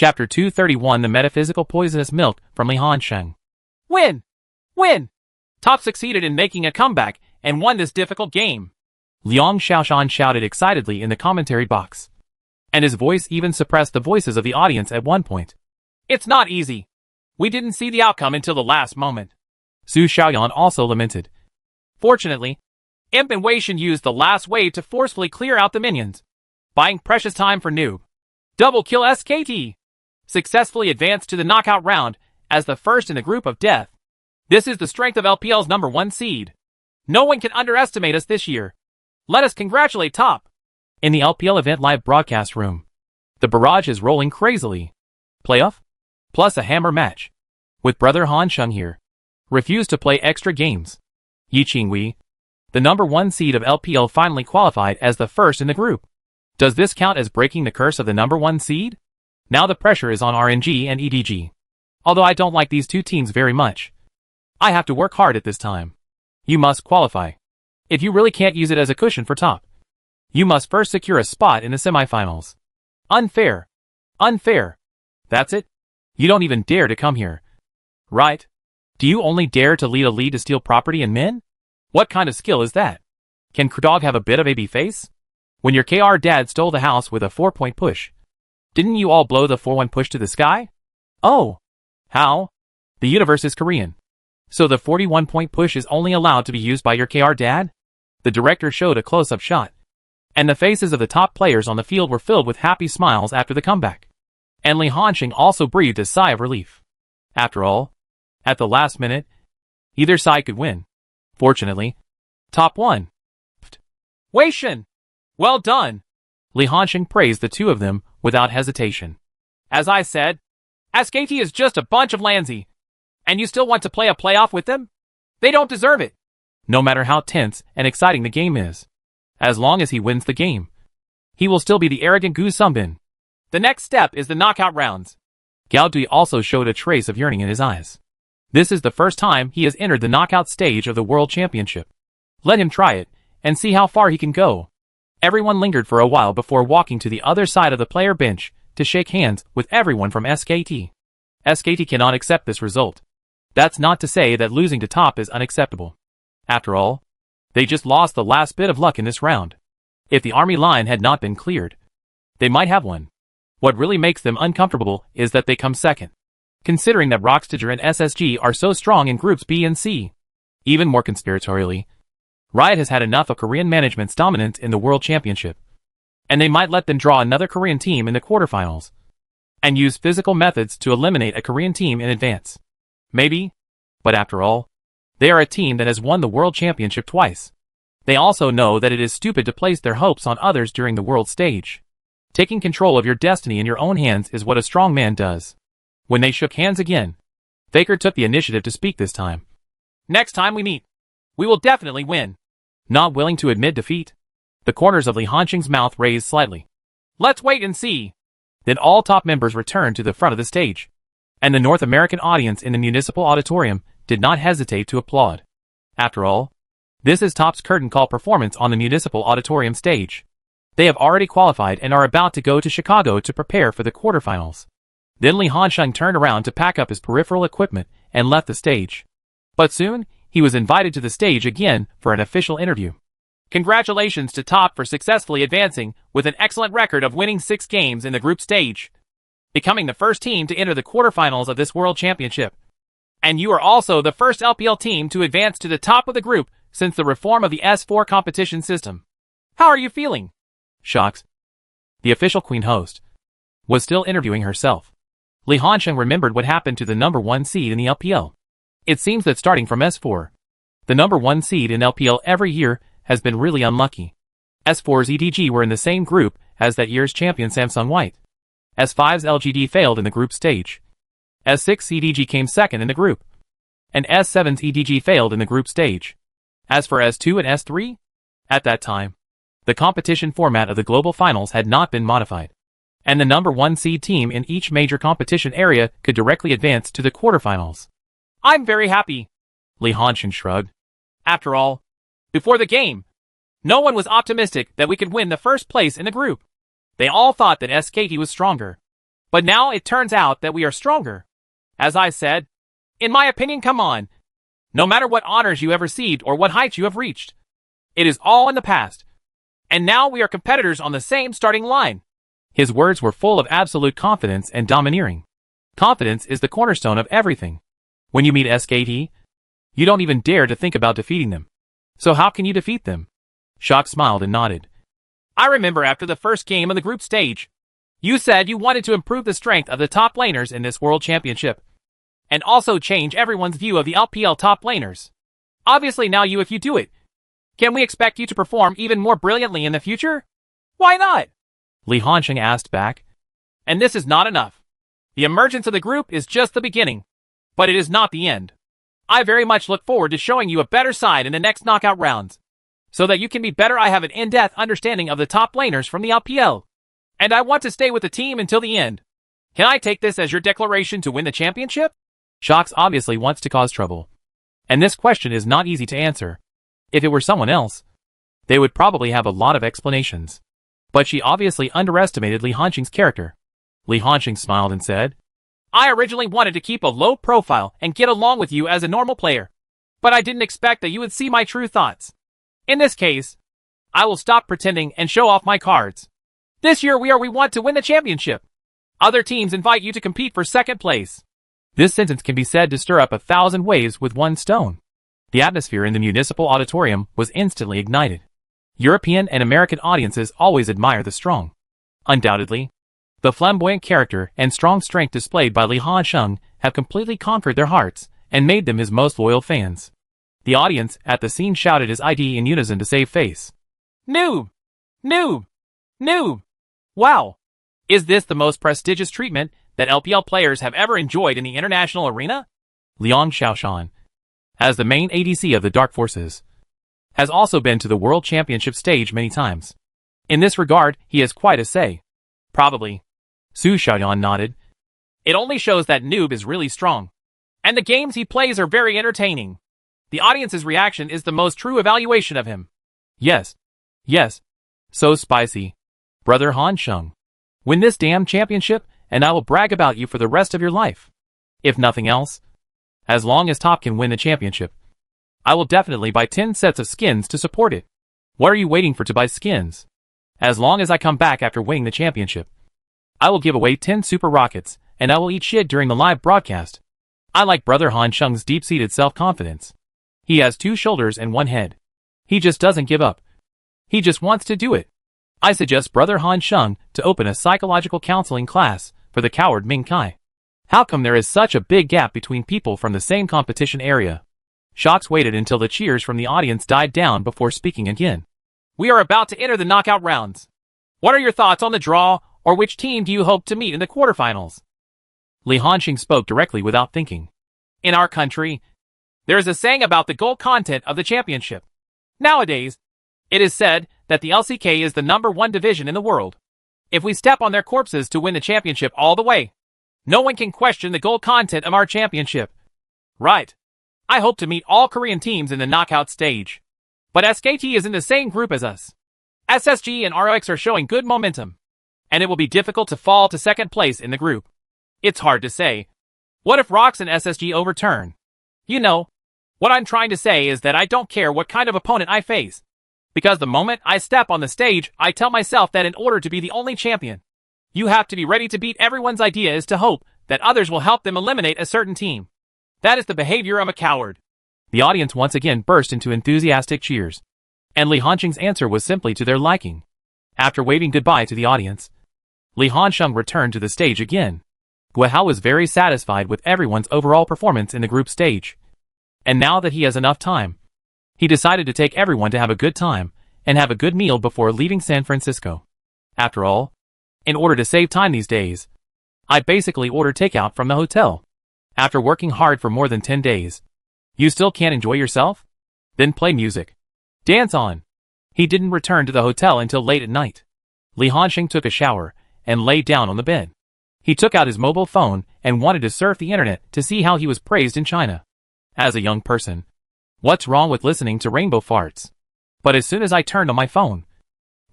Chapter 231 The Metaphysical Poisonous Milk from Li Hansheng. Win! Win! Top succeeded in making a comeback and won this difficult game. Liang Xiaoshan shouted excitedly in the commentary box. And his voice even suppressed the voices of the audience at one point. It's not easy. We didn't see the outcome until the last moment. Su Xiaoyan also lamented. Fortunately, Imp and Wei Shen used the last wave to forcefully clear out the minions, buying precious time for Noob. Double kill SKT. Successfully advanced to the knockout round as the first in the group of death. This is the strength of LPL's number 1 seed. No one can underestimate us this year. Let us congratulate Top. In the LPL event live broadcast room, the barrage is rolling crazily. Playoff? Plus a hammer match. With brother Hansheng here. Refused to play extra games. Yi Qingwei, the number 1 seed of LPL, finally qualified as the first in the group. Does this count as breaking the curse of the number 1 seed? Now the pressure is on RNG and EDG. Although I don't like these two teams very much. I have to work hard at this time. You must qualify. If you really can't use it as a cushion for Top, you must first secure a spot in the semifinals. Unfair. Unfair. That's it? You don't even dare to come here. Right? Do you only dare to lead a lead to steal property and men? What kind of skill is that? Can Krdog have a bit of a face? When your KR dad stole the house with a 4-point push, didn't you all blow the 4-1 push to the sky? Oh. How? The universe is Korean. So the 41-point push is only allowed to be used by your KR dad? The director showed a close-up shot. And the faces of the top players on the field were filled with happy smiles after the comeback. And Li Hansheng also breathed a sigh of relief. After all, at the last minute, either side could win. Fortunately, Top won. Wei Shen! Well done! Li Hansheng praised the two of them without hesitation. As I said, SKT is just a bunch of lansy. And you still want to play a playoff with them? They don't deserve it. No matter how tense and exciting the game is. As long as he wins the game, he will still be the arrogant Gu Sumbin. The next step is the knockout rounds. Gao Dui also showed a trace of yearning in his eyes. This is the first time he has entered the knockout stage of the World Championship. Let him try it, and see how far he can go. Everyone lingered for a while before walking to the other side of the player bench to shake hands with everyone from SKT. SKT cannot accept this result. That's not to say that losing to Top is unacceptable. After all, they just lost the last bit of luck in this round. If the army line had not been cleared, they might have won. What really makes them uncomfortable is that they come second. Considering that Rockstager and SSG are so strong in groups B and C. Even more conspiratorially, Riot has had enough of Korean management's dominance in the World Championship. And they might let them draw another Korean team in the quarterfinals. And use physical methods to eliminate a Korean team in advance. Maybe. But after all, they are a team that has won the World Championship twice. They also know that it is stupid to place their hopes on others during the world stage. Taking control of your destiny in your own hands is what a strong man does. When they shook hands again, Faker took the initiative to speak this time. Next time we meet, we will definitely win. Not willing to admit defeat, the corners of Li Hansheng's mouth raised slightly. Let's wait and see. Then all Top members returned to the front of the stage. And the North American audience in the Municipal Auditorium did not hesitate to applaud. After all, this is Top's curtain call performance on the Municipal Auditorium stage. They have already qualified and are about to go to Chicago to prepare for the quarterfinals. Then Li Hansheng turned around to pack up his peripheral equipment and left the stage. But soon, he was invited to the stage again for an official interview. Congratulations to Top for successfully advancing with an excellent record of winning 6 games in the group stage, becoming the first team to enter the quarterfinals of this World Championship. And you are also the first LPL team to advance to the top of the group since the reform of the S4 competition system. How are you feeling? Shocked. The official queen host was still interviewing herself. Li Hansheng remembered what happened to the number 1 seed in the LPL. It seems that starting from S4, the number 1 seed in LPL every year has been really unlucky. S4's EDG were in the same group as that year's champion Samsung White. S5's LGD failed in the group stage. S6's EDG came second in the group. And S7's EDG failed in the group stage. As for S2 and S3, at that time, the competition format of the global finals had not been modified. And the number 1 seed team in each major competition area could directly advance to the quarterfinals. I'm very happy. Li Hansheng shrugged. After all, before the game, no one was optimistic that we could win the first place in the group. They all thought that SKT was stronger. But now it turns out that we are stronger. As I said, in my opinion, come on. No matter what honors you have received or what heights you have reached, it is all in the past. And now we are competitors on the same starting line. His words were full of absolute confidence and domineering. Confidence is the cornerstone of everything. When you meet SKT, you don't even dare to think about defeating them. So how can you defeat them? Shock smiled and nodded. I remember after the first game of the group stage, you said you wanted to improve the strength of the top laners in this World Championship, and also change everyone's view of the LPL top laners. Obviously now if you do it, can we expect you to perform even more brilliantly in the future? Why not? Li Hansheng asked back. And this is not enough. The emergence of the group is just the beginning, but it is not the end. I very much look forward to showing you a better side in the next knockout rounds, so that you can be better. I have an in-depth understanding of the top laners from the LPL, and I want to stay with the team until the end. Can I take this as your declaration to win the championship? Shox obviously wants to cause trouble, and this question is not easy to answer. If it were someone else, they would probably have a lot of explanations. But she obviously underestimated Li Hansheng's character. Li Hansheng smiled and said, I originally wanted to keep a low profile and get along with you as a normal player, but I didn't expect that you would see my true thoughts. In this case, I will stop pretending and show off my cards. This year we want to win the championship. Other teams invite you to compete for second place. This sentence can be said to stir up 1,000 waves with one stone. The atmosphere in the municipal auditorium was instantly ignited. European and American audiences always admire the strong. Undoubtedly, the flamboyant character and strong strength displayed by Li Hansheng have completely conquered their hearts and made them his most loyal fans. The audience at the scene shouted his ID in unison to save face. Noob! Noob! Noob! Wow! Is this the most prestigious treatment that LPL players have ever enjoyed in the international arena? Liang Xiaoshan, as the main ADC of the Dark Forces, has also been to the World Championship stage many times. In this regard, he has quite a say. Probably. Su Xiaoyan nodded. It only shows that Noob is really strong. And the games he plays are very entertaining. The audience's reaction is the most true evaluation of him. Yes. Yes. So spicy. Brother Hansheng. Win this damn championship, and I will brag about you for the rest of your life. If nothing else, as long as Top can win the championship, I will definitely buy 10 sets of skins to support it. What are you waiting for to buy skins? As long as I come back after winning the championship, I will give away 10 super rockets, and I will eat shit during the live broadcast. I like Brother Hansheng's deep-seated self-confidence. He has 2 shoulders and 1 head. He just doesn't give up. He just wants to do it. I suggest Brother Hansheng to open a psychological counseling class for the coward Ming Kai. How come there is such a big gap between people from the same competition area? Shox waited until the cheers from the audience died down before speaking again. We are about to enter the knockout rounds. What are your thoughts on the draw, or which team do you hope to meet in the quarterfinals? Li Hansheng spoke directly without thinking. In our country, there is a saying about the gold content of the championship. Nowadays, it is said that the LCK is the #1 division in the world. If we step on their corpses to win the championship all the way, no one can question the gold content of our championship. Right. I hope to meet all Korean teams in the knockout stage. But SKT is in the same group as us. SSG and ROX are showing good momentum, and it will be difficult to fall to second place in the group. It's hard to say. What if ROX and SSG overturn? You know, what I'm trying to say is that I don't care what kind of opponent I face, because the moment I step on the stage, I tell myself that in order to be the only champion, you have to be ready to beat. Everyone's idea is to hope that others will help them eliminate a certain team. That is the behavior of a coward. The audience once again burst into enthusiastic cheers, and Li Hansheng's answer was simply to their liking. After waving goodbye to the audience, Li Hansheng returned to the stage again. Guihao was very satisfied with everyone's overall performance in the group stage, and now that he has enough time, he decided to take everyone to have a good time and have a good meal before leaving San Francisco. After all, in order to save time these days, I basically order takeout from the hotel. After working hard for more than 10 days, you still can't enjoy yourself? Then play music. Dance on. He didn't return to the hotel until late at night. Li Hansheng took a shower and lay down on the bed. He took out his mobile phone and wanted to surf the internet to see how he was praised in China. As a young person, what's wrong with listening to rainbow farts? But as soon as I turned on my phone,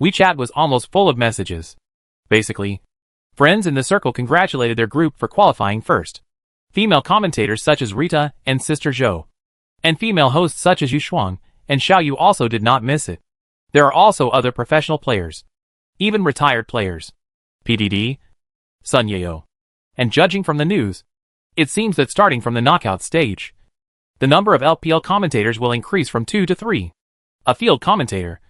WeChat was almost full of messages. Basically, Friends in the circle congratulated their group for qualifying first. Female commentators such as Rita and Sister Zhou, and female hosts such as Yu Shuang and Xiao Yu also did not miss it. There are also other professional players, even retired players, PDD, Sun Yeo. And judging from the news, it seems that starting from the knockout stage, the number of LPL commentators will increase from 2 to 3. A field commentator,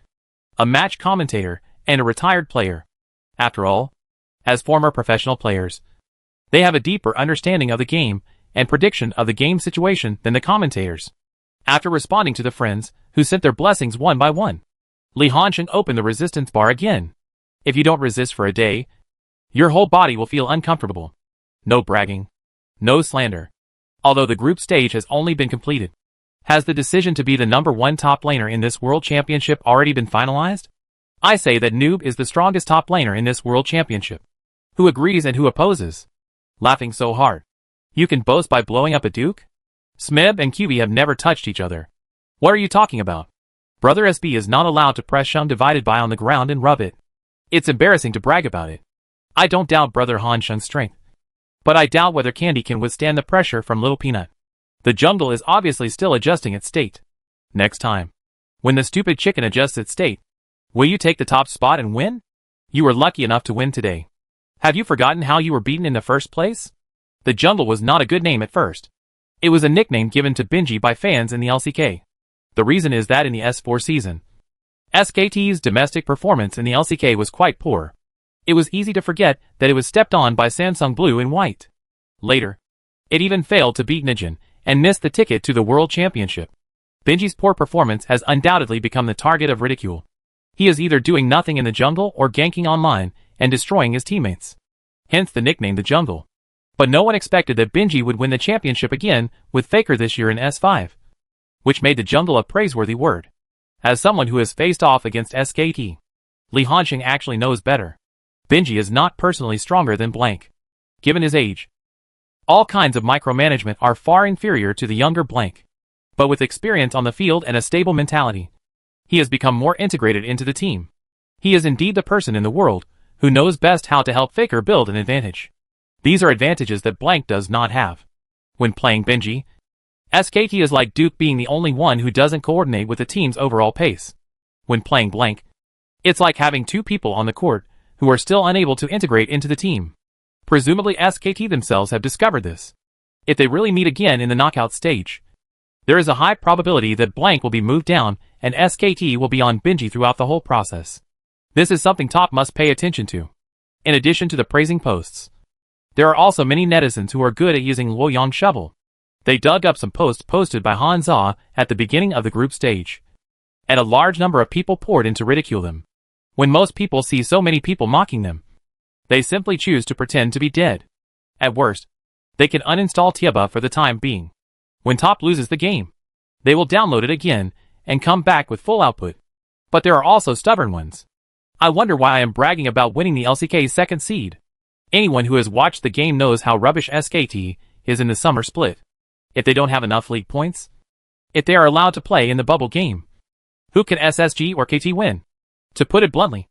a match commentator, and a retired player. After all, as former professional players, they have a deeper understanding of the game and prediction of the game situation than the commentators. After responding to the friends who sent their blessings one by one, Li Hansheng opened the resistance bar again. If you don't resist for a day, your whole body will feel uncomfortable. No bragging. No slander. Although the group stage has only been completed, has the decision to be the #1 top laner in this World Championship already been finalized? I say that Noob is the strongest top laner in this World Championship. Who agrees and who opposes? Laughing so hard. You can boast by blowing up a Duke? Smeb and QB have never touched each other. What are you talking about? Brother SB is not allowed to press Sheng divided by on the ground and rub it. It's embarrassing to brag about it. I don't doubt Brother Han Sheng's strength, but I doubt whether Candy can withstand the pressure from Little Peanut. The jungle is obviously still adjusting its state. Next time, when the stupid chicken adjusts its state, will you take the top spot and win? You were lucky enough to win today. Have you forgotten how you were beaten in the first place? The jungle was not a good name at first. It was a nickname given to Benji by fans in the LCK. The reason is that in the S4 season, SKT's domestic performance in the LCK was quite poor. It was easy to forget that it was stepped on by Samsung Blue and White. Later, it even failed to beat Nijin and missed the ticket to the World Championship. Benji's poor performance has undoubtedly become the target of ridicule. He is either doing nothing in the jungle or ganking online and destroying his teammates. Hence the nickname the jungle. But no one expected that Benji would win the championship again with Faker this year in S5. Which made the jungle a praiseworthy word. As someone who has faced off against SKT, Li Hansheng actually knows better. Benji is not personally stronger than Blank. Given his age, all kinds of micromanagement are far inferior to the younger Blank. But with experience on the field and a stable mentality, he has become more integrated into the team. He is indeed the person in the world who knows best how to help Faker build an advantage. These are advantages that Blank does not have. When playing Benji, SKT is like Duke being the only one who doesn't coordinate with the team's overall pace. When playing Blank, it's like having two people on the court who are still unable to integrate into the team. Presumably SKT themselves have discovered this. If they really meet again in the knockout stage, there is a high probability that Blank will be moved down and SKT will be on Benji throughout the whole process. This is something Top must pay attention to. In addition to the praising posts, there are also many netizens who are good at using Luoyang Shovel. They dug up some posts posted by Han Zha at the beginning of the group stage, and a large number of people poured in to ridicule them. When most people see so many people mocking them, they simply choose to pretend to be dead. At worst, they can uninstall Tieba for the time being. When Top loses the game, they will download it again and come back with full output. But there are also stubborn ones. I wonder why I am bragging about winning the LCK's second seed. Anyone who has watched the game knows how rubbish SKT is in the summer split. If they don't have enough league points, if they are allowed to play in the bubble game, who can SSG or KT win? To put it bluntly,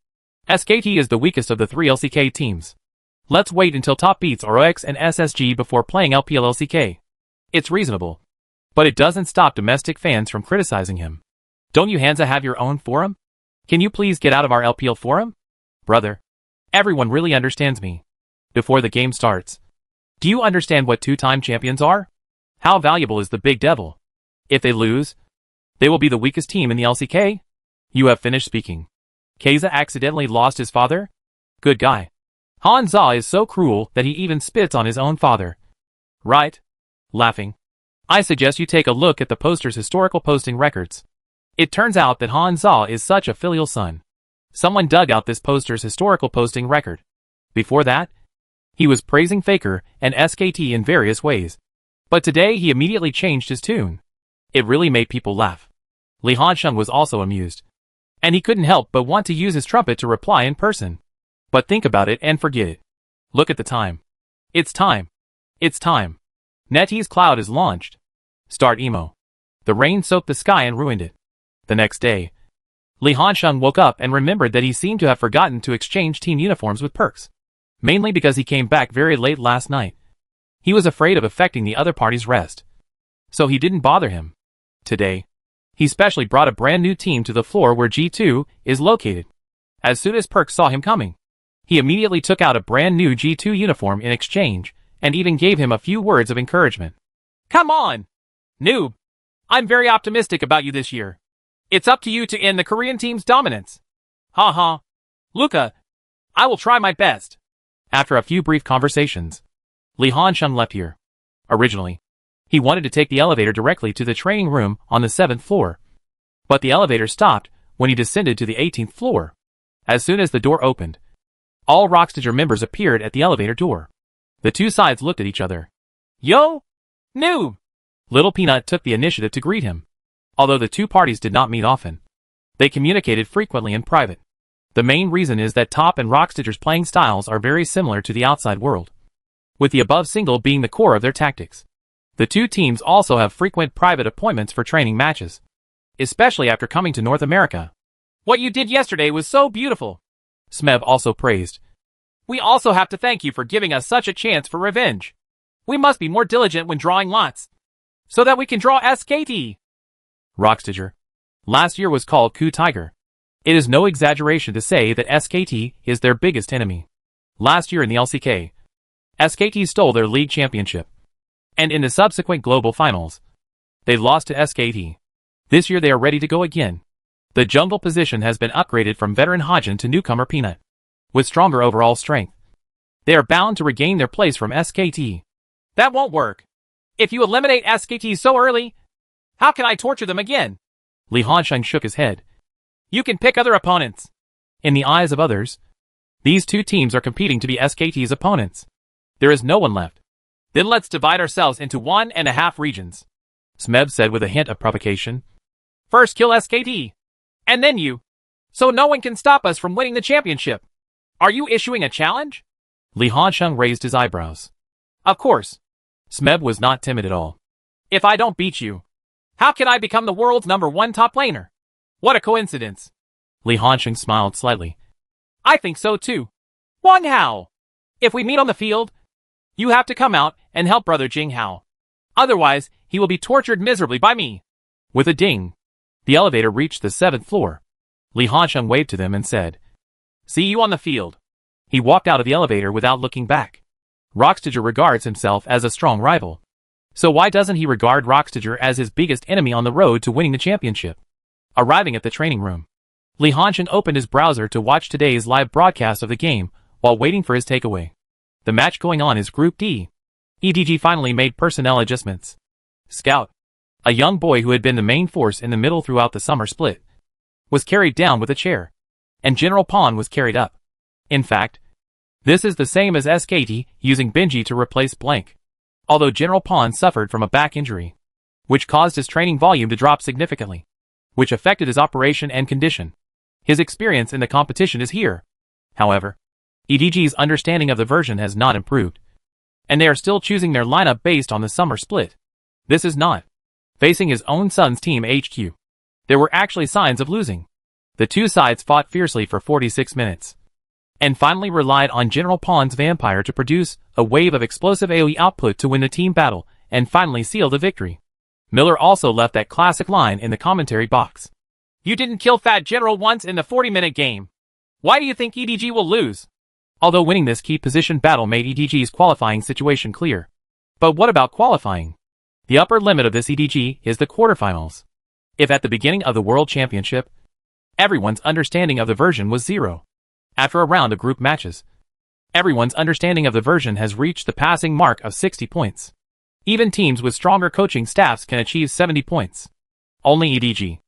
SKT is the weakest of the three LCK teams. Let's wait until Top beats ROX and SSG before playing LPL LCK. It's reasonable. But it doesn't stop domestic fans from criticizing him. Don't you Hansa have your own forum? Can you please get out of our LPL forum? Brother, everyone really understands me. Before the game starts, do you understand what two-time champions are? How valuable is the Big Devil? If they lose, they will be the weakest team in the LCK? You have finished speaking. Kaiza accidentally lost his father? Good guy. Han Zha is so cruel that he even spits on his own father. Right? Laughing. I suggest you take a look at the poster's historical posting records. It turns out that Han Zha is such a filial son. Someone dug out this poster's historical posting record. Before that, he was praising Faker and SKT in various ways. But today he immediately changed his tune. It really made people laugh. Li Hansheng was also amused. And he couldn't help but want to use his trumpet to reply in person. But think about it and forget it. Look at the time. It's time. It's time. NetEase Cloud is launched. Start emo. The rain soaked the sky and ruined it. The next day, Li Hansheng woke up and remembered that he seemed to have forgotten to exchange team uniforms with Perks. mainly because he came back very late last night. He was afraid of affecting the other party's rest, so he didn't bother him. Today, he specially brought a brand new team to the floor where G2 is located. As soon as Perk saw him coming, he immediately took out a brand new G2 uniform in exchange, and even gave him a few words of encouragement. Come on, noob. I'm very optimistic about you this year. It's up to you to end the Korean team's dominance. Ha. Luca, I will try my best. After a few brief conversations, Lee Han-sheng left here. Originally, he wanted to take the elevator directly to the training room on the 7th floor. But the elevator stopped when he descended to the 18th floor. As soon as the door opened, all Rockstager members appeared at the elevator door. The two sides looked at each other. Yo, noob! Little Peanut took the initiative to greet him. Although the two parties did not meet often, they communicated frequently in private. The main reason is that Top and Rockstager's playing styles are very similar to the outside world, with the above single being the core of their tactics. The two teams also have frequent private appointments for training matches, especially after coming to North America. What you did yesterday was so beautiful, Smeb also praised. We also have to thank you for giving us such a chance for revenge. We must be more diligent when drawing lots, so that we can draw SKT. Rockstager. Last year was called Coup Tiger. It is no exaggeration to say that SKT is their biggest enemy. Last year in the LCK, SKT stole their league championship. And in the subsequent global finals, they lost to SKT. This year they are ready to go again. The jungle position has been upgraded from veteran Hajin to newcomer Peanut, with stronger overall strength. They are bound to regain their place from SKT. That won't work. If you eliminate SKT so early, how can I torture them again? Lee Han-sheng shook his head. You can pick other opponents. In the eyes of others, these two teams are competing to be SKT's opponents. There is no one left. Then let's divide ourselves into 1.5 regions, Smeb said with a hint of provocation. First kill SKT, and then you, so no one can stop us from winning the championship. Are you issuing a challenge? Lee Han-sheng raised his eyebrows. Of course. Smeb was not timid at all. If I don't beat you, how can I become the world's #1 top laner? What a coincidence. Lee Han-sheng smiled slightly. I think so too. Wang Hao, if we meet on the field, you have to come out and help brother Jing Hao. Otherwise, he will be tortured miserably by me. With a ding, the elevator reached the 7th floor. Lee Han-sheng waved to them and said, See you on the field. He walked out of the elevator without looking back. Rockstager regards himself as a strong rival. So why doesn't he regard Rockstager as his biggest enemy on the road to winning the championship? Arriving at the training room, Lee Han-sheng opened his browser to watch today's live broadcast of the game while waiting for his takeaway. The match going on is Group D. EDG finally made personnel adjustments. Scout, a young boy who had been the main force in the middle throughout the summer split, was carried down with a chair, and General Pawn was carried up. In fact, this is the same as SKT using Benji to replace Blank. Although General Pawn suffered from a back injury, which caused his training volume to drop significantly, which affected his operation and condition. His experience in the competition is here. However, EDG's understanding of the version has not improved, and they are still choosing their lineup based on the summer split. This is not facing his own son's team HQ. There were actually signs of losing. The two sides fought fiercely for 46 minutes, and finally relied on General Pawn's Vampire to produce a wave of explosive AoE output to win the team battle and finally seal the victory. Miller also left that classic line in the commentary box. You didn't kill Fat General once in the 40-minute game. Why do you think EDG will lose? Although winning this key position battle made EDG's qualifying situation clear. But what about qualifying? The upper limit of this EDG is the quarterfinals. If at the beginning of the World Championship, everyone's understanding of the version was 0. After a round of group matches, everyone's understanding of the version has reached the passing mark of 60 points. Even teams with stronger coaching staffs can achieve 70 points. Only EDG.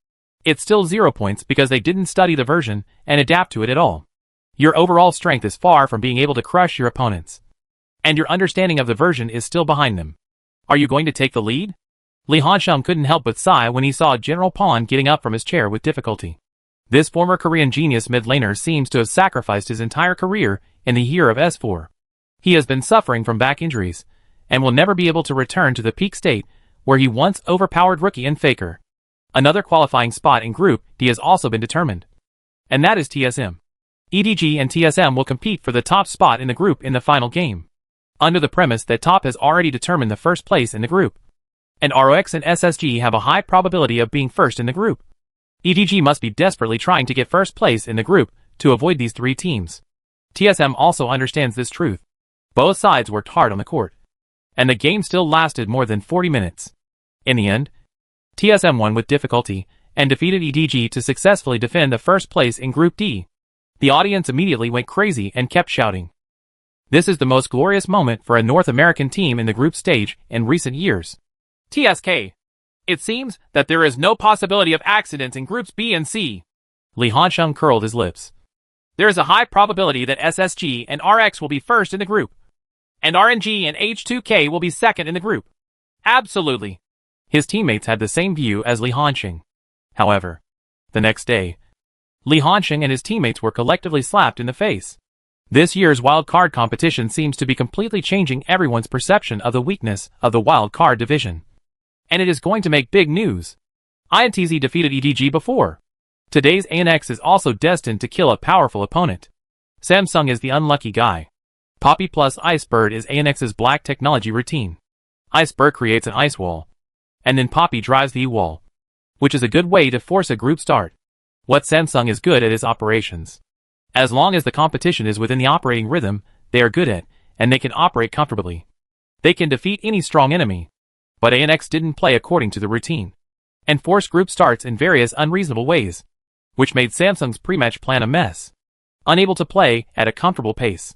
It's still 0 points because they didn't study the version and adapt to it at all. Your overall strength is far from being able to crush your opponents, and your understanding of the version is still behind them. Are you going to take the lead? Lee Han-sheng couldn't help but sigh when he saw General Pawn getting up from his chair with difficulty. This former Korean genius mid laner seems to have sacrificed his entire career in the year of S4. He has been suffering from back injuries, and will never be able to return to the peak state where he once overpowered Rookie and Faker. Another qualifying spot in Group D has also been determined, and that is TSM. EDG and TSM will compete for the top spot in the group in the final game, under the premise that top has already determined the first place in the group. And ROX and SSG have a high probability of being first in the group. EDG must be desperately trying to get first place in the group to avoid these three teams. TSM also understands this truth. Both sides worked hard on the court, and the game still lasted more than 40 minutes. In the end, TSM won with difficulty and defeated EDG to successfully defend the first place in Group D. The audience immediately went crazy and kept shouting. This is the most glorious moment for a North American team in the group stage in recent years. TSK. It seems that there is no possibility of accidents in Groups B and C. Li Hansheng curled his lips. There is a high probability that SSG and RX will be first in the group, and RNG and H2K will be second in the group. Absolutely. His teammates had the same view as Li Hansheng. However, the next day, Li Hansheng and his teammates were collectively slapped in the face. This year's wild card competition seems to be completely changing everyone's perception of the weakness of the wild card division. And it is going to make big news. INTZ defeated EDG before. Today's ANX is also destined to kill a powerful opponent. Samsung is the unlucky guy. Poppy plus Iceberg is ANX's black technology routine. Iceberg creates an ice wall, and then Poppy drives the E-wall, which is a good way to force a group start. What Samsung is good at is operations. As long as the competition is within the operating rhythm they are good at, and they can operate comfortably, they can defeat any strong enemy. But ANX didn't play according to the routine, and forced group starts in various unreasonable ways, which made Samsung's pre-match plan a mess, unable to play at a comfortable pace.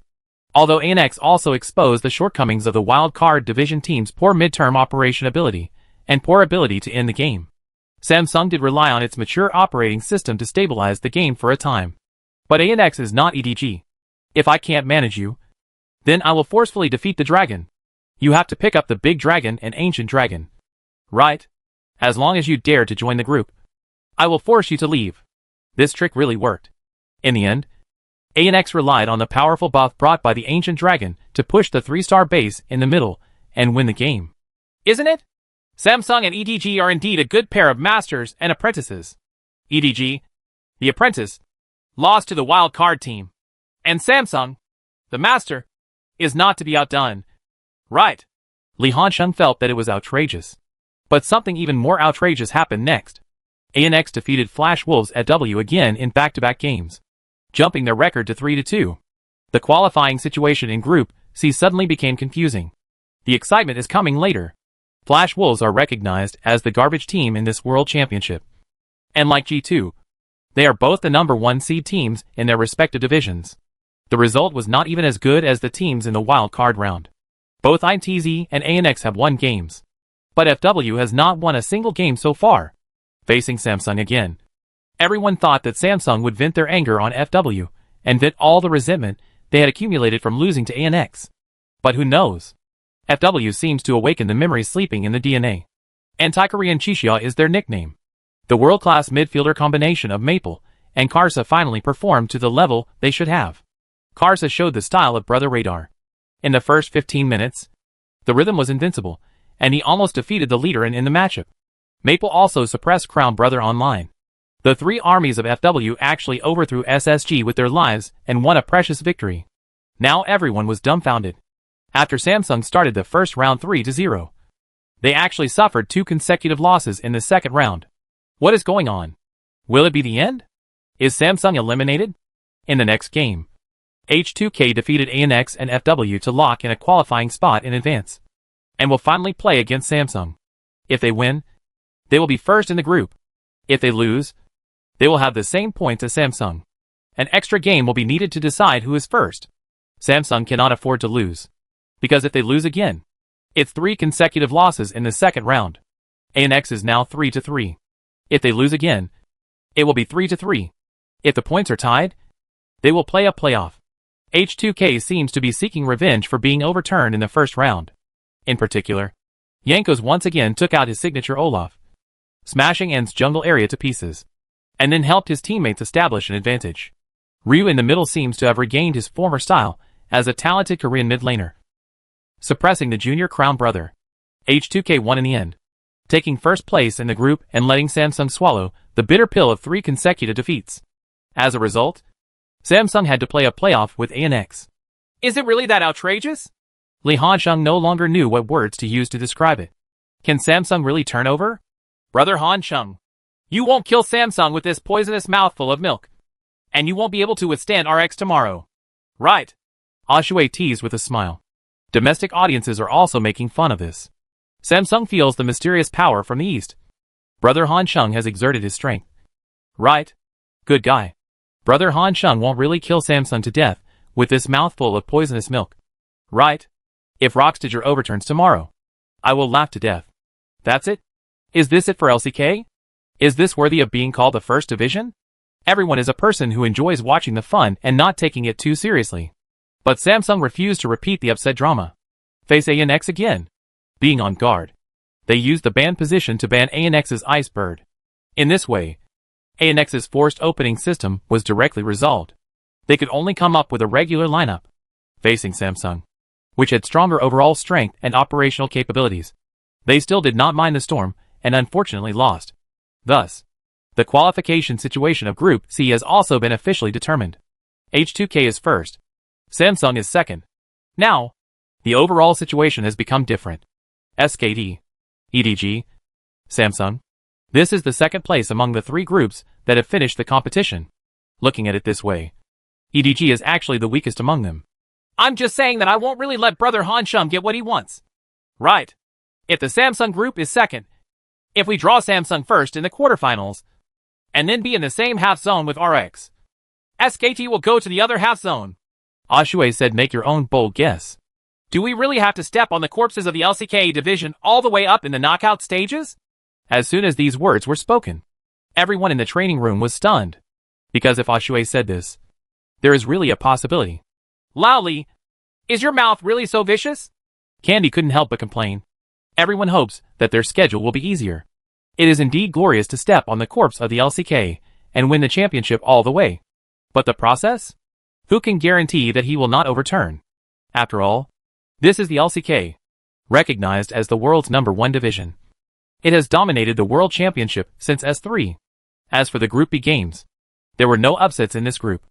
Although ANX also exposed the shortcomings of the wild card division team's poor midterm operation ability and poor ability to end the game, Samsung did rely on its mature operating system to stabilize the game for a time. But ANX is not EDG. If I can't manage you, then I will forcefully defeat the dragon. You have to pick up the big dragon and ancient dragon. Right? As long as you dare to join the group, I will force you to leave. This trick really worked. In the end, ANX relied on the powerful buff brought by the ancient dragon to push the 3-star base in the middle and win the game. Isn't it? Samsung and EDG are indeed a good pair of masters and apprentices. EDG, the apprentice, lost to the wild card team. And Samsung, the master, is not to be outdone. Right. Li Hansheng felt that it was outrageous. But something even more outrageous happened next. ANX defeated Flash Wolves at W again in back-to-back games, jumping their record to 3-2. The qualifying situation in Group C suddenly became confusing. The excitement is coming later. Flash Wolves are recognized as the garbage team in this World Championship. And like G2, they are both the number 1 seed teams in their respective divisions. The result was not even as good as the teams in the wild card round. Both INTZ and ANX have won games, but FW has not won a single game so far. Facing Samsung again, everyone thought that Samsung would vent their anger on FW and vent all the resentment they had accumulated from losing to ANX. But who knows? FW seems to awaken the memories sleeping in the DNA. Anti-Korean Chishia is their nickname. The world-class midfielder combination of Maple and Karsa finally performed to the level they should have. Karsa showed the style of Brother Radar. In the first 15 minutes, the rhythm was invincible, and he almost defeated the leader in the matchup. Maple also suppressed Crown Brother online. The three armies of FW actually overthrew SSG with their lives and won a precious victory. Now everyone was dumbfounded. After Samsung started the first round 3-0, they actually suffered 2 consecutive losses in the second round. What is going on? Will it be the end? Is Samsung eliminated? In the next game, H2K defeated ANX and FW to lock in a qualifying spot in advance, and will finally play against Samsung. If they win, they will be first in the group. If they lose, they will have the same points as Samsung. An extra game will be needed to decide who is first. Samsung cannot afford to lose, because if they lose again, it's 3 consecutive losses in the second round. ANX is now 3-3. If they lose again, it will be 3-3. If the points are tied, they will play a playoff. H2K seems to be seeking revenge for being overturned in the first round. In particular, Jankos once again took out his signature Olaf, smashing N's jungle area to pieces, and then helped his teammates establish an advantage. Ryu in the middle seems to have regained his former style as a talented Korean mid laner, suppressing the junior Crown Brother. H2K won in the end, taking first place in the group and letting Samsung swallow the bitter pill of 3 consecutive defeats. As a result, Samsung had to play a playoff with ANX. Is it really that outrageous? Li Hansheng no longer knew what words to use to describe it. Can Samsung really turn over? Brother Hansheng, you won't kill Samsung with this poisonous mouthful of milk. And you won't be able to withstand RX tomorrow. Right. Oshui teased with a smile. Domestic audiences are also making fun of this. Samsung feels the mysterious power from the east. Brother Hansheng has exerted his strength. Right. Good guy. Brother Hansheng won't really kill Samsung to death with this mouthful of poisonous milk. Right. If Rockstager overturns tomorrow, I will laugh to death. That's it? Is this it for LCK? Is this worthy of being called the first division? Everyone is a person who enjoys watching the fun and not taking it too seriously. But Samsung refused to repeat the upset drama. Face ANX again. Being on guard, they used the ban position to ban ANX's Ice Bird. In this way, ANX's forced opening system was directly resolved. They could only come up with a regular lineup. Facing Samsung, which had stronger overall strength and operational capabilities, they still did not mind the storm and unfortunately lost. Thus, the qualification situation of Group C has also been officially determined. H2K is first. Samsung is second. Now, the overall situation has become different. SKT, EDG, Samsung. This is the second place among the three groups that have finished the competition. Looking at it this way, EDG is actually the weakest among them. I'm just saying that I won't really let Brother Hansheng get what he wants. Right. If the Samsung group is second, if we draw Samsung first in the quarterfinals, and then be in the same half zone with RX, SKT will go to the other half zone. Oshui said, make your own bold guess. Do we really have to step on the corpses of the LCK division all the way up in the knockout stages? As soon as these words were spoken, everyone in the training room was stunned. Because if Oshui said this, there is really a possibility. Loudly, is your mouth really so vicious? Candy couldn't help but complain. Everyone hopes that their schedule will be easier. It is indeed glorious to step on the corpse of the LCK and win the championship all the way. But the process? Who can guarantee that he will not overturn? After all, this is the LCK, recognized as the world's #1 division. It has dominated the World Championship since S3. As for the Group B games, there were no upsets in this group.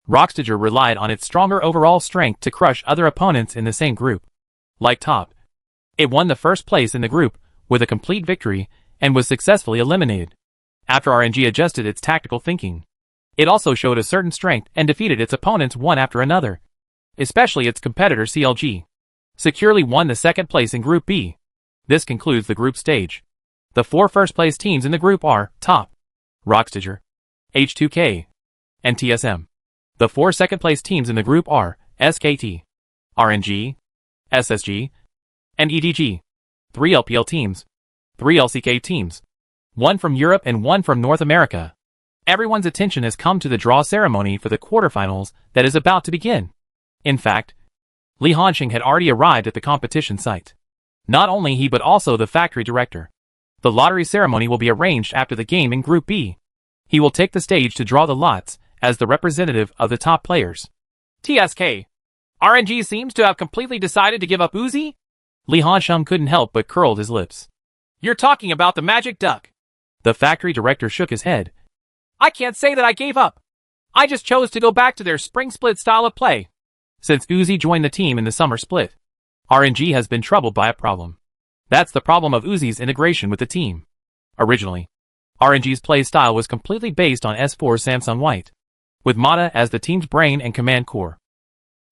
Rockstager relied on its stronger overall strength to crush other opponents in the same group. Like Top, it won the first place in the group with a complete victory and was successfully eliminated. After RNG adjusted its tactical thinking, it also showed a certain strength and defeated its opponents one after another. Especially its competitor CLG securely won the second place in Group B. This concludes the group stage. The 4 first place teams in the group are Top, Rockstager, H2K, and TSM. The 4 second place teams in the group are SKT, RNG, SSG, and EDG. 3 LPL teams, 3 LCK teams, 1 from Europe and 1 from North America. Everyone's attention has come to the draw ceremony for the quarterfinals that is about to begin. In fact, Li Hansheng had already arrived at the competition site. Not only he but also the factory director. The lottery ceremony will be arranged after the game in Group B. He will take the stage to draw the lots as the representative of the top players. TSK. RNG seems to have completely decided to give up Uzi? Li Hansheng couldn't help but curled his lips. You're talking about the Magic Duck. The factory director shook his head. I can't say that I gave up. I just chose to go back to their spring split style of play. Since Uzi joined the team in the summer split, RNG has been troubled by a problem. That's the problem of Uzi's integration with the team. Originally, RNG's play style was completely based on S4 Samsung White, with Mata as the team's brain and command core.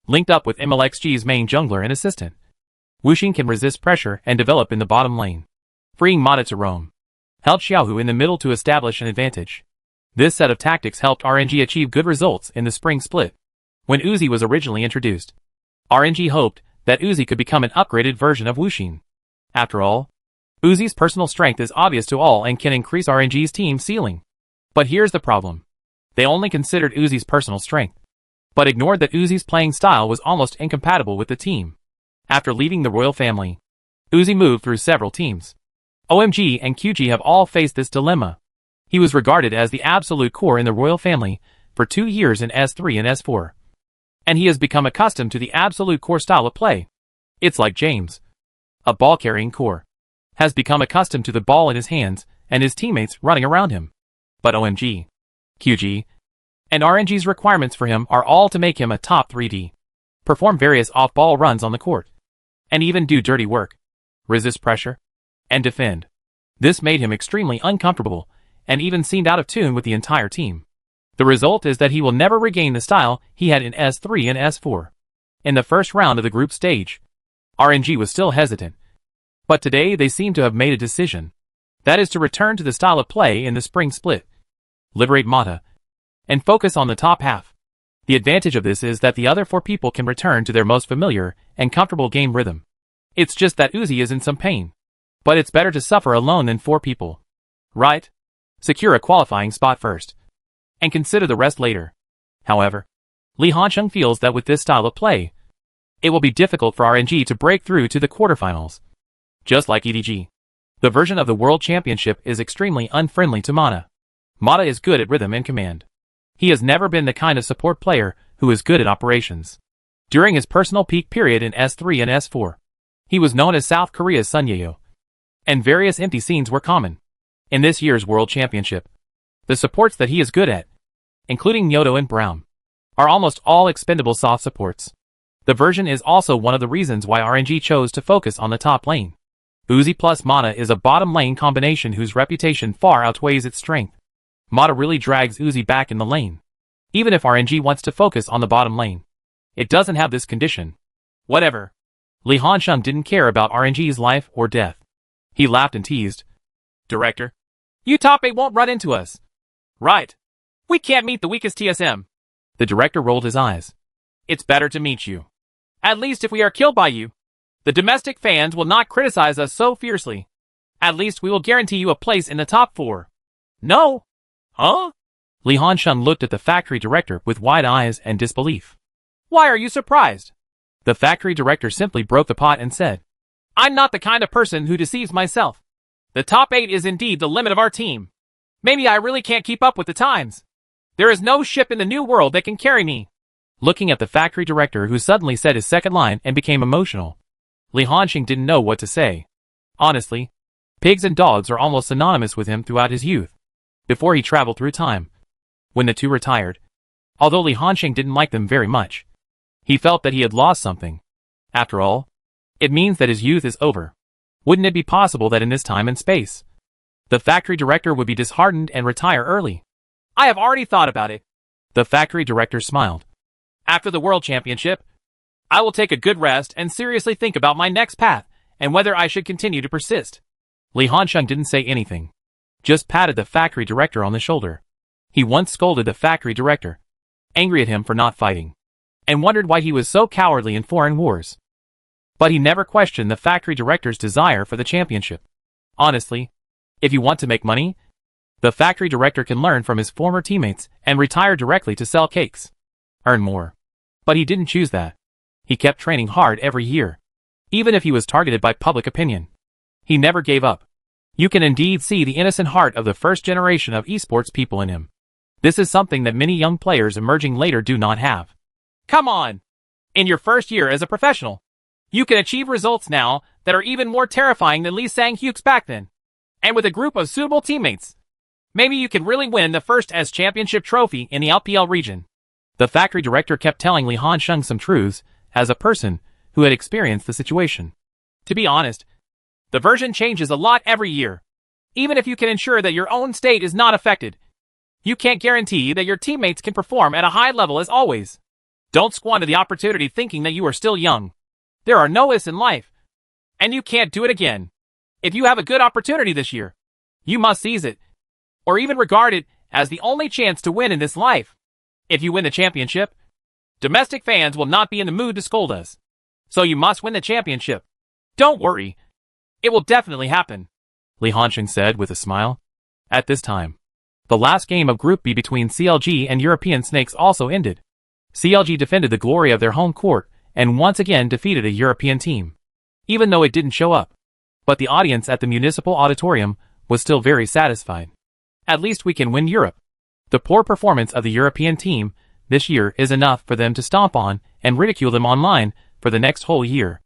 Linked up with MLXG's main jungler and assistant, Wuxing can resist pressure and develop in the bottom lane, freeing Mata to roam. Held Xiaohu in the middle to establish an advantage. This set of tactics helped RNG achieve good results in the spring split. When Uzi was originally introduced, RNG hoped that Uzi could become an upgraded version of Wuxing. After all, Uzi's personal strength is obvious to all and can increase RNG's team ceiling. But here's the problem. They only considered Uzi's personal strength, but ignored that Uzi's playing style was almost incompatible with the team. After leaving the royal family, Uzi moved through several teams. OMG and QG have all faced this dilemma. He was regarded as the absolute core in the royal family for 2 years in S3 and S4. And he has become accustomed to the absolute core style of play. It's like James, a ball-carrying core, has become accustomed to the ball in his hands and his teammates running around him. But OMG, QG, And RNG's requirements for him are all to make him a top 3D, perform various off-ball runs on the court, and even do dirty work, resist pressure, and defend. This made him extremely uncomfortable, and even seemed out of tune with the entire team. The result is that he will never regain the style he had in S3 and S4. In the first round of the group stage, RNG was still hesitant, but today they seem to have made a decision. That is to return to the style of play in the spring split, liberate Mata, and focus on the top half. The advantage of this is that the other 4 people can return to their most familiar and comfortable game rhythm. It's just that Uzi is in some pain. But it's better to suffer alone than 4 people. Right? Secure a qualifying spot first, and consider the rest later. However, Lee Hansheng feels that with this style of play, it will be difficult for RNG to break through to the quarterfinals. Just like EDG, the version of the World Championship is extremely unfriendly to Mata. Mata is good at rhythm and command. He has never been the kind of support player who is good at operations. During his personal peak period in S3 and S4, he was known as South Korea's Sun Yeo, and various empty scenes were common. In this year's World Championship, the supports that he is good at, including Nyoto and Brown, are almost all expendable soft supports. The version is also one of the reasons why RNG chose to focus on the top lane. Uzi plus Mata is a bottom lane combination whose reputation far outweighs its strength. Mata really drags Uzi back in the lane. Even if RNG wants to focus on the bottom lane, it doesn't have this condition. Whatever. Lee Hansheng didn't care about RNG's life or death. He laughed and teased. Director, you top 8 won't run into us. Right. We can't meet the weakest TSM. The director rolled his eyes. It's better to meet you. At least if we are killed by you, the domestic fans will not criticize us so fiercely. At least we will guarantee you a place in the top 4. No. Huh? Lee Hansheng looked at the factory director with wide eyes and disbelief. Why are you surprised? The factory director simply broke the pot and said, I'm not the kind of person who deceives myself. The top 8 is indeed the limit of our team. Maybe I really can't keep up with the times. There is no ship in the new world that can carry me. Looking at the factory director who suddenly said his second line and became emotional, Lee Hansheng didn't know what to say. Honestly, pigs and dogs are almost synonymous with him throughout his youth, before he traveled through time. When the two retired, although Lee Hansheng didn't like them very much, he felt that he had lost something. After all, it means that his youth is over. Wouldn't it be possible that in this time and space, the factory director would be disheartened and retire early? I have already thought about it. The factory director smiled. After the World Championship, I will take a good rest and seriously think about my next path and whether I should continue to persist. Lee Hansheng didn't say anything, just patted the factory director on the shoulder. He once scolded the factory director, angry at him for not fighting, and wondered why he was so cowardly in foreign wars. But he never questioned the factory director's desire for the championship. Honestly, if you want to make money, the factory director can learn from his former teammates and retire directly to sell cakes. Earn more. But he didn't choose that. He kept training hard every year, even if he was targeted by public opinion. He never gave up. You can indeed see the innocent heart of the first generation of esports people in him. This is something that many young players emerging later do not have. Come on! In your first year as a professional, you can achieve results now that are even more terrifying than Lee Sang-hyuk's back then. And with a group of suitable teammates, maybe you can really win the first S championship trophy in the LPL region. The factory director kept telling Lee Hansheng some truths as a person who had experienced the situation. To be honest, the version changes a lot every year. Even if you can ensure that your own state is not affected, you can't guarantee that your teammates can perform at a high level as always. Don't squander the opportunity thinking that you are still young. There are no ifs in life, and you can't do it again. If you have a good opportunity this year, you must seize it, or even regard it as the only chance to win in this life. If you win the championship, domestic fans will not be in the mood to scold us. So you must win the championship. Don't worry. It will definitely happen, Lee Hansheng said with a smile. At this time, the last game of Group B between CLG and European Snakes also ended. CLG defended the glory of their home court and once again defeated a European team, even though it didn't show up. But the audience at the Municipal Auditorium was still very satisfied. At least we can win Europe. The poor performance of the European team this year is enough for them to stomp on and ridicule them online for the next whole year.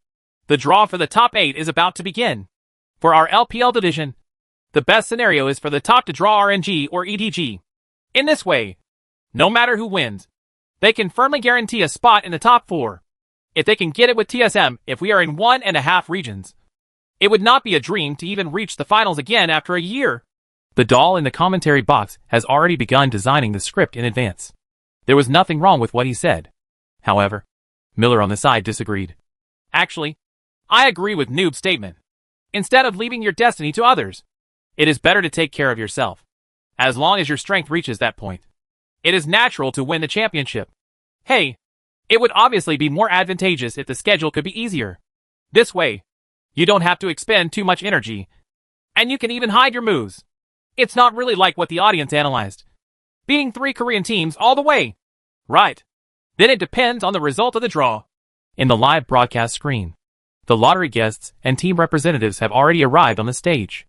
The draw for the top 8 is about to begin. For our LPL division, the best scenario is for the top to draw RNG or EDG. In this way, No matter who wins, they can firmly guarantee a spot in the top 4. If they can get it with TSM, if we are in 1.5 regions, it would not be a dream to even reach the finals again after a year. The doll in the commentary box has already begun designing the script in advance. There was nothing wrong with what he said. However, Miller on the side disagreed. Actually, I agree with Noob's statement. Instead of leaving your destiny to others, it is better to take care of yourself. As long as your strength reaches that point, it is natural to win the championship. Hey, it would obviously be more advantageous if the schedule could be easier. This way, you don't have to expend too much energy, and you can even hide your moves. It's not really like what the audience analyzed. Beating 3 Korean teams all the way. Right. Then it depends on the result of the draw. In the live broadcast screen, the lottery guests and team representatives have already arrived on the stage.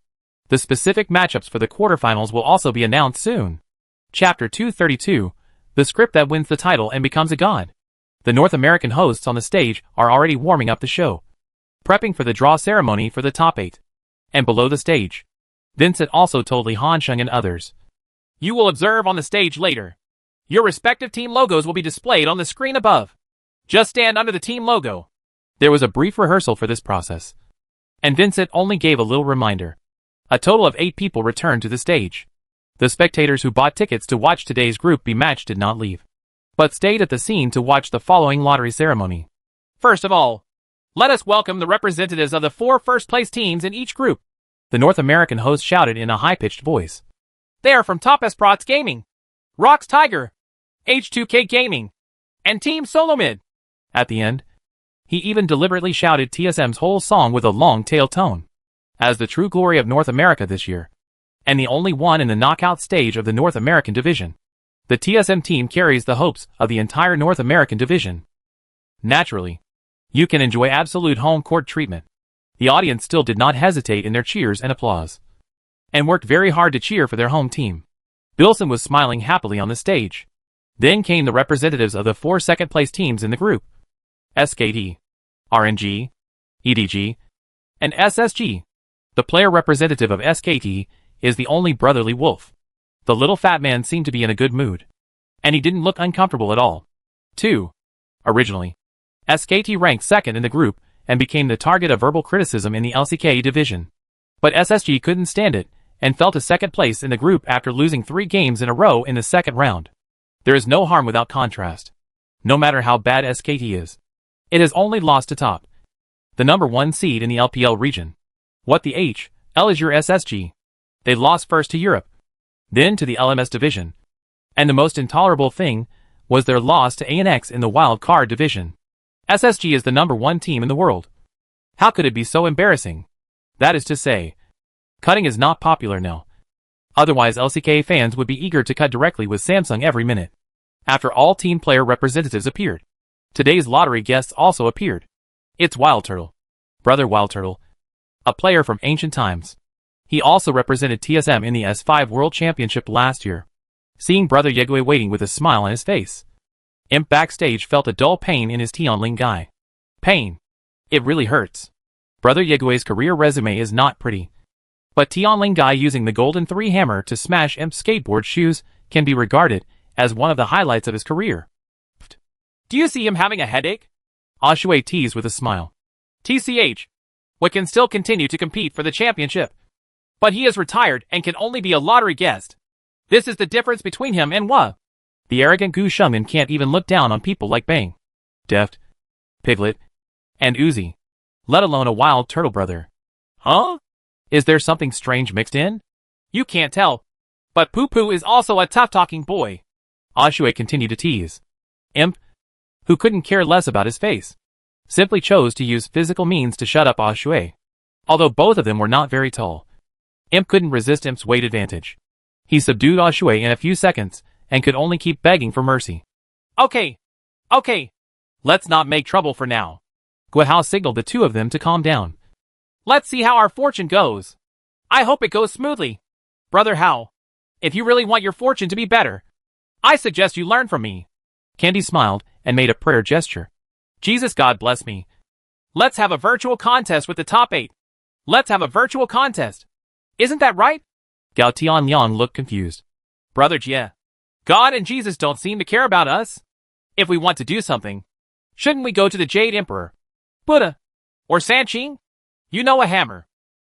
The specific matchups for the quarterfinals will also be announced soon. Chapter 232, the script that wins the title and becomes a god. The North American hosts on the stage are already warming up the show, prepping for the draw ceremony for the top 8. And below the stage, Vincent also told Lee Han-sheng and others, "You will observe on the stage later. Your respective team logos will be displayed on the screen above. Just stand under the team logo." There was a brief rehearsal for this process, and Vincent only gave a little reminder. A total of 8 people returned to the stage. The spectators who bought tickets to watch today's Group B match did not leave, but stayed at the scene to watch the following lottery ceremony. First of all, let us welcome the representatives of the 4 first-place teams in each group. The North American host shouted in a high-pitched voice. They are from Top Esprots Gaming, Rox Tiger, H2K Gaming, and Team Solomid. At the end, he even deliberately shouted TSM's whole song with a long tail tone. As the true glory of North America this year, and the only one in the knockout stage of the North American division, the TSM team carries the hopes of the entire North American division. Naturally, you can enjoy absolute home court treatment. The audience still did not hesitate in their cheers and applause, and worked very hard to cheer for their home team. Bilson was smiling happily on the stage. Then came the representatives of the 4 second-place teams in the group: SKT, RNG, EDG, and SSG. The player representative of SKT is the only brotherly wolf. The little fat man seemed to be in a good mood, and he didn't look uncomfortable at all. 2. Originally, SKT ranked second in the group and became the target of verbal criticism in the LCK division. But SSG couldn't stand it and fell to second place in the group after losing 3 games in a row in the second round. There is no harm without contrast. No matter how bad SKT is, it has only lost to top, the number 1 seed in the LPL region. What the L is your SSG. They lost first to Europe, then to the LMS division, and the most intolerable thing was their loss to ANX in the wild card division. SSG is the number 1 team in the world. How could it be so embarrassing? That is to say, cutting is not popular now. Otherwise LCK fans would be eager to cut directly with Samsung every minute. After all team player representatives appeared, today's lottery guests also appeared. It's Wild Turtle, Brother Wild Turtle, a player from ancient times. He also represented TSM in the S5 World Championship last year. Seeing Brother Yegui waiting with a smile on his face, Imp backstage felt a dull pain in his Tianling Guy. Pain. It really hurts. Brother Yegui's career resume is not pretty, but Tianling Guy using the Golden 3 hammer to smash Imp's skateboard shoes can be regarded as one of the highlights of his career. Do you see him having a headache? Oshue teased with a smile. TCH. We can still continue to compete for the championship, but he is retired and can only be a lottery guest. This is the difference between him and Wa. The arrogant Gu Shengmin can't even look down on people like Bang, Deft, Piglet, and Uzi, let alone a Wild Turtle brother. Huh? Is there something strange mixed in? You can't tell, but Poo Poo is also a tough-talking boy. Oshue continued to tease. Imp, who couldn't care less about his face, simply chose to use physical means to shut up Oshue. Although both of them were not very tall, Imp couldn't resist Imp's weight advantage. He subdued Oshue in a few seconds and could only keep begging for mercy. Okay. Let's not make trouble for now. Guihao signaled the 2 of them to calm down. Let's see how our fortune goes. I hope it goes smoothly. Brother Hao, if you really want your fortune to be better, I suggest you learn from me. Candy smiled and made a prayer gesture. Jesus, God bless me. Let's have a virtual contest with the top 8. Let's have a virtual contest. Isn't that right? Gao Tianliang looked confused. Brother Jie, God and Jesus don't seem to care about us. If we want to do something, shouldn't we go to the Jade Emperor, Buddha, or Sanqing? You know, a hammer.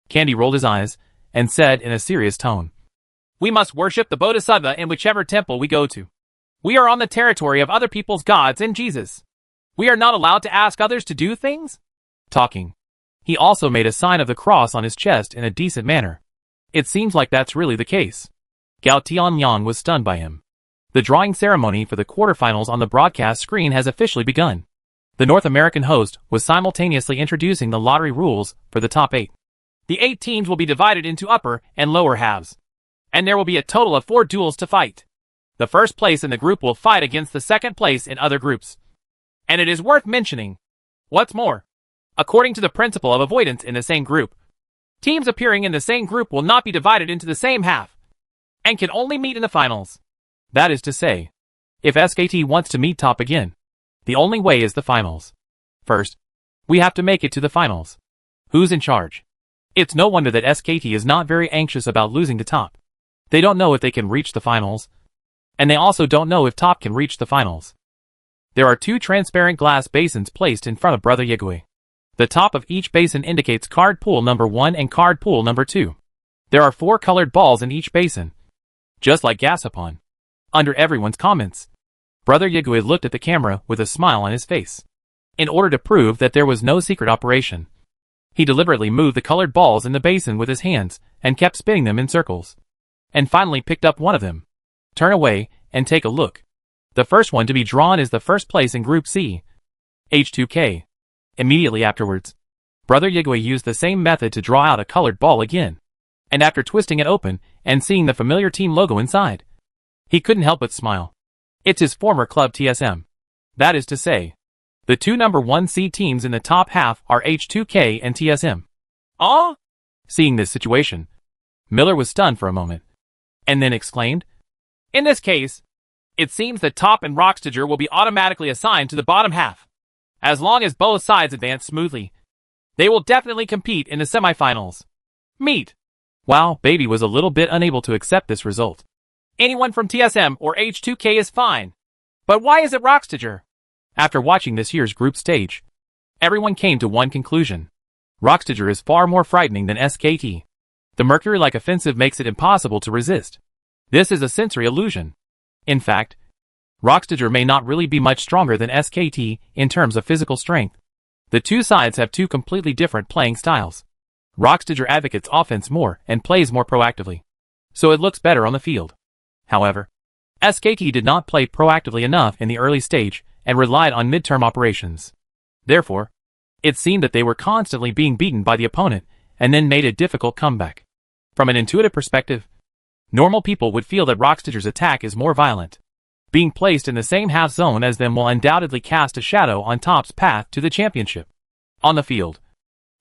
Candy rolled his eyes and said in a serious tone, we must worship the Bodhisattva in whichever temple we go to. We are on the territory of other people's gods and Jesus. We are not allowed to ask others to do things? Talking, he also made a sign of the cross on his chest in a decent manner. It seems like that's really the case. Gao Tianliang was stunned by him. The drawing ceremony for the quarterfinals on the broadcast screen has officially begun. The North American host was simultaneously introducing the lottery rules for the top 8. The 8 teams will be divided into upper and lower halves, and there will be a total of 4 duels to fight. The first place in the group will fight against the second place in other groups. And it is worth mentioning, what's more, according to the principle of avoidance in the same group, teams appearing in the same group will not be divided into the same half, and can only meet in the finals. That is to say, if SKT wants to meet top again, the only way is the finals. First, we have to make it to the finals. Who's in charge? It's no wonder that SKT is not very anxious about losing to top. They don't know if they can reach the finals, and they also don't know if top can reach the finals. There are 2 transparent glass basins placed in front of Brother Yigui. The top of each basin indicates card pool number 1 and card pool number 2. There are 4 colored balls in each basin, just like Gasapon. Under everyone's comments, Brother Yigui looked at the camera with a smile on his face. In order to prove that there was no secret operation, he deliberately moved the colored balls in the basin with his hands and kept spinning them in circles, and finally picked up one of them. Turn away and take a look. The first one to be drawn is the first place in Group C, H2K. Immediately afterwards, Brother Yigui used the same method to draw out a colored ball again, and after twisting it open and seeing the familiar team logo inside, he couldn't help but smile. It's his former club TSM. That is to say, the 2 number 1 seed teams in the top half are H2K and TSM. Ah! Seeing this situation, Miller was stunned for a moment, and then exclaimed, in this case, it seems that Top and Rockstager will be automatically assigned to the bottom half. As long as both sides advance smoothly, they will definitely compete in the semifinals. Meet. Wow, Baby was a little bit unable to accept this result. Anyone from TSM or H2K is fine. But why is it Rockstager? After watching this year's group stage, everyone came to one conclusion. Rockstager is far more frightening than SKT. The Mercury-like offensive makes it impossible to resist. This is a sensory illusion. In fact, Rockstager may not really be much stronger than SKT in terms of physical strength. The 2 sides have 2 completely different playing styles. Rockstager advocates offense more and plays more proactively, so it looks better on the field. However, SKT did not play proactively enough in the early stage and relied on midterm operations. Therefore, it seemed that they were constantly being beaten by the opponent and then made a difficult comeback. From an intuitive perspective, normal people would feel that Rockstager's attack is more violent. Being placed in the same half zone as them will undoubtedly cast a shadow on Top's path to the championship. On the field,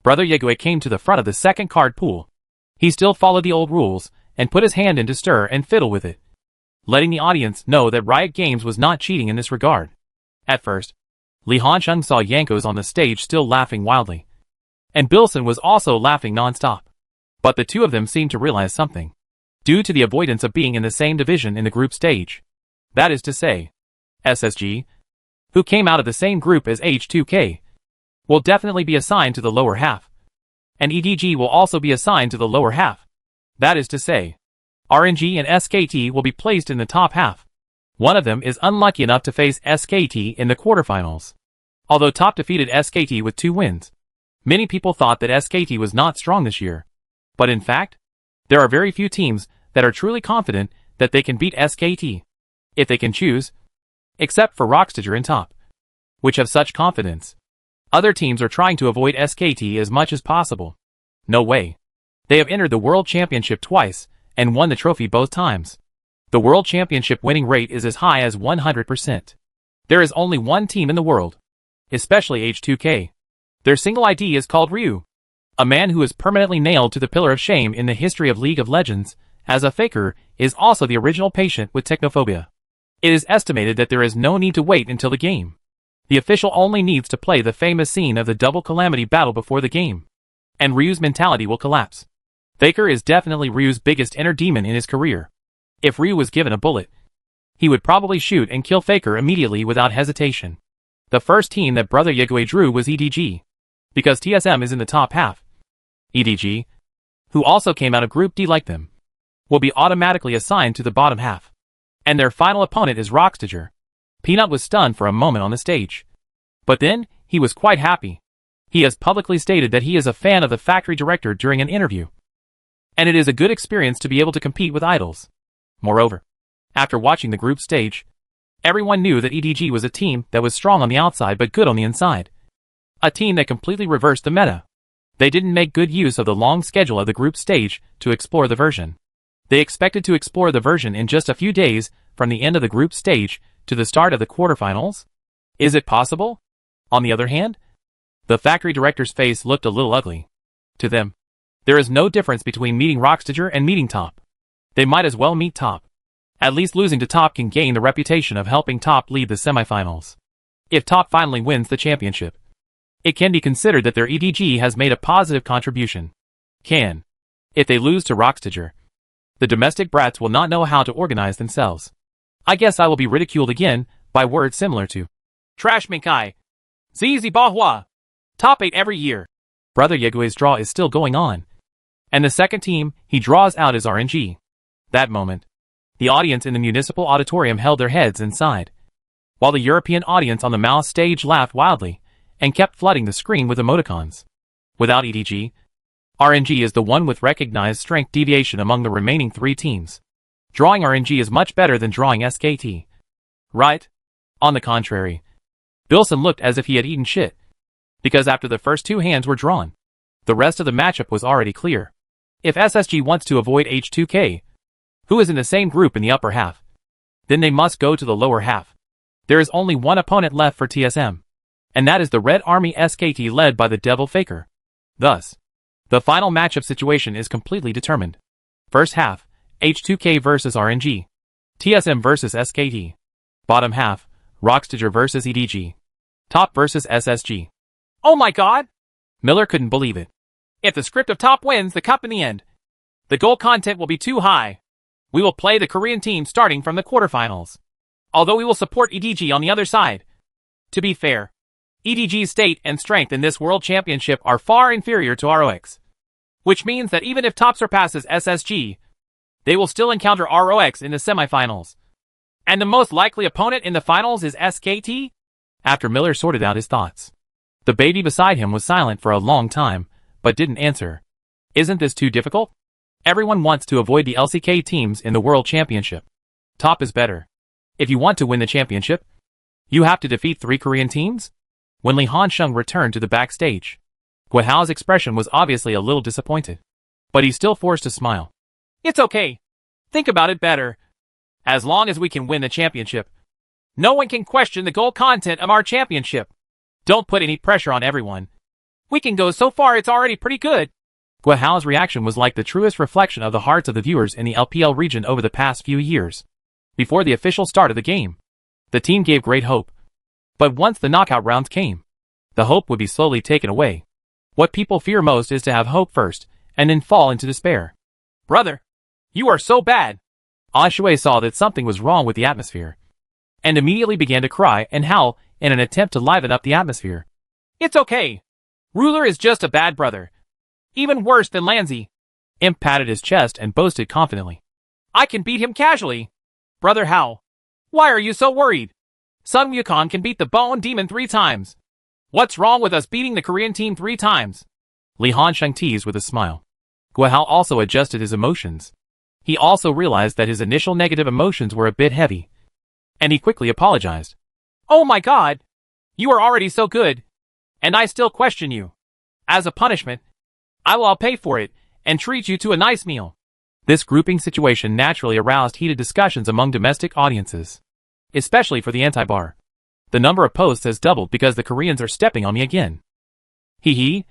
Brother Yigui came to the front of the second card pool. He still followed the old rules and put his hand in to stir and fiddle with it, letting the audience know that Riot Games was not cheating in this regard. At first, Li Hansheng saw Yankos on the stage still laughing wildly, and Bilson was also laughing non-stop. But the 2 of them seemed to realize something, due to the avoidance of being in the same division in the group stage. That is to say, SSG, who came out of the same group as H2K, will definitely be assigned to the lower half, and EDG will also be assigned to the lower half. That is to say, RNG and SKT will be placed in the top half. One of them is unlucky enough to face SKT in the quarterfinals. Although Top defeated SKT with 2 wins, many people thought that SKT was not strong this year. But in fact, there are very few teams that are truly confident that they can beat SKT, if they can choose, except for Rockstager and Top, which have such confidence. Other teams are trying to avoid SKT as much as possible. No way. They have entered the World Championship twice and won the trophy both times. The World Championship winning rate is as high as 100%. There is only one team in the world, especially H2K. Their single ID is called Ryu, a man who is permanently nailed to the pillar of shame in the history of League of Legends, as a faker, is also the original patient with technophobia. It is estimated that there is no need to wait until the game. The official only needs to play the famous scene of the double calamity battle before the game, and Ryu's mentality will collapse. Faker is definitely Ryu's biggest inner demon in his career. If Ryu was given a bullet, He would probably shoot and kill Faker immediately without hesitation. The first team that Brother Yagüe drew was EDG, because TSM is in the top half. EDG, who also came out of Group D like them, will be automatically assigned to the bottom half. And their final opponent is Rockstager. Peanut was stunned for a moment on the stage. But then, he was quite happy. He has publicly stated that he is a fan of the factory director during an interview. And it is a good experience to be able to compete with idols. Moreover, after watching the group stage, everyone knew that EDG was a team that was strong on the outside but good on the inside. A team that completely reversed the meta. They didn't make good use of the long schedule of the group stage to explore the version. They expected to explore the version in just a few days from the end of the group stage to the start of the quarterfinals. Is it possible? On the other hand, the factory director's face looked a little ugly. To them, there is no difference between meeting Rockstager and meeting Top. They might as well meet Top. At least losing to Top can gain the reputation of helping Top lead the semifinals. If Top finally wins the championship, it can be considered that their EDG has made a positive contribution. If they lose to Rockstager, the domestic brats will not know how to organize themselves. I guess I will be ridiculed again by words similar to Trash Minkai, Zizi Bahua, Top 8 every year. Brother Yagüe's draw is still going on. And the second team he draws out is RNG. That moment, the audience in the municipal auditorium held their heads and sighed, while the European audience on the mouse stage laughed wildly and kept flooding the screen with emoticons. Without EDG, RNG is the one with recognized strength deviation among the remaining three teams. Drawing RNG is much better than drawing SKT. Right? On the contrary, Bilson looked as if he had eaten shit, because after the first two hands were drawn, the rest of the matchup was already clear. If SSG wants to avoid H2K, who is in the same group in the upper half, then they must go to the lower half. There is only one opponent left for TSM, and that is the Red Army SKT led by the Devil Faker. Thus, the final matchup situation is completely determined. First half, H2K versus RNG. TSM versus SKT. Bottom half, Rockstager versus EDG. Top versus SSG. Oh my god! Miller couldn't believe it. If the script of Top wins the cup in the end, the goal content will be too high. We will play the Korean team starting from the quarterfinals. Although we will support EDG on the other side. To be fair, EDG's state and strength in this World Championship are far inferior to ROX. Which means that even if Top surpasses SSG, they will still encounter ROX in the semifinals. And the most likely opponent in the finals is SKT? After Miller sorted out his thoughts, the baby beside him was silent for a long time, but didn't answer. Isn't this too difficult? Everyone wants to avoid the LCK teams in the World Championship. Top is better. If you want to win the championship, you have to defeat 3 Korean teams? When Lee Han-sheng returned to the backstage, Guihao's expression was obviously a little disappointed, but he still forced a smile. It's okay. Think about it better. As long as we can win the championship, no one can question the goal content of our championship. Don't put any pressure on everyone. We can go so far, it's already pretty good. Guihao's reaction was like the truest reflection of the hearts of the viewers in the LPL region over the past few years. Before the official start of the game, the team gave great hope. But once the knockout rounds came, the hope would be slowly taken away. What people fear most is to have hope first, and then fall into despair. Brother, you are so bad. Ashui saw that something was wrong with the atmosphere, and immediately began to cry and howl in an attempt to liven up the atmosphere. It's okay. Ruler is just a bad brother. Even worse than Lanzi. Imp patted his chest and boasted confidently. I can beat him casually. Brother Hao, why are you so worried? Sung Wukong can beat the Bone Demon 3 times. What's wrong with us beating the Korean team 3 times? Lee Han-sheng teased with a smile. Guihao also adjusted his emotions. He also realized that his initial negative emotions were a bit heavy, and he quickly apologized. Oh my god! You are already so good, and I still question you. As a punishment, I'll pay for it and treat you to a nice meal. This grouping situation naturally aroused heated discussions among domestic audiences, especially for the anti-bar. The number of posts has doubled because the Koreans are stepping on me again. Hee.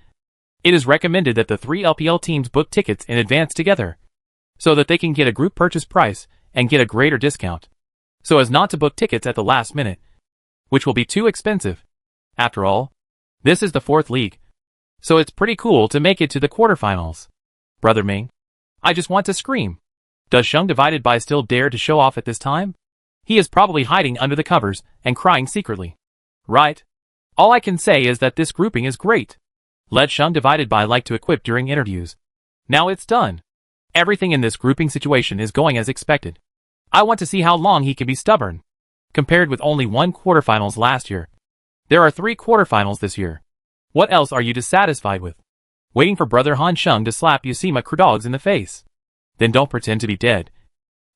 It is recommended that the 3 LPL teams book tickets in advance together, so that they can get a group purchase price and get a greater discount, so as not to book tickets at the last minute, which will be too expensive. After all, this is the 4th league, so it's pretty cool to make it to the quarterfinals. Brother Ming, I just want to scream. Does Sheng Divided by still dare to show off at this time? He is probably hiding under the covers and crying secretly. Right? All I can say is that this grouping is great. Let Sheng divided by like to equip during interviews. Now it's done. Everything in this grouping situation is going as expected. I want to see how long he can be stubborn. Compared with only 1 quarterfinals last year, there are 3 quarterfinals this year. What else are you dissatisfied with? Waiting for brother Han Sheng to slap Yusima Kurdogs in the face? Then don't pretend to be dead.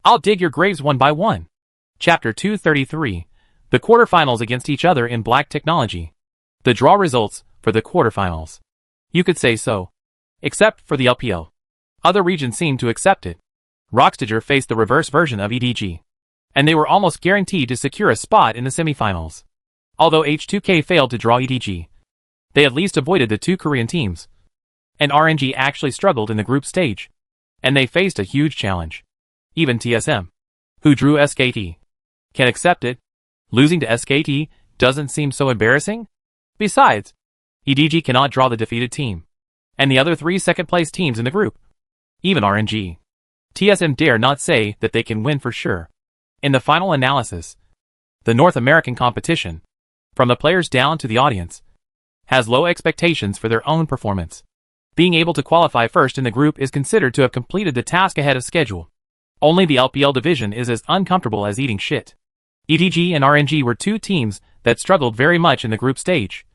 I'll dig your graves one by one. Chapter 233. The quarterfinals against each other in Black Technology. The draw results for the quarterfinals. You could say so. Except for the LPL. Other regions seemed to accept it. Rockstager faced the reverse version of EDG. And they were almost guaranteed to secure a spot in the semifinals. Although H2K failed to draw EDG, they at least avoided the 2 Korean teams. And RNG actually struggled in the group stage. And they faced a huge challenge. Even TSM, who drew SKT, can accept it. Losing to SKT doesn't seem so embarrassing. Besides, EDG cannot draw the defeated team. And the other 3 second-place teams in the group. Even RNG. TSM dare not say that they can win for sure. In the final analysis, the North American competition, from the players down to the audience, has low expectations for their own performance. Being able to qualify first in the group is considered to have completed the task ahead of schedule. Only the LPL division is as uncomfortable as eating shit. EDG and RNG were 2 teams that struggled very much in the group stage.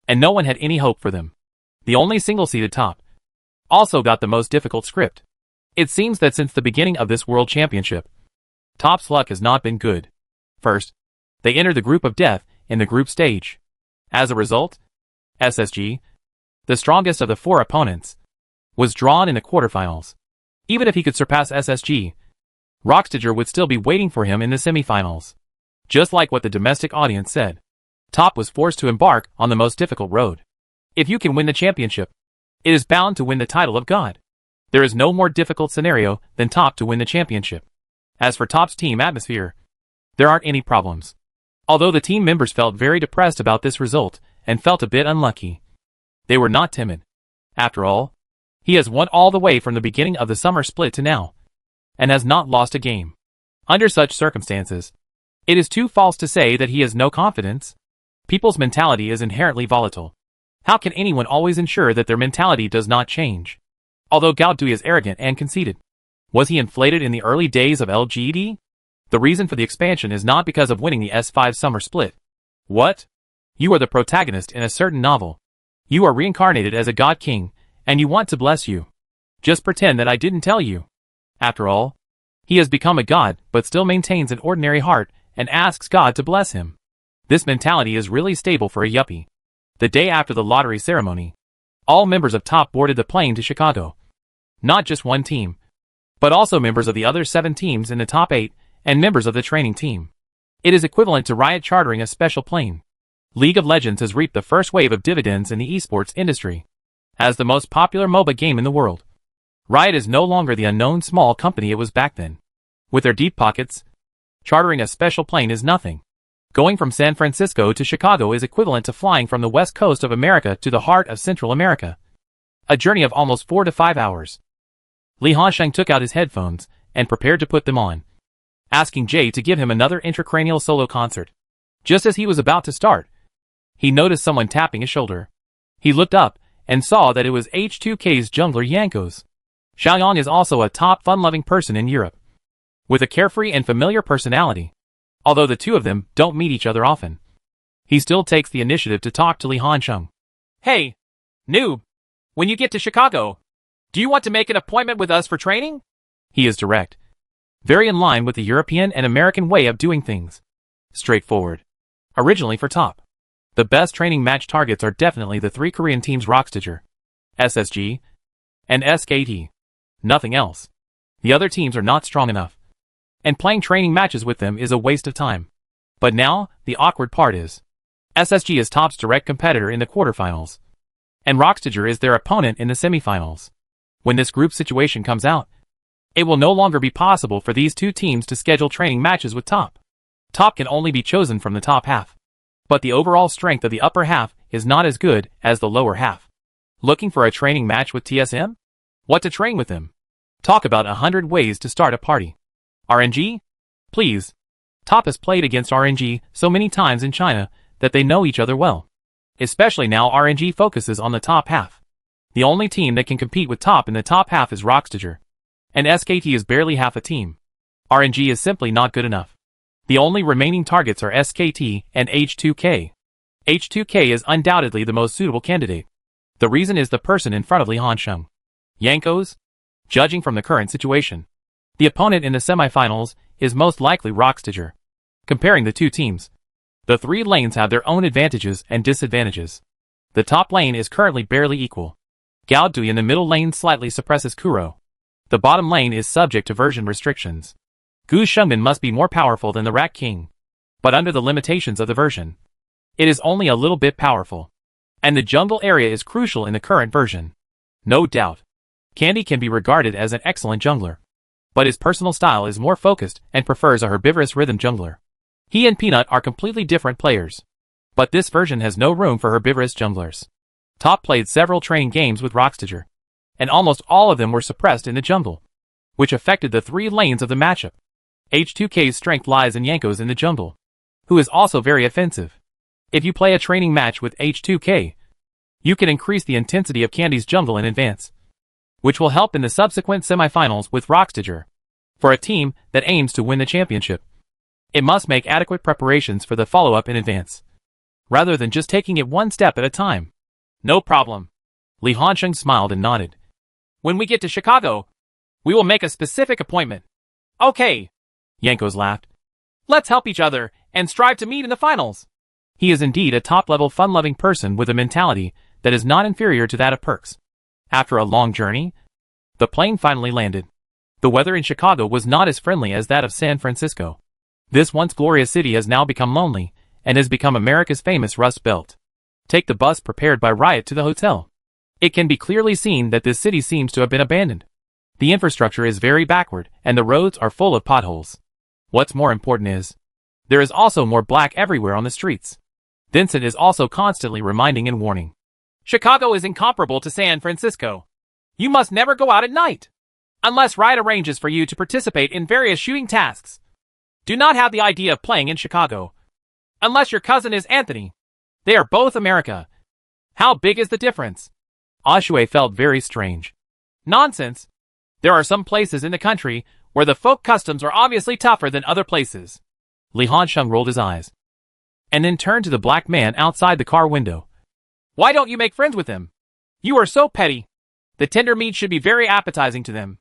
And no one had any hope for them. The only single-seeded top also got the most difficult script. It seems that since the beginning of this World Championship, Top's luck has not been good. First, they entered the group of death in the group stage. As a result, SSG, the strongest of the 4 opponents, was drawn in the quarterfinals. Even if he could surpass SSG, Rockstager would still be waiting for him in the semifinals. Just like what the domestic audience said, Top was forced to embark on the most difficult road. If you can win the championship, it is bound to win the title of God. There is no more difficult scenario than Top to win the championship. As for Top's team atmosphere, there aren't any problems. Although the team members felt very depressed about this result and felt a bit unlucky, they were not timid. After all, he has won all the way from the beginning of the summer split to now, and has not lost a game. Under such circumstances, it is too false to say that he has no confidence. People's mentality is inherently volatile. How can anyone always ensure that their mentality does not change? Although Gao Dui is arrogant and conceited, was he inflated in the early days of LGD? The reason for the expansion is not because of winning the S5 summer split. What? You are the protagonist in a certain novel. You are reincarnated as a god king, and you want to bless you. Just pretend that I didn't tell you. After all, he has become a god but still maintains an ordinary heart and asks God to bless him. This mentality is really stable for a yuppie. The day after the lottery ceremony, all members of Top boarded the plane to Chicago. Not just one team, but also members of the other 7 teams in the top 8 and members of the training team. It is equivalent to Riot chartering a special plane. League of Legends has reaped the first wave of dividends in the esports industry. As the most popular MOBA game in the world, Riot is no longer the unknown small company it was back then. With their deep pockets, chartering a special plane is nothing. Going from San Francisco to Chicago is equivalent to flying from the west coast of America to the heart of Central America. A journey of almost 4 to 5 hours. Li Hansheng took out his headphones and prepared to put them on, asking Jay to give him another intracranial solo concert. Just as he was about to start, he noticed someone tapping his shoulder. He looked up and saw that it was H2K's jungler Yankos. Xiaoyang is also a top fun-loving person in Europe, with a carefree and familiar personality. Although the two of them don't meet each other often, he still takes the initiative to talk to Li Hansheng. Hey, noob, when you get to Chicago, do you want to make an appointment with us for training? He is direct, very in line with the European and American way of doing things. Straightforward. Originally for Top, the best training match targets are definitely the 3 Korean teams Rockstager, SSG, and SKT. Nothing else. The other teams are not strong enough, and playing training matches with them is a waste of time. But now, the awkward part is, SSG is Top's direct competitor in the quarterfinals, and Rockstager is their opponent in the semifinals. When this group situation comes out, it will no longer be possible for these 2 teams to schedule training matches with Top. Top can only be chosen from the top half, but the overall strength of the upper half is not as good as the lower half. Looking for a training match with TSM? What to train with them? Talk about 100 ways to start a party. RNG? Please. Top has played against RNG so many times in China that they know each other well. Especially now RNG focuses on the top half. The only team that can compete with Top in the top half is Rockstager. And SKT is barely half a team. RNG is simply not good enough. The only remaining targets are SKT and H2K. H2K is undoubtedly the most suitable candidate. The reason is the person in front of Li Hansheng. Jankos? Judging from the current situation, the opponent in the semifinals is most likely Rockstager. Comparing the two teams, the three lanes have their own advantages and disadvantages. The top lane is currently barely equal. Gaodui in the middle lane slightly suppresses Kuro. The bottom lane is subject to version restrictions. Gu Shengmin must be more powerful than the Rat King. But under the limitations of the version, it is only a little bit powerful. And the jungle area is crucial in the current version. No doubt, Candy can be regarded as an excellent jungler. But his personal style is more focused and prefers a herbivorous rhythm jungler. He and Peanut are completely different players. But this version has no room for herbivorous junglers. Top played several training games with Rockstager, and almost all of them were suppressed in the jungle, which affected the three lanes of the matchup. H2K's strength lies in Jankos in the jungle, who is also very offensive. If you play a training match with H2K, you can increase the intensity of Candy's jungle in advance, which will help in the subsequent semifinals with Rockstager. For a team that aims to win the championship, it must make adequate preparations for the follow-up in advance, rather than just taking it one step at a time. No problem. Li Hansheng smiled and nodded. When we get to Chicago, we will make a specific appointment. Okay. Jankos laughed. Let's help each other and strive to meet in the finals. He is indeed a top-level fun-loving person with a mentality that is not inferior to that of Perks. After a long journey, the plane finally landed. The weather in Chicago was not as friendly as that of San Francisco. This once glorious city has now become lonely and has become America's famous Rust Belt. Take the bus prepared by Riot to the hotel. It can be clearly seen that this city seems to have been abandoned. The infrastructure is very backward and the roads are full of potholes. What's more important is, there is also more black everywhere on the streets. Vincent is also constantly reminding and warning. Chicago is incomparable to San Francisco. You must never go out at night, unless Riot arranges for you to participate in various shooting tasks. Do not have the idea of playing in Chicago, unless your cousin is Anthony. They are both America. How big is the difference? Ashue felt very strange. Nonsense. There are some places in the country where the folk customs are obviously tougher than other places. Li Hansheng rolled his eyes, and then turned to the black man outside the car window. Why don't you make friends with them? You are so petty. The tender meat should be very appetizing to them.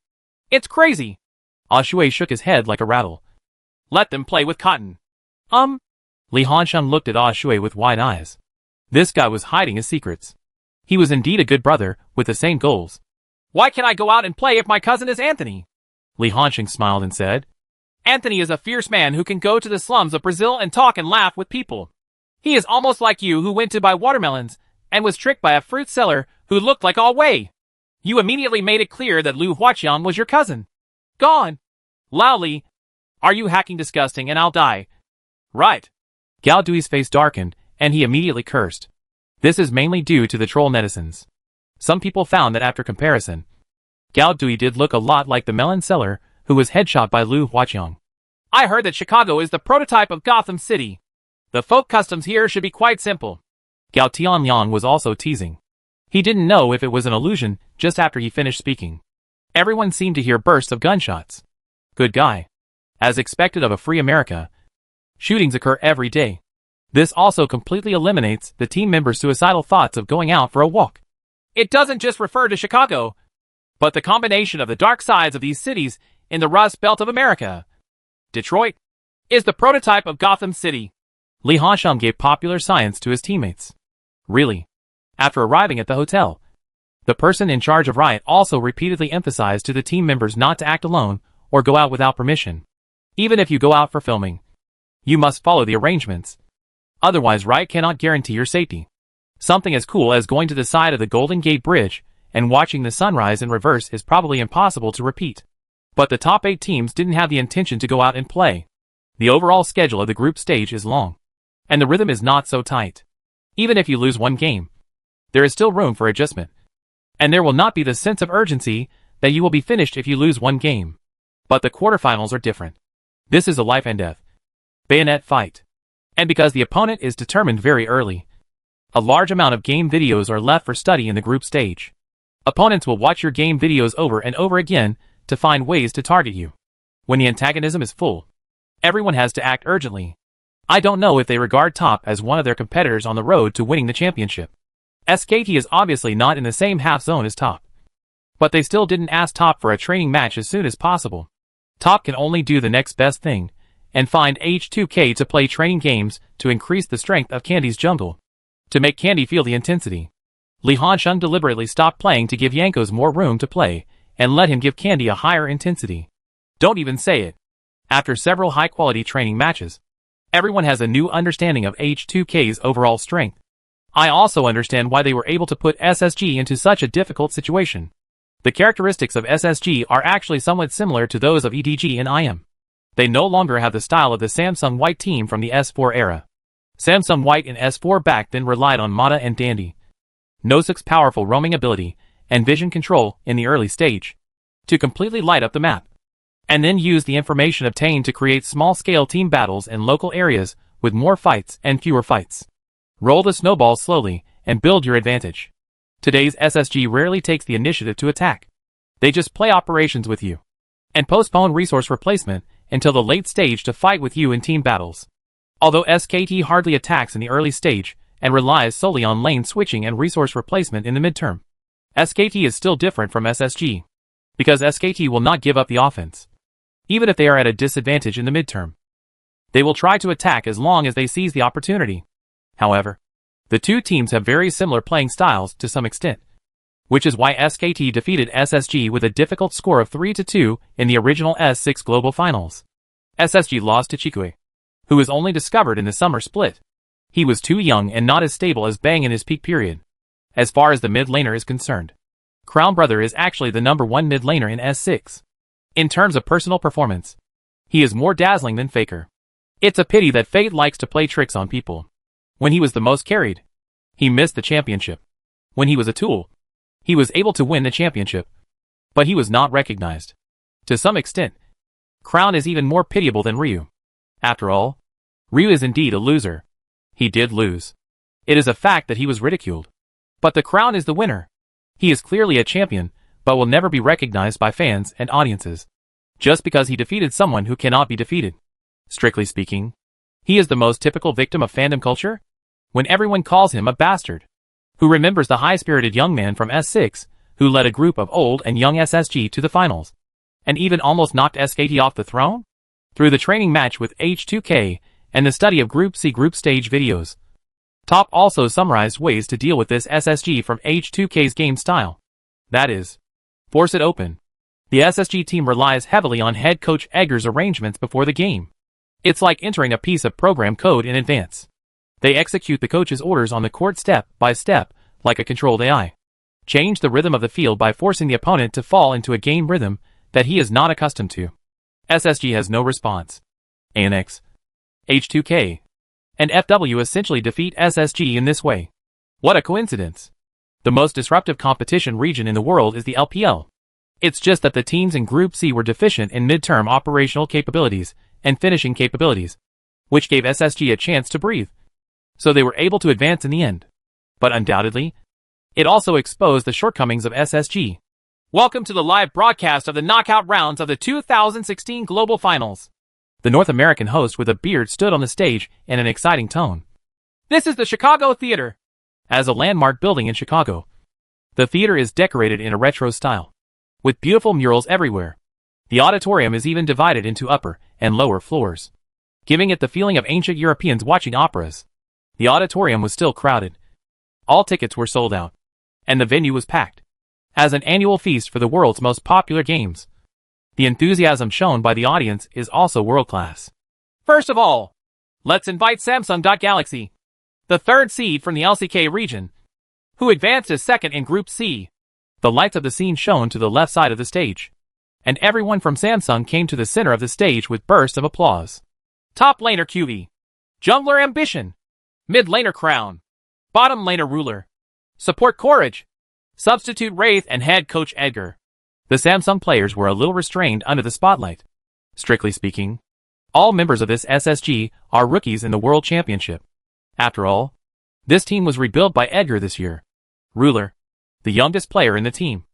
It's crazy. Ashue shook his head like a rattle. Let them play with cotton. Li Hansheng looked at Ashue with wide eyes. This guy was hiding his secrets. He was indeed a good brother, with the same goals. Why can't I go out and play if my cousin is Anthony? Li Hansheng smiled and said, Anthony is a fierce man who can go to the slums of Brazil and talk and laugh with people. He is almost like you who went to buy watermelons and was tricked by a fruit seller who looked like All Wei. You immediately made it clear that Lu Huaqian was your cousin. Gone. Loudly. Are you hacking disgusting and I'll die? Right. Gaodui's face darkened, and he immediately cursed. This is mainly due to the troll netizens. Some people found that after comparison, Gaodui did look a lot like the melon seller who was headshot by Lu Huaqiang. I heard that Chicago is the prototype of Gotham City. The folk customs here should be quite simple. Gao Tianyang was also teasing. He didn't know if it was an illusion just after he finished speaking. Everyone seemed to hear bursts of gunshots. Good guy. As expected of a free America, shootings occur every day. This also completely eliminates the team members' suicidal thoughts of going out for a walk. It doesn't just refer to Chicago, but the combination of the dark sides of these cities in the Rust Belt of America. Detroit is the prototype of Gotham City. Li Hansheng gave popular science to his teammates. Really? After arriving at the hotel, the person in charge of Riot also repeatedly emphasized to the team members not to act alone or go out without permission. Even if you go out for filming, you must follow the arrangements. Otherwise Riot cannot guarantee your safety. Something as cool as going to the side of the Golden Gate Bridge and watching the sunrise in reverse is probably impossible to repeat. But the top 8 teams didn't have the intention to go out and play. The overall schedule of the group stage is long, and the rhythm is not so tight. Even if you lose one game, there is still room for adjustment. And there will not be the sense of urgency that you will be finished if you lose one game. But the quarterfinals are different. This is a life and death. Bayonet fight. And because the opponent is determined very early, a large amount of game videos are left for study in the group stage. Opponents will watch your game videos over and over again to find ways to target you. When the antagonism is full, everyone has to act urgently. I don't know if they regard Top as one of their competitors on the road to winning the championship. SKT is obviously not in the same half zone as Top. But they still didn't ask Top for a training match as soon as possible. Top can only do the next best thing, and find H2K to play training games to increase the strength of Candy's jungle. To make Candy feel the intensity, Li Hansheng deliberately stopped playing to give Jankos more room to play, and let him give Candy a higher intensity. Don't even say it. After several high-quality training matches, everyone has a new understanding of H2K's overall strength. I also understand why they were able to put SSG into such a difficult situation. The characteristics of SSG are actually somewhat similar to those of EDG and IM. They no longer have the style of the Samsung White team from the S4 era. Samsung White in S4 back then relied on Mata and Dandy, Noseok's powerful roaming ability, and vision control in the early stage, to completely light up the map, and then use the information obtained to create small-scale team battles in local areas with more fights and fewer fights. Roll the snowballs slowly and build your advantage. Today's SSG rarely takes the initiative to attack. They just play operations with you, and postpone resource replacement until the late stage to fight with you in team battles. Although SKT hardly attacks in the early stage, and relies solely on lane switching and resource replacement in the midterm, SKT is still different from SSG, because SKT will not give up the offense. Even if they are at a disadvantage in the midterm, they will try to attack as long as they seize the opportunity. However, the two teams have very similar playing styles to some extent, which is why SKT defeated SSG with a difficult score of 3-2 in the original S6 Global Finals. SSG lost to Chikue, who was only discovered in the summer split. He was too young and not as stable as Bang in his peak period. As far as the mid laner is concerned, Crown Brother is actually the #1 mid laner in S6. In terms of personal performance, he is more dazzling than Faker. It's a pity that Fate likes to play tricks on people. When he was the most carried, he missed the championship. When he was a tool, he was able to win the championship, but he was not recognized. To some extent, Crown is even more pitiable than Ryu. After all, Ryu is indeed a loser. He did lose. It is a fact that he was ridiculed. But the Crown is the winner. He is clearly a champion, but will never be recognized by fans and audiences, just because he defeated someone who cannot be defeated. Strictly speaking, he is the most typical victim of fandom culture, when everyone calls him a bastard. Who remembers the high-spirited young man from S6, who led a group of old and young SSG to the finals, and even almost knocked SKT off the throne? Through the training match with H2K and the study of Group C group stage videos, Top also summarized ways to deal with this SSG from H2K's game style. That is, force it open. The SSG team relies heavily on head coach Edgar's arrangements before the game. It's like entering a piece of program code in advance. They execute the coach's orders on the court step by step, like a controlled AI. Change the rhythm of the field by forcing the opponent to fall into a game rhythm that he is not accustomed to. SSG has no response. ANX, H2K, and FW essentially defeat SSG in this way. What a coincidence. The most disruptive competition region in the world is the LPL. It's just that the teams in Group C were deficient in midterm operational capabilities and finishing capabilities, which gave SSG a chance to breathe. So they were able to advance in the end. But undoubtedly, it also exposed the shortcomings of SSG. Welcome to the live broadcast of the knockout rounds of the 2016 Global Finals. The North American host with a beard stood on the stage in an exciting tone. This is the Chicago Theater. As a landmark building in Chicago, the theater is decorated in a retro style, with beautiful murals everywhere. The auditorium is even divided into upper and lower floors, giving it the feeling of ancient Europeans watching operas. The auditorium was still crowded. All tickets were sold out, and the venue was packed. As an annual feast for the world's most popular games, the enthusiasm shown by the audience is also world-class. First of all, let's invite Samsung.Galaxy, the third seed from the LCK region, who advanced as second in Group C. The lights of the scene shone to the left side of the stage, and everyone from Samsung came to the center of the stage with bursts of applause. Top laner QV, jungler Ambition, mid laner Crown, bottom laner Ruler, support Courage, substitute Wraith, and head coach Edgar. The Samsung players were a little restrained under the spotlight. Strictly speaking, All members of this SSG are rookies in the World Championship. After all, this team was rebuilt by Edgar this year. Ruler, the youngest player in the team,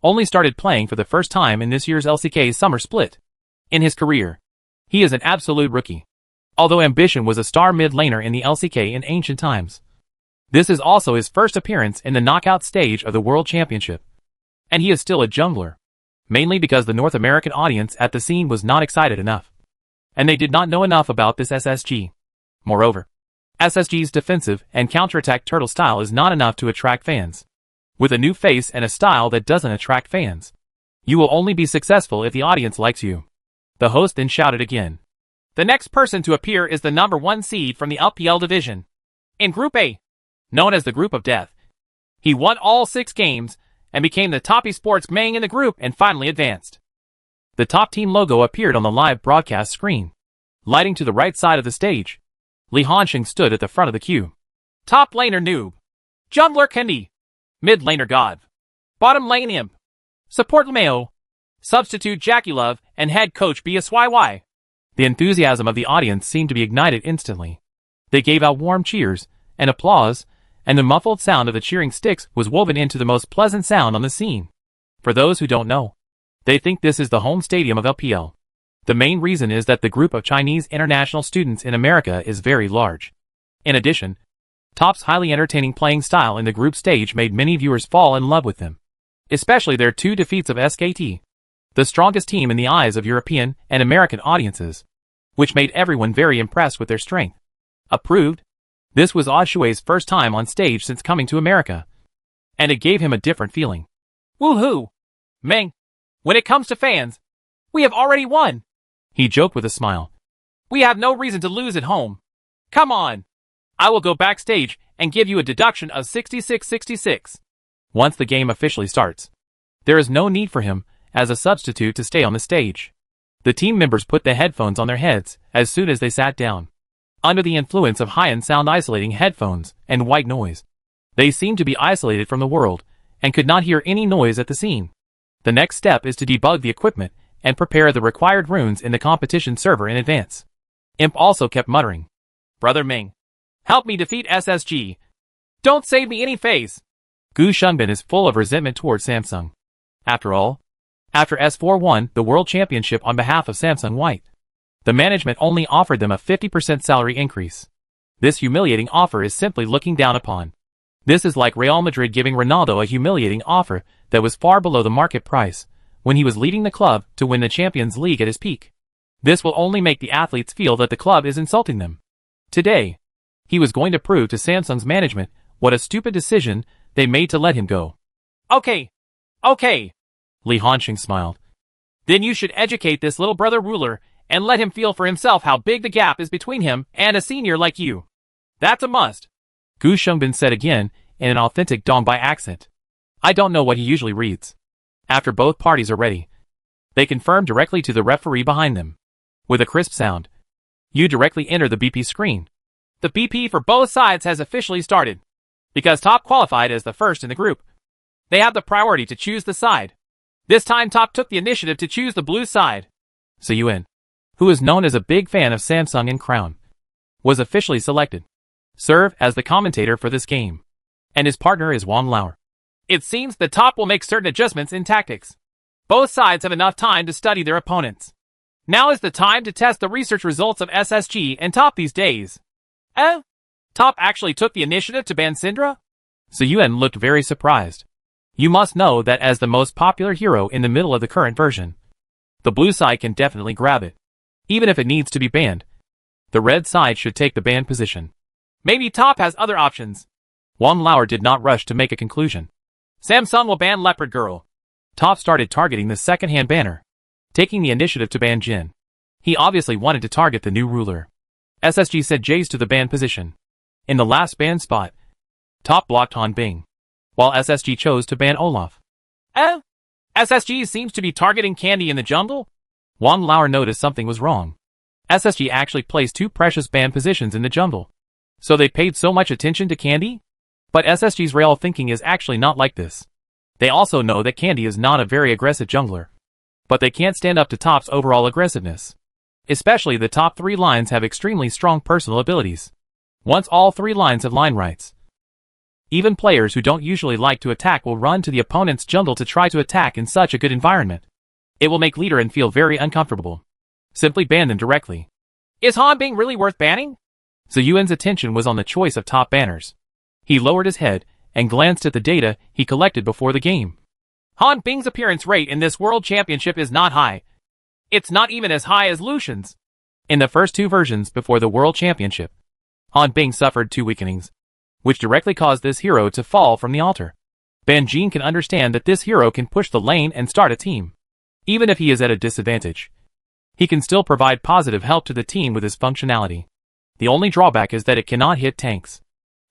only started playing for the first time in this year's LCK Summer Split. In his career, he is an absolute rookie. Although Ambition was a star mid laner in the LCK in ancient times. This is also his first appearance in the knockout stage of the World Championship. And he is still a jungler. Mainly because the North American audience at the scene was not excited enough. And they did not know enough about this SSG. Moreover, SSG's defensive and counterattack turtle style is not enough to attract fans. With a new face and a style that doesn't attract fans, you will only be successful if the audience likes you. The host then shouted again. The next person to appear is the #1 seed from the LPL division. In Group A, known as the Group of Death, he won all 6 games and became the top esports main in the group and finally advanced. The top team logo appeared on the live broadcast screen. Lighting to the right side of the stage, Li Hanxing stood at the front of the queue. Top laner Noob. Jungler Candy. Mid laner God. Bottom lane Imp. Support Mayo. Substitute Jackie Love and head coach BSYY. The enthusiasm of the audience seemed to be ignited instantly. They gave out warm cheers and applause, and the muffled sound of the cheering sticks was woven into the most pleasant sound on the scene. For those who don't know, they think this is the home stadium of LPL. The main reason is that the group of Chinese international students in America is very large. In addition, Top's highly entertaining playing style in the group stage made many viewers fall in love with them. Especially their 2 defeats of SKT, the strongest team in the eyes of European and American audiences, which made everyone very impressed with their strength. Approved, this was Odshue's first time on stage since coming to America, and it gave him a different feeling. Woohoo! Meng, when it comes to fans, we have already won, he joked with a smile. We have no reason to lose at home. Come on! I will go backstage and give you a deduction of 66-66. Once the game officially starts, there is no need for him, as a substitute, to stay on the stage. The team members put the headphones on their heads as soon as they sat down. Under the influence of high-end sound-isolating headphones and white noise, they seemed to be isolated from the world and could not hear any noise at the scene. The next step is to debug the equipment and prepare the required runes in the competition server in advance. Imp also kept muttering, Brother Ming, help me defeat SSG. Don't save me any face. Gu Shunbin is full of resentment towards Samsung. After all, after S4 won the World Championship on behalf of Samsung White, the management only offered them a 50% salary increase. This humiliating offer is simply looking down upon. This is like Real Madrid giving Ronaldo a humiliating offer that was far below the market price when he was leading the club to win the Champions League at his peak. This will only make the athletes feel that the club is insulting them. Today, he was going to prove to Samsung's management what a stupid decision they made to let him go. Okay. Li Hanxing smiled. Then you should educate this little brother Ruler and let him feel for himself how big the gap is between him and a senior like you. That's a must. Gu Shunbin said again in an authentic Dongbei accent. I don't know what he usually reads. After both parties are ready, they confirm directly to the referee behind them. With a crisp sound, you directly enter the BP screen. The BP for both sides has officially started. Because Top qualified as the first in the group, they have the priority to choose the side. This time Top took the initiative to choose the blue side. So Yuan, who is known as a big fan of Samsung and Crown, was officially selected. Serve as the commentator for this game. And his partner is Wang Lauer. It seems that Top will make certain adjustments in tactics. Both sides have enough time to study their opponents. Now is the time to test the research results of SSG and Top these days. Top actually took the initiative to ban Syndra? So Yuan looked very surprised. You must know that as the most popular hero in the middle of the current version, the blue side can definitely grab it. Even if it needs to be banned, the red side should take the ban position. Maybe Top has other options. Wang Lauer did not rush to make a conclusion. Samsung will ban Leopard Girl. Top started targeting the second-hand banner, taking the initiative to ban Jin. He obviously wanted to target the new ruler. SSG said Jace to the ban position. In the last ban spot, Top blocked Han Bing, while SSG chose to ban Olaf. SSG seems to be targeting Candy in the jungle? Wang Lauer noticed something was wrong. SSG actually placed 2 precious ban positions in the jungle. So they paid so much attention to Candy? But SSG's real thinking is actually not like this. They also know that Candy is not a very aggressive jungler. But they can't stand up to Top's overall aggressiveness. Especially the top 3 lines have extremely strong personal abilities. Once all 3 lines have line rights, even players who don't usually like to attack will run to the opponent's jungle to try to attack in such a good environment. It will make Leader and feel very uncomfortable. Simply ban them directly. Is Han Bing really worth banning? Zhou Yuan's attention was on the choice of top banners. He lowered his head and glanced at the data he collected before the game. Han Bing's appearance rate in this World Championship is not high. It's not even as high as Lucian's. In the first 2 versions before the World Championship, Han Bing suffered 2 weakenings, which directly caused this hero to fall from the altar. Ban Jin can understand that this hero can push the lane and start a team. Even if he is at a disadvantage, he can still provide positive help to the team with his functionality. The only drawback is that it cannot hit tanks.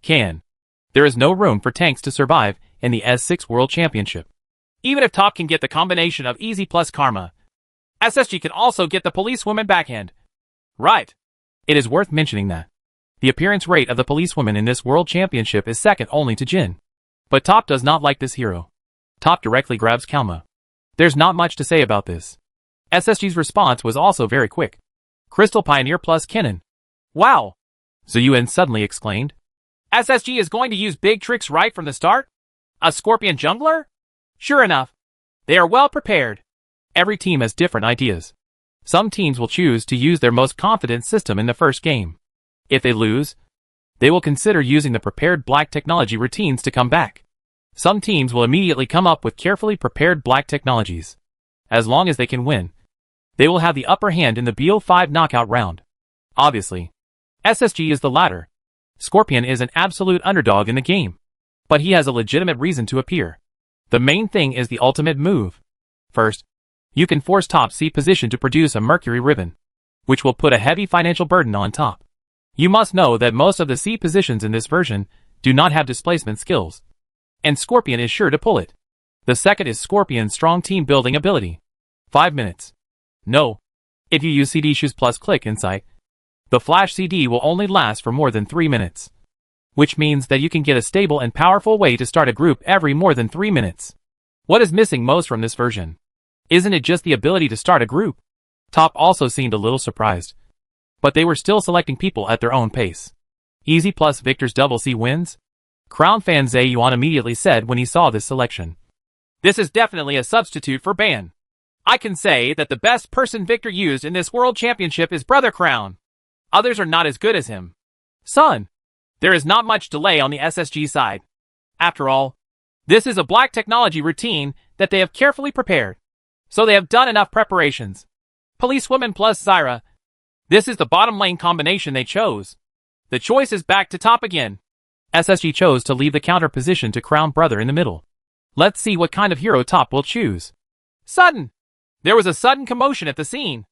There is no room for tanks to survive in the S6 World Championship. Even if Top can get the combination of Easy plus Karma, SSG can also get the policewoman backhand. Right. It is worth mentioning that the appearance rate of the policewoman in this World Championship is second only to Jin. But Top does not like this hero. Top directly grabs Kalma. There's not much to say about this. SSG's response was also very quick. Crystal Pioneer plus Kennen. Wow! Zhou Yuan suddenly exclaimed. SSG is going to use big tricks right from the start? A Scorpion jungler? Sure enough. They are well prepared. Every team has different ideas. Some teams will choose to use their most confident system in the first game. If they lose, they will consider using the prepared black technology routines to come back. Some teams will immediately come up with carefully prepared black technologies. As long as they can win, they will have the upper hand in the BO5 knockout round. Obviously, SSG is the latter. Scorpion is an absolute underdog in the game, but he has a legitimate reason to appear. The main thing is the ultimate move. First, you can force Top C position to produce a Mercury ribbon, which will put a heavy financial burden on Top. You must know that most of the C positions in this version do not have displacement skills, and Scorpion is sure to pull it. The second is Scorpion's strong team building ability. 5 minutes. No. If you use CD Shoes plus Click Insight, the Flash CD will only last for more than 3 minutes, which means that you can get a stable and powerful way to start a group every more than 3 minutes. What is missing most from this version? Isn't it just the ability to start a group? Top also seemed a little surprised, but they were still selecting people at their own pace. Easy plus Victor's double C wins? Crown fan Zhou Yuan immediately said when he saw this selection. This is definitely a substitute for Ban. I can say that the best person Victor used in this World Championship is Brother Crown. Others are not as good as him. Son, there is not much delay on the SSG side. After all, this is a black technology routine that they have carefully prepared, so they have done enough preparations. Policewoman plus Zyra. This is the bottom lane combination they chose. The choice is back to Top again. SSG chose to leave the counter position to Crown Brother in the middle. Let's see what kind of hero Top will choose. Sudden! There was a sudden commotion at the scene,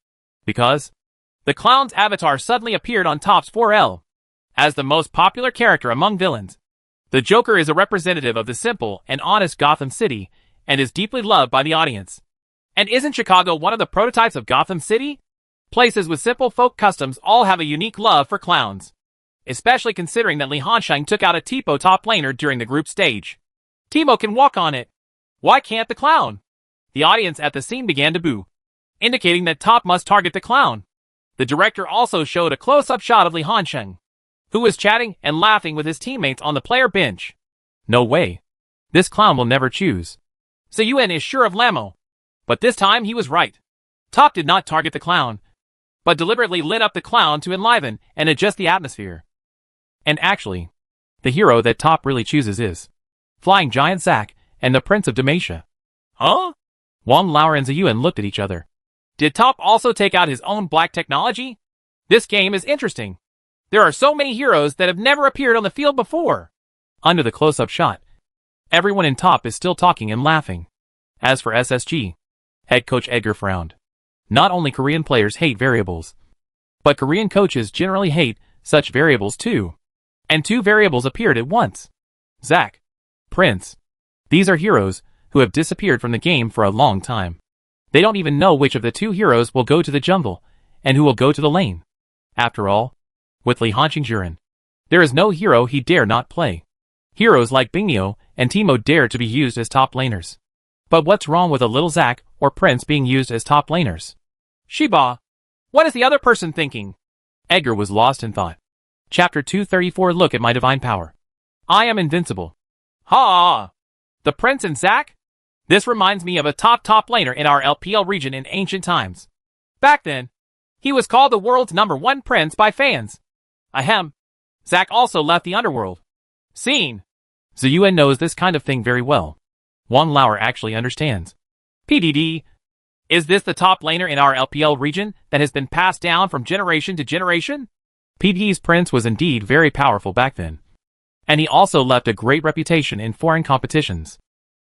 because the clown's avatar suddenly appeared on Top's 4L. As the most popular character among villains, the Joker is a representative of the simple and honest Gotham City and is deeply loved by the audience. And isn't Chicago one of the prototypes of Gotham City? Places with simple folk customs all have a unique love for clowns, especially considering that Li Hansheng took out a Tipo top laner during the group stage. Timo can walk on it. Why can't the clown? The audience at the scene began to boo, indicating that Top must target the clown. The director also showed a close-up shot of Li Hansheng, who was chatting and laughing with his teammates on the player bench. No way. This clown will never choose. Zhou Yuan is sure of Lamo, but this time he was right. Top did not target the clown, but deliberately lit up the clown to enliven and adjust the atmosphere. And actually, the hero that Top really chooses is Flying Giant Zack and the Prince of Demacia. Huh? Wang Lao and Zhou Yuan looked at each other. Did Top also take out his own black technology? This game is interesting. There are so many heroes that have never appeared on the field before. Under the close-up shot, everyone in Top is still talking and laughing. As for SSG, head coach Edgar frowned. Not only Korean players hate variables, but Korean coaches generally hate such variables too. And 2 variables appeared at once. Zack, Prince. These are heroes who have disappeared from the game for a long time. They don't even know which of the 2 heroes will go to the jungle and who will go to the lane. After all, with Li Hansheng, there is no hero he dare not play. Heroes like Bingneo and Timo dare to be used as top laners. But what's wrong with a little Zack or Prince being used as top laners? Shiba. What is the other person thinking? Edgar was lost in thought. Chapter 234 Look at my divine power. I am invincible. Ha! The Prince and Zack? This reminds me of a top laner in our LPL region in ancient times. Back then, he was called the world's #1 prince by fans. Ahem. Zack also left the underworld. Scene. Ziyuan knows this kind of thing very well. Wang Lauer actually understands. PDD. Is this the top laner in our LPL region that has been passed down from generation to generation? PDD's prince was indeed very powerful back then. And he also left a great reputation in foreign competitions.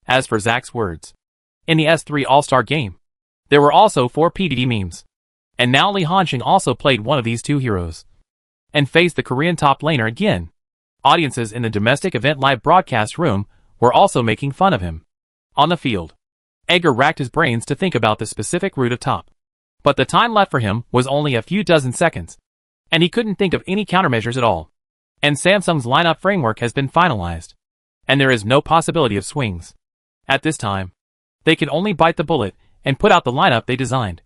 As for Zack's words, in the S3 All-Star game, there were also 4 PDD memes. And now Li Hanxing also played one of these 2 heroes. And faced the Korean top laner again. Audiences in the domestic event live broadcast room were also making fun of him. On the field, Edgar racked his brains to think about the specific route of top. But the time left for him was only a few dozen seconds. And he couldn't think of any countermeasures at all. And Samsung's lineup framework has been finalized. And there is no possibility of swings. At this time, they can only bite the bullet and put out the lineup they designed.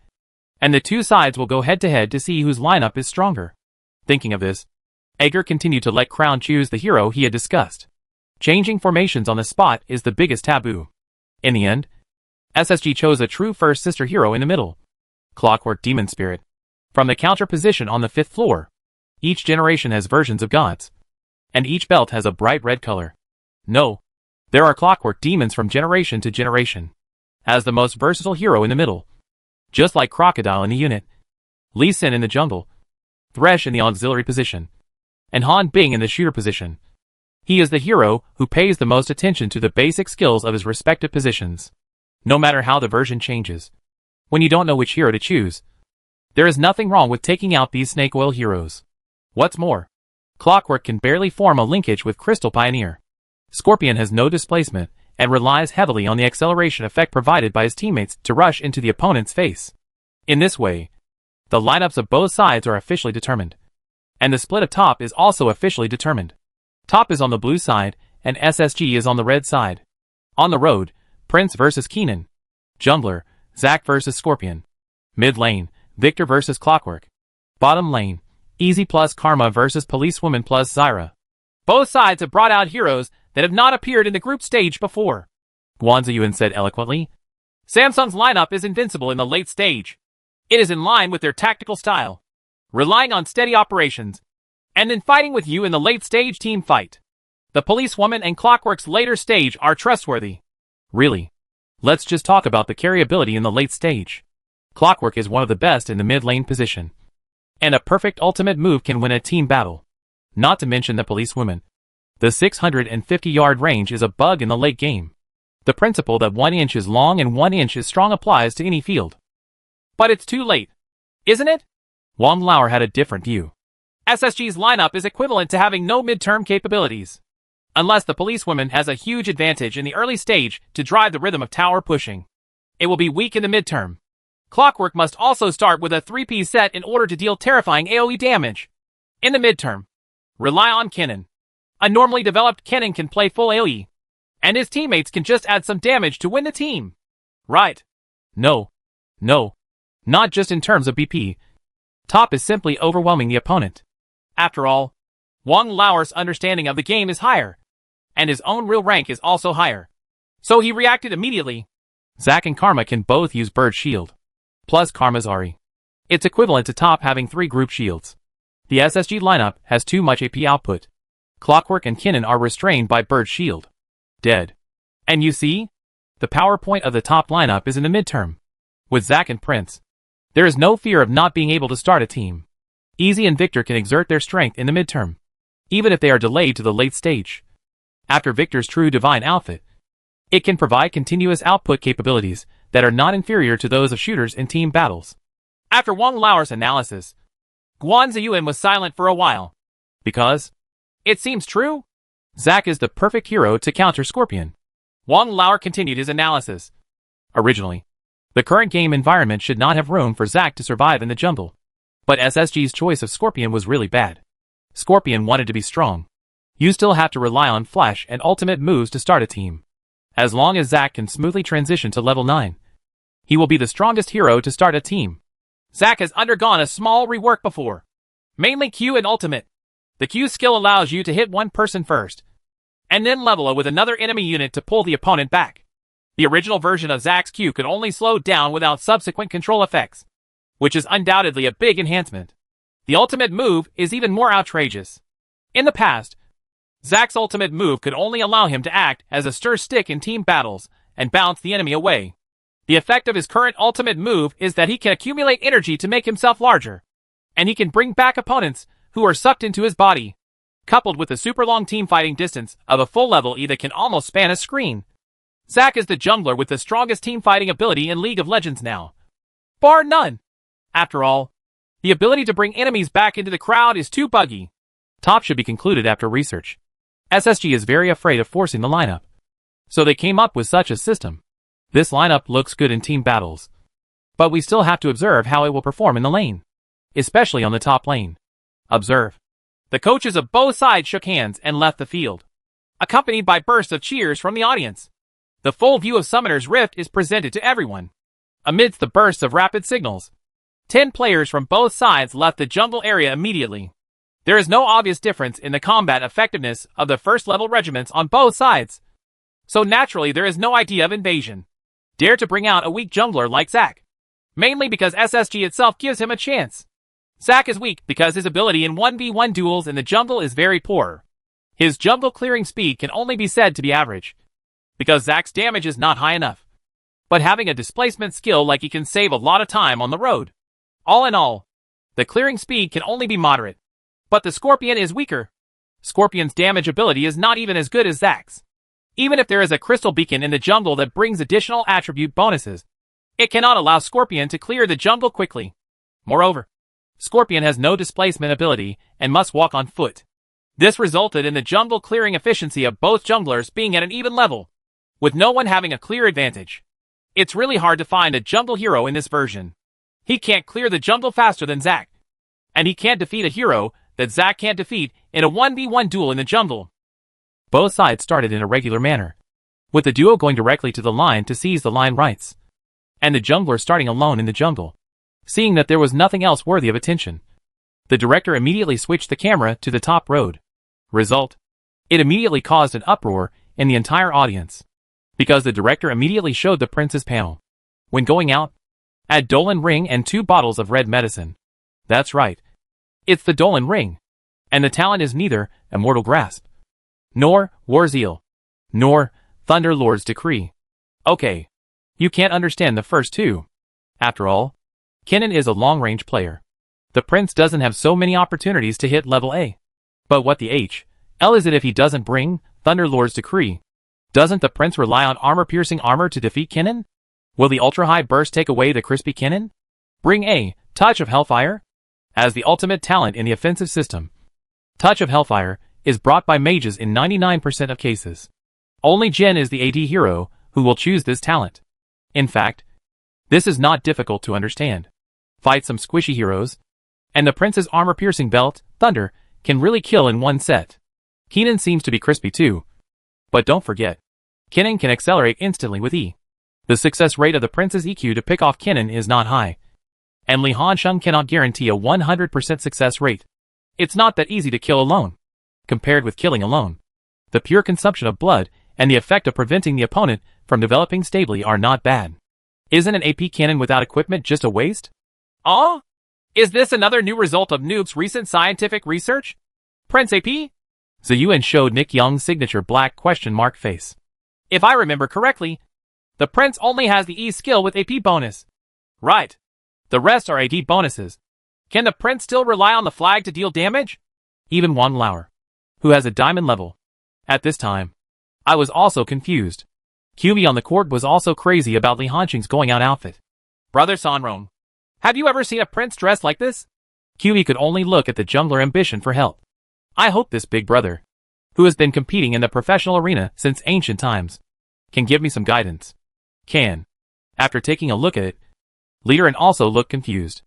And the 2 sides will go head to head to see whose lineup is stronger. Thinking of this, Edgar continued to let Crown choose the hero he had discussed. Changing formations on the spot is the biggest taboo. In the end, SSG chose a true first sister hero in the middle. Clockwork Demon Spirit. From the counter position on the 5th floor. Each generation has versions of gods. And each belt has a bright red color. No. There are clockwork demons from generation to generation. As the most versatile hero in the middle. Just like Crocodile in the unit. Lee Sin in the jungle. Thresh in the auxiliary position. And Han Bing in the shooter position. He is the hero who pays the most attention to the basic skills of his respective positions. No matter how the version changes. When you don't know which hero to choose, there is nothing wrong with taking out these snake oil heroes. What's more, Clockwork can barely form a linkage with Crystal Pioneer. Scorpion has no displacement and relies heavily on the acceleration effect provided by his teammates to rush into the opponent's face. In this way, the lineups of both sides are officially determined. And the split of top is also officially determined. Top is on the blue side, and SSG is on the red side. On the road, Prince vs Keenan. Jungler, Zack vs Scorpion. Mid lane, Victor vs Clockwork. Bottom lane, Easy plus Karma vs Policewoman plus Zyra. Both sides have brought out heroes that have not appeared in the group stage before. Guan Ziyuan said eloquently. Samsung's lineup is invincible in the late stage. It is in line with their tactical style, relying on steady operations, and then fighting with you in the late stage team fight. The Policewoman and Clockwork's later stage are trustworthy. Really? Let's just talk about the carryability in the late stage. Clockwork is one of the best in the mid lane position. And a perfect ultimate move can win a team battle. Not to mention the Policewoman. The 650-yard range is a bug in the late game. The principle that 1 inch is long and 1 inch is strong applies to any field. But it's too late, isn't it? Wang Lauer had a different view. SSG's lineup is equivalent to having no midterm capabilities. Unless the Policewoman has a huge advantage in the early stage to drive the rhythm of tower pushing. It will be weak in the midterm. Clockwork must also start with a 3-piece set in order to deal terrifying AoE damage. In the midterm, rely on Kennen. A normally developed Kennen can play full AoE. And his teammates can just add some damage to win the team. Right. No. Not just in terms of BP. Top is simply overwhelming the opponent. After all, Wang Lauer's understanding of the game is higher. And his own real rank is also higher. So he reacted immediately. Zack and Karma can both use Bird Shield. Plus Karma's Ahri. It's equivalent to top having 3 group shields. The SSG lineup has too much AP output. Clockwork and Kennen are restrained by Bird Shield. Dead. And you see? The power point of the top lineup is in the midterm. With Zack and Prince, there is no fear of not being able to start a team. Easy and Victor can exert their strength in the midterm, even if they are delayed to the late stage. After Victor's true divine outfit, it can provide continuous output capabilities that are not inferior to those of shooters in team battles. After Wang Lauer's analysis, Guan Ziyuan was silent for a while. Because it seems true. Zack is the perfect hero to counter Scorpion. Wang Lauer continued his analysis. Originally, the current game environment should not have room for Zack to survive in the jungle. But SSG's choice of Scorpion was really bad. Scorpion wanted to be strong. You still have to rely on flash and ultimate moves to start a team. As long as Zack can smoothly transition to level 9, he will be the strongest hero to start a team. Zack has undergone a small rework before. Mainly Q and Ultimate. The Q skill allows you to hit one person first, and then level with another enemy unit to pull the opponent back. The original version of Zack's Q could only slow down without subsequent control effects, which is undoubtedly a big enhancement. The ultimate move is even more outrageous. In the past, Zack's ultimate move could only allow him to act as a stir stick in team battles and bounce the enemy away. The effect of his current ultimate move is that he can accumulate energy to make himself larger, and he can bring back opponents who are sucked into his body. Coupled with the super long team fighting distance of a full level E that can almost span a screen, Zack is the jungler with the strongest team fighting ability in League of Legends now, bar none. After all, the ability to bring enemies back into the crowd is too buggy. Top should be concluded after research. SSG is very afraid of forcing the lineup, so they came up with such a system. This lineup looks good in team battles, but we still have to observe how it will perform in the lane, especially on the top lane. Observe. The coaches of both sides shook hands and left the field, accompanied by bursts of cheers from the audience. The full view of Summoner's Rift is presented to everyone. Amidst the bursts of rapid signals, 10 players from both sides left the jungle area immediately. There is no obvious difference in the combat effectiveness of the first level regiments on both sides, so naturally there is no idea of invasion. Dare to bring out a weak jungler like Zack, mainly because SSG itself gives him a chance. Zack is weak because his ability in 1v1 duels in the jungle is very poor. His jungle clearing speed can only be said to be average, because Zack's damage is not high enough. But having a displacement skill like he can save a lot of time on the road. All in all, the clearing speed can only be moderate. But the Scorpion is weaker. Scorpion's damage ability is not even as good as Zack's. Even if there is a crystal beacon in the jungle that brings additional attribute bonuses, it cannot allow Scorpion to clear the jungle quickly. Moreover, Scorpion has no displacement ability and must walk on foot. This resulted in the jungle clearing efficiency of both junglers being at an even level, with no one having a clear advantage. It's really hard to find a jungle hero in this version. He can't clear the jungle faster than Zack, and he can't defeat a hero that Zack can't defeat in a 1v1 duel in the jungle. Both sides started in a regular manner, with the duo going directly to the line to seize the line rights, and the jungler starting alone in the jungle. Seeing that there was nothing else worthy of attention, the director immediately switched the camera to the top road. Result: it immediately caused an uproar in the entire audience, because the director immediately showed the prince's panel. When going out, add Dolan ring and 2 bottles of red medicine. That's right. It's the Dolan ring. And the talent is neither Immortal Grasp, nor War Zeal, nor Thunder Lord's Decree. Okay, you can't understand the first 2. After all, Kennen is a long-range player. The prince doesn't have so many opportunities to hit level A. But what the H.L. is it if he doesn't bring Thunder Lord's Decree? Doesn't the prince rely on armor-piercing armor to defeat Kennen? Will the ultra-high burst take away the crispy Kennen? Bring a Touch of Hellfire as the ultimate talent in the offensive system. Touch of Hellfire is brought by mages in 99% of cases. Only Jhin is the AD hero who will choose this talent. In fact, this is not difficult to understand. Fight some squishy heroes, and the prince's armor-piercing belt, Thunder, can really kill in one set. Kennen seems to be crispy too. But don't forget, Kennen can accelerate instantly with E. The success rate of the prince's EQ to pick off Kennen is not high, and Li Hansheng cannot guarantee a 100% success rate. It's not that easy to kill alone. Compared with killing alone, the pure consumption of blood and the effect of preventing the opponent from developing stably are not bad. Isn't an AP cannon without equipment just a waste? Oh? Is this another new result of Noob's recent scientific research? Prince AP? Ziyuan showed Nick Young's signature black question mark face. If I remember correctly, the prince only has the E skill with AP bonus. Right. The rest are AD bonuses. Can the prince still rely on the flag to deal damage? Even Wan Lauer, who has a diamond level. At this time, I was also confused. QB on the court was also crazy about Li Hansheng's going out outfit. Brother Sanron, have you ever seen a prince dressed like this? QB could only look at the jungler ambition for help. I hope this big brother, who has been competing in the professional arena since ancient times, can give me some guidance. After taking a look at it, Leader and also looked confused.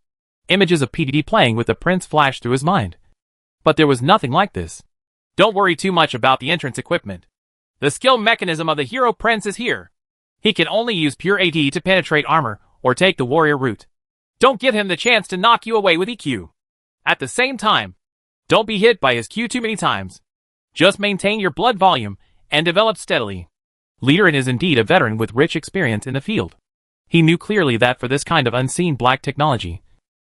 Images of PDD playing with the prince flashed through his mind. But there was nothing like this. Don't worry too much about the entrance equipment. The skill mechanism of the hero prince is here. He can only use pure AD to penetrate armor or take the warrior route. Don't give him the chance to knock you away with EQ. At the same time, don't be hit by his Q too many times. Just maintain your blood volume and develop steadily. Liran is indeed a veteran with rich experience in the field. He knew clearly that for this kind of unseen black technology,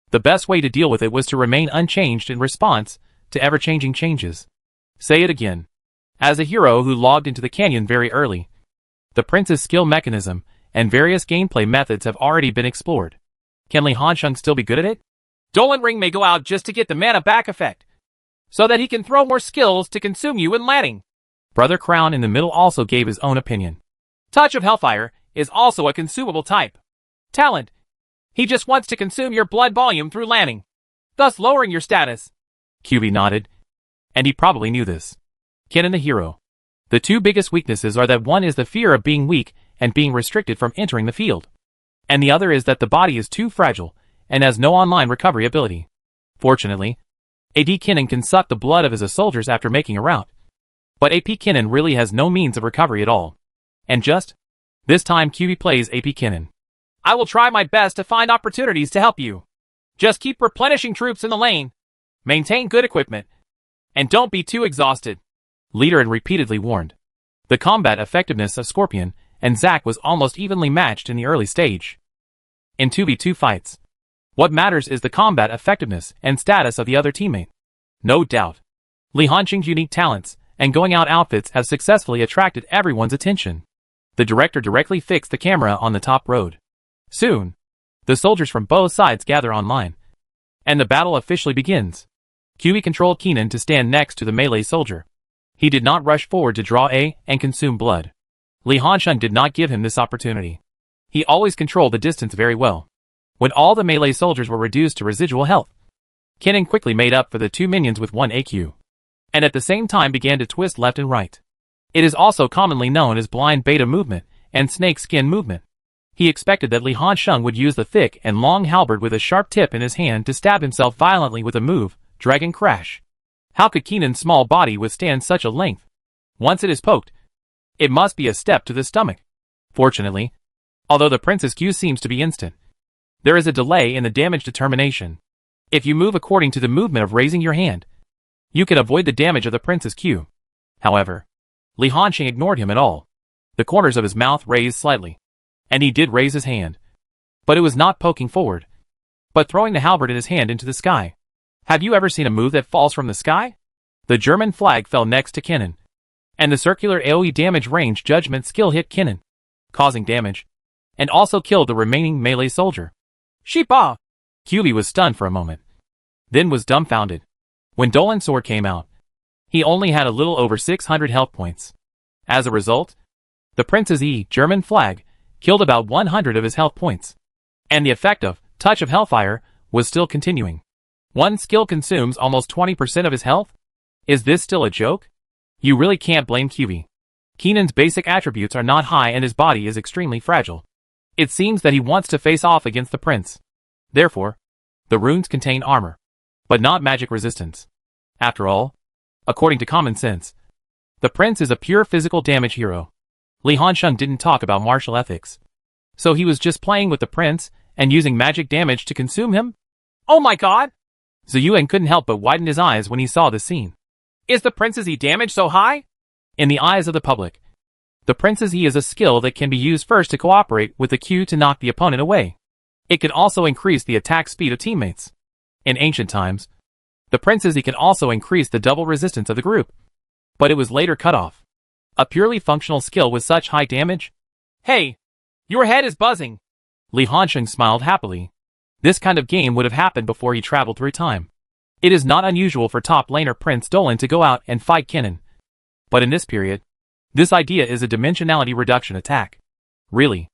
the best way to deal with it was to remain unchanged in response to ever-changing changes. Say it again. As a hero who logged into the canyon very early, the prince's skill mechanism and various gameplay methods have already been explored. Can Li Hansheng still be good at it? Dolan Ring may go out just to get the mana back effect, so that he can throw more skills to consume you in landing. Brother Crown in the middle also gave his own opinion. Touch of Hellfire is also a consumable type. Talent. He just wants to consume your blood volume through landing, thus lowering your status. QB nodded. And he probably knew this. Kennen the hero. The two biggest weaknesses are that one is the fear of being weak and being restricted from entering the field, and the other is that the body is too fragile and has no online recovery ability. Fortunately, AD Kennen can suck the blood of his soldiers after making a route. But AP Kennen really has no means of recovery at all. And just this time QB plays AP Kennen. I will try my best to find opportunities to help you. Just keep replenishing troops in the lane. Maintain good equipment. And don't be too exhausted. Liran repeatedly warned. The combat effectiveness of Scorpion and Zack was almost evenly matched in the early stage. In 2v2 fights, what matters is the combat effectiveness and status of the other teammate. No doubt. Li Hansheng's unique talents and going out outfits have successfully attracted everyone's attention. The director directly fixed the camera on the top road. Soon, the soldiers from both sides gather online, and the battle officially begins. QB controlled Kennen to stand next to the melee soldier. He did not rush forward to draw A and consume blood. Li Hansheng did not give him this opportunity. He always controlled the distance very well. When all the melee soldiers were reduced to residual health, Kennen quickly made up for the two minions with one AQ, and at the same time began to twist left and right. It is also commonly known as blind beta movement and snake skin movement. He expected that Li Hansheng would use the thick and long halberd with a sharp tip in his hand to stab himself violently with a move, Dragon Crash. How could Kennen's small body withstand such a length? Once it is poked, it must be a step to the stomach. Fortunately, although the prince's Q seems to be instant, there is a delay in the damage determination. If you move according to the movement of raising your hand, you can avoid the damage of the prince's Q. However, Li Hansheng ignored him at all. The corners of his mouth raised slightly, and he did raise his hand. But it was not poking forward, but throwing the halberd in his hand into the sky. Have you ever seen a move that falls from the sky? The German flag fell next to Kennen, and the circular AoE damage range judgment skill hit Kennen, causing damage, and also killed the remaining melee soldier. Sheepa! QB was stunned for a moment, then was dumbfounded. When Dolan's sword came out, he only had a little over 600 health points. As a result, the prince's German flag killed about 100 of his health points, and the effect of Touch of Hellfire was still continuing. One skill consumes almost 20% of his health? Is this still a joke? You really can't blame QB. Kennen's basic attributes are not high and his body is extremely fragile. It seems that he wants to face off against the prince. Therefore, the runes contain armor, but not magic resistance. After all, according to common sense, the prince is a pure physical damage hero. Li Hansheng didn't talk about martial ethics, so he was just playing with the prince and using magic damage to consume him? Oh my god! Ziyuan couldn't help but widen his eyes when he saw the scene. Is the prince's damage so high? In the eyes of the public, the prince's is a skill that can be used first to cooperate with the Q to knock the opponent away. It can also increase the attack speed of teammates. In ancient times, the prince's can also increase the double resistance of the group, but it was later cut off. A purely functional skill with such high damage? Hey, your head is buzzing. Li Hansheng smiled happily. This kind of game would have happened before he traveled through time. It is not unusual for top laner Prince Dolan to go out and fight Kennen. But in this period, this idea is a dimensionality reduction attack. Really.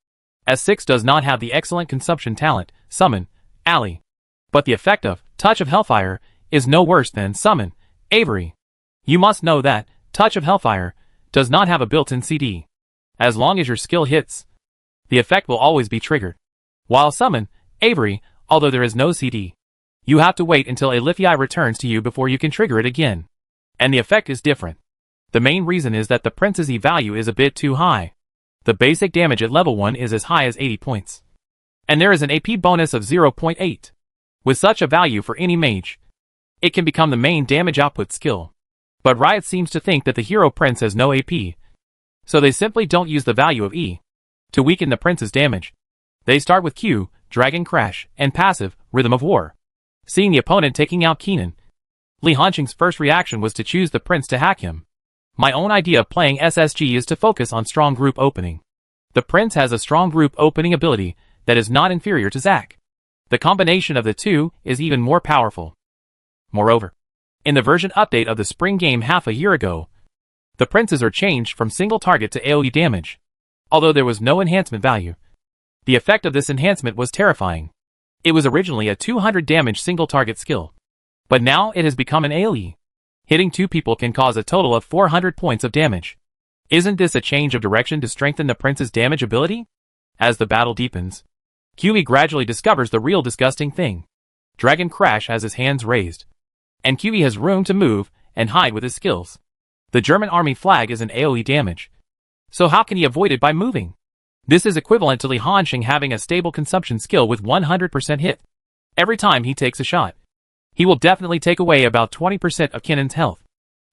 S6 does not have the excellent consumption talent, Summon, Ali. But the effect of Touch of Hellfire is no worse than Summon, Avery. You must know that Touch of Hellfire does not have a built-in CD. As long as your skill hits, the effect will always be triggered. While Summon, Avery, although there is no CD, you have to wait until Alithii returns to you before you can trigger it again. And the effect is different. The main reason is that the Prince's E value is a bit too high. The basic damage at level 1 is as high as 80 points. And there is an AP bonus of 0.8. With such a value for any mage, it can become the main damage output skill. But Riot seems to think that the hero Prince has no AP, so they simply don't use the value of E to weaken the Prince's damage. They start with Q, Dragon Crash, and passive, Rhythm of War. Seeing the opponent taking out Kennen, Li Hanqing's first reaction was to choose the Prince to hack him. My own idea of playing SSG is to focus on strong group opening. The Prince has a strong group opening ability that is not inferior to Zac. The combination of the two is even more powerful. Moreover, in the version update of the spring game half a year ago, the Princes are changed from single target to AoE damage. Although there was no enhancement value, the effect of this enhancement was terrifying. It was originally a 200 damage single target skill, but now it has become an AoE. Hitting two people can cause a total of 400 points of damage. Isn't this a change of direction to strengthen the Prince's damage ability? As the battle deepens, QE gradually discovers the real disgusting thing. Dragon Crash has his hands raised, and QE has room to move and hide with his skills. The German army flag is an AoE damage, so how can he avoid it by moving? This is equivalent to Li Hanqing having a stable consumption skill with 100% hit. Every time he takes a shot, he will definitely take away about 20% of Kennen's health.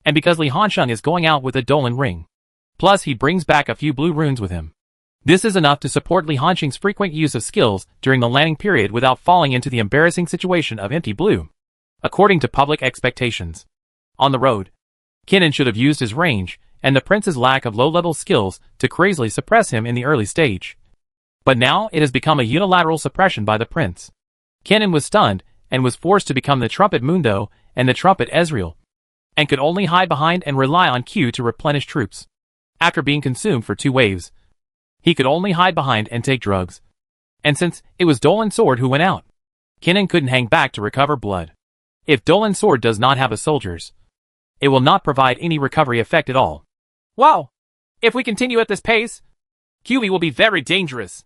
And because Li Hanqing is going out with a Dolan ring, plus he brings back a few blue runes with him, this is enough to support Li Hanqing's frequent use of skills during the landing period without falling into the embarrassing situation of empty blue. According to public expectations, on the road, Kennen should have used his range and the Prince's lack of low-level skills to crazily suppress him in the early stage. But now it has become a unilateral suppression by the Prince. Kennen was stunned and was forced to become the Trumpet Mundo and the Trumpet Ezreal, and could only hide behind and rely on Q to replenish troops. After being consumed for 2 waves, he could only hide behind and take drugs. And since it was Dolan's sword who went out, Kennen couldn't hang back to recover blood. If Dolan's sword does not have a soldiers, it will not provide any recovery effect at all. Wow! If we continue at this pace, QE will be very dangerous.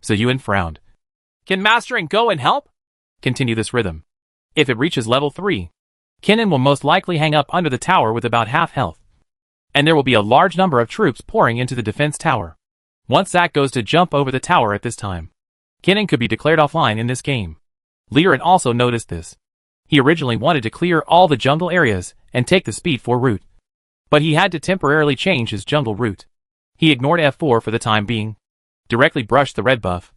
So Yuan frowned. Can Mastering go and help? Continue this rhythm. If it reaches level 3, Kennen will most likely hang up under the tower with about half health, and there will be a large number of troops pouring into the defense tower. Once Zac goes to jump over the tower at this time, Kennen could be declared offline in this game. Liren also noticed this. He originally wanted to clear all the jungle areas and take the speed 4 route, but he had to temporarily change his jungle route. He ignored F4 for the time being, directly brushed the red buff,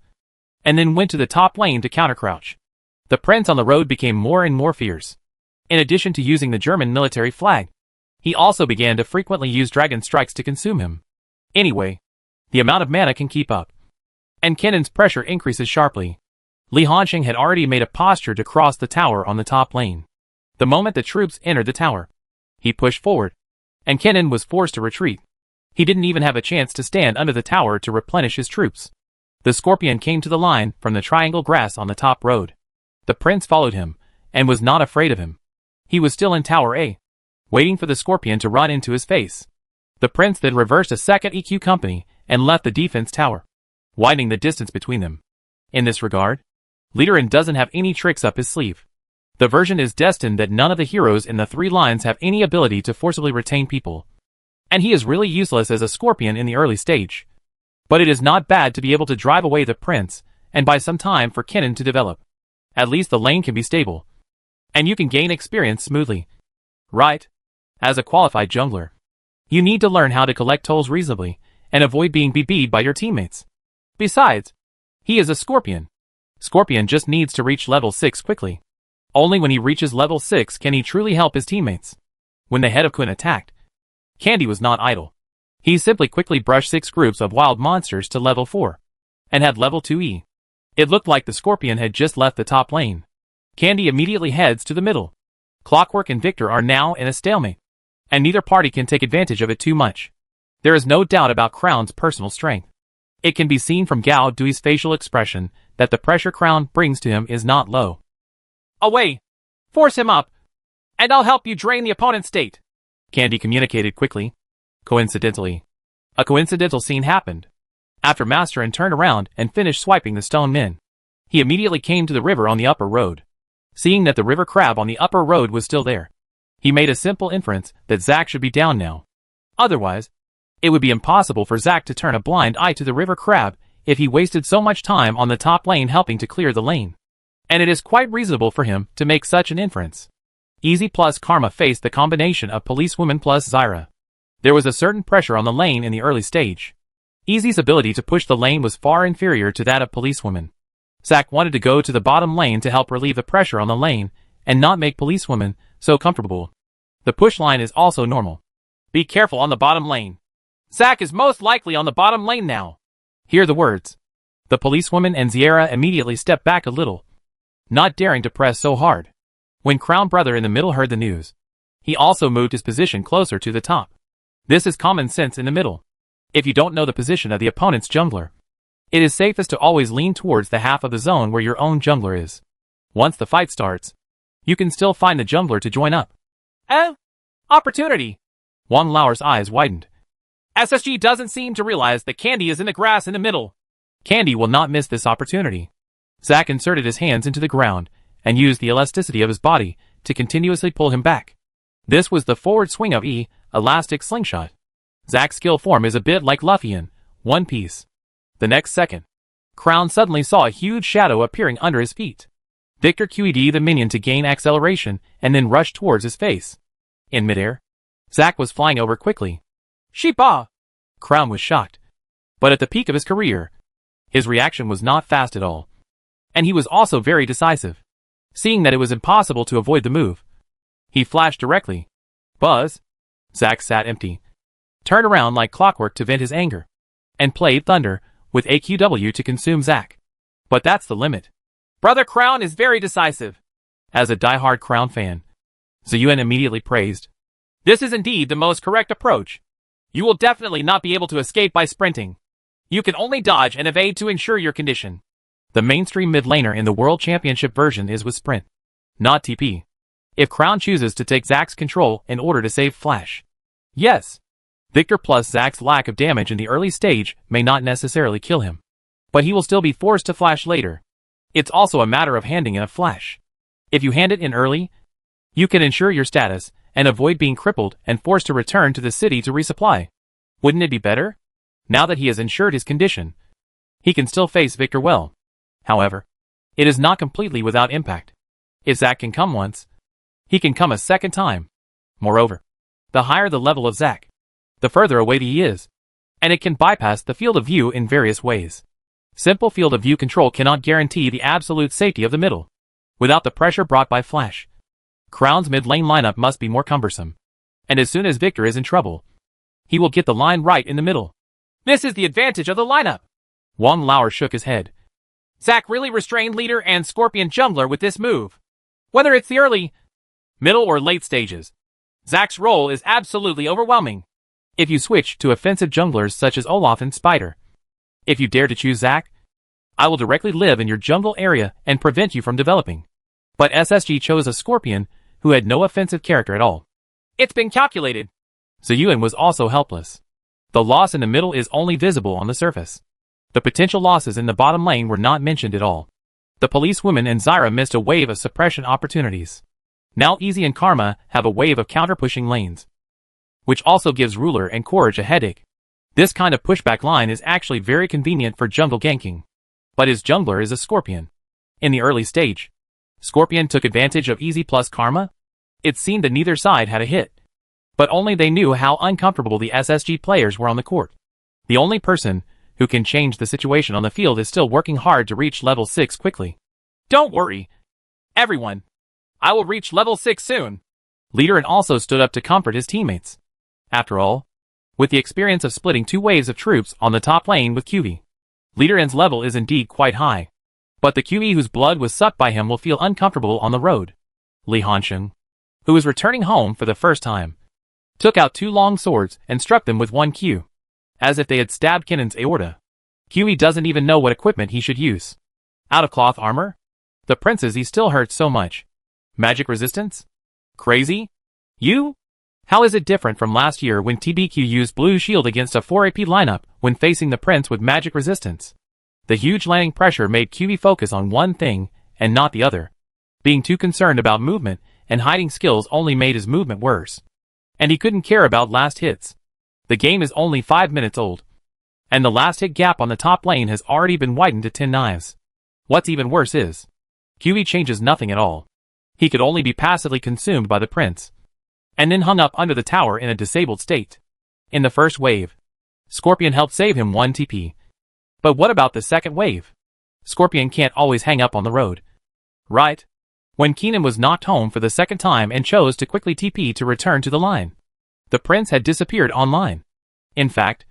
and then went to the top lane to countercrouch. The Prince on the road became more and more fierce. In addition to using the German military flag, he also began to frequently use dragon strikes to consume him. Anyway, the amount of mana can keep up, and Kennen's pressure increases sharply. Li Hanqing had already made a posture to cross the tower on the top lane. The moment the troops entered the tower, he pushed forward, and Kennen was forced to retreat. He didn't even have a chance to stand under the tower to replenish his troops. The Scorpion came to the line from the triangle grass on the top road. The Prince followed him, and was not afraid of him. He was still in Tower A, waiting for the Scorpion to run into his face. The Prince then reversed a second EQ company and left the defense tower, widening the distance between them. In this regard, Liren doesn't have any tricks up his sleeve. The version is destined that none of the heroes in the 3 lines have any ability to forcibly retain people, and he is really useless as a Scorpion in the early stage. But it is not bad to be able to drive away the Prince, and buy some time for Kennen to develop. At least the lane can be stable, and you can gain experience smoothly. Right? As a qualified jungler, you need to learn how to collect tolls reasonably, and avoid being BB'd by your teammates. Besides, he is a Scorpion. Scorpion just needs to reach level 6 quickly. Only when he reaches level 6 can he truly help his teammates. When the head of Kun attacked, Candy was not idle. He simply quickly brushed 6 groups of wild monsters to level 4, and had level 2E. It looked like the Scorpion had just left the top lane. Candy immediately heads to the middle. Clockwork and Victor are now in a stalemate, and neither party can take advantage of it too much. There is no doubt about Crown's personal strength. It can be seen from Gao Dui's facial expression that the pressure Crown brings to him is not low. Away! Force him up, and I'll help you drain the opponent's state, Candy communicated quickly. Coincidentally, a coincidental scene happened. After Masterin turned around and finished swiping the stone men, he immediately came to the river on the upper road. Seeing that the river crab on the upper road was still there, he made a simple inference that Zac should be down now. Otherwise, it would be impossible for Zac to turn a blind eye to the river crab if he wasted so much time on the top lane helping to clear the lane. And it is quite reasonable for him to make such an inference. Easy plus Karma faced the combination of Policewoman plus Zyra. There was a certain pressure on the lane in the early stage. Easy's ability to push the lane was far inferior to that of Policewoman. Zack wanted to go to the bottom lane to help relieve the pressure on the lane and not make Policewoman so comfortable. The push line is also normal. Be careful on the bottom lane. Zack is most likely on the bottom lane now. Hear the words. The Policewoman and Zyra immediately stepped back a little, not daring to press so hard. When Crown Brother in the middle heard the news, he also moved his position closer to the top. This is common sense in the middle. If you don't know the position of the opponent's jungler, it is safest to always lean towards the half of the zone where your own jungler is. Once the fight starts, you can still find the jungler to join up. Opportunity! Wang Lao's eyes widened. SSG doesn't seem to realize that Candy is in the grass in the middle. Candy will not miss this opportunity. Zack inserted his hands into the ground and used the elasticity of his body to continuously pull him back. This was the forward swing of E, Elastic Slingshot. Zack's skill form is a bit like Luffy in One Piece. The next second, Crown suddenly saw a huge shadow appearing under his feet. Victor QED the minion to gain acceleration and then rushed towards his face. In midair, Zack was flying over quickly. Sheepa! Crown was shocked. But at the peak of his career, his reaction was not fast at all. And he was also very decisive. Seeing that it was impossible to avoid the move, he flashed directly. Buzz! Zack sat empty, turned around like clockwork to vent his anger, and played Thunder with AQW to consume Zack. But that's the limit. Brother Crown is very decisive. As a die-hard Crown fan, Ziyuan immediately praised. This is indeed the most correct approach. You will definitely not be able to escape by sprinting. You can only dodge and evade to ensure your condition. The mainstream mid laner in the World Championship version is with sprint, not TP. If Crown chooses to take Zack's control in order to save Flash. Yes, Victor plus Zack's lack of damage in the early stage may not necessarily kill him, but he will still be forced to flash later. It's also a matter of handing in a flash. If you hand it in early, you can ensure your status and avoid being crippled and forced to return to the city to resupply. Wouldn't it be better? Now that he has ensured his condition, he can still face Victor well. However, it is not completely without impact. If Zack can come once, he can come a second time. Moreover, the higher the level of Zack, the further away he is, and it can bypass the field of view in various ways. Simple field of view control cannot guarantee the absolute safety of the middle, without the pressure brought by Flash. Crown's mid-lane lineup must be more cumbersome, and as soon as Victor is in trouble, he will get the line right in the middle. This is the advantage of the lineup. Wang Lao shook his head. Zack really restrained leader and Scorpion jungler with this move. Whether it's the early, middle or late stages, Zack's role is absolutely overwhelming. If you switch to offensive junglers such as Olaf and Spider, if you dare to choose Zack, I will directly live in your jungle area and prevent you from developing. But SSG chose a Scorpion who had no offensive character at all. It's been calculated. Ziyuan was also helpless. The loss in the middle is only visible on the surface. The potential losses in the bottom lane were not mentioned at all. The Policewoman and Zyra missed a wave of suppression opportunities. Now Easy and Karma have a wave of counter-pushing lanes, which also gives Ruler and Courage a headache. This kind of pushback line is actually very convenient for jungle ganking. But his jungler is a Scorpion. In the early stage, Scorpion took advantage of Easy plus Karma. It seemed that neither side had a hit, but only they knew how uncomfortable the SSG players were on the court. The only person who can change the situation on the field is still working hard to reach level 6 quickly. Don't worry, everyone. I will reach level 6 soon. Leader also stood up to comfort his teammates. After all, with the experience of splitting 2 waves of troops on the top lane with QV, Leader's level is indeed quite high. But the QV whose blood was sucked by him will feel uncomfortable on the road. Li Hansheng, who was returning home for the first time, took out 2 long swords and struck them with 1 Q, as if they had stabbed Kinan's aorta. QV doesn't even know what equipment he should use. Out of cloth armor? The princess he still hurts so much. Magic resistance? Crazy? You? How is it different from last year when TBQ used Blue Shield against a 4 AP lineup when facing the prince with magic resistance? The huge landing pressure made QV focus on one thing and not the other. Being too concerned about movement and hiding skills only made his movement worse. And he couldn't care about last hits. The game is only 5 minutes old. And the last hit gap on the top lane has already been widened to 10 knives. What's even worse is, QE changes nothing at all. He could only be passively consumed by the prince, and then hung up under the tower in a disabled state. In the first wave, Scorpion helped save him 1 TP. But what about the second wave? Scorpion can't always hang up on the road, right? When Keenan was knocked home for the second time and chose to quickly TP to return to the line, the prince had disappeared online. In fact,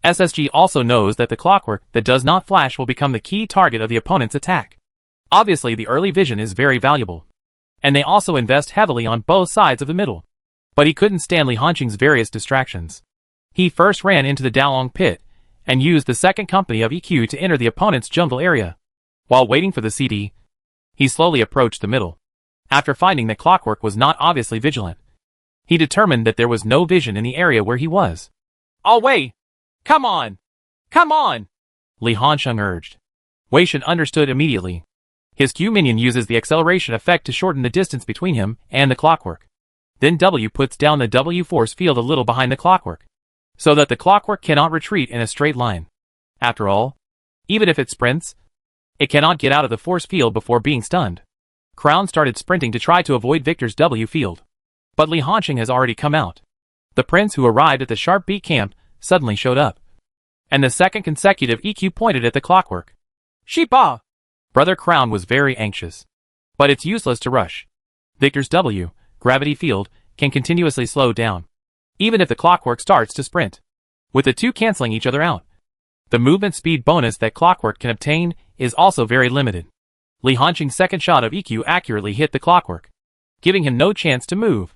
SSG also knows that the clockwork that does not flash will become the key target of the opponent's attack. Obviously, the early vision is very valuable, and they also invest heavily on both sides of the middle. But he couldn't stand Li Hanqing's various distractions. He first ran into the Dalong pit and used the second company of EQ to enter the opponent's jungle area. While waiting for the CD, he slowly approached the middle. After finding that Clockwork was not obviously vigilant, he determined that there was no vision in the area where he was. "Oh Wei! Come on! Come on!" Li Hanqing urged. Wei Shen understood immediately. His Q minion uses the acceleration effect to shorten the distance between him and the clockwork. Then W puts down the W force field a little behind the clockwork, so that the clockwork cannot retreat in a straight line. After all, even if it sprints, it cannot get out of the force field before being stunned. Crown started sprinting to try to avoid Victor's W field, but Li Hanqing has already come out. The prince who arrived at the Sharp Beat camp suddenly showed up, and the second consecutive EQ pointed at the clockwork. "Shiba!" Brother Crown was very anxious, but it's useless to rush. Victor's W, gravity field, can continuously slow down, even if the clockwork starts to sprint, with the two canceling each other out. The movement speed bonus that clockwork can obtain is also very limited. Li Hanqing's second shot of EQ accurately hit the clockwork, giving him no chance to move.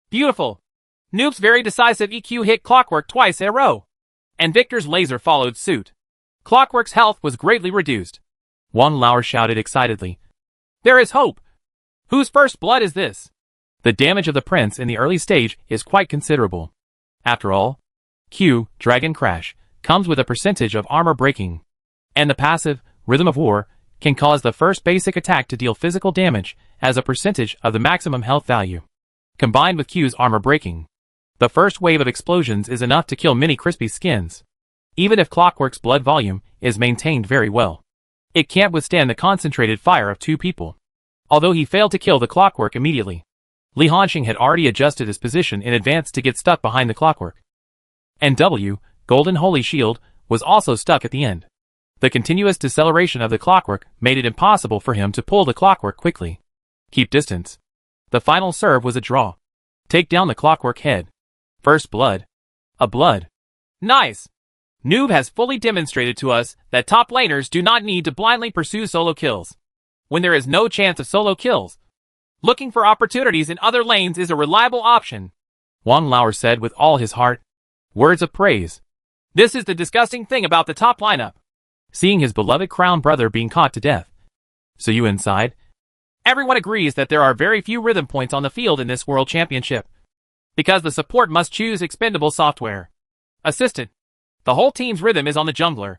Beautiful! Noob's very decisive EQ hit clockwork twice in a row, and Victor's laser followed suit. Clockwork's health was greatly reduced. Wang Lao shouted excitedly. "There is hope! Whose first blood is this?" The damage of the prince in the early stage is quite considerable. After all, Q, Dragon Crash, comes with a percentage of armor breaking, and the passive, Rhythm of War, can cause the first basic attack to deal physical damage as a percentage of the maximum health value. Combined with Q's armor breaking, the first wave of explosions is enough to kill many crispy skins. Even if Clockwork's blood volume is maintained very well, it can't withstand the concentrated fire of two people. Although he failed to kill the clockwork immediately, Li Hanqing had already adjusted his position in advance to get stuck behind the clockwork. And W, Golden Holy Shield, was also stuck at the end. The continuous deceleration of the clockwork made it impossible for him to pull the clockwork quickly. Keep distance. The final serve was a draw. Take down the clockwork head. First blood. A blood. Nice! Noob has fully demonstrated to us that top laners do not need to blindly pursue solo kills. When there is no chance of solo kills, looking for opportunities in other lanes is a reliable option, Wang Lao said with all his heart. Words of praise. This is the disgusting thing about the top lineup. Seeing his beloved crown brother being caught to death. So you inside? Everyone agrees that there are very few rhythm points on the field in this World Championship, because the support must choose expendable software. Assistant. The whole team's rhythm is on the jungler,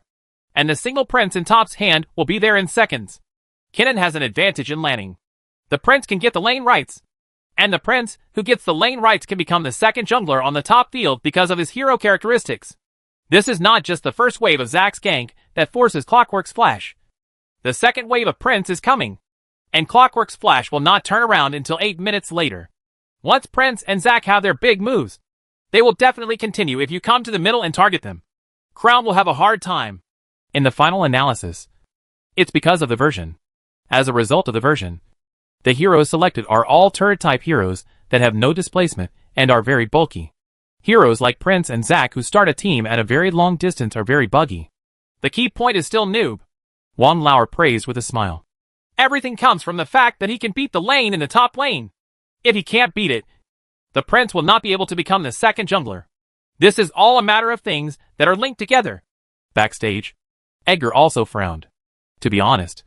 and the single prince in top's hand will be there in seconds. Kennen has an advantage in landing. The prince can get the lane rights, and the prince who gets the lane rights can become the second jungler on the top field because of his hero characteristics. This is not just the first wave of Zack's gank that forces Clockwork's flash. The second wave of Prince is coming, and Clockwork's flash will not turn around until 8 minutes later. Once Prince and Zack have their big moves, they will definitely continue if you come to the middle and target them. Crown will have a hard time. In the final analysis, it's because of the version. As a result of the version, the heroes selected are all turret-type heroes that have no displacement and are very bulky. Heroes like Prince and Zack who start a team at a very long distance are very buggy. The key point is still Noob, Wang Lao praised with a smile. Everything comes from the fact that he can beat the lane in the top lane. If he can't beat it, the Prince will not be able to become the second jungler. This is all a matter of things that are linked together. Backstage, Edgar also frowned. To be honest,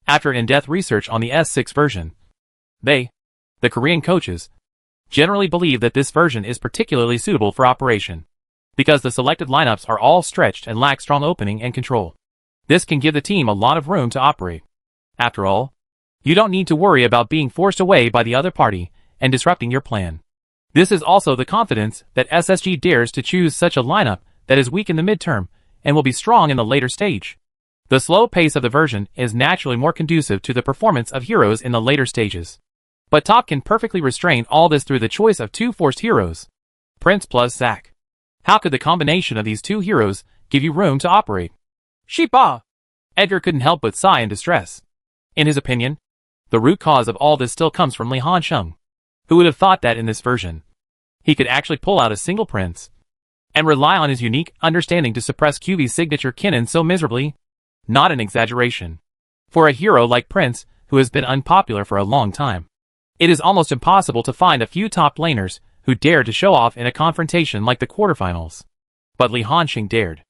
after in-depth research on the S6 version, they, the Korean coaches, generally believe that this version is particularly suitable for operation, because the selected lineups are all stretched and lack strong opening and control. This can give the team a lot of room to operate. After all, you don't need to worry about being forced away by the other party and disrupting your plan. This is also the confidence that SSG dares to choose such a lineup that is weak in the midterm and will be strong in the later stage. The slow pace of the version is naturally more conducive to the performance of heroes in the later stages. But Top can perfectly restrain all this through the choice of two forced heroes, Prince plus Zack. How could the combination of these two heroes give you room to operate? Sheepa! Edgar couldn't help but sigh in distress. In his opinion, the root cause of all this still comes from Li Hansheng. Who would have thought that in this version, he could actually pull out a single prince and rely on his unique understanding to suppress QB's signature Kinnan so miserably? Not an exaggeration. For a hero like Prince, who has been unpopular for a long time, it is almost impossible to find a few top laners who dare to show off in a confrontation like the quarterfinals. But Li Hansheng dared.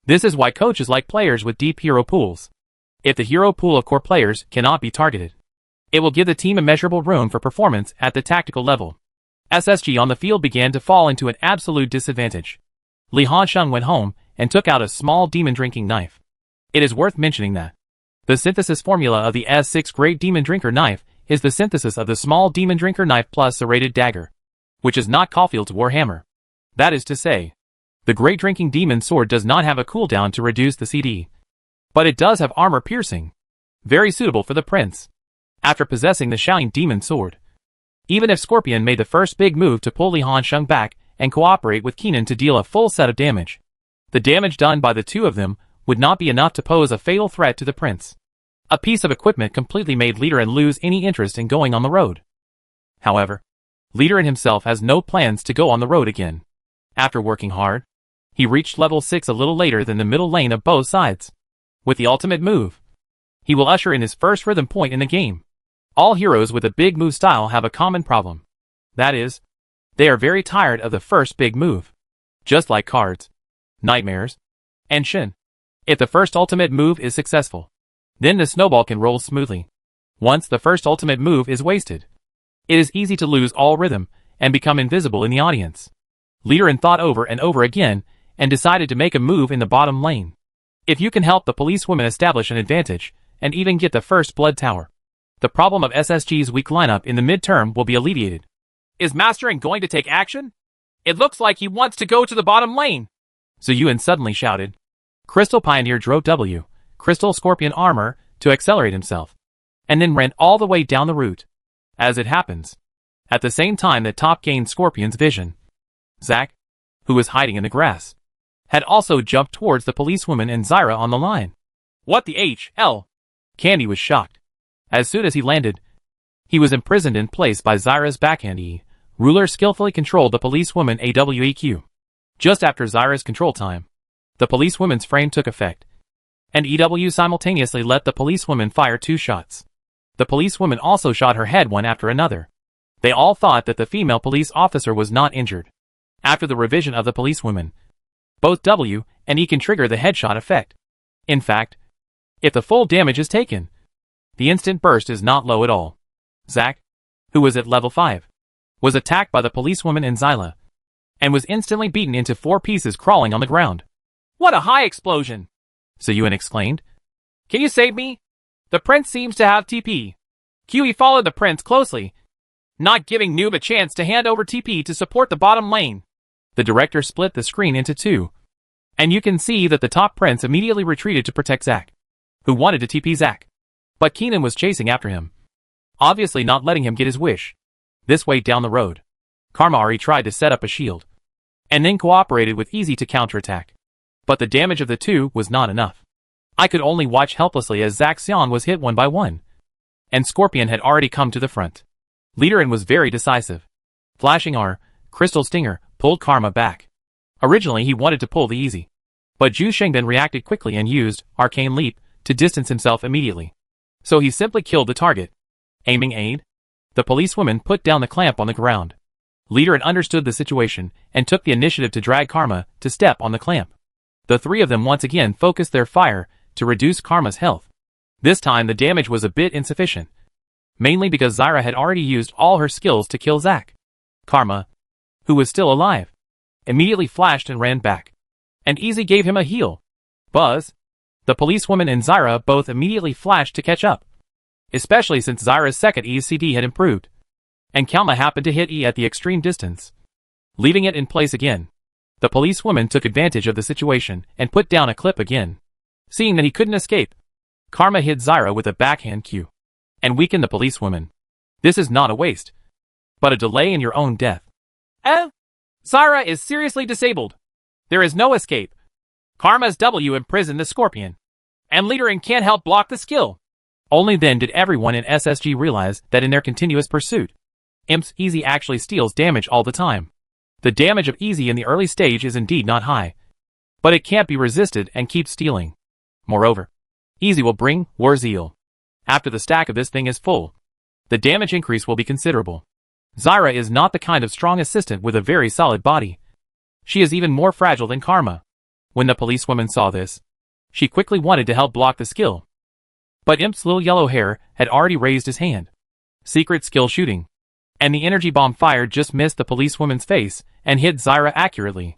This is why coaches like players with deep hero pools. If the hero pool of core players cannot be targeted, it will give the team immeasurable room for performance at the tactical level. SSG on the field began to fall into an absolute disadvantage. Li Hansheng went home and took out a small demon drinking knife. It is worth mentioning that the synthesis formula of the S6 Great Demon Drinker knife is the synthesis of the small Demon Drinker knife plus serrated dagger, which is not Caulfield's Warhammer. That is to say, the Great Drinking Demon Sword does not have a cooldown to reduce the CD, but it does have armor piercing, very suitable for the prince. After possessing the Shine Demon Sword, even if Scorpion made the first big move to pull Li Hansheng back and cooperate with Kinnan to deal a full set of damage, the damage done by the two of them would not be enough to pose a fatal threat to the prince. A piece of equipment completely made Liderin lose any interest in going on the road. However, Liderin himself has no plans to go on the road again. After working hard, he reached level 6 a little later than the middle lane of both sides. With the ultimate move, he will usher in his first rhythm point in the game. All heroes with a big move style have a common problem. That is, they are very tired of the first big move. Just like Cards, Nightmares, and Shin. If the first ultimate move is successful, then the snowball can roll smoothly. Once the first ultimate move is wasted, it is easy to lose all rhythm and become invisible in the audience. Liderin thought over and over again and decided to make a move in the bottom lane. If you can help the policewomen establish an advantage and even get the first blood tower, the problem of SSG's weak lineup in the midterm will be alleviated. Is Mastering going to take action? It looks like he wants to go to the bottom lane. Zuyuan suddenly shouted. Crystal Pioneer drove W, Crystal Scorpion armor, to accelerate himself, and then ran all the way down the route. As it happens, at the same time that Top gained Scorpion's vision, Zack, who was hiding in the grass, had also jumped towards the policewoman and Zyra on the line. What the hell? Candy was shocked. As soon as he landed, he was imprisoned in place by Zyra's backhand E. Ruler skillfully controlled the policewoman AWEQ. Just after Zyra's control time, the policewoman's frame took effect, and EW simultaneously let the policewoman fire 2 shots. The policewoman also shot her head one after another. They all thought that the female police officer was not injured. After the revision of the policewoman, both W and E can trigger the headshot effect. In fact, if the full damage is taken, the instant burst is not low at all. Zack, who was at level 5, was attacked by the policewoman and Zyla, and was instantly beaten into 4 pieces crawling on the ground. What a high explosion! Zuyuan exclaimed. Can you save me? The prince seems to have TP. QE followed the prince closely, not giving Noob a chance to hand over TP to support the bottom lane. The director split the screen into 2, and you can see that the top prince immediately retreated to protect Zack, who wanted to TP Zack. But Kinnan was chasing after him, obviously not letting him get his wish. This way down the road, Karmari tried to set up a shield, and then cooperated with Easy to counterattack. But the damage of the two was not enough. I could only watch helplessly as Zack Xian was hit one by one, and Scorpion had already come to the front. Liderin was very decisive. Flashing R, Crystal Stinger, pulled Karma back. Originally he wanted to pull the Easy, but Zhu Shengben reacted quickly and used Arcane Leap to distance himself immediately. So he simply killed the target. Aiming aid? The policewoman put down the clamp on the ground. Liderin understood the situation and took the initiative to drag Karma to step on the clamp. The 3 of them once again focused their fire to reduce Karma's health. This time the damage was a bit insufficient, mainly because Zyra had already used all her skills to kill Zack. Karma, who was still alive, immediately flashed and ran back, and Easy gave him a heal. Buzz, the policewoman and Zyra both immediately flashed to catch up, especially since Zyra's second E's CD had improved, and Kalma happened to hit E at the extreme distance, leaving it in place again. The policewoman took advantage of the situation and put down a clip again. Seeing that he couldn't escape, Karma hit Zyra with a backhand cue and weakened the policewoman. This is not a waste, but a delay in your own death. Zyra is seriously disabled. There is no escape. Karma's W imprisoned the Scorpion, and Leadering can't help block the skill. Only then did everyone in SSG realize that in their continuous pursuit, Imp's Easy actually steals damage all the time. The damage of Easy in the early stage is indeed not high, but it can't be resisted and keeps stealing. Moreover, Easy will bring Warzeal. After the stack of this thing is full, the damage increase will be considerable. Zyra is not the kind of strong assistant with a very solid body. She is even more fragile than Karma. When the policewoman saw this, she quickly wanted to help block the skill. But Imp's little yellow hair had already raised his hand. Secret skill shooting. And the energy bomb fired just missed the policewoman's face and hit Zyra accurately.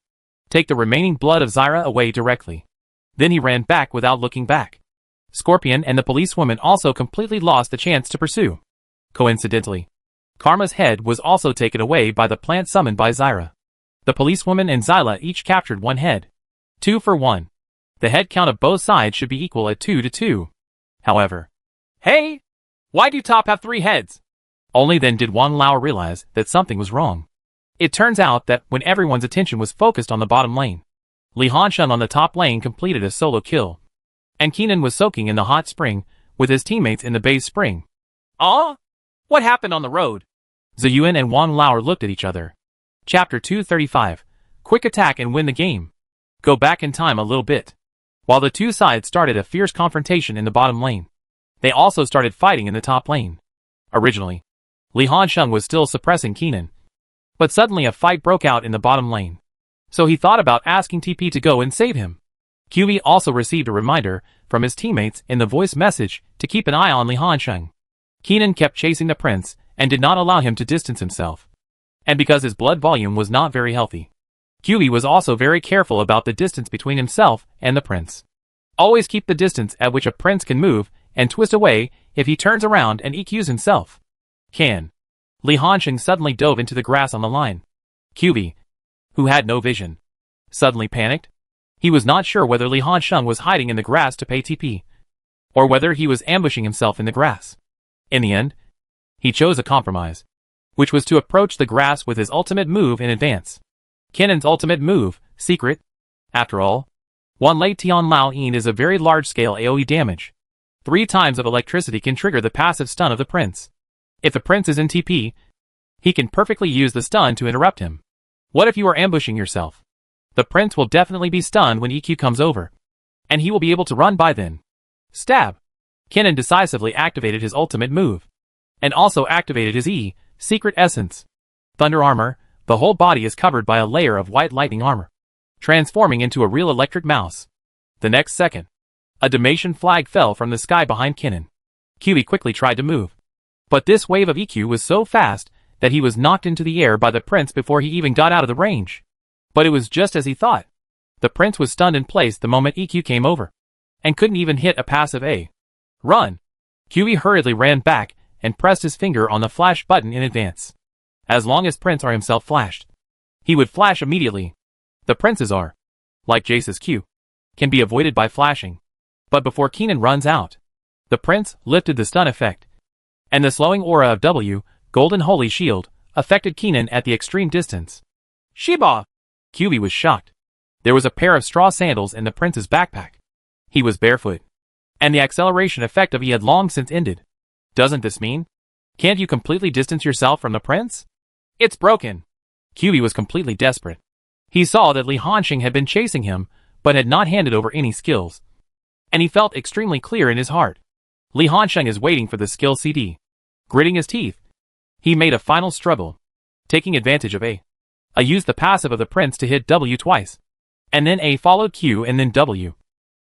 Take the remaining blood of Zyra away directly. Then he ran back without looking back. Scorpion and the policewoman also completely lost the chance to pursue. Coincidentally, Karma's head was also taken away by the plant summoned by Zyra. The policewoman and Zyla each captured one head. 2 for 1. The head count of both sides should be equal at 2 to 2. However, hey! Why do top have 3 heads? Only then did Wan Lao realize that something was wrong. It turns out that when everyone's attention was focused on the bottom lane, Li Hansheng on the top lane completed a solo kill. And Kenan was soaking in the hot spring with his teammates in the base spring. What happened on the road? Ziyuan and Wan Lao looked at each other. Chapter 235. Quick attack and win the game. Go back in time a little bit. While the two sides started a fierce confrontation in the bottom lane, they also started fighting in the top lane. Originally, Li Hansheng was still suppressing Kenan, but suddenly a fight broke out in the bottom lane. So he thought about asking TP to go and save him. QB also received a reminder from his teammates in the voice message to keep an eye on Li Hansheng. Kenan kept chasing the prince and did not allow him to distance himself. And because his blood volume was not very healthy, QB was also very careful about the distance between himself and the prince. Always keep the distance at which a prince can move and twist away if he turns around and EQs himself. Li Hansheng suddenly dove into the grass on the line. QB, who had no vision, suddenly panicked. He was not sure whether Li Hansheng was hiding in the grass to pay TP, or whether he was ambushing himself in the grass. In the end, he chose a compromise, which was to approach the grass with his ultimate move in advance. Kenan's ultimate move, Secret. After all, Wan Lei Tian Lao Yin is a very large-scale AoE damage. 3 times of electricity can trigger the passive stun of the prince. If the prince is in TP, he can perfectly use the stun to interrupt him. What if you are ambushing yourself? The prince will definitely be stunned when EQ comes over, and he will be able to run by then. Stab. Kenan decisively activated his ultimate move, and also activated his E, Secret Essence. Thunder Armor. The whole body is covered by a layer of white lightning armor, transforming into a real electric mouse. The next second, a Dalmatian flag fell from the sky behind Kenan. QB quickly tried to move, but this wave of EQ was so fast that he was knocked into the air by the prince before he even got out of the range. But it was just as he thought. The prince was stunned in place the moment EQ came over, and couldn't even hit a passive A. Run! QB hurriedly ran back and pressed his finger on the flash button in advance. As long as Prince R himself flashed, he would flash immediately. The prince's R, like Jace's Q, can be avoided by flashing. But before Kenan runs out, the prince lifted the stun effect, and the slowing aura of W, Golden Holy Shield, affected Kenan at the extreme distance. Shiba! QB was shocked. There was a pair of straw sandals in the prince's backpack. He was barefoot, and the acceleration effect of E had long since ended. Doesn't this mean? Can't you completely distance yourself from the prince? It's broken. QB was completely desperate. He saw that Li Hansheng had been chasing him, but had not handed over any skills. And he felt extremely clear in his heart. Li Hansheng is waiting for the skill CD. Gritting his teeth, he made a final struggle, taking advantage of A. A used the passive of the prince to hit W twice, and then A followed Q and then W.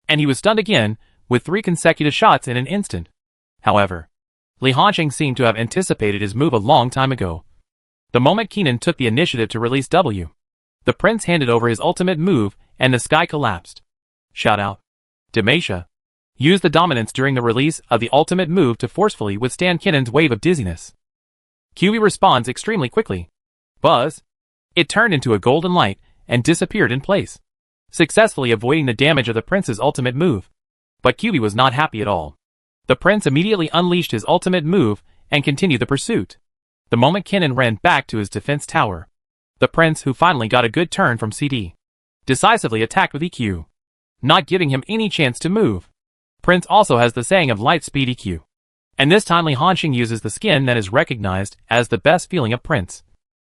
And he was stunned again, with 3 consecutive shots in an instant. However, Li Hansheng seemed to have anticipated his move a long time ago. The moment Kenan took the initiative to release W, the prince handed over his ultimate move and the sky collapsed. Shout out. Demacia. Use the dominance during the release of the ultimate move to forcefully withstand Kenan's wave of dizziness. QB responds extremely quickly. Buzz. It turned into a golden light, and disappeared in place, successfully avoiding the damage of the prince's ultimate move. But Kyubey was not happy at all. The prince immediately unleashed his ultimate move and continued the pursuit. The moment Kennen ran back to his defense tower, the prince, who finally got a good turn from CD, decisively attacked with EQ, not giving him any chance to move. Prince also has the saying of light speed EQ, and this time Li Hanxing uses the skin that is recognized as the best feeling of Prince,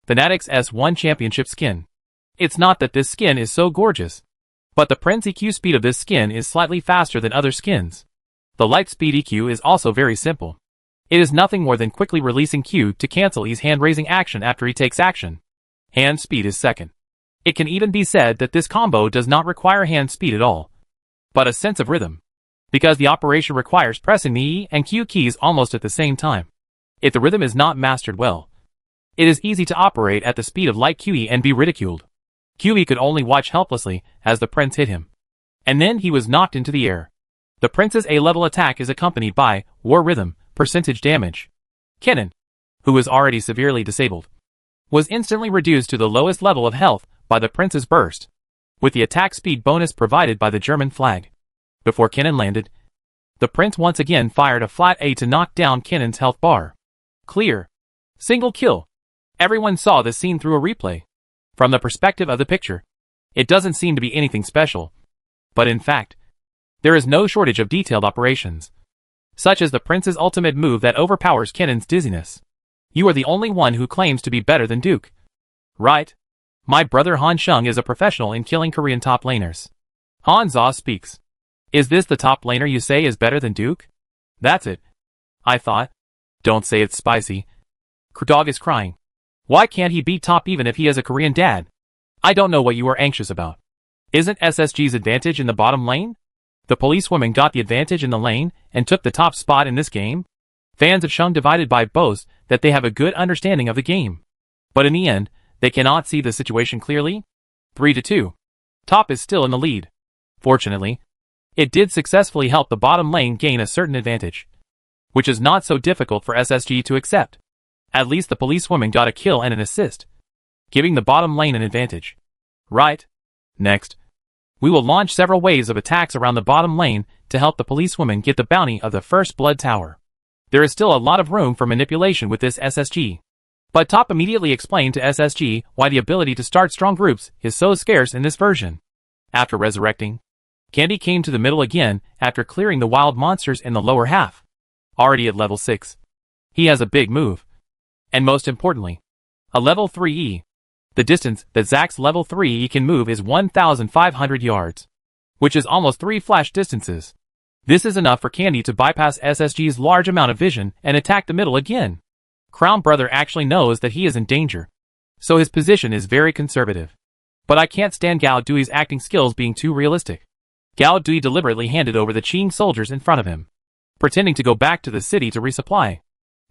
Fanatics S1 Championship skin. It's not that this skin is so gorgeous, but the Prince EQ speed of this skin is slightly faster than other skins. The light speed EQ is also very simple. It is nothing more than quickly releasing Q to cancel his hand-raising action after he takes action. Hand speed is second. It can even be said that this combo does not require hand speed at all, but a sense of rhythm, because the operation requires pressing the E and Q keys almost at the same time. If the rhythm is not mastered well, it is easy to operate at the speed of light QE and be ridiculed. QE could only watch helplessly as the prince hit him, and then he was knocked into the air. The prince's A-level attack is accompanied by war rhythm, percentage damage. Kennen, who was already severely disabled, was instantly reduced to the lowest level of health by the prince's burst, with the attack speed bonus provided by the German flag. Before Kennen landed, the prince once again fired a flat A to knock down Kennen's health bar. Clear. Single kill. Everyone saw this scene through a replay. From the perspective of the picture, it doesn't seem to be anything special, but in fact, there is no shortage of detailed operations, such as the prince's ultimate move that overpowers Kennen's dizziness. You are the only one who claims to be better than Duke, right? My brother Han Sheng is a professional in killing Korean top laners. Han Zha speaks. Is this the top laner you say is better than Duke? That's it. I thought. Don't say it's spicy. Dog is crying. Why can't he beat top even if he has a Korean dad? I don't know what you are anxious about. Isn't SSG's advantage in the bottom lane? The policewoman got the advantage in the lane and took the top spot in this game. Fans of Sheng divided by boast that they have a good understanding of the game, but in the end, they cannot see the situation clearly. 3-2. Top is still in the lead. Fortunately, it did successfully help the bottom lane gain a certain advantage, which is not so difficult for SSG to accept. At least the policewoman got a kill and an assist, giving the bottom lane an advantage. Right. Next, we will launch several waves of attacks around the bottom lane to help the policewoman get the bounty of the first blood tower. There is still a lot of room for manipulation with this SSG. But Top immediately explained to SSG why the ability to start strong groups is so scarce in this version. After resurrecting, Candy came to the middle again after clearing the wild monsters in the lower half. Already at level 6. He has a big move. And most importantly, a level 3E. The distance that Zack's level 3E can move is 1,500 yards, which is almost 3 flash distances. This is enough for Candy to bypass SSG's large amount of vision and attack the middle again. Crown Brother actually knows that he is in danger, so his position is very conservative. But I can't stand Gao Dui's acting skills being too realistic. Gao Dui deliberately handed over the Qing soldiers in front of him, pretending to go back to the city to resupply.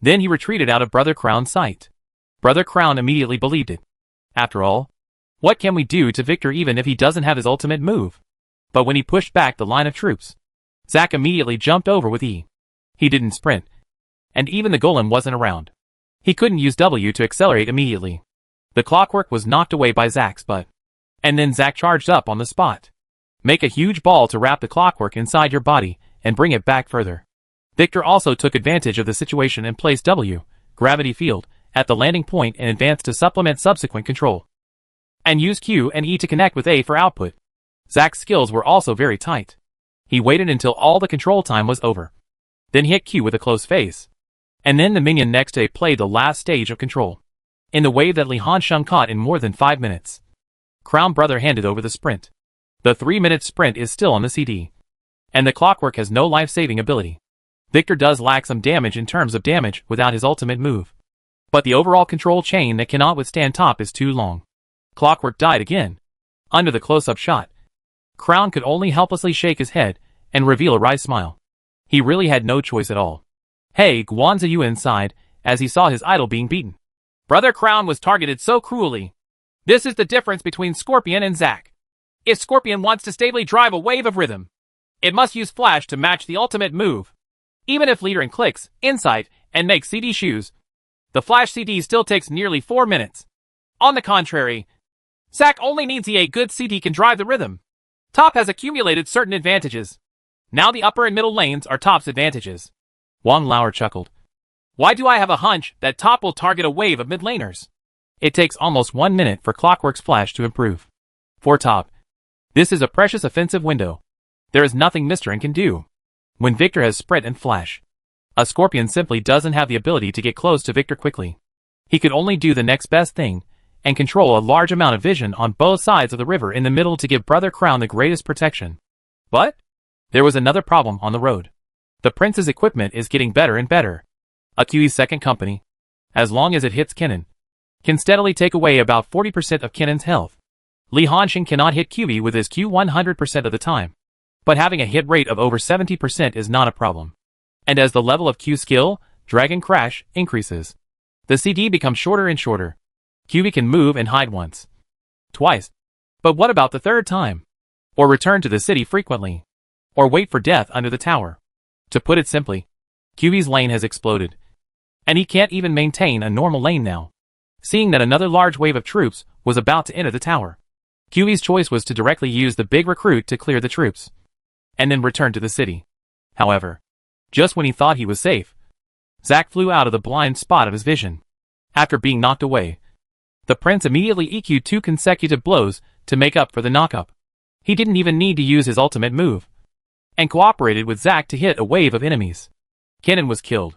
Then he retreated out of Brother Crown's sight. Brother Crown immediately believed it. After all, what can we do to Victor even if he doesn't have his ultimate move? But when he pushed back the line of troops, Zack immediately jumped over with E. He didn't sprint, and even the golem wasn't around. He couldn't use W to accelerate immediately. The clockwork was knocked away by Zack's butt. And then Zack charged up on the spot. Make a huge ball to wrap the clockwork inside your body and bring it back further. Victor also took advantage of the situation and placed W, gravity field, at the landing point and advanced to supplement subsequent control. And used Q and E to connect with A for output. Zack's skills were also very tight. He waited until all the control time was over. Then hit Q with a close face. And then the minion next to A played the last stage of control, in the wave that Li Hanxing caught in more than 5 minutes. Crown Brother handed over the sprint. The 3-minute sprint is still on the CD. And the clockwork has no life-saving ability. Victor does lack some damage in terms of damage without his ultimate move. But the overall control chain that cannot withstand Top is too long. Clockwork died again. Under the close-up shot, Crown could only helplessly shake his head and reveal a wry smile. He really had no choice at all. Hey, Guan Ziyu sighed as he saw his idol being beaten. Brother Crown was targeted so cruelly. This is the difference between Scorpion and Zack. If Scorpion wants to stably drive a wave of rhythm, it must use Flash to match the ultimate move. Even if Leader clicks, Insight, and makes CD shoes, the Flash CD still takes nearly 4 minutes. On the contrary, Zack only needs a good CD can drive the rhythm. Top has accumulated certain advantages. Now the upper and middle lanes are Top's advantages. Wang Lauer chuckled. Why do I have a hunch that Top will target a wave of mid laners? It takes almost 1 minute for Clockwork's flash to improve. For Top, this is a precious offensive window. There is nothing Mr. N can do. When Victor has sprint and flash, a Scorpion simply doesn't have the ability to get close to Victor quickly. He could only do the next best thing, and control a large amount of vision on both sides of the river in the middle to give Brother Crown the greatest protection. But there was another problem on the road. The Prince's equipment is getting better and better. A QE's second company, as long as it hits Kennen, can steadily take away about 40% of Kennen's health. Li Hanxing cannot hit QE with his Q 100% of the time, but having a hit rate of over 70% is not a problem. And as the level of Q skill, Dragon Crash, increases, the CD becomes shorter and shorter. QE can move and hide once, twice. But what about the third time? Or return to the city frequently? Or wait for death under the tower? To put it simply, QE's lane has exploded. And he can't even maintain a normal lane now. Seeing that another large wave of troops was about to enter the tower, QE's choice was to directly use the big recruit to clear the troops, and then return to the city. However, just when he thought he was safe, Zack flew out of the blind spot of his vision. After being knocked away, the Prince immediately EQ'd 2 consecutive blows to make up for the knockup. He didn't even need to use his ultimate move, and cooperated with Zack to hit a wave of enemies. Kennen was killed.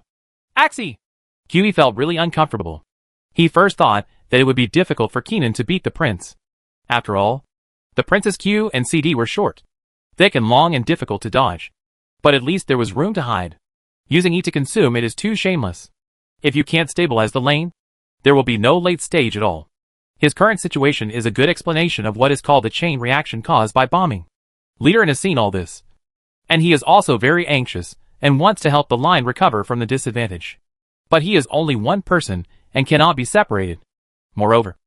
Axie! QE felt really uncomfortable. He first thought that it would be difficult for Kennen to beat the Prince. After all, the Prince's Q and CD were short, thick and long and difficult to dodge. But at least there was room to hide. Using E to consume it is too shameless. If you can't stabilize the lane, there will be no late stage at all. His current situation is a good explanation of what is called the chain reaction caused by bombing. Leader N has seen all this, and he is also very anxious and wants to help the line recover from the disadvantage. But he is only one person and cannot be separated. Moreover,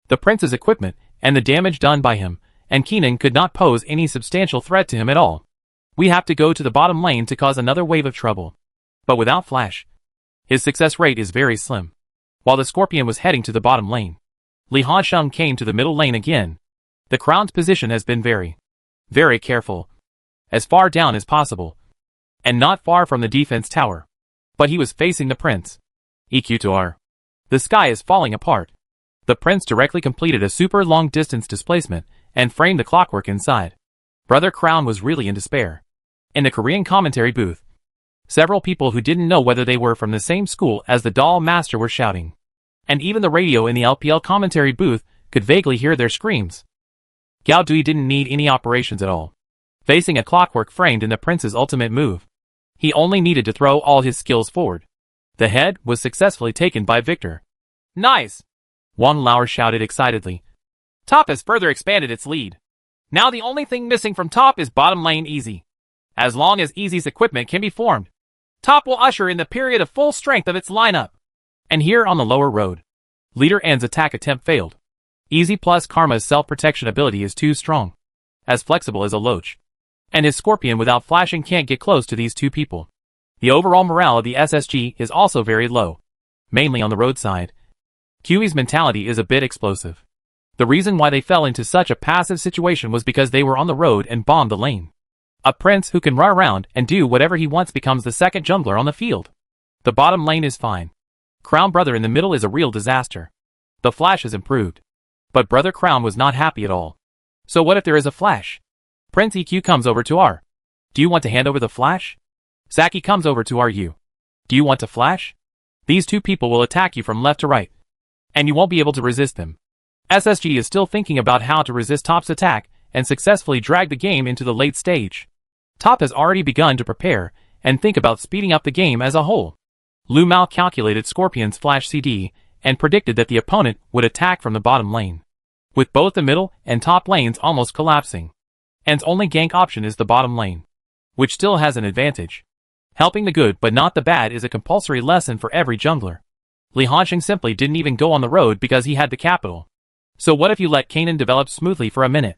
the Prince's equipment and the damage done by him and Kennen could not pose any substantial threat to him at all. We have to go to the bottom lane to cause another wave of trouble. But without flash, his success rate is very slim. While the Scorpion was heading to the bottom lane, Li Hanxing came to the middle lane again. The Crown's position has been very careful, as far down as possible, and not far from the defense tower. But he was facing the Prince. EQ to R. The sky is falling apart. The Prince directly completed a super long distance displacement and framed the Clockwork inside. Brother Crown was really in despair. In the Korean commentary booth, several people who didn't know whether they were from the same school as the Doll Master were shouting. And even the radio in the LPL commentary booth could vaguely hear their screams. Gao Dui didn't need any operations at all. Facing a Clockwork framed in the Prince's ultimate move, he only needed to throw all his skills forward. The head was successfully taken by Victor. Nice! Wang Lauer shouted excitedly. Top has further expanded its lead. Now the only thing missing from Top is bottom lane Easy. As long as Easy's equipment can be formed, Top will usher in the period of full strength of its lineup. And here on the lower road, Leader N's attack attempt failed. Easy plus Karma's self-protection ability is too strong, as flexible as a loach. And his Scorpion without flashing can't get close to these two people. The overall morale of the SSG is also very low, mainly on the roadside. QE's mentality is a bit explosive. The reason why they fell into such a passive situation was because they were on the road and bombed the lane. A Prince who can run around and do whatever he wants becomes the second jungler on the field. The bottom lane is fine. Crown Brother in the middle is a real disaster. The flash has improved. But Brother Crown was not happy at all. So what if there is a flash? Prince EQ comes over to R. Do you want to hand over the flash? Zaki comes over to RU. Do you want to flash? These two people will attack you from left to right, and you won't be able to resist them. SSG is still thinking about how to resist Top's attack and successfully drag the game into the late stage. Top has already begun to prepare and think about speeding up the game as a whole. Lu Mao calculated Scorpion's flash CD and predicted that the opponent would attack from the bottom lane, with both the middle and top lanes almost collapsing. And's only gank option is the bottom lane, which still has an advantage. Helping the good but not the bad is a compulsory lesson for every jungler. Li Hanxing simply didn't even go on the road because he had the capital. So what if you let Kennen develop smoothly for a minute?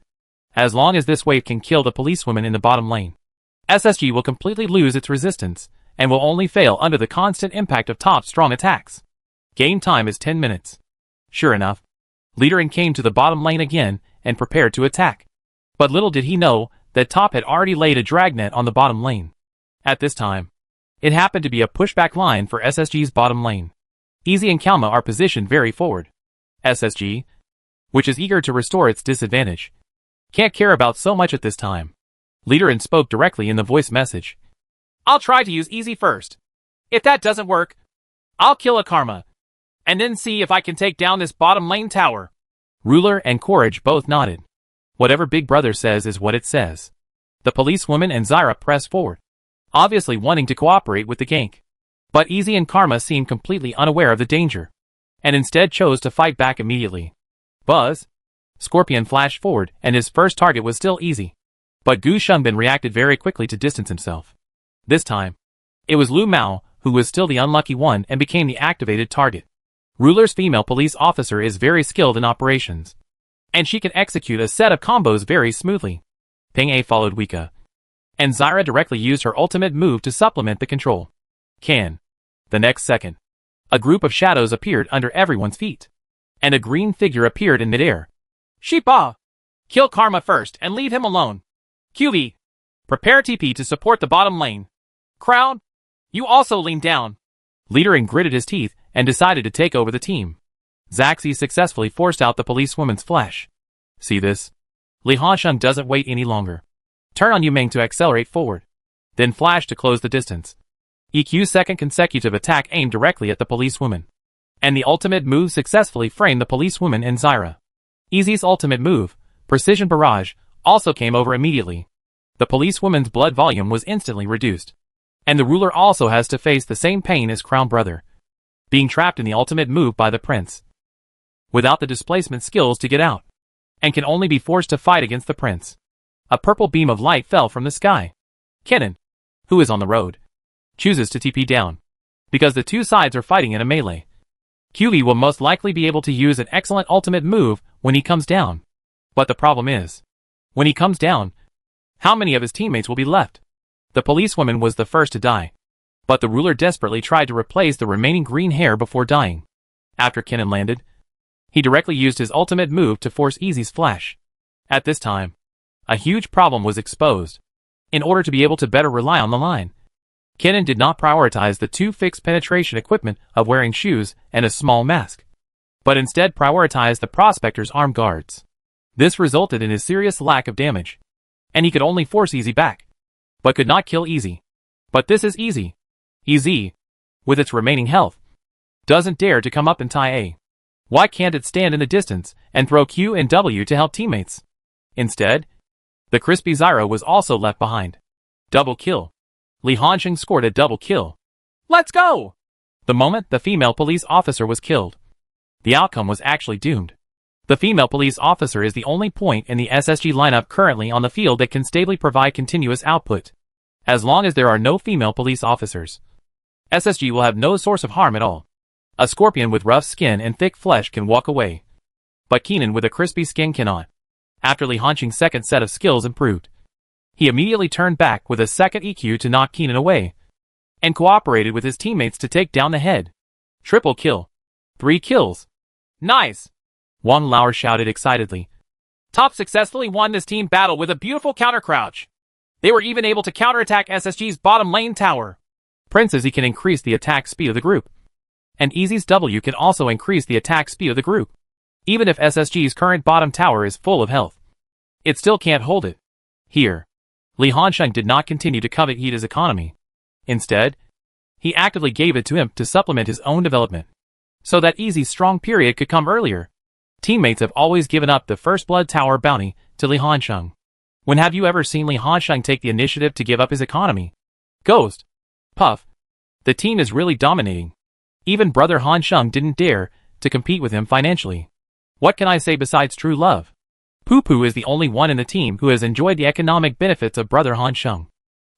As long as this wave can kill the policewoman in the bottom lane, SSG will completely lose its resistance and will only fail under the constant impact of Top's strong attacks. Game time is 10 minutes. Sure enough, Liderin came to the bottom lane again and prepared to attack. But little did he know that Top had already laid a dragnet on the bottom lane. At this time, it happened to be a pushback line for SSG's bottom lane. Easy and Kalma are positioned very forward. SSG, which is eager to restore its disadvantage, can't care about so much at this time. Liderin spoke directly in the voice message. I'll try to use Easy first. If that doesn't work, I'll kill a Karma, and then see if I can take down this bottom lane tower. Ruler and Courage both nodded. Whatever Big Brother says is what it says. The policewoman and Zyra pressed forward, obviously wanting to cooperate with the gank. But Easy and Karma seemed completely unaware of the danger, and instead chose to fight back immediately. Buzz. Scorpion flashed forward, and his first target was still Easy. But Gu Shungbin reacted very quickly to distance himself. This time, it was Lu Mao who was still the unlucky one and became the activated target. Ruler's female police officer is very skilled in operations, and she can execute a set of combos very smoothly. Ping A followed Wika, and Zyra directly used her ultimate move to supplement the control. The next second, a group of shadows appeared under everyone's feet, and a green figure appeared in midair. Sheepa! Kill Karma first and leave him alone. QV! Prepare TP to support the bottom lane. Crowd, you also lean down. Liderin gritted his teeth and decided to take over the team. Zaxi successfully forced out the policewoman's flesh. See this? Li Hansheng doesn't wait any longer. Turn on Yumeng to accelerate forward, then flash to close the distance. EQ's second consecutive attack aimed directly at the policewoman, and the ultimate move successfully framed the policewoman and Zyra. Easy's ultimate move, Precision Barrage, also came over immediately. The policewoman's blood volume was instantly reduced, and the ruler also has to face the same pain as Crown Brother, being trapped in the ultimate move by the prince, without the displacement skills to get out, and can only be forced to fight against the prince. A purple beam of light fell from the sky. Kennen, who is on the road, chooses to TP down, because the two sides are fighting in a melee. QV will most likely be able to use an excellent ultimate move when he comes down. But the problem is, when he comes down, how many of his teammates will be left? The policewoman was the first to die, but the ruler desperately tried to replace the remaining green hair before dying. After Kennen landed, he directly used his ultimate move to force Easy's flash. At this time, a huge problem was exposed. In order to be able to better rely on the line, Kennen did not prioritize the two fixed penetration equipment of wearing shoes and a small mask, but instead prioritized the prospector's arm guards. This resulted in a serious lack of damage, and he could only force Easy back, but could not kill Easy. But this is Easy. Easy, with its remaining health, doesn't dare to come up in tie A. Why can't it stand in the distance and throw Q and W to help teammates? Instead, the crispy Zyra was also left behind. Double kill. Li Hansheng scored a double kill. Let's go! The moment the female police officer was killed, the outcome was actually doomed. The female police officer is the only point in the SSG lineup currently on the field that can stably provide continuous output. As long as there are no female police officers, SSG will have no source of harm at all. A scorpion with rough skin and thick flesh can walk away, but Kennen with a crispy skin cannot. After Li Hansheng's second set of skills improved, he immediately turned back with a second EQ to knock Kennen away, and cooperated with his teammates to take down the head. Triple kill. 3 kills. Nice! Wang Lauer shouted excitedly. Top successfully won this team battle with a beautiful counter crouch. They were even able to counterattack SSG's bottom lane tower. Prince Easy can increase the attack speed of the group, and Easy's W can also increase the attack speed of the group. Even if SSG's current bottom tower is full of health, it still can't hold it. Here, Li Hansheng did not continue to covet Ida's economy. Instead, he actively gave it to him to supplement his own development, so that Easy's strong period could come earlier. Teammates have always given up the First Blood Tower bounty to Li Hansheng. When have you ever seen Li Hansheng take the initiative to give up his economy? Ghost. Puff. The team is really dominating. Even Brother Hansheng didn't dare to compete with him financially. What can I say besides true love? Poo Poo is the only one in the team who has enjoyed the economic benefits of Brother Hansheng.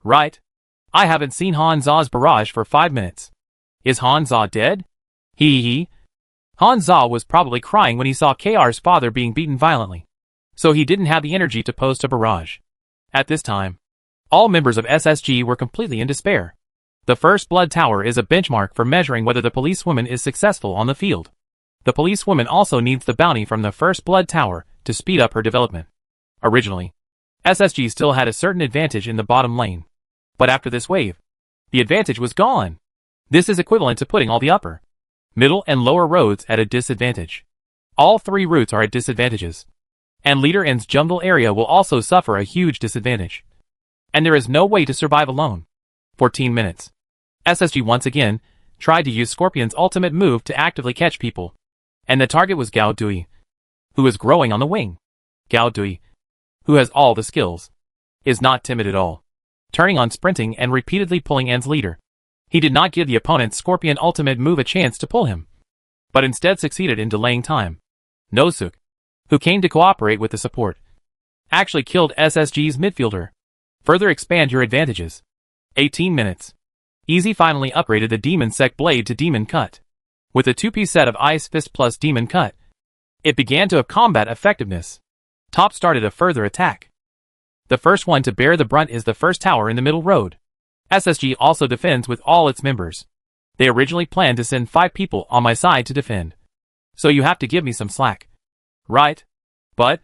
Right? I haven't seen Han Za's barrage for 5 minutes. Is Han Za dead? Hee. Han Za was probably crying when he saw KR's father being beaten violently, so he didn't have the energy to post a barrage. At this time, all members of SSG were completely in despair. The First Blood Tower is a benchmark for measuring whether the policewoman is successful on the field. The policewoman also needs the bounty from the First Blood Tower to speed up her development. Originally, SSG still had a certain advantage in the bottom lane. But after this wave, the advantage was gone. This is equivalent to putting all the upper, middle and lower roads at a disadvantage. All three routes are at disadvantages. And Leader N's jungle area will also suffer a huge disadvantage. And there is no way to survive alone. 14 minutes. SSG once again tried to use Scorpion's ultimate move to actively catch people. And the target was Gao Dui, who is growing on the wing. Gao Dui, who has all the skills, is not timid at all, turning on sprinting and repeatedly pulling N's leader. He did not give the opponent's Scorpion ultimate move a chance to pull him, but instead succeeded in delaying time. Nozook, who came to cooperate with the support, actually killed SSG's midfielder. Further expand your advantages. 18 minutes. Easy finally upgraded the Demon Sect Blade to Demon Cut. With a 2-piece set of Ice Fist plus Demon Cut, it began to have combat effectiveness. Top started a further attack. The first one to bear the brunt is the first tower in the middle road. SSG also defends with all its members. They originally planned to send 5 people on my side to defend. So you have to give me some slack. Right? But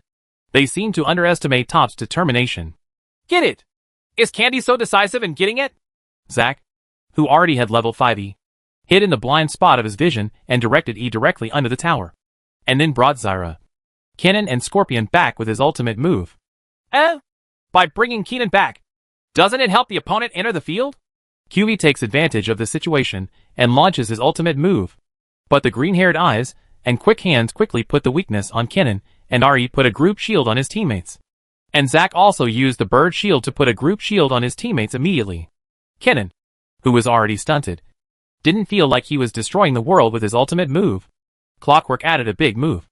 they seem to underestimate Top's determination. Get it? Is Candy so decisive in getting it? Zack, who already had level 5E, hid in the blind spot of his vision and directed E directly under the tower. And then brought Zyra, Kennen and Scorpion back with his ultimate move. By bringing Kennen back, doesn't it help the opponent enter the field? QV takes advantage of the situation and launches his ultimate move. But the green-haired eyes and quick hands quickly put the weakness on Kennen, and Ari put a group shield on his teammates. And Zack also used the bird shield to put a group shield on his teammates immediately. Kennen, who was already stunted, didn't feel like he was destroying the world with his ultimate move. Clockwork added a big move,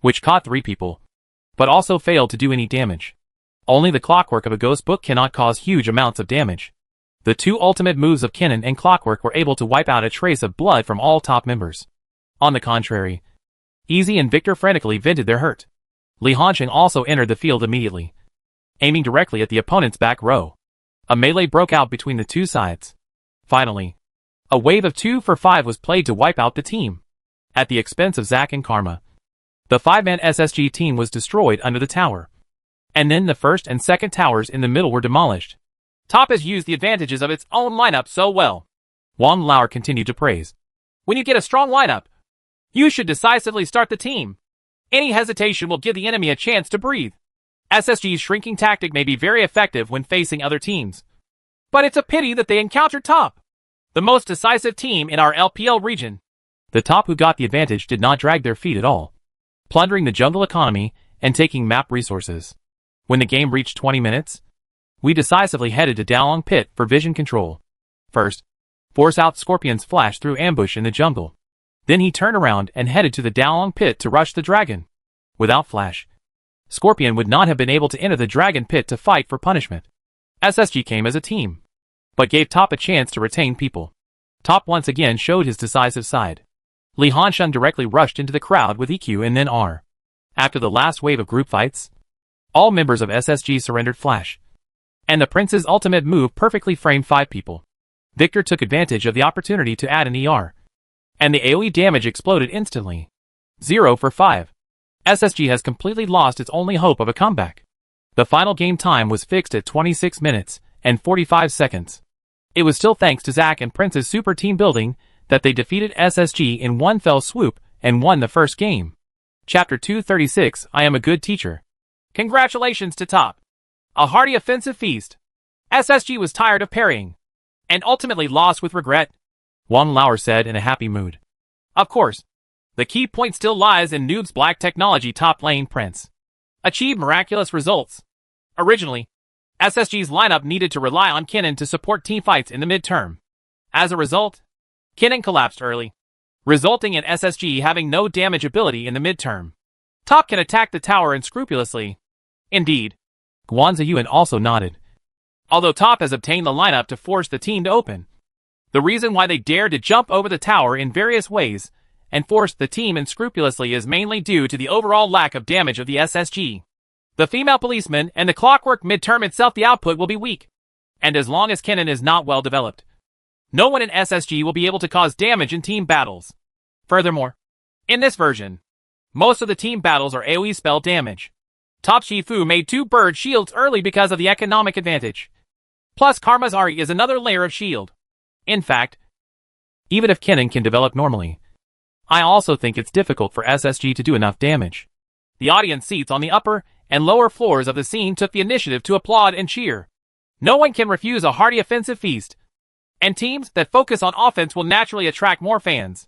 which caught 3 people, but also failed to do any damage. Only the clockwork of a ghost book cannot cause huge amounts of damage. The 2 ultimate moves of Kennen and Clockwork were able to wipe out a trace of blood from all top members. On the contrary, Easy and Victor frantically vented their hurt. Li Hansheng also entered the field immediately, aiming directly at the opponent's back row. A melee broke out between the 2 sides. Finally, a wave of 2 for 5 was played to wipe out the team, at the expense of Zack and Karma. The 5-man SSG team was destroyed under the tower. And then the first and second towers in the middle were demolished. Top has used the advantages of its own lineup so well. Wang Lauer continued to praise. When you get a strong lineup, you should decisively start the team. Any hesitation will give the enemy a chance to breathe. SSG's shrinking tactic may be very effective when facing other teams. But it's a pity that they encountered Top, the most decisive team in our LPL region. The Top who got the advantage did not drag their feet at all, plundering the jungle economy and taking map resources. When the game reached 20 minutes, we decisively headed to Dalong Pit for vision control. First, force out Scorpion's flash through ambush in the jungle. Then he turned around and headed to the Dalong Pit to rush the dragon. Without flash, Scorpion would not have been able to enter the dragon pit to fight for punishment. SSG came as a team, but gave Top a chance to retain people. Top once again showed his decisive side. Li Hansheng directly rushed into the crowd with EQ and then R. After the last wave of group fights, all members of SSG surrendered flash, and the prince's ultimate move perfectly framed 5 people. Victor took advantage of the opportunity to add an ER, and the AoE damage exploded instantly. 0 for 5. SSG has completely lost its only hope of a comeback. The final game time was fixed at 26 minutes and 45 seconds. It was still thanks to Zack and Prince's super team building that they defeated SSG in one fell swoop and won the first game. Chapter 236, I am a good teacher. Congratulations to Top. A hearty offensive feast. SSG was tired of parrying, and ultimately lost with regret, Wang Lauer said in a happy mood. Of course, the key point still lies in Noob's Black Technology top lane Prince. Achieved miraculous results. Originally, SSG's lineup needed to rely on Kennen to support teamfights in the midterm. As a result, Kennen collapsed early, resulting in SSG having no damage ability in the midterm. Top can attack the tower unscrupulously. Indeed. Guan Ziyuan also nodded. Although Top has obtained the lineup to force the team to open, the reason why they dared to jump over the tower in various ways and forced the team unscrupulously is mainly due to the overall lack of damage of the SSG. The female policeman and the clockwork midterm itself, the output will be weak. And as long as Kennen is not well developed, no one in SSG will be able to cause damage in team battles. Furthermore, In this version, most of the team battles are AoE spell damage. Top Shifu made 2 bird shields early because of the economic advantage. Plus Karma's Ari is another layer of shield. In fact, even if Kennen can develop normally, I also think it's difficult for SSG to do enough damage. The audience seats on the upper and lower floors of the scene took the initiative to applaud and cheer. No one can refuse a hearty offensive feast. And teams that focus on offense will naturally attract more fans.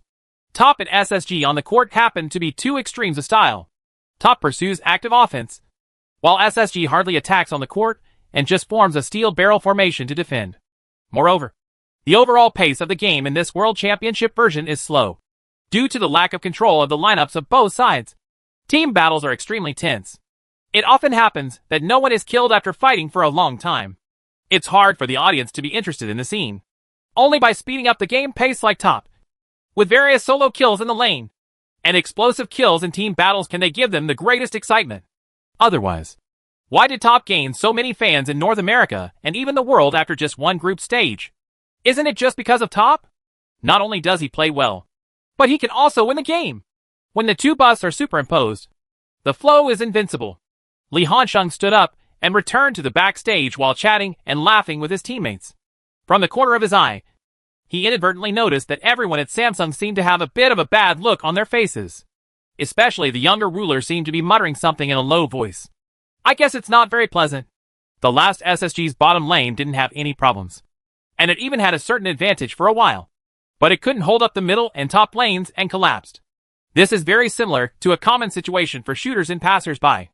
Top and SSG on the court happen to be 2 extremes of style. Top pursues active offense, while SSG hardly attacks on the court and just forms a steel barrel formation to defend. Moreover, the overall pace of the game in this World Championship version is slow, due to the lack of control of the lineups of both sides. Team battles are extremely tense. It often happens that no one is killed after fighting for a long time. It's hard for the audience to be interested in the scene. Only by speeding up the game pace like Top, with various solo kills in the lane, and explosive kills in team battles can they give them the greatest excitement. Otherwise, why did Top gain so many fans in North America and even the world after just one group stage? Isn't it just because of Top? Not only does he play well, but he can also win the game. When the 2 busts are superimposed, the flow is invincible. Li Hansheng stood up and returned to the backstage while chatting and laughing with his teammates. From the corner of his eye, he inadvertently noticed that everyone at Samsung seemed to have a bit of a bad look on their faces. Especially the younger ruler seemed to be muttering something in a low voice. I guess it's not very pleasant. The last SSG's bottom lane didn't have any problems, and it even had a certain advantage for a while. But it couldn't hold up the middle and top lanes and collapsed. This is very similar to a common situation for shooters and passers-by.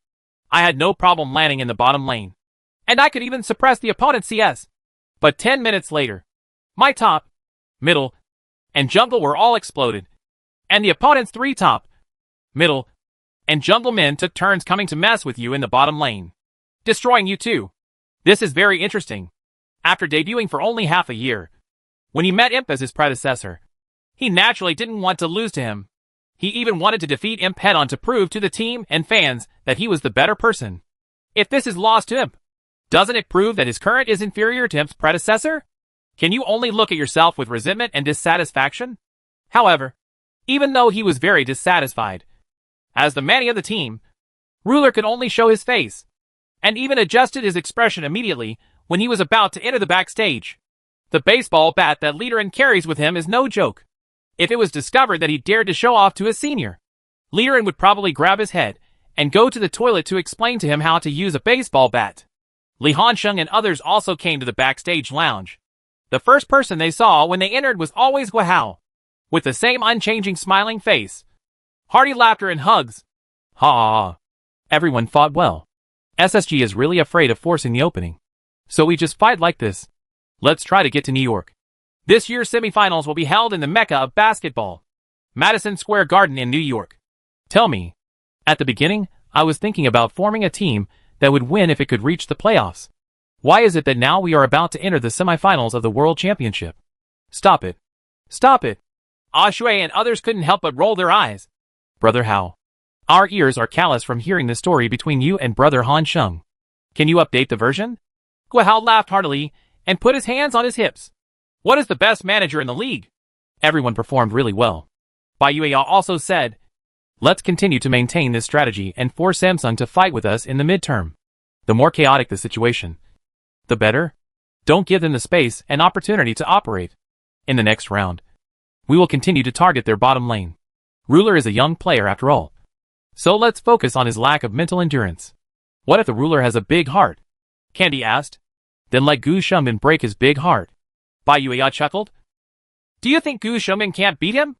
I had no problem landing in the bottom lane, and I could even suppress the opponent's CS. But 10 minutes later, my top, middle, and jungle were all exploded, and the opponent's 3 top, middle, and jungle men took turns coming to mess with you in the bottom lane, destroying you too. This is very interesting. After debuting for only half a year, when he met Imp as his predecessor, he naturally didn't want to lose to him. He even wanted to defeat Imp head-on to prove to the team and fans that he was the better person. If this is lost to Imp, doesn't it prove that his current is inferior to Imp's predecessor? Can you only look at yourself with resentment and dissatisfaction? However, even though he was very dissatisfied, as the manny of the team, Ruler could only show his face, and even adjusted his expression immediately when he was about to enter the backstage. The baseball bat that Liderin carries with him is no joke. If it was discovered that he dared to show off to his senior, Liderin would probably grab his head and go to the toilet to explain to him how to use a baseball bat. Li Hansheng and others also came to the backstage lounge. The first person they saw when they entered was always Guihao, with the same unchanging smiling face. Hearty laughter and hugs. Ha! Everyone fought well. SSG is really afraid of forcing the opening, so we just fight like this. Let's try to get to New York. This year's semifinals will be held in the Mecca of basketball, Madison Square Garden in New York. Tell me, at the beginning, I was thinking about forming a team that would win if it could reach the playoffs. Why is it that now we are about to enter the semifinals of the World Championship? Stop it. Stop it. Ah Shui and others couldn't help but roll their eyes. Brother Hao, our ears are callous from hearing the story between you and Brother Hansheng. Can you update the version? Guihao laughed heartily and put his hands on his hips. What is the best manager in the league? Everyone performed really well. Bai Yueyao also said, let's continue to maintain this strategy and force Samsung to fight with us in the midterm. The more chaotic the situation, the better. Don't give them the space and opportunity to operate. In the next round, we will continue to target their bottom lane. Ruler is a young player after all, so let's focus on his lack of mental endurance. What if the ruler has a big heart? Candy asked. Then let Gu Shumin break his big heart. Bai Yueyao chuckled. Do you think Gu Shumin can't beat him?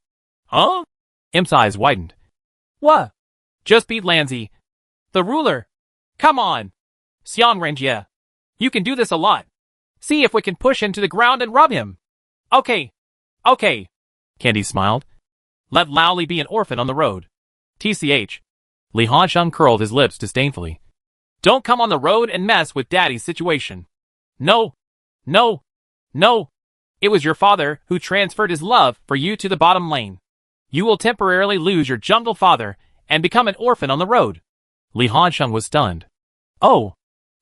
Huh? Imp's eyes widened. What? Just beat Lanzi, the ruler. Come on. Xiang Renjie. You can do this a lot. See if we can push him to the ground and rub him. Okay. Okay. Candy smiled. Let Lao Li be an orphan on the road. TCH. Li Hansheng curled his lips disdainfully. Don't come on the road and mess with Daddy's situation. No. No. No. It was your father who transferred his love for you to the bottom lane. You will temporarily lose your jungle father and become an orphan on the road. Li Hansheng was stunned. Oh.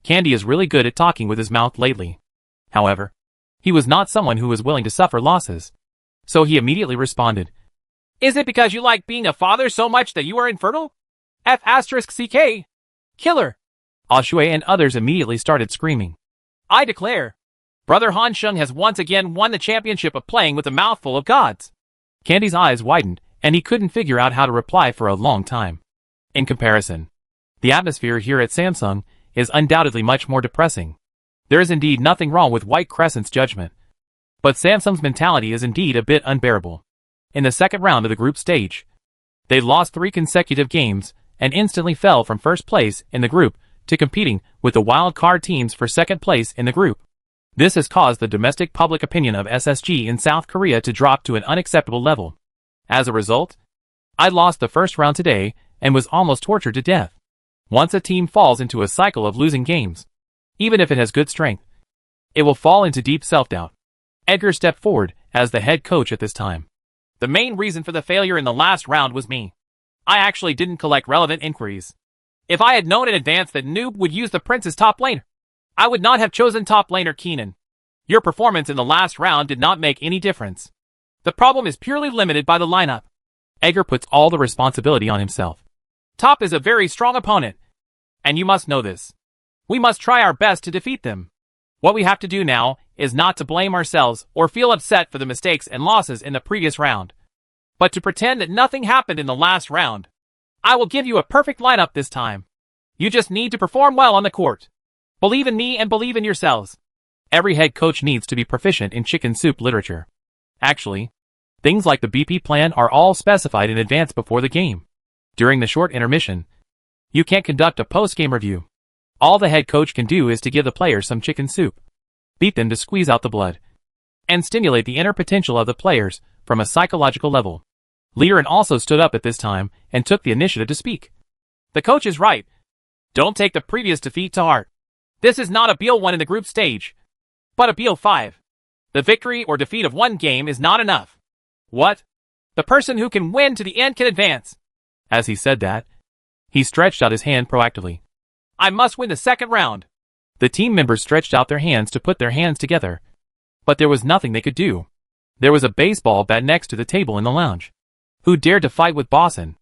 Candy is really good at talking with his mouth lately. However, he was not someone who was willing to suffer losses. So he immediately responded. Is it because you like being a father so much that you are infertile? F***CK. Killer. Ashue and others immediately started screaming. I declare, Brother Han Sheng has once again won the championship of playing with a mouthful of gods. Candy's eyes widened, and he couldn't figure out how to reply for a long time. In comparison, the atmosphere here at Samsung is undoubtedly much more depressing. There is indeed nothing wrong with White Crescent's judgment. But Samsung's mentality is indeed a bit unbearable. In the second round of the group stage, they lost 3 consecutive games and instantly fell from first place in the group to competing with the wild card teams for second place in the group. This has caused the domestic public opinion of SSG in South Korea to drop to an unacceptable level. As a result, I lost the first round today and was almost tortured to death. Once a team falls into a cycle of losing games, even if it has good strength, it will fall into deep self-doubt. Edgar stepped forward as the head coach at this time. The main reason for the failure in the last round was me. I actually didn't collect relevant inquiries. If I had known in advance that Noob would use the Prince's top laner, I would not have chosen top laner Keenan. Your performance in the last round did not make any difference. The problem is purely limited by the lineup. Edgar puts all the responsibility on himself. Top is a very strong opponent, and you must know this. We must try our best to defeat them. What we have to do now is not to blame ourselves or feel upset for the mistakes and losses in the previous round, but to pretend that nothing happened in the last round. I will give you a perfect lineup this time. You just need to perform well on the court. Believe in me and believe in yourselves. Every head coach needs to be proficient in chicken soup literature. Actually, things like the BP plan are all specified in advance before the game. During the short intermission, you can't conduct a post-game review. All the head coach can do is to give the players some chicken soup, beat them to squeeze out the blood, and stimulate the inner potential of the players from a psychological level. Liren also stood up at this time and took the initiative to speak. The coach is right. Don't take the previous defeat to heart. This is not a BO1 in the group stage, but a BO5. The victory or defeat of one game is not enough. What? The person who can win to the end can advance. As he said that, he stretched out his hand proactively. I must win the second round. The team members stretched out their hands to put their hands together, but there was nothing they could do. There was a baseball bat next to the table in the lounge. Who dared to fight with Bosson?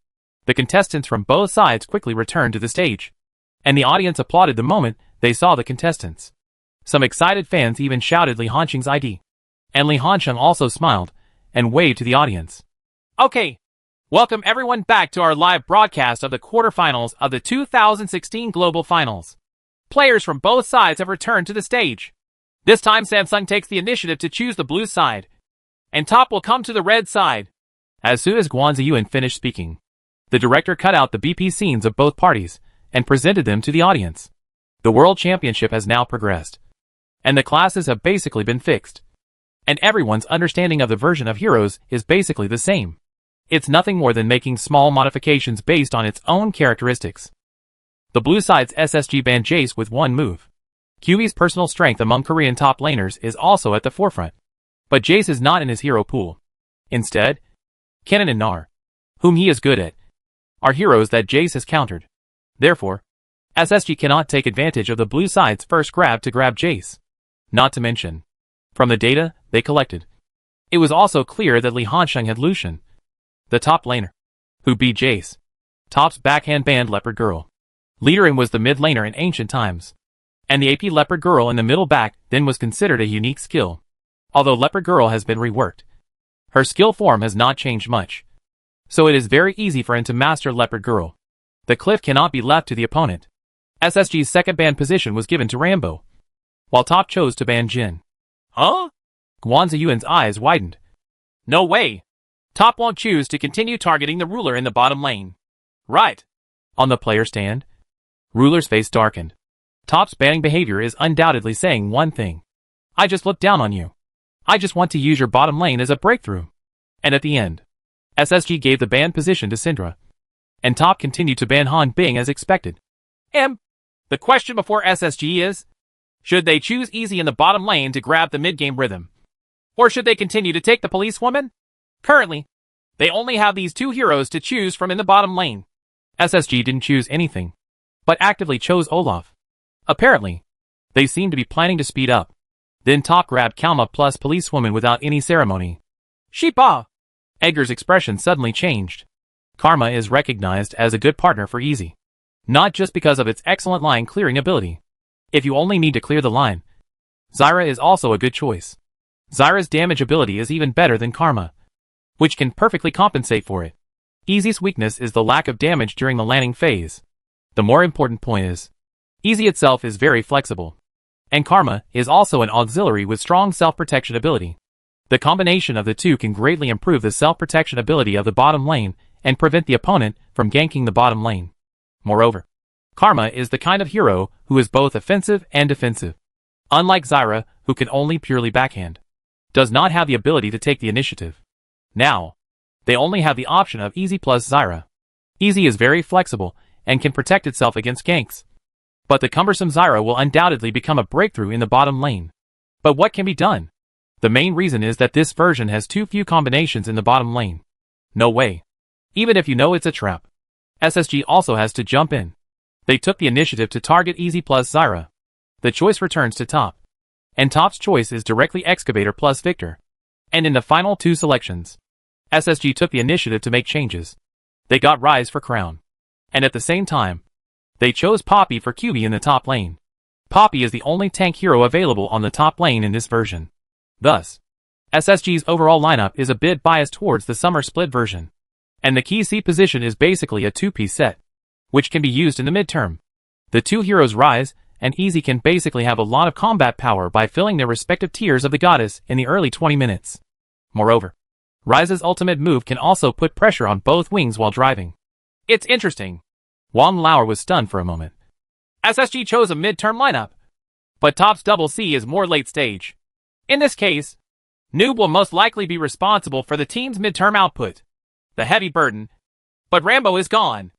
The contestants from both sides quickly returned to the stage, and the audience applauded the moment they saw the contestants. Some excited fans even shouted Li Hansheng's ID, and Li Hansheng also smiled and waved to the audience. Okay, welcome everyone back to our live broadcast of the quarterfinals of the 2016 Global Finals. Players from both sides have returned to the stage. This time Samsung takes the initiative to choose the blue side, and top will come to the red side. As soon as Guan Ziyuan finished speaking, the director cut out the BP scenes of both parties and presented them to the audience. The World Championship has now progressed, and the classes have basically been fixed, and everyone's understanding of the version of Heroes is basically the same. It's nothing more than making small modifications based on its own characteristics. The blue side's SSG banned Jace with one move. QB's personal strength among Korean top laners is also at the forefront, but Jace is not in his hero pool. Instead, Kennen and Gnar, whom he is good at, are heroes that Jace has countered. Therefore, SSG cannot take advantage of the blue side's first grab to grab Jace. Not to mention, from the data they collected, it was also clear that Li Hansheng had Lucian, the top laner, who beat Jace. Top's backhand banned Leopard Girl. Liren was the mid laner in ancient times, and the AP Leopard Girl in the middle back then was considered a unique skill. Although Leopard Girl has been reworked, her skill form has not changed much, so it is very easy for him to master Leopard Girl. The cliff cannot be left to the opponent. SSG's second ban position was given to Rambo, while Top chose to ban Jin. Huh? Guan Ziyuan's eyes widened. No way. Top won't choose to continue targeting the ruler in the bottom lane. Right. On the player stand, Ruler's face darkened. Top's banning behavior is undoubtedly saying one thing. I just looked down on you. I just want to use your bottom lane as a breakthrough. And at the end, SSG gave the ban position to Syndra, and Top continued to ban Han Bing as expected. The question before SSG is, should they choose easy in the bottom lane to grab the mid-game rhythm? Or should they continue to take the policewoman? Currently, they only have these two heroes to choose from in the bottom lane. SSG didn't choose anything, but actively chose Olaf. Apparently, they seem to be planning to speed up. Then Top grabbed Kalma plus policewoman without any ceremony. Sheepa! Edgar's expression suddenly changed. Karma is recognized as a good partner for Easy. Not just because of its excellent line clearing ability. If you only need to clear the line, Zyra is also a good choice. Zyra's damage ability is even better than Karma, which can perfectly compensate for it. Easy's weakness is the lack of damage during the landing phase. The more important point is, Easy itself is very flexible. And Karma is also an auxiliary with strong self-protection ability. The combination of the two can greatly improve the self-protection ability of the bottom lane and prevent the opponent from ganking the bottom lane. Moreover, Karma is the kind of hero who is both offensive and defensive. Unlike Zyra, who can only purely backhand, does not have the ability to take the initiative. Now, they only have the option of Easy plus Zyra. Easy is very flexible and can protect itself against ganks. But the cumbersome Zyra will undoubtedly become a breakthrough in the bottom lane. But what can be done? The main reason is that this version has too few combinations in the bottom lane. No way. Even if you know it's a trap, SSG also has to jump in. They took the initiative to target Easy plus Zyra. The choice returns to Top. And Top's choice is directly Excavator plus Victor. And in the final two selections, SSG took the initiative to make changes. They got Ryze for Crown. And at the same time, they chose Poppy for QB in the top lane. Poppy is the only tank hero available on the top lane in this version. Thus, SSG's overall lineup is a bit biased towards the Summer Split version. And the key C position is basically a two-piece set, which can be used in the midterm. The two heroes Ryze and Easy can basically have a lot of combat power by filling their respective tiers of the goddess in the early 20 minutes. Moreover, Ryze's ultimate move can also put pressure on both wings while driving. It's interesting. Wang Lauer was stunned for a moment. SSG chose a midterm lineup, but Top's double C is more late stage. In this case, Noob will most likely be responsible for the team's midterm output. The heavy burden. But Rambo is gone.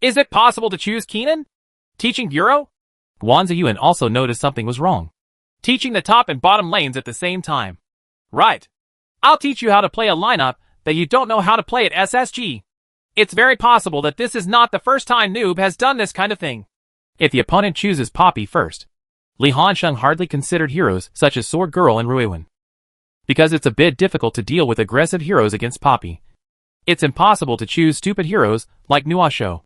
Is it possible to choose Kenan? Teaching Bureau? Guan Ziyuan also noticed something was wrong. Teaching the top and bottom lanes at the same time. Right. I'll teach you how to play a lineup that you don't know how to play at SSG. It's very possible that this is not the first time Noob has done this kind of thing. If the opponent chooses Poppy first, Li Hansheng hardly considered heroes such as Sword Girl and Ruiwen. Because it's a bit difficult to deal with aggressive heroes against Poppy. It's impossible to choose stupid heroes like Nuasho.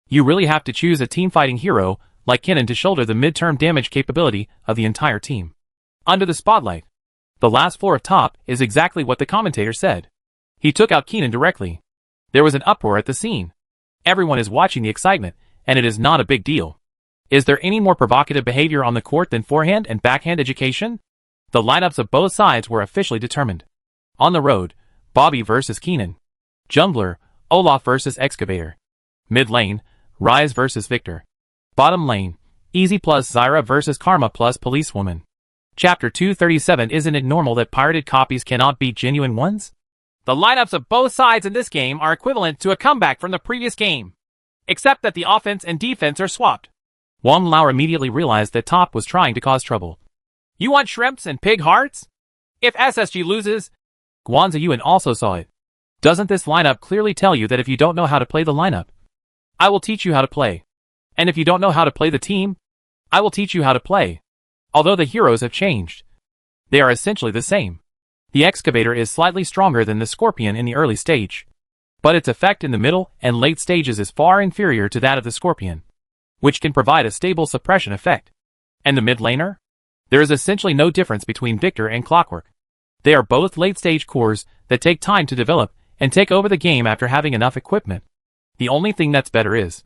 You really have to choose a team-fighting hero like Kenan to shoulder the midterm damage capability of the entire team. Under the spotlight, the last floor of Top is exactly what the commentator said. He took out Kenan directly. There was an uproar at the scene. Everyone is watching the excitement, and it is not a big deal. Is there any more provocative behavior on the court than forehand and backhand education? The lineups of both sides were officially determined. On the road, Bobby versus Kenan. Jungler, Olaf versus Excavator. Mid lane, Ryze versus Victor. Bottom lane, Easy plus Zyra versus Karma plus Policewoman. Chapter 237. Isn't it normal that pirated copies cannot beat genuine ones? The lineups of both sides in this game are equivalent to a comeback from the previous game, except that the offense and defense are swapped. Wang Lao immediately realized that Top was trying to cause trouble. You want shrimps and pig hearts? If SSG loses, Guan Ziyuan also saw it. Doesn't this lineup clearly tell you that if you don't know how to play the lineup, I will teach you how to play. And if you don't know how to play the team, I will teach you how to play. Although the heroes have changed, they are essentially the same. The Excavator is slightly stronger than the Scorpion in the early stage, but its effect in the middle and late stages is far inferior to that of the Scorpion, which can provide a stable suppression effect. And the mid laner? There is essentially no difference between Victor and Clockwork. They are both late-stage cores that take time to develop and take over the game after having enough equipment. The only thing that's better is,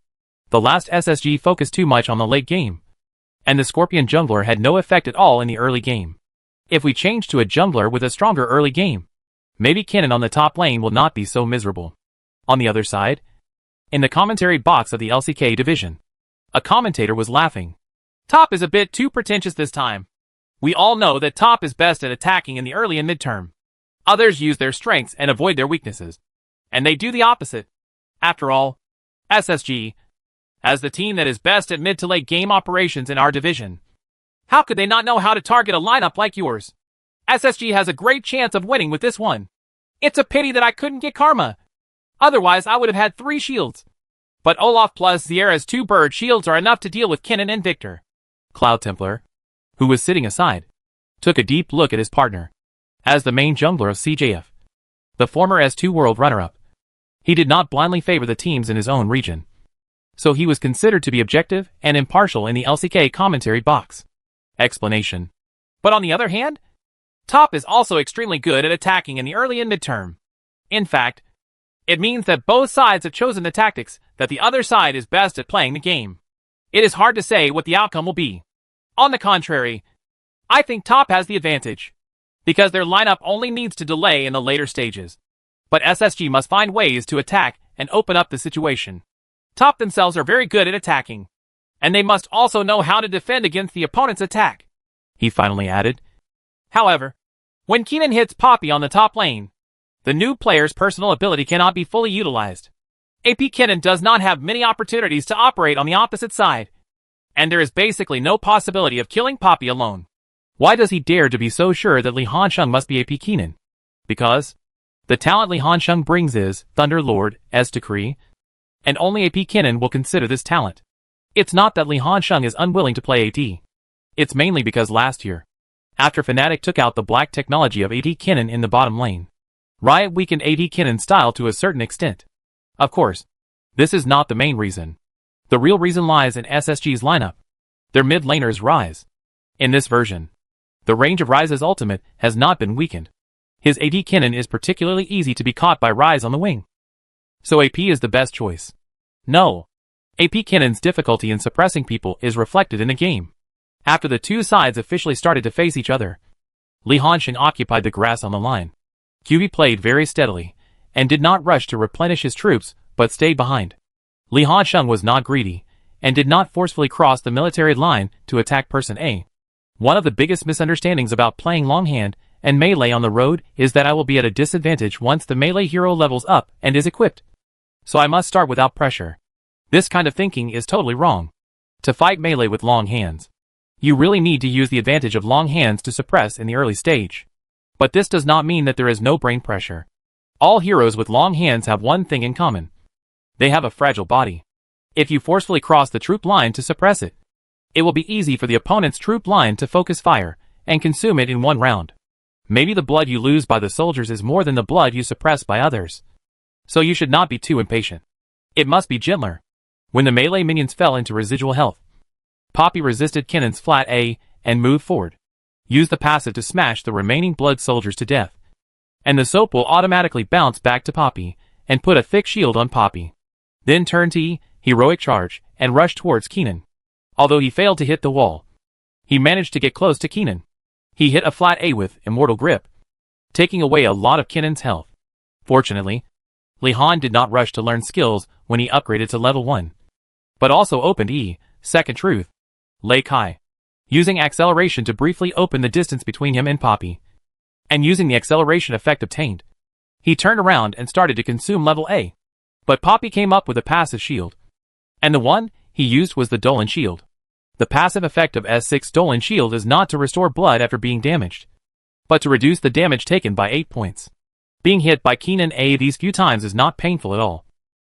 the last SSG focused too much on the late game, and the Scorpion jungler had no effect at all in the early game. If we change to a jungler with a stronger early game, maybe Kenan on the top lane will not be so miserable. On the other side, in the commentary box of the LCK division, a commentator was laughing. Top is a bit too pretentious this time. We all know that Top is best at attacking in the early and midterm. Others use their strengths and avoid their weaknesses. And they do the opposite. After all, SSG, as the team that is best at mid to late game operations in our division, how could they not know how to target a lineup like yours? SSG has a great chance of winning with this one. It's a pity that I couldn't get Karma. Otherwise, I would have had 3 shields. But Olaf plus Sierra's 2 bird shields are enough to deal with Kenan and Victor. Cloud Templar, who was sitting aside, took a deep look at his partner. As the main jungler of CJF, the former S2 world runner-up. He did not blindly favor the teams in his own region, so he was considered to be objective and impartial in the LCK commentary box. Explanation. But on the other hand, Top is also extremely good at attacking in the early and midterm. In fact, it means that both sides have chosen the tactics that the other side is best at playing the game. It is hard to say what the outcome will be. On the contrary, I think Top has the advantage, because their lineup only needs to delay in the later stages. But SSG must find ways to attack and open up the situation. Top themselves are very good at attacking, and they must also know how to defend against the opponent's attack, he finally added. However, when Kenan hits Poppy on the top lane, the new player's personal ability cannot be fully utilized. AP Kenan does not have many opportunities to operate on the opposite side, and there is basically no possibility of killing Poppy alone. Why does he dare to be so sure that Li Hansheng must be AP Kenan? Because the talent Li Hansheng brings is Thunder Lord, as decree, and only AP Kenan will consider this talent. It's not that Li Hansheng is unwilling to play AD. It's mainly because last year, after Fnatic took out the black technology of AD Kenan in the bottom lane, Riot weakened AD Kenan's style to a certain extent. Of course, this is not the main reason. The real reason lies in SSG's lineup. Their mid laners Ryze. In this version, the range of Ryze's ultimate has not been weakened. His AD Kenan is particularly easy to be caught by Ryze on the wing. So AP is the best choice. No. AP Kenan's difficulty in suppressing people is reflected in the game. After the two sides officially started to face each other, Li Hansheng occupied the grass on the line. QB played very steadily, and did not rush to replenish his troops, but stayed behind. Li Hansheng was not greedy, and did not forcefully cross the military line to attack person A. One of the biggest misunderstandings about playing longhand and melee on the road is that I will be at a disadvantage once the melee hero levels up and is equipped. So I must start without pressure. This kind of thinking is totally wrong. To fight melee with long hands, you really need to use the advantage of long hands to suppress in the early stage. But this does not mean that there is no brain pressure. All heroes with long hands have one thing in common. They have a fragile body. If you forcefully cross the troop line to suppress it, it will be easy for the opponent's troop line to focus fire and consume it in one round. Maybe the blood you lose by the soldiers is more than the blood you suppress by others. So you should not be too impatient. It must be gentler. When the melee minions fell into residual health, Poppy resisted Kenan's flat A and moved forward. Use the passive to smash the remaining blood soldiers to death. And the soap will automatically bounce back to Poppy and put a thick shield on Poppy. Then turn to E, heroic charge, and rush towards Kenan. Although he failed to hit the wall, he managed to get close to Kenan. He hit a flat A with Immortal Grip, taking away a lot of Kenan's health. Fortunately, Li Han did not rush to learn skills when he upgraded to level 1, but also opened E, Second Truth, Lei Kai, using acceleration to briefly open the distance between him and Poppy. And using the acceleration effect obtained, he turned around and started to consume level A. But Poppy came up with a passive shield, and the one he used was the Dolan Shield. The passive effect of S6 Dolan Shield is not to restore blood after being damaged, but to reduce the damage taken by 8 points. Being hit by Kenan A these few times is not painful at all,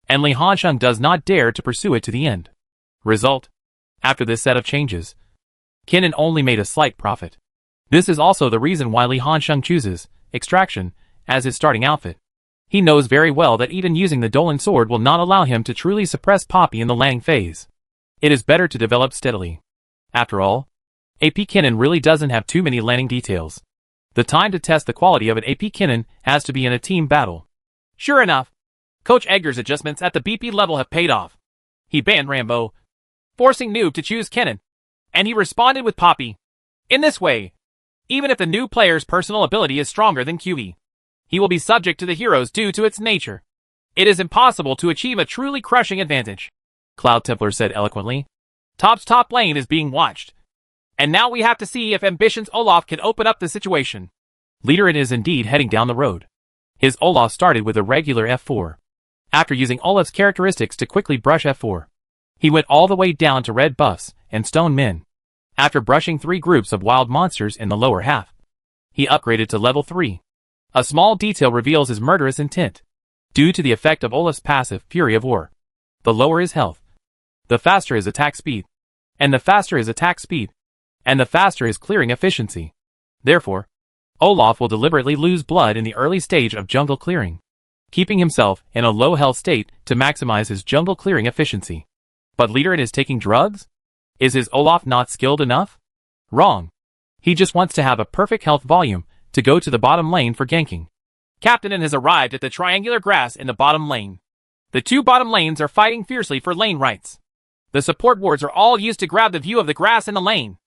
and Li Hansheng does not dare to pursue it to the end. Result: after this set of changes, Kenan only made a slight profit. This is also the reason why Li Hansheng chooses Extraction as his starting outfit. He knows very well that even using the Dolan Sword will not allow him to truly suppress Poppy in the Lang phase. It is better to develop steadily. After all, AP Kenan really doesn't have too many landing details. The time to test the quality of an AP Kenan has to be in a team battle. Sure enough, Coach Edgar's adjustments at the BP level have paid off. He banned Rambo, forcing Noob to choose Kenan, and he responded with Poppy. In this way, even if the new player's personal ability is stronger than QE, he will be subject to the heroes due to its nature. It is impossible to achieve a truly crushing advantage, Cloud Templar said eloquently. Top's top lane is being watched, and now we have to see if Ambition's Olaf can open up the situation. Leaderin is indeed heading down the road. His Olaf started with a regular F4. After using Olaf's characteristics to quickly brush F4, he went all the way down to red buffs and stone men. After brushing 3 groups of wild monsters in the lower half, he upgraded to level 3. A small detail reveals his murderous intent. Due to the effect of Olaf's passive, Fury of War, the lower his health, the faster his attack speed, and the faster his attack speed, and the faster his clearing efficiency. Therefore, Olaf will deliberately lose blood in the early stage of jungle clearing, keeping himself in a low health state to maximize his jungle clearing efficiency. But Leader is taking drugs? Is his Olaf not skilled enough? Wrong. He just wants to have a perfect health volume to go to the bottom lane for ganking. Captain has arrived at the triangular grass in the bottom lane. The two bottom lanes are fighting fiercely for lane rights. The support wards are all used to grab the view of the grass in the lane.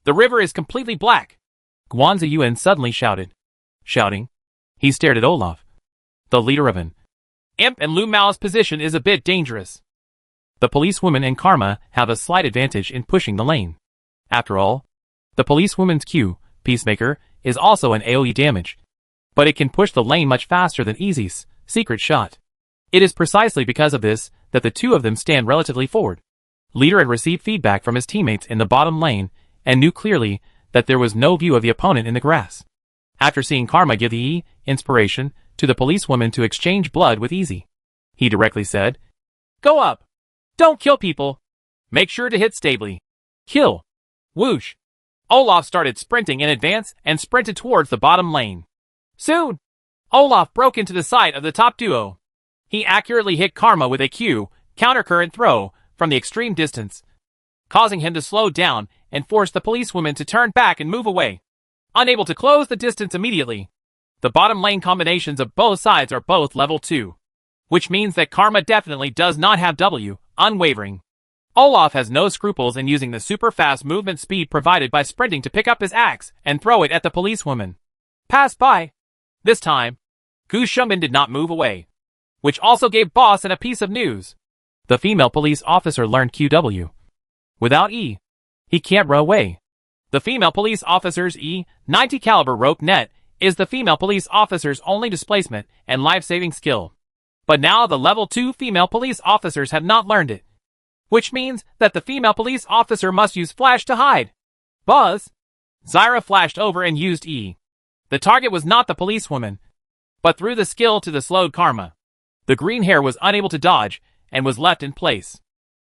The river is completely black. Guan Ziyuan suddenly shouted. Shouting, he stared at Olaf. The leader of an imp and Lu Mao's position is a bit dangerous. The policewoman and Karma have a slight advantage in pushing the lane. After all, the policewoman's Q, Peacemaker, is also an AoE damage, but it can push the lane much faster than Easy's secret shot. It is precisely because of this that the two of them stand relatively forward. Leader had received feedback from his teammates in the bottom lane and knew clearly that there was no view of the opponent in the grass. After seeing Karma give the inspiration to the policewoman to exchange blood with Easy, he directly said, "Go up! Don't kill people! Make sure to hit stably! Kill!" Whoosh! Olaf started sprinting in advance and sprinted towards the bottom lane. Soon, Olaf broke into the sight of the top duo. He accurately hit Karma with a Q, countercurrent throw, from the extreme distance, causing him to slow down and force the policewoman to turn back and move away. Unable to close the distance immediately, the bottom lane combinations of both sides are both level 2, which means that Karma definitely does not have W, unwavering. Olaf has no scruples in using the super fast movement speed provided by sprinting to pick up his axe and throw it at the policewoman. Pass by. This time, Gu Shumin did not move away, which also gave Boss a piece of news. The female police officer learned QW. Without E, he can't run away. The female police officer's E90 caliber rope net is the female police officer's only displacement and life-saving skill. But now the level 2 female police officers have not learned it, which means that the female police officer must use flash to hide. Buzz! Zyra flashed over and used E. The target was not the policewoman, but through the skill to the slowed Karma. The green hair was unable to dodge and was left in place.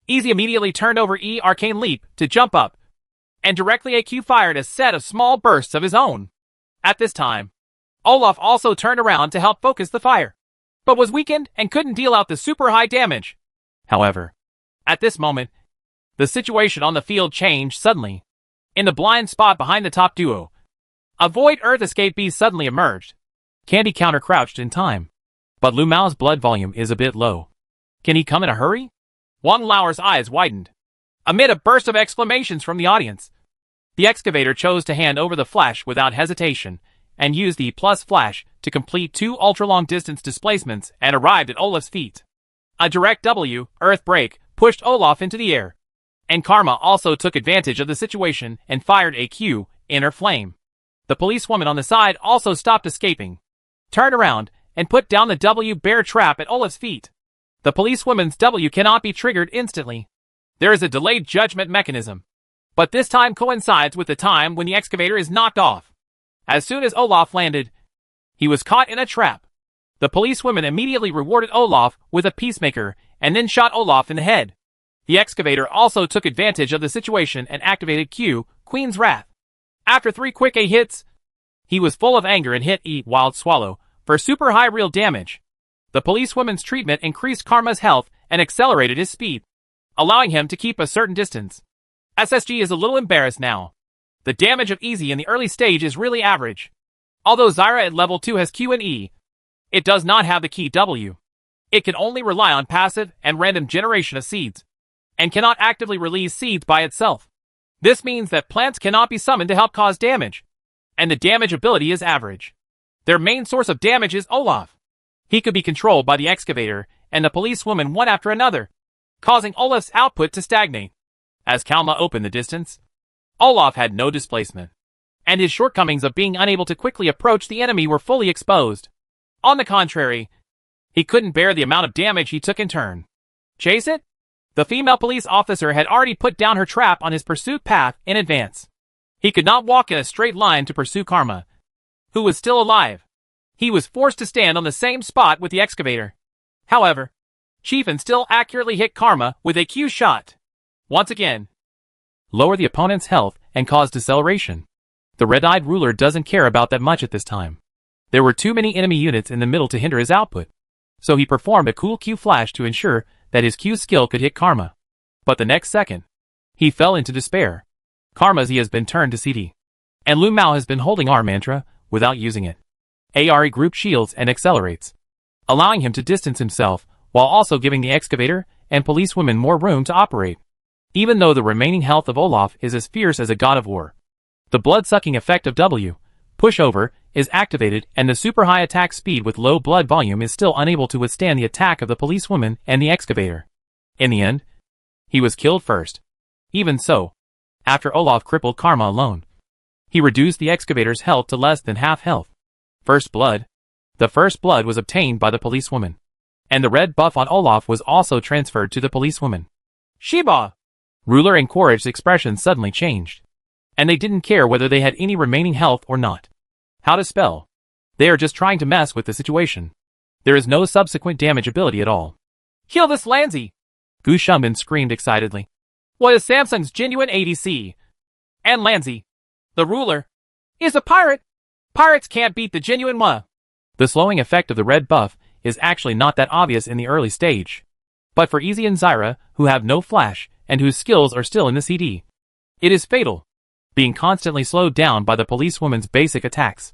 Easy immediately turned over E Arcane Leap to jump up, and directly AQ fired a set of small bursts of his own. At this time, Olaf also turned around to help focus the fire, but was weakened and couldn't deal out the super high damage. However, at this moment, the situation on the field changed suddenly. In the blind spot behind the top duo, a Void Earth Escape Beast suddenly emerged. Candy counter crouched in time, but Lu Mao's blood volume is a bit low. Can he come in a hurry? Wang Lauer's eyes widened. Amid a burst of exclamations from the audience, the excavator chose to hand over the flash without hesitation and used the plus flash to complete 2 ultra-long distance displacements and arrived at Olaf's feet. A direct W, Earth Break, pushed Olaf into the air, and Karma also took advantage of the situation and fired a Q, Inner Flame. The policewoman on the side also stopped escaping, turned around, and put down the W bear trap at Olaf's feet. The policewoman's W cannot be triggered instantly. There is a delayed judgment mechanism, but this time coincides with the time when the excavator is knocked off. As soon as Olaf landed, he was caught in a trap. The policewoman immediately rewarded Olaf with a peacemaker and then shot Olaf in the head. The excavator also took advantage of the situation and activated Q, Queen's Wrath. After 3 quick A hits, he was full of anger and hit E, Wild Swallow, for super high real damage. The policewoman's treatment increased Karma's health and accelerated his speed, allowing him to keep a certain distance. SSG is a little embarrassed now. The damage of Easy in the early stage is really average. Although Zyra at level 2 has Q and E, it does not have the key W. It can only rely on passive and random generation of seeds, and cannot actively release seeds by itself. This means that plants cannot be summoned to help cause damage, and the damage ability is average. Their main source of damage is Olaf. He could be controlled by the excavator and the policewoman one after another, causing Olaf's output to stagnate. As Kalma opened the distance, Olaf had no displacement, and his shortcomings of being unable to quickly approach the enemy were fully exposed. On the contrary, he couldn't bear the amount of damage he took in turn. Chase it? The female police officer had already put down her trap on his pursuit path in advance. He could not walk in a straight line to pursue Karma, who was still alive. He was forced to stand on the same spot with the excavator. However, Chiefin still accurately hit Karma with a Q shot. Once again, lower the opponent's health and cause deceleration. The red-eyed ruler doesn't care about that much at this time. There were too many enemy units in the middle to hinder his output, so he performed a cool Q flash to ensure that his Q skill could hit Karma. But the next second, he fell into despair. Karma's E has been turned to CD, and Lu Mao has been holding R mantra without using it. ARE group shields and accelerates, allowing him to distance himself while also giving the excavator and policewomen more room to operate. Even though the remaining health of Olaf is as fierce as a god of war, the blood-sucking effect of W pushover is activated, and the super high attack speed with low blood volume is still unable to withstand the attack of the policewoman and the excavator. In the end, he was killed first. Even so, after Olaf crippled Karma alone, he reduced the excavator's health to less than half health. First blood. The first blood was obtained by the policewoman, and the red buff on Olaf was also transferred to the policewoman. Sheba! Ruler and Quaritch's expression suddenly changed, and they didn't care whether they had any remaining health or not. How to spell? They are just trying to mess with the situation. There is no subsequent damage ability at all. Kill this Lanzi! Gu Shengban screamed excitedly. What is Samsung's genuine ADC? And Lanzi, the ruler, is a pirate! Pirates can't beat the genuine Ma. The slowing effect of the red buff is actually not that obvious in the early stage. But for Easy and Zyra, who have no flash, and whose skills are still in the CD, it is fatal, being constantly slowed down by the policewoman's basic attacks.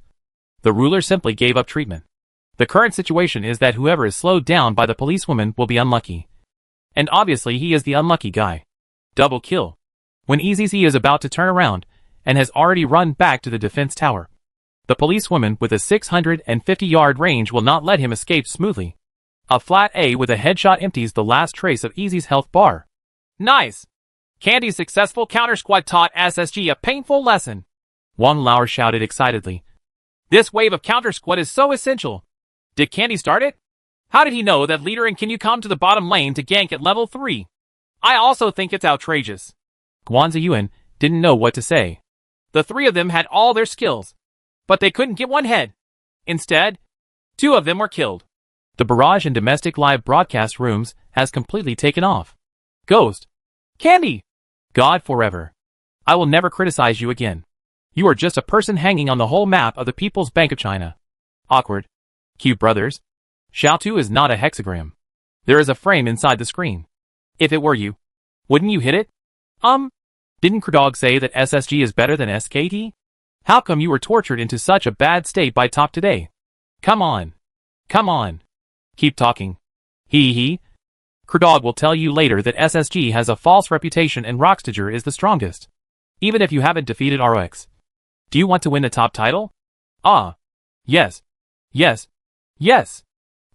The ruler simply gave up treatment. The current situation is that whoever is slowed down by the policewoman will be unlucky. And obviously he is the unlucky guy. Double kill. When EZZ is about to turn around, and has already run back to the defense tower, the policewoman with a 650-yard range will not let him escape smoothly. A flat A with a headshot empties the last trace of Easy's health bar. Nice! Candy's successful counter-squad taught SSG a painful lesson. Wang Lauer shouted excitedly. This wave of counter-squad is so essential. Did Candy start it? How did he know that leader and can you come to the bottom lane to gank at level 3? I also think it's outrageous. Guan Ziyuan didn't know what to say. The three of them had all their skills, but they couldn't get one head. Instead, two of them were killed. The barrage in domestic live broadcast rooms has completely taken off. Ghost. Candy. God forever. I will never criticize you again. You are just a person hanging on the whole map of the People's Bank of China. Awkward. Cute brothers. Xiaotu is not a hexagram. There is a frame inside the screen. If it were you, wouldn't you hit it? Didn't Kerdog say that SSG is better than SKT? How come you were tortured into such a bad state by Top today? Come on. Come on. Keep talking. Hee. Kerdog will tell you later that SSG has a false reputation and Rockstager is the strongest. Even if you haven't defeated ROX. Do you want to win the top title? Yes. Yes. Yes.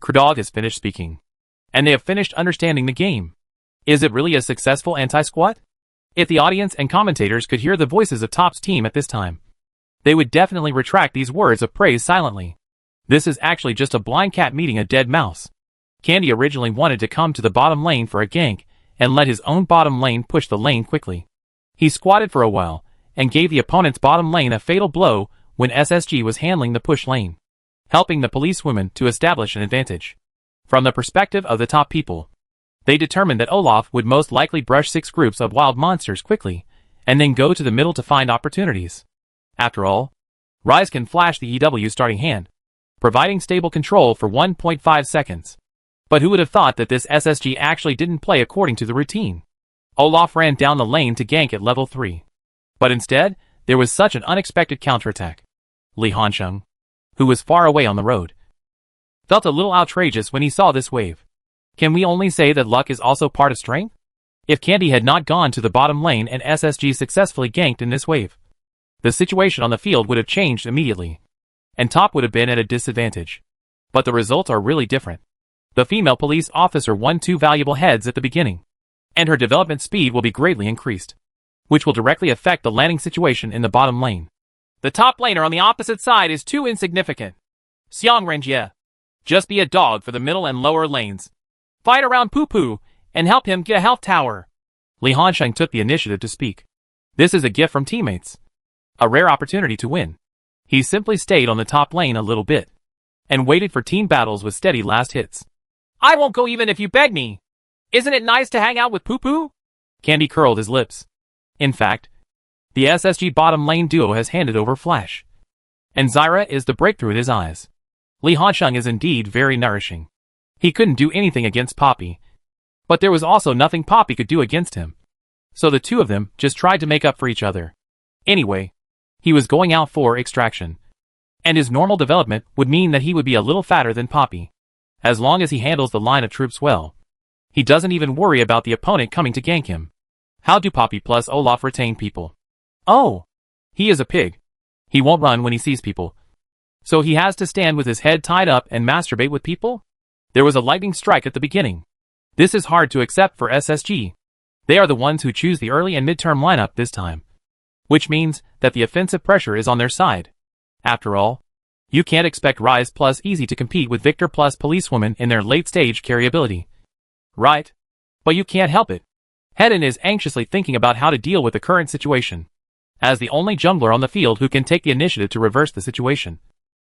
Kerdog has finished speaking. And they have finished understanding the game. Is it really a successful anti-squat? If the audience and commentators could hear the voices of Top's team at this time, they would definitely retract these words of praise silently. This is actually just a blind cat meeting a dead mouse. Candy originally wanted to come to the bottom lane for a gank, and let his own bottom lane push the lane quickly. He squatted for a while, and gave the opponent's bottom lane a fatal blow when SSG was handling the push lane, helping the policewomen to establish an advantage. From the perspective of the Top people, they determined that Olaf would most likely brush 6 groups of wild monsters quickly, and then go to the middle to find opportunities. After all, Rise can flash the EW starting hand, providing stable control for 1.5 seconds. But who would have thought that this SSG actually didn't play according to the routine? Olaf ran down the lane to gank at level 3. But instead, there was such an unexpected counterattack. Li Hansheng, who was far away on the road, felt a little outrageous when he saw this wave. Can we only say that luck is also part of strength? If Candy had not gone to the bottom lane and SSG successfully ganked in this wave, the situation on the field would have changed immediately, and Top would have been at a disadvantage. But the results are really different. The female police officer won 2 valuable heads at the beginning, and her development speed will be greatly increased, which will directly affect the landing situation in the bottom lane. The top laner on the opposite side is too insignificant. Xiang Renjie. Just be a dog for the middle and lower lanes. Fight around Poo Poo, and help him get a health tower. Li Hansheng took the initiative to speak. This is a gift from teammates. A rare opportunity to win. He simply stayed on the top lane a little bit, and waited for team battles with steady last hits. I won't go even if you beg me. Isn't it nice to hang out with Poo Poo? Candy curled his lips. In fact, The SSG bottom lane duo has handed over Flash. And Zyra is the breakthrough in his eyes. Li Hansheng is indeed very nourishing. He couldn't do anything against Poppy, but there was also nothing Poppy could do against him. So the two of them just tried to make up for each other. Anyway, he was going out for extraction. And his normal development would mean that he would be a little fatter than Poppy. As long as he handles the line of troops well. He doesn't even worry about the opponent coming to gank him. How do Poppy plus Olaf retain people? Oh! He is a pig. He won't run when he sees people. So he has to stand with his head tied up and masturbate with people? There was a lightning strike at the beginning. This is hard to accept for SSG. They are the ones who choose the early and midterm lineup this time. Which means that the offensive pressure is on their side. After all, you can't expect Rise plus Easy to compete with Victor plus Policewoman in their late-stage carry ability. Right? But you can't help it. Hedin is anxiously thinking about how to deal with the current situation. As the only jungler on the field who can take the initiative to reverse the situation.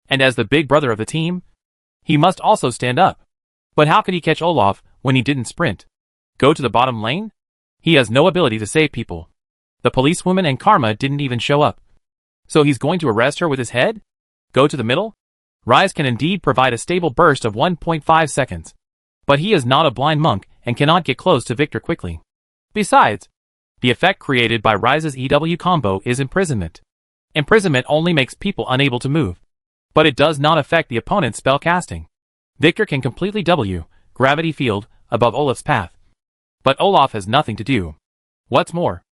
And as the big brother of the team, he must also stand up. But how could he catch Olaf when he didn't sprint? Go to the bottom lane? He has no ability to save people. The policewoman and Karma didn't even show up. So he's going to arrest her with his head? Go to the middle? Rise can indeed provide a stable burst of 1.5 seconds. But he is not a blind monk and cannot get close to Victor quickly. Besides, the effect created by Rise's EW combo is imprisonment. Imprisonment only makes people unable to move. But it does not affect the opponent's spell casting. Victor can completely W, gravity field, above Olaf's path. But Olaf has nothing to do. What's more,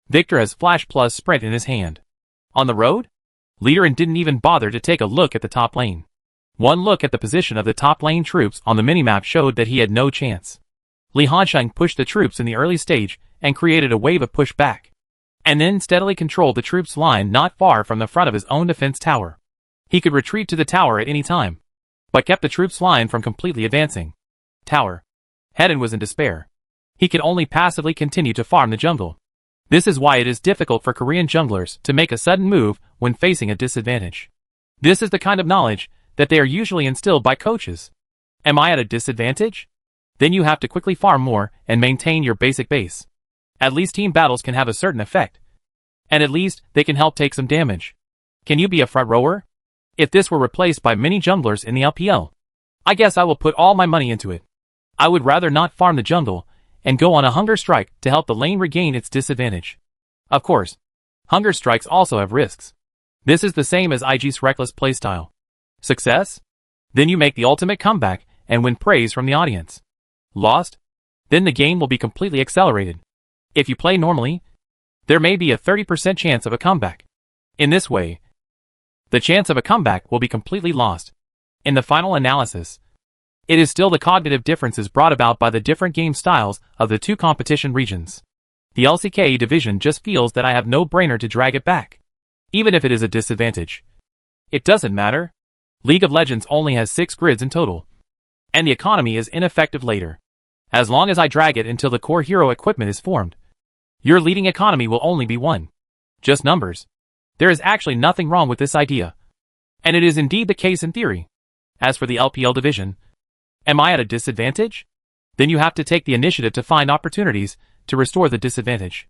Victor has Flash plus Sprint in his hand. On the road? Liderin didn't even bother to take a look at the top lane. One look at the position of the top lane troops on the minimap showed that he had no chance. Li Hansheng pushed the troops in the early stage and created a wave of pushback. And then steadily controlled the troops' line not far from the front of his own defense tower. He could retreat to the tower at any time, but kept the troops' line from completely advancing. Tower. Hedin was in despair. He could only passively continue to farm the jungle. This is why it is difficult for Korean junglers to make a sudden move when facing a disadvantage. This is the kind of knowledge that they are usually instilled by coaches. Am I at a disadvantage? Then you have to quickly farm more and maintain your basic base. At least team battles can have a certain effect. And at least they can help take some damage. Can you be a front rower? If this were replaced by many junglers in the LPL, I guess I will put all my money into it. I would rather not farm the jungle and go on a hunger strike to help the lane regain its disadvantage. Of course, hunger strikes also have risks. This is the same as IG's reckless playstyle. Success? Then you make the ultimate comeback and win praise from the audience. Lost? Then the game will be completely accelerated. If you play normally, there may be a 30% chance of a comeback. In this way, the chance of a comeback will be completely lost. In the final analysis, it is still the cognitive differences brought about by the different game styles of the two competition regions. The LCK division just feels that I have no brainer to drag it back. Even if it is a disadvantage. It doesn't matter. League of Legends only has 6 grids in total. And the economy is ineffective later. As long as I drag it until the core hero equipment is formed. Your leading economy will only be 1. Just numbers. There is actually nothing wrong with this idea. And it is indeed the case in theory. As for the LPL division, am I at a disadvantage? Then you have to take the initiative to find opportunities to restore the disadvantage.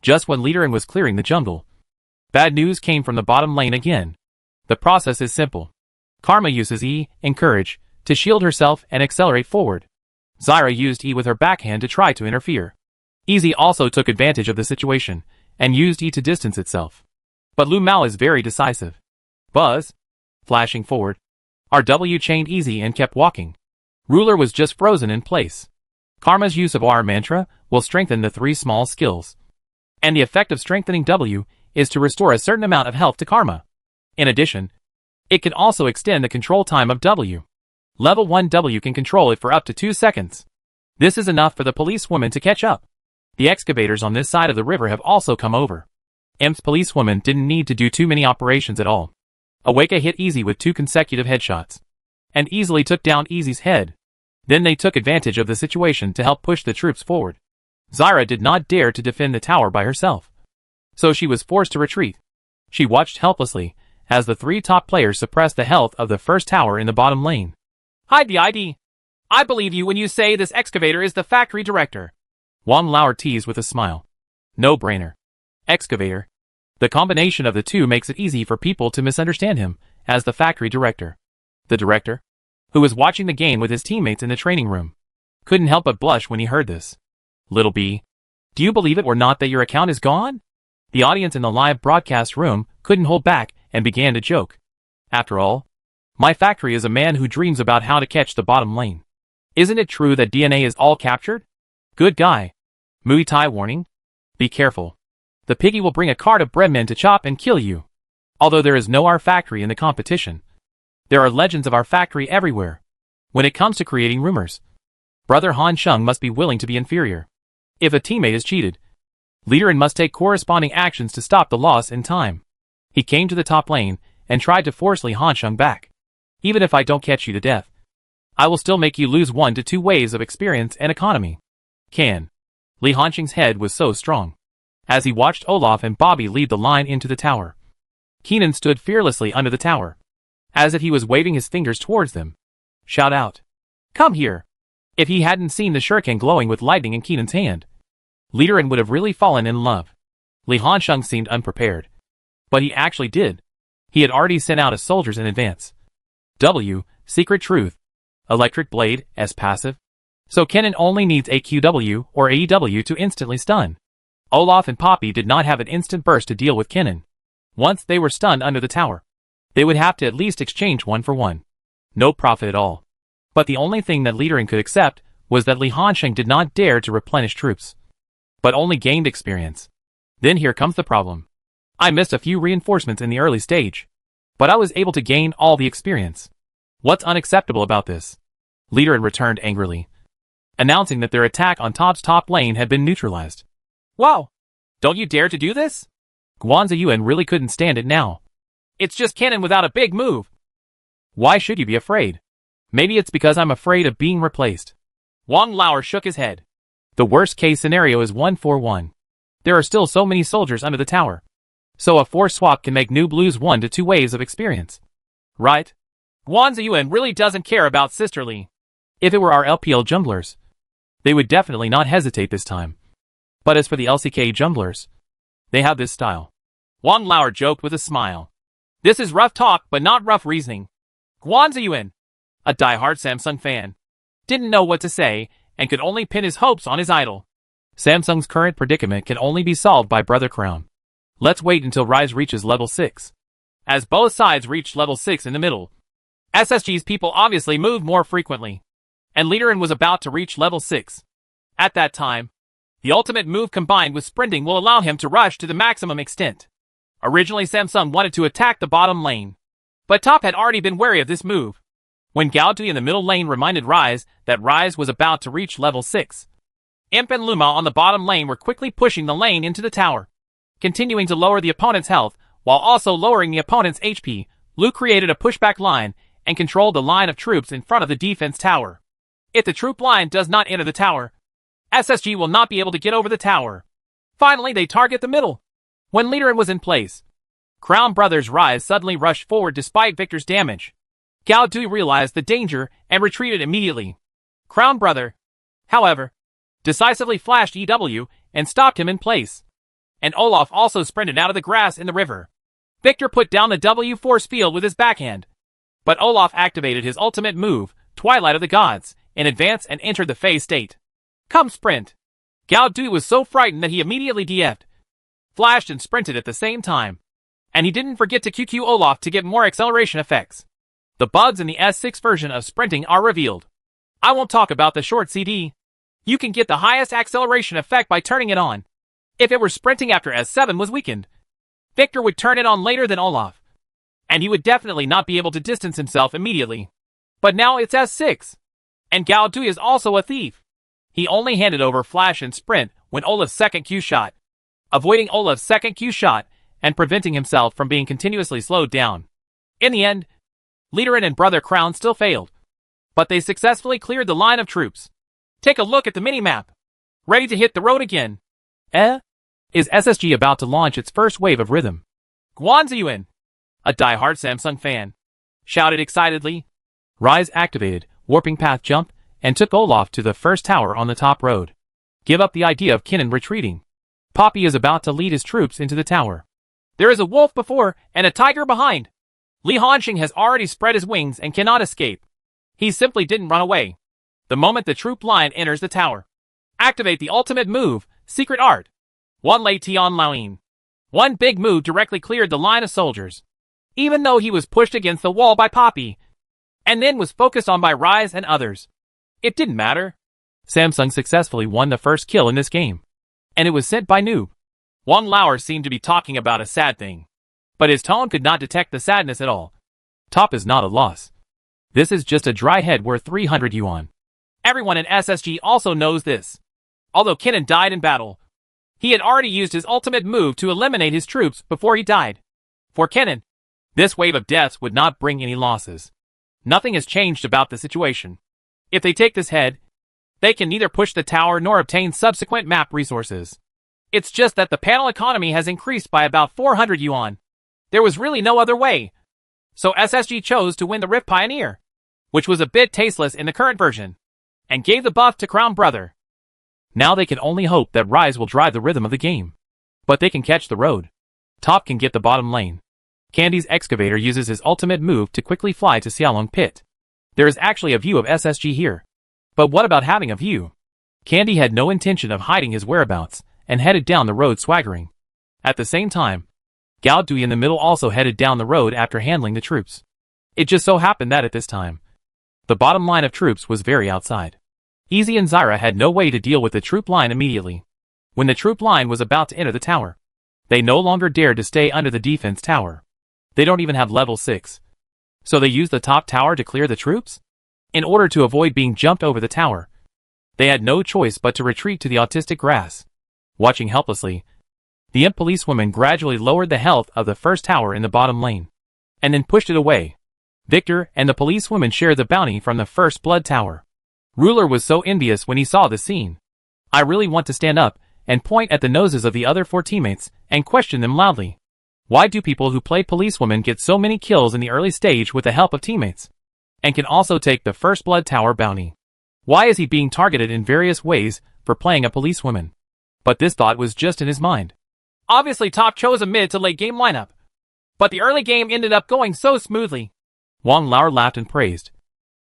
Just when Liderin was clearing the jungle, bad news came from the bottom lane again. The process is simple. Karma uses E, Encourage, to shield herself and accelerate forward. Zyra used E with her backhand to try to interfere. Easy also took advantage of the situation, and used E to distance itself. But Lu Mao is very decisive. Buzz, flashing forward, RW chained Easy and kept walking. Ruler was just frozen in place. Karma's use of R mantra will strengthen the 3 small skills. And the effect of strengthening W is to restore a certain amount of health to Karma. In addition, it can also extend the control time of W. Level 1 W can control it for up to 2 seconds. This is enough for the policewoman to catch up. The excavators on this side of the river have also come over. Imp's policewoman didn't need to do too many operations at all. Aweka hit Easy with 2 consecutive headshots. And easily took down Easy's head. Then they took advantage of the situation to help push the troops forward. Zyra did not dare to defend the tower by herself. So she was forced to retreat. She watched helplessly as the 3 top players suppressed the health of the first tower in the bottom lane. Hide the ID. I believe you when you say this excavator is the factory director. Wang Lauer teased with a smile. No brainer. Excavator. The combination of the two makes it easy for people to misunderstand him as the factory director. The director, who was watching the game with his teammates in the training room, couldn't help but blush when he heard this. Little B, do you believe it or not that your account is gone? The audience in the live broadcast room couldn't hold back and began to joke. After all, my factory is a man who dreams about how to catch the bottom lane. Isn't it true that DNA is all captured? Good guy. Muay Thai warning. Be careful. The piggy will bring a cart of breadmen to chop and kill you. Although there is no our factory in the competition, there are legends of our factory everywhere. When it comes to creating rumors, Brother Han Sheng must be willing to be inferior. If a teammate is cheated, Leaderin must take corresponding actions to stop the loss in time. He came to the top lane and tried to force Li Hansheng back. Even if I don't catch you to death, I will still make you lose 1 to 2 waves of experience and economy. Can. Li Hansheng's head was so strong. As he watched Olaf and Bobby lead the line into the tower, Keenan stood fearlessly under the tower, as if he was waving his fingers towards them. Shout out. Come here. If he hadn't seen the shuriken glowing with lightning in Keenan's hand, Leaderin would have really fallen in love. Li Hansheng seemed unprepared, but he actually did. He had already sent out his soldiers in advance. W. Secret Truth. Electric Blade, S passive. So Kennen only needs a QW or AEW to instantly stun. Olaf and Poppy did not have an instant burst to deal with Kennen. Once they were stunned under the tower, they would have to at least exchange 1 for 1. No profit at all. But the only thing that Leaderin could accept was that Li Hansheng did not dare to replenish troops, but only gained experience. Then here comes the problem. I missed a few reinforcements in the early stage, but I was able to gain all the experience. What's unacceptable about this? Leaderin returned angrily, announcing that their attack on Top's top lane had been neutralized. Wow! Don't you dare to do this? Guan Ziyuan really couldn't stand it now. It's just Kennen without a big move. Why should you be afraid? Maybe it's because I'm afraid of being replaced. Wang Lauer shook his head. The worst case scenario is 1-4-1. There are still so many soldiers under the tower, so a force swap can make Noob lose 1 to 2 waves of experience. Right? Guan Ziyuan really doesn't care about Sisterly. If it were our LPL jumblers, they would definitely not hesitate this time. But as for the LCK jumblers, they have this style. Wang Lauer joked with a smile. This is rough talk but not rough reasoning. Guan Ziyuan, a die-hard Samsung fan, didn't know what to say and could only pin his hopes on his idol. Samsung's current predicament can only be solved by Brother Crown. Let's wait until Rise reaches level 6. As both sides reached level 6 in the middle, SSG's people obviously moved more frequently, and Leaderin was about to reach level 6. At that time, the ultimate move combined with sprinting will allow him to rush to the maximum extent. Originally Samsung wanted to attack the bottom lane, but Top had already been wary of this move. When Gao Dui in the middle lane reminded Rise that Rise was about to reach level 6, Imp and Luma on the bottom lane were quickly pushing the lane into the tower, continuing to lower the opponent's health while also lowering the opponent's HP. Lu created a pushback line and controlled the line of troops in front of the defense tower. If the troop line does not enter the tower, SSG will not be able to get over the tower. Finally, they target the middle. When Leaderin was in place, Crown Brothers Rise suddenly rushed forward despite Victor's damage. Gao Dui realized the danger and retreated immediately. Crown Brother, however, decisively flashed EW and stopped him in place. And Olaf also sprinted out of the grass in the river. Victor put down the W force field with his backhand, but Olaf activated his ultimate move, Twilight of the Gods, in advance and entered the phase state. Come sprint! Gao Dui was so frightened that he immediately DF'd, flashed and sprinted at the same time. And he didn't forget to QQ Olaf to get more acceleration effects. The bugs in the S6 version of sprinting are revealed. I won't talk about the short CD. You can get the highest acceleration effect by turning it on. If it were sprinting after S7 was weakened, Victor would turn it on later than Olaf, and he would definitely not be able to distance himself immediately. But now it's S6, and Gao Dui is also a thief. He only handed over flash and sprint when Olaf's second Q shot, avoiding Olaf's second Q shot and preventing himself from being continuously slowed down. In the end, Leaderin and Brother Crown still failed, but they successfully cleared the line of troops. Take a look at the minimap. Ready to hit the road again. Is SSG about to launch its first wave of rhythm? Guan Ziyuan, a die-hard Samsung fan, shouted excitedly. Rise activated, warping path jump, and took Olaf to the first tower on the top road. Give up the idea of Kennen retreating. Poppy is about to lead his troops into the tower. There is a wolf before and a tiger behind. Li Hanxing has already spread his wings and cannot escape. He simply didn't run away. The moment the troop line enters the tower, activate the ultimate move, Secret Art. One Lei Tian Laoyin. One big move directly cleared the line of soldiers, even though he was pushed against the wall by Poppy, and then was focused on by Rise and others. It didn't matter. Samsung successfully won the first kill in this game, and it was sent by Noob. Wang Lauer seemed to be talking about a sad thing, but his tone could not detect the sadness at all. Top is not a loss. This is just a dry head worth 300 yuan. Everyone in SSG also knows this. Although Kennen died in battle, he had already used his ultimate move to eliminate his troops before he died. For Kennen, this wave of deaths would not bring any losses. Nothing has changed about the situation. If they take this head, they can neither push the tower nor obtain subsequent map resources. It's just that the panel economy has increased by about 400 yuan. There was really no other way. So SSG chose to win the Rift Pioneer, which was a bit tasteless in the current version, and gave the buff to Crown Brother. Now they can only hope that Rise will drive the rhythm of the game. But they can catch the road. Top can get the bottom lane. Candy's excavator uses his ultimate move to quickly fly to Xiaolong Pit. There is actually a view of SSG here. But what about having a view? Candy had no intention of hiding his whereabouts, and headed down the road swaggering. At the same time, Gao Dui in the middle also headed down the road after handling the troops. It just so happened that at this time, the bottom line of troops was very outside. Easy and Zyra had no way to deal with the troop line immediately. When the troop line was about to enter the tower, they no longer dared to stay under the defense tower. They don't even have level 6. So they used the top tower to clear the troops? In order to avoid being jumped over the tower, they had no choice but to retreat to the autistic grass. Watching helplessly, the imp policewoman gradually lowered the health of the first tower in the bottom lane, and then pushed it away. Victor and the policewoman shared the bounty from the first blood tower. Ruler was so envious when he saw the scene. I really want to stand up and point at the noses of the other 4 teammates and question them loudly. Why do people who play policewoman get so many kills in the early stage with the help of teammates, and can also take the first blood tower bounty? Why is he being targeted in various ways for playing a policewoman? But this thought was just in his mind. Obviously Top chose a mid to late game lineup, but the early game ended up going so smoothly. Wang Lauer laughed and praised.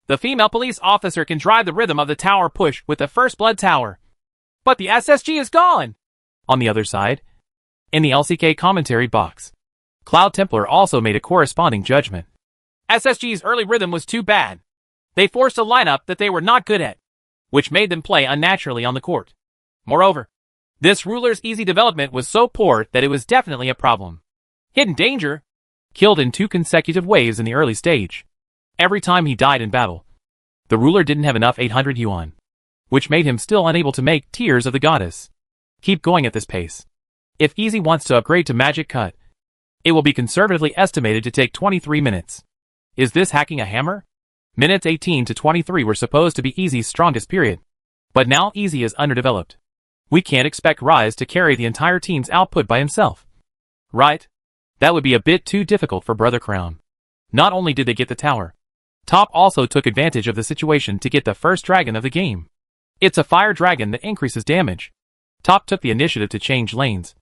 The female police officer can drive the rhythm of the tower push with the first blood tower. But the SSG is gone! On the other side, in the LCK commentary box, Cloud Templar also made a corresponding judgment. SSG's early rhythm was too bad. They forced a lineup that they were not good at, which made them play unnaturally on the court. Moreover, this ruler's easy development was so poor that it was definitely a problem. Hidden Danger killed in 2 consecutive waves in the early stage. Every time he died in battle, the ruler didn't have enough 800 yuan, which made him still unable to make Tears of the Goddess. Keep going at this pace. If Easy wants to upgrade to Magic Cut, it will be conservatively estimated to take 23 minutes. Is this hacking a hammer? Minutes 18 to 23 were supposed to be Easy's strongest period, but now Easy is underdeveloped. We can't expect Rise to carry the entire team's output by himself. Right? That would be a bit too difficult for Brother Crown. Not only did they get the tower, Top also took advantage of the situation to get the first dragon of the game. It's a fire dragon that increases damage. Top took the initiative to change lanes,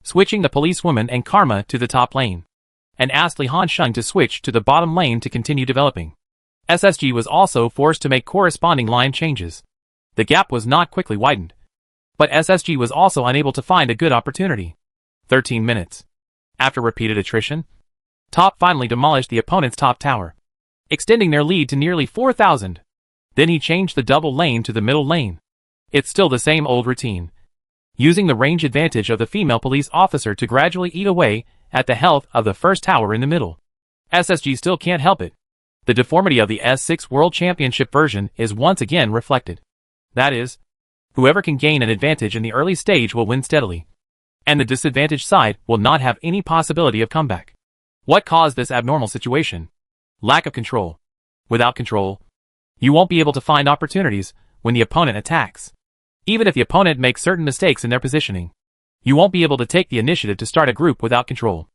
switching the policewoman and Karma to the top lane, and asked Li Hanxing to switch to the bottom lane to continue developing. SSG was also forced to make corresponding line changes. The gap was not quickly widened, but SSG was also unable to find a good opportunity. 13 minutes. After repeated attrition, Top finally demolished the opponent's top tower, extending their lead to nearly 4,000. Then he changed the double lane to the middle lane. It's still the same old routine, using the range advantage of the female police officer to gradually eat away at the health of the first tower in the middle. SSG still can't help it. The deformity of the S6 World Championship version is once again reflected. That is, whoever can gain an advantage in the early stage will win steadily, and the disadvantaged side will not have any possibility of comeback. What caused this abnormal situation? Lack of control. Without control, you won't be able to find opportunities when the opponent attacks. Even if the opponent makes certain mistakes in their positioning, you won't be able to take the initiative to start a group without control.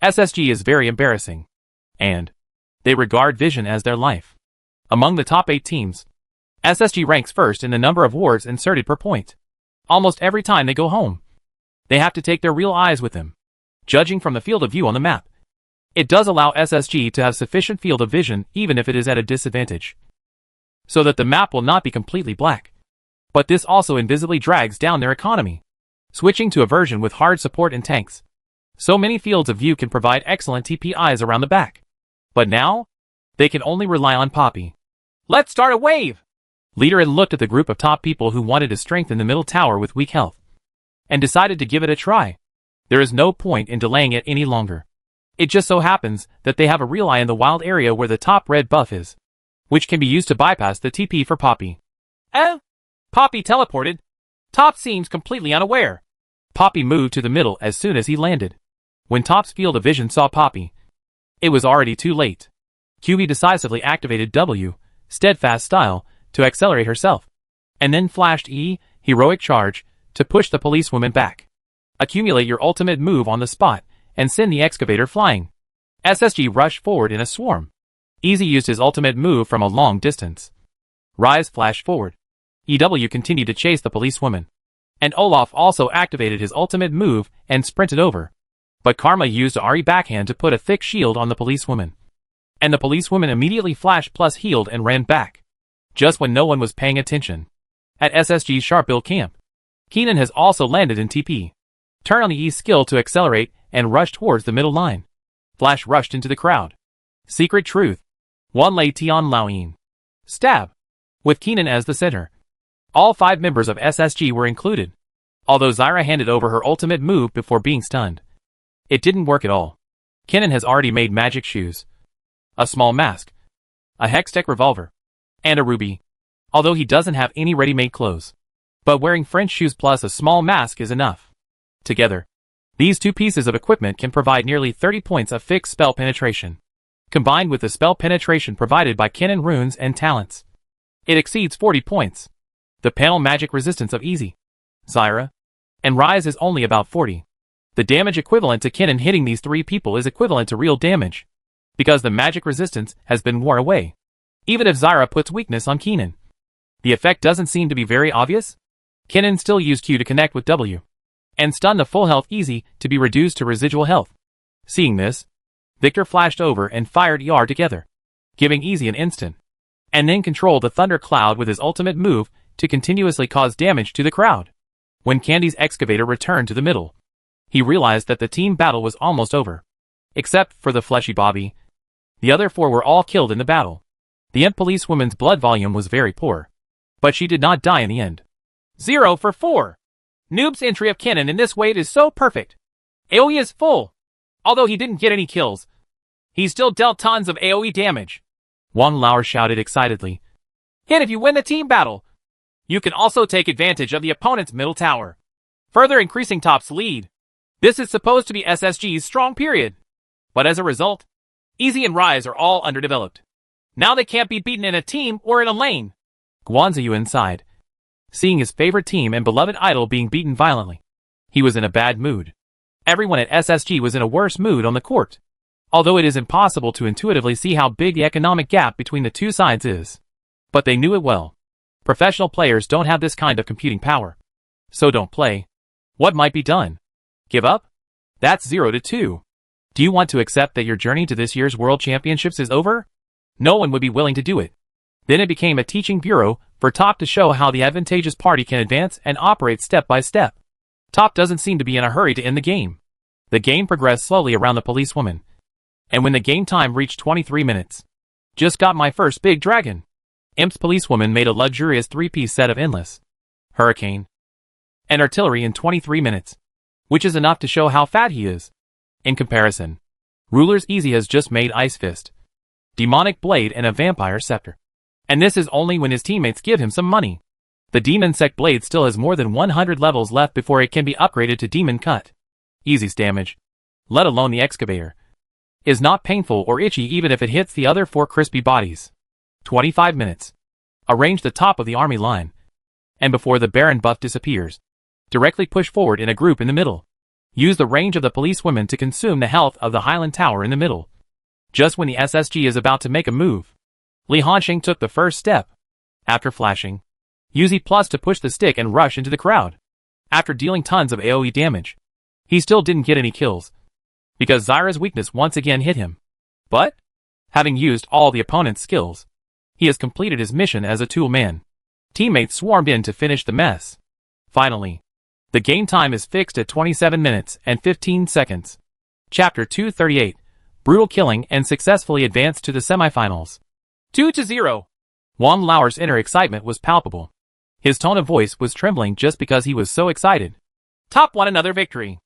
SSG is very embarrassing, and they regard Vision as their life. Among the top 8 teams, SSG ranks first in the number of wards inserted per point. Almost every time they go home, they have to take their real eyes with them. Judging from the field of view on the map, it does allow SSG to have sufficient field of vision even if it is at a disadvantage, so that the map will not be completely black. But this also invisibly drags down their economy. Switching to a version with hard support and tanks, so many fields of view can provide excellent TPIs around the back. But now, they can only rely on Poppy. Let's start a wave! Leader had looked at the group of top people who wanted to strengthen the middle tower with weak health, and decided to give it a try. There is no point in delaying it any longer. It just so happens that they have a real eye in the wild area where the top red buff is, which can be used to bypass the TP for Poppy. Poppy teleported. Top seems completely unaware. Poppy moved to the middle as soon as he landed. When Top's field of vision saw Poppy, it was already too late. QB decisively activated W, steadfast style, to accelerate herself, and then flashed E, heroic charge, to push the policewoman back. Accumulate your ultimate move on the spot, and send the excavator flying. SSG rushed forward in a swarm. Easy used his ultimate move from a long distance. Rise flashed forward. EW continued to chase the policewoman, and Olaf also activated his ultimate move and sprinted over. But Karma used a Ari backhand to put a thick shield on the policewoman, and the policewoman immediately flashed plus healed and ran back, just when no one was paying attention. At SSG's sharp build camp, Keenan has also landed in TP. Turn on the E skill to accelerate and rush towards the middle line. Flash rushed into the crowd. Secret truth. One lay Tion Laoyin. Stab. With Keenan as the center. All 5 members of SSG were included, although Zyra handed over her ultimate move before being stunned. It didn't work at all. Kenan has already made magic shoes, a small mask, a Hextech revolver, and a ruby, although he doesn't have any ready-made clothes. But wearing French shoes plus a small mask is enough. Together, these 2 pieces of equipment can provide nearly 30 points of fixed spell penetration. Combined with the spell penetration provided by Kenan runes and talents, it exceeds 40 points. The panel magic resistance of Easy, Zyra, and Rise is only about 40. The damage equivalent to Kenan hitting these 3 people is equivalent to real damage, because the magic resistance has been worn away. Even if Zyra puts weakness on Kenan, the effect doesn't seem to be very obvious. Kenan still used Q to connect with W, and stun the full health Easy to be reduced to residual health. Seeing this, Victor flashed over and fired ER together, giving Easy an instant, and then controlled the Thunder Cloud with his ultimate move to continuously cause damage to the crowd. When Candy's excavator returned to the middle, he realized that the team battle was almost over. Except for the fleshy Bobby, the other 4 were all killed in the battle. The Imp policewoman's blood volume was very poor, but she did not die in the end. 0 for 4. Noob's entry of Kenan in this wave is so perfect. AoE is full. Although he didn't get any kills, he still dealt tons of AoE damage. Wang Lauer shouted excitedly. And if you win the team battle, you can also take advantage of the opponent's middle tower, further increasing Top's lead. This is supposed to be SSG's strong period, but as a result, Easy and Rise are all underdeveloped. Now they can't be beaten in a team or in a lane. Guanzhou inside, seeing his favorite team and beloved idol being beaten violently, he was in a bad mood. Everyone at SSG was in a worse mood on the court, although it is impossible to intuitively see how big the economic gap between the 2 sides is. But they knew it well. Professional players don't have this kind of computing power, so don't play. What might be done? Give up? That's 0-2. Do you want to accept that your journey to this year's World Championships is over? No one would be willing to do it. Then it became a teaching bureau for Top to show how the advantageous party can advance and operate step by step. Top doesn't seem to be in a hurry to end the game. The game progressed slowly around the policewoman, and when the game time reached 23 minutes, just got my first big dragon. Imp's policewoman made a luxurious 3-piece set of Endless, Hurricane, and Artillery in 23 minutes, which is enough to show how fat he is. In comparison, Ruler's Easy has just made Ice Fist, Demonic Blade and a Vampire Scepter. And this is only when his teammates give him some money. The Demon Sect Blade still has more than 100 levels left before it can be upgraded to Demon Cut. Easy's damage, let alone the excavator, is not painful or itchy even if it hits the other 4 crispy bodies. 25 minutes. Arrange the top of the army line, and before the Baron buff disappears, directly push forward in a group in the middle. Use the range of the policewomen to consume the health of the Highland Tower in the middle. Just when the SSG is about to make a move, Li Hansheng took the first step. After flashing, use E+ to push the stick and rush into the crowd. After dealing tons of AoE damage, he still didn't get any kills, because Zyra's weakness once again hit him. But, having used all the opponent's skills, he has completed his mission as a tool man. Teammates swarmed in to finish the mess. Finally, the game time is fixed at 27 minutes and 15 seconds. Chapter 238, Brutal Killing and Successfully Advanced to the Semifinals. 2-0. Wang Lao's inner excitement was palpable. His tone of voice was trembling just because he was so excited. Top won another victory.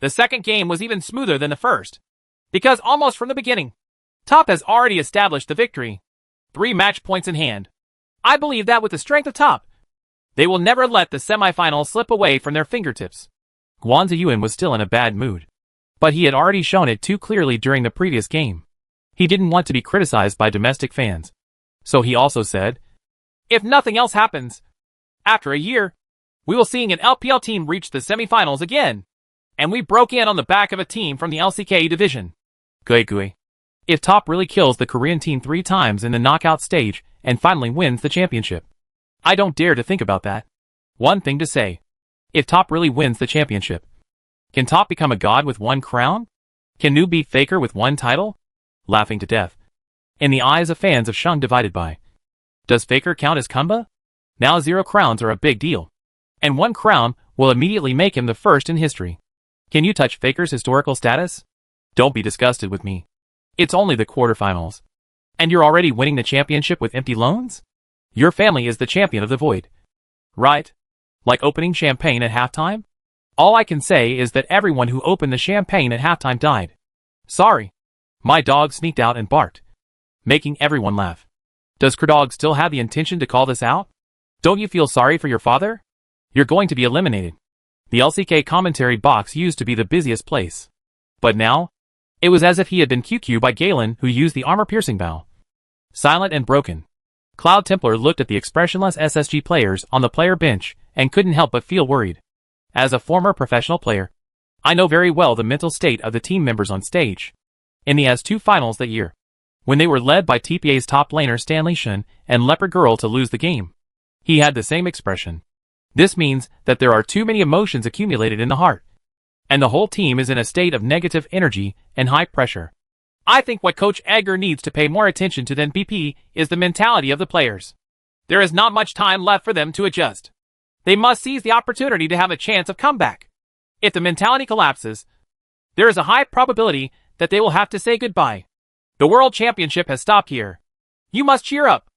The second game was even smoother than the first, because almost from the beginning, Top has already established the victory. 3 match points in hand. I believe that with the strength of Top, they will never let the semifinals slip away from their fingertips. Guan Ziyuan was still in a bad mood, but he had already shown it too clearly during the previous game. He didn't want to be criticized by domestic fans. So he also said, if nothing else happens, after a year, we will see an LPL team reach the semifinals again. And we broke in on the back of a team from the LCK division. Gui. If Top really kills the Korean team 3 times in the knockout stage and finally wins the championship. I don't dare to think about that. One thing to say. If Top really wins the championship, can Top become a god with 1 crown? Can New beat Faker with 1 title? Laughing to death. In the eyes of fans of Sheng divided by. Does Faker count as Kumba? Now 0 crowns are a big deal. And 1 crown will immediately make him the first in history. Can you touch Faker's historical status? Don't be disgusted with me. It's only the quarterfinals. And you're already winning the championship with empty loans? Your family is the champion of the void. Right? Like opening champagne at halftime? All I can say is that everyone who opened the champagne at halftime died. Sorry. My dog sneaked out and barked, making everyone laugh. Does Kerdog still have the intention to call this out? Don't you feel sorry for your father? You're going to be eliminated. The LCK commentary box used to be the busiest place. But now, it was as if he had been QQ'd by Galen, who used the armor-piercing bow. Silent and broken, Cloud Templar looked at the expressionless SSG players on the player bench and couldn't help but feel worried. As a former professional player, I know very well the mental state of the team members on stage. In the S2 finals that year, when they were led by TPA's top laner Stanley Shen and Leopard Girl to lose the game, he had the same expression. This means that there are too many emotions accumulated in the heart, and the whole team is in a state of negative energy and high pressure. I think what Coach Edgar needs to pay more attention to than BP is the mentality of the players. There is not much time left for them to adjust. They must seize the opportunity to have a chance of comeback. If the mentality collapses, there is a high probability that they will have to say goodbye. The World Championship has stopped here. You must cheer up.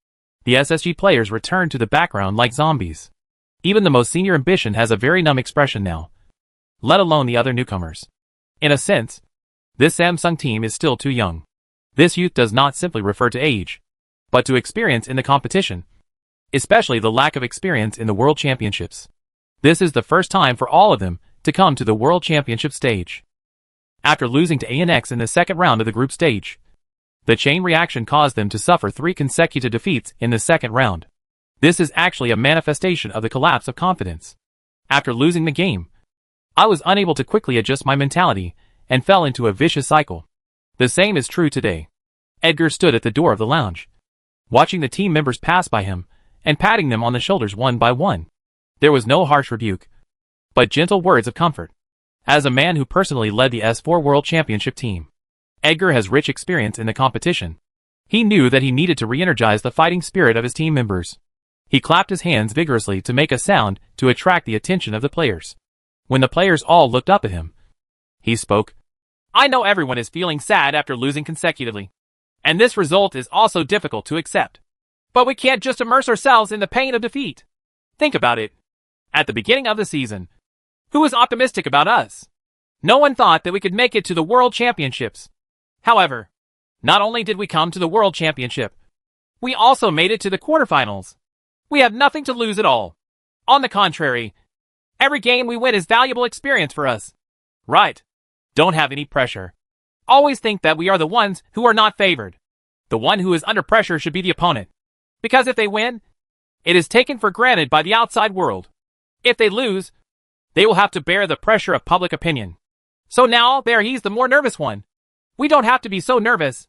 The SSG players return to the background like zombies. Even the most senior ambition has a very numb expression now, let alone the other newcomers. In a sense, this Samsung team is still too young. This youth does not simply refer to age, but to experience in the competition, especially the lack of experience in the World Championships. This is the first time for all of them to come to the World Championship stage. After losing to ANX in the second round of the group stage, the chain reaction caused them to suffer 3 consecutive defeats in the second round. This is actually a manifestation of the collapse of confidence. After losing the game, I was unable to quickly adjust my mentality and fell into a vicious cycle. The same is true today. Edgar stood at the door of the lounge, watching the team members pass by him and patting them on the shoulders one by one. There was no harsh rebuke, but gentle words of comfort. As a man who personally led the S4 World Championship team, Edgar has rich experience in the competition. He knew that he needed to re-energize the fighting spirit of his team members. He clapped his hands vigorously to make a sound to attract the attention of the players. When the players all looked up at him, he spoke. I know everyone is feeling sad after losing consecutively, and this result is also difficult to accept. But we can't just immerse ourselves in the pain of defeat. Think about it. At the beginning of the season, who was optimistic about us? No one thought that we could make it to the World Championships. However, not only did we come to the World Championship, we also made it to the quarterfinals. We have nothing to lose at all. On the contrary, every game we win is valuable experience for us. Right. Don't have any pressure. Always think that we are the ones who are not favored. The one who is under pressure should be the opponent. Because if they win, it is taken for granted by the outside world. If they lose, they will have to bear the pressure of public opinion. So now, there he's the more nervous one. We don't have to be so nervous.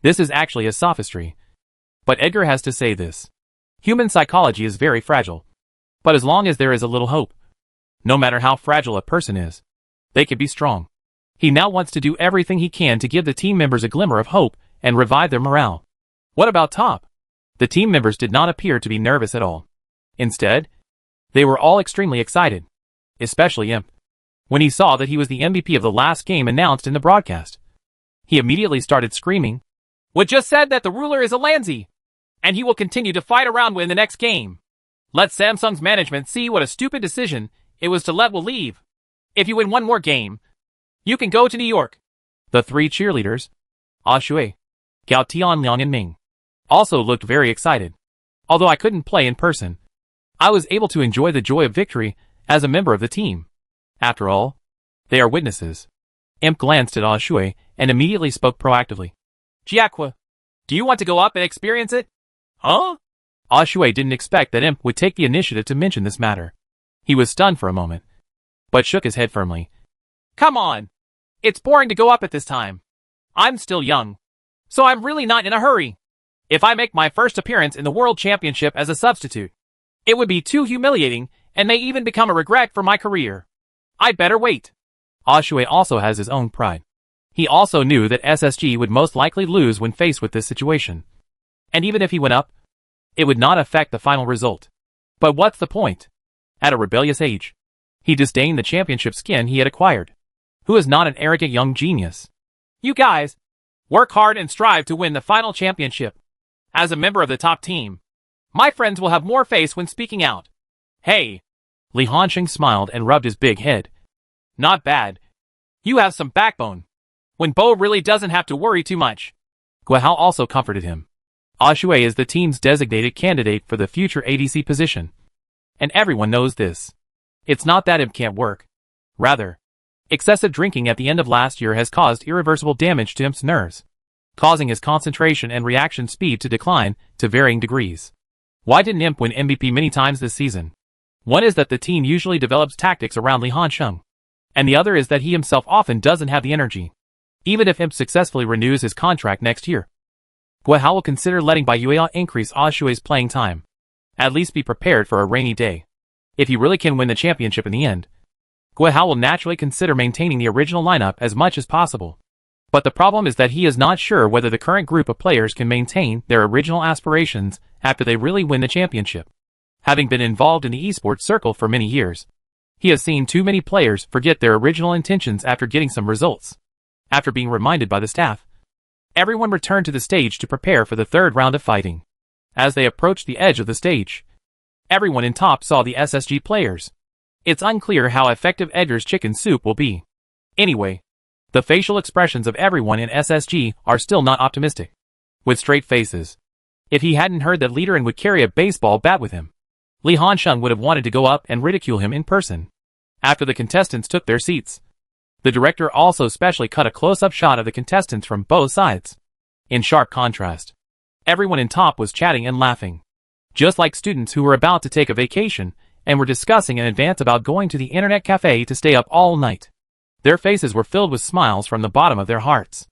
This is actually a sophistry. But Edgar has to say this. Human psychology is very fragile. But as long as there is a little hope, no matter how fragile a person is, they can be strong. He now wants to do everything he can to give the team members a glimmer of hope and revive their morale. What about Top? The team members did not appear to be nervous at all. Instead, they were all extremely excited, especially Imp. When he saw that he was the MVP of the last game announced in the broadcast, he immediately started screaming, "What just said that the ruler is a Lansy, and he will continue to fight around in the next game. Let Samsung's management see what a stupid decision it was to let Will leave. If you win one more game, you can go to New York." The three cheerleaders, Ah Shui, Gao Tianliang and Ming, also looked very excited. Although I couldn't play in person, I was able to enjoy the joy of victory as a member of the team. After all, they are witnesses. Imp glanced at Ah Shui and immediately spoke proactively. "Jiaqua, do you want to go up and experience it?" "Huh?" Ah Shui didn't expect that Imp would take the initiative to mention this matter. He was stunned for a moment, but shook his head firmly. "Come on! It's boring to go up at this time. I'm still young, so I'm really not in a hurry. If I make my first appearance in the World Championship as a substitute, it would be too humiliating and may even become a regret for my career. I'd better wait." Ah Shui also has his own pride. He also knew that SSG would most likely lose when faced with this situation. And even if he went up, it would not affect the final result. But what's the point? At a rebellious age, he disdained the championship skin he had acquired. Who is not an arrogant young genius? "You guys, work hard and strive to win the final championship. As a member of the top team, my friends will have more face when speaking out." "Hey!" Li Hansheng smiled and rubbed his big head. "Not bad. You have some backbone. When Bo really doesn't have to worry too much." Guihao also comforted him. Ah Shui is the team's designated candidate for the future ADC position. And everyone knows this. It's not that Imp can't work. Rather, excessive drinking at the end of last year has caused irreversible damage to Imp's nerves, causing his concentration and reaction speed to decline to varying degrees. Why didn't Imp win MVP many times this season? One is that the team usually develops tactics around Li Hansheng, and the other is that he himself often doesn't have the energy. Even if Imp successfully renews his contract next year, Guihao will consider letting Bai Yueya increase Ah Shui's playing time. At least be prepared for a rainy day. If he really can win the championship in the end, Guihao will naturally consider maintaining the original lineup as much as possible. But the problem is that he is not sure whether the current group of players can maintain their original aspirations after they really win the championship. Having been involved in the esports circle for many years, he has seen too many players forget their original intentions after getting some results. After being reminded by the staff, everyone returned to the stage to prepare for the third round of fighting. As they approached the edge of the stage, everyone in top saw the SSG players. It's unclear how effective Edgar's chicken soup will be. Anyway, the facial expressions of everyone in SSG are still not optimistic. With straight faces. If he hadn't heard that Liderin would carry a baseball bat with him, Li Hansheng would have wanted to go up and ridicule him in person. After the contestants took their seats, the director also specially cut a close-up shot of the contestants from both sides. In sharp contrast, everyone in top was chatting and laughing, just like students who were about to take a vacation and were discussing in advance about going to the internet cafe to stay up all night. Their faces were filled with smiles from the bottom of their hearts.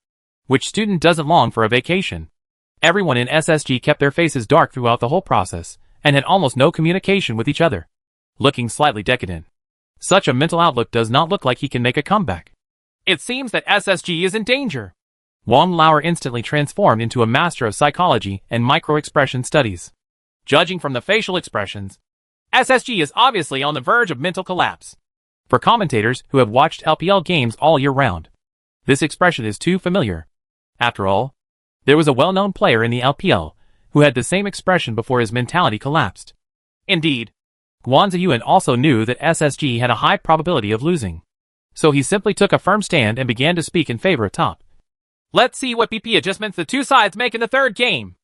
Which student doesn't long for a vacation? Everyone in SSG kept their faces dark throughout the whole process, and had almost no communication with each other, looking slightly decadent. Such a mental outlook does not look like he can make a comeback. It seems that SSG is in danger. Wang Lauer instantly transformed into a master of psychology and micro-expression studies. Judging from the facial expressions, SSG is obviously on the verge of mental collapse. For commentators who have watched LPL games all year round, this expression is too familiar. After all, there was a well-known player in the LPL who had the same expression before his mentality collapsed. Indeed, Guan Ziyuan also knew that SSG had a high probability of losing. So he simply took a firm stand and began to speak in favor of top. Let's see what BP adjustments the two sides make in the third game.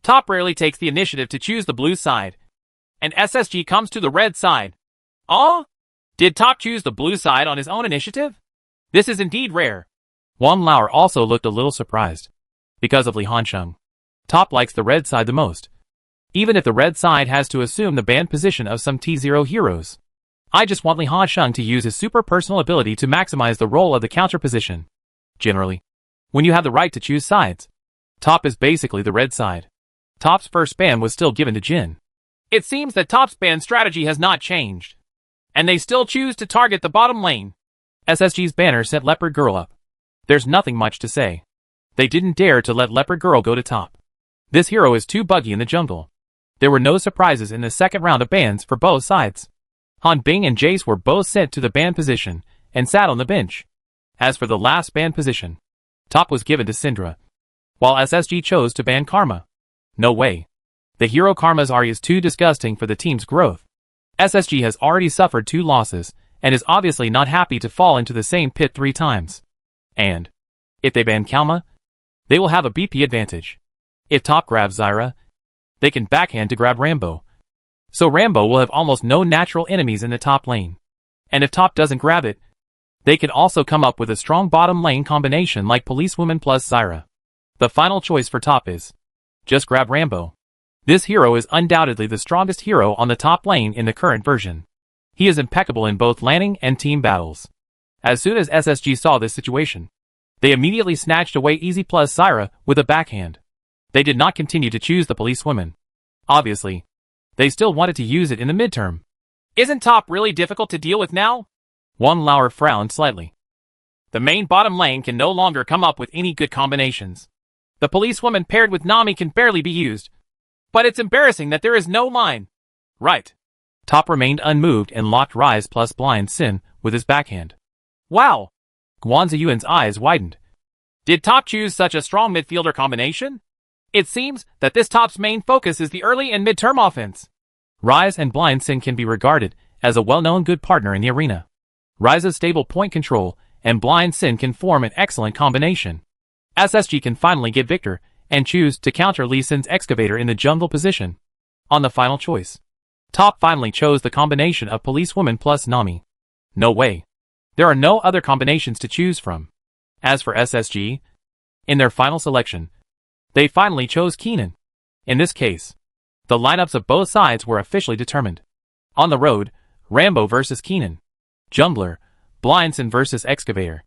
Top rarely takes the initiative to choose the blue side, and SSG comes to the red side. Oh? Did Top choose the blue side on his own initiative? This is indeed rare. Wang Lauer also looked a little surprised. Because of Li Hansheng, Top likes the red side the most, even if the red side has to assume the banned position of some T0 heroes. I just want Li Hansheng to use his super personal ability to maximize the role of the counter position. Generally, when you have the right to choose sides, Top is basically the red side. Top's first ban was still given to Jin. It seems that Top's ban strategy has not changed, and they still choose to target the bottom lane. SSG's banner sent Leopard Girl up. There's nothing much to say. They didn't dare to let Leopard Girl go to top. This hero is too buggy in the jungle. There were no surprises in the second round of bans for both sides. Han Bing and Jace were both sent to the ban position and sat on the bench. As for the last ban position, top was given to Syndra, while SSG chose to ban Karma. No way. The hero Karma's Ahri is too disgusting for the team's growth. SSG has already suffered 2 losses and is obviously not happy to fall into the same pit 3 times. And if they ban Kalma, they will have a BP advantage. If top grabs Zyra, they can backhand to grab Rambo. So Rambo will have almost no natural enemies in the top lane. And if top doesn't grab it, they can also come up with a strong bottom lane combination like Policewoman plus Zyra. The final choice for top is just grab Rambo. This hero is undoubtedly the strongest hero on the top lane in the current version. He is impeccable in both landing and team battles. As soon as SSG saw this situation, they immediately snatched away Easy plus Zyra with a backhand. They did not continue to choose the Policewoman. Obviously, they still wanted to use it in the midterm. Isn't top really difficult to deal with now? Wang Lauer frowned slightly. The main bottom lane can no longer come up with any good combinations. The Policewoman paired with Nami can barely be used. But it's embarrassing that there is no line. Right. Top remained unmoved and locked Rise plus Blind Sin with his backhand. Wow! Guan Ziyuan's eyes widened. Did top choose such a strong midfielder combination? It seems that this top's main focus is the early and midterm offense. Rise and Blind Sin can be regarded as a well-known good partner in the arena. Rise's stable point control and Blind Sin can form an excellent combination. SSG can finally get Victor and choose to counter Lee Sin's Excavator in the jungle position. On the final choice, top finally chose the combination of Policewoman plus Nami. No way. There are no other combinations to choose from. As for SSG, in their final selection, they finally chose Kennen. In this case, the lineups of both sides were officially determined. On the road, Rambo versus Kennen. Jungler, Blind Sin versus Excavator.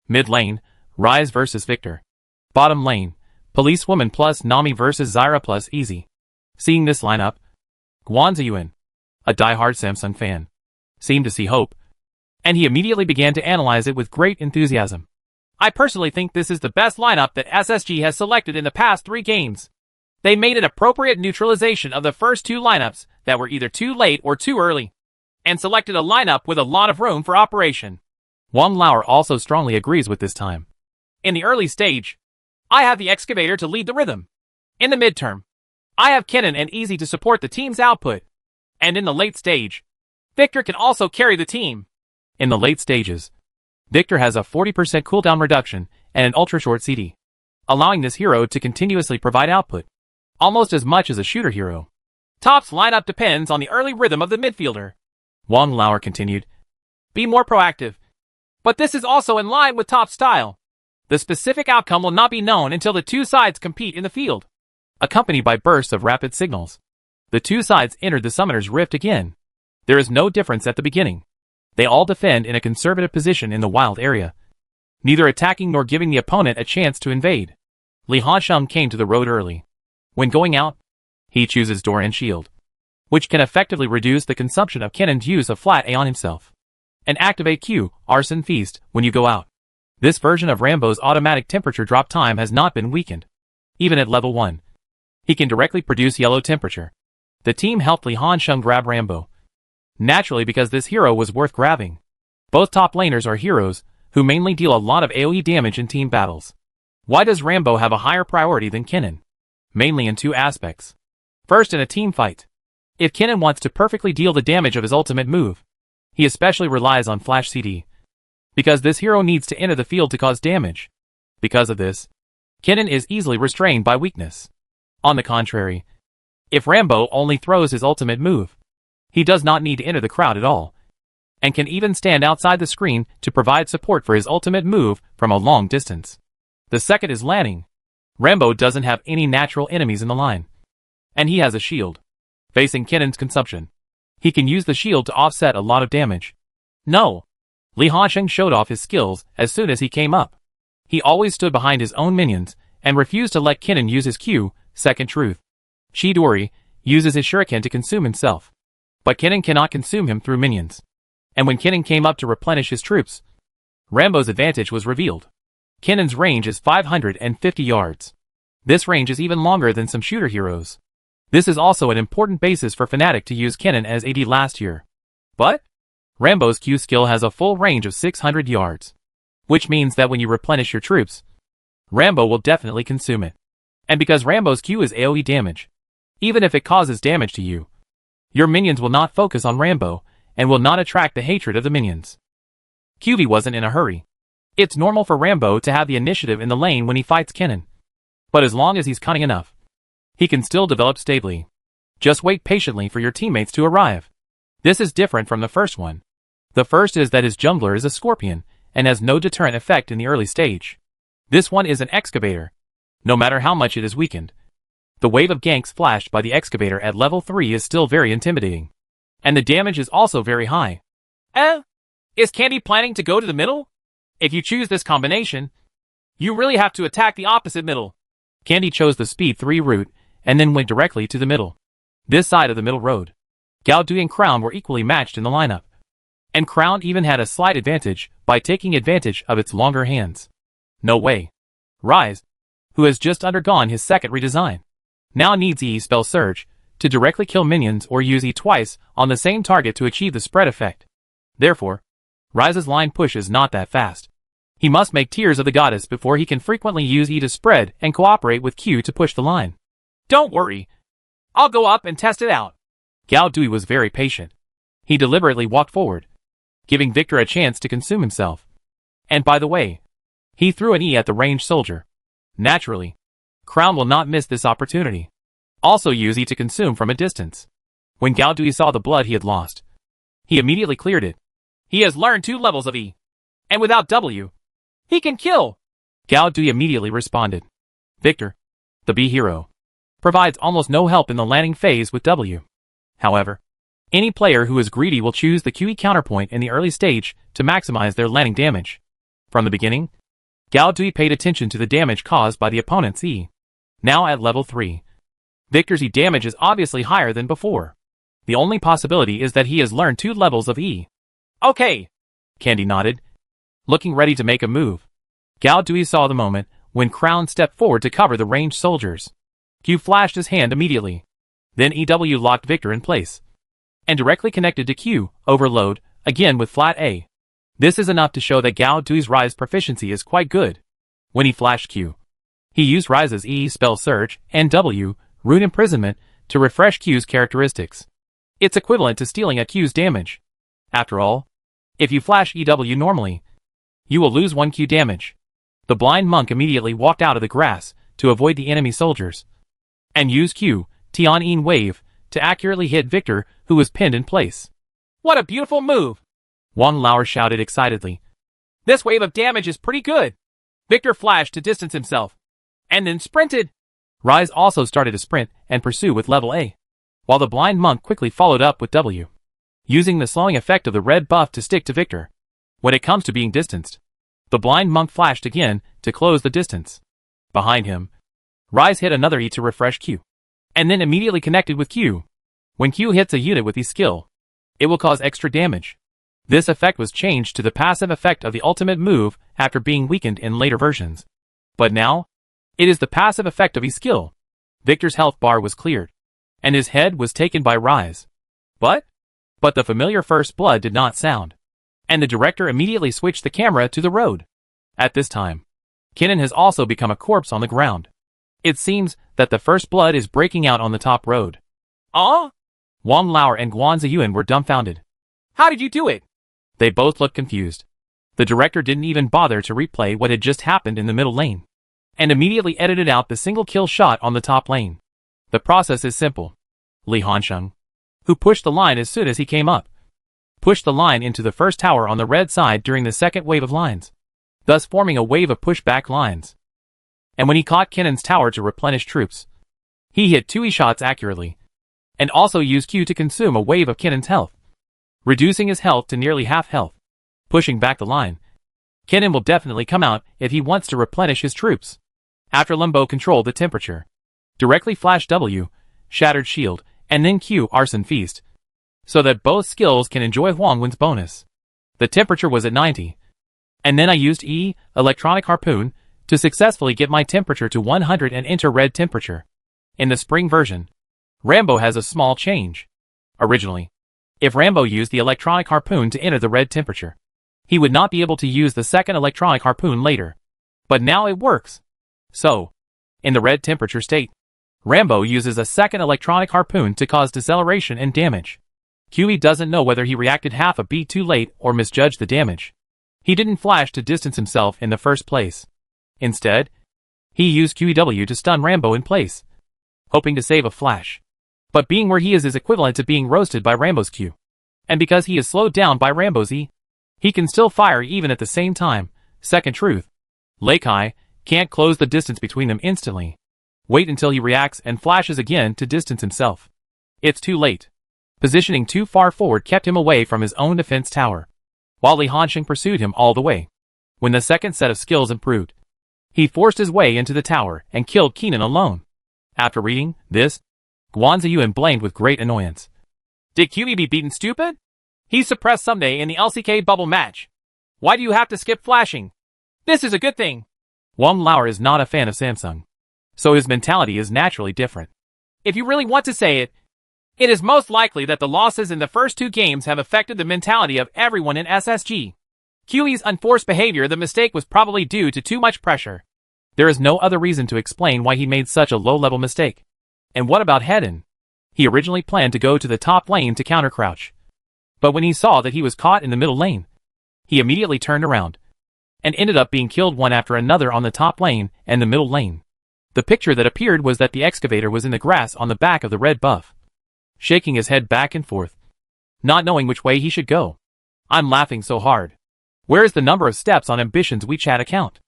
Mid lane, Rise versus Victor. Bottom lane, Policewoman plus Nami versus Zyra plus Easy. Seeing this lineup, Guan Ziyuan, a diehard Samsung fan, seemed to see hope, and he immediately began to analyze it with great enthusiasm. I personally think this is the best lineup that SSG has selected in the past 3 games. They made an appropriate neutralization of the first 2 lineups that were either too late or too early, and selected a lineup with a lot of room for operation. Wang Lauer also strongly agrees with this time. In the early stage, I have the Excavator to lead the rhythm. In the midterm, I have Kennen and Easy to support the team's output. And in the late stage, Victor can also carry the team. In the late stages, Victor has a 40% cooldown reduction and an ultra-short CD, allowing this hero to continuously provide output, almost as much as a shooter hero. Top's lineup depends on the early rhythm of the midfielder. Wang Lauer continued. Be more proactive. But this is also in line with Top's style. The specific outcome will not be known until the 2 sides compete in the field. Accompanied by bursts of rapid signals, the 2 sides entered the Summoner's Rift again. There is no difference at the beginning. They all defend in a conservative position in the wild area, neither attacking nor giving the opponent a chance to invade. Li Hansheng came to the road early. When going out, he chooses Door and Shield, which can effectively reduce the consumption of Kennen's use of Flat A on himself, and activate Q, Arson Feast, when you go out. This version of Rambo's automatic temperature drop time has not been weakened. Even at level 1, he can directly produce yellow temperature. The team helped Li Hansheng grab Rambo, naturally because this hero was worth grabbing. Both top laners are heroes who mainly deal a lot of AoE damage in team battles. Why does Rambo have a higher priority than Kennen? Mainly in 2 aspects. First, in a team fight. If Kennen wants to perfectly deal the damage of his ultimate move, he especially relies on Flash CD, because this hero needs to enter the field to cause damage. Because of this, Kennen is easily restrained by weakness. On the contrary, if Rambo only throws his ultimate move, he does not need to enter the crowd at all, and can even stand outside the screen to provide support for his ultimate move from a long distance. The second is landing. Rambo doesn't have any natural enemies in the line, and he has a shield. Facing Kennen's consumption, he can use the shield to offset a lot of damage. No. Li Hansheng showed off his skills as soon as he came up. He always stood behind his own minions and refused to let Kennen use his Q, Second Truth. Chidori uses his shuriken to consume himself, but Kennen cannot consume him through minions. And when Kennen came up to replenish his troops, Rambo's advantage was revealed. Kinnen's range is 550 yards. This range is even longer than some shooter heroes. This is also an important basis for Fnatic to use Kinnen as AD last year. But Rambo's Q skill has a full range of 600 yards. Which means that when you replenish your troops, Rambo will definitely consume it. And because Rambo's Q is AoE damage, even if it causes damage to you, your minions will not focus on Rambo, and will not attract the hatred of the minions. QV wasn't in a hurry. It's normal for Rambo to have the initiative in the lane when he fights Kinnen. But as long as he's cunning enough, he can still develop stably. Just wait patiently for your teammates to arrive. This is different from the first one. The first is that his jungler is a scorpion, and has no deterrent effect in the early stage. This one is an excavator. No matter how much it is weakened, the wave of ganks flashed by the excavator at level 3 is still very intimidating. And the damage is also very high. Is Candy planning to go to the middle? If you choose this combination, you really have to attack the opposite middle. Candy chose the speed 3 route, and then went directly to the middle. This side of the middle road. Gaodu and Crown were equally matched in the lineup. And Crown even had a slight advantage by taking advantage of its longer hands. No way. Ryze, who has just undergone his second redesign, now needs E spell Surge to directly kill minions or use E twice on the same target to achieve the spread effect. Therefore, Ryze's line push is not that fast. He must make Tears of the Goddess before he can frequently use E to spread and cooperate with Q to push the line. Don't worry. I'll go up and test it out. Gaodu was very patient. He deliberately walked forward, giving Victor a chance to consume himself. And by the way, he threw an E at the ranged soldier. Naturally, Crown will not miss this opportunity. Also use E to consume from a distance. When Gaodu saw the blood he had lost, he immediately cleared it. He has learned 2 levels of E. And without W, he can kill. Gaodu immediately responded. Victor, the B hero, provides almost no help in the landing phase with W. However, any player who is greedy will choose the QE counterpoint in the early stage to maximize their landing damage. From the beginning, Gaodu paid attention to the damage caused by the opponent's E. Now at level 3, Victor's E damage is obviously higher than before. The only possibility is that he has learned 2 levels of E. Okay, Candy nodded, looking ready to make a move. Gaodu saw the moment when Crown stepped forward to cover the ranged soldiers. Q flashed his hand immediately. Then EW locked Victor in place and directly connected to Q, overload, again with flat A. This is enough to show that Gaodu's Ryze proficiency is quite good. When he flashed Q, he used Ryze's E spell Surge and W, Rune Imprisonment, to refresh Q's characteristics. It's equivalent to stealing a Q's damage. After all, if you flash EW normally, you will lose 1 Q damage. The blind monk immediately walked out of the grass to avoid the enemy soldiers, and used Q, Tian Wave, to accurately hit Victor, who was pinned in place. What a beautiful move! Wang Lauer shouted excitedly. This wave of damage is pretty good. Victor flashed to distance himself, and then sprinted. Ryze also started to sprint and pursue with level A, while the blind monk quickly followed up with W, using the slowing effect of the red buff to stick to Victor. When it comes to being distanced, the blind monk flashed again to close the distance. Behind him, Ryze hit another E to refresh Q, and then immediately connected with Q. When Q hits a unit with E skill, it will cause extra damage. This effect was changed to the passive effect of the ultimate move after being weakened in later versions. But now, it is the passive effect of E skill. Victor's health bar was cleared, and his head was taken by Ryze. But the familiar first blood did not sound, and the director immediately switched the camera to the road. At this time, Kinnen has also become a corpse on the ground. It seems that the first blood is breaking out on the top road. Wang Lauer and Guan Ziyuan were dumbfounded. How did you do it? They both looked confused. The director didn't even bother to replay what had just happened in the middle lane, and immediately edited out the single kill shot on the top lane. The process is simple. Li Hansheng, who pushed the line as soon as he came up, pushed the line into the first tower on the red side during the second wave of lines, thus forming a wave of pushback lines. And when he caught Kinnen's tower to replenish troops, he hit 2 E shots accurately, and also used Q to consume a wave of Kinnen's health, reducing his health to nearly half health. Pushing back the line, Kinnen will definitely come out if he wants to replenish his troops. After Limbo controlled the temperature, directly flash W, Shattered Shield, and then Q Arson Feast, so that both skills can enjoy Huang Wen's bonus. The temperature was at 90. And then I used electronic harpoon to successfully get my temperature to 100 and enter red temperature. In the spring version, Rambo has a small change. Originally, if Rambo used the electronic harpoon to enter the red temperature, he would not be able to use the second electronic harpoon later. But now it works. So, in the red temperature state, Rambo uses a second electronic harpoon to cause deceleration and damage. Huey doesn't know whether he reacted half a beat too late or misjudged the damage. He didn't flash to distance himself in the first place. Instead, he used QEW to stun Rambo in place, hoping to save a flash. But being where he is equivalent to being roasted by Rambo's Q. And because he is slowed down by Rambo's E, he can still fire even at the same time. Second truth. Leikai can't close the distance between them instantly. Wait until he reacts and flashes again to distance himself. It's too late. Positioning too far forward kept him away from his own defense tower, while Li Hansheng pursued him all the way. When the second set of skills improved, he forced his way into the tower and killed Keenan alone. After reading this, Guan Ziyuan blamed with great annoyance. Did QB be beaten stupid? He's suppressed someday in the LCK bubble match. Why do you have to skip flashing? This is a good thing. Wang Lauer is not a fan of Samsung, so his mentality is naturally different. If you really want to say it, it is most likely that the losses in the first two games have affected the mentality of everyone in SSG. QE's unforced behavior, the mistake was probably due to too much pressure. There is no other reason to explain why he made such a low-level mistake. And what about Hedon? He originally planned to go to the top lane to counter crouch. But when he saw that he was caught in the middle lane, he immediately turned around and ended up being killed one after another on the top lane and the middle lane. The picture that appeared was that the excavator was in the grass on the back of the red buff, shaking his head back and forth, not knowing which way he should go. I'm laughing so hard. Where is the number of steps on Ambition's WeChat account?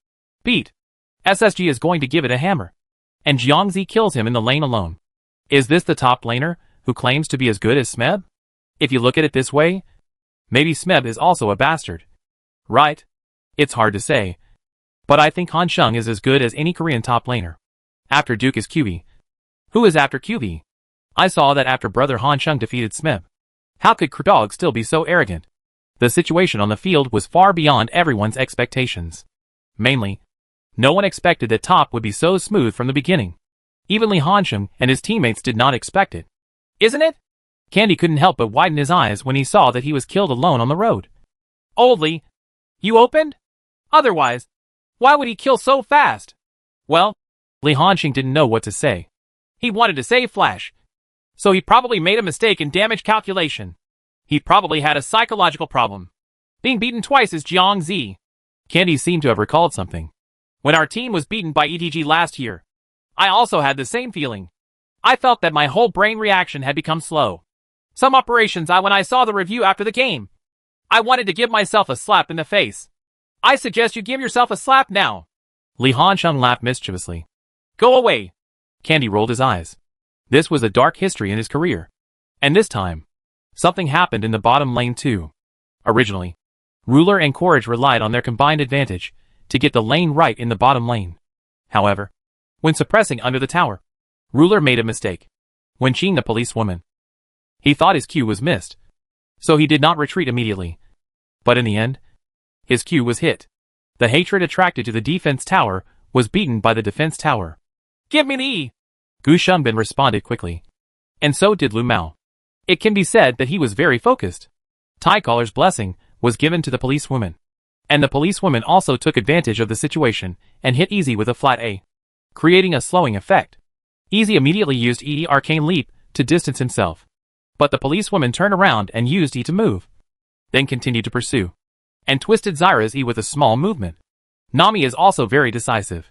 Beat. SSG is going to give it a hammer. And Jiangzi kills him in the lane alone. Is this the top laner who claims to be as good as Smeb? If you look at it this way, maybe Smeb is also a bastard. Right? It's hard to say. But I think Han Sheng is as good as any Korean top laner. After Duke is QB. Who is after QB? I saw that after brother Han Sheng defeated Smeb. How could Kerdog still be so arrogant? The situation on the field was far beyond everyone's expectations. Mainly, no one expected that top would be so smooth from the beginning. Even Li Hansheng and his teammates did not expect it. Isn't it? Candy couldn't help but widen his eyes when he saw that he was killed alone on the road. Old Li, you opened? Otherwise, why would he kill so fast? Well, Li Hansheng didn't know what to say. He wanted to save Flash, so he probably made a mistake in damage calculation. He probably had a psychological problem. Being beaten twice is Jiang Zi. Candy seemed to have recalled something. When our team was beaten by ETG last year, I also had the same feeling. I felt that my whole brain reaction had become slow. Some operations when I saw the review after the game, I wanted to give myself a slap in the face. I suggest you give yourself a slap now. Li Hansheng laughed mischievously. Go away. Candy rolled his eyes. This was a dark history in his career. And this time, something happened in the bottom lane too. Originally, Ruler and Courage relied on their combined advantage to get the lane right in the bottom lane. However, when suppressing under the tower, Ruler made a mistake. When Qing the policewoman, he thought his Q was missed, so he did not retreat immediately. But in the end, his Q was hit. The hatred attracted to the defense tower was beaten by the defense tower. Give me the E! Gu Shengbin responded quickly. And so did Lu Mao. It can be said that he was very focused. Tai Caller's blessing was given to the policewoman. And the policewoman also took advantage of the situation and hit Easy with a flat A, creating a slowing effect. Easy immediately used E Arcane Leap to distance himself. But the policewoman turned around and used E to move. Then continued to pursue. And twisted Zyra's E with a small movement. Nami is also very decisive.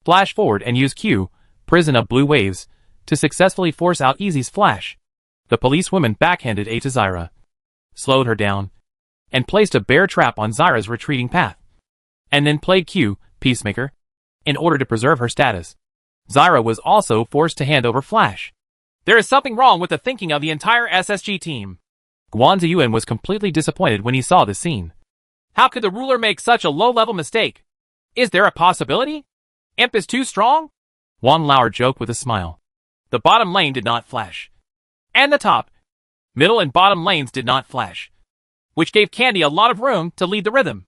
Flash forward and use Q, Prison of Blue Waves, to successfully force out Easy's flash. The policewoman backhanded A to Zyra, slowed her down, and placed a bear trap on Zyra's retreating path. And then played Q, Peacemaker, in order to preserve her status. Zyra was also forced to hand over Flash. There is something wrong with the thinking of the entire SSG team. Guan Ziyuan was completely disappointed when he saw the scene. How could the ruler make such a low-level mistake? Is there a possibility? Imp is too strong? Wang Lauer joked with a smile. The bottom lane did not flash. And the top, middle and bottom lanes did not flash, which gave Candy a lot of room to lead the rhythm.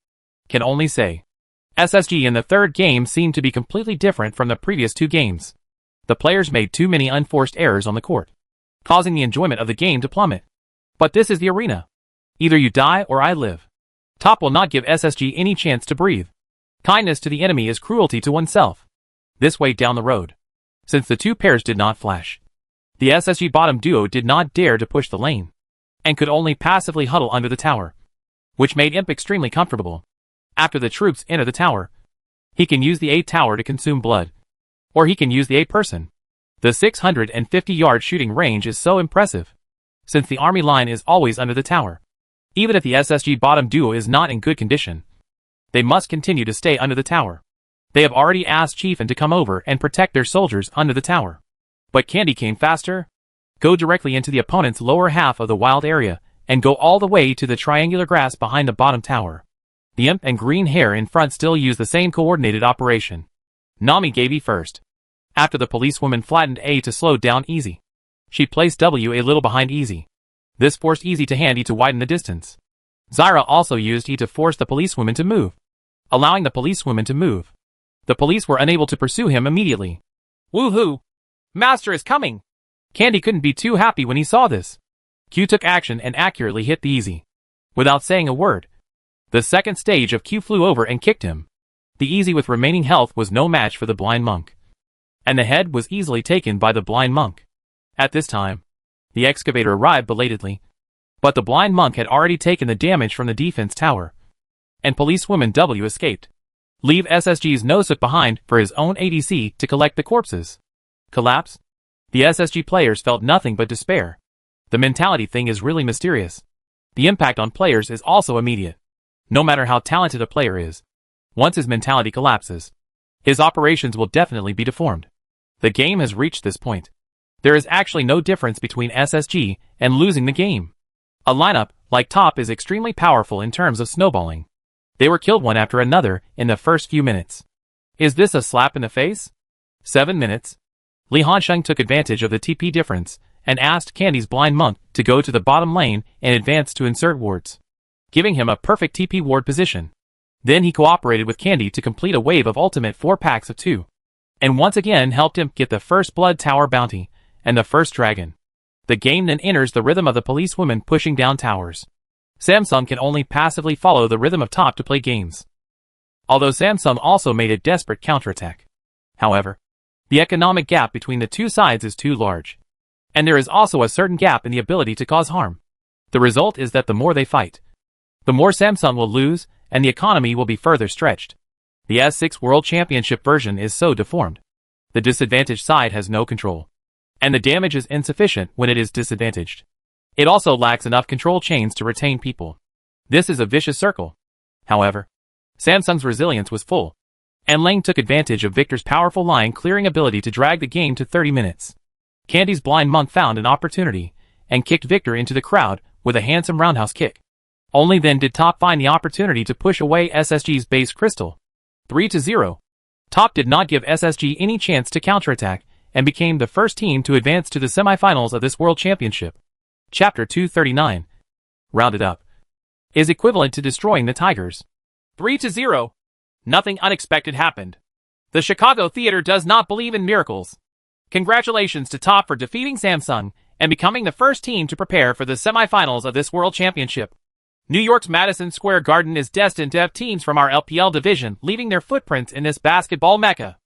can only say. SSG in the third game seemed to be completely different from the previous two games. The players made too many unforced errors on the court, causing the enjoyment of the game to plummet. But this is the arena. Either you die or I live. Top will not give SSG any chance to breathe. Kindness to the enemy is cruelty to oneself. This way down the road. Since the two pairs did not flash, the SSG bottom duo did not dare to push the lane, and could only passively huddle under the tower, which made Imp extremely comfortable. After the troops enter the tower, he can use the A tower to consume blood, or he can use the A person. The 650-yard shooting range is so impressive, since the army line is always under the tower. Even if the SSG bottom duo is not in good condition, they must continue to stay under the tower. They have already asked Chieftain to come over and protect their soldiers under the tower. But Candy came faster. Go directly into the opponent's lower half of the wild area, and go all the way to the triangular grass behind the bottom tower. The Imp and green hair in front still use the same coordinated operation. Nami gave E first. After the policewoman flattened A to slow down Easy, she placed W a little behind Easy. This forced Easy to hand E to widen the distance. Zyra also used E to force the policewoman to move, allowing the policewoman to move. The police were unable to pursue him immediately. Woohoo! Master is coming! Candy couldn't be too happy when he saw this. Q took action and accurately hit the Easy. Without saying a word, the second stage of Q flew over and kicked him. The Easy with remaining health was no match for the blind monk, and the head was easily taken by the blind monk. At this time, the excavator arrived belatedly, but the blind monk had already taken the damage from the defense tower, and policewoman W escaped. Leave SSG's Nosuke behind for his own ADC to collect the corpses. Collapse? The SSG players felt nothing but despair. The mentality thing is really mysterious. The impact on players is also immediate. No matter how talented a player is, once his mentality collapses, his operations will definitely be deformed. The game has reached this point. There is actually no difference between SSG and losing the game. A lineup like Top is extremely powerful in terms of snowballing. They were killed one after another in the first few minutes. Is this a slap in the face? 7 minutes. Li Hansheng took advantage of the TP difference and asked Candy's blind monk to go to the bottom lane and advance to insert wards, giving him a perfect TP ward position. Then he cooperated with Candy to complete a wave of ultimate 4 packs of 2, and once again helped him get the first blood tower bounty and the first dragon. The game then enters the rhythm of the policewomen pushing down towers. Samsung can only passively follow the rhythm of Top to play games, although Samsung also made a desperate counterattack. However, the economic gap between the two sides is too large, and there is also a certain gap in the ability to cause harm. The result is that the more they fight, the more Samsung will lose, and the economy will be further stretched. The S6 World Championship version is so deformed. The disadvantaged side has no control, and the damage is insufficient when it is disadvantaged. It also lacks enough control chains to retain people. This is a vicious circle. However, Samsung's resilience was full, and Lang took advantage of Victor's powerful line clearing ability to drag the game to 30 minutes. Candy's blind monk found an opportunity, and kicked Victor into the crowd with a handsome roundhouse kick. Only then did Top find the opportunity to push away SSG's base crystal. 3-0. Top did not give SSG any chance to counterattack, and became the first team to advance to the semifinals of this World Championship. Chapter 239. Rounded up is equivalent to destroying the Tigers. 3-0. Nothing unexpected happened. The Chicago Theater does not believe in miracles. Congratulations to Top for defeating Samsung and becoming the first team to prepare for the semifinals of this World Championship. New York's Madison Square Garden is destined to have teams from our LPL division leaving their footprints in this basketball mecca.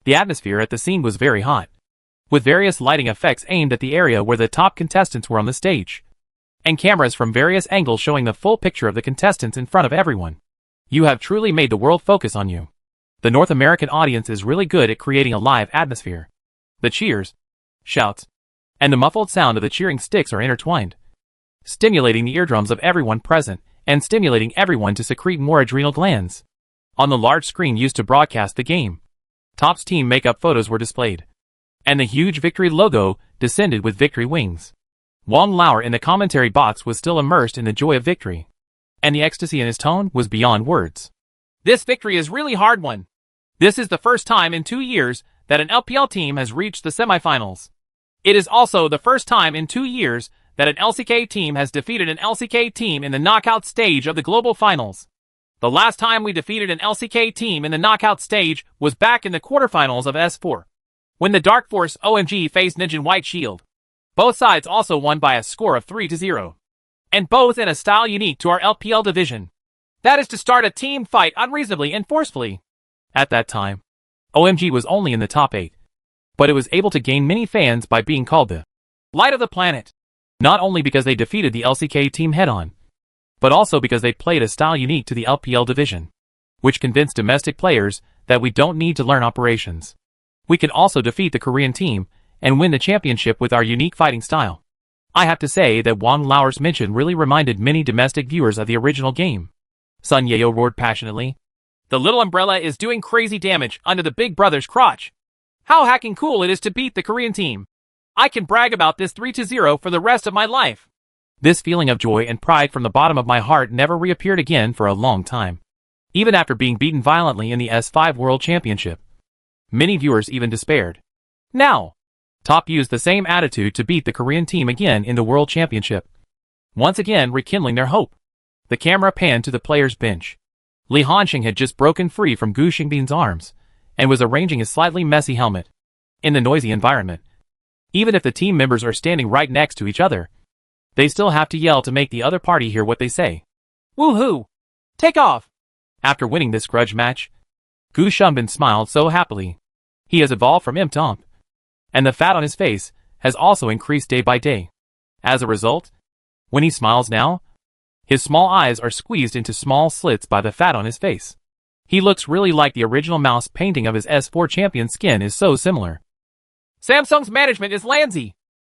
The atmosphere at the scene was very hot, with various lighting effects aimed at the area where the top contestants were on the stage, and cameras from various angles showing the full picture of the contestants in front of everyone. You have truly made the world focus on you. The North American audience is really good at creating a live atmosphere. The cheers, shouts, and the muffled sound of the cheering sticks are intertwined, stimulating the eardrums of everyone present and stimulating everyone to secrete more adrenal glands. On the large screen used to broadcast the game, Top's team makeup photos were displayed, and the huge Victory logo descended with victory wings. Wong Lauer in the commentary box was still immersed in the joy of victory, and the ecstasy in his tone was beyond words. This victory is really hard won. This is the first time in 2 years that an LPL team has reached the semifinals. It is also the first time in 2 years that an LCK team has defeated an LCK team in the knockout stage of the global finals. The last time we defeated an LCK team in the knockout stage was back in the quarterfinals of S4, when the Dark Force OMG faced Ninja White Shield. Both sides also won by a score of 3-0. And both in a style unique to our LPL division. That is to start a team fight unreasonably and forcefully. At that time, OMG was only in the top 8. But it was able to gain many fans by being called the Light of the Planet. Not only because they defeated the LCK team head-on, but also because they played a style unique to the LPL division, which convinced domestic players that we don't need to learn operations. We can also defeat the Korean team and win the championship with our unique fighting style. I have to say that Wang Lauer's mention really reminded many domestic viewers of the original game. Sun Yeo roared passionately. The little umbrella is doing crazy damage under the big brother's crotch. How hacking cool it is to beat the Korean team. I can brag about this 3-0 for the rest of my life. This feeling of joy and pride from the bottom of my heart never reappeared again for a long time. Even after being beaten violently in the S5 World Championship. Many viewers even despaired. Now, Top used the same attitude to beat the Korean team again in the World Championship. Once again rekindling their hope. The camera panned to the players' bench. Li Hanxing had just broken free from Gu Xingbin's arms, and was arranging his slightly messy helmet. In the noisy environment, even if the team members are standing right next to each other, they still have to yell to make the other party hear what they say. Woohoo! Take off! After winning this grudge match, Gu Xingbin smiled so happily. He has evolved from imp to ump, and the fat on his face has also increased day by day. As a result, when he smiles now, his small eyes are squeezed into small slits by the fat on his face. He looks really like the original mouse painting of his S4 champion skin is so similar. Samsung's management is Lanzi.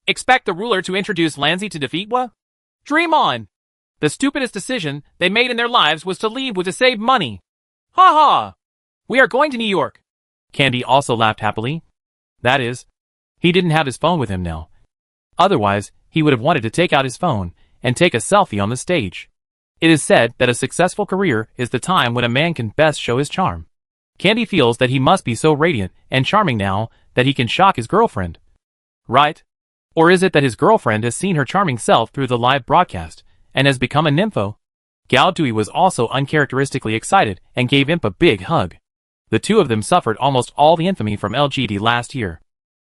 Expect the ruler to introduce Lanzi to defeat Wa? Dream on! The stupidest decision they made in their lives was to leave Wa to save money. Ha ha! We are going to New York. Candy also laughed happily. That is, he didn't have his phone with him now. Otherwise, he would have wanted to take out his phone and take a selfie on the stage. It is said that a successful career is the time when a man can best show his charm. Candy feels that he must be so radiant and charming now that he can shock his girlfriend. Right? Or is it that his girlfriend has seen her charming self through the live broadcast and has become a nympho? Gao Dui was also uncharacteristically excited and gave Imp a big hug. The two of them suffered almost all the infamy from LGD last year.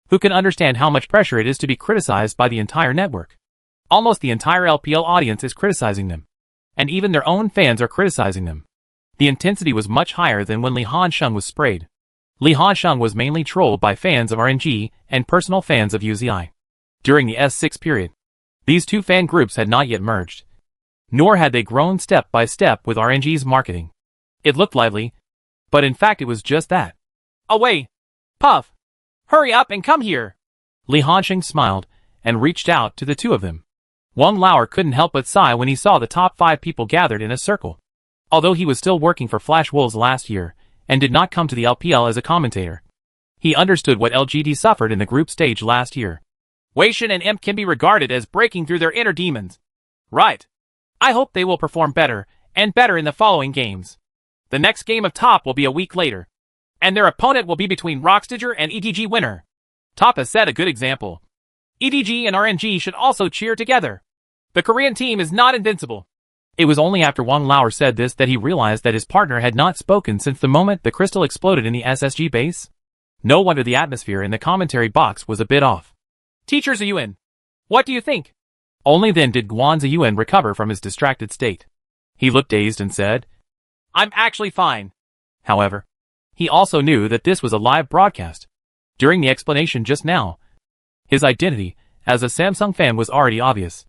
Who can understand how much pressure it is to be criticized by the entire network? Almost the entire LPL audience is criticizing them. And even their own fans are criticizing them. The intensity was much higher than when Li Hanxing was sprayed. Li Hanxing was mainly trolled by fans of RNG and personal fans of UZI. During the S6 period, these two fan groups had not yet merged. Nor had they grown step by step with RNG's marketing. It looked lively, but in fact it was just that. Away! Puff! Hurry up and come here! Li Hanxing smiled and reached out to the two of them. Wang Lauer couldn't help but sigh when he saw the top 5 people gathered in a circle. Although he was still working for Flash Wolves last year, and did not come to the LPL as a commentator, he understood what LGD suffered in the group stage last year. Wei Shen and Imp can be regarded as breaking through their inner demons. Right. I hope they will perform better, and better in the following games. The next game of Top will be a week later, and their opponent will be between Rockstager and EDG winner. Top has set a good example. EDG and RNG should also cheer together. The Korean team is not invincible. It was only after Wang Lauer said this that he realized that his partner had not spoken since the moment the crystal exploded in the SSG base. No wonder the atmosphere in the commentary box was a bit off. Teacher Ziyuan, what do you think? Only then did Guan Ziyuan recover from his distracted state. He looked dazed and said, I'm actually fine. However, he also knew that this was a live broadcast. During the explanation just now, his identity as a Samsung fan was already obvious.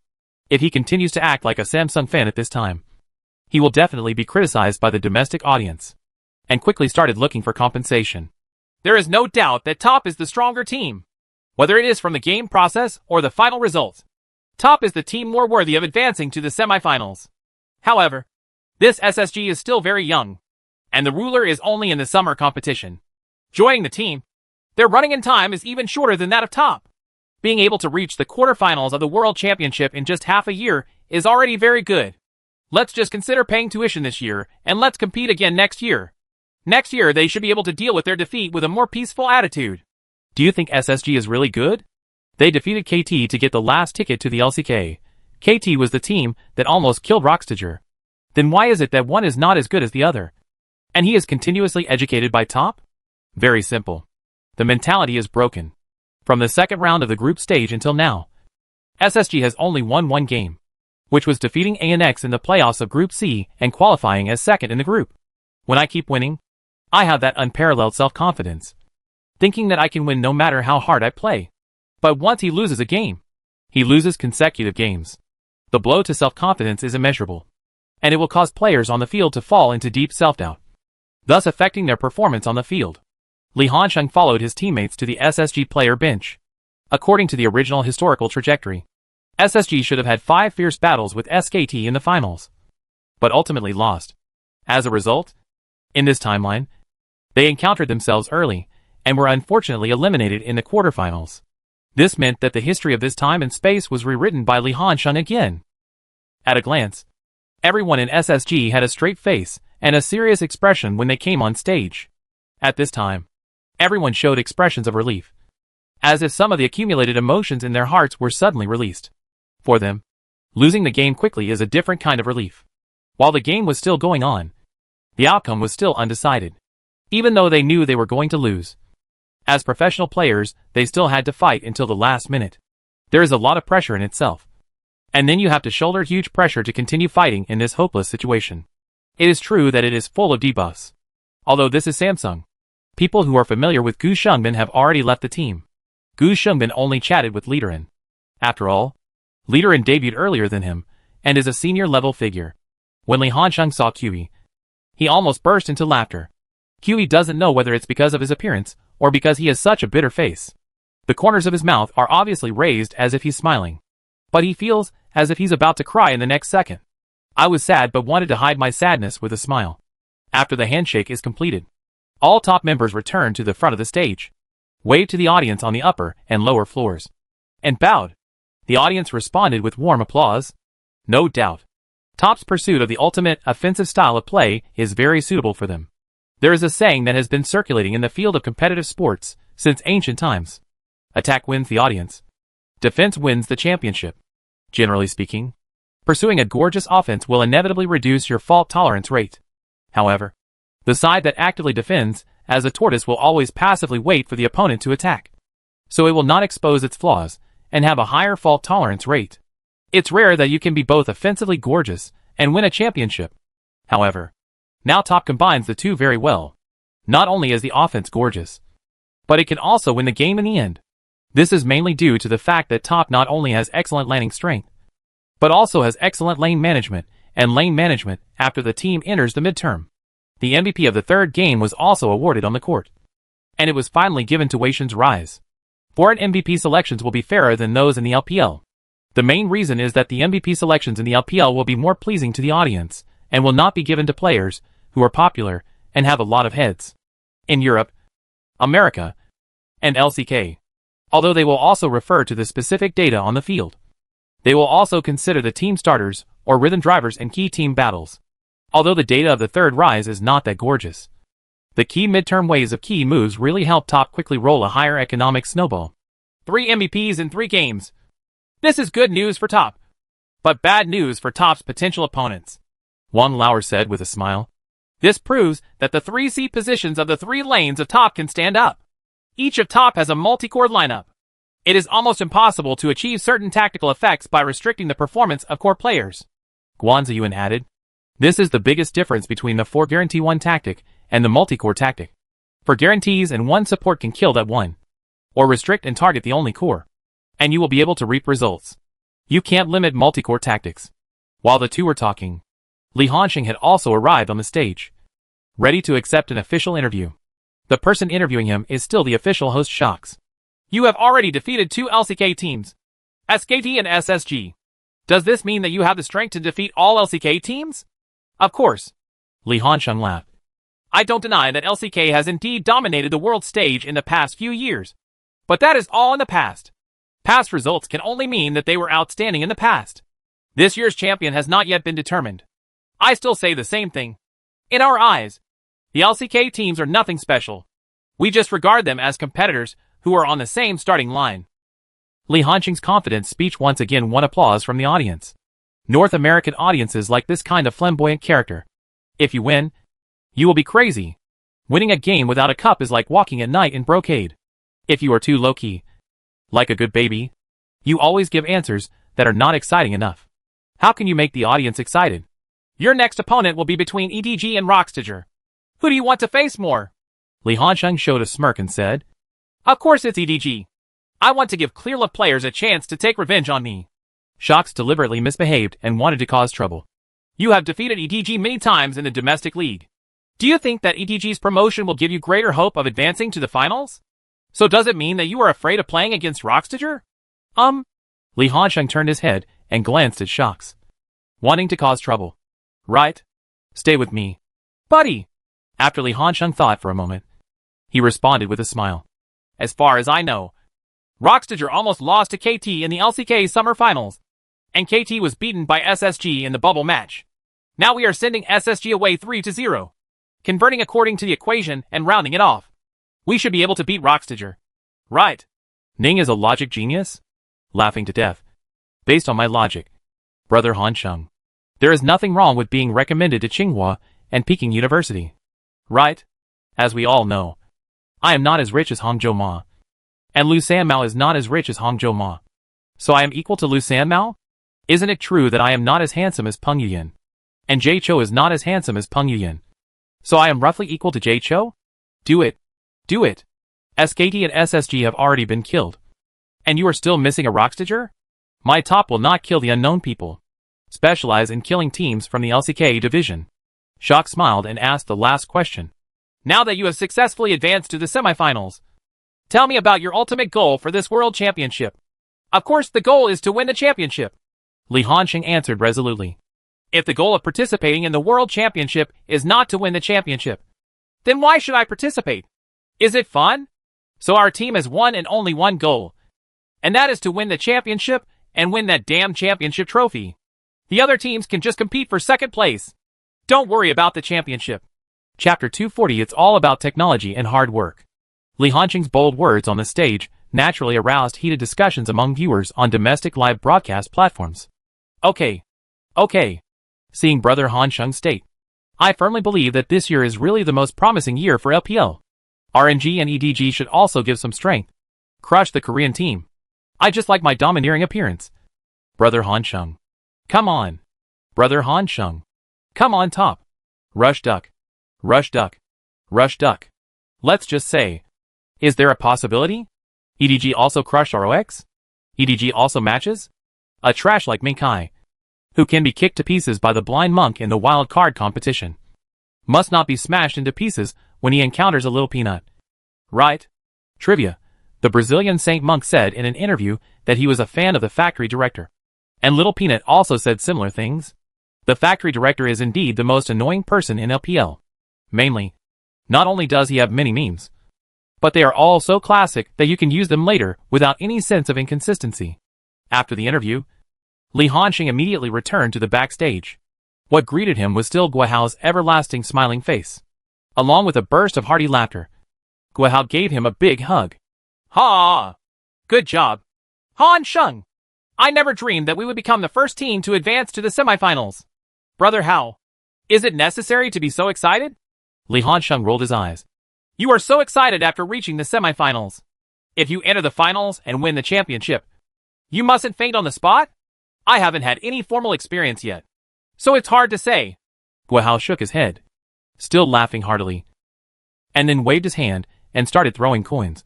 If he continues to act like a Samsung fan at this time, he will definitely be criticized by the domestic audience, and quickly started looking for compensation. There is no doubt that Top is the stronger team. Whether it is from the game process or the final result, Top is the team more worthy of advancing to the semifinals. However, this SSG is still very young, and the ruler is only in the summer competition. Joining the team, their running in time is even shorter than that of Top. Being able to reach the quarterfinals of the World Championship in just half a year is already very good. Let's just consider paying tuition this year, and let's compete again next year. Next year they should be able to deal with their defeat with a more peaceful attitude. Do you think SSG is really good? They defeated KT to get the last ticket to the LCK. KT was the team that almost killed Rockstager. Then why is it that one is not as good as the other? And he is continuously educated by Top? Very simple. The mentality is broken. From the second round of the group stage until now, SSG has only won one game, which was defeating ANX in the playoffs of Group C and qualifying as second in the group. When I keep winning, I have that unparalleled self-confidence, thinking that I can win no matter how hard I play. But once he loses a game, he loses consecutive games. The blow to self-confidence is immeasurable, and it will cause players on the field to fall into deep self-doubt, thus affecting their performance on the field. Li Hansheng followed his teammates to the SSG player bench. According to the original historical trajectory, SSG should have had 5 fierce battles with SKT in the finals, but ultimately lost. As a result, in this timeline, they encountered themselves early and were unfortunately eliminated in the quarterfinals. This meant that the history of this time and space was rewritten by Li Hansheng again. At a glance, everyone in SSG had a straight face and a serious expression when they came on stage. At this time, everyone showed expressions of relief, as if some of the accumulated emotions in their hearts were suddenly released. For them, losing the game quickly is a different kind of relief. While the game was still going on, the outcome was still undecided, even though they knew they were going to lose. As professional players, they still had to fight until the last minute. There is a lot of pressure in itself, and then you have to shoulder huge pressure to continue fighting in this hopeless situation. It is true that it is full of debuffs. Although this is Samsung, people who are familiar with Gu Shungbin have already left the team. Gu Shungbin only chatted with Liderin. After all, Liderin debuted earlier than him, and is a senior level figure. When Li Hansheng saw QE, he almost burst into laughter. QE doesn't know whether it's because of his appearance, or because he has such a bitter face. The corners of his mouth are obviously raised as if he's smiling, but he feels as if he's about to cry in the next second. I was sad but wanted to hide my sadness with a smile. After the handshake is completed, all top members return to the front of the stage, waved to the audience on the upper and lower floors, and bowed. The audience responded with warm applause. No doubt, Top's pursuit of the ultimate offensive style of play is very suitable for them. There is a saying that has been circulating in the field of competitive sports since ancient times. Attack wins the audience. Defense wins the championship. Generally speaking, pursuing a gorgeous offense will inevitably reduce your fault tolerance rate. However, the side that actively defends, as a tortoise, will always passively wait for the opponent to attack, so it will not expose its flaws and have a higher fault tolerance rate. It's rare that you can be both offensively gorgeous and win a championship. However, now Top combines the two very well. Not only is the offense gorgeous, but it can also win the game in the end. This is mainly due to the fact that Top not only has excellent laning strength, but also has excellent lane management and lane management after the team enters the midterm. The MVP of the third game was also awarded on the court, and it was finally given to Wei Shen's Rise. Foreign MVP selections will be fairer than those in the LPL. The main reason is that the MVP selections in the LPL will be more pleasing to the audience, and will not be given to players who are popular and have a lot of heads. In Europe, America, and LCK, although they will also refer to the specific data on the field, they will also consider the team starters or rhythm drivers and key team battles. Although the data of the third Rise is not that gorgeous, the key midterm ways of key moves really help Top quickly roll a higher economic snowball. 3 MVPs in 3 games. This is good news for Top, but bad news for Top's potential opponents, Wang Lauer said with a smile. This proves that the 3 seat positions of the 3 lanes of Top can stand up. Each of Top has a multi-core lineup. It is almost impossible to achieve certain tactical effects by restricting the performance of core players, Guan Ziyuan added. This is the biggest difference between the 4 guarantee 1 tactic and the multi-core tactic. 4 guarantees and 1 support can kill that 1, or restrict and target the only core, and you will be able to reap results. You can't limit multi-core tactics. While the two were talking, Li Hansheng had also arrived on the stage, ready to accept an official interview. The person interviewing him is still the official host Shox. You have already defeated 2 LCK teams, SKT and SSG. Does this mean that you have the strength to defeat all LCK teams? Of course, Li Hansheng laughed. I don't deny that LCK has indeed dominated the world stage in the past few years, but that is all in the past. Past results can only mean that they were outstanding in the past. This year's champion has not yet been determined. I still say the same thing. In our eyes, the LCK teams are nothing special. We just regard them as competitors who are on the same starting line. Li Hansheng's confident speech once again won applause from the audience. North American audiences like this kind of flamboyant character. If you win, you will be crazy. Winning a game without a cup is like walking at night in brocade. If you are too low-key, like a good baby, you always give answers that are not exciting enough. How can you make the audience excited? Your next opponent will be between EDG and Rockstager. Who do you want to face more? Li Hansheng showed a smirk and said, Of course it's EDG. I want to give Clearlove players a chance to take revenge on me. Shox deliberately misbehaved and wanted to cause trouble. You have defeated EDG many times in the domestic league. Do you think that EDG's promotion will give you greater hope of advancing to the finals? So does it mean that you are afraid of playing against Rockstager? Li Hansheng turned his head and glanced at Shox. Wanting to cause trouble. Right? Stay with me. Buddy! After Li Hansheng thought for a moment, he responded with a smile. As far as I know, Rockstager almost lost to KT in the LCK Summer Finals, and KT was beaten by SSG in the bubble match. Now we are sending SSG away 3-0, converting according to the equation and rounding it off. We should be able to beat Rockstager. Right? Ning is a logic genius? Laughing to death. Based on my logic, Brother Hansheng, there is nothing wrong with being recommended to Tsinghua and Peking University. Right? As we all know, I am not as rich as Hangzhou Ma, and Lu Sanmao is not as rich as Hangzhou Ma. So I am equal to Lu Sanmao? Isn't it true that I am not as handsome as Peng Yuyan? And Jay Cho is not as handsome as Peng Yuyan. So I am roughly equal to Jay Cho? Do it. Do it. SKT and SSG have already been killed. And you are still missing a Rockstager? My top will not kill the unknown people. Specialize in killing teams from the LCK division. Shox smiled and asked the last question. Now that you have successfully advanced to the semifinals, tell me about your ultimate goal for this World Championship. Of course the goal is to win the championship. Li Hansheng answered resolutely. If the goal of participating in the World Championship is not to win the championship, then why should I participate? Is it fun? So our team has one and only one goal, and that is to win the championship and win that damn championship trophy. The other teams can just compete for second place. Don't worry about the championship. Chapter 240. It's all about technology and hard work. Li Hansheng's bold words on the stage naturally aroused heated discussions among viewers on domestic live broadcast platforms. Okay. Seeing Brother Hansheng state, I firmly believe that this year is really the most promising year for LPL. RNG and EDG should also give some strength. Crush the Korean team. I just like my domineering appearance. Brother Hansheng. Come on. Brother Hansheng. Come on top. Rush duck. Rush duck. Rush duck. Let's just say, is there a possibility? EDG also crushed ROX? EDG also matches? A trash like Minkai, who can be kicked to pieces by the blind monk in the wild card competition, must not be smashed into pieces when he encounters a little peanut. Right? Trivia. The Brazilian Saint Monk said in an interview that he was a fan of the factory director. And Little Peanut also said similar things. The factory director is indeed the most annoying person in LPL. Mainly, not only does he have many memes, but they are all so classic that you can use them later without any sense of inconsistency. After the interview, Li Hansheng immediately returned to the backstage. What greeted him was still Guohao's everlasting smiling face. Along with a burst of hearty laughter, Guohao gave him a big hug. Ha! Good job. Hansheng! I never dreamed that we would become the first team to advance to the semifinals. Brother Hao, is it necessary to be so excited? Li Hansheng rolled his eyes. You are so excited after reaching the semifinals. If you enter the finals and win the championship, you mustn't faint on the spot? I haven't had any formal experience yet, so it's hard to say. Guohao shook his head, still laughing heartily, and then waved his hand and started throwing coins.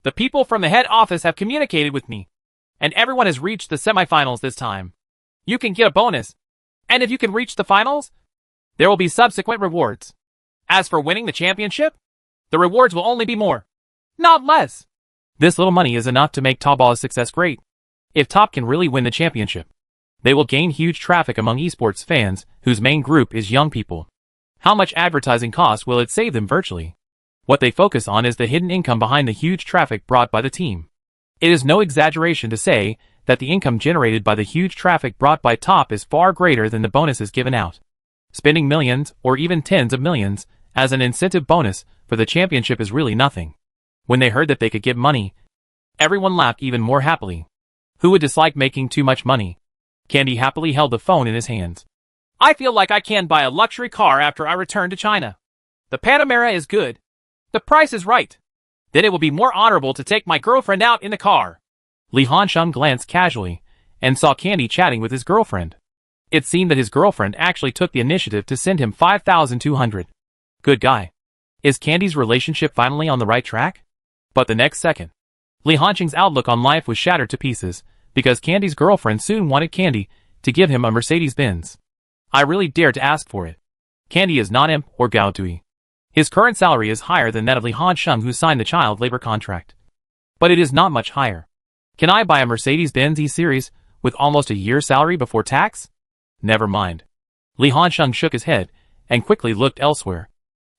The people from the head office have communicated with me, and everyone has reached the semifinals this time. You can get a bonus, and if you can reach the finals, there will be subsequent rewards. As for winning the championship, the rewards will only be more, not less. This little money is enough to make Taobao success great. If Top can really win the championship, they will gain huge traffic among esports fans whose main group is young people. How much advertising cost will it save them virtually? What they focus on is the hidden income behind the huge traffic brought by the team. It is no exaggeration to say that the income generated by the huge traffic brought by Top is far greater than the bonuses given out. Spending millions or even tens of millions as an incentive bonus for the championship is really nothing. When they heard that they could get money, everyone laughed even more happily. Who would dislike making too much money? Candy happily held the phone in his hands. I feel like I can buy a luxury car after I return to China. The Panamera is good. The price is right. Then it will be more honorable to take my girlfriend out in the car. Li Hansheng glanced casually and saw Candy chatting with his girlfriend. It seemed that his girlfriend actually took the initiative to send him 5,200. Good guy. Is Candy's relationship finally on the right track? But the next second, Li Hansheng's outlook on life was shattered to pieces because Candy's girlfriend soon wanted Candy to give him a Mercedes-Benz. I really dare to ask for it. Candy is not imp or Gaotui. His current salary is higher than that of Li Hansheng, who signed the child labor contract. But it is not much higher. Can I buy a Mercedes-Benz E-Series with almost a year's salary before tax? Never mind. Li Hansheng shook his head and quickly looked elsewhere.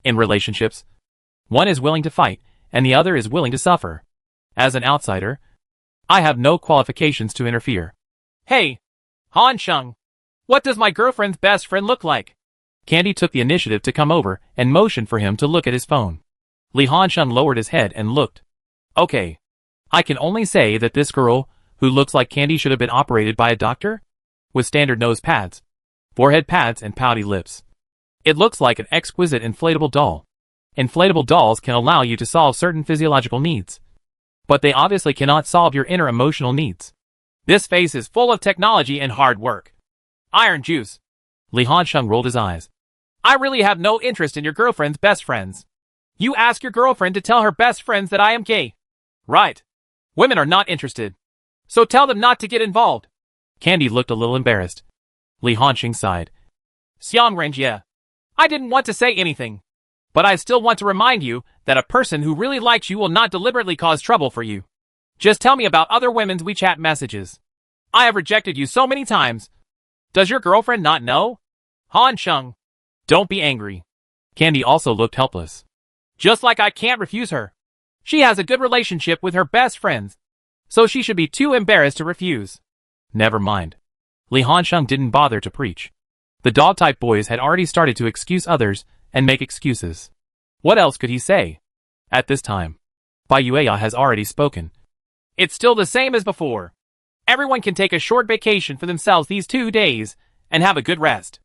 In relationships, one is willing to fight and the other is willing to suffer. As an outsider, I have no qualifications to interfere. Hey, Hansheng, what does my girlfriend's best friend look like? Candy took the initiative to come over and motioned for him to look at his phone. Li Hansheng lowered his head and looked. Okay. I can only say that this girl, who looks like Candy, should have been operated by a doctor? With standard nose pads, forehead pads and pouty lips. It looks like an exquisite inflatable doll. Inflatable dolls can allow you to solve certain physiological needs. But they obviously cannot solve your inner emotional needs. This face is full of technology and hard work. Iron juice. Li Hansheng rolled his eyes. I really have no interest in your girlfriend's best friends. You ask your girlfriend to tell her best friends that I am gay. Right. Women are not interested. So tell them not to get involved. Candy looked a little embarrassed. Li Hansheng sighed. Xiang Renjie. I didn't want to say anything. But I still want to remind you that a person who really likes you will not deliberately cause trouble for you. Just tell me about other women's WeChat messages. I have rejected you so many times. Does your girlfriend not know? Hansheng. Don't be angry. Candy also looked helpless. Just like I can't refuse her. She has a good relationship with her best friends. So she should be too embarrassed to refuse. Never mind. Li Hansheng didn't bother to preach. The dog-type boys had already started to excuse others and make excuses. What else could he say? At this time, Bai Yueya has already spoken. It's still the same as before. Everyone can take a short vacation for themselves these 2 days and have a good rest.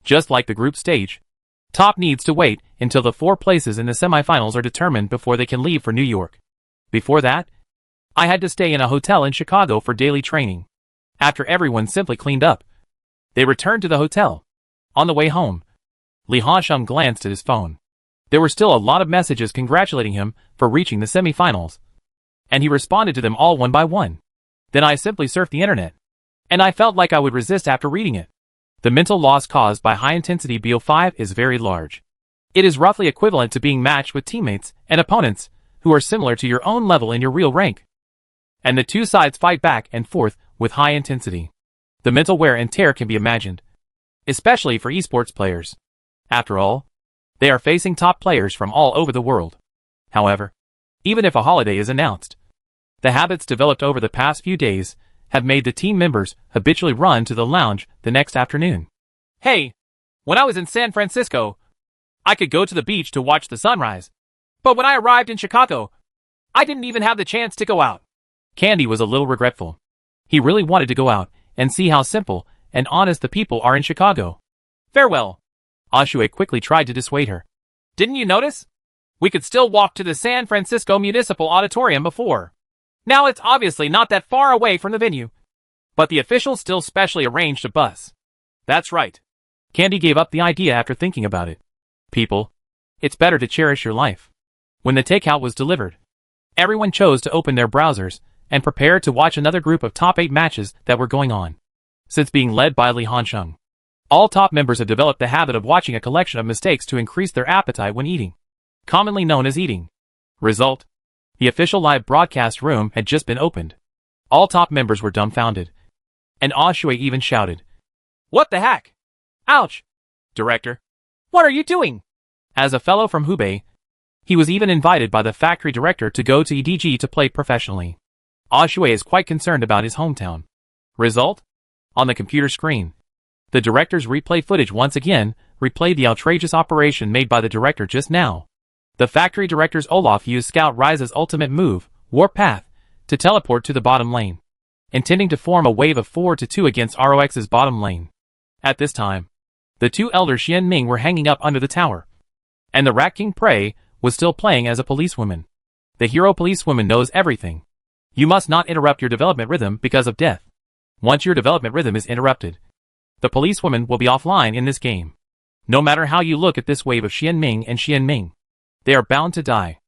Just like the group stage, top needs to wait until the 4 places in the semifinals are determined before they can leave for New York. Before that, I had to stay in a hotel in Chicago for daily training. After everyone simply cleaned up, they returned to the hotel. On the way home, Li Hansheng glanced at his phone. There were still a lot of messages congratulating him for reaching the semifinals, and he responded to them all one by one. Then I simply surfed the internet, and I felt like I would resist after reading it. The mental loss caused by high-intensity BO5 is very large. It is roughly equivalent to being matched with teammates and opponents who are similar to your own level in your real rank. And the two sides fight back and forth with high intensity. The mental wear and tear can be imagined, especially for esports players. After all, they are facing top players from all over the world. However, even if a holiday is announced, the habits developed over the past few days have made the team members habitually run to the lounge the next afternoon. Hey, when I was in San Francisco, I could go to the beach to watch the sunrise. But when I arrived in Chicago, I didn't even have the chance to go out. Candy was a little regretful. He really wanted to go out and see how simple and honest the people are in Chicago. Farewell. Ashue quickly tried to dissuade her. Didn't you notice? We could still walk to the San Francisco Municipal Auditorium before. Now it's obviously not that far away from the venue. But the officials still specially arranged a bus. That's right. Candy gave up the idea after thinking about it. People, it's better to cherish your life. When the takeout was delivered, everyone chose to open their browsers and prepare to watch another group of top 8 matches that were going on. Since being led by Li Hansheng, all top members have developed the habit of watching a collection of mistakes to increase their appetite when eating, commonly known as eating. Result: the official live broadcast room had just been opened. All top members were dumbfounded. And Ashue even shouted, "What the heck? Ouch! Director, what are you doing?" As a fellow from Hubei, he was even invited by the factory director to go to EDG to play professionally. Ashue is quite concerned about his hometown. Result? On the computer screen, the director's replay footage once again replayed the outrageous operation made by the director just now. The factory director's Olaf used Scout Rise's ultimate move, Warp Path, to teleport to the bottom lane. intending to form a wave of 4-2 against ROX's bottom lane. At this time, the two elder Xian Ming were hanging up under the tower, and the Rat King Prey was still playing as a policewoman. The hero policewoman knows everything. You must not interrupt your development rhythm because of death. Once your development rhythm is interrupted, the policewoman will be offline in this game. No matter how you look at this wave of Xian Ming and Xian Ming, they are bound to die.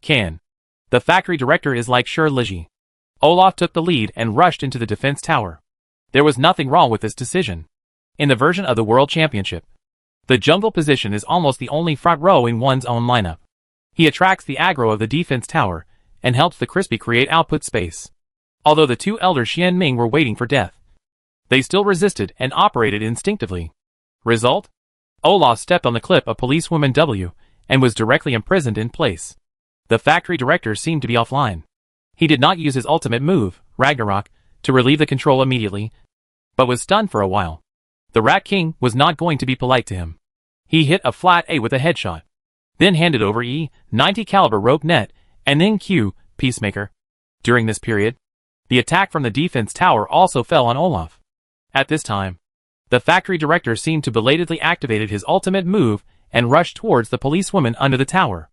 Can. The factory director is like Shi Liji. Olaf took the lead and rushed into the defense tower. There was nothing wrong with this decision. In the version of the World Championship, the jungle position is almost the only front row in one's own lineup. He attracts the aggro of the defense tower and helps the Crispy create output space. Although the two elder Xian Ming were waiting for death, they still resisted and operated instinctively. Result? Olaf stepped on the clip of policewoman W and was directly imprisoned in place. The factory director seemed to be offline. He did not use his ultimate move, Ragnarok, to relieve the control immediately, but was stunned for a while. The Rat King was not going to be polite to him. He hit a flat A with a headshot, then handed over E, 90 caliber rope net, and then Q, Peacemaker. During this period, the attack from the defense tower also fell on Olaf. At this time, the factory director seemed to belatedly activated his ultimate move and rushed towards the policewoman under the tower.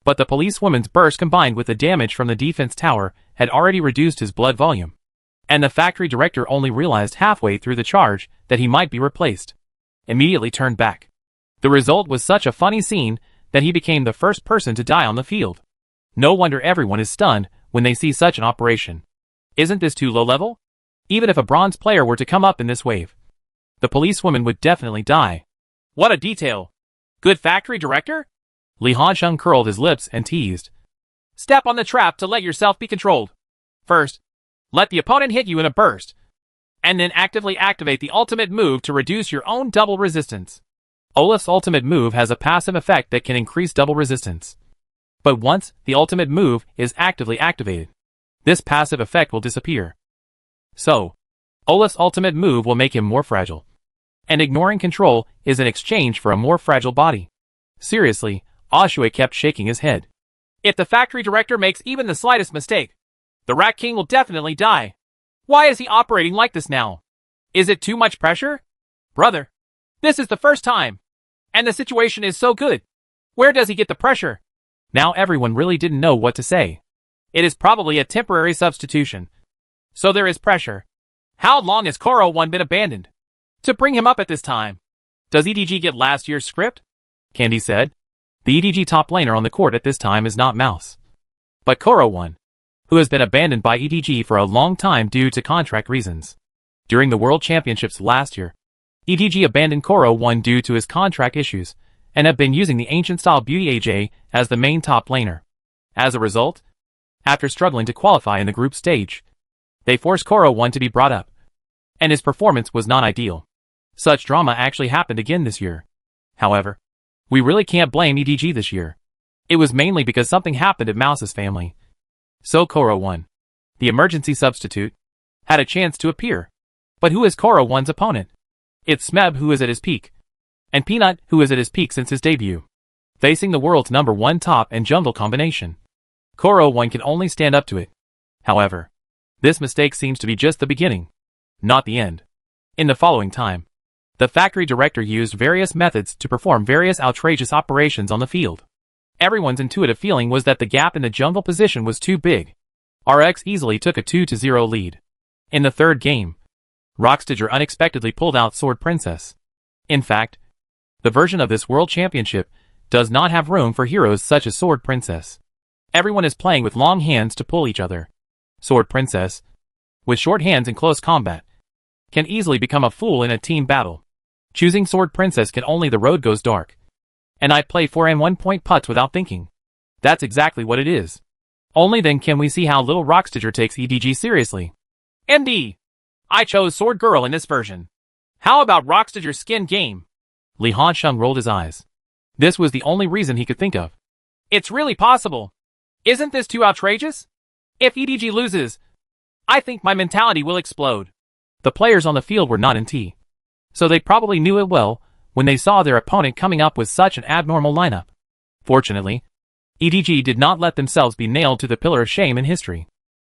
But the policewoman's burst combined with the damage from the defense tower had already reduced his blood volume, and the factory director only realized halfway through the charge that he might be replaced. Immediately turned back. The result was such a funny scene that he became the first person to die on the field. No wonder everyone is stunned when they see such an operation. Isn't this too low level? Even if a bronze player were to come up in this wave, the policewoman would definitely die. What a detail! Good factory director? Li Hansheng curled his lips and teased. Step on the trap to let yourself be controlled. First, let the opponent hit you in a burst, and then actively activate the ultimate move to reduce your own double resistance. Olaf's ultimate move has a passive effect that can increase double resistance. But once the ultimate move is actively activated, this passive effect will disappear. So, Olaf's ultimate move will make him more fragile. And ignoring control is in exchange for a more fragile body. Seriously, Oshue kept shaking his head. If the factory director makes even the slightest mistake, the Rat King will definitely die. Why is he operating like this now? Is it too much pressure? Brother, this is the first time, and the situation is so good. Where does he get the pressure? Now everyone really didn't know what to say. It is probably a temporary substitution. So there is pressure. How long has Koro-1 been abandoned? To bring him up at this time. Does EDG get last year's script? Candy said. The EDG top laner on the court at this time is not Mouse, but Koro-1, who has been abandoned by EDG for a long time due to contract reasons. During the World Championships last year, EDG abandoned Koro-1 due to his contract issues, and have been using the ancient-style Beauty AJ as the main top laner. As a result, after struggling to qualify in the group stage, they forced Koro-1 to be brought up, and his performance was not ideal. Such drama actually happened again this year. However, we really can't blame EDG this year. It was mainly because something happened at Mouse's family. So Koro-1, the emergency substitute, had a chance to appear. But who is Koro-1's opponent? It's Smeb, who is at his peak, and Peanut, who is at his peak since his debut, facing the world's #1 top and jungle combination. Koro-1 can only stand up to it. However, this mistake seems to be just the beginning, not the end. In the following time, the factory director used various methods to perform various outrageous operations on the field. Everyone's intuitive feeling was that the gap in the jungle position was too big. RX easily took a 2-0 lead. In the third game, Rockstager unexpectedly pulled out Sword Princess. In fact, the version of this World Championship does not have room for heroes such as Sword Princess. Everyone is playing with long hands to pull each other. Sword Princess, with short hands in close combat, can easily become a fool in a team battle. Choosing Sword Princess can only the road goes dark. And I play 4 and 1-point putts without thinking. That's exactly what it is. Only then can we see how little Rockstager takes EDG seriously. MD! I chose Sword Girl in this version. How about Rockstager's skin game? Li Hansheng rolled his eyes. This was the only reason he could think of. It's really possible. Isn't this too outrageous? If EDG loses, I think my mentality will explode. The players on the field were not in T, so they probably knew it well when they saw their opponent coming up with such an abnormal lineup. Fortunately, EDG did not let themselves be nailed to the pillar of shame in history.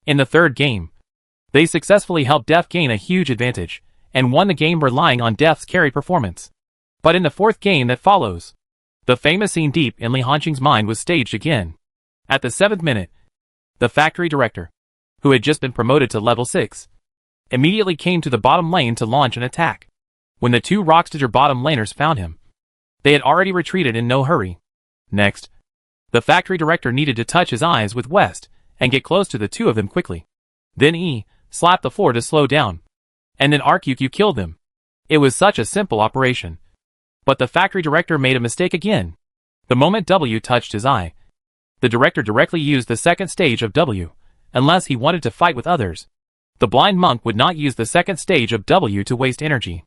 In the third game, They successfully helped Def gain a huge advantage, and won the game relying on Def's carry performance. But in the fourth game that follows, the famous scene deep in Li Hanqing's mind was staged again. At the 7th minute, the factory director, who had just been promoted to level 6, immediately came to the bottom lane to launch an attack. When the two Rockstager bottom laners found him, they had already retreated in no hurry. Next, the factory director needed to touch his eyes with West and get close to the two of them quickly. Then E slapped the floor to slow down, and then RQQ killed them. It was such a simple operation. But the factory director made a mistake again. The moment W touched his eye, the director directly used the second stage of W, unless he wanted to fight with others. The blind monk would not use the second stage of W to waste energy.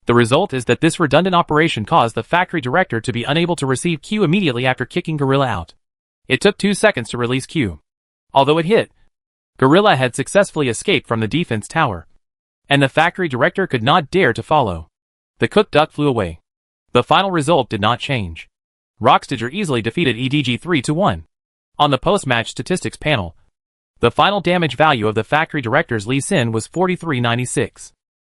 The result is that this redundant operation caused the factory director to be unable to receive Q immediately after kicking Gorilla out. It took 2 seconds to release Q. Although it hit, Gorilla had successfully escaped from the defense tower, and the factory director could not dare to follow. The cook duck flew away. The final result did not change. Rockstager easily defeated EDG 3-1. On the post-match statistics panel, the final damage value of the factory director's Lee Sin was 4396.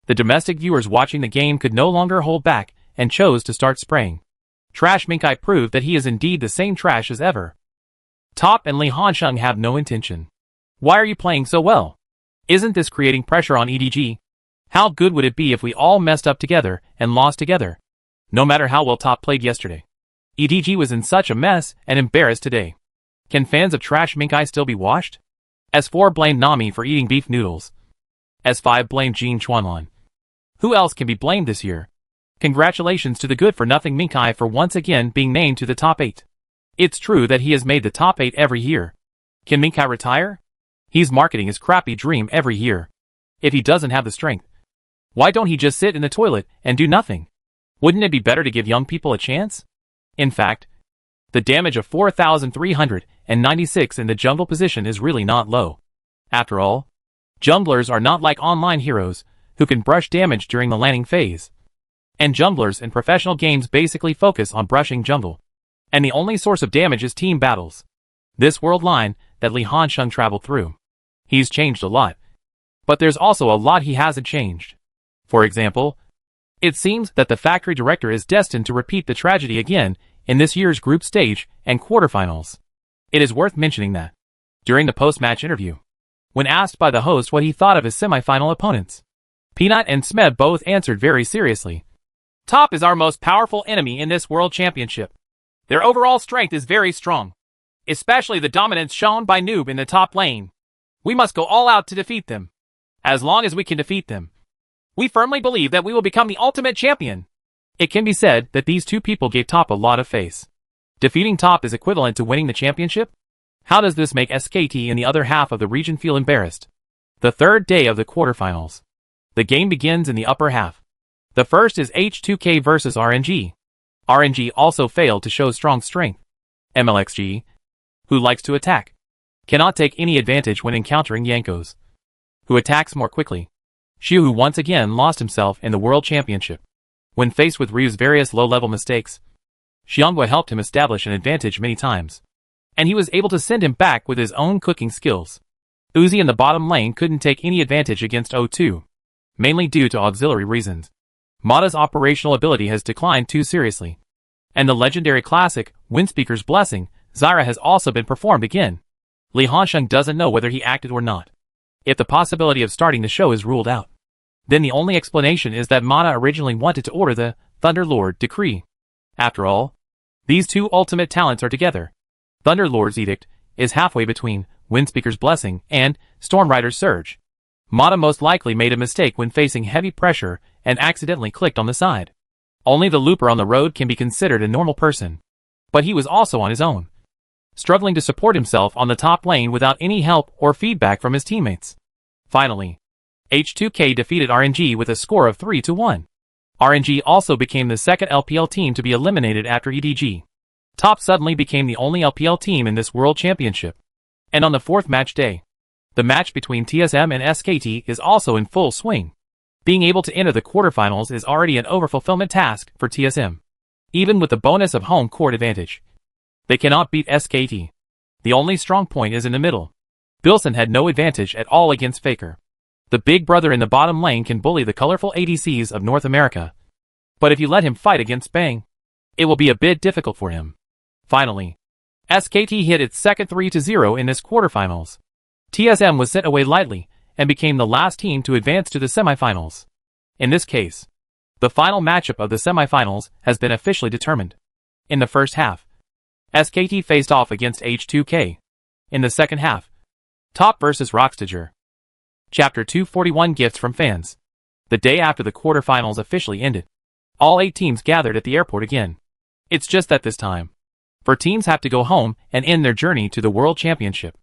The domestic viewers watching the game could no longer hold back and chose to start spraying. Trash Minkai proved that he is indeed the same trash as ever. Top and Li Hansheng have no intention. Why are you playing so well? Isn't this creating pressure on EDG? How good would it be if we all messed up together and lost together? No matter how well Top played yesterday, EDG was in such a mess and embarrassed today. Can fans of Trash Minkai still be washed? S4 blamed Nami for eating beef noodles. S5 blamed Jean Chuanlan. Who else can be blamed this year? Congratulations to the good-for-nothing Minkai for once again being named to the top 8. It's true that he has made the top 8 every year. Can Minkai retire? He's marketing his crappy dream every year. If he doesn't have the strength, why don't he just sit in the toilet and do nothing? Wouldn't it be better to give young people a chance? In fact, the damage of 4,396 in the jungle position is really not low. After all, junglers are not like online heroes who can brush damage during the landing phase. And junglers in professional games basically focus on brushing jungle. And the only source of damage is team battles. This world line that Li Hansheng traveled through. He's changed a lot. But there's also a lot he hasn't changed. For example, it seems that the factory director is destined to repeat the tragedy again in this year's group stage and quarterfinals. It is worth mentioning that, during the post-match interview, when asked by the host what he thought of his semi-final opponents, Peanut and Smeb both answered very seriously. Top is our most powerful enemy in this World Championship. Their overall strength is very strong, especially the dominance shown by Noob in the top lane. We must go all out to defeat them. As long as we can defeat them, we firmly believe that we will become the ultimate champion. It can be said that these two people gave Top a lot of face. Defeating Top is equivalent to winning the championship? How does this make SKT in the other half of the region feel embarrassed? The third day of the quarterfinals. The game begins in the upper half. The first is H2K versus RNG. RNG also failed to show strong strength. MLXG, who likes to attack, cannot take any advantage when encountering Yankos, who attacks more quickly. Xiu, who once again lost himself in the World Championship. When faced with Ryu's various low-level mistakes, Xianghua helped him establish an advantage many times, and he was able to send him back with his own cooking skills. Uzi in the bottom lane couldn't take any advantage against O2, mainly due to auxiliary reasons. Mata's operational ability has declined too seriously. And the legendary classic, Windspeaker's Blessing, Zyra has also been performed again. Li Hansheng doesn't know whether he acted or not. If the possibility of starting the show is ruled out, then the only explanation is that Mata originally wanted to order the Thunderlord Decree. After all, these two ultimate talents are together. Thunderlord's Edict is halfway between Windspeaker's Blessing and Stormrider's Surge. Mata most likely made a mistake when facing heavy pressure and accidentally clicked on the side. Only the looper on the road can be considered a normal person. But he was also on his own, struggling to support himself on the top lane without any help or feedback from his teammates. Finally, H2K defeated RNG with a score of 3-1. RNG also became the second LPL team to be eliminated after EDG. Top suddenly became the only LPL team in this World Championship. And on the fourth match day, the match between TSM and SKT is also in full swing. Being able to enter the quarterfinals is already an overfulfillment task for TSM, even with the bonus of home court advantage. They cannot beat SKT. The only strong point is in the middle. Bilson had no advantage at all against Faker. The big brother in the bottom lane can bully the colorful ADCs of North America. But if you let him fight against Bang, it will be a bit difficult for him. Finally, SKT hit its second 3-0 in this quarterfinals. TSM was sent away lightly and became the last team to advance to the semifinals. In this case, the final matchup of the semifinals has been officially determined. In the first half, SKT faced off against H2K. In the second half, Top vs Rockstager. Chapter 241 Gifts from Fans. The day after the quarterfinals officially ended, all 8 teams gathered at the airport again. It's just that this time, 4 teams have to go home and end their journey to the World Championship.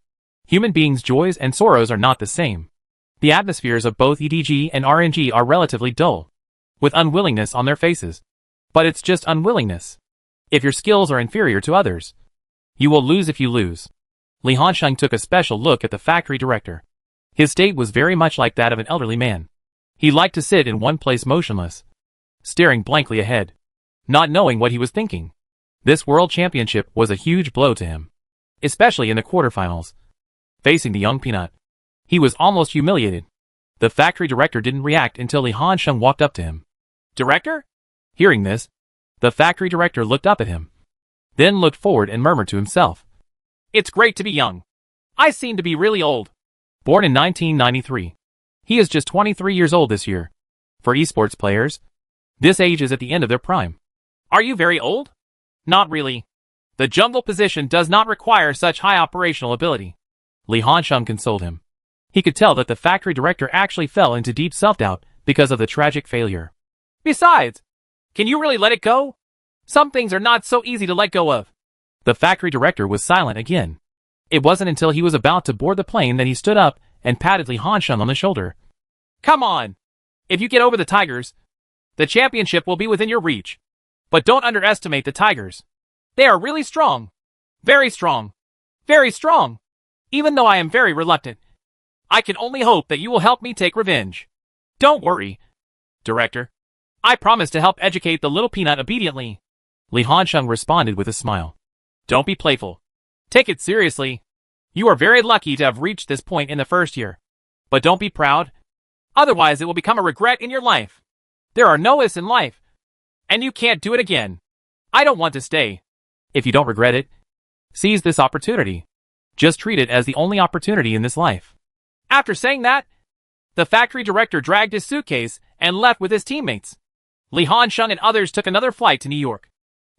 Human beings' joys and sorrows are not the same. The atmospheres of both EDG and RNG are relatively dull, with unwillingness on their faces. But it's just unwillingness. If your skills are inferior to others, you will lose if you lose. Li Hansheng took a special look at the factory director. His state was very much like that of an elderly man. He liked to sit in one place motionless, staring blankly ahead, not knowing what he was thinking. This World Championship was a huge blow to him, especially in the quarterfinals. Facing the young Peanut, he was almost humiliated. The factory director didn't react until Li Hansheng walked up to him. "Director?" Hearing this, the factory director looked up at him, then looked forward and murmured to himself. "It's great to be young. I seem to be really old." Born in 1993. He is just 23 years old this year. For esports players, this age is at the end of their prime. "Are you very old?" "Not really. The jungle position does not require such high operational ability." Li Hansheng consoled him. He could tell that the factory director actually fell into deep self-doubt because of the tragic failure. "Besides, can you really let it go? Some things are not so easy to let go of." The factory director was silent again. It wasn't until he was about to board the plane that he stood up and patted Li Hansheng on the shoulder. "Come on! If you get over the Tigers, the championship will be within your reach. But don't underestimate the Tigers. They are really strong. Very strong. Very strong. Even though I am very reluctant, I can only hope that you will help me take revenge. Don't worry, Director. I promise to help educate the little Peanut obediently." Li Hansheng responded with a smile. "Don't be playful. Take it seriously. You are very lucky to have reached this point in the first year. But don't be proud. Otherwise it will become a regret in your life. There are no ifs in life. And you can't do it again. I don't want to stay." If you don't regret it, seize this opportunity. Just treat it as the only opportunity in this life. After saying that, the factory director dragged his suitcase and left with his teammates. Li Hansheng and others took another flight to New York,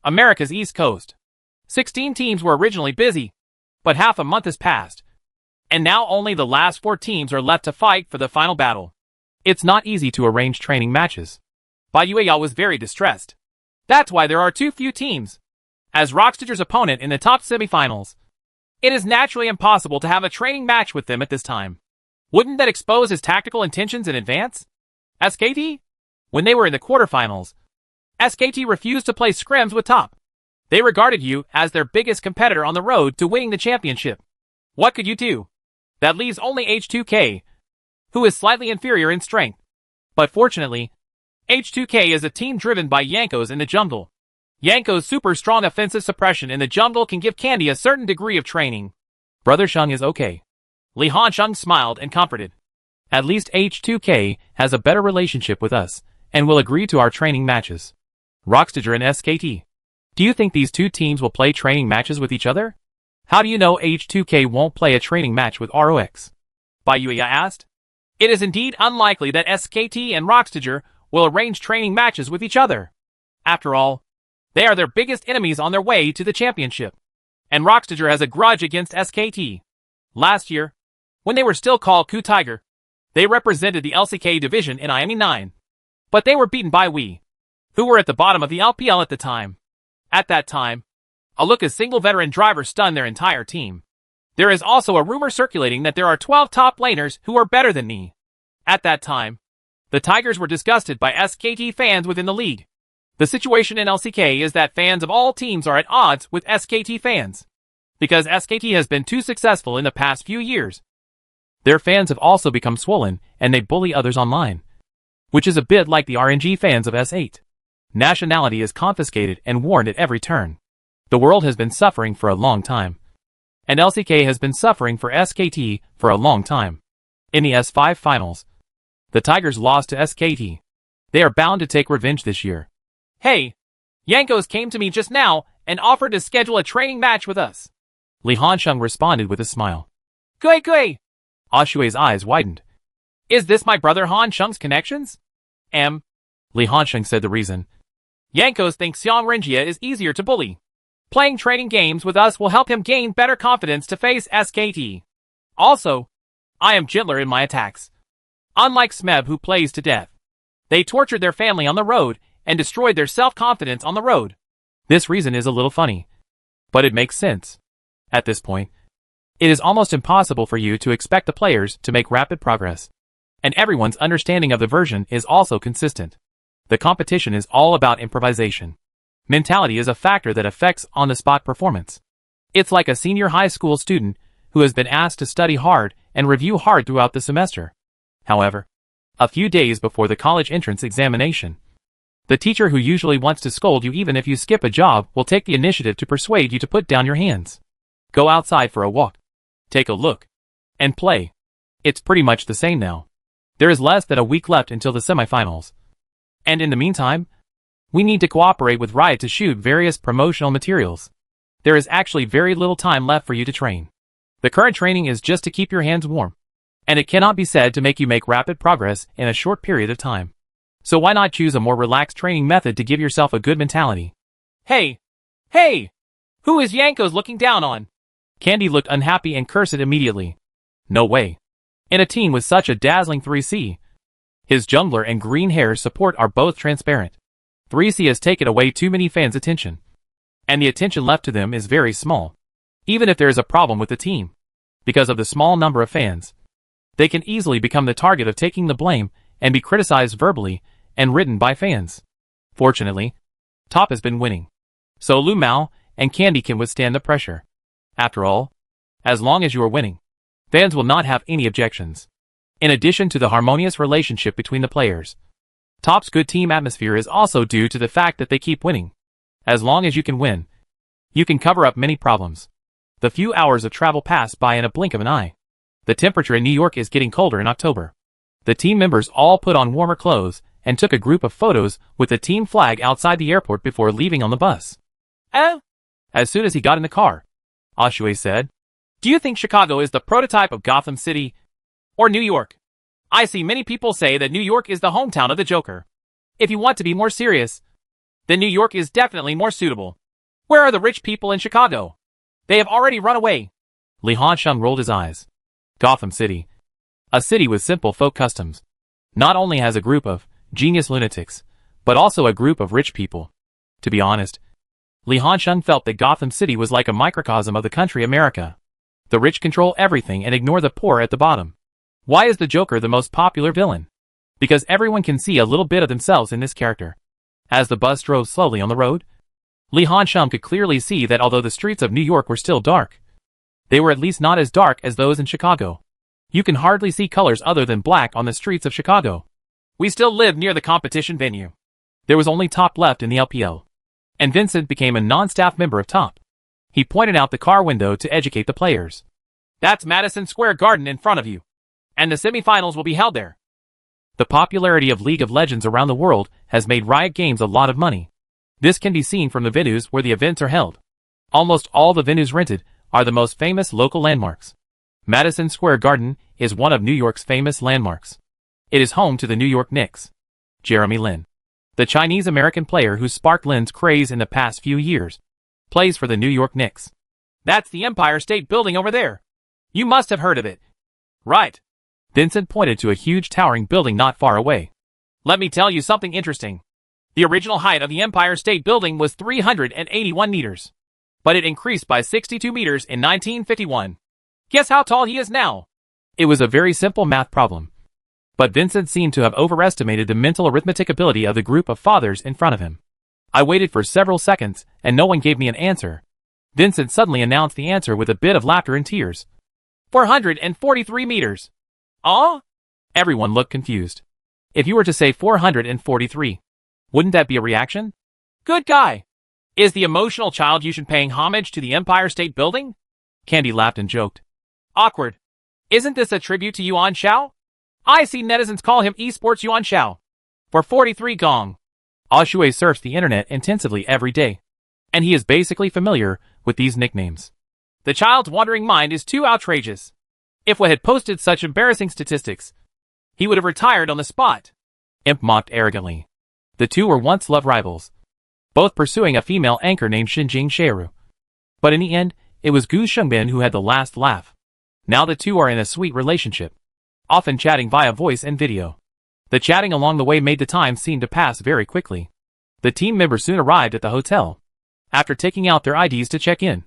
America's East Coast. 16 teams were originally busy, but half a month has passed, and now only the last 4 teams are left to fight for the final battle. It's not easy to arrange training matches. Bai Yueyao was very distressed. That's why there are too few teams. As Rockstager's opponent in the top semifinals, it is naturally impossible to have a training match with them at this time. Wouldn't that expose his tactical intentions in advance? SKT? When they were in the quarterfinals, SKT refused to play scrims with Top. They regarded you as their biggest competitor on the road to winning the championship. What could you do? That leaves only H2K, who is slightly inferior in strength. But fortunately, H2K is a team driven by Jankos in the jungle. Yanko's super strong offensive suppression in the jungle can give Candy a certain degree of training. Brother Sheng is okay. Li Hansheng smiled and comforted. At least H2K has a better relationship with us, and will agree to our training matches. Rockstager and SKT. Do you think these two teams will play training matches with each other? How do you know H2K won't play a training match with ROX? Bai Yueyao asked. It is indeed unlikely that SKT and Rockstager will arrange training matches with each other. After all, they are their biggest enemies on their way to the championship. And Rockstager has a grudge against SKT. Last year, when they were still called Ku Tiger, they represented the LCK division in IME9. But they were beaten by We, who were at the bottom of the LPL at the time. At that time, Aluka's single veteran driver stunned their entire team. There is also a rumor circulating that there are 12 top laners who are better than me. At that time, the Tigers were disgusted by SKT fans within the league. The situation in LCK is that fans of all teams are at odds with SKT fans. Because SKT has been too successful in the past few years. Their fans have also become swollen, and they bully others online. Which is a bit like the RNG fans of S8. Nationality is confiscated and warned at every turn. The world has been suffering for a long time. And LCK has been suffering for SKT for a long time. In the S5 finals, The Tigers lost to SKT. They are bound to take revenge this year. Hey, Yankos came to me just now and offered to schedule a training match with us. Li Hansheng responded with a smile. Gui gui! Ashue's eyes widened. Is this my brother Hansheng's connections? Li Hansheng said the reason. Yankos thinks Xiang Renjia is easier to bully. Playing training games with us will help him gain better confidence to face SKT. Also, I am gentler in my attacks. Unlike Smeb who plays to death. They tortured their family on the road and destroyed their self-confidence on the road. This reason is a little funny. But it makes sense. At this point, it is almost impossible for you to expect the players to make rapid progress. And everyone's understanding of the version is also consistent. The competition is all about improvisation. Mentality is a factor that affects on-the-spot performance. It's like a senior high school student who has been asked to study hard and review hard throughout the semester. However, a few days before the college entrance examination, the teacher who usually wants to scold you even if you skip a job will take the initiative to persuade you to put down your hands. Go outside for a walk. Take a look. And play. It's pretty much the same now. There is less than a week left until the semifinals. And in the meantime, we need to cooperate with Riot to shoot various promotional materials. There is actually very little time left for you to train. The current training is just to keep your hands warm. And it cannot be said to make you make rapid progress in a short period of time. So why not choose a more relaxed training method to give yourself a good mentality? Hey! Hey! Who is Yankos looking down on? Candy looked unhappy and cursed immediately. No way. In a team with such a dazzling 3C. His jungler and green hair support are both transparent. 3C has taken away too many fans' attention. And the attention left to them is very small. Even if there is a problem with the team. Because of the small number of fans. They can easily become the target of taking the blame and be criticized verbally and written by fans. Fortunately, Top has been winning. So Lu Mao and Candy can withstand the pressure. After all, as long as you are winning, fans will not have any objections. In addition to the harmonious relationship between the players, Top's good team atmosphere is also due to the fact that they keep winning. As long as you can win, you can cover up many problems. The few hours of travel pass by in a blink of an eye. The temperature in New York is getting colder in October. The team members all put on warmer clothes and took a group of photos with the team flag outside the airport before leaving on the bus. As soon as he got in the car, Ashue said, Do you think Chicago is the prototype of Gotham City or New York? I see many people say that New York is the hometown of the Joker. If you want to be more serious, then New York is definitely more suitable. Where are the rich people in Chicago? They have already run away. Li Hansheng rolled his eyes. Gotham City, a city with simple folk customs, not only has a group of genius lunatics, but also a group of rich people. To be honest, Li Hansheng felt that Gotham City was like a microcosm of the country America. The rich control everything and ignore the poor at the bottom. Why is the Joker the most popular villain? Because everyone can see a little bit of themselves in this character. As the bus drove slowly on the road, Li Hansheng could clearly see that although the streets of New York were still dark, they were at least not as dark as those in Chicago. You can hardly see colors other than black on the streets of Chicago. We still live near the competition venue. There was only Top left in the LPL. And Vincent became a non-staff member of Top. He pointed out the car window to educate the players. That's Madison Square Garden in front of you. And the semifinals will be held there. The popularity of League of Legends around the world has made Riot Games a lot of money. This can be seen from the venues where the events are held. Almost all the venues rented are the most famous local landmarks. Madison Square Garden is one of New York's famous landmarks. It is home to the New York Knicks. Jeremy Lin, the Chinese-American player who sparked Lin's craze in the past few years, plays for the New York Knicks. That's the Empire State Building over there. You must have heard of it. Right. Vincent pointed to a huge towering building not far away. Let me tell you something interesting. The original height of the Empire State Building was 381 meters. But it increased by 62 meters in 1951. Guess how tall he is now? It was a very simple math problem. But Vincent seemed to have overestimated the mental arithmetic ability of the group of fathers in front of him. I waited for several seconds, and no one gave me an answer. Vincent suddenly announced the answer with a bit of laughter and tears. 443 meters. Aw? Everyone looked confused. If you were to say 443, wouldn't that be a reaction? Good guy. Is the emotional child you should paying homage to the Empire State Building? Candy laughed and joked. Awkward. Isn't this a tribute to Yuan Shao? I see netizens call him esports Yuan Xiao. For 43 gong. Shui surfs the internet intensively every day, and he is basically familiar with these nicknames. The child's wandering mind is too outrageous. If we had posted such embarrassing statistics, he would have retired on the spot. Imp mocked arrogantly. The two were once love rivals, both pursuing a female anchor named Xinjing Sheru. But in the end, it was Gu Shengbin who had the last laugh. Now the two are in a sweet relationship, often chatting via voice and video. The chatting along the way made the time seem to pass very quickly. The team members soon arrived at the hotel. After taking out their IDs to check in,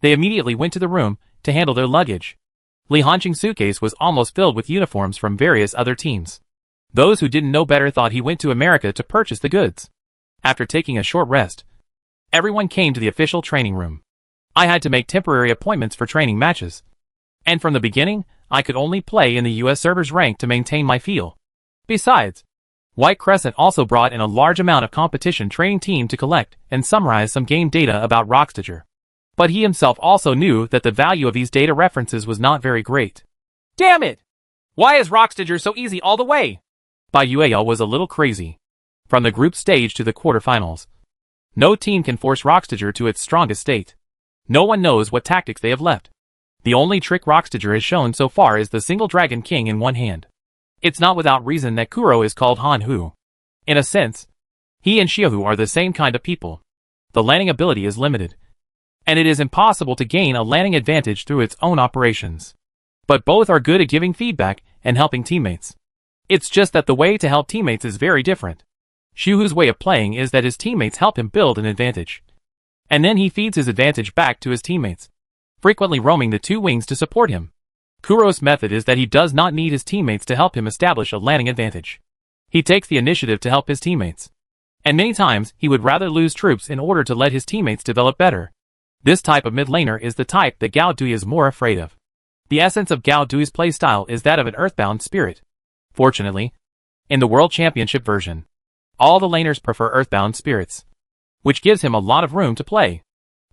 they immediately went to the room to handle their luggage. Li Hanqing's suitcase was almost filled with uniforms from various other teams. Those who didn't know better thought he went to America to purchase the goods. After taking a short rest, everyone came to the official training room. I had to make temporary appointments for training matches. And from the beginning, I could only play in the US server's rank to maintain my feel. Besides, White Crescent also brought in a large amount of competition training team to collect and summarize some game data about Rockstager. But he himself also knew that the value of these data references was not very great. Damn it! Why is Rockstager so easy all the way? Bai Yueyao was a little crazy. From the group stage to the quarterfinals, no team can force Rockstager to its strongest state. No one knows what tactics they have left. The only trick Rockstager has shown so far is the single Dragon King in one hand. It's not without reason that Kuro is called Han Hu. In a sense, he and Xiaohu are the same kind of people. The landing ability is limited, and it is impossible to gain a landing advantage through its own operations. But both are good at giving feedback and helping teammates. It's just that the way to help teammates is very different. Xiaohu's way of playing is that his teammates help him build an advantage, and then he feeds his advantage back to his teammates, frequently roaming the two wings to support him. Kuro's method is that he does not need his teammates to help him establish a landing advantage. He takes the initiative to help his teammates. And many times, he would rather lose troops in order to let his teammates develop better. This type of mid laner is the type that Gao Dui is more afraid of. The essence of Gao Dui's playstyle is that of an earthbound spirit. Fortunately, in the World Championship version, all the laners prefer earthbound spirits, which gives him a lot of room to play.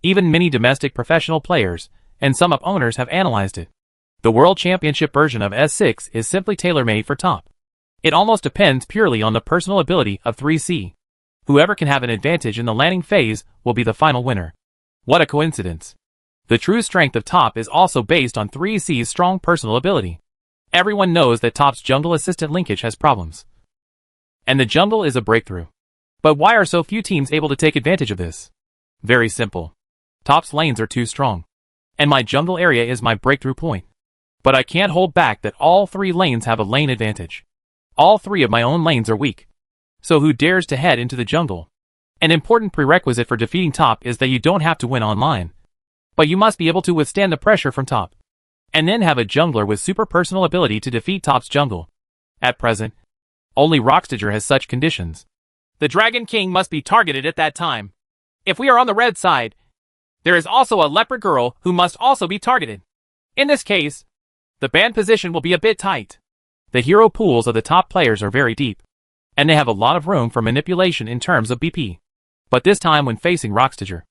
Even many domestic professional players and some up owners have analyzed it. The World Championship version of S6 is simply tailor-made for top. It almost depends purely on the personal ability of 3C. Whoever can have an advantage in the landing phase will be the final winner. What a coincidence. The true strength of top is also based on 3C's strong personal ability. Everyone knows that top's jungle assistant linkage has problems, and the jungle is a breakthrough. But why are so few teams able to take advantage of this? Very simple. Top's lanes are too strong, and my jungle area is my breakthrough point. But I can't hold back that all three lanes have a lane advantage. All three of my own lanes are weak. So who dares to head into the jungle? An important prerequisite for defeating top is that you don't have to win online, but you must be able to withstand the pressure from top, and then have a jungler with super personal ability to defeat top's jungle. At present, only Rockstager has such conditions. The Dragon King must be targeted at that time. If we are on the red side, there is also a leopard girl who must also be targeted. In this case, the ban position will be a bit tight. The hero pools of the top players are very deep, and they have a lot of room for manipulation in terms of BP. But this time when facing Rockstager,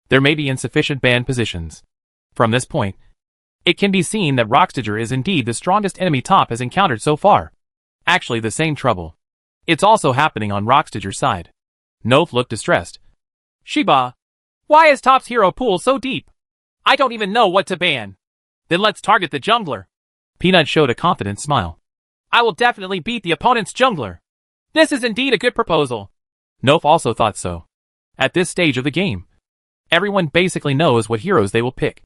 there may be insufficient ban positions. From this point, it can be seen that Rockstager is indeed the strongest enemy top has encountered so far. Actually the same trouble. It's also happening on Rockstager's side. Noth looked distressed. Shiba, why is top's hero pool so deep? I don't even know what to ban. Then let's target the jungler. Peanut showed a confident smile. I will definitely beat the opponent's jungler. This is indeed a good proposal. Noth also thought so. At this stage of the game, everyone basically knows what heroes they will pick.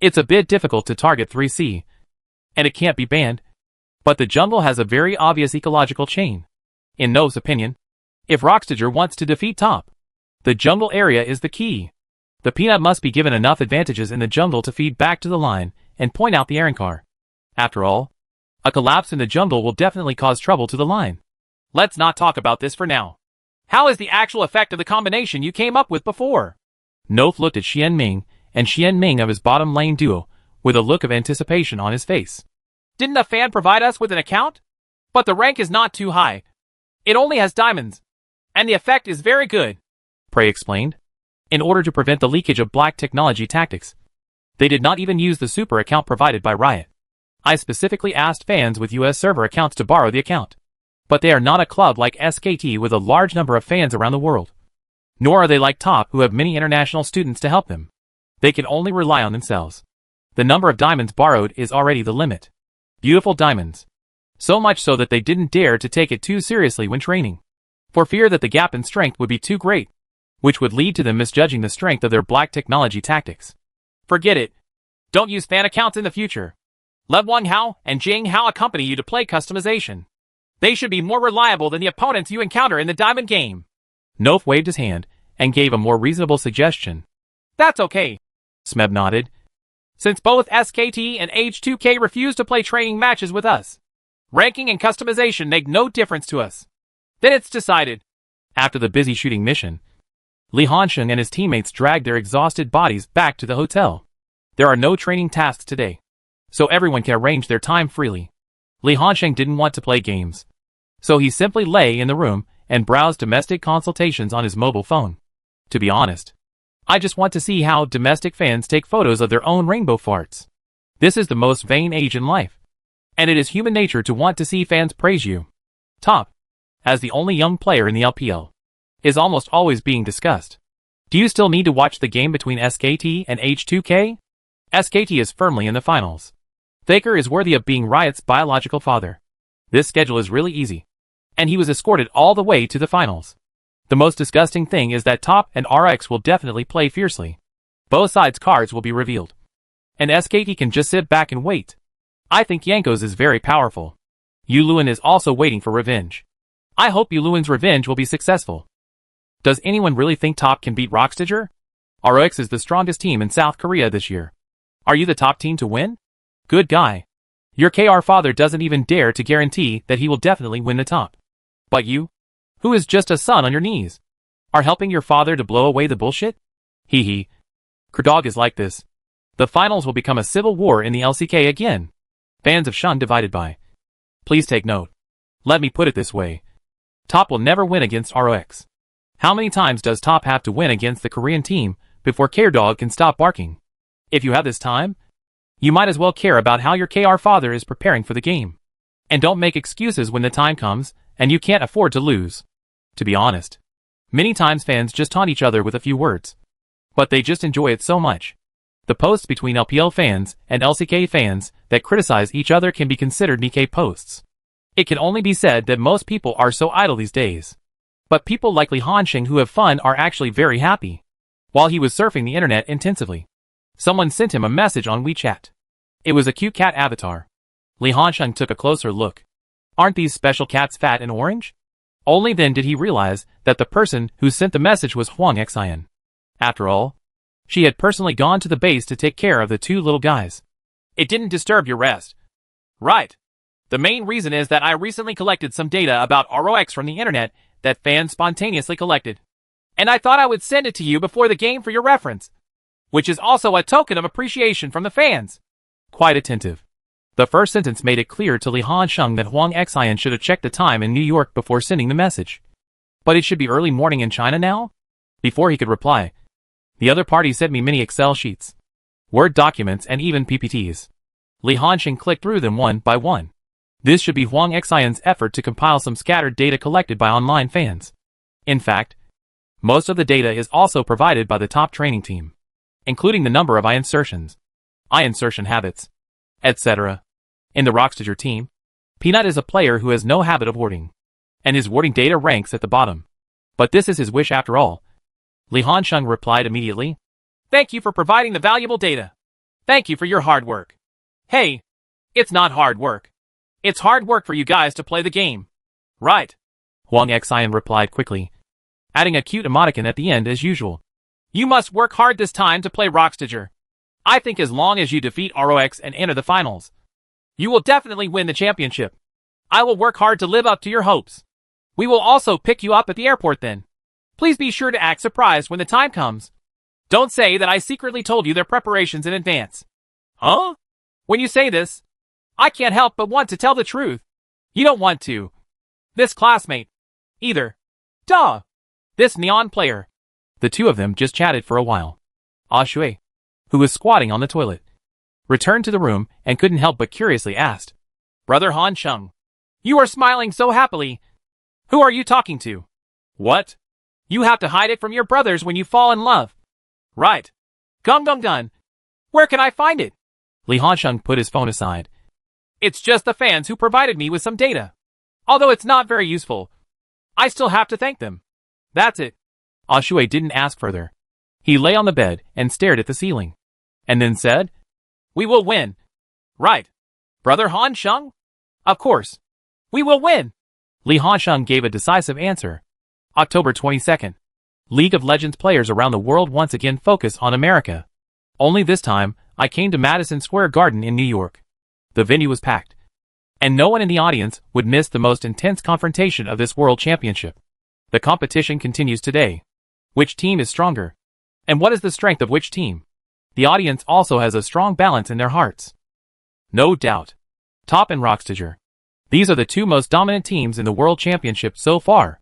It's a bit difficult to target 3C, and it can't be banned. But the jungle has a very obvious ecological chain. In Noth's opinion, if Rockstager wants to defeat top, the jungle area is the key. The Peanut must be given enough advantages in the jungle to feed back to the line and point out the Arrancar. After all, a collapse in the jungle will definitely cause trouble to the line. Let's not talk about this for now. How is the actual effect of the combination you came up with before? Noth looked at Xian Ming and Xian Ming of his bottom lane duo with a look of anticipation on his face. Didn't a fan provide us with an account? But the rank is not too high. It only has diamonds, and the effect is very good, Prey explained. In order to prevent the leakage of black technology tactics, they did not even use the super account provided by Riot. I specifically asked fans with US server accounts to borrow the account. But they are not a club like SKT with a large number of fans around the world. Nor are they like Top, who have many international students to help them. They can only rely on themselves. The number of diamonds borrowed is already the limit. Beautiful diamonds. So much so that they didn't dare to take it too seriously when training, for fear that the gap in strength would be too great, which would lead to them misjudging the strength of their black technology tactics. Forget it. Don't use fan accounts in the future. Let Wang Hao and Jing Hao accompany you to play customization. They should be more reliable than the opponents you encounter in the diamond game. Nof waved his hand and gave a more reasonable suggestion. That's okay. Smeb nodded. Since both SKT and H2K refuse to play training matches with us, ranking and customization make no difference to us. Then it's decided. After the busy shooting mission, Li Hansheng and his teammates dragged their exhausted bodies back to the hotel. There are no training tasks today, so everyone can arrange their time freely. Li Hansheng didn't want to play games, so he simply lay in the room and browsed domestic consultations on his mobile phone. To be honest, I just want to see how domestic fans take photos of their own rainbow farts. This is the most vain age in life, and it is human nature to want to see fans praise you. Top, as the only young player in the LPL, is almost always being discussed. Do you still need to watch the game between SKT and H2K? SKT is firmly in the finals. Faker is worthy of being Riot's biological father. This schedule is really easy, and he was escorted all the way to the finals. The most disgusting thing is that Top and RX will definitely play fiercely. Both sides' cards will be revealed, and SKT can just sit back and wait. I think Jankos is very powerful. Yuluen is also waiting for revenge. I hope Yuluen's revenge will be successful. Does anyone really think Top can beat Rockstager? RX is the strongest team in South Korea this year. Are you the top team to win? Good guy. Your KR father doesn't even dare to guarantee that he will definitely win the top. But you, who is just a son on your knees, are helping your father to blow away the bullshit? Hee hee. Kerdog is like this. The finals will become a civil war in the LCK again. Fans of Shun divided by. Please take note. Let me put it this way. Top will never win against ROX. How many times does Top have to win against the Korean team before Kerdog can stop barking? If you have this time, you might as well care about how your KR father is preparing for the game. And don't make excuses when the time comes and you can't afford to lose. To be honest, many times fans just taunt each other with a few words, but they just enjoy it so much. The posts between LPL fans and LCK fans that criticize each other can be considered Nikkei posts. It can only be said that most people are so idle these days. But people like Li Hansheng who have fun are actually very happy. While he was surfing the internet intensively, someone sent him a message on WeChat. It was a cute cat avatar. Li Hansheng took a closer look. Aren't these special cats fat and orange? Only then did he realize that the person who sent the message was Hwang Xian. After all, she had personally gone to the base to take care of the two little guys. It didn't disturb your rest. Right. The main reason is that I recently collected some data about ROX from the internet that fans spontaneously collected. And I thought I would send it to you before the game for your reference, which is also a token of appreciation from the fans. Quite attentive. The first sentence made it clear to Li Hansheng that Hwang Xian should have checked the time in New York before sending the message. But it should be early morning in China now? Before he could reply, the other party sent me many Excel sheets, Word documents, and even PPTs. Li Hansheng clicked through them one by one. This should be Hwang Xian's effort to compile some scattered data collected by online fans. In fact, most of the data is also provided by the top training team, including the number of eye insertions, eye insertion habits, etc. In the Rockstager team, Peanut is a player who has no habit of warding, and his warding data ranks at the bottom. But this is his wish after all. Li Hansheng replied immediately. Thank you for providing the valuable data. Thank you for your hard work. Hey, it's not hard work. It's hard work for you guys to play the game. Right. Hwang Xian replied quickly, adding a cute emoticon at the end as usual. You must work hard this time to play Rockstager. I think as long as you defeat ROX and enter the finals, you will definitely win the championship. I will work hard to live up to your hopes. We will also pick you up at the airport then. Please be sure to act surprised when the time comes. Don't say that I secretly told you their preparations in advance. Huh? When you say this, I can't help but want to tell the truth. You don't want to. This classmate. Either. Duh. This neon player. The two of them just chatted for a while. Ah Shui, who was squatting on the toilet, returned to the room and couldn't help but curiously asked, "Brother Han Sheng, you are smiling so happily. Who are you talking to?" "What? You have to hide it from your brothers when you fall in love." "Right. Gung gung gun. Where can I find it?" Li Hansheng put his phone aside. "It's just the fans who provided me with some data. Although it's not very useful, I still have to thank them. That's it." Ah Shui didn't ask further. He lay on the bed and stared at the ceiling. And then said, "We will win." "Right. Brother Han Sheng? Of course. We will win." Li Hansheng gave a decisive answer. October 22nd. League of Legends players around the world once again focus on America. Only this time, I came to Madison Square Garden in New York. The venue was packed. And no one in the audience would miss the most intense confrontation of this World Championship. The competition continues today. Which team is stronger? And what is the strength of which team? The audience also has a strong balance in their hearts. No doubt. Top and Rockstager. These are the two most dominant teams in the World Championship so far.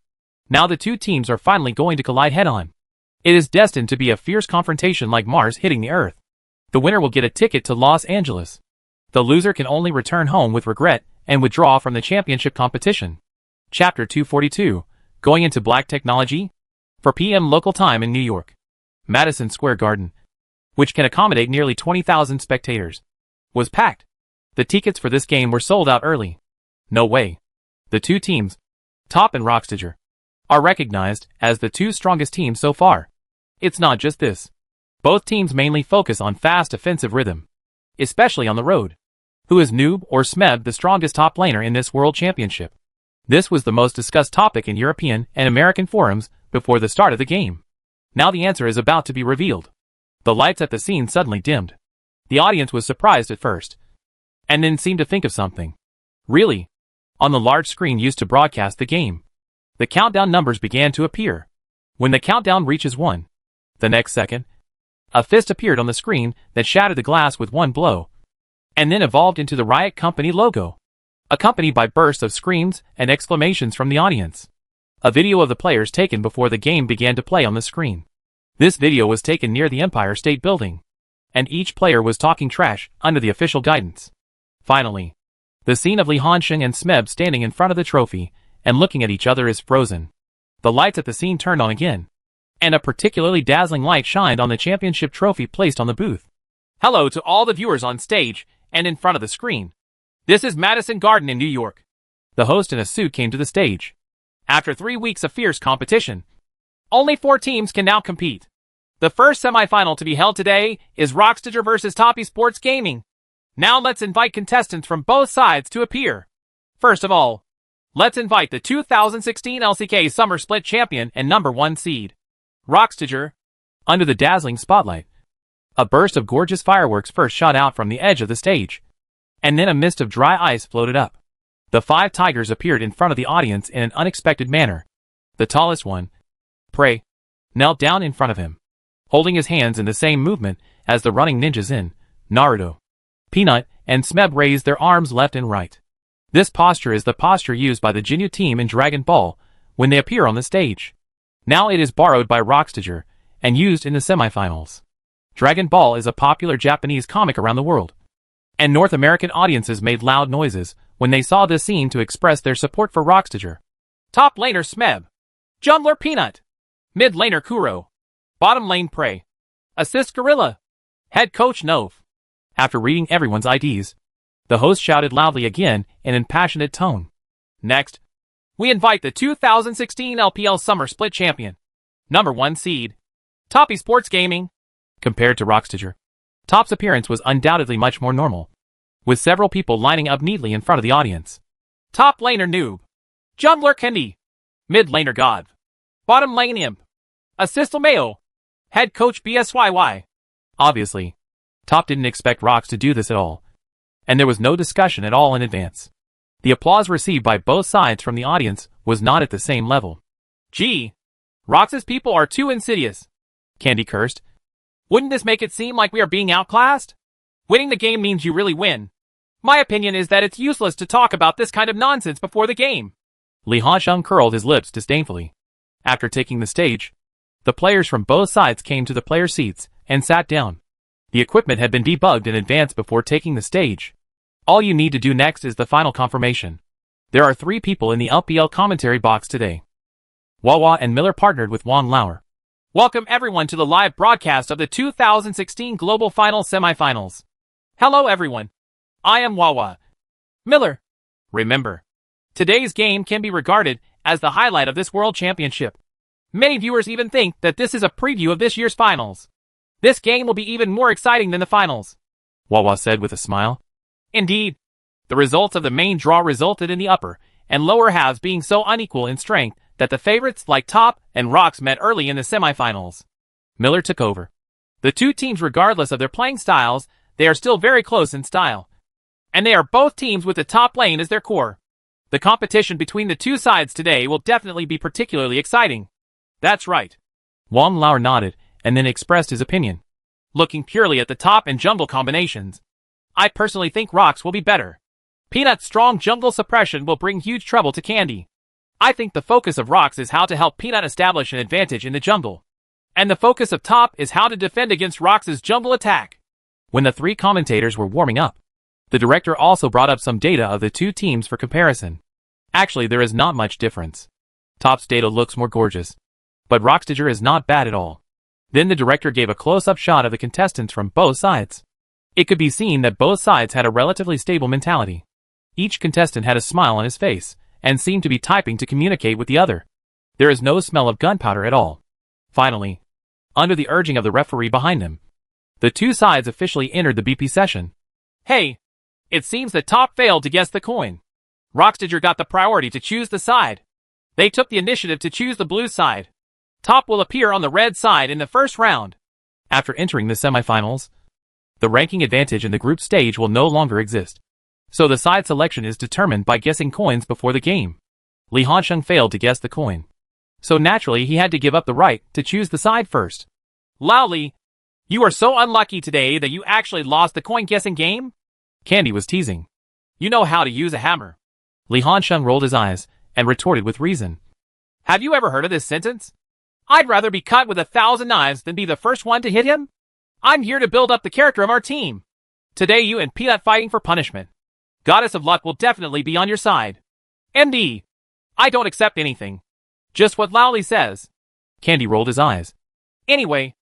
Now the two teams are finally going to collide head-on. It is destined to be a fierce confrontation like Mars hitting the Earth. The winner will get a ticket to Los Angeles. The loser can only return home with regret and withdraw from the championship competition. Chapter 242, Going into Black Technology? 4 p.m. local time in New York. Madison Square Garden, which can accommodate nearly 20,000 spectators, was packed. The tickets for this game were sold out early. No way. The two teams, Top and Rockstager, are recognized as the two strongest teams so far. It's not just this. Both teams mainly focus on fast offensive rhythm, especially on the road. Who is Noob or Smeb the strongest top laner in this World Championship? This was the most discussed topic in European and American forums before the start of the game. Now the answer is about to be revealed. The lights at the scene suddenly dimmed. The audience was surprised at first, and then seemed to think of something. Really? On the large screen used to broadcast the game, the countdown numbers began to appear. When the countdown reaches 1, the next second, a fist appeared on the screen that shattered the glass with one blow, and then evolved into the Riot Company logo, accompanied by bursts of screams and exclamations from the audience. A video of the players taken before the game began to play on the screen. This video was taken near the Empire State Building, and each player was talking trash under the official guidance. Finally, the scene of Li Hansheng and Smeb standing in front of the trophy and looking at each other is frozen. The lights at the scene turned on again, and a particularly dazzling light shined on the championship trophy placed on the booth. Hello to all the viewers on stage and in front of the screen. This is Madison Garden in New York. The host in a suit came to the stage. After 3 weeks of fierce competition, only 4 teams can now compete. The first semifinal to be held today is Rockstager vs Top Esports Gaming. Now let's invite contestants from both sides to appear. First of all, let's invite the 2016 LCK Summer Split Champion and #1 seed, Rockstager. Under the dazzling spotlight, a burst of gorgeous fireworks first shot out from the edge of the stage, and then a mist of dry ice floated up. The 5 tigers appeared in front of the audience in an unexpected manner. The tallest one, Prey, knelt down in front of him, holding his hands in the same movement as the running ninjas in Naruto. Peanut and Smeb raised their arms left and right. This posture is the posture used by the Jinyu team in Dragon Ball when they appear on the stage. Now it is borrowed by Rockstager and used in the semifinals. Dragon Ball is a popular Japanese comic around the world, and North American audiences made loud noises when they saw this scene to express their support for Rockstager. Top laner Smeb, jungler Peanut, mid laner Kuro, bottom lane Prey, assist Gorilla, head coach Nove. After reading everyone's IDs, the host shouted loudly again in an passionate tone. Next, we invite the 2016 LPL Summer Split Champion, #1 seed, Top Esports Gaming. Compared to Rockstager, Top's appearance was undoubtedly much more normal, with several people lining up neatly in front of the audience. Top laner Noob, jungler Kendi, mid laner God, bottom lane Imp, assist Mayo, head coach BSYY. Obviously, Top didn't expect Rox to do this at all, and there was no discussion at all in advance. The applause received by both sides from the audience was not at the same level. Gee, Rox's people are too insidious, Candy cursed. Wouldn't this make it seem like we are being outclassed? Winning the game means you really win. My opinion is that it's useless to talk about this kind of nonsense before the game. Li Hansheng curled his lips disdainfully. After taking the stage, the players from both sides came to the player seats and sat down. The equipment had been debugged in advance before taking the stage. All you need to do next is the final confirmation. There are 3 people in the LPL commentary box today. Wawa and Miller partnered with Wong Lauer. Welcome everyone to the live broadcast of the 2016 Global Finals semifinals. Hello everyone. I am Wawa. Miller. Remember, today's game can be regarded as the highlight of this World Championship. Many viewers even think that this is a preview of this year's finals. This game will be even more exciting than the finals, Wawa said with a smile. Indeed, the results of the main draw resulted in the upper and lower halves being so unequal in strength that the favorites like Top and Rocks met early in the semifinals. Miller took over. The 2 teams, regardless of their playing styles, they are still very close in style. And they are both teams with the top lane as their core. The competition between the 2 sides today will definitely be particularly exciting. That's right. Wong Lauer nodded and then expressed his opinion. Looking purely at the top and jungle combinations, I personally think Rocks will be better. Peanut's strong jungle suppression will bring huge trouble to Candy. I think the focus of Rocks is how to help Peanut establish an advantage in the jungle. And the focus of Top is how to defend against Rocks' jungle attack. When the 3 commentators were warming up, the director also brought up some data of the 2 teams for comparison. Actually, there is not much difference. Top's data looks more gorgeous, but Rockstager is not bad at all. Then the director gave a close-up shot of the contestants from both sides. It could be seen that both sides had a relatively stable mentality. Each contestant had a smile on his face and seemed to be typing to communicate with the other. There is no smell of gunpowder at all. Finally, under the urging of the referee behind them, the 2 sides officially entered the BP session. Hey, it seems that Top failed to guess the coin. Rockstager got the priority to choose the side. They took the initiative to choose the blue side. Top will appear on the red side in the first round. After entering the semifinals, the ranking advantage in the group stage will no longer exist. So the side selection is determined by guessing coins before the game. Li Hansheng failed to guess the coin. So naturally he had to give up the right to choose the side first. Lao Li, you are so unlucky today that you actually lost the coin guessing game? Candy was teasing. You know how to use a hammer. Li Hansheng rolled his eyes and retorted with reason. Have you ever heard of this sentence? I'd rather be cut with 1,000 knives than be the first one to hit him. I'm here to build up the character of our team. Today you and Peanut fighting for punishment. Goddess of Luck will definitely be on your side. MD. I don't accept anything. Just what Lao Li says. Candy rolled his eyes. Anyway,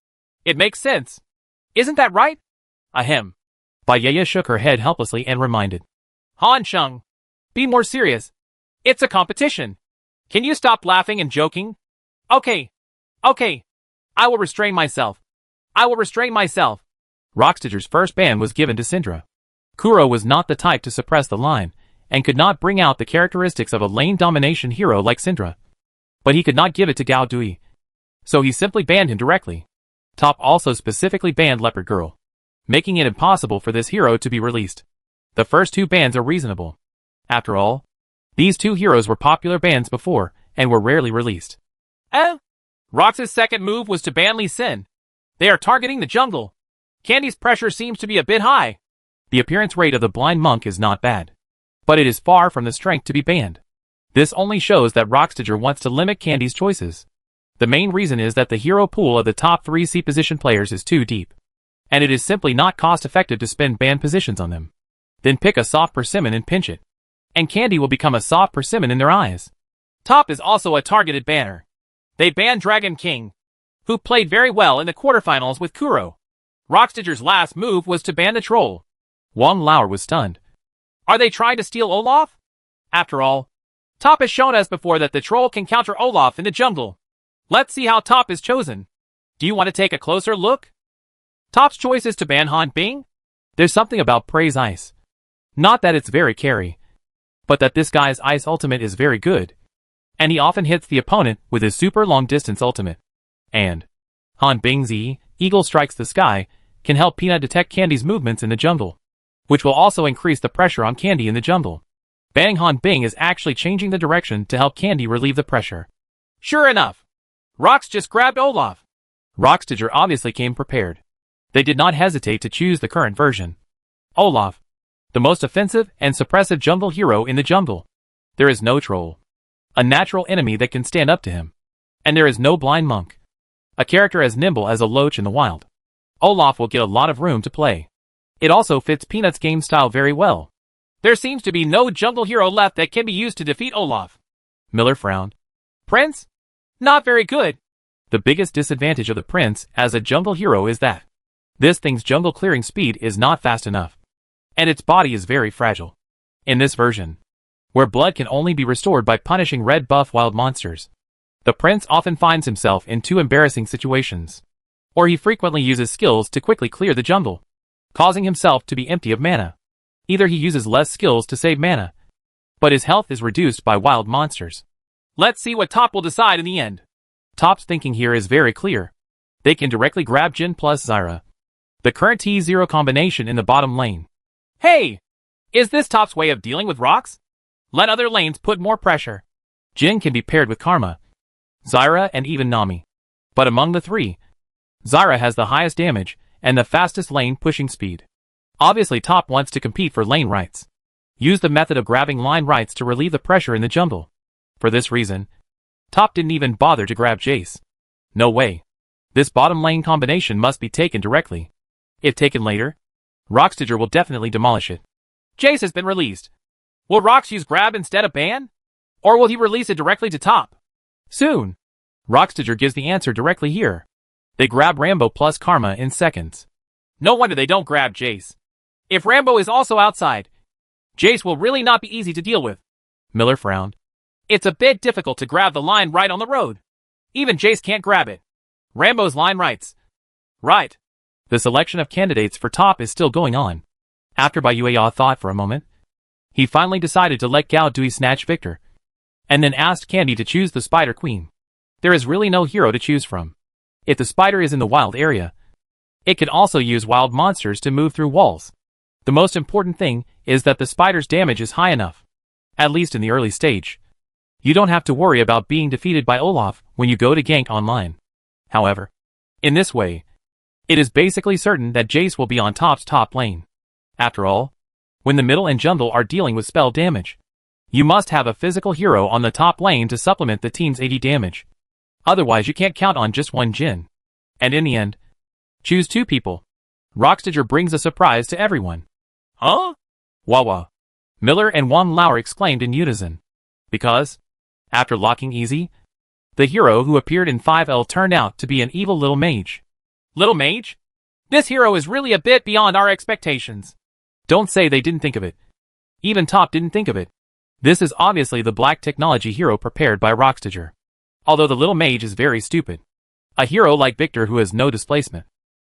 it makes sense. Isn't that right? Ahem. Bai Yaya shook her head helplessly and reminded. Han Sheng. Be more serious. It's a competition. Can you stop laughing and joking? Okay. I will restrain myself. Rockstager's first ban was given to Syndra. Kuro was not the type to suppress the line, and could not bring out the characteristics of a lane domination hero like Syndra. But he could not give it to Gao Dui. So he simply banned him directly. Top also specifically banned Leopard Girl, making it impossible for this hero to be released. The first 2 bans are reasonable. After all, these 2 heroes were popular bans before, and were rarely released. Rox's second move was to ban Lee Sin. They are targeting the jungle. Candy's pressure seems to be a bit high. The appearance rate of the blind monk is not bad, but it is far from the strength to be banned. This only shows that Rockstager wants to limit Candy's choices. The main reason is that the hero pool of the top 3 C position players is too deep, and it is simply not cost-effective to spend ban positions on them. Then pick a soft persimmon and pinch it, and Candy will become a soft persimmon in their eyes. Top is also a targeted banner. They banned Dragon King, who played very well in the quarterfinals with Kuro. Rockstager's last move was to ban the troll. Wong Lauer was stunned. Are they trying to steal Olaf? After all, Top has shown us before that the troll can counter Olaf in the jungle. Let's see how Top is chosen. Do you want to take a closer look? Top's choice is to ban Han Bing? There's something about Prey's ice. Not that it's very carry, but that this guy's ice ultimate is very good. And he often hits the opponent with his super long distance ultimate. And Han Bing's Eagle Strikes the Sky can help Peanut detect Candy's movements in the jungle, which will also increase the pressure on Candy in the jungle. Banning Han Bing is actually changing the direction to help Candy relieve the pressure. Sure enough, Rox just grabbed Olaf. Rockstager obviously came prepared. They did not hesitate to choose the current version. Olaf, the most offensive and suppressive jungle hero in the jungle. There is no troll, a natural enemy that can stand up to him. And there is no blind monk, a character as nimble as a loach in the wild. Olaf will get a lot of room to play. It also fits Peanut's game style very well. There seems to be no jungle hero left that can be used to defeat Olaf. Miller frowned. Prince? Not very good. The biggest disadvantage of the Prince as a jungle hero is that this thing's jungle clearing speed is not fast enough. And its body is very fragile. In this version, where blood can only be restored by punishing red buff wild monsters, the Prince often finds himself in two embarrassing situations. Or he frequently uses skills to quickly clear the jungle, causing himself to be empty of mana. Either he uses less skills to save mana, but his health is reduced by wild monsters. Let's see what Top will decide in the end. Top's thinking here is very clear. They can directly grab Jhin plus Zyra, the current T0 combination in the bottom lane. Hey! Is this Top's way of dealing with rocks? Let other lanes put more pressure. Jhin can be paired with Karma, Zyra and even Nami. But among the three, Zyra has the highest damage and the fastest lane pushing speed. Obviously Top wants to compete for lane rights. Use the method of grabbing line rights to relieve the pressure in the jungle. For this reason, Top didn't even bother to grab Jace. No way. This bottom lane combination must be taken directly. If taken later, Rockstager will definitely demolish it. Jace has been released. Will Rox use grab instead of ban? Or will he release it directly to Top? Soon. Rockstager gives the answer directly here. They grab Rambo plus Karma in seconds. No wonder they don't grab Jace. If Rambo is also outside, Jace will really not be easy to deal with. Miller frowned. It's a bit difficult to grab the line right on the road. Even Jace can't grab it. Rambo's line rights. Right. The selection of candidates for Top is still going on. After Bayuaya thought for a moment, he finally decided to let Gao Dui snatch Victor, and then asked Candy to choose the Spider Queen. There is really no hero to choose from. If the spider is in the wild area, it can also use wild monsters to move through walls. The most important thing is that the spider's damage is high enough, at least in the early stage. You don't have to worry about being defeated by Olaf when you go to gank online. However, in this way, it is basically certain that Jace will be on Top's top lane. After all, when the middle and jungle are dealing with spell damage, you must have a physical hero on the top lane to supplement the team's AD damage. Otherwise you can't count on just one Jhin. And in the end, choose two people. Rockstager brings a surprise to everyone. Huh? Wawa. Miller and Wang Lao exclaimed in unison. Because, after locking easy, the hero who appeared in 5L turned out to be an evil little mage. Little mage? This hero is really a bit beyond our expectations. Don't say they didn't think of it. Even Top didn't think of it. This is obviously the black technology hero prepared by Rockstager. Although the little mage is very stupid. A hero like Victor who has no displacement.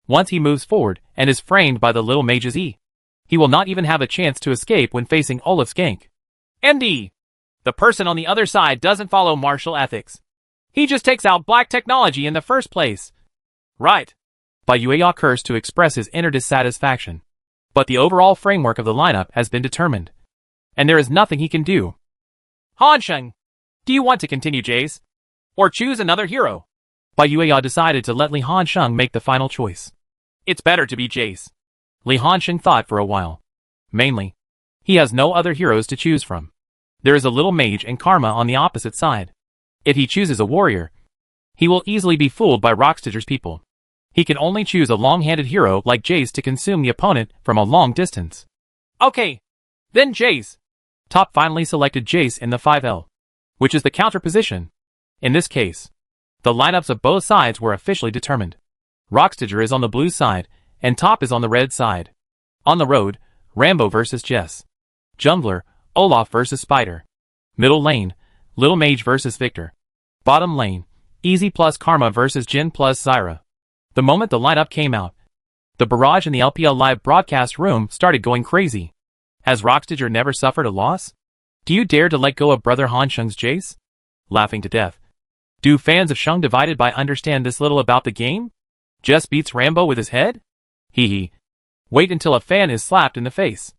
Once he moves forward and is framed by the little mage's E, he will not even have a chance to escape when facing Olaf's gank. MD. The person on the other side doesn't follow martial ethics. He just takes out black technology in the first place. Right. Bayuaya cursed to express his inner dissatisfaction. But the overall framework of the lineup has been determined. And there is nothing he can do. Hansheng, do you want to continue Jace? Or choose another hero? Bayuaya decided to let Li Hansheng make the final choice. It's better to be Jace. Li Hansheng thought for a while. Mainly, he has no other heroes to choose from. There is a little mage and Karma on the opposite side. If he chooses a warrior, he will easily be fooled by Rockstager's people. He can only choose a long-handed hero like Jace to consume the opponent from a long distance. Okay, then Jace. Top finally selected Jace in the 5L, which is the counter position. In this case, the lineups of both sides were officially determined. Rockstager is on the blue side, and Top is on the red side. On the road, Rambo versus Jess. Jungler, Olaf versus Spider. Middle lane, Little Mage versus Victor. Bottom lane, Easy plus Karma versus Jhin plus Zyra. The moment the lineup came out, the barrage in the LPL live broadcast room started going crazy. Has Rockstager never suffered a loss? Do you dare to let go of Brother Hansheng's Jace? Laughing to death. Do fans of Sheng Divided by understand this little about the game? Jess beats Rambo with his head? Hee hee. Wait until a fan is slapped in the face.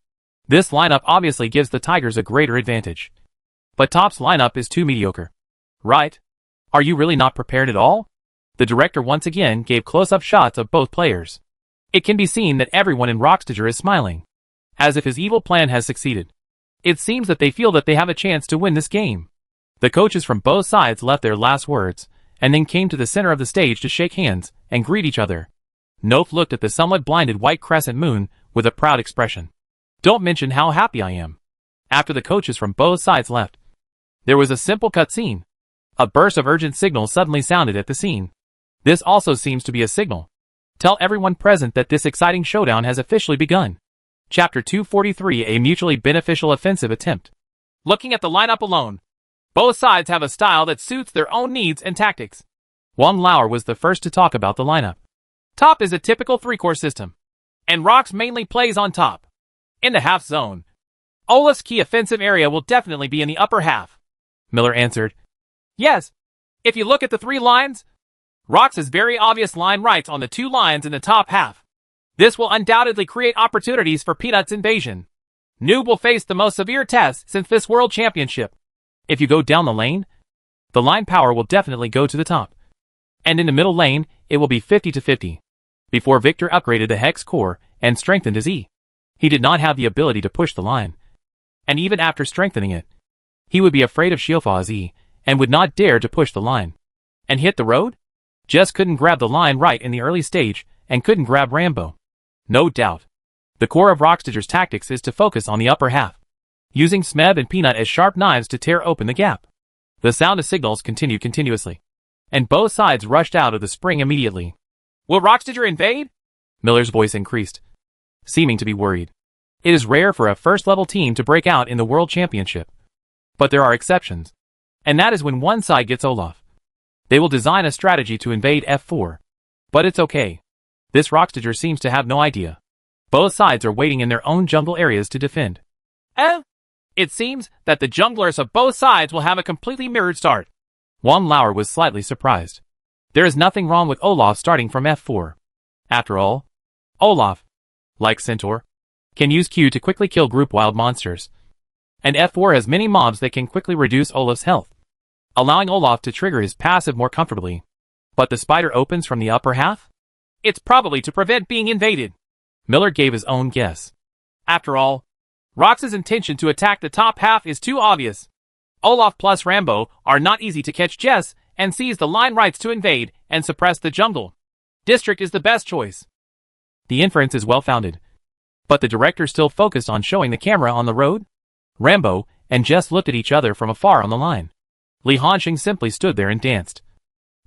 This lineup obviously gives the Tigers a greater advantage. But Top's lineup is too mediocre. Right? Are you really not prepared at all? The director once again gave close-up shots of both players. It can be seen that everyone in Rockstager is smiling, as if his evil plan has succeeded. It seems that they feel that they have a chance to win this game. The coaches from both sides left their last words, and then came to the center of the stage to shake hands and greet each other. Noph looked at the somewhat blinded white crescent moon with a proud expression. Don't mention how happy I am. After the coaches from both sides left, there was a simple cutscene. A burst of urgent signals suddenly sounded at the scene. This also seems to be a signal. Tell everyone present that this exciting showdown has officially begun. Chapter 243, a mutually beneficial offensive attempt. Looking at the lineup alone, both sides have a style that suits their own needs and tactics. Wang Lauer was the first to talk about the lineup. Top is a typical three-core system, and ROX mainly plays on top. In the half zone, Olaf's key offensive area will definitely be in the upper half. Miller answered. Yes. If you look at the three lines, ROX's very obvious line rights on the two lines in the top half. This will undoubtedly create opportunities for Peanut's invasion. Noob will face the most severe test since this World Championship. If you go down the lane, the line power will definitely go to the top. And in the middle lane, it will be 50-50. Before Victor upgraded the Hex core and strengthened his E, he did not have the ability to push the line. And even after strengthening it, he would be afraid of Xiaofa's E and would not dare to push the line. And hit the road? Just couldn't grab the line right in the early stage and couldn't grab Rambo. No doubt. The core of Rockstager's tactics is to focus on the upper half, using Smeb and Peanut as sharp knives to tear open the gap. The sound of signals continued continuously, and both sides rushed out of the spring immediately. Will Rockstager invade? Miller's voice increased, seeming to be worried. It is rare for a first-level team to break out in the World Championship. But there are exceptions, and that is when one side gets Olaf. They will design a strategy to invade F4. But it's okay. This Rockstager seems to have no idea. Both sides are waiting in their own jungle areas to defend. It seems that the junglers of both sides will have a completely mirrored start. Wang Lauer was slightly surprised. There is nothing wrong with Olaf starting from F4. After all, Olaf, like Centaur, can use Q to quickly kill group wild monsters. And F4 has many mobs that can quickly reduce Olaf's health, allowing Olaf to trigger his passive more comfortably. But the spider opens from the upper half? It's probably to prevent being invaded. Miller gave his own guess. After all, Rox's intention to attack the top half is too obvious. Olaf plus Rambo are not easy to catch Jess and seize the line rights to invade and suppress the jungle. District is the best choice. The inference is well-founded. But the director still focused on showing the camera on the road. Rambo and Jess looked at each other from afar on the line. Li Hanxing simply stood there and danced,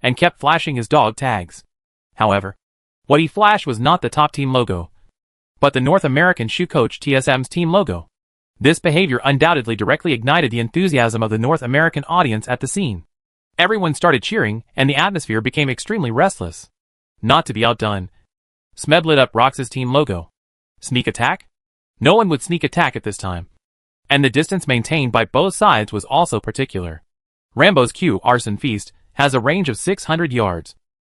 and kept flashing his dog tags. However, what he flashed was not the top team logo, but the North American shoe coach TSM's team logo. This behavior undoubtedly directly ignited the enthusiasm of the North American audience at the scene. Everyone started cheering, and the atmosphere became extremely restless. Not to be outdone, Smeb lit up Rox's team logo. Sneak attack? No one would sneak attack at this time. And the distance maintained by both sides was also particular. Rambo's Q, Arson Feast, has a range of 600 yards,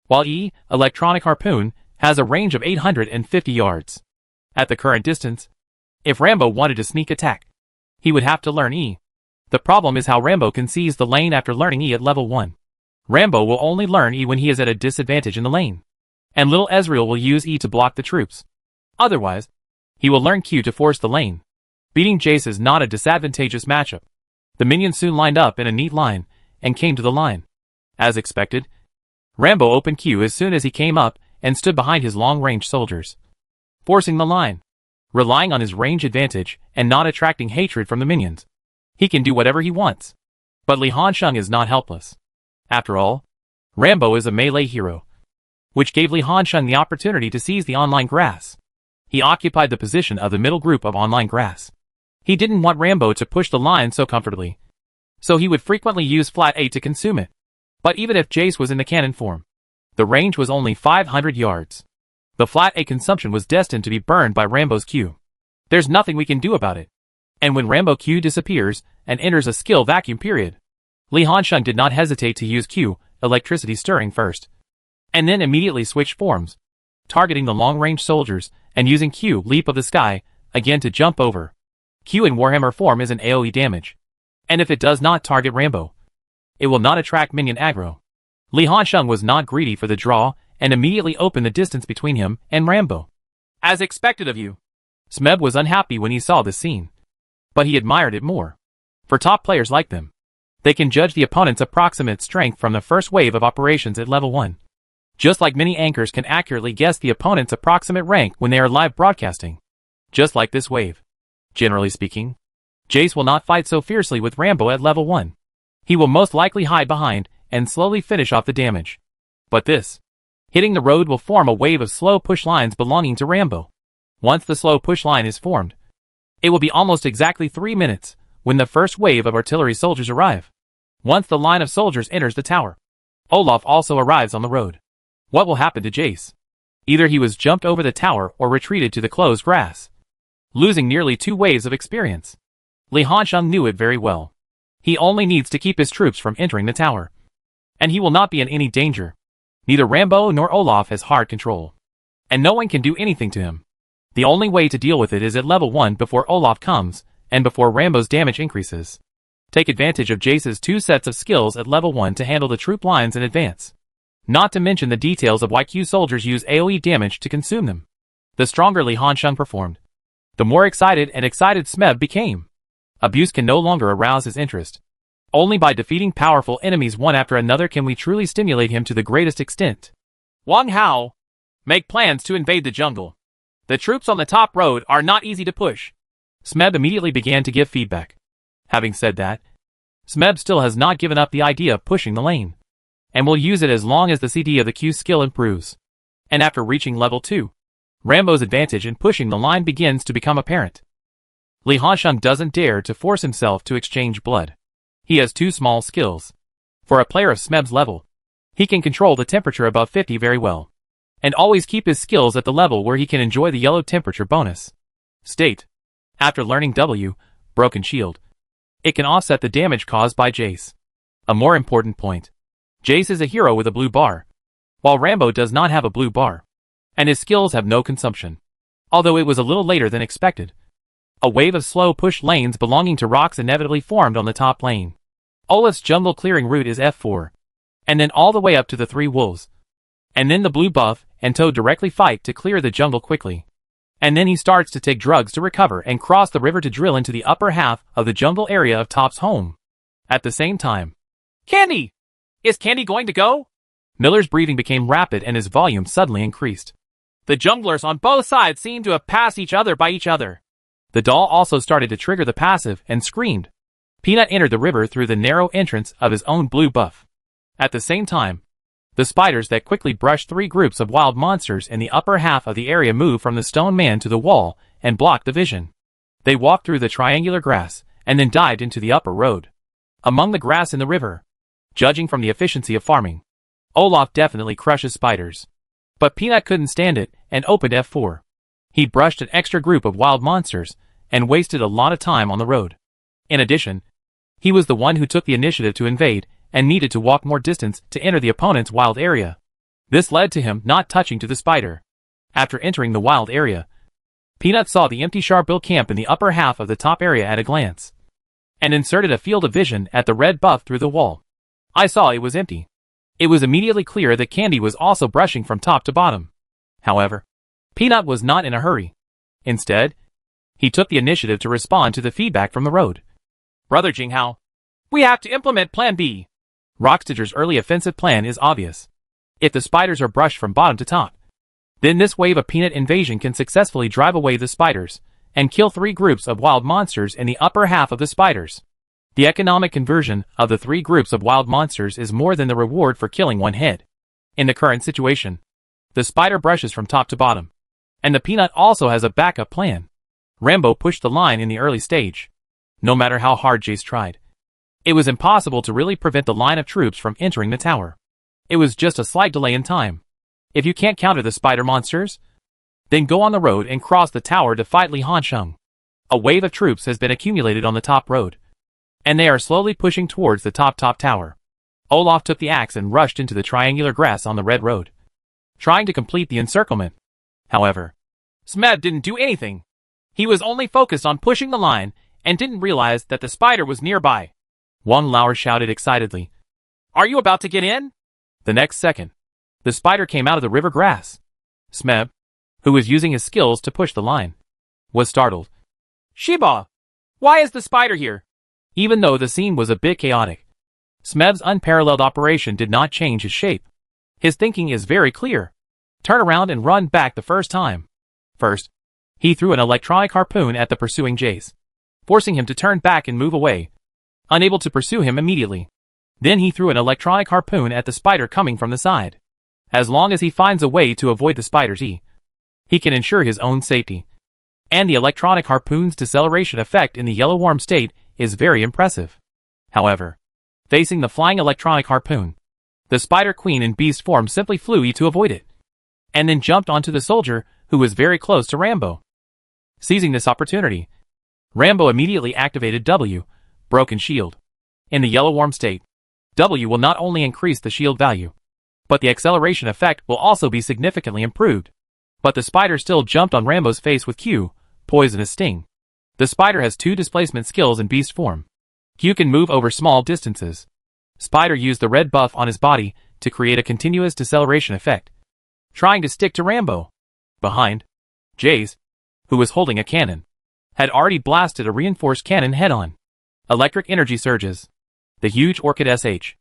while E, Electronic Harpoon, has a range of 850 yards. At the current distance, if Rambo wanted to sneak attack, he would have to learn E. The problem is how Rambo can seize the lane after learning E at level 1. Rambo will only learn E when he is at a disadvantage in the lane, and little Ezreal will use E to block the troops. Otherwise, he will learn Q to force the lane. Beating Jace is not a disadvantageous matchup. The minions soon lined up in a neat line, and came to the line. As expected, Rambo opened Q as soon as he came up, and stood behind his long-range soldiers, forcing the line. Relying on his range advantage, and not attracting hatred from the minions, he can do whatever he wants. But Li Hanxing is not helpless. After all, Rambo is a melee hero, which gave Li Hanxing the opportunity to seize the online grass. He occupied the position of the middle group of online grass. He didn't want Rambo to push the line so comfortably, so he would frequently use flat A to consume it. But even if Jace was in the cannon form, the range was only 500 yards. The flat A consumption was destined to be burned by Rambo's Q. There's nothing we can do about it. And when Rambo Q disappears and enters a skill vacuum period, Li Hanxing did not hesitate to use Q, Electricity Stirring first, and then immediately switch forms, targeting the long-range soldiers and using Q, Leap of the Sky, again to jump over. Q in Warhammer form is an AoE damage, and if it does not target Rambo, it will not attract minion aggro. Li Hanxing was not greedy for the draw and immediately opened the distance between him and Rambo. As expected of you. Smeb was unhappy when he saw this scene, but he admired it more. For top players like them, they can judge the opponent's approximate strength from the first wave of operations at level 1. Just like many anchors can accurately guess the opponent's approximate rank when they are live broadcasting. Just like this wave. Generally speaking, Jace will not fight so fiercely with Rambo at level 1. He will most likely hide behind and slowly finish off the damage. But this, hitting the road will form a wave of slow push lines belonging to Rambo. Once the slow push line is formed, it will be almost exactly 3 minutes when the first wave of artillery soldiers arrive. Once the line of soldiers enters the tower, Olaf also arrives on the road. What will happen to Jace? Either he was jumped over the tower or retreated to the closed grass, losing nearly 2 waves of experience. Li Hansheng knew it very well. He only needs to keep his troops from entering the tower, and he will not be in any danger. Neither Rambo nor Olaf has hard control, and no one can do anything to him. The only way to deal with it is at level 1 before Olaf comes, and before Rambo's damage increases. Take advantage of Jace's 2 sets of skills at level 1 to handle the troop lines in advance. Not to mention the details of why Q soldiers use AoE damage to consume them. The stronger Li Hansheng performed, the more excited Smeb became. Abuse can no longer arouse his interest. Only by defeating powerful enemies one after another can we truly stimulate him to the greatest extent. Wang Hao, make plans to invade the jungle. The troops on the top road are not easy to push. Smeb immediately began to give feedback. Having said that, Smeb still has not given up the idea of pushing the lane, and will use it as long as the CD of the Q skill improves. And after reaching level 2, Rambo's advantage in pushing the line begins to become apparent. Li Hansheng doesn't dare to force himself to exchange blood. He has 2 small skills. For a player of Smeb's level, he can control the temperature above 50 very well, and always keep his skills at the level where he can enjoy the yellow temperature bonus. State. After learning W, Broken Shield, it can offset the damage caused by Jace. A more important point. Jace is a hero with a blue bar, while Rambo does not have a blue bar, and his skills have no consumption. Although it was a little later than expected, a wave of slow push lanes belonging to rocks inevitably formed on the top lane. Olaf's jungle clearing route is F4, and then all the way up to the 3 wolves. And then the blue buff and Toad directly fight to clear the jungle quickly. And then he starts to take drugs to recover and cross the river to drill into the upper half of the jungle area of Top's home. At the same time, Candy! Is Candy going to go? Miller's breathing became rapid and his volume suddenly increased. The junglers on both sides seemed to have passed each other by each other. The doll also started to trigger the passive and screamed. Peanut entered the river through the narrow entrance of his own blue buff. At the same time, the spiders that quickly brushed 3 groups of wild monsters in the upper half of the area moved from the stone man to the wall and blocked the vision. They walked through the triangular grass and then dived into the upper road. Among the grass in the river, judging from the efficiency of farming, Olaf definitely crushes spiders. But Peanut couldn't stand it and opened F4. He brushed an extra group of wild monsters and wasted a lot of time on the road. In addition, he was the one who took the initiative to invade and needed to walk more distance to enter the opponent's wild area. This led to him not touching to the spider. After entering the wild area, Peanut saw the empty Sharpbill camp in the upper half of the top area at a glance, and inserted a field of vision at the red buff through the wall. I saw it was empty. It was immediately clear that Candy was also brushing from top to bottom. However, Peanut was not in a hurry. Instead, he took the initiative to respond to the feedback from the road. Brother Jinghao, we have to implement Plan B. Rockstitcher's early offensive plan is obvious. If the spiders are brushed from bottom to top, then this wave of Peanut invasion can successfully drive away the spiders and kill 3 groups of wild monsters in the upper half of the spiders. The economic conversion of the 3 groups of wild monsters is more than the reward for killing 1 head. In the current situation, the spider brushes from top to bottom, and the Peanut also has a backup plan. Rambo pushed the line in the early stage. No matter how hard Jace tried, it was impossible to really prevent the line of troops from entering the tower. It was just a slight delay in time. If you can't counter the spider monsters, then go on the road and cross the tower to fight Li Hansheng. A wave of troops has been accumulated on the top road, and they are slowly pushing towards the top tower. Olaf took the axe and rushed into the triangular grass on the red road, trying to complete the encirclement. However, Smeb didn't do anything. He was only focused on pushing the line and didn't realize that the spider was nearby. Wang Lauer shouted excitedly, "Are you about to get in?" The next second, the spider came out of the river grass. Smeb, who was using his skills to push the line, was startled. "Shiba! Why is the spider here?" Even though the scene was a bit chaotic, Smeb's unparalleled operation did not change his shape. His thinking is very clear. Turn around and run back the first time. First, he threw an electronic harpoon at the pursuing Jace, forcing him to turn back and move away, unable to pursue him immediately. Then he threw an electronic harpoon at the spider coming from the side. As long as he finds a way to avoid the spiders, he can ensure his own safety. And the electronic harpoon's deceleration effect in the yellow worm state is very impressive. However, facing the flying electronic harpoon, the Spider Queen in beast form simply flew to avoid it, and then jumped onto the soldier who was very close to Rambo. Seizing this opportunity, Rambo immediately activated W, Broken Shield. In the yellow worm state, W will not only increase the shield value, but the acceleration effect will also be significantly improved. But the spider still jumped on Rambo's face with Q, Poisonous Sting. The spider has 2 displacement skills in beast form. Q can move over small distances. Spider used the red buff on his body to create a continuous deceleration effect, trying to stick to Rambo. Behind, Jace, who was holding a cannon, had already blasted a reinforced cannon head-on. Electric energy surges. The huge Orchid SH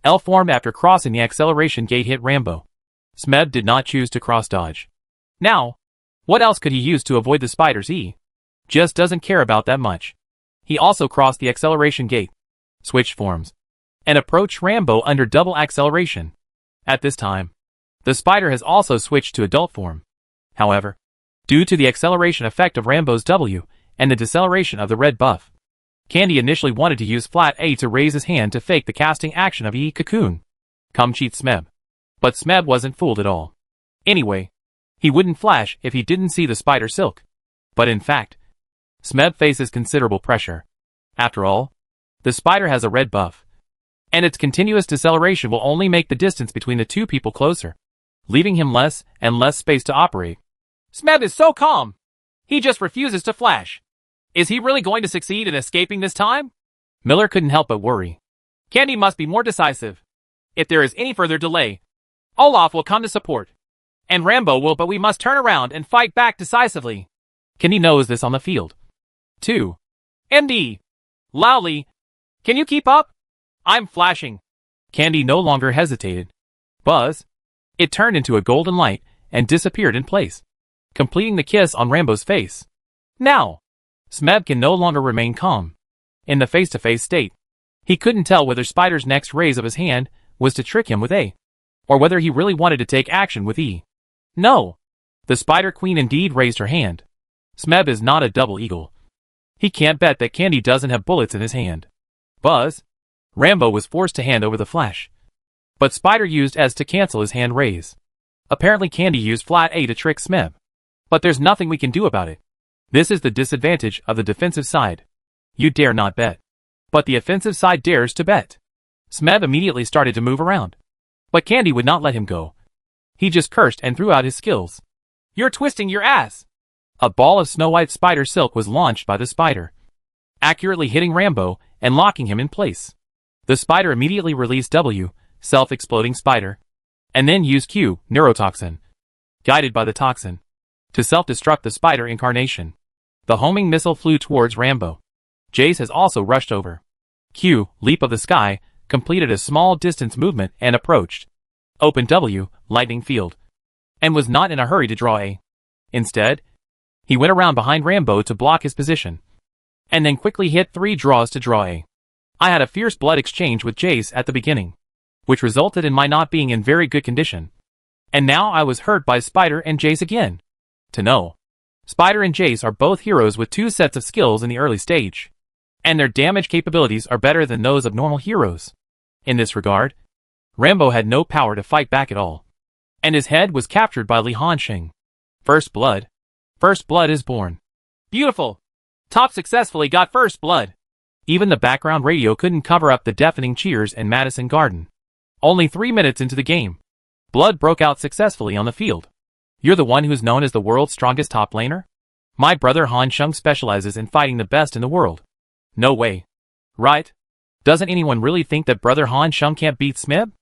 L formed after crossing the acceleration gate hit Rambo. Smeb did not choose to cross-dodge. Now, what else could he use to avoid the spiders? He just doesn't care about that much. He also crossed the acceleration gate, switched forms, and approached Rambo under double acceleration. At this time, the spider has also switched to adult form. However, due to the acceleration effect of Rambo's W and the deceleration of the red buff, Candy initially wanted to use flat A to raise his hand to fake the casting action of Cocoon. Come cheat Smeb. But Smeb wasn't fooled at all. Anyway, he wouldn't flash if he didn't see the spider silk. But in fact, Smeb faces considerable pressure. After all, the spider has a red buff, and its continuous deceleration will only make the distance between the two people closer, leaving him less and less space to operate. Smeb is so calm. He just refuses to flash. Is he really going to succeed in escaping this time? Miller couldn't help but worry. Candy must be more decisive. If there is any further delay, Olaf will come to support, and Rambo will, but we must turn around and fight back decisively. Candy knows this on the field. 2. MD. Loudly. Can you keep up? I'm flashing. Candy no longer hesitated. Buzz. It turned into a golden light and disappeared in place, completing the kiss on Rambo's face. Now, Smeb can no longer remain calm. In the face-to-face state, he couldn't tell whether Spider's next raise of his hand was to trick him with A, or whether he really wanted to take action with E. No. The Spider Queen indeed raised her hand. Smeb is not a double eagle. He can't bet that Candy doesn't have bullets in his hand. Buzz. Rambo was forced to hand over the flash, but Spider used S to cancel his hand raise. Apparently Candy used flat A to trick Smeb, but there's nothing we can do about it. This is the disadvantage of the defensive side. You dare not bet, but the offensive side dares to bet. Smeb immediately started to move around, but Candy would not let him go. He just cursed and threw out his skills. You're twisting your ass! A ball of Snow White spider silk was launched by the spider, accurately hitting Rambo and locking him in place. The spider immediately released W, self-exploding spider, and then used Q, neurotoxin, guided by the toxin, to self-destruct the spider incarnation. The homing missile flew towards Rambo. Jace has also rushed over. Q, leap of the sky, completed a small distance movement and approached. Open W, lightning field, and was not in a hurry to draw A. Instead, he went around behind Rambo to block his position, and then quickly hit 3 draws to draw A. I had a fierce blood exchange with Jace at the beginning, which resulted in my not being in very good condition. And now I was hurt by Spider and Jace again. To know, Spider and Jace are both heroes with 2 sets of skills in the early stage, and their damage capabilities are better than those of normal heroes. In this regard, Rambo had no power to fight back at all, and his head was captured by Li Hansheng. First blood. First blood is born. Beautiful. Top successfully got first blood. Even the background radio couldn't cover up the deafening cheers in Madison Garden. Only 3 minutes into the game, blood broke out successfully on the field. You're the one who's known as the world's strongest top laner? My brother Han Sheng specializes in fighting the best in the world. No way. Right? Doesn't anyone really think that brother Han Sheng can't beat Smeb?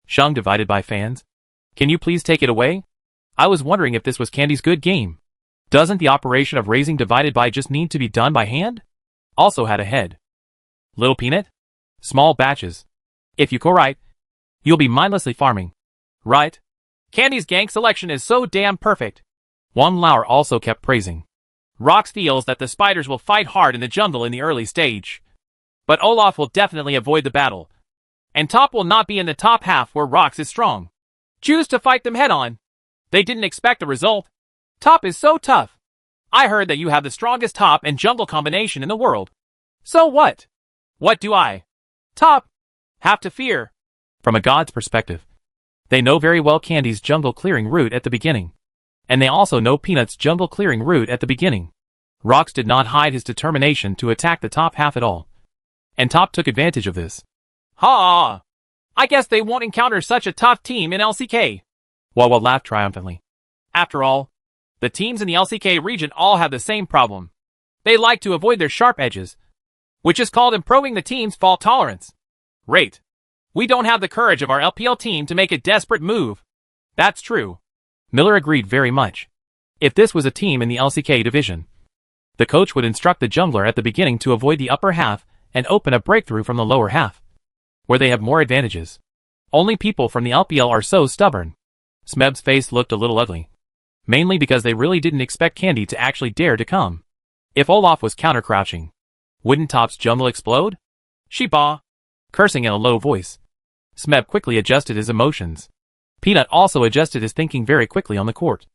Sheng divided by fans. Can you please take it away? I was wondering if this was Candy's good game. Doesn't the operation of raising divided by just need to be done by hand? Also had a head. Little Peanut? Small batches. If you go right, you'll be mindlessly farming. Right? Candy's gank selection is so damn perfect. Wang Lao also kept praising. Rox feels that the spiders will fight hard in the jungle in the early stage. But Olaf will definitely avoid the battle. And Top will not be in the top half where Rox is strong. Choose to fight them head on. They didn't expect the result. Top is so tough. I heard that you have the strongest top and jungle combination in the world. So what? What do I, Top, have to fear? From a god's perspective, they know very well Candy's jungle clearing route at the beginning. And they also know Peanut's jungle clearing route at the beginning. Rox did not hide his determination to attack the top half at all. And Top took advantage of this. Ha! I guess they won't encounter such a tough team in LCK. Wawa laughed triumphantly. After all, the teams in the LCK region all have the same problem. They like to avoid their sharp edges, which is called improving the team's fault tolerance. Rate. We don't have the courage of our LPL team to make a desperate move. That's true. Miller agreed very much. If this was a team in the LCK division, the coach would instruct the jungler at the beginning to avoid the upper half and open a breakthrough from the lower half, where they have more advantages. Only people from the LPL are so stubborn. Smeb's face looked a little ugly. Mainly because they really didn't expect Candy to actually dare to come. If Olaf was counter-crouching, wouldn't Top's jungle explode? Sheepa! Cursing in a low voice. Smeb quickly adjusted his emotions. Peanut also adjusted his thinking very quickly on the court.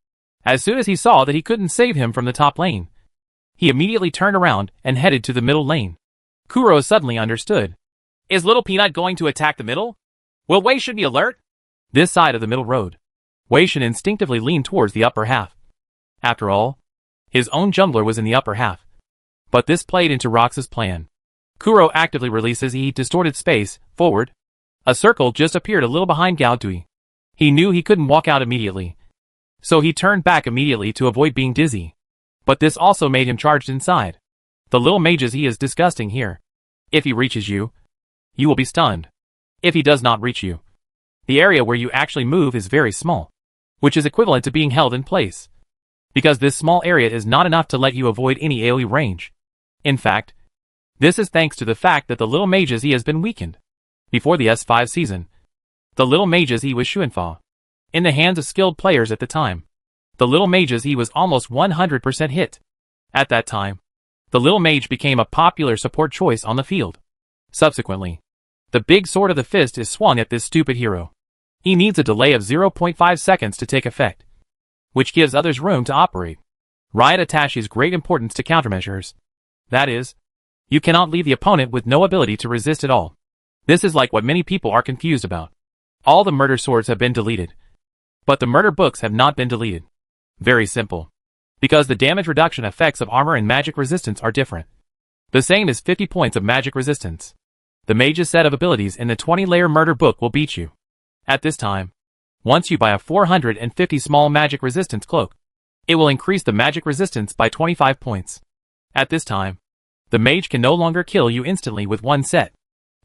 As soon as he saw that he couldn't save him from the top lane, he immediately turned around and headed to the middle lane. Kuro suddenly understood. Is Little Peanut going to attack the middle? Will Wei Shen be alert? This side of the middle road. Wei Shen instinctively leaned towards the upper half. After all, his own jungler was in the upper half. But this played into Rox's plan. Kuro actively releases E distorted space, forward. A circle just appeared a little behind Gao Dui. He knew he couldn't walk out immediately, so he turned back immediately to avoid being dizzy. But this also made him charged inside. The little mages he is disgusting here. If he reaches you, you will be stunned. If he does not reach you, the area where you actually move is very small, which is equivalent to being held in place. Because this small area is not enough to let you avoid any AoE range. In fact, this is thanks to the fact that the little mages he has been weakened. Before the S5 season, the little mages he was Xuanfa. In the hands of skilled players at the time, the little mages he was almost 100% hit. At that time, the little mage became a popular support choice on the field. Subsequently, the big sword of the fist is swung at this stupid hero. He needs a delay of 0.5 seconds to take effect, which gives others room to operate. Riot attaches great importance to countermeasures. That is, you cannot leave the opponent with no ability to resist at all. This is like what many people are confused about. All the murder swords have been deleted, but the murder books have not been deleted. Very simple. Because the damage reduction effects of armor and magic resistance are different. The same as 50 points of magic resistance. The mage's set of abilities in the 20-layer murder book will beat you. At this time, once you buy a 450 small magic resistance cloak, it will increase the magic resistance by 25 points. At this time, the mage can no longer kill you instantly with one set,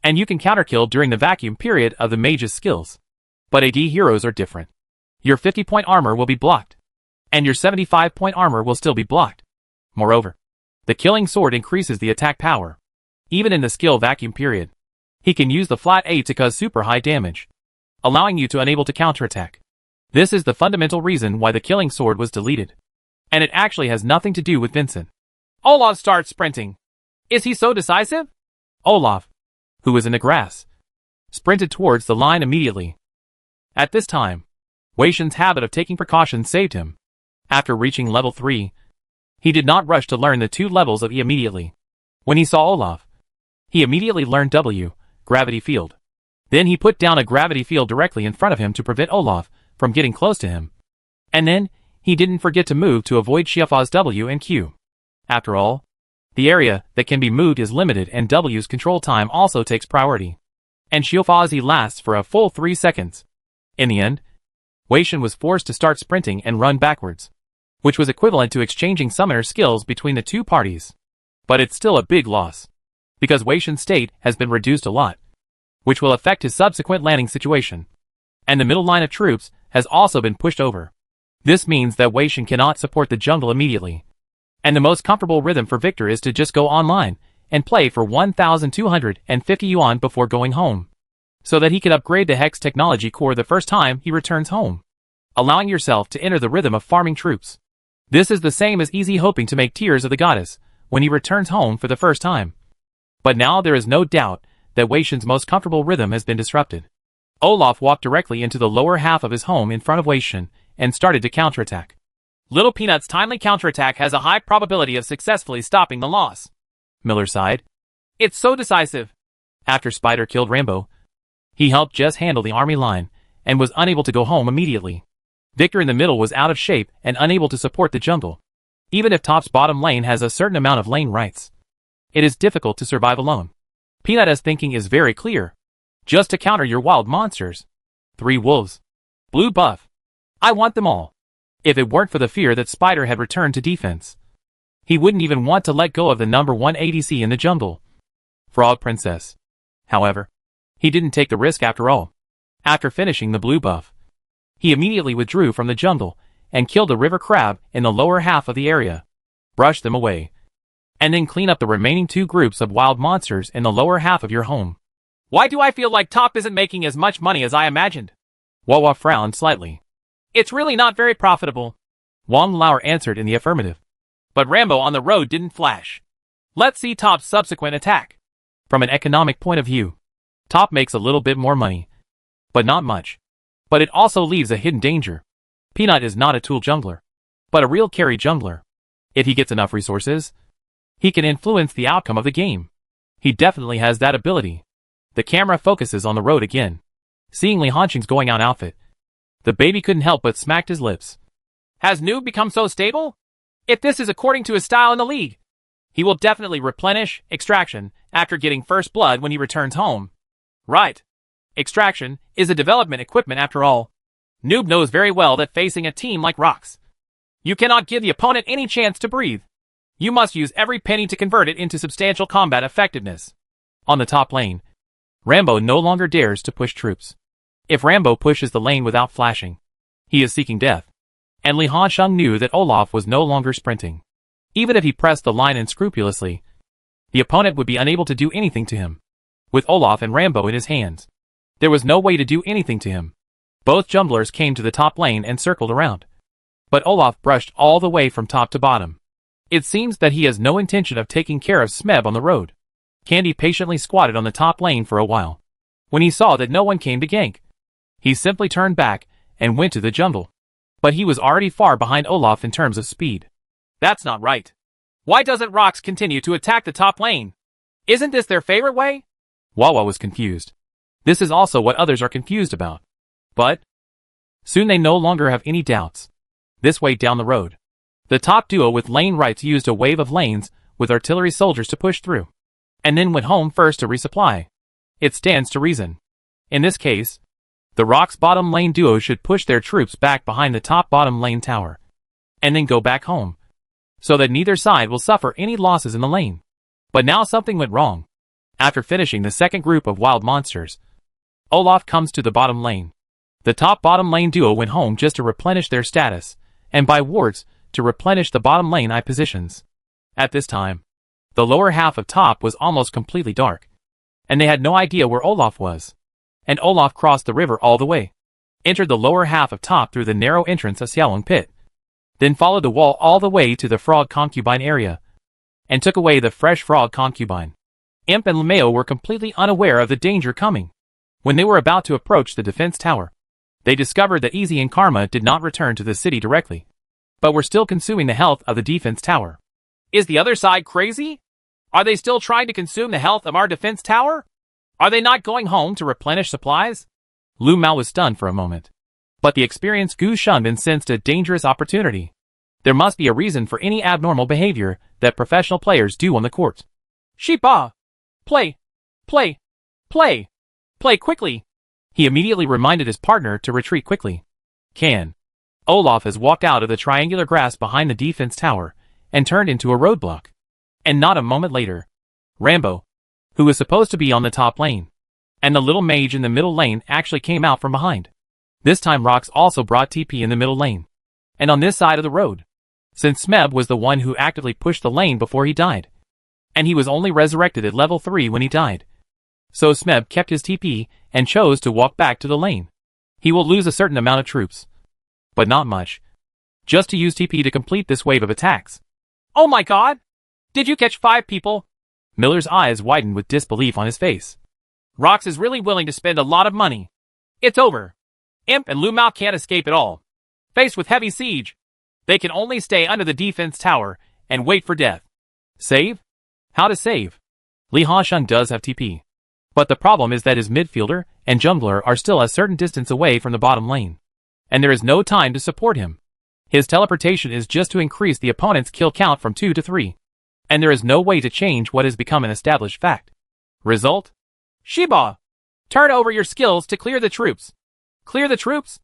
and you can counterkill during the vacuum period of the mage's skills. But AD heroes are different. Your 50-point armor will be blocked, and your 75-point armor will still be blocked. Moreover, the killing sword increases the attack power. Even in the skill vacuum period, he can use the flat A to cause super high damage, allowing you to unable to counterattack. This is the fundamental reason why the killing sword was deleted. And it actually has nothing to do with Vincent. Olaf starts sprinting. Is he so decisive? Olaf, who was in the grass, sprinted towards the line immediately. At this time, Wei Shen's habit of taking precautions saved him. After reaching level 3, he did not rush to learn the 2 levels of E immediately. When he saw Olaf, he immediately learned W, Gravity Field. Then he put down a gravity field directly in front of him to prevent Olaf from getting close to him. And then, he didn't forget to move to avoid Xiaofa's W and Q. After all, the area that can be moved is limited and W's control time also takes priority. And Xiaofa's E lasts for a full 3 seconds. In the end, Wei Shen was forced to start sprinting and run backwards, which was equivalent to exchanging summoner skills between the two parties. But it's still a big loss, because Wei Shen's state has been reduced a lot, which will affect his subsequent landing situation. And the middle line of troops has also been pushed over. This means that Wei Shen cannot support the jungle immediately. And the most comfortable rhythm for Victor is to just go online and play for 1,250 yuan before going home. so that he could upgrade the Hex technology core the first time he returns home, allowing yourself to enter the rhythm of farming troops. This is the same as Easy hoping to make Tears of the Goddess when he returns home for the first time. But now there is no doubt that Wei Shen's most comfortable rhythm has been disrupted. Olaf walked directly into the lower half of his home in front of Wei Shen and started to counterattack. Little Peanut's timely counterattack has a high probability of successfully stopping the loss. Miller sighed. It's so decisive. After Spider killed Rambo, he helped Jess handle the army line and was unable to go home immediately. Victor in the middle was out of shape and unable to support the jungle. Even if Top's bottom lane has a certain amount of lane rights, it is difficult to survive alone. Peanut's thinking is very clear. Just to counter your wild monsters. 3 wolves. Blue buff. I want them all. If it weren't for the fear that Spider had returned to defense, he wouldn't even want to let go of the number 1 ADC in the jungle, Frog Princess. However, he didn't take the risk after all. After finishing the blue buff, he immediately withdrew from the jungle and killed a river crab in the lower half of the area, brushed them away, and then clean up the remaining 2 groups of wild monsters in the lower half of your home. Why do I feel like Top isn't making as much money as I imagined? Wawa frowned slightly. It's really not very profitable. Wang Lauer answered in the affirmative. But Rambo on the road didn't flash. Let's see Top's subsequent attack. From an economic point of view, Top makes a little bit more money, but not much. But it also leaves a hidden danger. Peanut is not a tool jungler, but a real carry jungler. If he gets enough resources, he can influence the outcome of the game. He definitely has that ability. The camera focuses on the road again. Seeing Li Hanqing's going out outfit, the baby couldn't help but smacked his lips. Has Noob become so stable? If this is according to his style in the league, he will definitely replenish Extraction after getting first blood when he returns home. Right. Extraction is a development equipment after all. Noob knows very well that facing a team like Rox, you cannot give the opponent any chance to breathe. You must use every penny to convert it into substantial combat effectiveness. On the top lane, Rambo no longer dares to push troops. If Rambo pushes the lane without flashing, he is seeking death. And Li Hansheng knew that Olaf was no longer sprinting. Even if he pressed the line unscrupulously, the opponent would be unable to do anything to him. With Olaf and Rambo in his hands, there was no way to do anything to him. Both junglers came to the top lane and circled around. But Olaf brushed all the way from top to bottom. It seems that he has no intention of taking care of Smeb on the road. Candy patiently squatted on the top lane for a while. When he saw that no one came to gank, he simply turned back and went to the jungle. But he was already far behind Olaf in terms of speed. That's not right. Why doesn't Rox continue to attack the top lane? Isn't this their favorite way? Wawa was confused. This is also what others are confused about. But soon they no longer have any doubts. This way down the road, the top duo with lane rights used a wave of lanes with artillery soldiers to push through, and then went home first to resupply. It stands to reason. In this case, the Rox bottom lane duo should push their troops back behind the top bottom lane tower, and then go back home, so that neither side will suffer any losses in the lane. But now something went wrong. After finishing the second group of wild monsters, Olaf comes to the bottom lane. The top bottom lane duo went home just to replenish their status, and buy wards to replenish the bottom lane eye positions. At this time, the lower half of top was almost completely dark, and they had no idea where Olaf was. And Olaf crossed the river all the way, entered the lower half of top through the narrow entrance of Xiaolong Pit, then followed the wall all the way to the frog concubine area, and took away the fresh frog concubine. Imp and Lemao were completely unaware of the danger coming. When they were about to approach the defense tower, they discovered that Easy and Karma did not return to the city directly, but were still consuming the health of the defense tower. Is the other side crazy? Are they still trying to consume the health of our defense tower? Are they not going home to replenish supplies? Lu Mao was stunned for a moment. But the experienced Gu Shunbin sensed a dangerous opportunity. There must be a reason for any abnormal behavior that professional players do on the court. Shiba! Play! Play! Play! Play quickly! He immediately reminded his partner to retreat quickly. Olaf has walked out of the triangular grass behind the defense tower and turned into a roadblock. And not a moment later, Rambo, who was supposed to be on the top lane, and the little mage in the middle lane actually came out from behind. This time Rox also brought TP in the middle lane, and on this side of the road, since Smeb was the one who actively pushed the lane before he died, and he was only resurrected at level 3 when he died. So Smeb kept his TP and chose to walk back to the lane. He will lose a certain amount of troops. But not much. Just to use TP to complete this wave of attacks. Oh my god! Did you catch 5 people? Miller's eyes widened with disbelief on his face. Rox is really willing to spend a lot of money. It's over. Imp and Lu Mao can't escape at all. Faced with heavy siege, they can only stay under the defense tower and wait for death. Save? How to save? Li Hongsheng does have TP. But the problem is that his midfielder and jungler are still a certain distance away from the bottom lane. And there is no time to support him. His teleportation is just to increase the opponent's kill count from 2 to 3. And there is no way to change what has become an established fact. Result? Shiba! Turn over your skills to clear the troops. Clear the troops?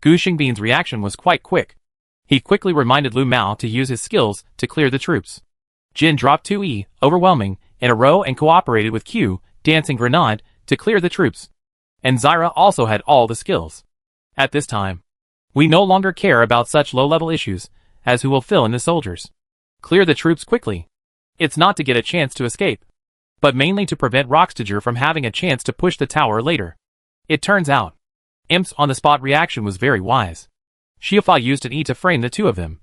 Gu Xingbin's reaction was quite quick. He quickly reminded Lu Mao to use his skills to clear the troops. Jin dropped 2E, overwhelming, in a row and cooperated with Q, dancing grenade, to clear the troops. And Zyra also had all the skills. At this time, we no longer care about such low-level issues, as who will fill in the soldiers. Clear the troops quickly. It's not to get a chance to escape, but mainly to prevent Roxtager from having a chance to push the tower later. It turns out, Imp's on-the-spot reaction was very wise. Xiaofa used an E to frame the two of them.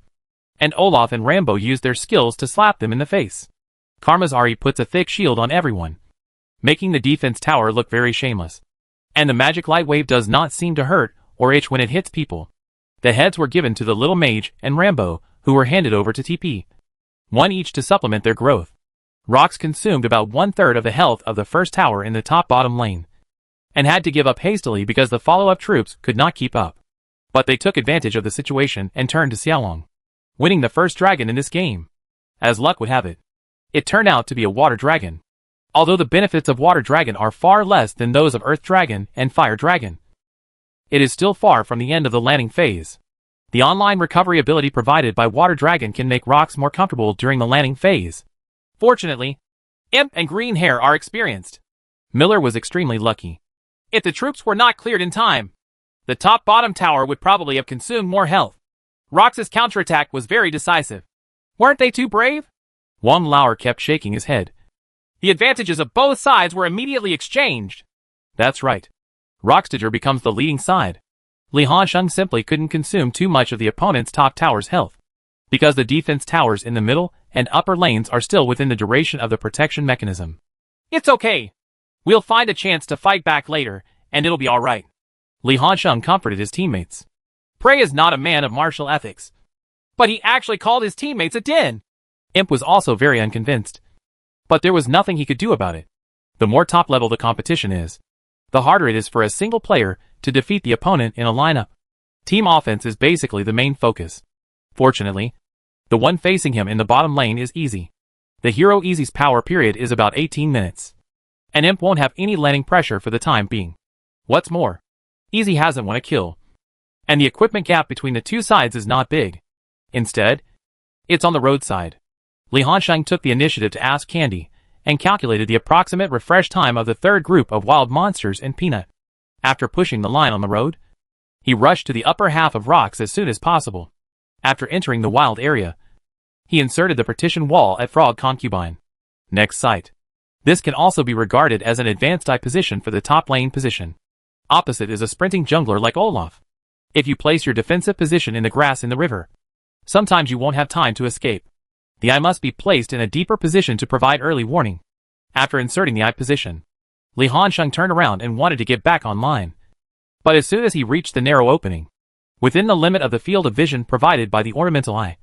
And Olaf and Rambo used their skills to slap them in the face. Karma's Ahri puts a thick shield on everyone, making the defense tower look very shameless. And the magic light wave does not seem to hurt or itch when it hits people. The heads were given to the little mage and Rambo, who were handed over to TP. One each to supplement their growth. Rox consumed about 1/3 of the health of the first tower in the top-bottom lane, and had to give up hastily because the follow-up troops could not keep up. But they took advantage of the situation and turned to Xiaolong, winning the first dragon in this game. As luck would have it, it turned out to be a water dragon. Although the benefits of water dragon are far less than those of earth dragon and fire dragon, it is still far from the end of the landing phase. The online recovery ability provided by water dragon can make Rox more comfortable during the landing phase. Fortunately, Imp and Green Hair are experienced. Miller was extremely lucky. If the troops were not cleared in time, the top-bottom tower would probably have consumed more health. Rox's counterattack was very decisive. Weren't they too brave? Wang Lauer kept shaking his head. The advantages of both sides were immediately exchanged. That's right. Roxtager becomes the leading side. Li Hongsheng simply couldn't consume too much of the opponent's top tower's health, because the defense towers in the middle and upper lanes are still within the duration of the protection mechanism. It's okay. We'll find a chance to fight back later, and it'll be alright. Li Hongsheng comforted his teammates. Prey is not a man of martial ethics, but he actually called his teammates a den. Imp was also very unconvinced, but there was nothing he could do about it. The more top-level the competition is, the harder it is for a single player to defeat the opponent in a lineup. Team offense is basically the main focus. Fortunately, the one facing him in the bottom lane is Easy. The hero Easy's power period is about 18 minutes. And Imp won't have any landing pressure for the time being. What's more, Easy hasn't won a kill. And the equipment gap between the two sides is not big. Instead, it's on the roadside. Li Hongsheng took the initiative to ask Candy, and calculated the approximate refresh time of the third group of wild monsters in Peanut. After pushing the line on the road, he rushed to the upper half of Rox as soon as possible. After entering the wild area, he inserted the partition wall at Frog Concubine. Next sight. This can also be regarded as an advanced eye position for the top lane position. Opposite is a sprinting jungler like Olaf. If you place your defensive position in the grass in the river, sometimes you won't have time to escape. The eye must be placed in a deeper position to provide early warning. After inserting the eye position, Li Hongsheng turned around and wanted to get back online. But as soon as he reached the narrow opening, within the limit of the field of vision provided by the ornamental eye,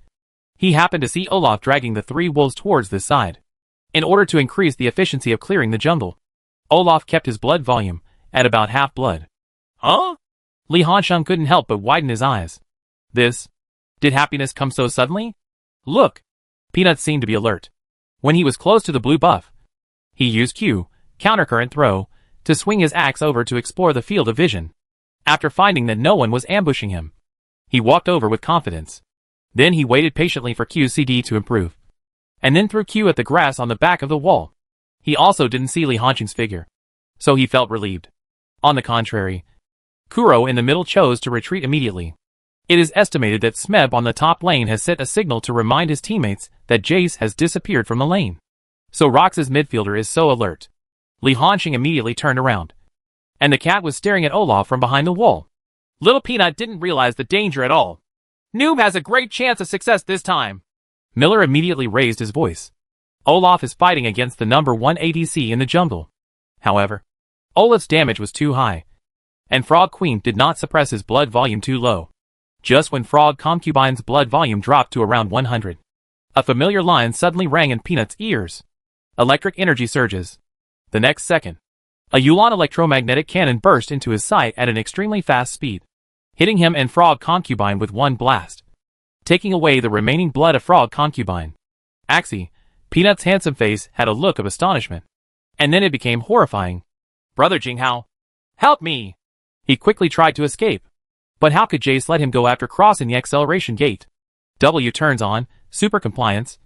he happened to see Olaf dragging the 3 wolves towards this side. In order to increase the efficiency of clearing the jungle, Olaf kept his blood volume at about half blood. Huh? Li Hongsheng couldn't help but widen his eyes. Did happiness come so suddenly? Look! Peanut seemed to be alert. When he was close to the blue buff, he used Q, countercurrent throw, to swing his axe over to explore the field of vision. After finding that no one was ambushing him, he walked over with confidence. Then he waited patiently for QCD to improve, and then threw Q at the grass on the back of the wall. He also didn't see Li Hongsheng's figure, so he felt relieved. On the contrary, Kuro in the middle chose to retreat immediately. It is estimated that Smeb on the top lane has set a signal to remind his teammates that Jace has disappeared from the lane. So Rox's midfielder is so alert. Li Hanxing immediately turned around. And the cat was staring at Olaf from behind the wall. Little Peanut didn't realize the danger at all. Noob has a great chance of success this time. Miller immediately raised his voice. Olaf is fighting against the number 1 ADC in the jungle. However, Olaf's damage was too high, and Frog Queen did not suppress his blood volume too low. Just when Frog Concubine's blood volume dropped to around 100, a familiar line suddenly rang in Peanut's ears. Electric energy surges. The next second, a Yuan electromagnetic cannon burst into his sight at an extremely fast speed, hitting him and Frog Concubine with one blast, taking away the remaining blood of Frog Concubine. Axie, Peanut's handsome face had a look of astonishment, and then it became horrifying. Brother Jinghao, help me! He quickly tried to escape, but how could Jace let him go after crossing the acceleration gate? W turns on super compliance,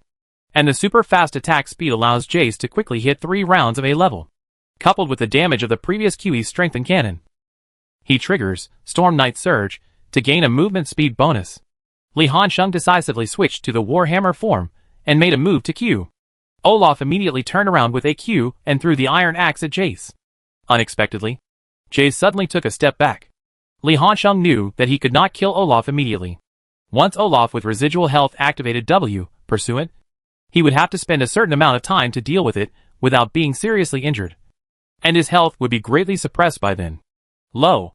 and the super fast attack speed allows Jace to quickly hit 3 rounds of A level, coupled with the damage of the previous QE strengthened cannon. He triggers Storm Knight Surge to gain a movement speed bonus. Li Hanxing decisively switched to the Warhammer form and made a move to Q. Olaf immediately turned around with a Q and threw the iron axe at Jace. Unexpectedly, Jace suddenly took a step back. Li Hanxing knew that he could not kill Olaf immediately. Once Olaf with residual health activated W, pursuant, he would have to spend a certain amount of time to deal with it without being seriously injured, and his health would be greatly suppressed by then. Lo,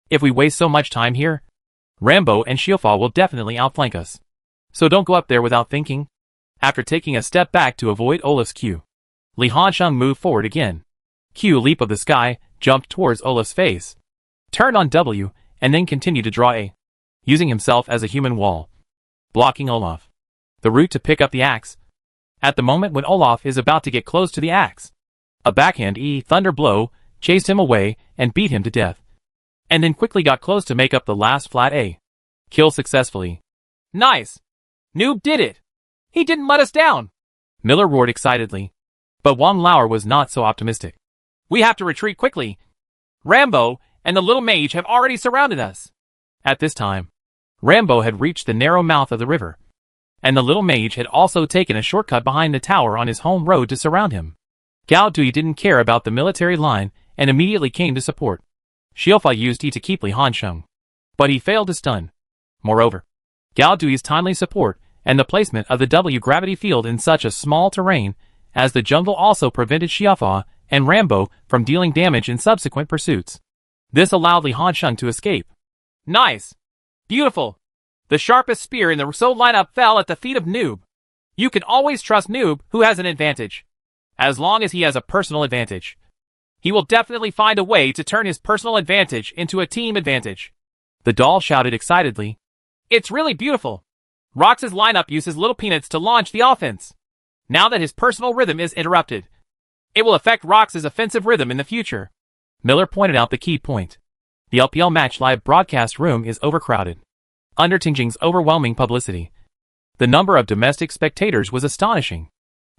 if we waste so much time here, Rambo and Xiaofa will definitely outflank us. So don't go up there without thinking. After taking a step back to avoid Olaf's Q, Li Hanxing moved forward again. Q leap of the sky, jumped towards Olaf's face, turned on W, and then continued to draw A, using himself as a human wall, blocking Olaf the route to pick up the axe. At the moment when Olaf is about to get close to the axe, a backhand E thunder blow chased him away and beat him to death, and then quickly got close to make up the last flat A. Kill successfully. Nice! Noob did it! He didn't let us down! Miller roared excitedly. But Wang Lauer was not so optimistic. We have to retreat quickly. Rambo and the little mage have already surrounded us. At this time, Rambo had reached the narrow mouth of the river, and the little mage had also taken a shortcut behind the tower on his home road to surround him. Gao Dui didn't care about the military line and immediately came to support. Xiaofa used E to keep Li Hanxing, but he failed to stun. Moreover, Gao Dui's timely support and the placement of the W gravity field in such a small terrain as the jungle also prevented Xiaofa and Rambo from dealing damage in subsequent pursuits. This allowed Li Hanxing to escape. Nice! Beautiful! The sharpest spear in the Rousseau lineup fell at the feet of Noob. You can always trust Noob, who has an advantage. As long as he has a personal advantage, he will definitely find a way to turn his personal advantage into a team advantage. The doll shouted excitedly. It's really beautiful. Rox's lineup uses Little Peanuts to launch the offense. Now that his personal rhythm is interrupted, it will affect Rox's offensive rhythm in the future. Miller pointed out the key point. The LPL match live broadcast room is overcrowded. Under Tingjing's overwhelming publicity, the number of domestic spectators was astonishing.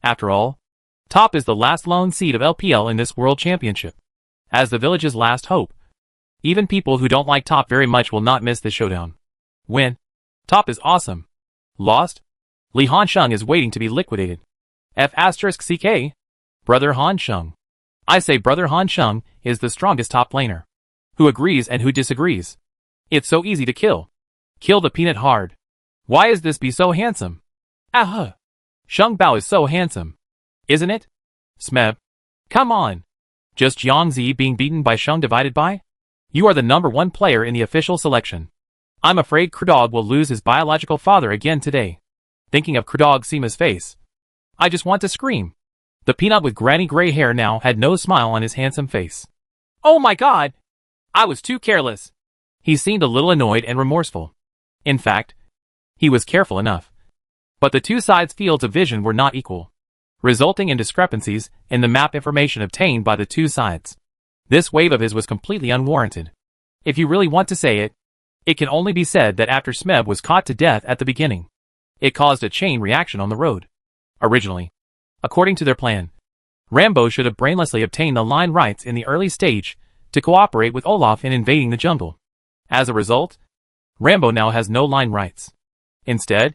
After all, Top is the last lone seed of LPL in this World Championship. As the village's last hope, even people who don't like Top very much will not miss this showdown. Win. Top is awesome. Lost? Li Hanxing is waiting to be liquidated. F***CK? Brother Hanxing. I say Brother Hanxing is the strongest top laner. Who agrees and who disagrees? It's so easy to kill. Kill the peanut hard. Why is this be so handsome? Sheng Bao is so handsome. Isn't it? Smeb. Come on. Just Jiangzi being beaten by Sheng divided by? You are the number 1 player in the official selection. I'm afraid Kerdog will lose his biological father again today. Thinking of Kerdog Sima's face, I just want to scream. The peanut with granny gray hair now had no smile on his handsome face. Oh my god! I was too careless. He seemed a little annoyed and remorseful. In fact, he was careful enough. But the two sides' fields of vision were not equal, resulting in discrepancies in the map information obtained by the two sides. This wave of his was completely unwarranted. If you really want to say it, it can only be said that after Smeb was caught to death at the beginning, it caused a chain reaction on the road. Originally, according to their plan, Rambo should have brainlessly obtained the line rights in the early stage to cooperate with Olaf in invading the jungle. As a result, Rambo now has no line rights. Instead,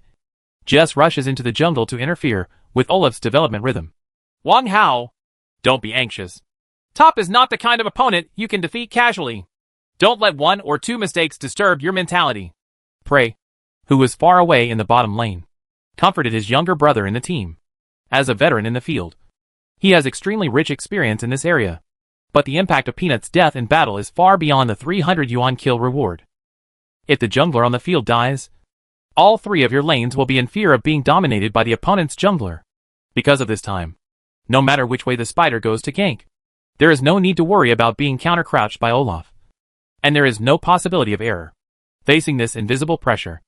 Jess rushes into the jungle to interfere with Olaf's development rhythm. Wang Hao, don't be anxious. Top is not the kind of opponent you can defeat casually. Don't let 1 or 2 mistakes disturb your mentality. Prey, who was far away in the bottom lane, comforted his younger brother in the team. As a veteran in the field, he has extremely rich experience in this area. But the impact of Peanut's death in battle is far beyond the 300 yuan kill reward. If the jungler on the field dies, all 3 of your lanes will be in fear of being dominated by the opponent's jungler. Because of this time, no matter which way the spider goes to gank, there is no need to worry about being counter-crouched by Olaf. And there is no possibility of error. Facing this invisible pressure,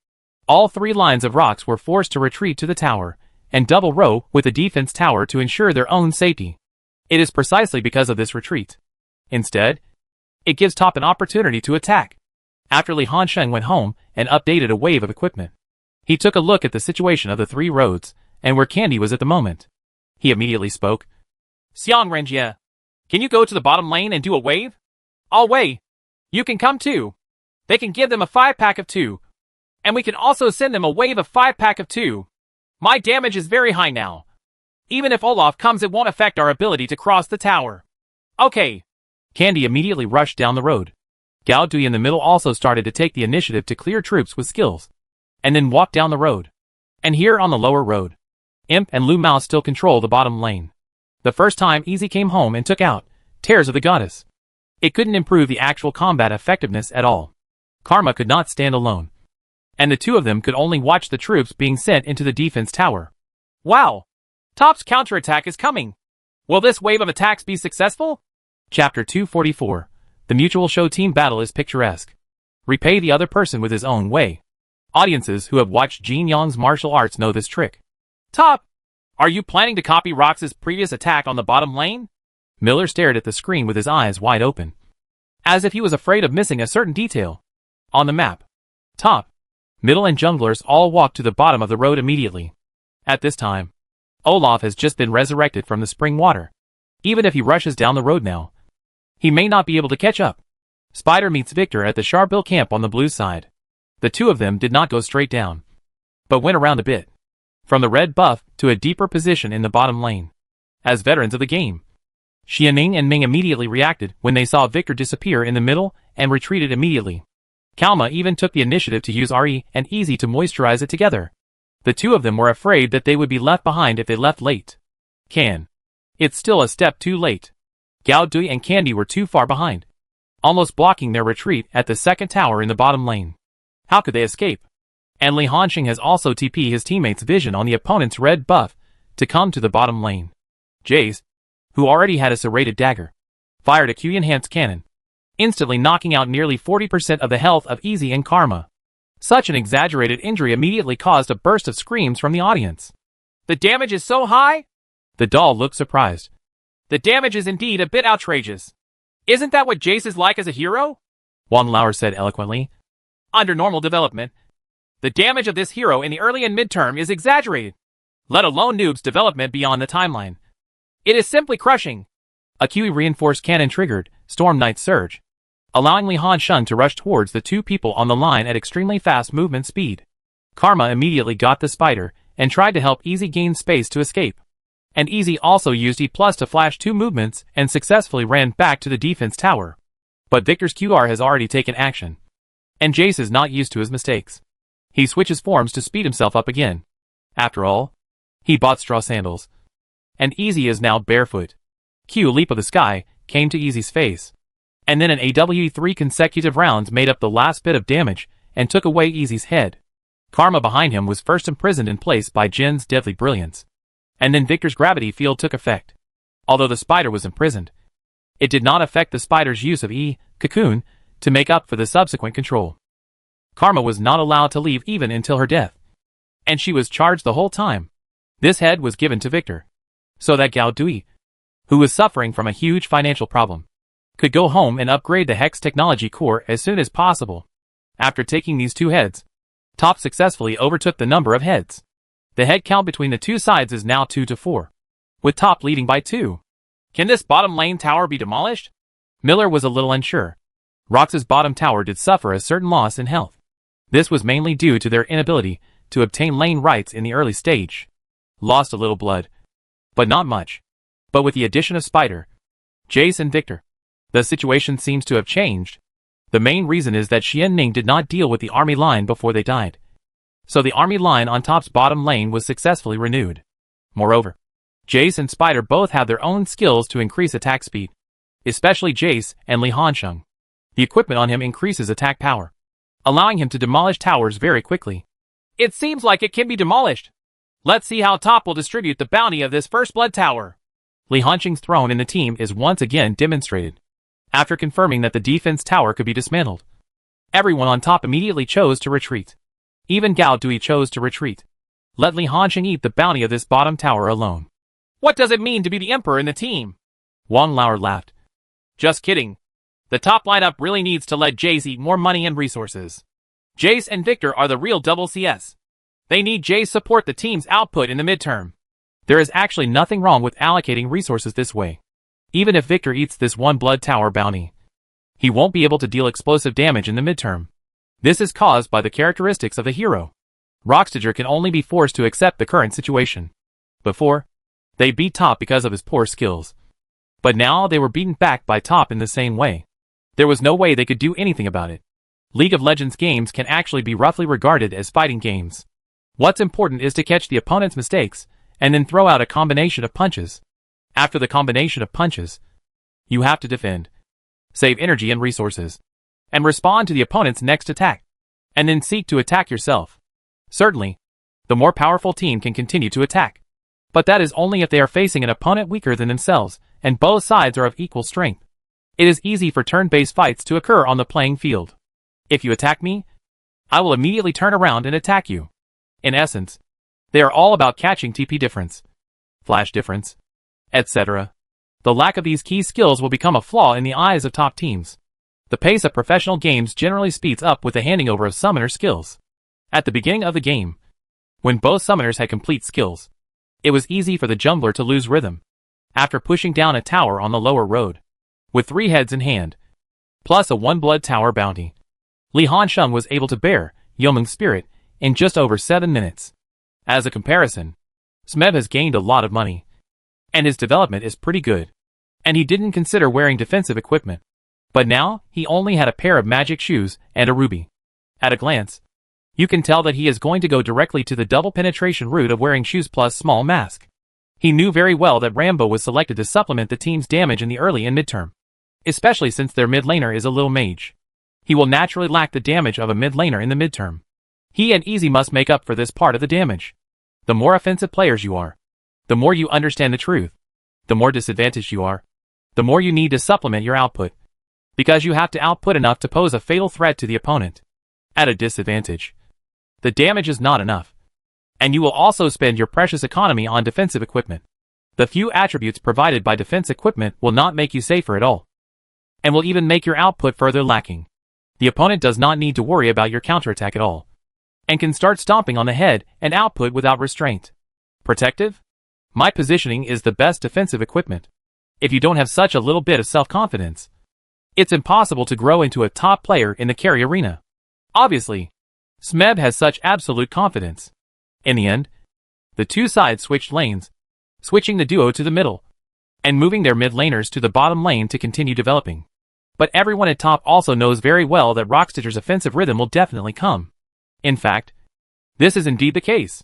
all 3 lines of rocks were forced to retreat to the tower, and double row with the defense tower to ensure their own safety. It is precisely because of this retreat. Instead, it gives Top an opportunity to attack. After Li Hansheng went home and updated a wave of equipment, he took a look at the situation of the 3 roads, and where Candy was at the moment. He immediately spoke. Xiang Renjie, can you go to the bottom lane and do a wave? I'll wait. You can come too. They can give them a 5-pack of 2. And we can also send them a wave of 5-pack of 2. My damage is very high now. Even if Olaf comes, it won't affect our ability to cross the tower. Okay. Candy immediately rushed down the road. Gao Dui in the middle also started to take the initiative to clear troops with skills, and then walk down the road. And here on the lower road, Imp and Lu Mao still control the bottom lane. The first time Easy came home and took out Tears of the Goddess, it couldn't improve the actual combat effectiveness at all. Karma could not stand alone, and the 2 of them could only watch the troops being sent into the defense tower. Wow! Top's counterattack is coming! Will this wave of attacks be successful? Chapter 244. The mutual show team battle is picturesque. Repay the other person with his own way. Audiences who have watched Jin Yang's martial arts know this trick. Top! Are you planning to copy Rox's previous attack on the bottom lane? Miller stared at the screen with his eyes wide open, as if he was afraid of missing a certain detail. On the map, Top, middle and junglers all walked to the bottom of the road immediately. At this time, Olaf has just been resurrected from the spring water. Even if he rushes down the road now, he may not be able to catch up. Spider meets Victor at the Sharbil camp on the blue side. The 2 of them did not go straight down, but went around a bit, from the red buff to a deeper position in the bottom lane. As veterans of the game, Xianing and Ming immediately reacted when they saw Victor disappear in the middle and retreated immediately. Kalma even took the initiative to use RE and Easy to moisturize it together. The 2 of them were afraid that they would be left behind if they left late. It's still a step too late. Gao Dui and Candy were too far behind, almost blocking their retreat at the 2nd tower in the bottom lane. How could they escape? And Li Hanxing has also TP his teammates' vision on the opponent's red buff to come to the bottom lane. Jace, who already had a serrated dagger, fired a Q-enhanced cannon, instantly knocking out nearly 40% of the health of Easy and Karma. Such an exaggerated injury immediately caused a burst of screams from the audience. The damage is so high? The doll looked surprised. The damage is indeed a bit outrageous. Isn't that what Jace is like as a hero? Wang Lauer said eloquently. Under normal development, the damage of this hero in the early and midterm is exaggerated, let alone Noob's development beyond the timeline. It is simply crushing. A QE reinforced cannon triggered Storm Knight Surge, allowing Li Hansheng to rush towards the 2 people on the line at extremely fast movement speed. Karma immediately got the spider and tried to help Easy gain space to escape. And Easy also used E+ to flash 2 movements and successfully ran back to the defense tower. But Victor's QR has already taken action, and Jace is not used to his mistakes. He switches forms to speed himself up again. After all, he bought straw sandals, and Easy is now barefoot. Q Leap of the Sky came to Easy's face, and then an AWE 3 consecutive rounds made up the last bit of damage and took away Easy's head. Karma behind him was first imprisoned in place by Jin's deadly brilliance, and then Victor's gravity field took effect. Although the spider was imprisoned, it did not affect the spider's use of cocoon to make up for the subsequent control. Karma was not allowed to leave even until her death, and she was charged the whole time. This head was given to Victor, so that Gao Dui, who was suffering from a huge financial problem, could go home and upgrade the Hex technology core as soon as possible. After taking these 2 heads, Top successfully overtook the number of heads. The head count between the 2 sides is now 2 to 4, with Top leading by 2. Can this bottom lane tower be demolished? Miller was a little unsure. Rox's bottom tower did suffer a certain loss in health. This was mainly due to their inability to obtain lane rights in the early stage. Lost a little blood, but not much. But with the addition of Spider, Jace and Victor. The situation seems to have changed. The main reason is that Xian Ning did not deal with the army line before they died. So the army line on top's bottom lane was successfully renewed. Moreover, Jace and Spider both have their own skills to increase attack speed. Especially Jace and Li Hansheng. The equipment on him increases attack power, allowing him to demolish towers very quickly. It seems like it can be demolished. Let's see how top will distribute the bounty of this first blood tower. Li Hansheng's throne in the team is once again demonstrated. After confirming that the defense tower could be dismantled, everyone on top immediately chose to retreat. Even Gao Dui chose to retreat. Let Li Hansheng eat the bounty of this bottom tower alone. What does it mean to be the emperor in the team? Wang Lauer laughed. Just kidding. The top lineup really needs to let Jace eat more money and resources. Jace and Victor are the real double CS. They need Jace support the team's output in the midterm. There is actually nothing wrong with allocating resources this way. Even if Victor eats this one blood tower bounty, he won't be able to deal explosive damage in the midterm. This is caused by the characteristics of the hero. Rockstager can only be forced to accept the current situation. Before, they beat Top because of his poor skills. But now they were beaten back by Top in the same way. There was no way they could do anything about it. League of Legends games can actually be roughly regarded as fighting games. What's important is to catch the opponent's mistakes, and then throw out a combination of punches. After the combination of punches, you have to defend, save energy and resources, and respond to the opponent's next attack, and then seek to attack yourself. Certainly, the more powerful team can continue to attack. But that is only if they are facing an opponent weaker than themselves, and both sides are of equal strength. It is easy for turn-based fights to occur on the playing field. If you attack me, I will immediately turn around and attack you. In essence, they are all about catching TP difference, flash difference, etc. The lack of these key skills will become a flaw in the eyes of top teams. The pace of professional games generally speeds up with the handing over of summoner skills. At the beginning of the game, when both summoners had complete skills, it was easy for the jungler to lose rhythm. After pushing down a tower on the lower road, with 3 heads in hand, plus a 1 blood tower bounty, Li Hansheng was able to bear Yeoming's spirit in just over 7 minutes. As a comparison, Smeb has gained a lot of money, and his development is pretty good, and he didn't consider wearing defensive equipment. But now, he only had a pair of magic shoes and a ruby. At a glance, you can tell that he is going to go directly to the double penetration route of wearing shoes plus small mask. He knew very well that Rambo was selected to supplement the team's damage in the early and midterm, especially since their mid laner is a little mage. He will naturally lack the damage of a mid laner in the midterm. He and Easy must make up for this part of the damage. The more offensive players you are, the more you understand the truth. The more disadvantaged you are, the more you need to supplement your output, because you have to output enough to pose a fatal threat to the opponent. At a disadvantage, the damage is not enough, and you will also spend your precious economy on defensive equipment. The few attributes provided by defense equipment will not make you safer at all, and will even make your output further lacking. The opponent does not need to worry about your counterattack at all, and can start stomping on the head and output without restraint. Protective? My positioning is the best defensive equipment. If you don't have such a little bit of self-confidence, it's impossible to grow into a top player in the carry arena. Obviously, Smeb has such absolute confidence. In the end, the two sides switched lanes, switching the duo to the middle, and moving their mid laners to the bottom lane to continue developing. But everyone at top also knows very well that Rockstager's offensive rhythm will definitely come. In fact, this is indeed the case.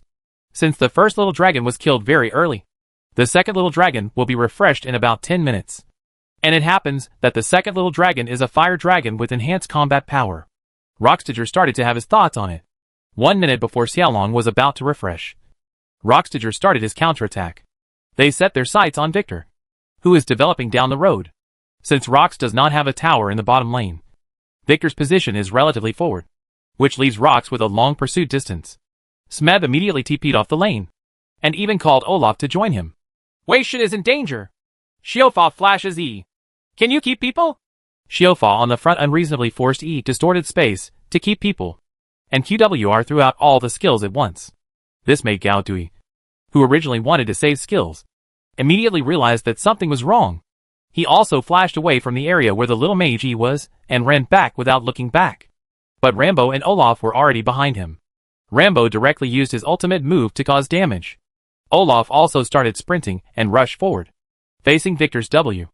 Since the first little dragon was killed very early, the second little dragon will be refreshed in about 10 minutes. And it happens that the second little dragon is a fire dragon with enhanced combat power. Rockstager started to have his thoughts on it. 1 minute before Xiaolong was about to refresh, Rockstager started his counterattack. They set their sights on Victor, who is developing down the road. Since Rox does not have a tower in the bottom lane, Victor's position is relatively forward, which leaves Rox with a long pursuit distance. Smeb immediately TP'd off the lane, and even called Olaf to join him. Wei Shen is in danger. Xiaofa flashes E. Can you keep people? Xiaofa on the front unreasonably forced E distorted space to keep people, and QWR threw out all the skills at once. This made Gao Dui, who originally wanted to save skills, immediately realized that something was wrong. He also flashed away from the area where the little mage E was, and ran back without looking back. But Rambo and Olaf were already behind him. Rambo directly used his ultimate move to cause damage. Olaf also started sprinting and rushed forward, facing Victor's W.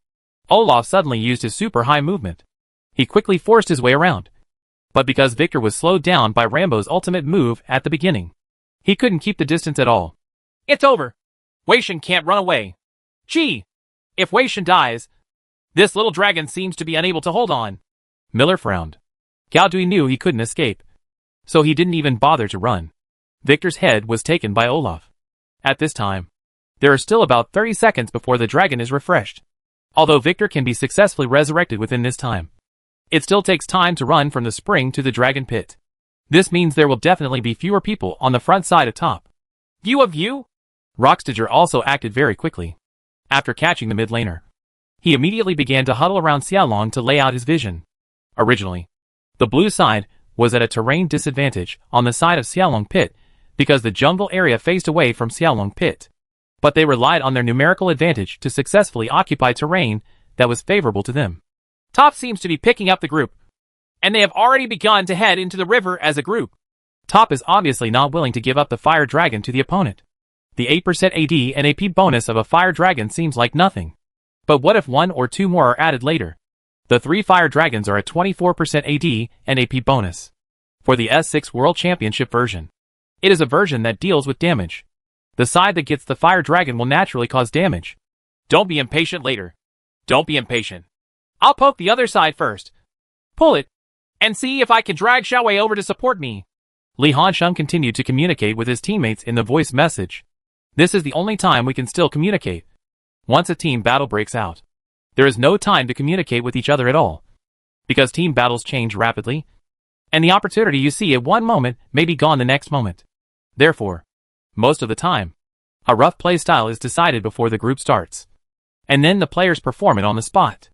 Olaf suddenly used his super high movement. He quickly forced his way around. But because Victor was slowed down by Rambo's ultimate move at the beginning, he couldn't keep the distance at all. It's over. Wei Shen can't run away. Gee, if Wei Shen dies, this little dragon seems to be unable to hold on. Miller frowned. Gao Dui knew he couldn't escape, so he didn't even bother to run. Victor's head was taken by Olaf. At this time, there are still about 30 seconds before the dragon is refreshed. Although Victor can be successfully resurrected within this time, it still takes time to run from the spring to the dragon pit. This means there will definitely be fewer people on the front side of top. View of you? Rockstager also acted very quickly. After catching the mid laner, he immediately began to huddle around Xiaolong to lay out his vision. Originally, the blue side was at a terrain disadvantage on the side of Xiaolong Pit because the jungle area faced away from Xiaolong Pit. But they relied on their numerical advantage to successfully occupy terrain that was favorable to them. Top seems to be picking up the group, and they have already begun to head into the river as a group. Top is obviously not willing to give up the fire dragon to the opponent. The 8% AD and AP bonus of a fire dragon seems like nothing. But what if 1 or 2 more are added later? The 3 fire dragons are a 24% AD and AP bonus. For the S6 World Championship version, it is a version that deals with damage. The side that gets the fire dragon will naturally cause damage. Don't be impatient later. Don't be impatient. I'll poke the other side first. Pull it, and see if I can drag Xiaowei over to support me. Li Hansheng continued to communicate with his teammates in the voice message. This is the only time we can still communicate. Once a team battle breaks out, there is no time to communicate with each other at all. Because team battles change rapidly, and the opportunity you see at one moment may be gone the next moment. Therefore, most of the time, a rough play style is decided before the group starts, and then the players perform it on the spot.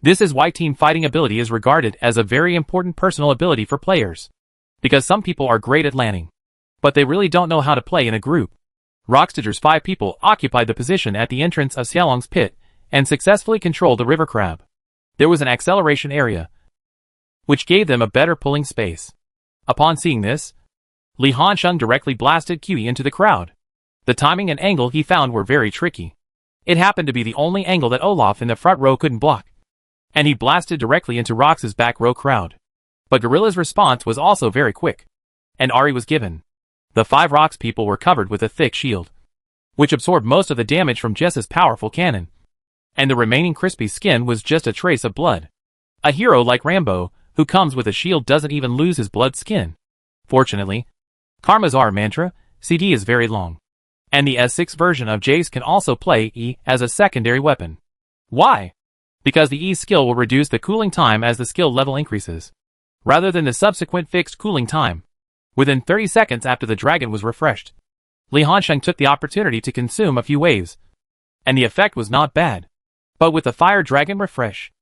This is why team fighting ability is regarded as a very important personal ability for players. Because some people are great at landing, but they really don't know how to play in a group. Rockstager's 5 people occupied the position at the entrance of Xiaolong's pit and successfully controlled the river crab. There was an acceleration area, which gave them a better pulling space. Upon seeing this, Li Hansheng directly blasted Qi into the crowd. The timing and angle he found were very tricky. It happened to be the only angle that Olaf in the front row couldn't block, and he blasted directly into Rox's back row crowd. But Gorilla's response was also very quick, and Ahri was given. The 5 Rox people were covered with a thick shield, which absorbed most of the damage from Jess's powerful cannon, and the remaining crispy skin was just a trace of blood. A hero like Rambo, who comes with a shield, doesn't even lose his blood skin. Fortunately, Karma's R mantra, CD, is very long, and the S6 version of Jace can also play E as a secondary weapon. Why? Because the E skill will reduce the cooling time as the skill level increases, rather than the subsequent fixed cooling time. Within 30 seconds after the dragon was refreshed, Li Hansheng took the opportunity to consume a few waves, and the effect was not bad. But with the fire dragon refresh,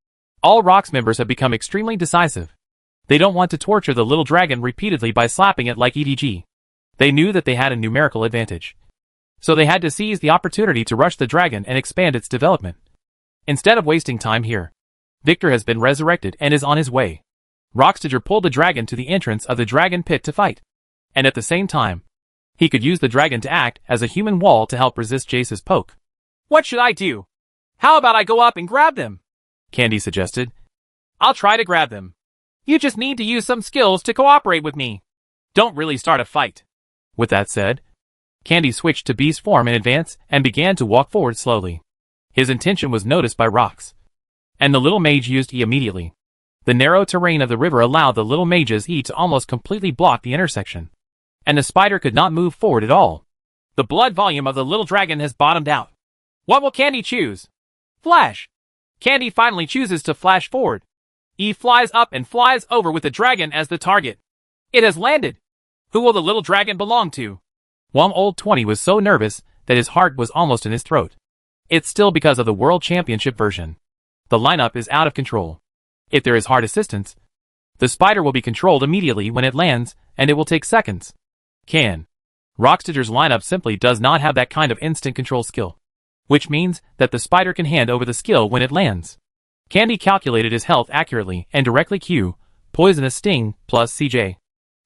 all Rox members have become extremely decisive. They don't want to torture the little dragon repeatedly by slapping it like EDG. They knew that they had a numerical advantage, so they had to seize the opportunity to rush the dragon and expand its development. Instead of wasting time here, Victor has been resurrected and is on his way. Rockstager pulled the dragon to the entrance of the dragon pit to fight, and at the same time, he could use the dragon to act as a human wall to help resist Jace's poke. What should I do? How about I go up and grab them? Candy suggested. I'll try to grab them. You just need to use some skills to cooperate with me. Don't really start a fight. With that said, Candy switched to beast form in advance and began to walk forward slowly. His intention was noticed by Rox, and the little mage used E immediately. The narrow terrain of the river allowed the little mage's E to almost completely block the intersection, and the spider could not move forward at all. The blood volume of the little dragon has bottomed out. What will Candy choose? Flash. Candy finally chooses to flash forward. E flies up and flies over with the dragon as the target. It has landed. Who will the little dragon belong to? Old 20 was so nervous that his heart was almost in his throat. It's still because of the World Championship version. The lineup is out of control. If there is hard assistance, the spider will be controlled immediately when it lands, and it will take seconds. Rockstager's lineup simply does not have that kind of instant control skill, which means that the spider can hand over the skill when it lands. Candy calculated his health accurately and directly Q, Poisonous Sting, plus CJ,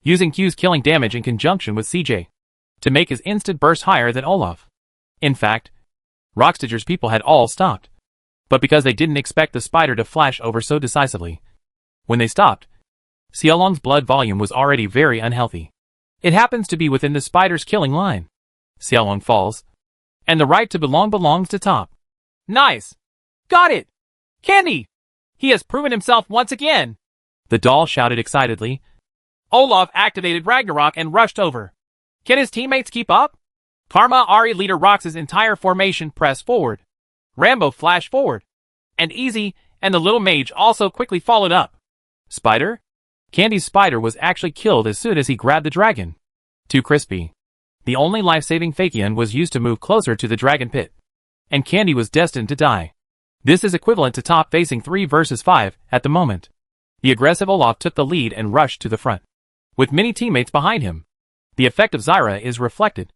using Q's killing damage in conjunction with CJ, to make his instant burst higher than Olaf. In fact, Rockstager's people had all stopped. but because they didn't expect the spider to flash over so decisively. When they stopped, Xiaolong's blood volume was already very unhealthy. It happens to be within the spider's killing line. Xiaolong falls, and the right to belongs to Top. Nice! Got it! Candy! He has proven himself once again! The doll shouted excitedly. Olaf activated Ragnarok and rushed over. Can his teammates keep up? Karma Ari leader Rox's entire formation pressed forward. Rambo flashed forward. And Easy and the little mage also quickly followed up. Spider? Candy's spider was actually killed as soon as he grabbed the dragon. Too crispy. The only life-saving Fakian was used to move closer to the dragon pit. And Candy was destined to die. This is equivalent to Top facing 3 versus 5 at the moment. The aggressive Olaf took the lead and rushed to the front, with many teammates behind him. The effect of Zyra is reflected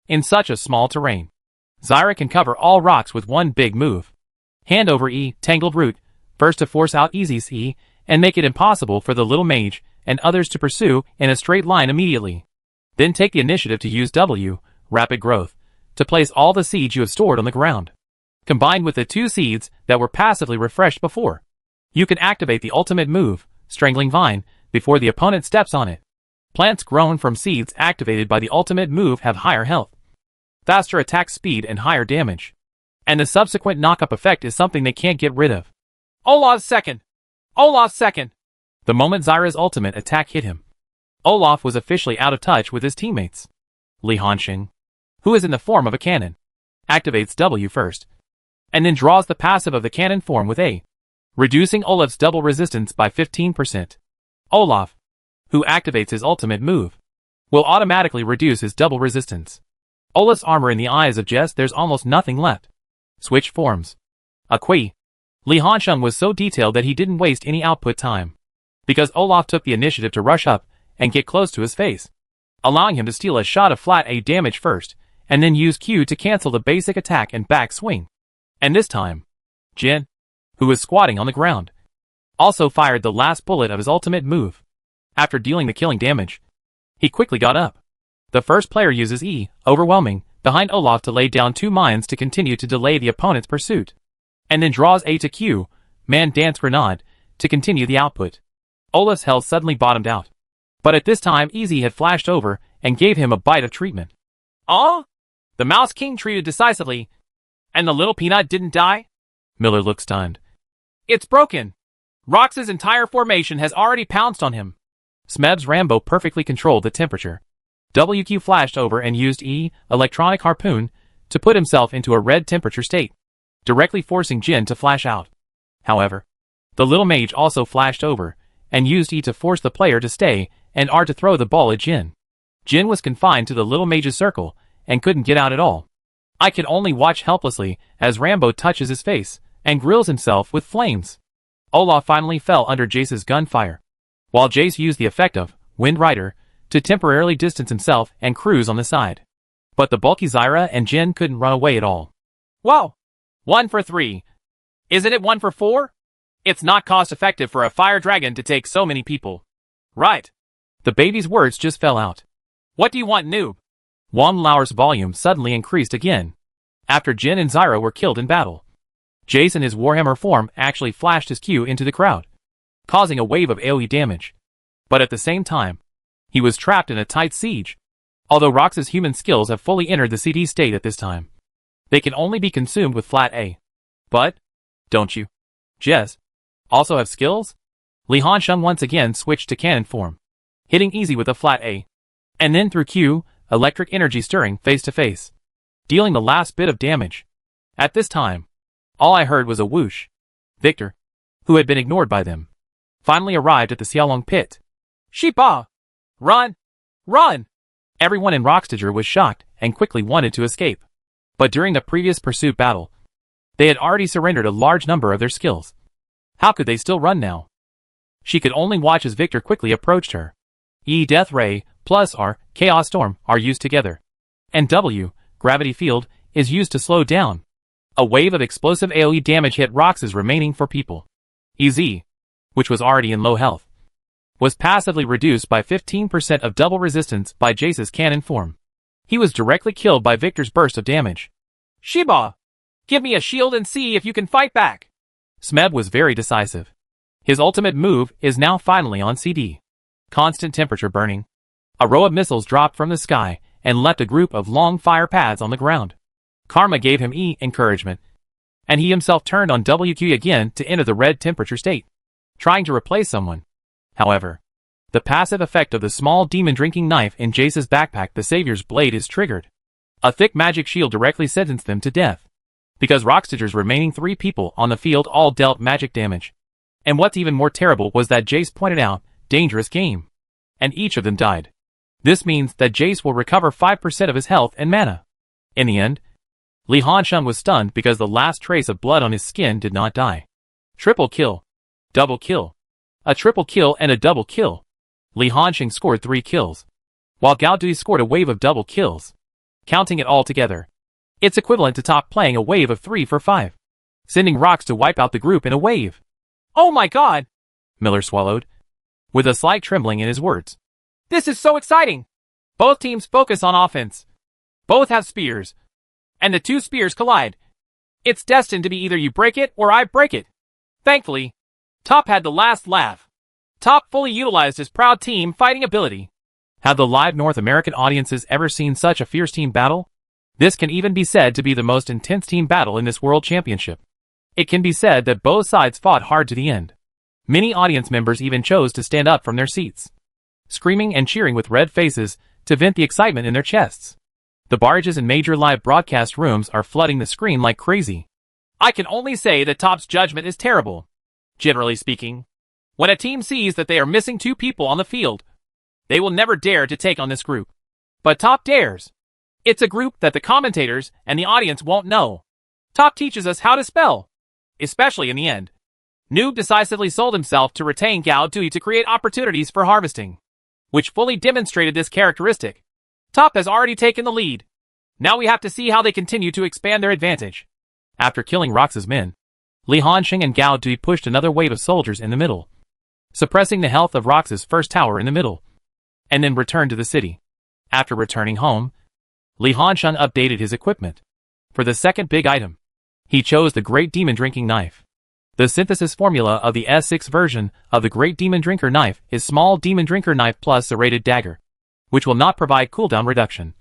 in such a small terrain. Zyra can cover all rocks with one big move. Hand over E, Tangled Root, first to force out Easy's E, and make it impossible for the little mage and others to pursue in a straight line immediately. Then take the initiative to use W, Rapid Growth, to place all the seeds you have stored on the ground. Combined with the 2 seeds that were passively refreshed before, you can activate the ultimate move, Strangling Vine, before the opponent steps on it. Plants grown from seeds activated by the ultimate move have higher health, faster attack speed and higher damage. And the subsequent knock-up effect is something they can't get rid of. Olaf's second! Olaf's second! The moment Zyra's ultimate attack hit him, Olaf was officially out of touch with his teammates. Li Hanxing, who is in the form of a cannon, activates W first, and then draws the passive of the cannon form with A, reducing Olaf's double resistance by 15%. Olaf, who activates his ultimate move, will automatically reduce his double resistance. Olaf's armor in the eyes of Jess, there's almost nothing left. Switch forms. Li Hanxing was so detailed that he didn't waste any output time, because Olaf took the initiative to rush up and get close to his face, allowing him to steal a shot of flat A damage first, and then use Q to cancel the basic attack and back swing. And this time, Jin, who was squatting on the ground, also fired the last bullet of his ultimate move. After dealing the killing damage, he quickly got up. The first player uses E, Overwhelming, behind Olaf to lay down 2 mines to continue to delay the opponent's pursuit, and then draws A to Q, Man Dance Grenade, to continue the output. Olaf's health suddenly bottomed out, but at this time Easy had flashed over and gave him a bite of treatment. The Mouse King treated decisively, and the little peanut didn't die? Miller looked stunned. It's broken. Rox's entire formation has already pounced on him. Smeb's Rambo perfectly controlled the temperature. WQ flashed over and used E, Electronic Harpoon, to put himself into a red temperature state, directly forcing Jin to flash out. However, the little mage also flashed over and used E to force the player to stay and R to throw the ball at Jin. Jin was confined to the little mage's circle and couldn't get out at all. I could only watch helplessly as Rambo touches his face and grills himself with flames. Olaf finally fell under Jace's gunfire, while Jace used the effect of Wind Rider to temporarily distance himself and cruise on the side. But the bulky Zyra and Jin couldn't run away at all. Wow! 1 for 3. Isn't it 1 for 4? It's not cost-effective for a fire dragon to take so many people. Right. The baby's words just fell out. What do you want, noob? Wang Lao's volume suddenly increased again, after Jin and Zyra were killed in battle. Jace in his Warhammer form actually flashed his Q into the crowd, causing a wave of AoE damage. But at the same time, he was trapped in a tight siege. Although Rox's human skills have fully entered the CD state at this time, they can only be consumed with flat A. But, don't you, Jess, also have skills? Li Hanxing once again switched to cannon form, hitting Easy with a flat A, and then through Q, electric energy stirring face to face, dealing the last bit of damage. At this time, all I heard was a whoosh. Victor, who had been ignored by them, finally arrived at the Xiaolong pit. Sheepa! Run! Run! Everyone in Roxtager was shocked and quickly wanted to escape. But during the previous pursuit battle, they had already surrendered a large number of their skills. How could they still run now? She could only watch as Victor quickly approached her. E Death Ray plus R Chaos Storm are used together, and W Gravity Field is used to slow down. A wave of explosive AoE damage hit Rox's remaining 4 people. EZ, which was already in low health, was passively reduced by 15% of double resistance by Jace's cannon form. He was directly killed by Victor's burst of damage. Sheba! Give me a shield and see if you can fight back. Smeb was very decisive. His ultimate move is now finally on CD. Constant temperature burning. A row of missiles dropped from the sky and left a group of long fire paths on the ground. Karma gave him encouragement, and he himself turned on WQ again to enter the red temperature state, trying to replace someone. However, the passive effect of the small demon drinking knife in Jace's backpack, the Savior's Blade, is triggered. A thick magic shield directly sentenced them to death, because Rockstitcher's remaining 3 people on the field all dealt magic damage. And what's even more terrible was that Jace pointed out, dangerous game. And each of them died. This means that Jace will recover 5% of his health and mana. In the end, Li Hansheng was stunned because the last trace of blood on his skin did not die. Triple kill. Double kill. A triple kill and a double kill. Li Hansheng scored 3 kills, while Gao Dui scored a wave of double kills. Counting it all together, it's equivalent to Top playing a wave of 3 for 5, sending Rocks to wipe out the group in a wave. Oh my god! Miller swallowed, with a slight trembling in his words. This is so exciting! Both teams focus on offense. Both have spears, and the 2 spears collide. It's destined to be either you break it or I break it. Thankfully, Top had the last laugh. Top fully utilized his proud team fighting ability. Have the live North American audiences ever seen such a fierce team battle? This can even be said to be the most intense team battle in this World Championship. It can be said that both sides fought hard to the end. Many audience members even chose to stand up from their seats, screaming and cheering with red faces to vent the excitement in their chests. The barrages in major live broadcast rooms are flooding the screen like crazy. I can only say that Top's judgment is terrible. Generally speaking, when a team sees that they are missing 2 people on the field, they will never dare to take on this group. But Top dares. It's a group that the commentators and the audience won't know. Top teaches us how to spell, especially in the end. Noob decisively sold himself to retain Gao Dui to create opportunities for harvesting, which fully demonstrated this characteristic. Top has already taken the lead. Now we have to see how they continue to expand their advantage. After killing Rox's men, Li Hansheng and Gao Dui pushed another wave of soldiers in the middle, suppressing the health of Rox's first tower in the middle, and then returned to the city. After returning home, Li Hansheng updated his equipment. For the second big item, he chose the Great Demon Drinking Knife. The synthesis formula of the S6 version of the Great Demon Drinker Knife is Small Demon Drinker Knife plus Serrated Dagger, which will not provide cooldown reduction,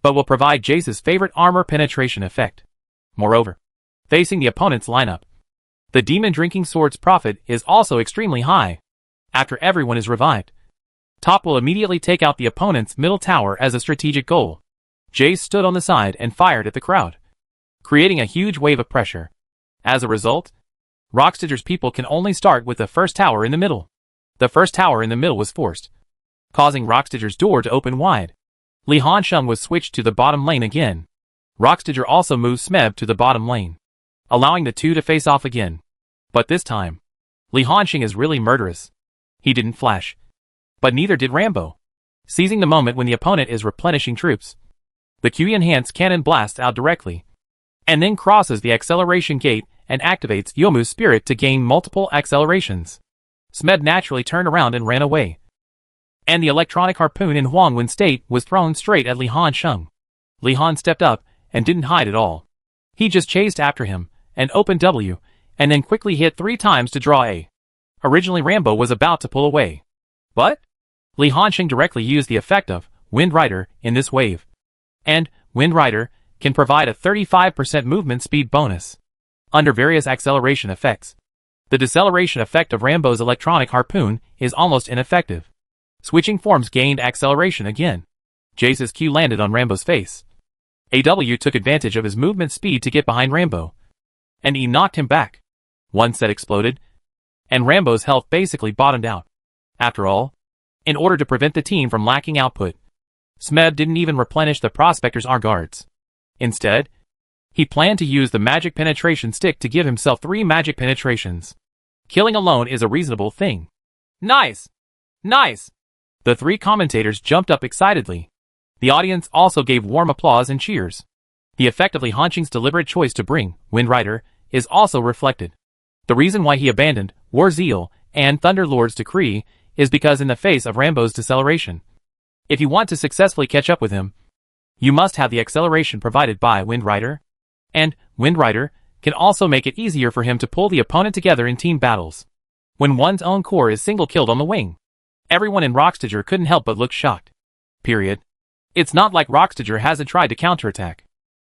but will provide Jace's favorite armor penetration effect. Moreover, facing the opponent's lineup, the Demon Drinking Sword's profit is also extremely high. After everyone is revived, Top will immediately take out the opponent's middle tower as a strategic goal. Jace stood on the side and fired at the crowd, creating a huge wave of pressure. As a result, Rockstitcher's people can only start with the first tower in the middle. The first tower in the middle was forced, causing Rockstitcher's door to open wide. Li Hansheng was switched to the bottom lane again. Rockstitcher also moved Smeb to the bottom lane, allowing the 2 to face off again. But this time, Li Hansheng is really murderous. He didn't flash, but neither did Rambo. Seizing the moment when the opponent is replenishing troops, the Q-enhanced cannon blasts out directly, and then crosses the acceleration gate and activates Youmuu's spirit to gain multiple accelerations. Smeb naturally turned around and ran away, and the electronic harpoon in Huangwen State was thrown straight at Li Hansheng. Li Han stepped up and didn't hide at all. He just chased after him and opened W, and then quickly hit 3 times to draw A. Originally Rambo was about to pull away, but Li Hansheng directly used the effect of Wind Rider in this wave, and Wind Rider can provide a 35% movement speed bonus under various acceleration effects. The deceleration effect of Rambo's electronic harpoon is almost ineffective. Switching forms gained acceleration again. Jace's Q landed on Rambo's face. AW took advantage of his movement speed to get behind Rambo, and he knocked him back. One set exploded, and Rambo's health basically bottomed out. After all, in order to prevent the team from lacking output, Smeb didn't even replenish the Prospector's R guards. Instead, he planned to use the magic penetration stick to give himself 3 magic penetrations. Killing alone is a reasonable thing. Nice! Nice! The 3 commentators jumped up excitedly. The audience also gave warm applause and cheers. The effect of Li Hansheng's deliberate choice to bring Wind Rider is also reflected. The reason why he abandoned War Zeal and Thunderlord's Decree is because in the face of Rambo's deceleration, if you want to successfully catch up with him, you must have the acceleration provided by Wind Rider, And Windrider can also make it easier for him to pull the opponent together in team battles. When one's own core is single-killed on the wing, everyone in Rockstager couldn't help but look shocked. Period. It's not like Rockstager hasn't tried to counterattack.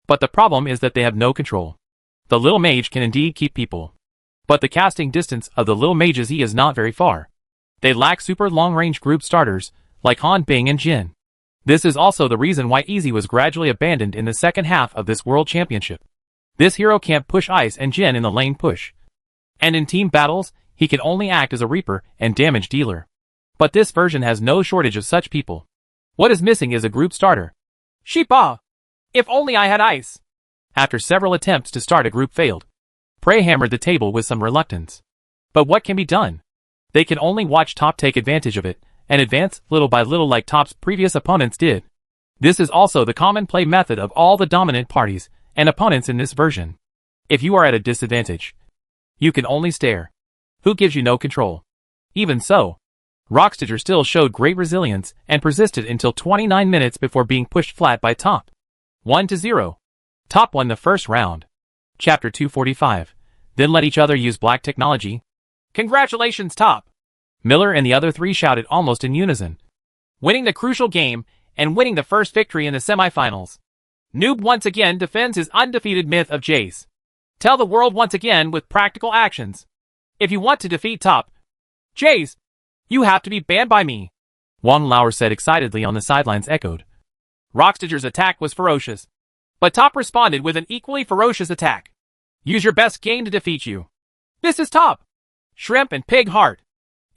But the problem is that they have no control. The little mage can indeed keep people. But the casting distance of the little mage's E is not very far. They lack super long-range group starters, like Han Bing and Jin. This is also the reason why Easy was gradually abandoned in the second half of this World Championship. This hero can't push Ice and Jin in the lane push. And in team battles, he can only act as a Reaper and damage dealer. But this version has no shortage of such people. What is missing is a group starter. Sheepa! If only I had Ice! After several attempts to start a group failed, Prey hammered the table with some reluctance. But what can be done? They can only watch Top take advantage of it, and advance little by little like Top's previous opponents did. This is also the common play method of all the dominant parties and opponents in this version. If you are at a disadvantage, you can only stare. Who gives you no control? Even so, Rockstager still showed great resilience and persisted until 29 minutes before being pushed flat by Top. 1-0. Top won the first round. Chapter 245. Then let each other use black technology. Congratulations, Top! Miller and the other three shouted almost in unison. Winning the crucial game and winning the first victory in the semifinals. Noob once again defends his undefeated myth of Jace. Tell the world once again with practical actions. If you want to defeat Top Jace, you have to be banned by me. Wang Lauer said excitedly on the sidelines echoed. Rockstager's attack was ferocious. But Top responded with an equally ferocious attack. Use your best game to defeat you. This is Top. Shrimp and Pig Heart.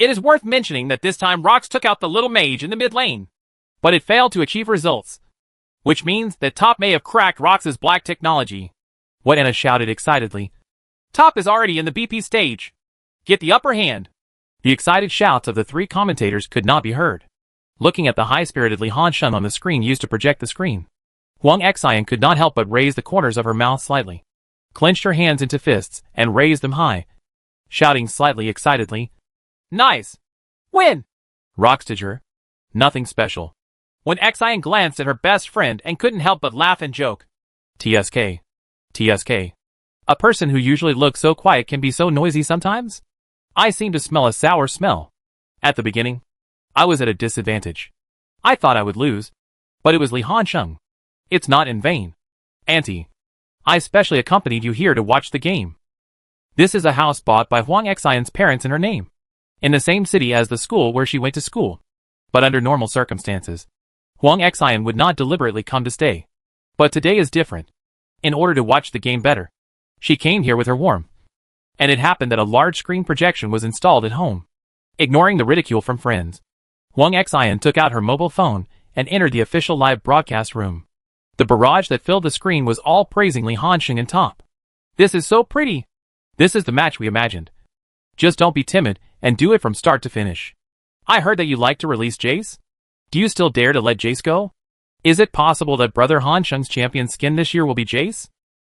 It is worth mentioning that this time Rox took out the little mage in the mid lane. But it failed to achieve results. Which means that Top may have cracked Rox's black technology. What Anna shouted excitedly. Top is already in the BP stage. Get the upper hand. The excited shouts of the three commentators could not be heard. Looking at the high-spirited Li Hansheng on the screen used to project the screen, Huang Xian could not help but raise the corners of her mouth slightly, clenched her hands into fists, and raised them high, shouting slightly excitedly, Nice! Win! Rockstager. Nothing special. When Xian glanced at her best friend and couldn't help but laugh and joke. TSK. TSK. A person who usually looks so quiet can be so noisy sometimes? I seem to smell a sour smell. At the beginning, I was at a disadvantage. I thought I would lose. But it was Li Hansheng. It's not in vain. Auntie. I specially accompanied you here to watch the game. This is a house bought by Huang Xian's parents in her name, in the same city as the school where she went to school. But under normal circumstances, Huang Xian would not deliberately come to stay. But today is different. In order to watch the game better, she came here with her warm. And it happened that a large screen projection was installed at home. Ignoring the ridicule from friends, Huang Xian took out her mobile phone and entered the official live broadcast room. The barrage that filled the screen was all praising Li Hansheng and Top. This is so pretty. This is the match we imagined. Just don't be timid and do it from start to finish. I heard that you like to release Jace. Do you still dare to let Jace go? Is it possible that Brother Hansheng's champion skin this year will be Jace?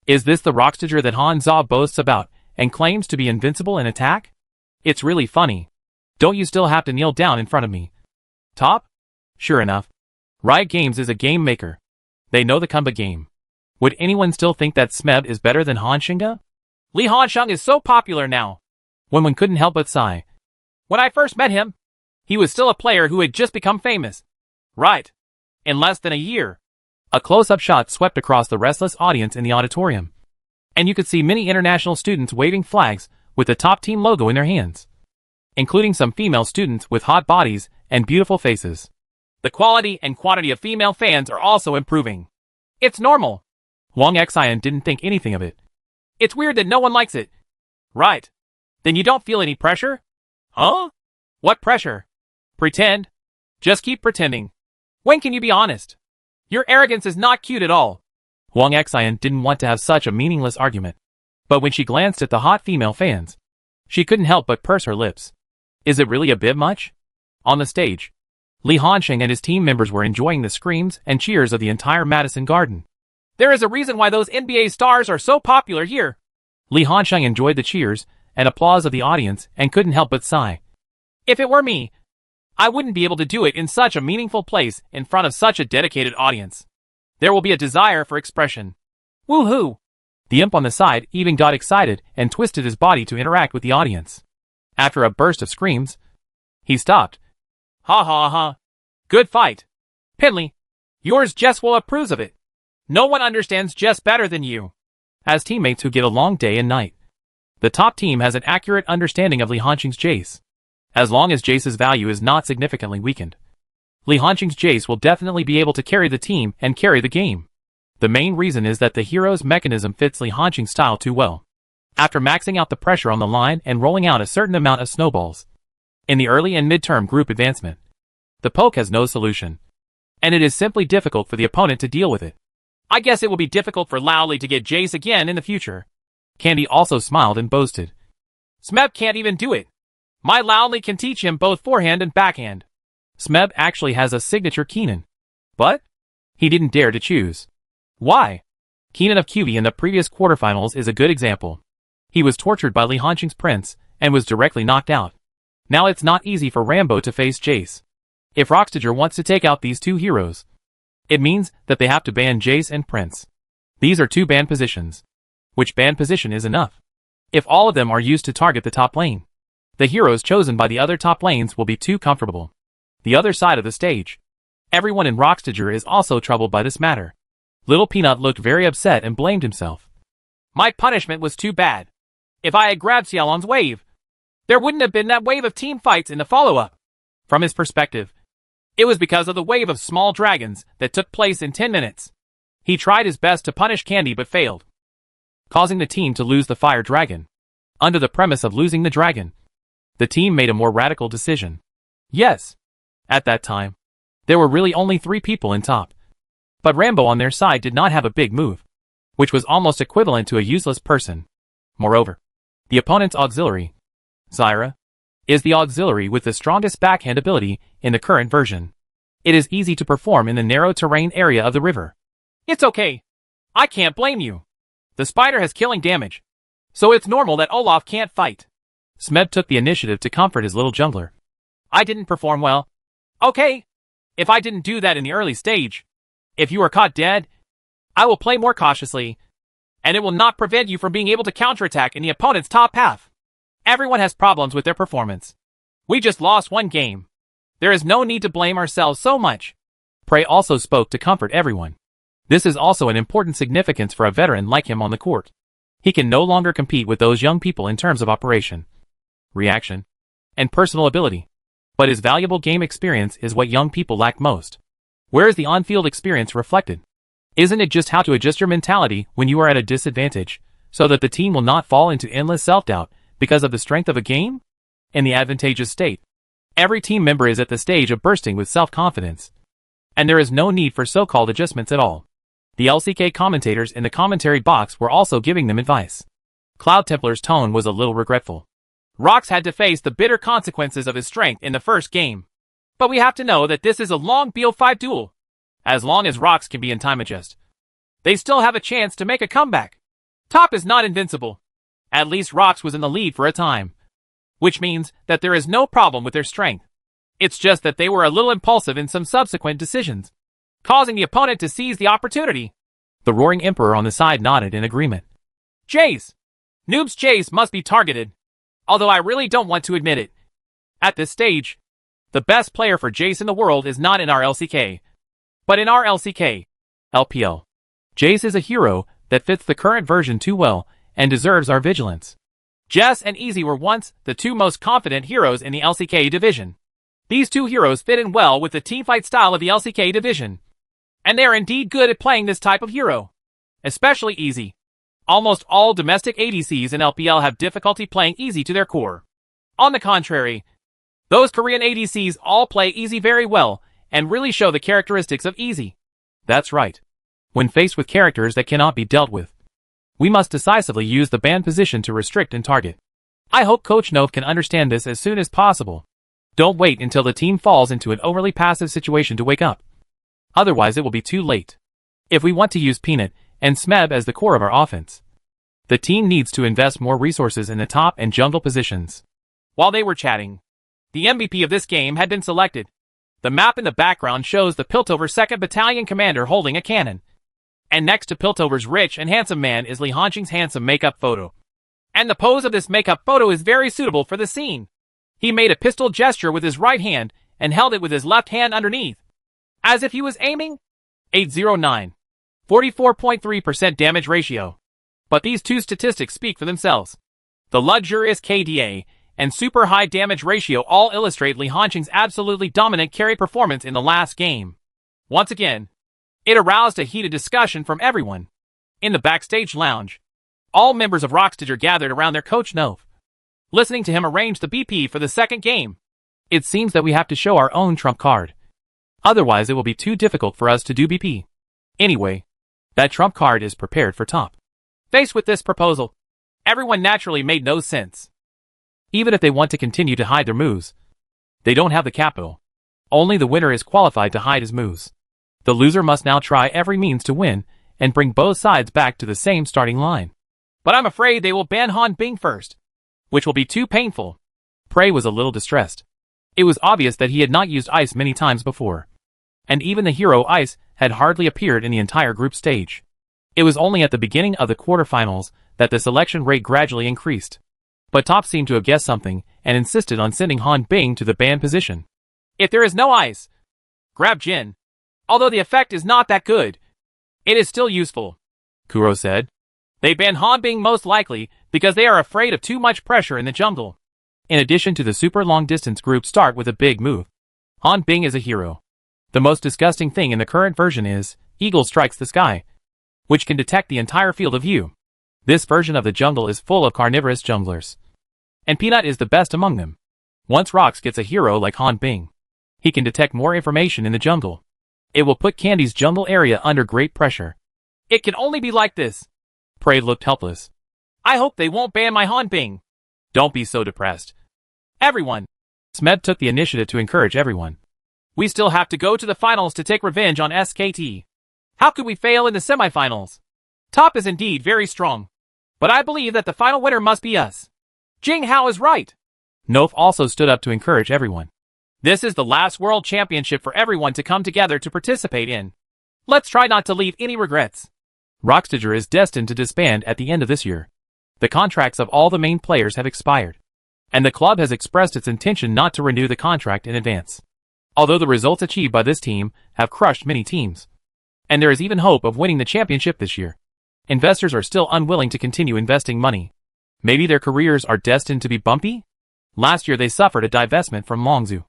Is this the Rockstager that Han Zha boasts about and claims to be invincible in attack? It's really funny. Don't you still have to kneel down in front of me? Top? Sure enough. Riot Games is a game maker. They know the combat game. Would anyone still think that Smeb is better than Hansheng? Li Hansheng is so popular now. One couldn't help but sigh. When I first met him, he was still a player who had just become famous. Right. In less than a year. A close-up shot swept across the restless audience in the auditorium. And you could see many international students waving flags with the Top Team logo in their hands, including some female students with hot bodies and beautiful faces. The quality and quantity of female fans are also improving. It's normal. Huang Xian didn't think anything of it. It's weird that no one likes it. Right. Then you don't feel any pressure? Huh? What pressure? Pretend. Just keep pretending. When can you be honest? Your arrogance is not cute at all. Huang Xian didn't want to have such a meaningless argument. But when she glanced at the hot female fans, she couldn't help but purse her lips. Is it really a bit much? On the stage, Li Hansheng and his team members were enjoying the screams and cheers of the entire Madison Garden. There is a reason why those NBA stars are so popular here. Li Hansheng enjoyed the cheers and applause of the audience and couldn't help but sigh. If it were me, I wouldn't be able to do it in such a meaningful place in front of such a dedicated audience. There will be a desire for expression. Woohoo! The imp on the side even got excited and twisted his body to interact with the audience. After a burst of screams, he stopped. Ha ha ha. Good fight. Pinley, yours Jess will approve of it. No one understands Jess better than you. As teammates who get along day and night, the top team has an accurate understanding of Li Hanqing's Jace. As long as Jace's value is not significantly weakened, Li Hanqing's Jace will definitely be able to carry the team and carry the game. The main reason is that the hero's mechanism fits Li Hanqing's style too well. After maxing out the pressure on the line and rolling out a certain amount of snowballs in the early and mid-term group advancement, the poke has no solution, and it is simply difficult for the opponent to deal with it. I guess it will be difficult for Loudly to get Jace again in the future. Candy also smiled and boasted. Smeb can't even do it. My Loudly can teach him both forehand and backhand. Smeb actually has a signature Keenan. But he didn't dare to choose. Why? Keenan of QB in the previous quarterfinals is a good example. He was tortured by Li Hanqing's Prince and was directly knocked out. Now it's not easy for Rambo to face Jace. If Rockstager wants to take out these two heroes, it means that they have to ban Jace and Prince. These are two ban positions. Which ban position is enough? If all of them are used to target the top lane, the heroes chosen by the other top lanes will be too comfortable. The other side of the stage. Everyone in Rockstager is also troubled by this matter. Little Peanut looked very upset and blamed himself. My punishment was too bad. If I had grabbed Xiaolon's wave, there wouldn't have been that wave of team fights in the follow-up. From his perspective, it was because of the wave of small dragons that took place in 10 minutes. He tried his best to punish Candy but failed, causing the team to lose the fire dragon. Under the premise of losing the dragon, the team made a more radical decision. Yes, at that time, there were really only 3 people in top. But Rambo on their side did not have a big move, which was almost equivalent to a useless person. Moreover, the opponent's auxiliary, Zyra, is the auxiliary with the strongest backhand ability in the current version. It is easy to perform in the narrow terrain area of the river. It's okay. I can't blame you. The spider has killing damage, so it's normal that Olaf can't fight. Smeb took the initiative to comfort his little jungler. I didn't perform well. Okay. If I didn't do that in the early stage, if you are caught dead, I will play more cautiously, and it will not prevent you from being able to counterattack in the opponent's top half. Everyone has problems with their performance. We just lost one game. There is no need to blame ourselves so much. Prey also spoke to comfort everyone. This is also an important significance for a veteran like him on the court. He can no longer compete with those young people in terms of operation, reaction, and personal ability. But his valuable game experience is what young people lack most. Where is the on-field experience reflected? Isn't it just how to adjust your mentality when you are at a disadvantage, so that the team will not fall into endless self-doubt because of the strength of a game? In the advantageous state, every team member is at the stage of bursting with self-confidence, and there is no need for so-called adjustments at all. The LCK commentators in the commentary box were also giving them advice. Cloud Templar's tone was a little regretful. Rox had to face the bitter consequences of his strength in the first game. But we have to know that this is a long BO5 duel. As long as Rox can be in time adjust, they still have a chance to make a comeback. Top is not invincible. At least Rox was in the lead for a time, which means that there is no problem with their strength. It's just that they were a little impulsive in some subsequent decisions, causing the opponent to seize the opportunity. The Roaring Emperor on the side nodded in agreement. Jace! Noob's Jace must be targeted, although I really don't want to admit it. At this stage, the best player for Jace in the world is not in our LCK, but in our LCK, LPL. Jace is a hero that fits the current version too well and deserves our vigilance. Jess and Easy were once the 2 most confident heroes in the LCK division. These 2 heroes fit in well with the teamfight style of the LCK division, and they are indeed good at playing this type of hero, especially Easy. Almost all domestic ADCs in LPL have difficulty playing Easy to their core. On the contrary, those Korean ADCs all play Easy very well and really show the characteristics of Easy. That's right. When faced with characters that cannot be dealt with, we must decisively use the ban position to restrict and target. I hope Coach Nove can understand this as soon as possible. Don't wait until the team falls into an overly passive situation to wake up. Otherwise it will be too late. If we want to use Peanut and Smeb as the core of our offense, the team needs to invest more resources in the top and jungle positions. While they were chatting, the MVP of this game had been selected. The map in the background shows the Piltover 2nd Battalion commander holding a cannon. And next to Piltover's rich and handsome man is Li Hanqing's handsome makeup photo. And the pose of this makeup photo is very suitable for the scene. He made a pistol gesture with his right hand and held it with his left hand underneath, as if he was aiming. 809. 44.3% damage ratio. But these two statistics speak for themselves. The luxurious KDA and super high damage ratio all illustrate Li Hanqing's absolutely dominant carry performance in the last game. Once again, it aroused a heated discussion from everyone. In the backstage lounge, all members of Rockstager gathered around their coach Nov, listening to him arrange the BP for the second game. It seems that we have to show our own trump card. Otherwise it will be too difficult for us to do BP. Anyway, that trump card is prepared for Top. Faced with this proposal, everyone naturally made no sense. Even if they want to continue to hide their moves, they don't have the capital. Only the winner is qualified to hide his moves. The loser must now try every means to win and bring both sides back to the same starting line. But I'm afraid they will ban Han Bing first, which will be too painful. Prey was a little distressed. It was obvious that he had not used ice many times before. And even the hero Ice had hardly appeared in the entire group stage. It was only at the beginning of the quarterfinals that the selection rate gradually increased. But Top seemed to have guessed something and insisted on sending Han Bing to the ban position. If there is no ice, grab Jin. Although the effect is not that good, it is still useful, Kuro said. They ban Han Bing most likely because they are afraid of too much pressure in the jungle. In addition to the super long distance group start with a big move, Han Bing is a hero. The most disgusting thing in the current version is Eagle Strikes the Sky, which can detect the entire field of view. This version of the jungle is full of carnivorous junglers, and Peanut is the best among them. Once Rox gets a hero like Han Bing, he can detect more information in the jungle. It will put Candy's jungle area under great pressure. It can only be like this. Prey looked helpless. I hope they won't ban my Han Bing. Don't be so depressed. Everyone. Smed took the initiative to encourage everyone. We still have to go to the finals to take revenge on SKT. How could we fail in the semifinals? Top is indeed very strong, but I believe that the final winner must be us. Jing Hao is right. Nof also stood up to encourage everyone. This is the last World Championship for everyone to come together to participate in. Let's try not to leave any regrets. Rockstager is destined to disband at the end of this year. The contracts of all the main players have expired, and the club has expressed its intention not to renew the contract in advance. Although the results achieved by this team have crushed many teams, and there is even hope of winning the championship this year, investors are still unwilling to continue investing money. Maybe their careers are destined to be bumpy? Last year they suffered a divestment from Longzhou,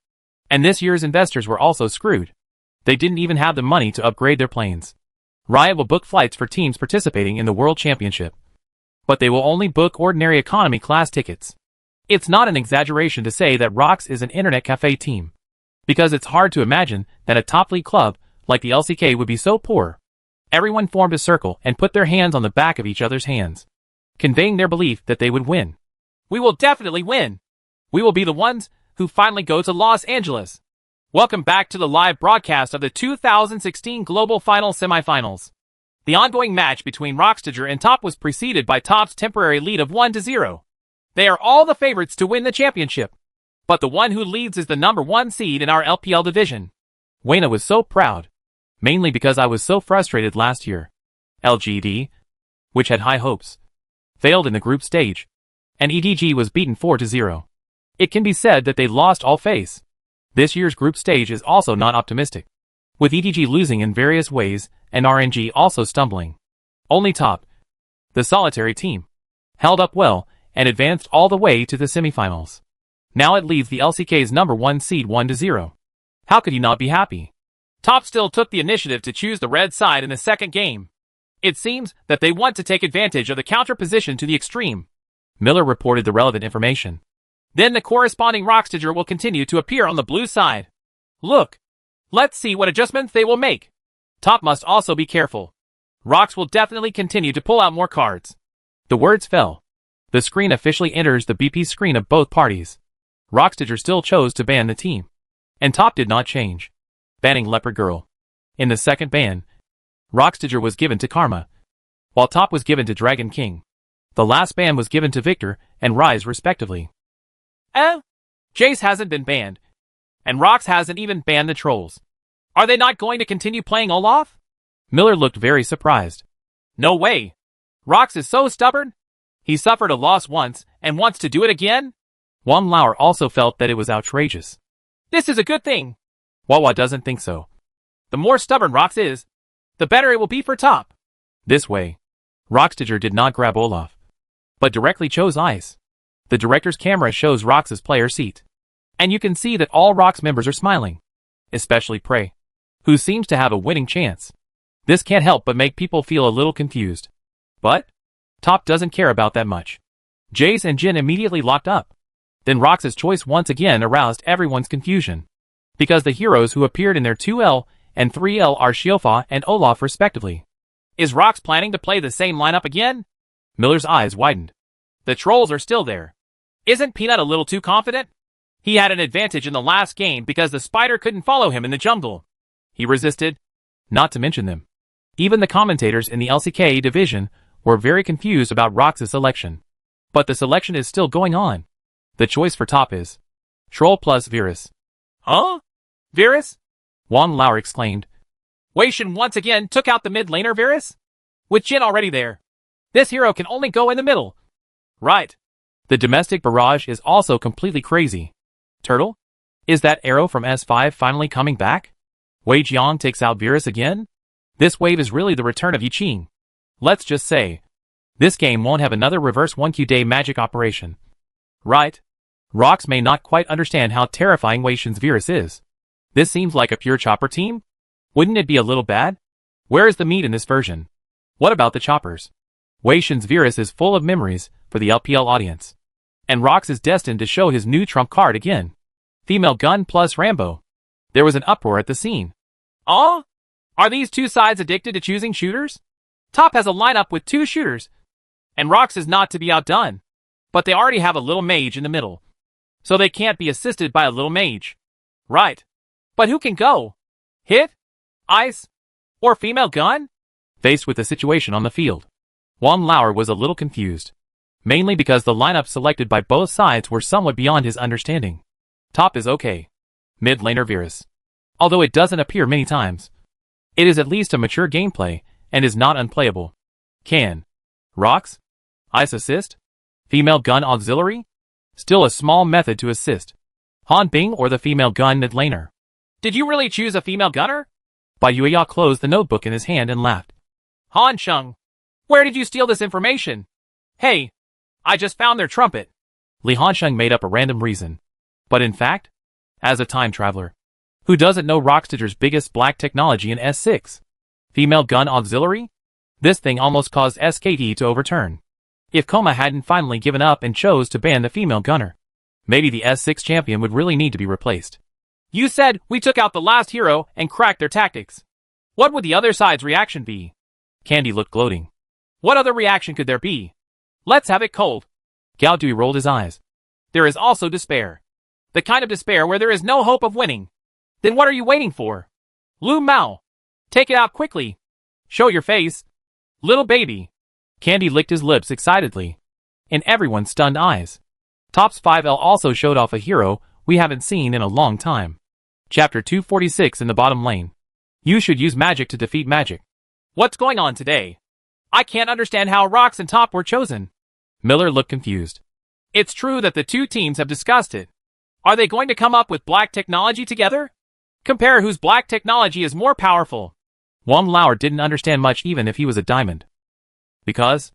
and this year's investors were also screwed. They didn't even have the money to upgrade their planes. Riot will book flights for teams participating in the World Championship, but they will only book ordinary economy class tickets. It's not an exaggeration to say that Rox is an internet cafe team, because it's hard to imagine that a top league club like the LCK would be so poor. Everyone formed a circle and put their hands on the back of each other's hands, conveying their belief that they would win. We will definitely win. We will be the ones who finally go to Los Angeles. Welcome back to the live broadcast of the 2016 Global Final Semifinals. The ongoing match between Rockstager and Top was preceded by Top's temporary lead of 1-0. They are all the favorites to win the championship, but the one who leads is the number 1 seed in our LPL division. Wayna was so proud, mainly because I was so frustrated last year. LGD, which had high hopes, failed in the group stage, and EDG was beaten 4-0. It can be said that they lost all face. This year's group stage is also not optimistic, with EDG losing in various ways and RNG also stumbling. Only Top, the solitary team, held up well and advanced all the way to the semifinals. Now it leads the LCK's number 1 seed 1-0. How could you not be happy? Top still took the initiative to choose the red side in the second game. It seems that they want to take advantage of the counter position to the extreme. Miller reported the relevant information. Then the corresponding Rockstager will continue to appear on the blue side. Look. Let's see what adjustments they will make. Top must also be careful. Rox will definitely continue to pull out more cards. The words fell. The screen officially enters the BP screen of both parties. Rockstager still chose to ban the team, and Top did not change, banning Leopard Girl. In the second ban, Rockstager was given to Karma, while Top was given to Dragon King. The last ban was given to Victor and Rise respectively. Jace hasn't been banned, and Rox hasn't even banned the trolls. Are they not going to continue playing Olaf? Miller looked very surprised. No way. Rox is so stubborn? He suffered a loss once and wants to do it again? Wang Lauer also felt that it was outrageous. This is a good thing. Wawa doesn't think so. The more stubborn Rox is, the better it will be for Top. This way, Roxtiger did not grab Olaf, but directly chose Ice. The director's camera shows Rox's player seat, and you can see that all Rox members are smiling, especially Prey, who seems to have a winning chance. This can't help but make people feel a little confused. But Top doesn't care about that much. Jace and Jin immediately locked up. Then Rox's choice once again aroused everyone's confusion, because the heroes who appeared in their 2L and 3L are Xiaofa and Olaf respectively. Is Rox planning to play the same lineup again? Miller's eyes widened. The trolls are still there. Isn't Peanut a little too confident? He had an advantage in the last game because the spider couldn't follow him in the jungle. He resisted. Not to mention them. Even the commentators in the LCK division were very confused about Rox's selection. But the selection is still going on. The choice for Top is Troll plus Virus. Huh? Virus? Wang Lauer exclaimed. Wei Shen once again took out the mid laner Virus? With Jin already there. This hero can only go in the middle. Right. The domestic barrage is also completely crazy. Turtle? Is that arrow from S5 finally coming back? Wei Jiang takes out Virus again? This wave is really the return of Yiqing. Let's just say, this game won't have another reverse 1Q day magic operation. Right? Rox may not quite understand how terrifying Wei Shen's Virus is. This seems like a pure chopper team? Wouldn't it be a little bad? Where is the meat in this version? What about the choppers? Wei Shen's Virus is full of memories for the LPL audience. And Rox is destined to show his new trump card again. Female gun plus Rambo. There was an uproar at the scene. Aw? Are these two sides addicted to choosing shooters? Top has a lineup with 2 shooters. And Rox is not to be outdone. But they already have a little mage in the middle. So they can't be assisted by a little mage. Right. But who can go? Hit? Ice? Or female gun? Faced with the situation on the field, Wang Lauer was a little confused. Mainly because the lineup selected by both sides were somewhat beyond his understanding. Top is okay. Mid laner Virus. Although it doesn't appear many times. It is at least a mature gameplay, and is not unplayable. Can Rox? Ice assist? Female gun auxiliary? Still a small method to assist. Han Bing or the female gun mid laner? Did you really choose a female gunner? Bai Yueya closed the notebook in his hand and laughed. Han Sheng, where did you steal this information? Hey, I just found their trumpet. Li Hansheng made up a random reason. But in fact, as a time traveler, who doesn't know Roxtiger's biggest black technology in S6? Female gun auxiliary? This thing almost caused SKT to overturn. If Koma hadn't finally given up and chose to ban the female gunner, maybe the S6 champion would really need to be replaced. You said we took out the last hero and cracked their tactics. What would the other side's reaction be? Candy looked gloating. What other reaction could there be? Let's have it cold. Gao Dui rolled his eyes. There is also despair. The kind of despair where there is no hope of winning. Then what are you waiting for? Lu Mao. Take it out quickly. Show your face. Little baby. Candy licked his lips excitedly. In everyone's stunned eyes. Top's 5L also showed off a hero we haven't seen in a long time. Chapter 246 in the bottom lane. You should use magic to defeat magic. What's going on today? I can't understand how Rox and Top were chosen. Miller looked confused. It's true that the two teams have discussed it. Are they going to come up with black technology together? Compare whose black technology is more powerful. Wang Lauer didn't understand much even if he was a diamond. Because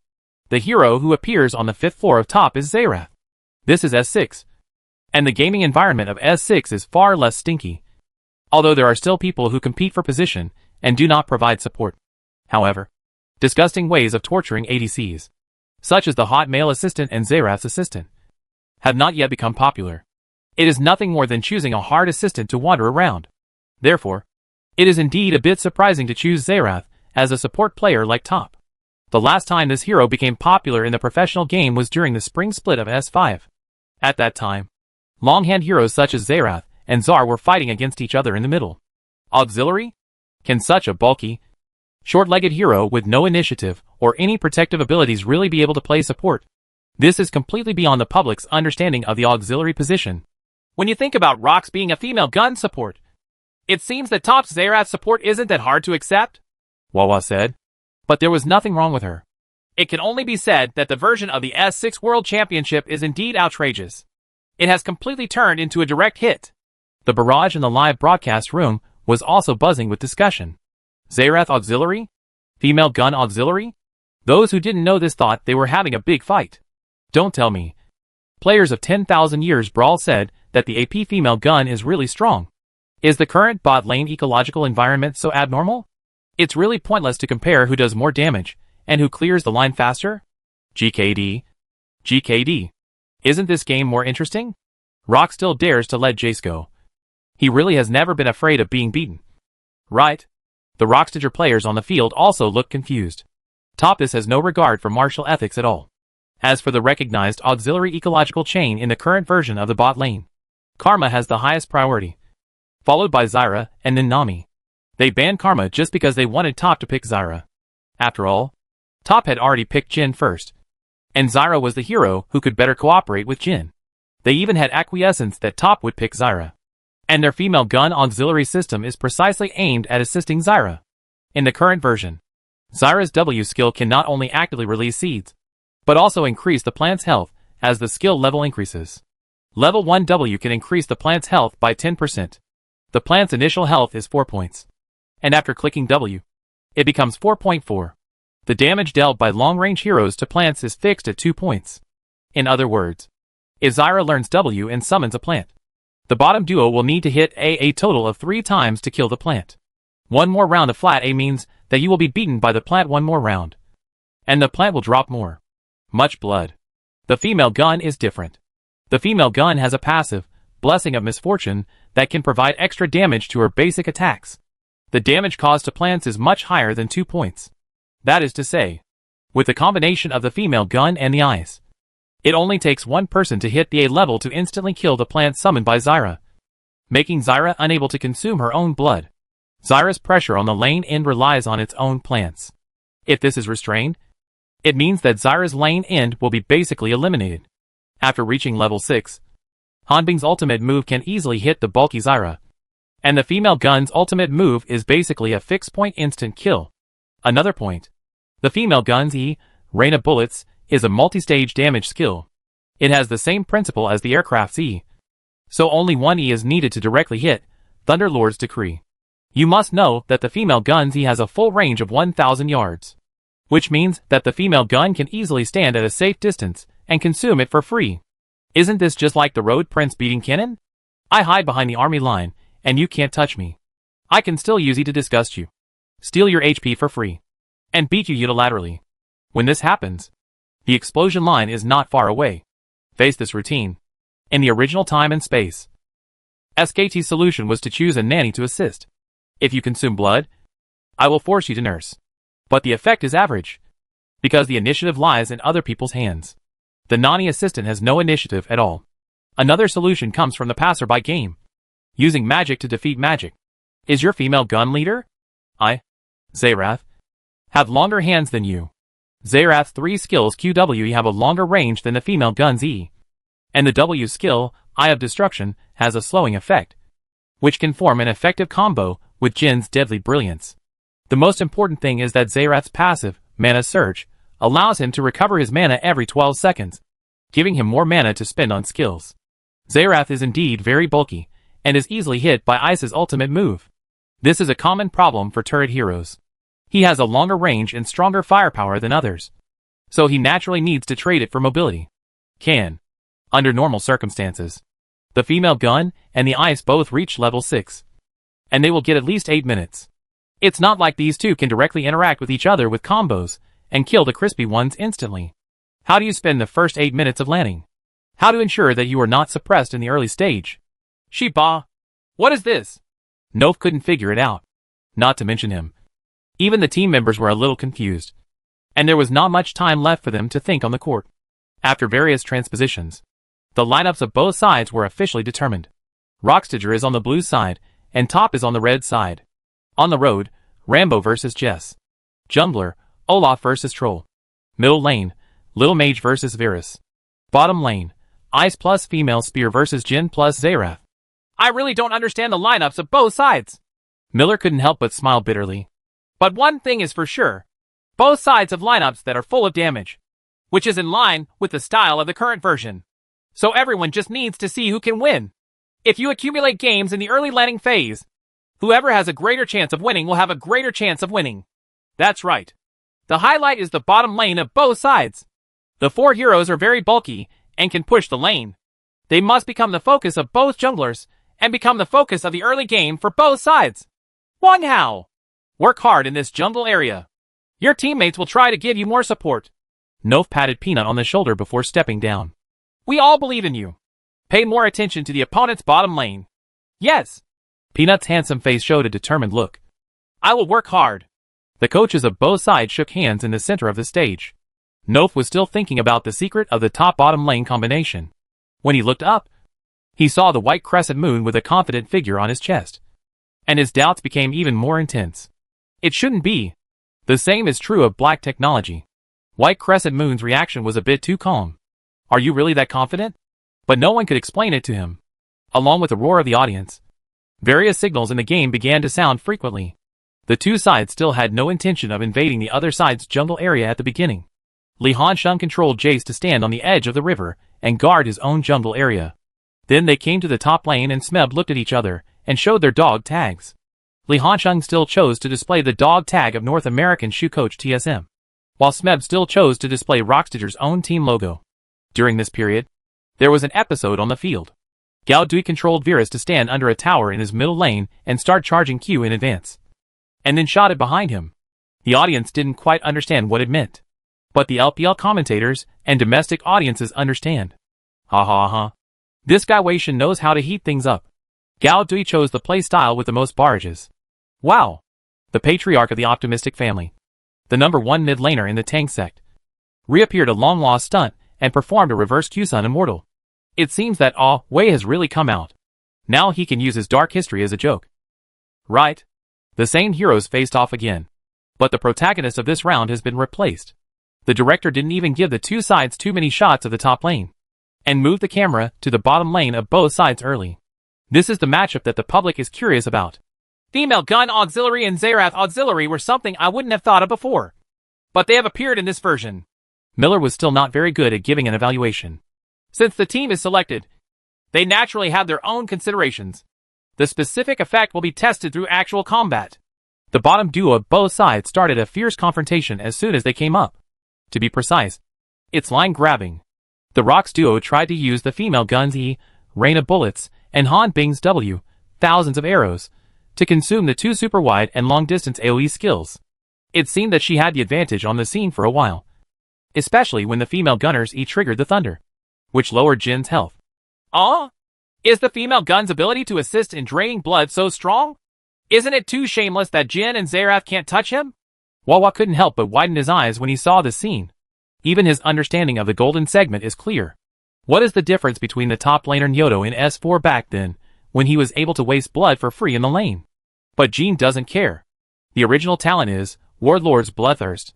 the hero who appears on the 5th floor of Top is Xerath. This is S6. And the gaming environment of S6 is far less stinky. Although there are still people who compete for position and do not provide support. However, disgusting ways of torturing ADCs, such as the hot male assistant and Xerath's assistant, have not yet become popular. It is nothing more than choosing a hard assistant to wander around. Therefore, it is indeed a bit surprising to choose Xerath as a support player like Top. The last time this hero became popular in the professional game was during the spring split of S5. At that time, longhand heroes such as Xerath and Zar were fighting against each other in the middle. Auxiliary? Can such a bulky, short-legged hero with no initiative or any protective abilities really be able to play support? This is completely beyond the public's understanding of the auxiliary position. When you think about Rox being a female gun support, it seems that Top's Xerath support isn't that hard to accept. Wawa said. But there was nothing wrong with her. It can only be said that the version of the S6 World Championship is indeed outrageous. It has completely turned into a direct hit. The barrage in the live broadcast room was also buzzing with discussion. Zerath Auxiliary? Female Gun Auxiliary? Those who didn't know this thought they were having a big fight. Don't tell me. Players of 10,000 Years Brawl said that the AP female gun is really strong. Is the current bot lane ecological environment so abnormal? It's really pointless to compare who does more damage and who clears the line faster. GKD. GKD. Isn't this game more interesting? Rock still dares to let Jace go. He really has never been afraid of being beaten. Right? The Rockstager players on the field also look confused. Topis has no regard for martial ethics at all. As for the recognized auxiliary ecological chain in the current version of the bot lane, Karma has the highest priority, followed by Zyra and then Nami. They banned Karma just because they wanted Top to pick Zyra. After all, Top had already picked Jhin first, and Zyra was the hero who could better cooperate with Jhin. They even had acquiescence that Top would pick Zyra. And their female gun auxiliary system is precisely aimed at assisting Zyra. In the current version, Zyra's W skill can not only actively release seeds, but also increase the plant's health as the skill level increases. Level 1 W can increase the plant's health by 10%. The plant's initial health is 4 points. And after clicking W, it becomes 4.4. The damage dealt by long-range heroes to plants is fixed at 2 points. In other words, if Zyra learns W and summons a plant, the bottom duo will need to hit a total of 3 times to kill the plant. One more round of flat A means that you will be beaten by the plant one more round. And the plant will drop more. Much blood. The female gun is different. The female gun has a passive, Blessing of Misfortune, that can provide extra damage to her basic attacks. The damage caused to plants is much higher than 2 points. That is to say, with the combination of the female gun and the ice, it only takes one person to hit the A level to instantly kill the plant summoned by Zyra, making Zyra unable to consume her own blood. Zyra's pressure on the lane end relies on its own plants. If this is restrained, it means that Zyra's lane end will be basically eliminated. After reaching level 6, Hanbing's ultimate move can easily hit the bulky Zyra, and the female gun's ultimate move is basically a fixed point instant kill. Another point. The female gun's E, Rain of Bullets, is a multi-stage damage skill. It has the same principle as the aircraft's E, so only one E is needed to directly hit Thunderlord's Decree. You must know that the female gun's E has a full range of 1,000 yards, which means that the female gun can easily stand at a safe distance and consume it for free. Isn't this just like the Road Prince beating Kennen? I hide behind the army line, and you can't touch me. I can still use E to disgust you, steal your HP for free, and beat you unilaterally. When this happens, the explosion line is not far away. Face this routine. In the original time and space, SKT's solution was to choose a nanny to assist. If you consume blood, I will force you to nurse. But the effect is average, because the initiative lies in other people's hands. The nanny assistant has no initiative at all. Another solution comes from the passerby game, using magic to defeat magic. Is your female gun leader? Zerath, have longer hands than you. Zerath's 3 skills QW have a longer range than the female gun's E, and the W skill, Eye of Destruction, has a slowing effect, which can form an effective combo with Jhin's Deadly Brilliance. The most important thing is that Zerath's passive, Mana Surge, allows him to recover his mana every 12 seconds, giving him more mana to spend on skills. Zerath is indeed very bulky, and is easily hit by Ice's ultimate move. This is a common problem for turret heroes. He has a longer range and stronger firepower than others, so he naturally needs to trade it for mobility. Under normal circumstances, the female gun and the ice both reach level 6, and they will get at least 8 minutes. It's not like these two can directly interact with each other with combos and kill the crispy ones instantly. How do you spend the first 8 minutes of landing? How to ensure that you are not suppressed in the early stage? Sheba! What is this? Noph couldn't figure it out. Not to mention him. Even the team members were a little confused, and there was not much time left for them to think on the court. After various transpositions, the lineups of both sides were officially determined. Rockstager is on the blue side, and Top is on the red side. On the road, Rambo versus Jess. Jungler, Olaf versus Troll. Middle lane, Little Mage versus Varus. Bottom lane, Ice plus Female Spear versus Jhin plus Zerath. I really don't understand the lineups of both sides. Miller couldn't help but smile bitterly. But one thing is for sure. Both sides have lineups that are full of damage, which is in line with the style of the current version. So everyone just needs to see who can win. If you accumulate games in the early laning phase, whoever has a greater chance of winning will have a greater chance of winning. That's right. The highlight is the bottom lane of both sides. The 4 heroes are very bulky and can push the lane. They must become the focus of both junglers and become the focus of the early game for both sides. Wang Hao. Work hard in this jungle area. Your teammates will try to give you more support. Noph patted Peanut on the shoulder before stepping down. We all believe in you. Pay more attention to the opponent's bottom lane. Yes. Peanut's handsome face showed a determined look. I will work hard. The coaches of both sides shook hands in the center of the stage. Noph was still thinking about the secret of the top-bottom lane combination. When he looked up, he saw the white crescent moon with a confident figure on his chest. And his doubts became even more intense. It shouldn't be. The same is true of black technology. White crescent moon's reaction was a bit too calm. Are you really that confident? But no one could explain it to him. Along with the roar of the audience, various signals in the game began to sound frequently. The two sides still had no intention of invading the other side's jungle area at the beginning. Li Hansheng controlled Jace to stand on the edge of the river and guard his own jungle area. Then they came to the top lane and Smeb looked at each other and showed their dog tags. Li Hansheng still chose to display the dog tag of North American shoe coach TSM, while Smeb still chose to display Rockstager's own team logo. During this period, there was an episode on the field. Gao Dui controlled Virus to stand under a tower in his middle lane and start charging Q in advance, and then shot it behind him. The audience didn't quite understand what it meant, but the LPL commentators and domestic audiences understand. Ha ha ha. This guy Wei Shen knows how to heat things up. Gao Dui chose the play style with the most barrages. Wow. The patriarch of the optimistic family, the #1 mid laner in the Tang sect, reappeared a long-lost stunt and performed a reverse Q-Sun Immortal. It seems that Wei has really come out. Now he can use his dark history as a joke. Right. The same heroes faced off again. But the protagonist of this round has been replaced. The director didn't even give the two sides too many shots of the top lane, and moved the camera to the bottom lane of both sides early. This is the matchup that the public is curious about. Female Gun Auxiliary and Xerath Auxiliary were something I wouldn't have thought of before, but they have appeared in this version. Miller was still not very good at giving an evaluation. Since the team is selected, they naturally have their own considerations. The specific effect will be tested through actual combat. The bottom duo of both sides started a fierce confrontation as soon as they came up. To be precise, it's line grabbing. The Rocks duo tried to use the female Gun's E, rain of bullets, and Han Bing's W, thousands of arrows, to consume the two super wide and long distance AoE skills. It seemed that she had the advantage on the scene for a while, especially when the female gunner's E triggered the thunder, which lowered Jin's health. Is the female gun's ability to assist in draining blood so strong? Isn't it too shameless that Jin and Xerath can't touch him? Wawa couldn't help but widen his eyes when he saw the scene. Even his understanding of the golden segment is clear. What is the difference between the top laner Nyoto in S4 back then, when he was able to waste blood for free in the lane? But Jin doesn't care. The original talent is Warlord's Bloodthirst.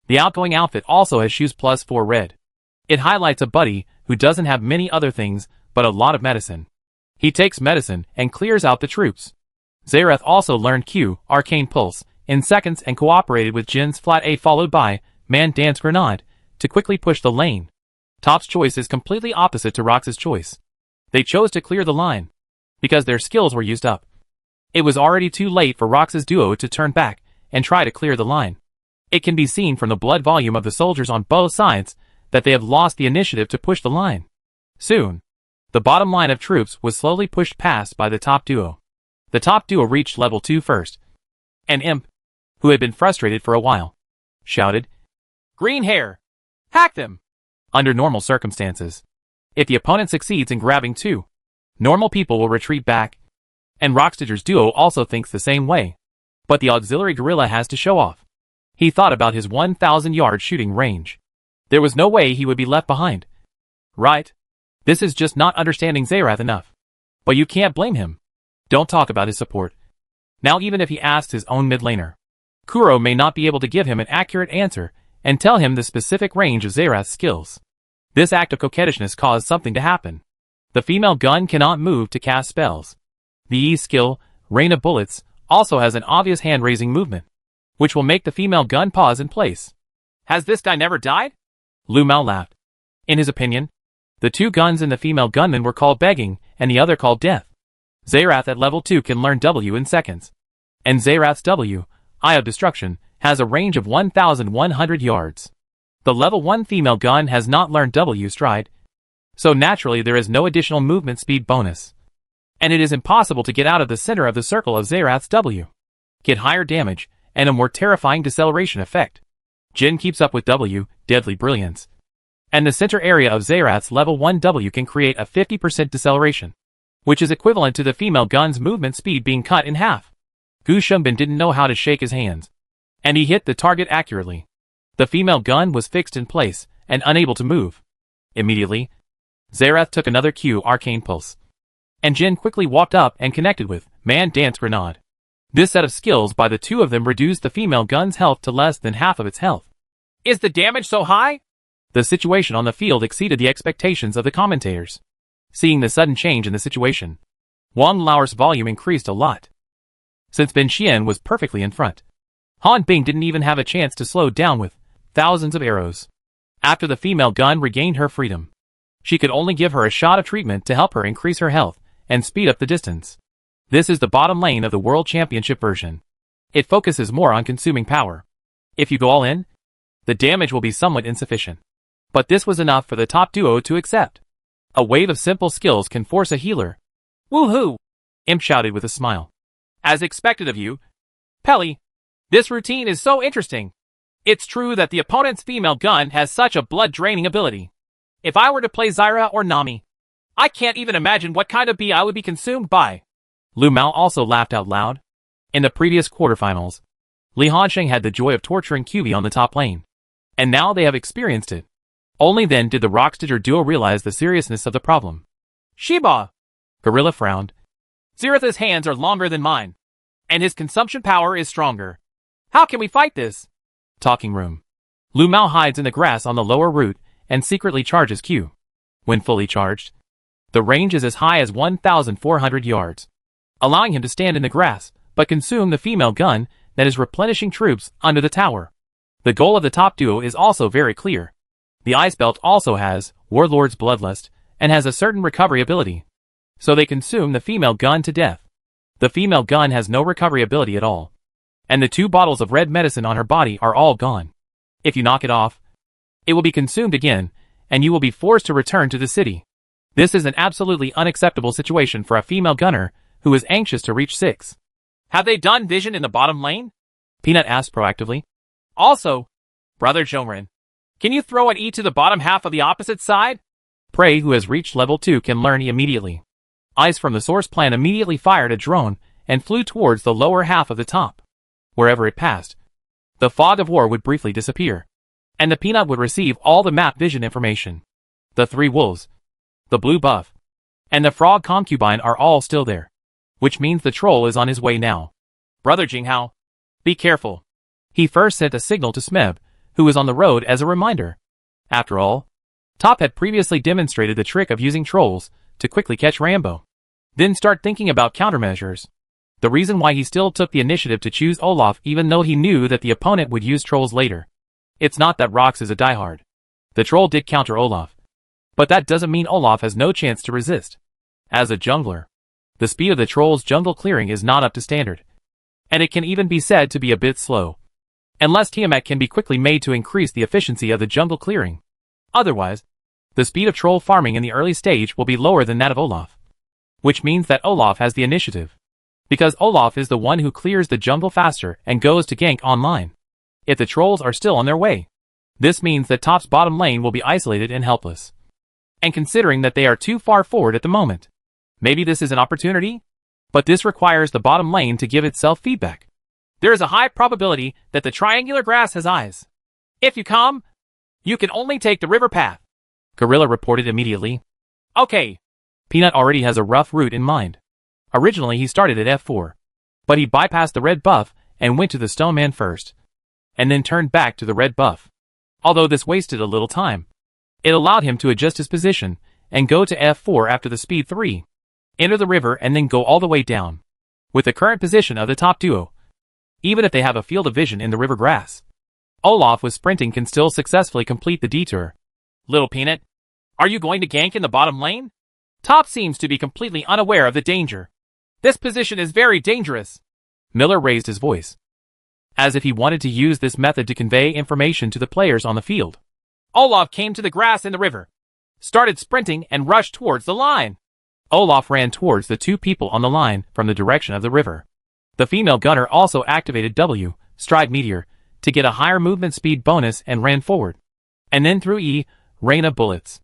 The outgoing outfit also has shoes +4 red. It highlights a buddy who doesn't have many other things but a lot of medicine. He takes medicine and clears out the troops. Xerath also learned Q, Arcane Pulse, in seconds and cooperated with Jin's flat A followed by Man Dance Grenade to quickly push the lane. Top's choice is completely opposite to Rox's choice. They chose to clear the line because their skills were used up. It was already too late for Rox's duo to turn back and try to clear the line. It can be seen from the blood volume of the soldiers on both sides that they have lost the initiative to push the line. Soon, the bottom line of troops was slowly pushed past by the top duo. The top duo reached level 2 first. And Imp, who had been frustrated for a while, shouted, "Green hair! Hack them!" Under normal circumstances, if the opponent succeeds in grabbing 2, normal people will retreat back. And Rockstager's duo also thinks the same way. But the auxiliary gorilla has to show off. He thought about his 1,000-yard shooting range. There was no way he would be left behind. Right? This is just not understanding Xerath enough. But you can't blame him. Don't talk about his support. Now even if he asks his own mid laner, Kuro may not be able to give him an accurate answer and tell him the specific range of Xerath's skills. This act of coquettishness caused something to happen. The female gun cannot move to cast spells. The E skill, Rain of Bullets, also has an obvious hand-raising movement, which will make the female gun pause in place. Has this guy never died? Lu Mao laughed. In his opinion, the two guns in the female gunman were called begging, and the other called death. Xerath at level 2 can learn W in seconds. And Xerath's W, Eye of Destruction, has a range of 1,100 yards. The level 1 female gun has not learned W stride, so naturally there is no additional movement speed bonus. And it is impossible to get out of the center of the circle of Xerath's W. Get higher damage, and a more terrifying deceleration effect. Jin keeps up with W, Deadly Brilliance. And the center area of Xerath's level 1 W can create a 50% deceleration, which is equivalent to the female gun's movement speed being cut in half. Gu Shenbin didn't know how to shake his hands, and he hit the target accurately. The female gun was fixed in place, and unable to move. Immediately, Xerath took another Q Arcane Pulse. And Jin quickly walked up and connected with Man Dance Grenade. This set of skills by the two of them reduced the female gun's health to less than half of its health. Is the damage so high? The situation on the field exceeded the expectations of the commentators. Seeing the sudden change in the situation, Wang Lao's volume increased a lot. Since Ben Xian was perfectly in front, Han Bing didn't even have a chance to slow down with thousands of arrows. After the female gun regained her freedom, she could only give her a shot of treatment to help her increase her health and speed up the distance. This is the bottom lane of the World Championship version. It focuses more on consuming power. If you go all in, the damage will be somewhat insufficient. But this was enough for the top duo to accept. A wave of simple skills can force a healer. Woohoo! Imp shouted with a smile. As expected of you, Peli. This routine is so interesting. It's true that the opponent's female gun has such a blood-draining ability. If I were to play Zyra or Nami, I can't even imagine what kind of bee I would be consumed by. Lu Mao also laughed out loud. In the previous quarterfinals, Li Hansheng had the joy of torturing QB on the top lane. And now they have experienced it. Only then did the Rockstager duo realize the seriousness of the problem. Shiba! Gorilla frowned. Xerath's hands are longer than mine, and his consumption power is stronger. How can we fight this? Talking room. Lu Mao hides in the grass on the lower route and secretly charges Q. When fully charged, the range is as high as 1,400 yards, allowing him to stand in the grass, but consume the female gun that is replenishing troops under the tower. The goal of the top duo is also very clear. The Ice Belt also has Warlord's Bloodlust and has a certain recovery ability. So they consume the female gun to death. The female gun has no recovery ability at all. And the 2 bottles of red medicine on her body are all gone. If you knock it off, it will be consumed again, and you will be forced to return to the city. This is an absolutely unacceptable situation for a female gunner who is anxious to reach 6. Have they done vision in the bottom lane? Peanut asked proactively. Also, Brother Zhongren, can you throw an E to the bottom half of the opposite side? Prey, who has reached level 2, can learn E immediately. Ice from the source plan immediately fired a drone and flew towards the lower half of the top. Wherever it passed, the fog of war would briefly disappear, and the Peanut would receive all the map vision information. The 3 wolves, the blue buff, and the frog concubine are all still there, which means the troll is on his way now. Brother Jinghao, be careful. He first sent a signal to Smeb, who was on the road as a reminder. After all, Top had previously demonstrated the trick of using trolls to quickly catch Rambo. Then start thinking about countermeasures. The reason why he still took the initiative to choose Olaf even though he knew that the opponent would use trolls later. It's not that Rox is a diehard. The troll did counter Olaf. But that doesn't mean Olaf has no chance to resist. As a jungler, the speed of the troll's jungle clearing is not up to standard. And it can even be said to be a bit slow. Unless Tiamat can be quickly made to increase the efficiency of the jungle clearing. Otherwise, the speed of troll farming in the early stage will be lower than that of Olaf. Which means that Olaf has the initiative. Because Olaf is the one who clears the jungle faster and goes to gank online. If the trolls are still on their way, this means that Top's bottom lane will be isolated and helpless. And considering that they are too far forward at the moment, maybe this is an opportunity? But this requires the bottom lane to give itself feedback. There is a high probability that the triangular grass has eyes. If you come, you can only take the river path. Gorilla reported immediately. Okay. Peanut already has a rough route in mind. Originally he started at F4. But he bypassed the red buff and went to the stone man first. And then turned back to the red buff. Although this wasted a little time, it allowed him to adjust his position and go to F4 after the speed 3. Enter the river and then go all the way down. With the current position of the top duo, even if they have a field of vision in the river grass. Olaf with sprinting can still successfully complete the detour. Little Peanut, are you going to gank in the bottom lane? Top seems to be completely unaware of the danger. This position is very dangerous. Miller raised his voice, as if he wanted to use this method to convey information to the players on the field. Olaf came to the grass in the river, started sprinting and rushed towards the line. Olaf ran towards the two people on the line from the direction of the river. The female gunner also activated W, Stride Meteor, to get a higher movement speed bonus and ran forward. And then threw E, Rain of Bullets.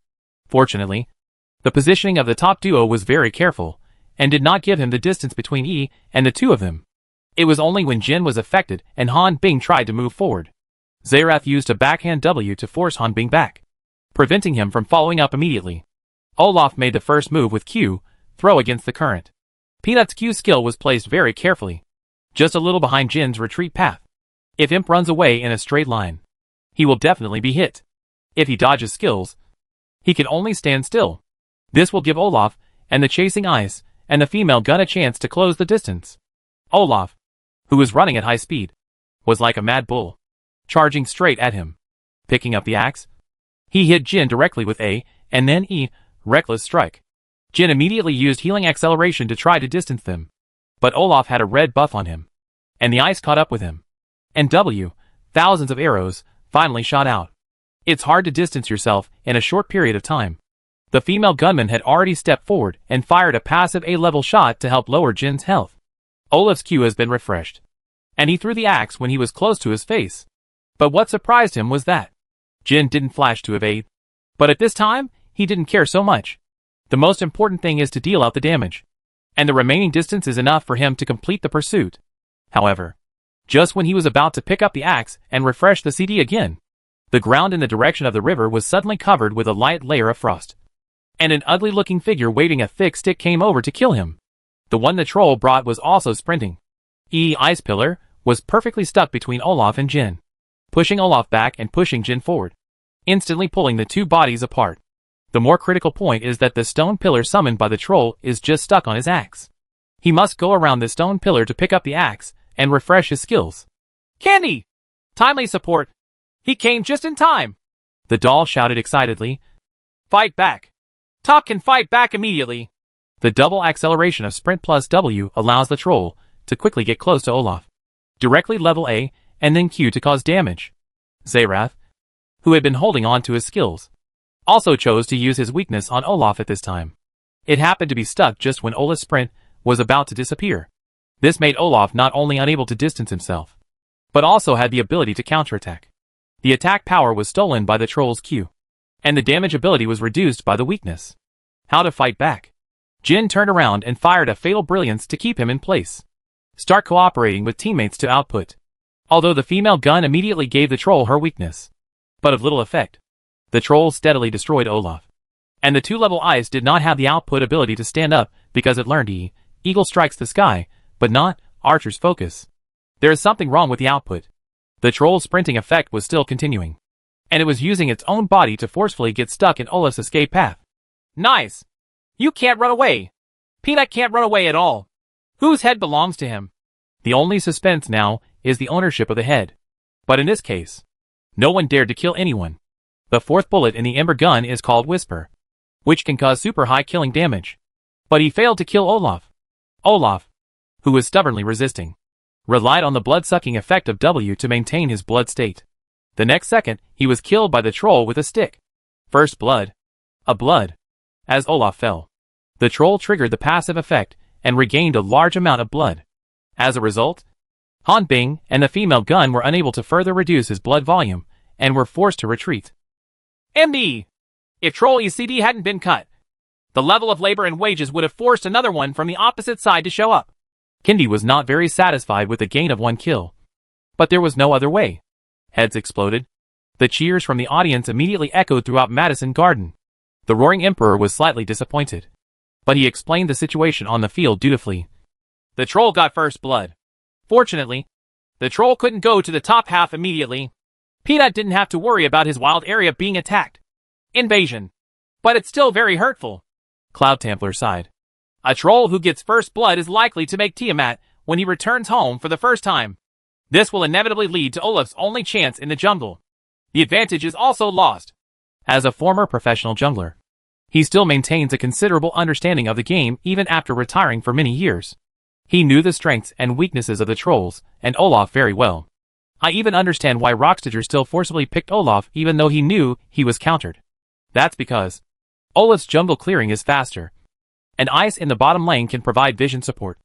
Fortunately, the positioning of the top duo was very careful, and did not give him the distance between E and the two of them. It was only when Jin was affected and Han Bing tried to move forward. Zerath used a backhand W to force Han Bing back, preventing him from following up immediately. Olaf made the first move with Q, throw against the current. Peanut's Q skill was placed very carefully, just a little behind Jin's retreat path. If Imp runs away in a straight line, he will definitely be hit. If he dodges skills, he can only stand still. This will give Olaf, and the chasing eyes, and the female gun a chance to close the distance. Olaf, who was running at high speed, was like a mad bull, charging straight at him. Picking up the axe, he hit Jin directly with A, and then E, Reckless Strike. Jin immediately used healing acceleration to try to distance them. But Olaf had a red buff on him, and the ice caught up with him. And W, thousands of arrows, finally shot out. It's hard to distance yourself in a short period of time. The female gunman had already stepped forward and fired a passive A-level shot to help lower Jin's health. Olaf's Q has been refreshed, and he threw the axe when he was close to his face. But what surprised him was that Jin didn't flash to evade. But at this time, he didn't care so much. The most important thing is to deal out the damage, and the remaining distance is enough for him to complete the pursuit. However, just when he was about to pick up the axe and refresh the CD again, the ground in the direction of the river was suddenly covered with a light layer of frost, and an ugly-looking figure waving a thick stick came over to kill him. The one the troll brought was also sprinting. E. Ice Pillar was perfectly stuck between Olaf and Jin, pushing Olaf back and pushing Jin forward, instantly pulling the two bodies apart. The more critical point is that the stone pillar summoned by the troll is just stuck on his axe. He must go around the stone pillar to pick up the axe and refresh his skills. Candy! Timely support! He came just in time! The doll shouted excitedly. Fight back! Top can fight back immediately! The double acceleration of Sprint plus W allows the troll to quickly get close to Olaf. Directly level A, and then Q to cause damage. Zerath, who had been holding on to his skills, also chose to use his weakness on Olaf at this time. It happened to be stuck just when Olaf's sprint was about to disappear. This made Olaf not only unable to distance himself, but also had the ability to counterattack. The attack power was stolen by the troll's Q, and the damage ability was reduced by the weakness. How to fight back? Jin turned around and fired a fatal brilliance to keep him in place. Start cooperating with teammates to output. Although the female gun immediately gave the troll her weakness, but of little effect. The troll steadily destroyed Olaf, and the two-level ice did not have the output ability to stand up because it learned E, Eagle strikes the sky, but not Archer's focus. There is something wrong with the output. The troll's sprinting effect was still continuing, and it was using its own body to forcefully get stuck in Olaf's escape path. Nice! You can't run away! Peanut can't run away at all. Whose head belongs to him? The only suspense now is the ownership of the head. But in this case, no one dared to kill anyone. The fourth bullet in the Ember gun is called Whisper, which can cause super high killing damage. But he failed to kill Olaf. Olaf, who was stubbornly resisting, relied on the blood-sucking effect of W to maintain his blood state. The next second, he was killed by the troll with a stick. First blood. A blood. As Olaf fell, the troll triggered the passive effect and regained a large amount of blood. As a result, Han Bing and the female gun were unable to further reduce his blood volume and were forced to retreat. MD! If Troll ECD hadn't been cut, the level of labor and wages would have forced another one from the opposite side to show up. Kindy was not very satisfied with the gain of one kill, but there was no other way. Heads exploded. The cheers from the audience immediately echoed throughout Madison Garden. The Roaring Emperor was slightly disappointed, but he explained the situation on the field dutifully. The troll got first blood. Fortunately, the troll couldn't go to the top half immediately. Peanut didn't have to worry about his wild area being attacked. Invasion. But it's still very hurtful. Cloud Templar sighed. A troll who gets first blood is likely to make Tiamat when he returns home for the first time. This will inevitably lead to Olaf's only chance in the jungle. The advantage is also lost. As a former professional jungler, he still maintains a considerable understanding of the game even after retiring for many years. He knew the strengths and weaknesses of the trolls and Olaf very well. I even understand why Rockstager still forcibly picked Olaf even though he knew he was countered. That's because Olaf's jungle clearing is faster, and Ice in the bottom lane can provide vision support,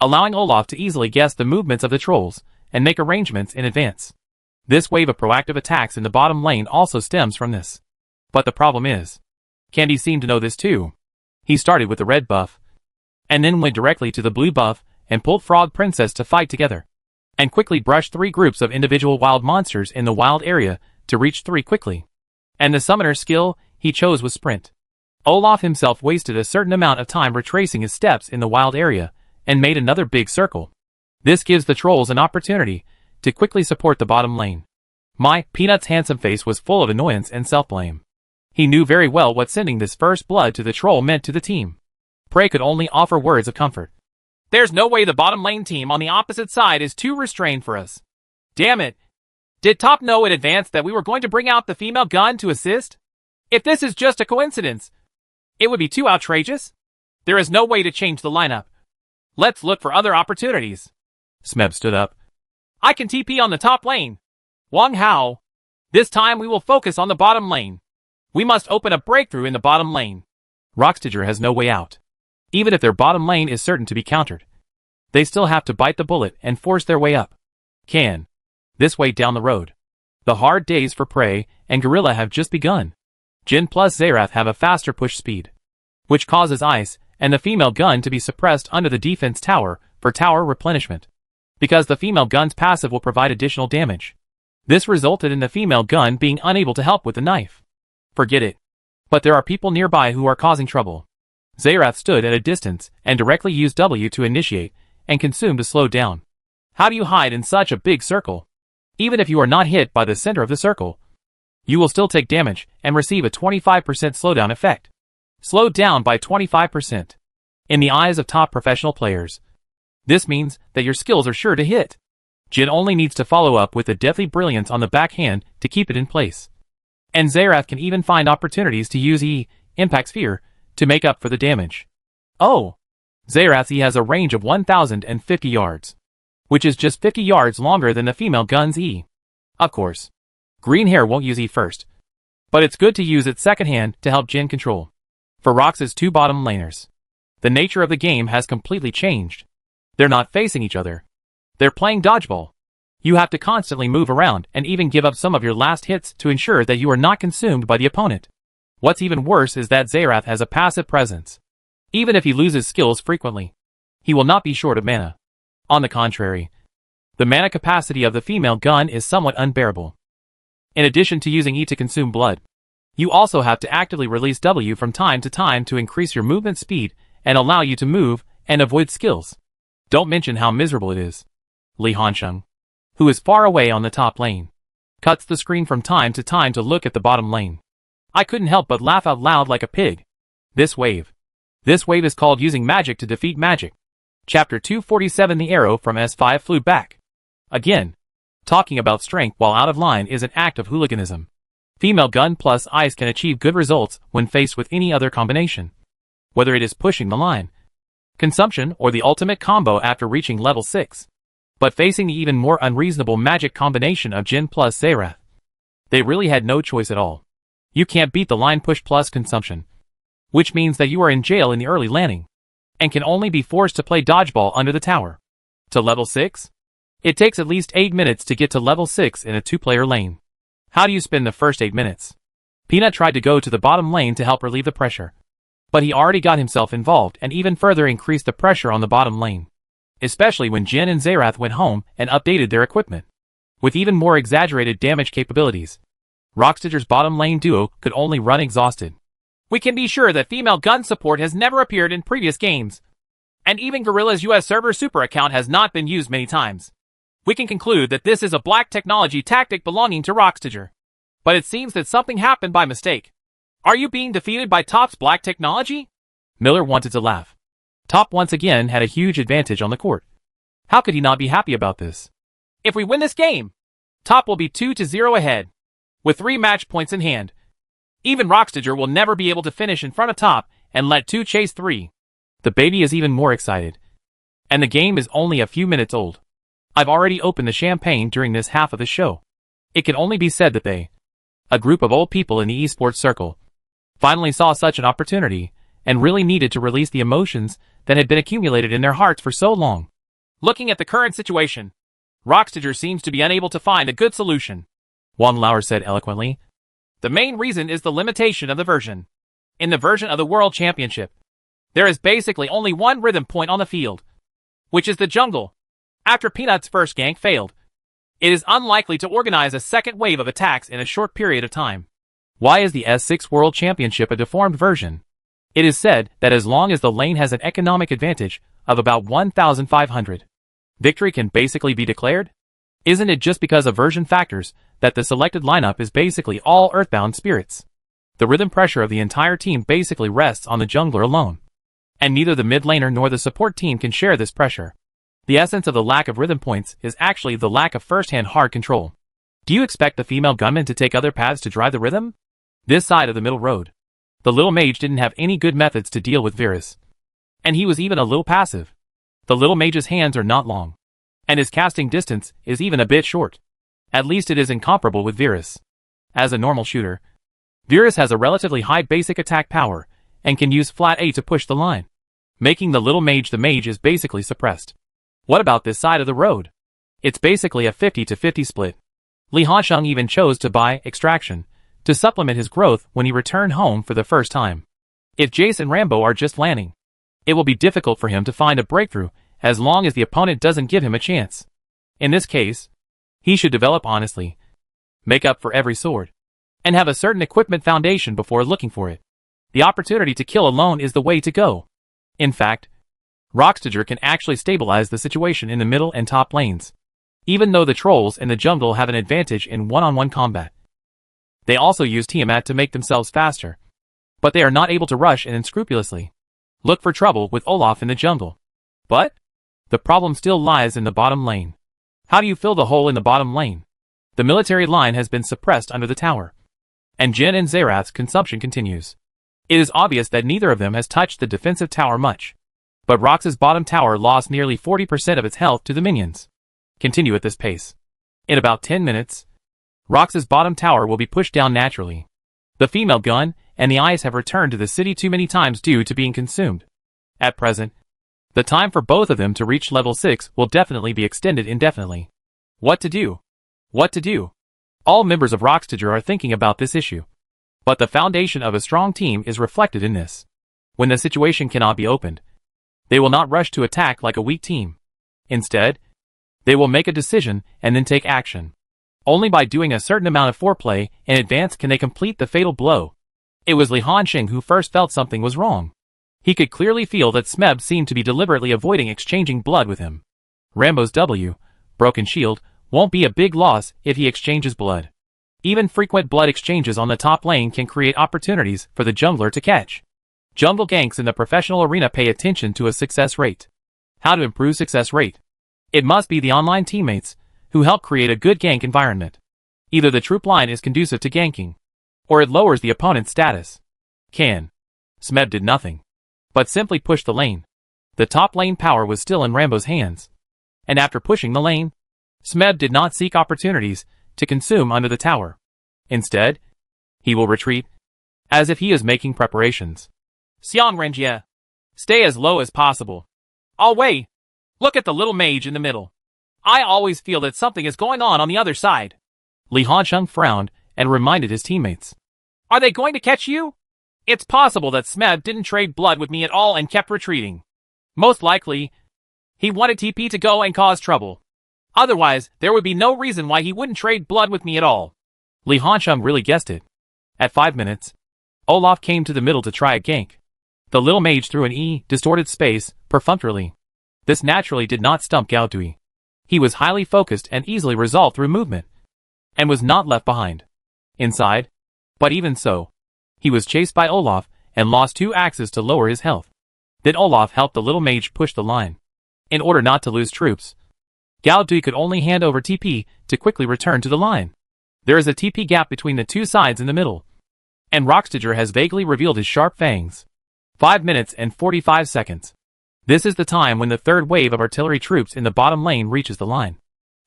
allowing Olaf to easily guess the movements of the trolls and make arrangements in advance. This wave of proactive attacks in the bottom lane also stems from this. But the problem is, Candy seemed to know this too. He started with the red buff, and then went directly to the blue buff and pulled Frog Princess to fight together, and quickly brushed 3 groups of individual wild monsters in the wild area to reach 3 quickly. And the summoner skill he chose was Sprint. Olaf himself wasted a certain amount of time retracing his steps in the wild area and made another big circle. This gives the trolls an opportunity to quickly support the bottom lane. Peanut's handsome face was full of annoyance and self-blame. He knew very well what sending this first blood to the troll meant to the team. Prey could only offer words of comfort. There's no way the bottom lane team on the opposite side is too restrained for us. Damn it. Did Top know in advance that we were going to bring out the female gun to assist? If this is just a coincidence, it would be too outrageous. There is no way to change the lineup. Let's look for other opportunities. Smeb stood up. I can TP on the top lane. Wang Hao. This time we will focus on the bottom lane. We must open a breakthrough in the bottom lane. Rockstager has no way out. Even if their bottom lane is certain to be countered, they still have to bite the bullet and force their way up. This way down the road. The hard days for Prey and Gorilla have just begun. Jhin plus Xerath have a faster push speed, which causes Ice and the female gun to be suppressed under the defense tower for tower replenishment, because the female gun's passive will provide additional damage. This resulted in the female gun being unable to help with the knife. Forget it. But there are people nearby who are causing trouble. Xerath stood at a distance and directly used W to initiate and consume to slow down. How do you hide in such a big circle? Even if you are not hit by the center of the circle, you will still take damage and receive a 25% slowdown effect. Slowed down by 25%. In the eyes of top professional players, this means that your skills are sure to hit. Jhin only needs to follow up with a deathly brilliance on the backhand to keep it in place. And Xerath can even find opportunities to use Impact Sphere to make up for the damage. Oh! Xerath's E has a range of 1,050 yards, which is just 50 yards longer than the female gun's E. Of course, green hair won't use E first, but it's good to use it secondhand to help Jhin control. For Rox's 2 bottom laners, the nature of the game has completely changed. They're not facing each other. They're playing dodgeball. You have to constantly move around and even give up some of your last hits to ensure that you are not consumed by the opponent. What's even worse is that Xerath has a passive presence. Even if he loses skills frequently, he will not be short of mana. On the contrary, the mana capacity of the female gun is somewhat unbearable. In addition to using E to consume blood, you also have to actively release W from time to time to increase your movement speed and allow you to move and avoid skills. Don't mention how miserable it is. Li Hansheng, who is far away on the top lane, cuts the screen from time to time to look at the bottom lane. I couldn't help but laugh out loud like a pig. This wave is called using magic to defeat magic. Chapter 247. The arrow from S5 flew back. Again, talking about strength while out of line is an act of hooliganism. Female gun plus Ice can achieve good results when faced with any other combination, whether it is pushing the line, consumption, or the ultimate combo after reaching level 6. But facing the even more unreasonable magic combination of Jhin plus Xerath, they really had no choice at all. You can't beat the line push plus consumption, which means that you are in jail in the early landing, and can only be forced to play dodgeball under the tower. To level 6? It takes at least 8 minutes to get to level 6 in a 2-player lane. How do you spend the first 8 minutes? Peanut tried to go to the bottom lane to help relieve the pressure, but he already got himself involved and even further increased the pressure on the bottom lane. Especially when Jhin and Xerath went home and updated their equipment with even more exaggerated damage capabilities. Rockstager's bottom lane duo could only run exhausted. We can be sure that female gun support has never appeared in previous games, and even Gorilla's US server super account has not been used many times. We can conclude that this is a black technology tactic belonging to Rockstager. But it seems that something happened by mistake. Are you being defeated by Top's black technology? Miller wanted to laugh. Top once again had a huge advantage on the court. How could he not be happy about this? If we win this game, Top will be 2-0 ahead, with 3 match points in hand. Even Rockstager will never be able to finish in front of Top and let 2 chase 3. The baby is even more excited. And the game is only a few minutes old. I've already opened the champagne during this half of the show. It can only be said that they, a group of old people in the esports circle, finally saw such an opportunity and really needed to release the emotions that had been accumulated in their hearts for so long. Looking at the current situation, Rockstager seems to be unable to find a good solution. Wang Lauer said eloquently. The main reason is the limitation of the version. In the version of the World Championship, there is basically only one rhythm point on the field, which is the jungle. After Peanut's first gank failed, it is unlikely to organize a second wave of attacks in a short period of time. Why is the S6 World Championship a deformed version? It is said that as long as the lane has an economic advantage of about 1,500, victory can basically be declared? Isn't it just because of version factors that the selected lineup is basically all Earthbound spirits? The rhythm pressure of the entire team basically rests on the jungler alone. And neither the mid laner nor the support team can share this pressure. The essence of the lack of rhythm points is actually the lack of first-hand hard control. Do you expect the female gunman to take other paths to drive the rhythm? This side of the middle road, the little mage didn't have any good methods to deal with Virus. And he was even a little passive. The little mage's hands are not long. And his casting distance is even a bit short. At least it is incomparable with Virus. As a normal shooter, Virus has a relatively high basic attack power and can use flat A to push the line, making the little mage is basically suppressed. What about this side of the road? It's basically a 50-50 split. Li Hansheng even chose to buy Extraction to supplement his growth when he returned home for the first time. If Jace and Rambo are just landing, it will be difficult for him to find a breakthrough as long as the opponent doesn't give him a chance. In this case, he should develop honestly, make up for every sword, and have a certain equipment foundation before looking for it. The opportunity to kill alone is the way to go. In fact, Rockstager can actually stabilize the situation in the middle and top lanes. Even though the trolls in the jungle have an advantage in one-on-one combat, they also use Tiamat to make themselves faster. But they are not able to rush and unscrupulously look for trouble with Olaf in the jungle. But the problem still lies in the bottom lane. How do you fill the hole in the bottom lane? The military line has been suppressed under the tower, and Jin and Xerath's consumption continues. It is obvious that neither of them has touched the defensive tower much. But Rox's bottom tower lost nearly 40% of its health to the minions. Continue at this pace. In about 10 minutes, Rox's bottom tower will be pushed down naturally. The female gun and the eyes have returned to the city too many times due to being consumed. At present, the time for both of them to reach level 6 will definitely be extended indefinitely. What to do? What to do? All members of Rockstager are thinking about this issue. But the foundation of a strong team is reflected in this. When the situation cannot be opened, they will not rush to attack like a weak team. Instead, they will make a decision and then take action. Only by doing a certain amount of foreplay in advance can they complete the fatal blow. It was Li Hansheng who first felt something was wrong. He could clearly feel that Smeb seemed to be deliberately avoiding exchanging blood with him. Rambo's W, Broken Shield, won't be a big loss if he exchanges blood. Even frequent blood exchanges on the top lane can create opportunities for the jungler to catch. Jungle ganks in the professional arena pay attention to a success rate. How to improve success rate? It must be the online teammates who help create a good gank environment. Either the troop line is conducive to ganking, or it lowers the opponent's status. Smeb did nothing, but simply pushed the lane. The top lane power was still in Rambo's hands. And after pushing the lane, Smeb did not seek opportunities to consume under the tower. Instead, he will retreat, as if he is making preparations. Xiang Renjie, stay as low as possible. I'll wait. Look at the little mage in the middle. I always feel that something is going on the other side. Li Hansheng frowned and reminded his teammates. Are they going to catch you? It's possible that Smeb didn't trade blood with me at all and kept retreating. Most likely, he wanted TP to go and cause trouble. Otherwise, there would be no reason why he wouldn't trade blood with me at all. Li Hansheng really guessed it. At 5 minutes, Olaf came to the middle to try a gank. The little mage threw an E, distorted space, perfunctorily. This naturally did not stump Gaodui. He was highly focused and easily resolved through movement, and was not left behind. Inside, but even so, he was chased by Olaf and lost 2 axes to lower his health. Then Olaf helped the little mage push the line. In order not to lose troops, Gao Dui could only hand over TP to quickly return to the line. There is a TP gap between the two sides in the middle, and Rockstager has vaguely revealed his sharp fangs. 5 minutes and 45 seconds. This is the time when the third wave of artillery troops in the bottom lane reaches the line.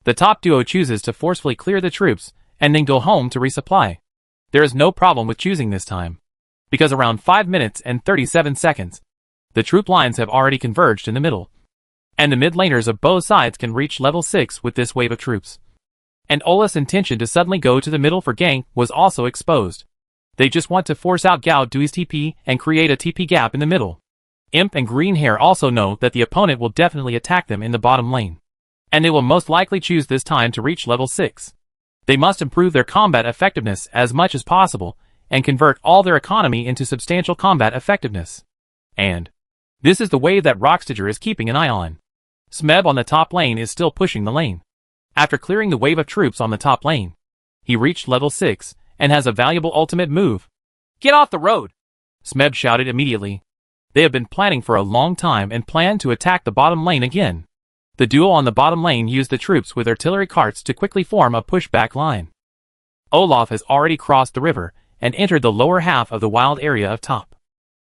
The top duo chooses to forcefully clear the troops and then go home to resupply. There is no problem with choosing this time, because around 5 minutes and 37 seconds, the troop lines have already converged in the middle, and the mid laners of both sides can reach level 6 with this wave of troops. And Olaf's intention to suddenly go to the middle for gank was also exposed. They just want to force out Gao Dui's TP and create a TP gap in the middle. Imp and Green Hair also know that the opponent will definitely attack them in the bottom lane, and they will most likely choose this time to reach level 6. They must improve their combat effectiveness as much as possible and convert all their economy into substantial combat effectiveness. And this is the wave that Rockstager is keeping an eye on. Smeb on the top lane is still pushing the lane. After clearing the wave of troops on the top lane, he reached level 6 and has a valuable ultimate move. "Get off the road!" Smeb shouted immediately. They have been planning for a long time and plan to attack the bottom lane again. The duo on the bottom lane used the troops with artillery carts to quickly form a pushback line. Olaf has already crossed the river and entered the lower half of the wild area of top.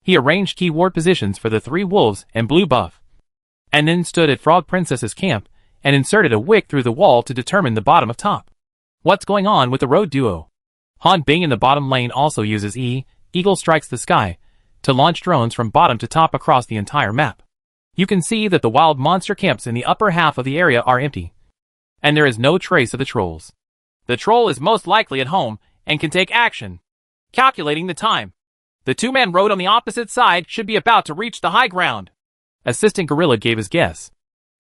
He arranged key ward positions for the 3 wolves and blue buff, and then stood at Frog Princess's camp and inserted a wick through the wall to determine the bottom of top. What's going on with the road duo? Han Bing in the bottom lane also uses Eagle Strikes the Sky to launch drones from bottom to top across the entire map. You can see that the wild monster camps in the upper half of the area are empty, and there is no trace of the trolls. The troll is most likely at home and can take action. Calculating the time. The 2-man road on the opposite side should be about to reach the high ground. Assistant Gorilla gave his guess.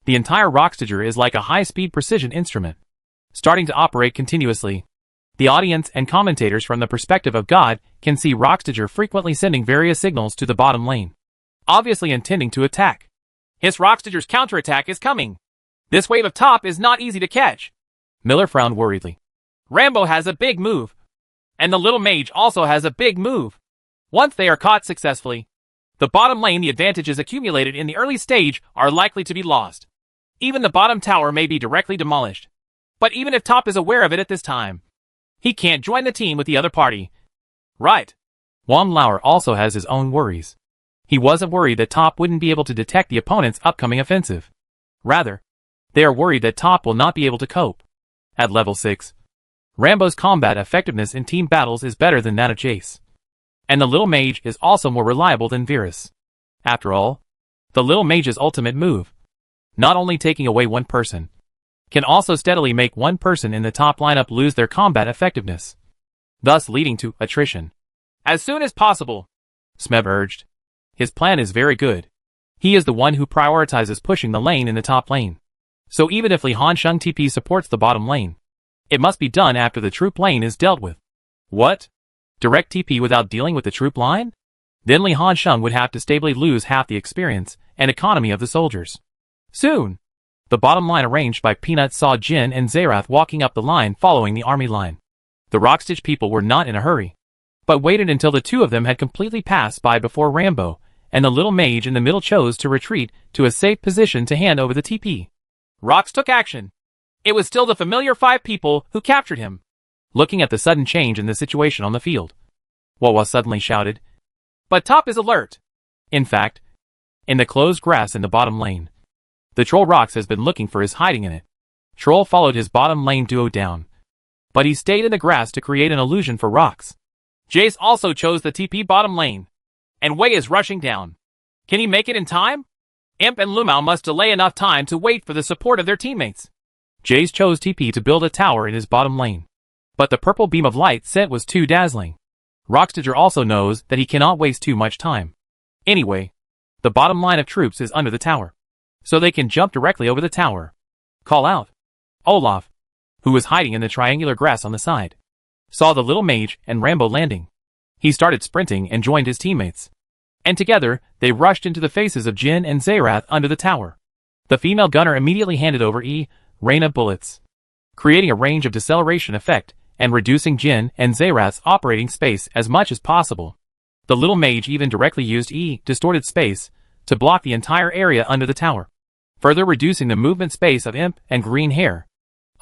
The entire Rockstager is like a high-speed precision instrument, starting to operate continuously. The audience and commentators from the perspective of God can see Rockstager frequently sending various signals to the bottom lane, obviously intending to attack. His Rockstager's counterattack is coming. This wave of top is not easy to catch. Miller frowned worriedly. Rambo has a big move, and the little mage also has a big move. Once they are caught successfully, the bottom lane, the advantages accumulated in the early stage are likely to be lost. Even the bottom tower may be directly demolished. But even if top is aware of it at this time, he can't join the team with the other party. Right. Wam Lauer also has his own worries. He wasn't worried that top wouldn't be able to detect the opponent's upcoming offensive. Rather, they are worried that top will not be able to cope. At level 6, Rambo's combat effectiveness in team battles is better than that of Jace. And the little mage is also more reliable than Virus. After all, the little mage's ultimate move, not only taking away one person, can also steadily make one person in the top lineup lose their combat effectiveness, thus leading to attrition. As soon as possible, Smeb urged. His plan is very good. He is the one who prioritizes pushing the lane in the top lane. So even if Li Hansheng TP supports the bottom lane, it must be done after the troop lane is dealt with. What? Direct TP without dealing with the troop line? Then Li Hansheng would have to stably lose half the experience and economy of the soldiers. Soon, the bottom line arranged by Peanut saw Jin and Zerath walking up the line following the army line. The Rockstitch people were not in a hurry, but waited until the two of them had completely passed by before Rambo and the little mage in the middle chose to retreat to a safe position to hand over the TP. Rox took action. It was still the familiar 5 people who captured him. Looking at the sudden change in the situation on the field, Wawa suddenly shouted, "But top is alert!" In fact, in the closed grass in the bottom lane, the troll Rox has been looking for his hiding in it. Troll followed his bottom lane duo down, but he stayed in the grass to create an illusion for Rox. Jace also chose the TP bottom lane, and Wei is rushing down. Can he make it in time? Imp and Lumao must delay enough time to wait for the support of their teammates. Jace chose TP to build a tower in his bottom lane, but the purple beam of light sent was too dazzling. Rockstager also knows that he cannot waste too much time. Anyway, the bottom line of troops is under the tower, so they can jump directly over the tower. Call out. Olaf, who was hiding in the triangular grass on the side, saw the little mage and Rambo landing. He started sprinting and joined his teammates, and together they rushed into the faces of Jin and Zerath under the tower. The female gunner immediately handed over Raina bullets, creating a range of deceleration effect and reducing Jin and Zerath's operating space as much as possible. The little mage even directly used distorted space to block the entire area under the tower. further reducing the movement space of Imp and Green Hair.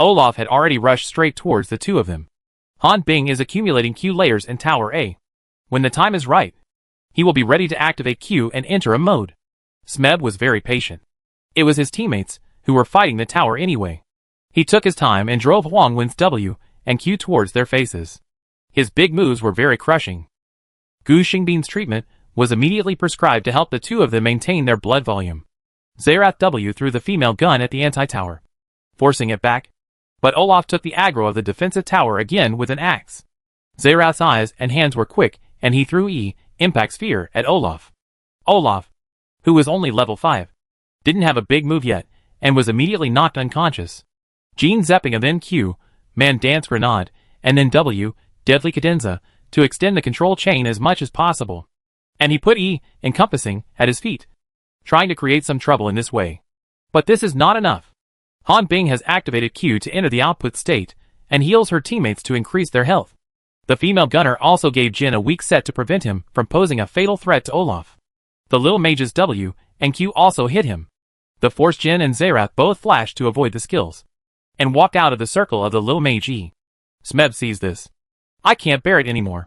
Olaf had already rushed straight towards the two of them. Han Bing is accumulating Q layers in Tower A. When the time is right, he will be ready to activate Q and enter a mode. Smeb was very patient. It was his teammates who were fighting the tower anyway. He took his time and drove Huang Wen's W and Q towards their faces. His big moves were very crushing. Gu Xingbin's treatment was immediately prescribed to help the two of them maintain their blood volume. Xerath W threw the female gun at the anti-tower, forcing it back. But Olaf took the aggro of the defensive tower again with an axe. Xerath's eyes and hands were quick, and he threw Impact Sphere at Olaf. Olaf, who was only level 5, didn't have a big move yet, and was immediately knocked unconscious. Gene Zepping and then Q, Man Dance Grenade, and then W, Deadly Cadenza, to extend the control chain as much as possible. And he put Encompassing at his feet, trying to create some trouble in this way. But this is not enough. Han Bing has activated Q to enter the output state, and heals her teammates to increase their health. The female gunner also gave Jin a weak set to prevent him from posing a fatal threat to Olaf. The little mage's W and Q also hit him. The Force Jin and Xerath both flashed to avoid the skills, and walked out of the circle of the little mage E. Smeb sees this. I can't bear it anymore.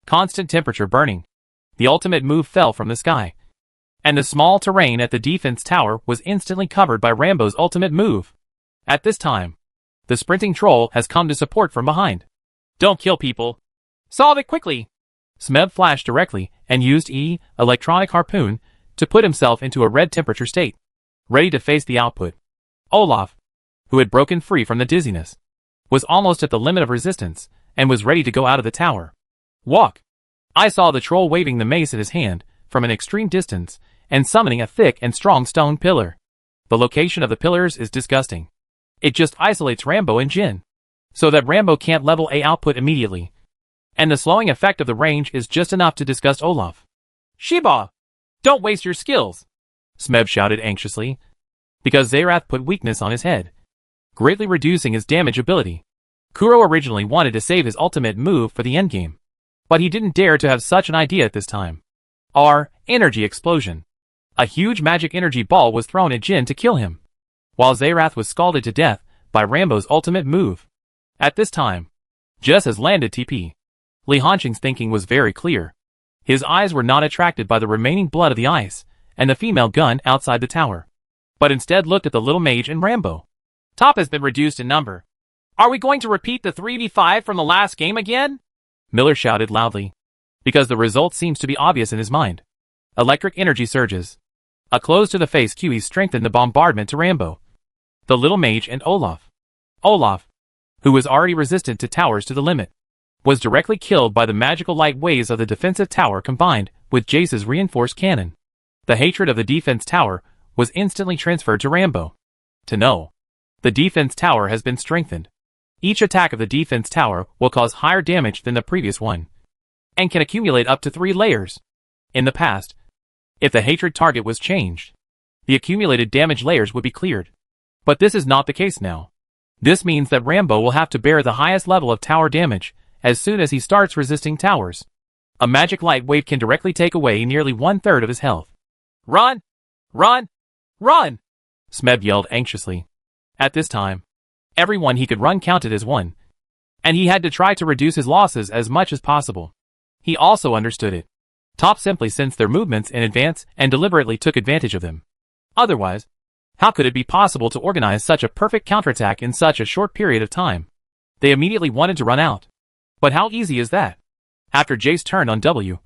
Constant temperature burning. The ultimate move fell from the sky, and the small terrain at the defense tower was instantly covered by Rambo's ultimate move. At this time, the sprinting troll has come to support from behind. Don't kill people. Solve it quickly. Smeb flashed directly and used Electronic Harpoon to put himself into a red temperature state, ready to face the output. Olaf, who had broken free from the dizziness, was almost at the limit of resistance and was ready to go out of the tower. Walk. I saw the troll waving the mace in his hand from an extreme distance and summoning a thick and strong stone pillar. The location of the pillars is disgusting. It just isolates Rambo and Jin, so that Rambo can't level A output immediately. And the slowing effect of the range is just enough to disgust Olaf. Shiba! Don't waste your skills! Smeb shouted anxiously, because Xerath put weakness on his head, greatly reducing his damage ability. Kuro originally wanted to save his ultimate move for the endgame, but he didn't dare to have such an idea at this time. Energy Explosion. A huge magic energy ball was thrown at Jin to kill him, while Xerath was scalded to death by Rambo's ultimate move. At this time, just as landed TP, Li Hanqing's thinking was very clear. His eyes were not attracted by the remaining blood of the ice and the female gun outside the tower, but instead looked at the little mage and Rambo. Top has been reduced in number. Are we going to repeat the 3v5 from the last game again? Miller shouted loudly, because the result seems to be obvious in his mind. Electric energy surges. A close to the face QE strengthened the bombardment to Rambo, the little mage and Olaf. Olaf, who was already resistant to towers to the limit, was directly killed by the magical light waves of the defensive tower combined with Jace's reinforced cannon. The hatred of the defense tower was instantly transferred to Rambo. To know, the defense tower has been strengthened. Each attack of the defense tower will cause higher damage than the previous one, and can accumulate up to 3 layers. In the past, if the hatred target was changed, the accumulated damage layers would be cleared. But this is not the case now. This means that Rambo will have to bear the highest level of tower damage as soon as he starts resisting towers. A magic light wave can directly take away nearly 1/3 of his health. Run! Run! Run! Smeb yelled anxiously. At this time, everyone he could run counted as one, and he had to try to reduce his losses as much as possible. He also understood it. Top simply sensed their movements in advance and deliberately took advantage of them. Otherwise, how could it be possible to organize such a perfect counterattack in such a short period of time? They immediately wanted to run out. But how easy is that? After Jace turned on W,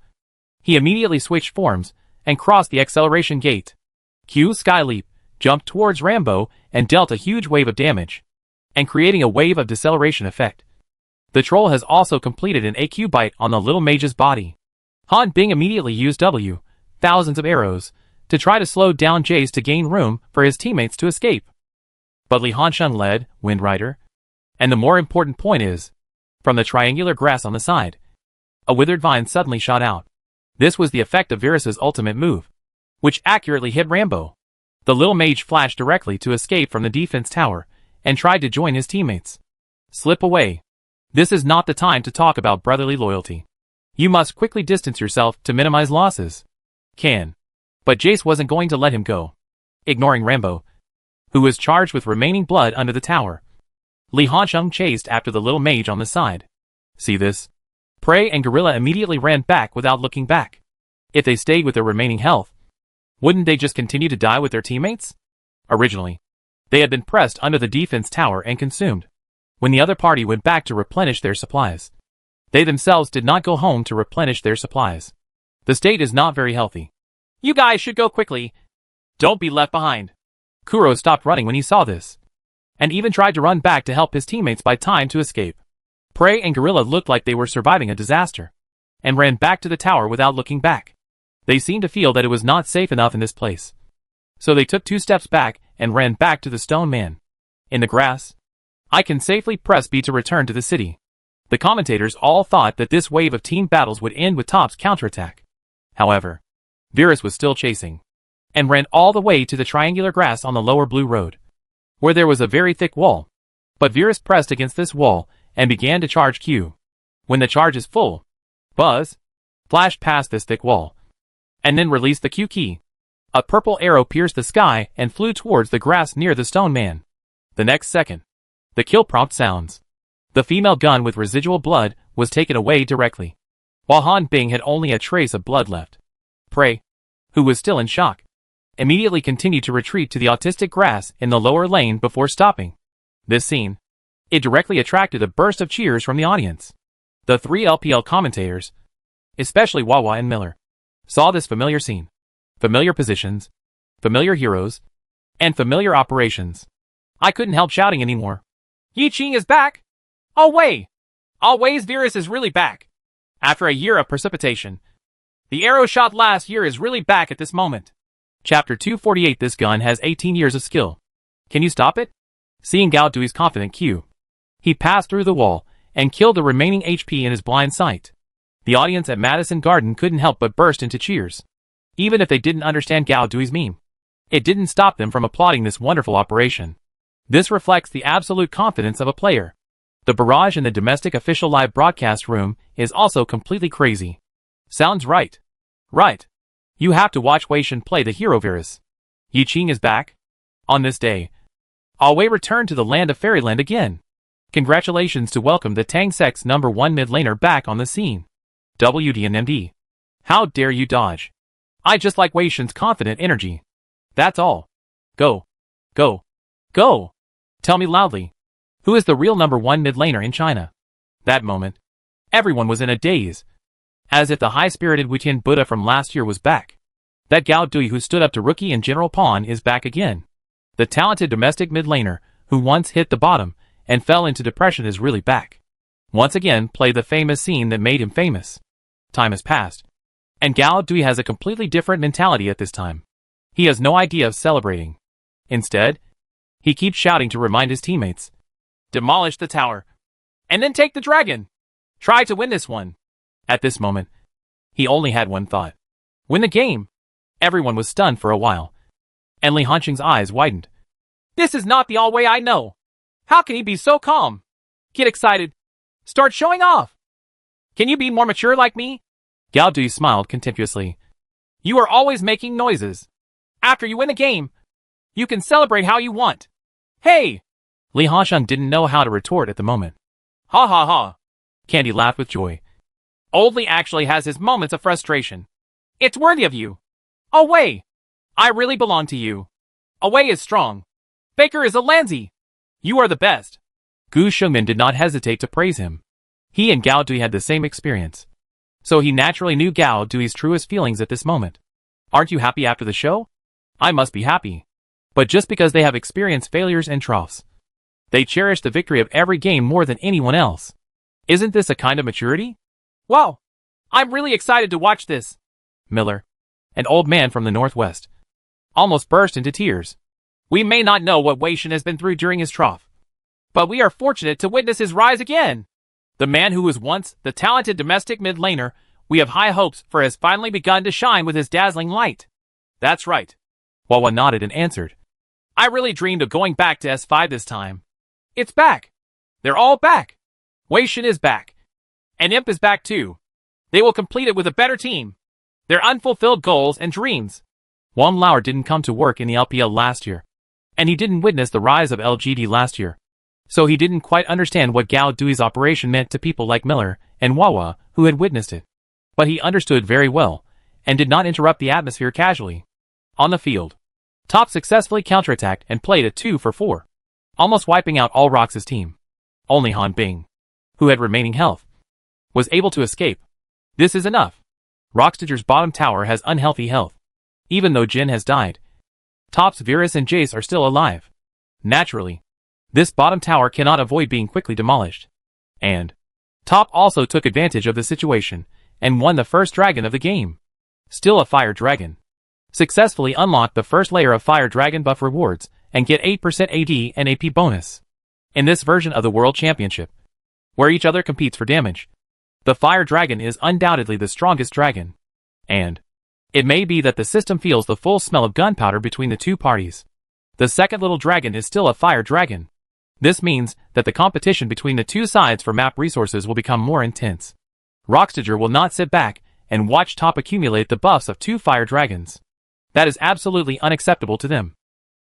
he immediately switched forms and crossed the acceleration gate. Q Sky Leap jumped towards Rambo and dealt a huge wave of damage, and creating a wave of deceleration effect. The troll has also completed an AQ bite on the little mage's body. Han Bing immediately used W, thousands of arrows, to try to slow down Jace to gain room for his teammates to escape. But Li Hansheng led Wind Rider, and the more important point is, from the triangular grass on the side, a withered vine suddenly shot out. This was the effect of Virus's ultimate move, which accurately hit Rambo. The little mage flashed directly to escape from the defense tower and tried to join his teammates. Slip away. This is not the time to talk about brotherly loyalty. You must quickly distance yourself to minimize losses. But Jace wasn't going to let him go. Ignoring Rambo, who was charged with remaining blood under the tower. Li Hansheng chased after the little mage on the side. See this? Prey and Gorilla immediately ran back without looking back. If they stayed with their remaining health, wouldn't they just continue to die with their teammates? Originally, they had been pressed under the defense tower and consumed. When the other party went back to replenish their supplies, they themselves did not go home to replenish their supplies. The state is not very healthy. You guys should go quickly. Don't be left behind. Kuro stopped running when he saw this, and even tried to run back to help his teammates buy time to escape. Prey and Gorilla looked like they were surviving a disaster, and ran back to the tower without looking back. They seemed to feel that it was not safe enough in this place. So they took 2 steps back and ran back to the stone man. In the grass, I can safely press B to return to the city. The commentators all thought that this wave of team battles would end with Top's counterattack. However, Virus was still chasing, and ran all the way to the triangular grass on the lower blue road, where there was a very thick wall. But Virus pressed against this wall and began to charge Q. When the charge is full, Buzz flashed past this thick wall, and then released the Q key. A purple arrow pierced the sky and flew towards the grass near the stone man. The next second, the kill prompt sounds. The female gun with residual blood was taken away directly, while Han Bing had only a trace of blood left. Prey, who was still in shock, immediately continued to retreat to the autistic grass in the lower lane before stopping. This scene, it directly attracted a burst of cheers from the audience. The 3 LPL commentators, especially Wawa and Miller, saw this familiar scene, familiar positions, familiar heroes, and familiar operations. I couldn't help shouting anymore. Yi Qing is back! Oh wait! Always Virus is really back. After a year of precipitation, the arrow shot last year is really back at this moment. Chapter 248. This gun has 18 years of skill. Can you stop it? Seeing Gao Dui's confident Q, he passed through the wall and killed the remaining HP in his blind sight. The audience at Madison Garden couldn't help but burst into cheers. Even if they didn't understand Gao Dui's meme, it didn't stop them from applauding this wonderful operation. This reflects the absolute confidence of a player. The barrage in the domestic official live broadcast room is also completely crazy. Sounds right. Right. You have to watch Wei Shen play the hero Virus. Yi Qing is back. On this day, Wei returned to the land of Fairyland again. Congratulations to welcome the Tang Sec's #1 mid laner back on the scene. WD and MD. How dare you dodge? I just like Wei Shen's confident energy. That's all. Go. Go. Go. Tell me loudly. Who is the real #1 mid laner in China? That moment, everyone was in a daze. As if the high-spirited Wutian Buddha from last year was back. That Gao Dui who stood up to Rookie and General Pawn is back again. The talented domestic mid laner, who once hit the bottom and fell into depression, is really back. Once again, play the famous scene that made him famous. Time has passed, and Gao Dui has a completely different mentality at this time. He has no idea of celebrating. Instead, he keeps shouting to remind his teammates. Demolish the tower, and then take the dragon. Try to win this one. At this moment, he only had one thought. Win the game. Everyone was stunned for a while, and Li Hansheng's eyes widened. This is not the Wei I know. How can he be so calm? Get excited. Start showing off. Can you be more mature like me? Gao Dui smiled contemptuously. You are always making noises. After you win the game, you can celebrate how you want. Hey! Li Hansheng didn't know how to retort at the moment. Ha ha ha. Candy laughed with joy. Old Li actually has his moments of frustration. It's worthy of you. Wei, I really belong to you. Wei is strong. Baker is a Lanzi. You are the best. Gu Shengmin did not hesitate to praise him. He and Gao Dui had the same experience, so he naturally knew Gao Dui's truest feelings at this moment. Aren't you happy after the show? I must be happy. But just because they have experienced failures and troughs, they cherish the victory of every game more than anyone else. Isn't this a kind of maturity? Wow! I'm really excited to watch this. Miller, an old man from the Northwest, almost burst into tears. We may not know what Wei Shen has been through during his trough, but we are fortunate to witness his rise again. The man who was once the talented domestic mid laner we have high hopes for has finally begun to shine with his dazzling light. That's right. Wawa nodded and answered. I really dreamed of going back to S5 this time. It's back. They're all back. Wei Shen is back. And Imp is back too. They will complete it with a better team. Their unfulfilled goals and dreams. Wang Lauer didn't come to work in the LPL last year, And he didn't witness the rise of LGD last year. So he didn't quite understand what Gao Dui's operation meant to people like Miller and Wawa who had witnessed it. But he understood very well, and did not interrupt the atmosphere casually. On the field, Top successfully counterattacked and played a 2-for-4, almost wiping out all Rox's team. Only Han Bing, who had remaining health, was able to escape. This is enough. Rockstager's bottom tower has unhealthy health. Even though Jin has died, Top's Virus and Jace are still alive. Naturally, this bottom tower cannot avoid being quickly demolished. And Top also took advantage of the situation, and won the first dragon of the game. Still a fire dragon. Successfully unlock the first layer of fire dragon buff rewards, and get 8% AD and AP bonus. In this version of the World Championship, where each other competes for damage, the fire dragon is undoubtedly the strongest dragon. And it may be that the system feels the full smell of gunpowder between the two parties. The second little dragon is still a fire dragon. This means that the competition between the two sides for map resources will become more intense. Rockstager will not sit back and watch Top accumulate the buffs of two fire dragons. That is absolutely unacceptable to them.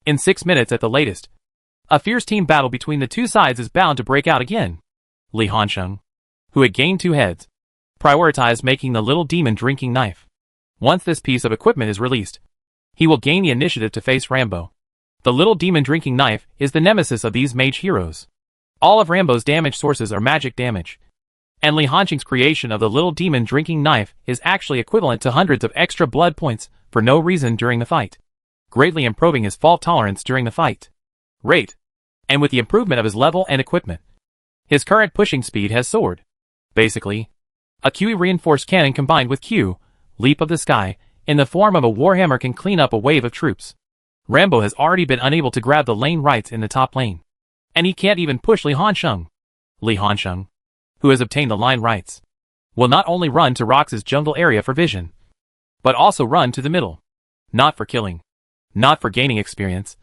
In 6 minutes at the latest, a fierce team battle between the two sides is bound to break out again. Li Hansheng, who had gained 2 heads, prioritized making the little demon drinking knife. Once this piece of equipment is released, he will gain the initiative to face Rambo. The little demon drinking knife is the nemesis of these mage heroes. All of Rambo's damage sources are magic damage. And Li Hansheng's creation of the little demon drinking knife is actually equivalent to hundreds of extra blood points for no reason during the fight, greatly improving his fault tolerance during the fight rate. And with the improvement of his level and equipment, his current pushing speed has soared. Basically, a QE reinforced cannon combined with Q, Leap of the Sky, in the form of a warhammer can clean up a wave of troops. Rambo has already been unable to grab the lane rights in the top lane. And he can't even push Li Hansheng. Li Hansheng, who has obtained the line rights, will not only run to Rox's jungle area for vision, but also run to the middle. Not for killing. Not for gaining experience.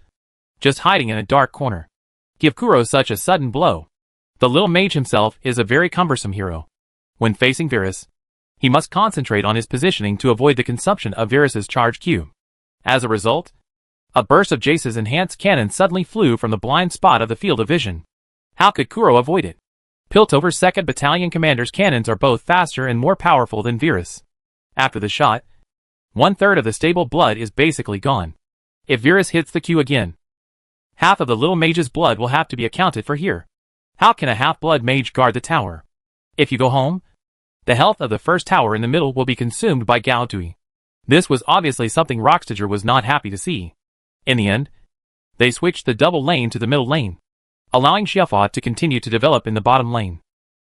Just hiding in a dark corner. Give Kuro such a sudden blow. The little mage himself is a very cumbersome hero. When facing Virus, he must concentrate on his positioning to avoid the consumption of Virus's charge Q. As a result, a burst of Jace's enhanced cannon suddenly flew from the blind spot of the field of vision. How could Kuro avoid it? Piltover's 2nd Battalion Commander's cannons are both faster and more powerful than Virus. After the shot, 1/3 of the stable blood is basically gone. If Virus hits the Q again, half of the little mage's blood will have to be accounted for here. How can a half-blood mage guard the tower? If you go home, the health of the first tower in the middle will be consumed by Gao Dui. This was obviously something Rockstager was not happy to see. In the end, they switched the double lane to the middle lane, allowing Xiaofa to continue to develop in the bottom lane.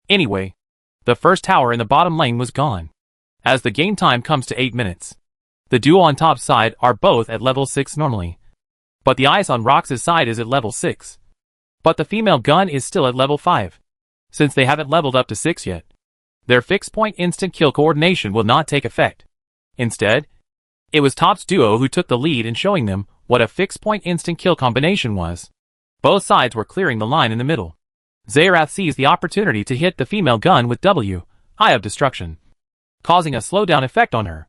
Anyway, the first tower in the bottom lane was gone. As the game time comes to 8 minutes, the duo on Top's side are both at level 6 normally. But the ice on Rox's side is at level 6. But the female gun is still at level 5. Since they haven't leveled up to 6 yet, their fixed point instant kill coordination will not take effect. Instead, it was Top's duo who took the lead in showing them what a fixed point instant kill combination was. Both sides were clearing the line in the middle. Zerath seized the opportunity to hit the female gun with W, Eye of Destruction, causing a slowdown effect on her.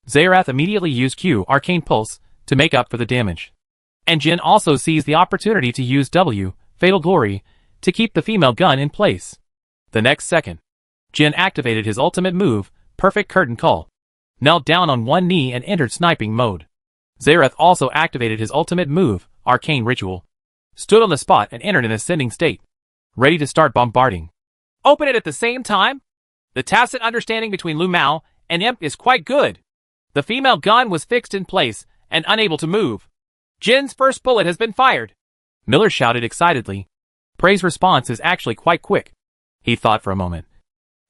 Zerath immediately used Q, Arcane Pulse, to make up for the damage. And Jin also seized the opportunity to use W, Fatal Glory, to keep the female gun in place. The next second, Jin activated his ultimate move, Perfect Curtain Call, knelt down on one knee and entered sniping mode. Zerath also activated his ultimate move, Arcane Ritual, stood on the spot and entered an ascending state, ready to start bombarding. Open it at the same time? The tacit understanding between Lu Mao and Imp is quite good. The female gun was fixed in place and unable to move. Jin's first bullet has been fired. Miller shouted excitedly. Prey's response is actually quite quick. He thought for a moment,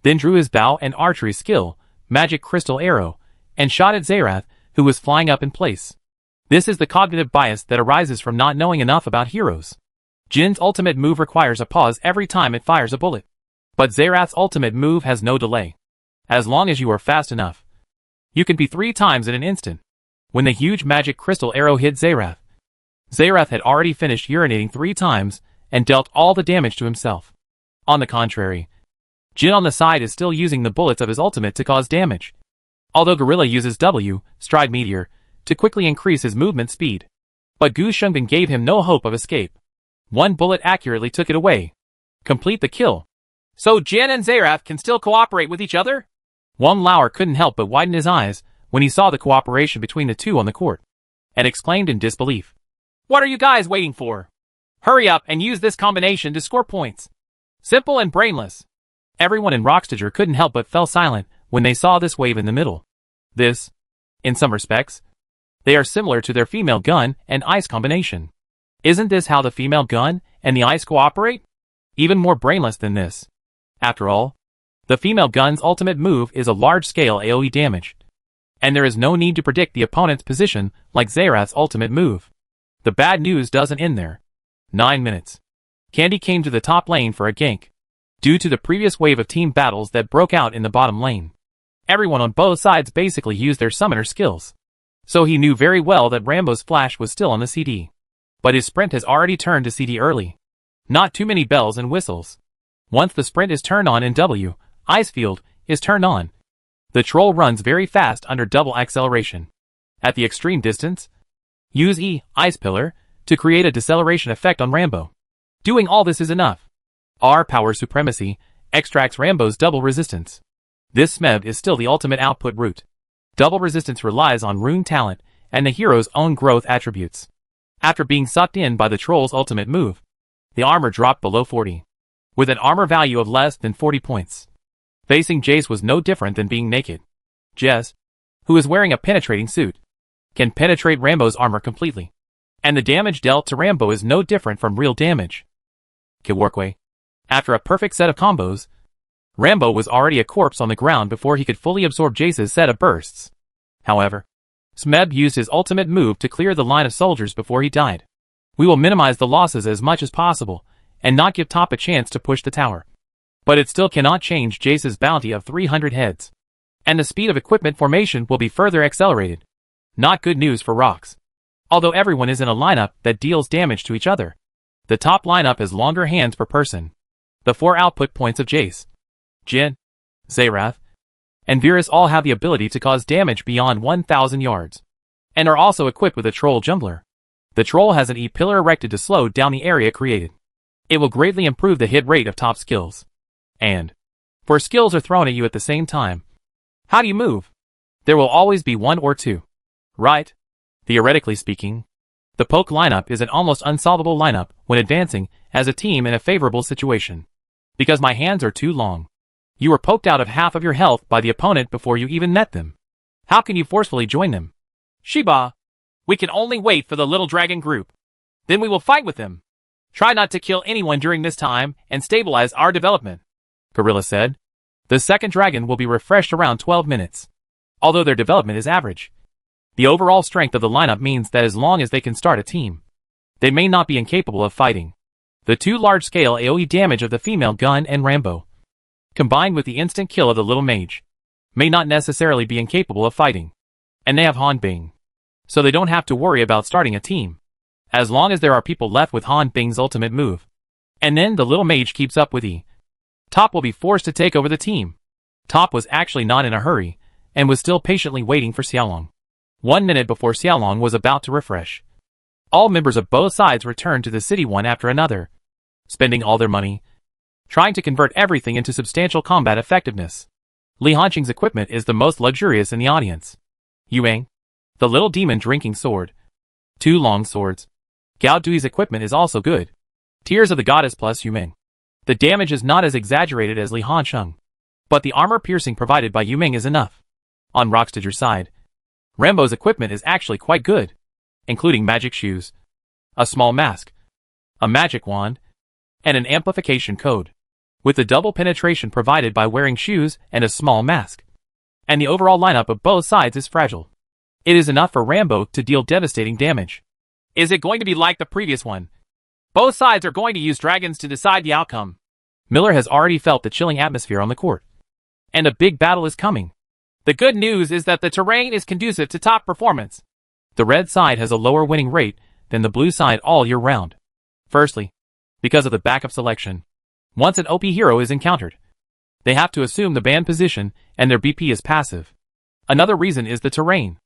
then drew his bow and archery skill, Magic Crystal Arrow, and shot at Zerath, who was flying up in place. This is the cognitive bias that arises from not knowing enough about heroes. Jin's ultimate move requires a pause every time it fires a bullet. But Zerath's ultimate move has no delay. As long as you are fast enough, you can be 3 times in an instant. When the huge magic crystal arrow hit Zerath, Zerath had already finished urinating 3 times and dealt all the damage to himself. On the contrary, Jin on the side is still using the bullets of his ultimate to cause damage. Although Gorilla uses W, Stride Meteor, to quickly increase his movement speed. But Gu Shungbin gave him no hope of escape. One bullet accurately took it away. Complete the kill. So Jin and Zerath can still cooperate with each other? Wang Lauer couldn't help but widen his eyes when he saw the cooperation between the two on the court, and exclaimed in disbelief. What are you guys waiting for? Hurry up and use this combination to score points. Simple and brainless. Everyone in Rockstager couldn't help but fell silent when they saw this wave in the middle. This, in some respects, they are similar to their female gun and ice combination. Isn't this how the female gun and the ice cooperate? Even more brainless than this. After all, the female gun's ultimate move is a large-scale AoE damage, and there is no need to predict the opponent's position like Zerath's ultimate move. The bad news doesn't end there. 9 minutes. Candy came to the top lane for a gank. Due to the previous wave of team battles that broke out in the bottom lane, everyone on both sides basically used their summoner skills. So he knew very well that Rambo's flash was still on the CD. But his sprint has already turned to CD early. Not too many bells and whistles. Once the sprint is turned on in W, Icefield is turned on. The troll runs very fast under double acceleration. At the extreme distance, use E, Ice Pillar, to create a deceleration effect on Rambo. Doing all this is enough. R Power Supremacy extracts Rambo's double resistance. This SMEB is still the ultimate output route. Double resistance relies on rune talent and the hero's own growth attributes. After being sucked in by the troll's ultimate move, the armor dropped below 40, with an armor value of less than 40 points. Facing Jace was no different than being naked. Jess, who is wearing a penetrating suit, can penetrate Rambo's armor completely, and the damage dealt to Rambo is no different from real damage. Kiworkway. After a perfect set of combos, Rambo was already a corpse on the ground before he could fully absorb Jace's set of bursts. However, Smeb used his ultimate move to clear the line of soldiers before he died. We will minimize the losses as much as possible, and not give top a chance to push the tower. But it still cannot change Jace's bounty of 300 heads. And the speed of equipment formation will be further accelerated. Not good news for Rocks. Although everyone is in a lineup that deals damage to each other, the top lineup has longer hands per person. The 4 output points of Jace, Jin, Zerath, and Virus all have the ability to cause damage beyond 1,000 yards, and are also equipped with a Troll Jumbler. The Troll has an E-pillar erected to slow down the area created. It will greatly improve the hit rate of top skills. And, for skills are thrown at you at the same time, how do you move? There will always be 1 or 2. Right? Theoretically speaking, the poke lineup is an almost unsolvable lineup when advancing as a team in a favorable situation. Because my hands are too long. You were poked out of half of your health by the opponent before you even met them. How can you forcefully join them? Shiba, we can only wait for the little dragon group. Then we will fight with them. Try not to kill anyone during this time and stabilize our development, Gorilla said. The second dragon will be refreshed around 12 minutes. Although their development is average, the overall strength of the lineup means that as long as they can start a team, they may not be incapable of fighting. The 2 large-scale AoE damage of the female gun and Rambo, combined with the instant kill of the little mage, may not necessarily be incapable of fighting. And they have Han Bing, so they don't have to worry about starting a team, as long as there are people left with Han Bing's ultimate move. And then the little mage keeps up with E. Top will be forced to take over the team. Top was actually not in a hurry, and was still patiently waiting for Xiaolong. 1 minute before Xiaolong was about to refresh, all members of both sides returned to the city one after another, spending all their money, trying to convert everything into substantial combat effectiveness. Li Hanqing's equipment is the most luxurious in the audience. Yuang, the little demon drinking sword, 2 long swords. Gao Dui's equipment is also good. Tears of the Goddess plus Yumeng. The damage is not as exaggerated as Li Hanqing, but the armor piercing provided by Yumeng is enough. On Rockstager's side, Rambo's equipment is actually quite good, including magic shoes, a small mask, a magic wand, and an amplification code, with the double penetration provided by wearing shoes and a small mask. And the overall lineup of both sides is fragile. It is enough for Rambo to deal devastating damage. Is it going to be like the previous one? Both sides are going to use dragons to decide the outcome. Miller has already felt the chilling atmosphere on the court. And a big battle is coming. The good news is that the terrain is conducive to top performance. The red side has a lower winning rate than the blue side all year round. Firstly, because of the backup selection. Once an OP hero is encountered, they have to assume the banned position and their BP is passive. Another reason is the terrain.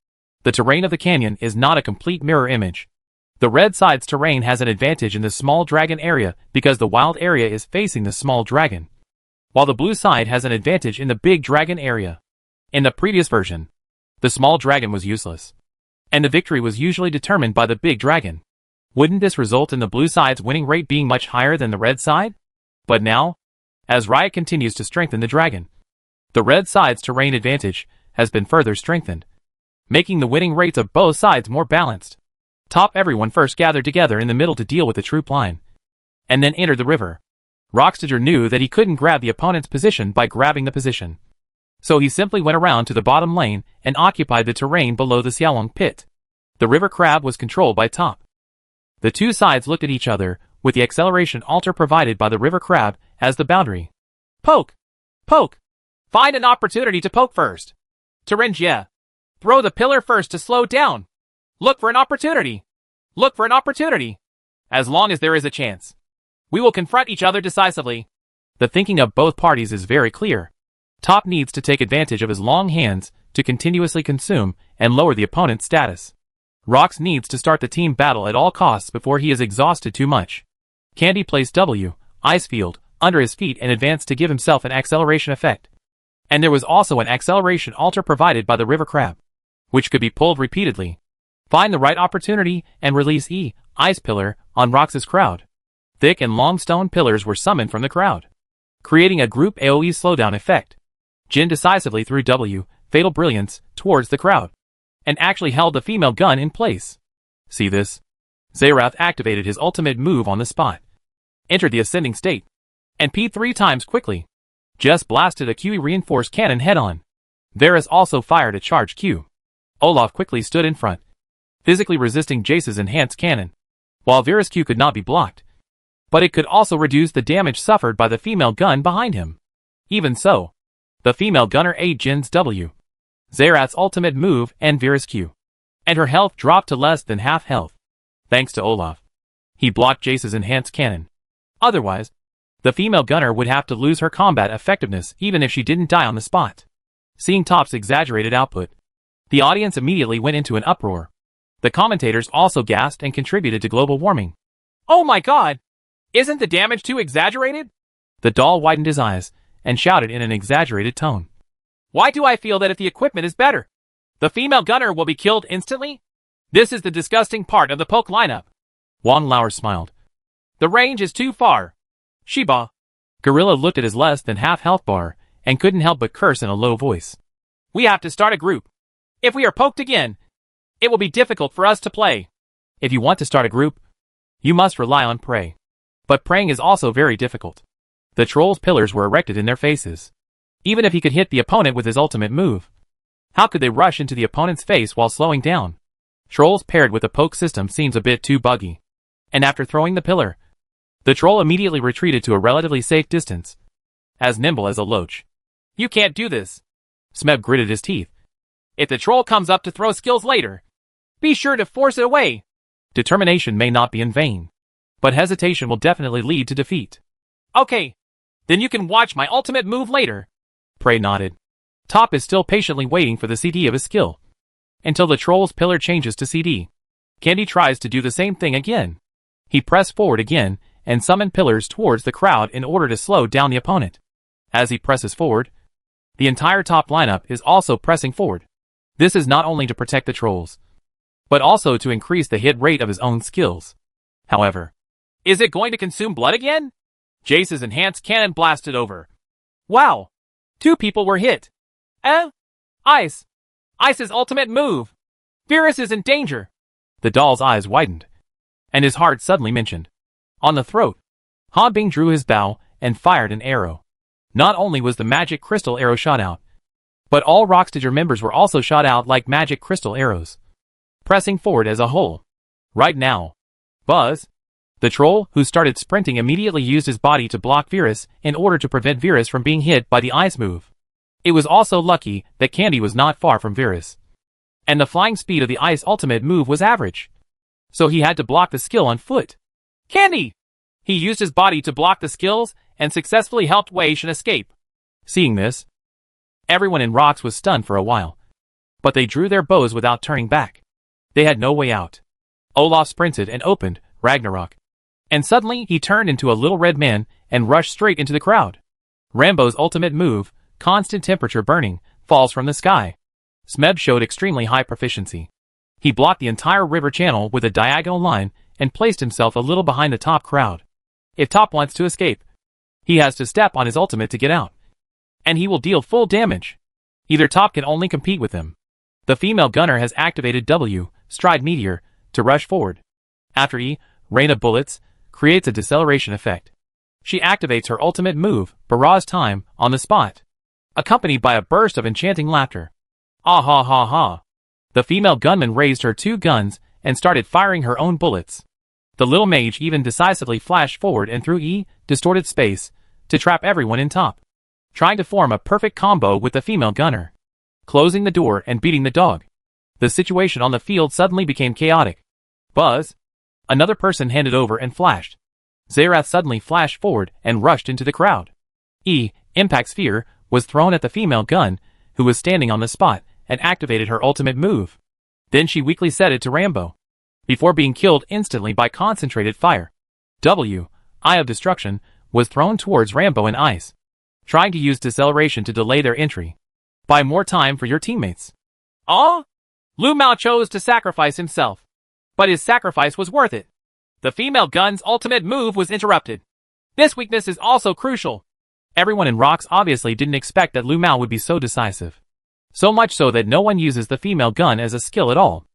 The terrain of the canyon is not a complete mirror image. The red side's terrain has an advantage in the small dragon area because the wild area is facing the small dragon, while the blue side has an advantage in the big dragon area. In the previous version, the small dragon was useless, and the victory was usually determined by the big dragon. Wouldn't this result in the blue side's winning rate being much higher than the red side? But now, as Riot continues to strengthen the dragon, the red side's terrain advantage has been further strengthened, making the winning rates of both sides more balanced. Everyone first gathered together in the middle to deal with the troop line, and then entered the river. Rockstager knew that he couldn't grab the opponent's position by grabbing the position, so he simply went around to the bottom lane and occupied the terrain below the Xiaolong pit. The river crab was controlled by Top. The two sides looked at each other, with the acceleration altar provided by the river crab as the boundary. Poke! Poke! Find an opportunity to poke first. Turingia. Throw the pillar first to slow down. Look for an opportunity. Look for an opportunity. As long as there is a chance, we will confront each other decisively. The thinking of both parties is very clear. Top needs to take advantage of his long hands to continuously consume and lower the opponent's status. Rox needs to start the team battle at all costs before he is exhausted too much. Candy placed W, Ice Field, under his feet and advanced to give himself an acceleration effect. And there was also an acceleration altar provided by the river crab, which could be pulled repeatedly. Find the right opportunity and release E, Ice Pillar, on Rox's crowd. Thick and long stone pillars were summoned from the crowd, creating a group AoE slowdown effect. Jin decisively threw W, Fatal Brilliance, towards the crowd, and actually held the female gun in place. See this? Xerath activated his ultimate move on the spot, entered the ascending state, and P 3 times quickly. Jess blasted a QE reinforced cannon head-on. Varus also fired a charge Q. Olaf quickly stood in front, physically resisting Jace's enhanced cannon, while Varus Q could not be blocked, but it could also reduce the damage suffered by the female gun behind him. Even so, the female gunner ate Jin's W, Xerath's ultimate move and Varus Q, and her health dropped to less than half health. Thanks to Olaf, he blocked Jace's enhanced cannon. Otherwise, the female gunner would have to lose her combat effectiveness even if she didn't die on the spot. Seeing Top's exaggerated output, the audience immediately went into an uproar. The commentators also gasped and contributed to global warming. Oh my god! Isn't the damage too exaggerated? The doll widened his eyes and shouted in an exaggerated tone. Why do I feel that if the equipment is better, the female gunner will be killed instantly? This is the disgusting part of the poke lineup. Wang Lauer smiled. The range is too far. Shiba. Gorilla looked at his less than half health bar and couldn't help but curse in a low voice. We have to start a group. If we are poked again, it will be difficult for us to play. If you want to start a group, you must rely on prey. But praying is also very difficult. The troll's pillars were erected in their faces. Even if he could hit the opponent with his ultimate move, how could they rush into the opponent's face while slowing down? Trolls paired with a poke system seems a bit too buggy. And after throwing the pillar, the troll immediately retreated to a relatively safe distance, as nimble as a loach. You can't do this. Smeb gritted his teeth. If the troll comes up to throw skills later, be sure to force it away. Determination may not be in vain, but hesitation will definitely lead to defeat. Okay, then you can watch my ultimate move later. Prey nodded. Top is still patiently waiting for the CD of his skill, until the troll's pillar changes to CD. Candy tries to do the same thing again. He pressed forward again and summoned pillars towards the crowd in order to slow down the opponent. As he presses forward, the entire top lineup is also pressing forward. This is not only to protect the trolls, but also to increase the hit rate of his own skills. However, is it going to consume blood again? Jace's enhanced cannon blasted over. Wow! 2 people were hit. Ice! Ice's ultimate move! Virus is in danger! The doll's eyes widened, and his heart suddenly mentioned. On the throat, Han Bing drew his bow and fired an arrow. Not only was the magic crystal arrow shot out, but all Rockstager members were also shot out like magic crystal arrows, pressing forward as a whole. Right now, Buzz, the troll who started sprinting, immediately used his body to block Virus in order to prevent Virus from being hit by the ice move. It was also lucky that Candy was not far from Virus, and the flying speed of the ice ultimate move was average, so he had to block the skill on foot. Candy! He used his body to block the skills and successfully helped Wei Shen escape. Seeing this, everyone in Rox was stunned for a while, but they drew their bows without turning back. They had no way out. Olaf sprinted and opened Ragnarok. And suddenly he turned into a little red man and rushed straight into the crowd. Rambo's ultimate move, constant temperature burning, falls from the sky. Smeb showed extremely high proficiency. He blocked the entire river channel with a diagonal line and placed himself a little behind the top crowd. If top wants to escape, he has to step on his ultimate to get out. And he will deal full damage. Either top can only compete with him. The female gunner has activated W, Stride Meteor, to rush forward. After E, Rain of Bullets, creates a deceleration effect. She activates her ultimate move, Barrage Time, on the spot, accompanied by a burst of enchanting laughter. Ah ha ha ha. The female gunman raised her 2 guns and started firing her own bullets. The little mage even decisively flashed forward and threw E, Distorted Space, to trap everyone in top, trying to form a perfect combo with the female gunner, closing the door and beating the dog. The situation on the field suddenly became chaotic. Buzz, another person, handed over and flashed. Zerath suddenly flashed forward and rushed into the crowd. E, Impact Sphere, was thrown at the female gun, who was standing on the spot, and activated her ultimate move. Then she weakly set it to Rambo, before being killed instantly by concentrated fire. W, Eye of Destruction, was thrown towards Rambo and Ice, trying to use deceleration to delay their entry. Buy more time for your teammates. Lu Mao chose to sacrifice himself, but his sacrifice was worth it. The female gun's ultimate move was interrupted. This weakness is also crucial. Everyone in Rocks obviously didn't expect that Lu Mao would be so decisive. So much so that no one uses the female gun as a skill at all.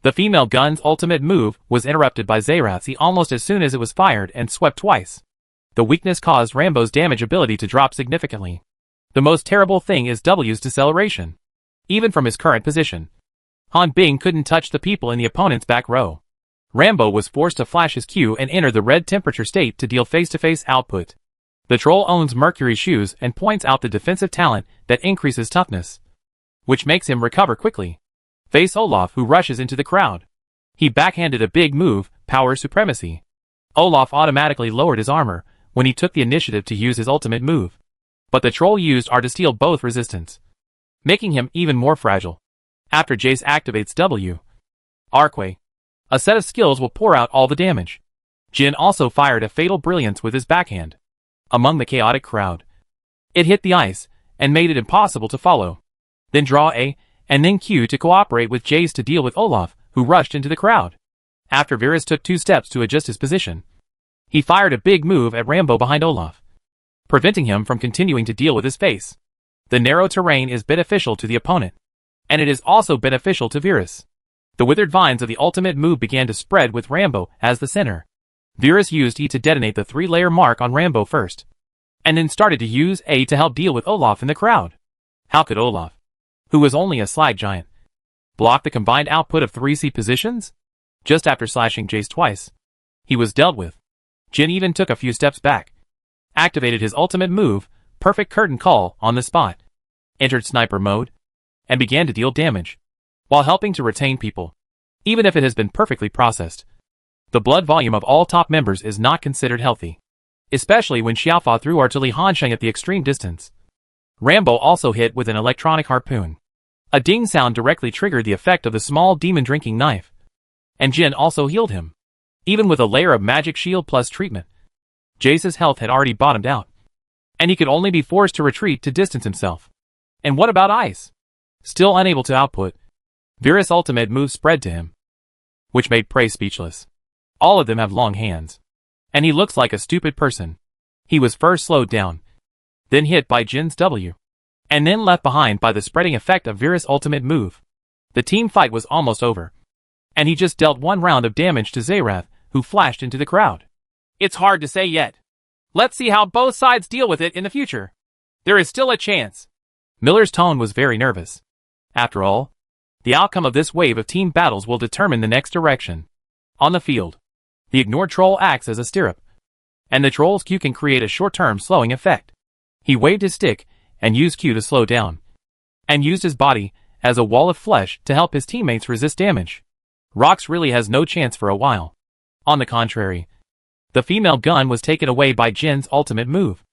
The female gun's ultimate move was interrupted by Zerath's almost as soon as it was fired and swept twice. The weakness caused Rambo's damage ability to drop significantly. The most terrible thing is W's deceleration. Even from his current position, Han Bing couldn't touch the people in the opponent's back row. Rambo was forced to flash his Q and enter the red temperature state to deal face-to-face output. The troll owns Mercury Shoes and points out the defensive talent that increases toughness, which makes him recover quickly. Face Olaf, who rushes into the crowd. He backhanded a big move, Power Supremacy. Olaf automatically lowered his armor when he took the initiative to use his ultimate move. But the troll used R to steal both resistance, making him even more fragile. After Jace activates W, Arcway, a set of skills will pour out all the damage. Jin also fired a Fatal Brilliance with his backhand. Among the chaotic crowd, it hit the ice and made it impossible to follow. Then draw A, and then Q to cooperate with Jace to deal with Olaf, who rushed into the crowd. After Virus took 2 steps to adjust his position, he fired a big move at Rambo behind Olaf, preventing him from continuing to deal with his face. The narrow terrain is beneficial to the opponent, and it is also beneficial to Virus. The withered vines of the ultimate move began to spread with Rambo as the center. Virus used E to detonate the 3-layer mark on Rambo first, and then started to use A to help deal with Olaf in the crowd. How could Olaf, who was only a slide giant, block the combined output of 3 C positions? Just after slashing Jace twice, he was dealt with. Jin even took a few steps back, activated his ultimate move, Perfect Curtain Call, on the spot, entered sniper mode, and began to deal damage, while helping to retain people, even if it has been perfectly processed. The blood volume of all top members is not considered healthy, especially when Xiaofa threw artillery Hansheng at the extreme distance. Rambo also hit with an electronic harpoon. A ding sound directly triggered the effect of the small demon drinking knife, and Jin also healed him, even with a layer of magic shield plus treatment. Jace's health had already bottomed out, and he could only be forced to retreat to distance himself. And what about Ice? Still unable to output, Virus' ultimate move spread to him, which made Prey speechless. All of them have long hands, and he looks like a stupid person. He was first slowed down, then hit by Jin's W, and then left behind by the spreading effect of Virus' ultimate move. The team fight was almost over, and he just dealt 1 round of damage to Zerath, who flashed into the crowd. It's hard to say yet. Let's see how both sides deal with it in the future. There is still a chance. Miller's tone was very nervous. After all, the outcome of this wave of team battles will determine the next direction. On the field, the ignored troll acts as a stirrup, and the troll's Q can create a short-term slowing effect. He waved his stick and used Q to slow down, and used his body as a wall of flesh to help his teammates resist damage. Rox really has no chance for a while. On the contrary, the female gun was taken away by Jin's ultimate move,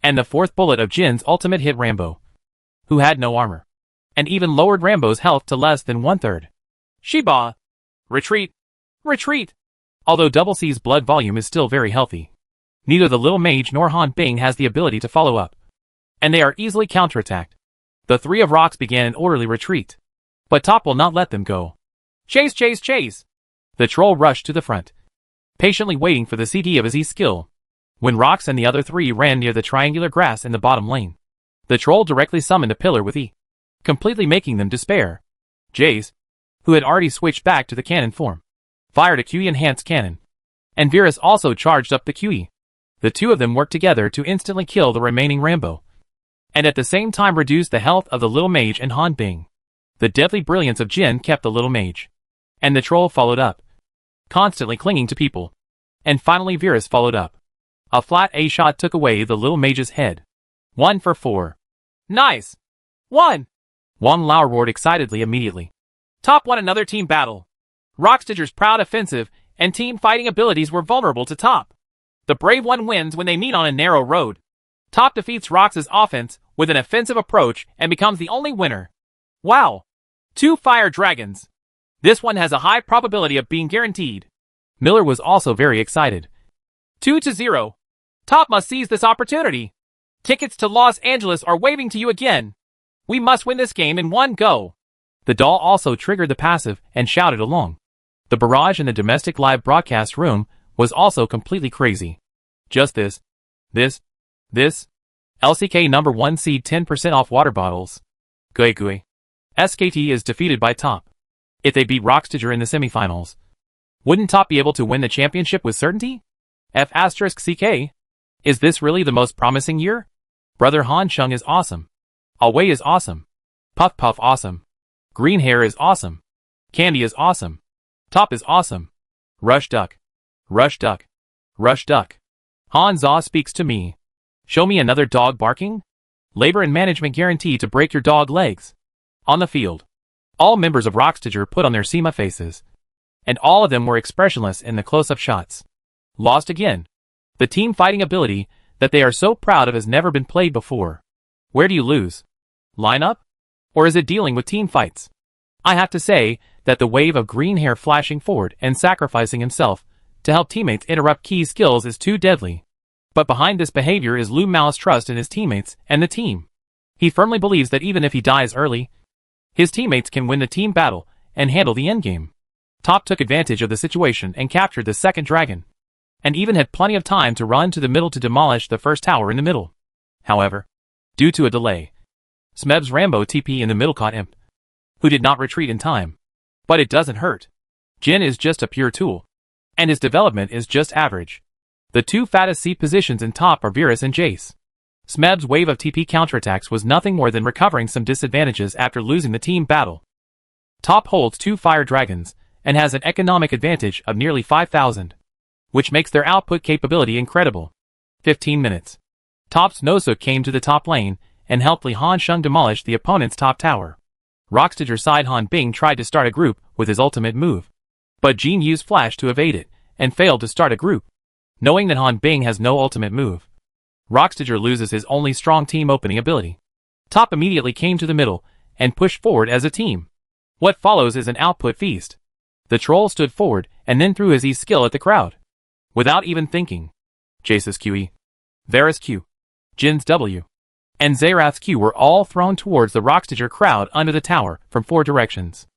and the 4th bullet of Jin's ultimate hit Rambo, who had no armor, and even lowered Rambo's health to less than 1/3. Shiba! Retreat! Retreat! Although Double C's blood volume is still very healthy, neither the little mage nor Han Bing has the ability to follow up, and they are easily counterattacked. The three of rocks began an orderly retreat, but Top will not let them go. Chase, chase, chase! The troll rushed to the front, patiently waiting for the CD of his E-skill. When Rocks and the other three ran near the triangular grass in the bottom lane, the troll directly summoned a pillar with E, completely making them despair. Jace, who had already switched back to the cannon form, fired a QE-enhanced cannon, and Virus also charged up the QE. The two of them worked together to instantly kill the remaining Rambo, and at the same time reduce the health of the little mage and Han Bing. The deadly brilliance of Jin kept the little mage, and the troll followed up, constantly clinging to people. And finally Virus followed up. A flat A shot took away the little mage's head. 1 for 4. Nice! 1! Wang Lao roared excitedly immediately. Top won another team battle. Rockstager's proud offensive and team fighting abilities were vulnerable to Top. The brave one wins when they meet on a narrow road. Top defeats Rox's offense with an offensive approach and becomes the only winner. Wow! 2 fire dragons. This one has a high probability of being guaranteed. Miller was also very excited. 2-0. Top must seize this opportunity. Tickets to Los Angeles are waving to you again. We must win this game in one go. The doll also triggered the passive and shouted along. The barrage in the domestic live broadcast room was also completely crazy. Just this. LCK number 1 seed 10% off water bottles. Gui gui. SKT is defeated by Top. If they beat Rockstager in the semifinals, wouldn't Top be able to win the championship with certainty? F***CK. Is this really the most promising year? Brother Han Sheng is awesome. Awei is awesome. Puff Puff awesome. Green Hair is awesome. Candy is awesome. Top is awesome. Rush Duck. Rush Duck. Rush Duck. Han Za speaks to me. Show me another dog barking? Labor and management guarantee to break your dog legs. On the field, all members of Rockstager put on their SEMA faces, and all of them were expressionless in the close-up shots. Lost again. The team fighting ability that they are so proud of has never been played before. Where do you lose? Lineup? Or is it dealing with team fights? I have to say that the wave of Green Hair flashing forward and sacrificing himself to help teammates interrupt key skills is too deadly. But behind this behavior is Lu Mao's trust in his teammates and the team. He firmly believes that even if he dies early, his teammates can win the team battle and handle the endgame. Top took advantage of the situation and captured the second dragon, and even had plenty of time to run to the middle to demolish the first tower in the middle. However, due to a delay, Smeb's Rambo TP in the middle caught Imp, who did not retreat in time. But it doesn't hurt. Jin is just a pure tool, and his development is just average. The two fattest C positions in Top are Virus and Jace. Smeb's wave of TP counterattacks was nothing more than recovering some disadvantages after losing the team battle. Top holds 2 fire dragons and has an economic advantage of nearly 5,000, which makes their output capability incredible. 15 minutes. Top's Nozook came to the top lane and helped Li Han Sheng demolish the opponent's top tower. Rockstager side Han Bing tried to start a group with his ultimate move, but Jean used Flash to evade it and failed to start a group. Knowing that Han Bing has no ultimate move, Rockstager loses his only strong team opening ability. Top immediately came to the middle and pushed forward as a team. What follows is an output feast. The troll stood forward and then threw his E-skill at the crowd, without even thinking. Jace's QE, Varus Q, Jin's W, and Xerath's Q were all thrown towards the Rockstager crowd under the tower from 4 directions.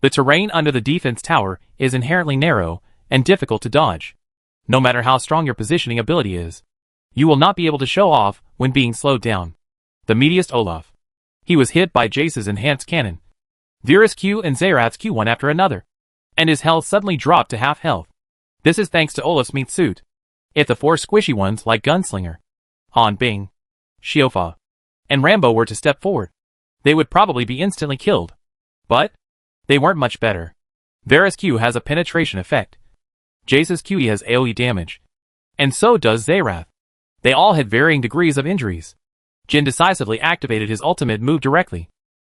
The terrain under the defense tower is inherently narrow and difficult to dodge. No matter how strong your positioning ability is, you will not be able to show off when being slowed down. The meatiest Olaf. He was hit by Jace's enhanced cannon, Virus Q and Xerath's Q one after another, and his health suddenly dropped to half health. This is thanks to Olaf's meat suit. If the 4 squishy ones like Gunslinger, Han Bing, Xiaofa, and Rambo were to step forward, they would probably be instantly killed. But they weren't much better. Varus Q has a penetration effect. Jace's QE has AoE damage, and so does Xerath. They all had varying degrees of injuries. Jin decisively activated his ultimate move directly,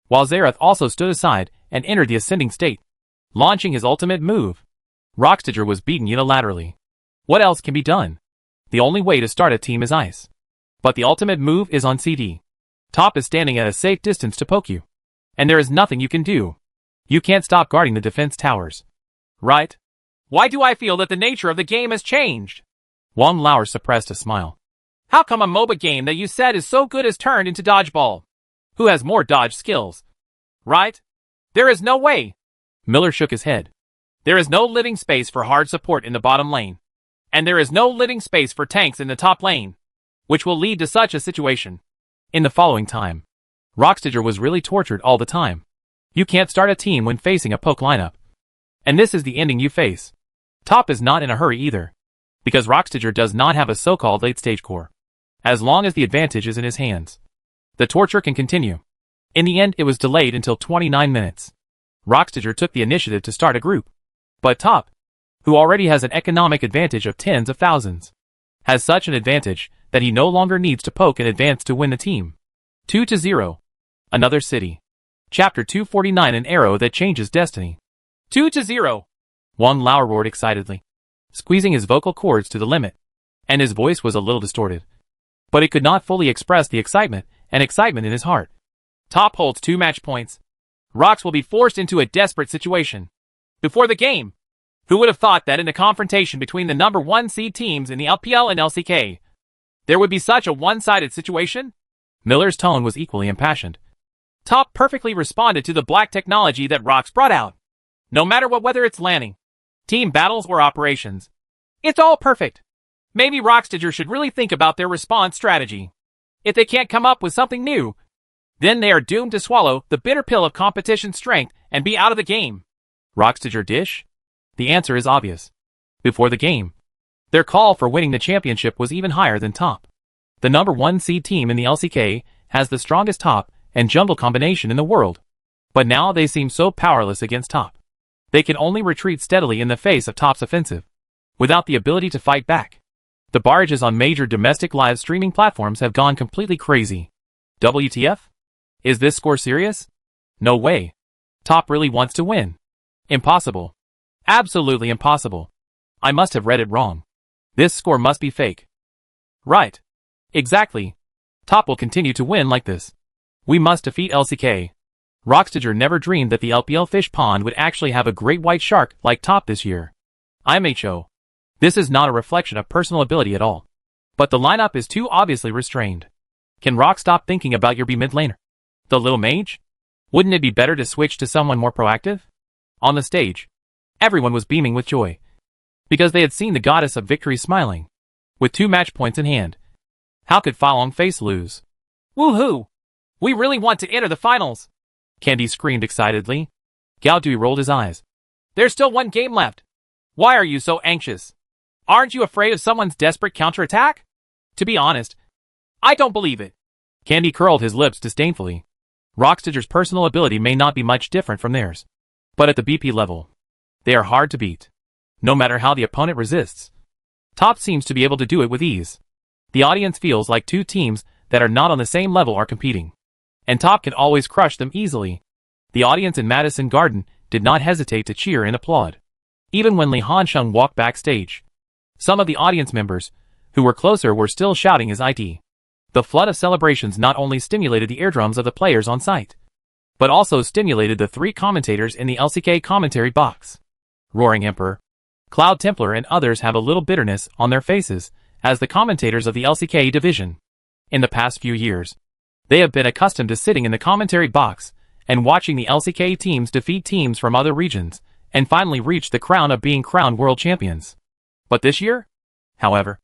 while Xerath also stood aside and entered the ascending state, launching his ultimate move. Rockstager was beaten unilaterally. What else can be done? The only way to start a team is ice. But the ultimate move is on CD. Top is standing at a safe distance to poke you, and there is nothing you can do. You can't stop guarding the defense towers, right? Why do I feel that the nature of the game has changed? Wang Lauer suppressed a smile. How come a MOBA game that you said is so good has turned into dodgeball? Who has more dodge skills? Right? There is no way. Miller shook his head. There is no living space for hard support in the bottom lane. And there is no living space for tanks in the top lane, which will lead to such a situation. In the following time, Rockstager was really tortured all the time. You can't start a team when facing a poke lineup. And this is the ending you face. Top is not in a hurry either, because Rockstager does not have a so-called late-stage core. As long as the advantage is in his hands, the torture can continue. In the end, it was delayed until 29 minutes. Rockstager took the initiative to start a group. But Top, who already has an economic advantage of tens of thousands, has such an advantage that he no longer needs to poke and advance to win the team. 2-0. Another city. Chapter 249, an arrow that changes destiny. 2-0. Wang Lauer roared excitedly, squeezing his vocal cords to the limit, and his voice was a little distorted. But it could not fully express the excitement in his heart. Top holds 2 match points. Rocks will be forced into a desperate situation. Before the game, who would have thought that in a confrontation between the number 1 seed teams in the LPL and LCK, there would be such a one-sided situation? Miller's tone was equally impassioned. Top perfectly responded to the black technology that Rocks brought out. No matter whether it's landing, team battles or operations, it's all perfect. Maybe Rockstager should really think about their response strategy. If they can't come up with something new, then they are doomed to swallow the bitter pill of competition strength and be out of the game. Rockstager dish? The answer is obvious. Before the game, their call for winning the championship was even higher than Top. The number 1 seed team in the LCK has the strongest top and jungle combination in the world. But now they seem so powerless against Top. They can only retreat steadily in the face of Top's offensive, without the ability to fight back. The barrages on major domestic live streaming platforms have gone completely crazy. WTF? Is this score serious? No way. Top really wants to win. Impossible. Absolutely impossible. I must have read it wrong. This score must be fake. Right. Exactly. Top will continue to win like this. We must defeat LCK. Rockstager never dreamed that the LPL fish pond would actually have a great white shark like Top this year. IMHO. This is not a reflection of personal ability at all. But the lineup is too obviously restrained. Can Rock stop thinking about your B mid laner? The little mage? Wouldn't it be better to switch to someone more proactive? On the stage, everyone was beaming with joy, because they had seen the goddess of victory smiling, with 2 match points in hand. How could Fa Long Face lose? Woohoo! We really want to enter the finals! Candy screamed excitedly. Gao Dui rolled his eyes. There's still 1 game left. Why are you so anxious? Aren't you afraid of someone's desperate counterattack? To be honest, I don't believe it. Candy curled his lips disdainfully. Rockstager's personal ability may not be much different from theirs, but at the BP level, they are hard to beat, no matter how the opponent resists. Top seems to be able to do it with ease. The audience feels like 2 teams that are not on the same level are competing, and Top can always crush them easily. The audience in Madison Garden did not hesitate to cheer and applaud, even when Li Hansheng walked backstage. Some of the audience members, who were closer, were still shouting his IT. The flood of celebrations not only stimulated the eardrums of the players on site, but also stimulated the 3 commentators in the LCK commentary box. Roaring Emperor, Cloud Templar and others have a little bitterness on their faces as the commentators of the LCK division. In the past few years, they have been accustomed to sitting in the commentary box and watching the LCK teams defeat teams from other regions and finally reach the crown of being crowned world champions. But this year, however,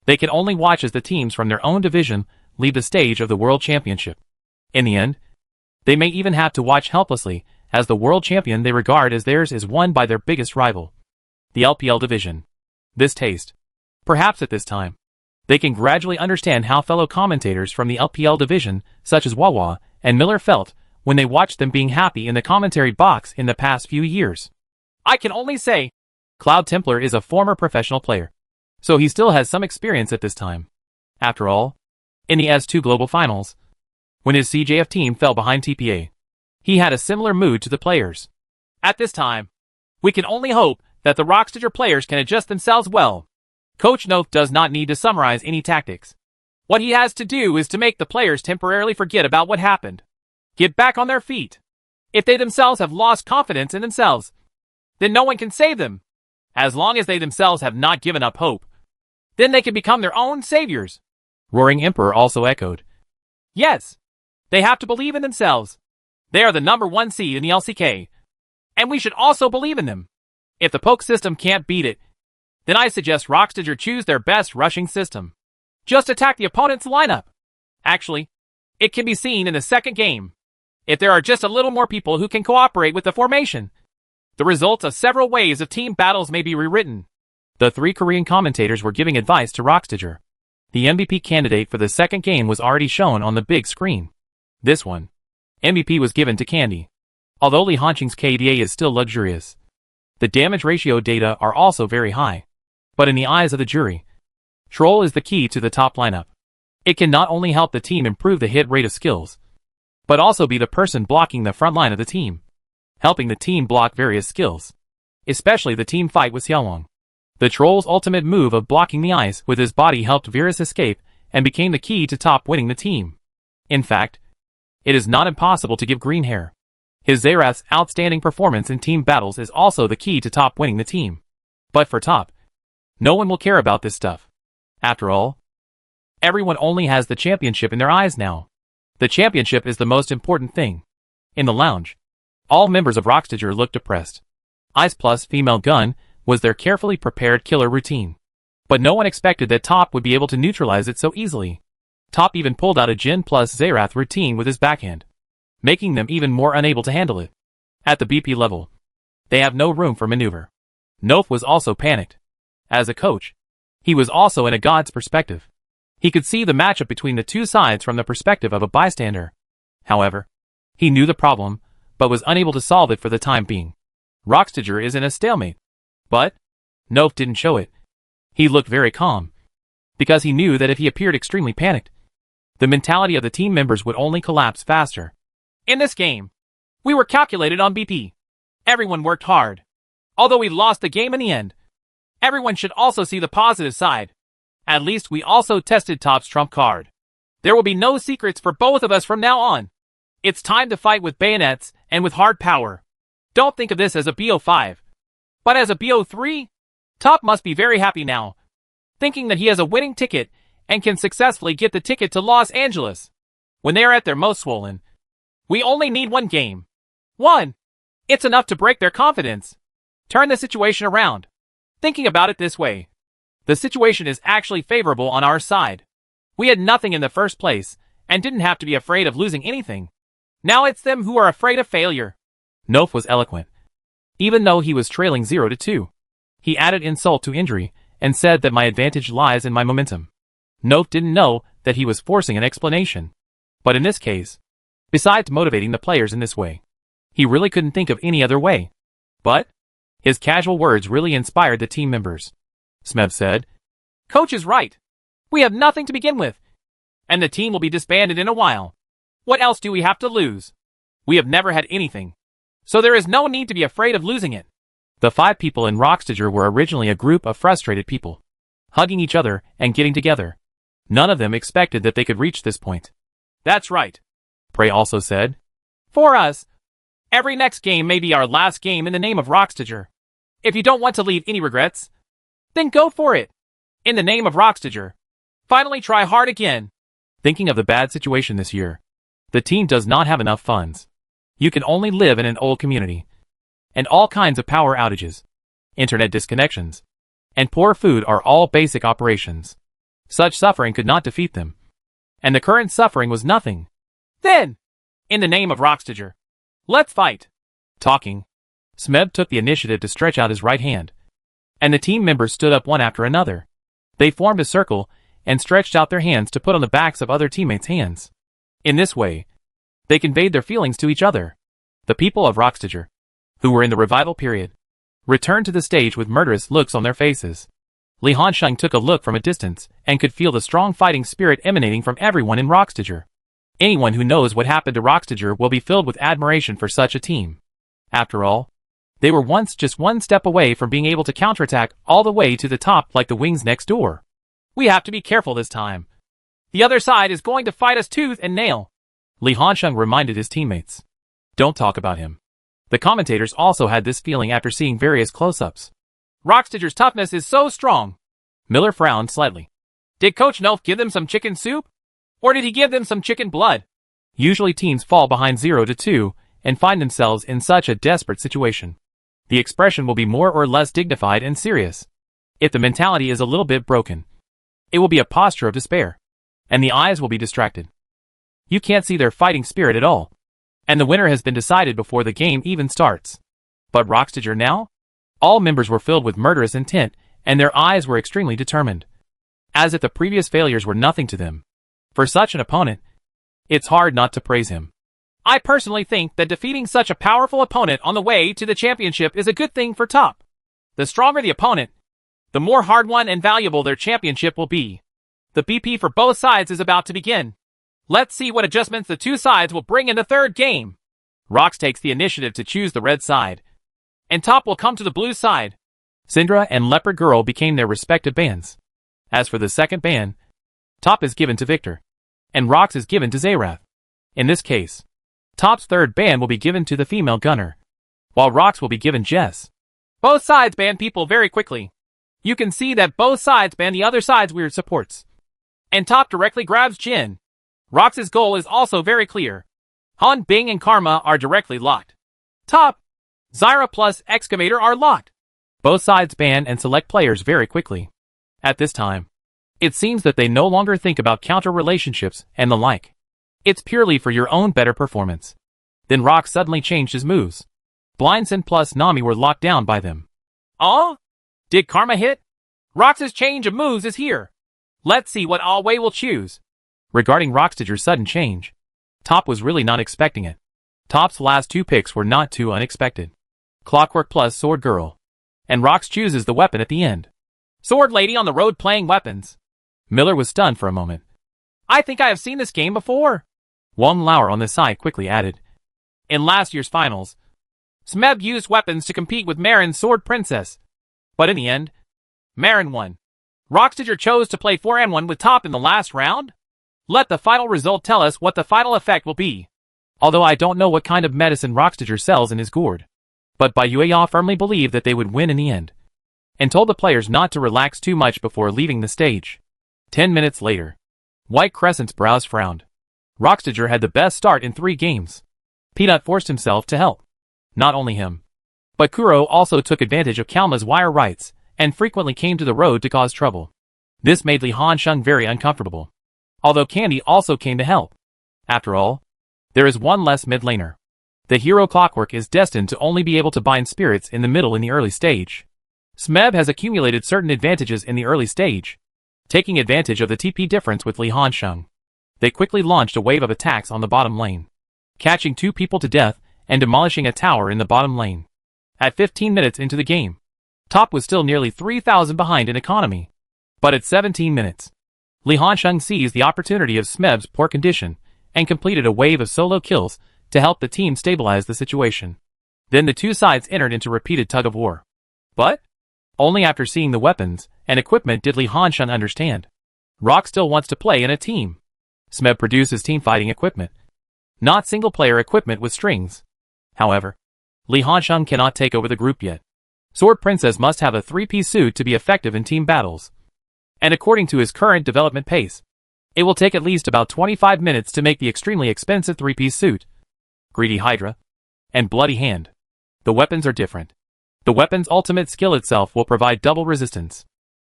they can only watch as the teams from their own division leave the stage of the world championship. In the end, they may even have to watch helplessly as the world champion they regard as theirs is won by their biggest rival, the LPL division. This taste, perhaps at this time, they can gradually understand how fellow commentators from the LPL division, such as Wawa and Miller, felt when they watched them being happy in the commentary box in the past few years. I can only say, Cloud Templar is a former professional player, so he still has some experience at this time. After all, in the S2 Global Finals, when his CJF team fell behind TPA, he had a similar mood to the players. At this time, we can only hope that the Rockstager players can adjust themselves well. Coach Noth does not need to summarize any tactics. What he has to do is to make the players temporarily forget about what happened, get back on their feet. If they themselves have lost confidence in themselves, then no one can save them. As long as they themselves have not given up hope, then they can become their own saviors. Roaring Emperor also echoed. Yes, they have to believe in themselves. They are the #1 seed in the LCK, and we should also believe in them. If the poke system can't beat it, then I suggest Rockstager choose their best rushing system. Just attack the opponent's lineup. Actually, it can be seen in the second game. If there are just a little more people who can cooperate with the formation, the results of several waves of team battles may be rewritten. The 3 Korean commentators were giving advice to Rockstager. The MVP candidate for the second game was already shown on the big screen. This one, MVP was given to Candy. Although Lee Hanqing's KDA is still luxurious, the damage ratio data are also very high. But in the eyes of the jury, Troll is the key to the top lineup. It can not only help the team improve the hit rate of skills, but also be the person blocking the front line of the team, helping the team block various skills, especially the team fight with Xiaolong. The Troll's ultimate move of blocking the ice with his body helped Virus escape and became the key to top winning the team. In fact, it is not impossible to give green hair. His Xerath's outstanding performance in team battles is also the key to top winning the team. But for top, no one will care about this stuff. After all, everyone only has the championship in their eyes now. The championship is the most important thing. In the lounge, all members of Rockstager looked depressed. Ice plus female gun was their carefully prepared killer routine. But no one expected that Top would be able to neutralize it so easily. Top even pulled out a Jin plus Xerath routine with his backhand, making them even more unable to handle it. At the BP level, they have no room for maneuver. Nof was also panicked. As a coach, he was also in a god's perspective. He could see the matchup between the two sides from the perspective of a bystander. However, he knew the problem, but was unable to solve it for the time being. Rockstager is in a stalemate. But Nof didn't show it. He looked very calm, because he knew that if he appeared extremely panicked, the mentality of the team members would only collapse faster. In this game, we were calculated on BP. Everyone worked hard. Although we lost the game in the end, everyone should also see the positive side. At least we also tested Top's trump card. There will be no secrets for both of us from now on. It's time to fight with bayonets and with hard power. Don't think of this as a BO5, but as a BO3. Top must be very happy now, thinking that he has a winning ticket and can successfully get the ticket to Los Angeles. When they are at their most swollen, we only need one game. One. It's enough to break their confidence. Turn the situation around. Thinking about it this way, the situation is actually favorable on our side. We had nothing in the first place and didn't have to be afraid of losing anything. Now it's them who are afraid of failure. Nof was eloquent. Even though he was trailing 0-2, he added insult to injury and said that my advantage lies in my momentum. Nof didn't know that he was forcing an explanation. But in this case, besides motivating the players in this way, he really couldn't think of any other way. But his casual words really inspired the team members. Smev said, "Coach is right. We have nothing to begin with, and the team will be disbanded in a while. What else do we have to lose? We have never had anything, so there is no need to be afraid of losing it." The 5 people in Rockstager were originally a group of frustrated people, hugging each other and getting together. None of them expected that they could reach this point. "That's right," Prey also said. "For us, every next game may be our last game in the name of Rockstager. If you don't want to leave any regrets, then go for it. In the name of Rockstager, finally try hard again." Thinking of the bad situation this year, the team does not have enough funds. You can only live in an old community, and all kinds of power outages, internet disconnections, and poor food are all basic operations. Such suffering could not defeat them, and the current suffering was nothing. Then, in the name of Rockstager, let's fight. Talking, Smeb took the initiative to stretch out his right hand, and the team members stood up one after another. They formed a circle and stretched out their hands to put on the backs of other teammates' hands. In this way, they conveyed their feelings to each other. The people of Rockstager, who were in the revival period, returned to the stage with murderous looks on their faces. Li Hansheng took a look from a distance and could feel the strong fighting spirit emanating from everyone in Rockstager. Anyone who knows what happened to Rockstager will be filled with admiration for such a team. After all, they were once just one step away from being able to counterattack all the way to the top like the wings next door. We have to be careful this time. The other side is going to fight us tooth and nail. Li Hansheng reminded his teammates. Don't talk about him. The commentators also had this feeling after seeing various close-ups. Rockstitcher's toughness is so strong. Miller frowned slightly. Did Coach Nelf give them some chicken soup? Or did he give them some chicken blood? Usually teams fall behind 0-2 and find themselves in such a desperate situation. The expression will be more or less dignified and serious. If the mentality is a little bit broken, it will be a posture of despair, and the eyes will be distracted. You can't see their fighting spirit at all, and the winner has been decided before the game even starts. But Rockstitcher now? All members were filled with murderous intent, and their eyes were extremely determined, as if the previous failures were nothing to them. For such an opponent, it's hard not to praise him. I personally think that defeating such a powerful opponent on the way to the championship is a good thing for Top. The stronger the opponent, the more hard-won and valuable their championship will be. The BP for both sides is about to begin. Let's see what adjustments the two sides will bring in the third game. Rox takes the initiative to choose the red side, and Top will come to the blue side. Syndra and Leopard Girl became their respective bands. As for the second band, Top is given to Victor, and Rox is given to Zayrath. In this case, Top's third band will be given to the female gunner, while Rox will be given Jess. Both sides ban people very quickly. You can see that both sides ban the other side's weird supports. And Top directly grabs Jin. Rox's goal is also very clear. Han, Bing, and Karma are directly locked. Top, Zyra plus Excavator are locked. Both sides ban and select players very quickly. At this time, it seems that they no longer think about counter relationships and the like. It's purely for your own better performance. Then Rox suddenly changed his moves. Blindson plus Nami were locked down by them. Oh? Did Karma hit? Rox's change of moves is here. Let's see what Alway will choose. Regarding Rockstitcher's sudden change, Top was really not expecting it. Top's last two picks were not too unexpected. Clockwork plus Sword Girl. And Rox chooses the weapon at the end. Sword Lady on the road playing weapons. Miller was stunned for a moment. I think I have seen this game before. Wong Lauer on the side quickly added. In last year's finals, Smeb used weapons to compete with Marin's Sword Princess. But in the end, Marin won. Rockstitcher chose to play 4-1 with Top in the last round? Let the final result tell us what the final effect will be. Although I don't know what kind of medicine Rockstitcher sells in his gourd. But Bayuya firmly believed that they would win in the end, and told the players not to relax too much before leaving the stage. 10 minutes later, White Crescent's brows frowned. Rockstitcher had the best start in 3 games. Peanut forced himself to help. Not only him, but Kuro also took advantage of Kalma's wire rights and frequently came to the road to cause trouble. This made Li Hansheng very uncomfortable. Although Candy also came to help. After all, there is one less mid laner. The hero Clockwork is destined to only be able to bind spirits in the middle in the early stage. Smeb has accumulated certain advantages in the early stage, taking advantage of the TP difference with Li Hansheng. They quickly launched a wave of attacks on the bottom lane, catching 2 people to death and demolishing a tower in the bottom lane. At 15 minutes into the game, Top was still nearly 3,000 behind in economy. But at 17 minutes, Li Hansheng seized the opportunity of Smeb's poor condition and completed a wave of solo kills to help the team stabilize the situation. Then the two sides entered into repeated tug-of-war. But only after seeing the weapons and equipment did Li Hansheng understand. Rock still wants to play in a team. Smeb produces team-fighting equipment, not single-player equipment with strings. However, Li Hansheng cannot take over the group yet. Sword Princess must have a 3-piece suit to be effective in team battles. And according to his current development pace, it will take at least about 25 minutes to make the extremely expensive 3-piece suit. Greedy Hydra and Bloody Hand. The weapons are different. The weapon's ultimate skill itself will provide double resistance.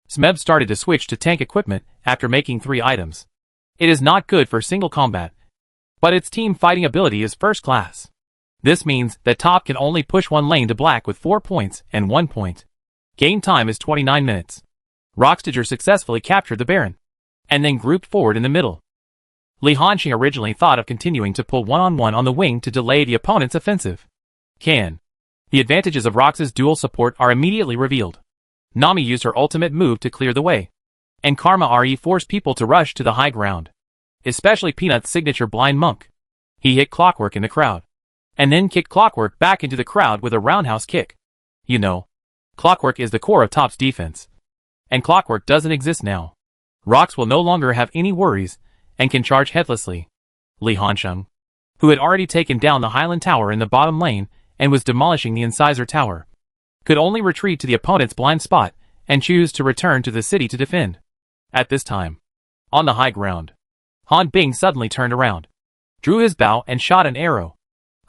Smeb started to switch to tank equipment after making 3 items. It is not good for single combat, but its team fighting ability is first class. This means that Top can only push one lane to black with 4 points and 1 point. Game time is 29 minutes. Rockstitcher successfully captured the Baron, and then grouped forward in the middle. Li Hansheng originally thought of continuing to pull one-on-one on the wing to delay the opponent's offensive. The advantages of Rox's dual support are immediately revealed. Nami used her ultimate move to clear the way, and Karma RE forced people to rush to the high ground. Especially Peanut's signature Blind Monk. He hit Clockwork in the crowd, and then kicked Clockwork back into the crowd with a roundhouse kick. You know, Clockwork is the core of Top's defense. And Clockwork doesn't exist now. Rox will no longer have any worries, and can charge headlessly. Li Hansheng, who had already taken down the Highland Tower in the bottom lane, and was demolishing the Incisor Tower, could only retreat to the opponent's blind spot and choose to return to the city to defend. At this time, on the high ground, Han Bing suddenly turned around, drew his bow and shot an arrow.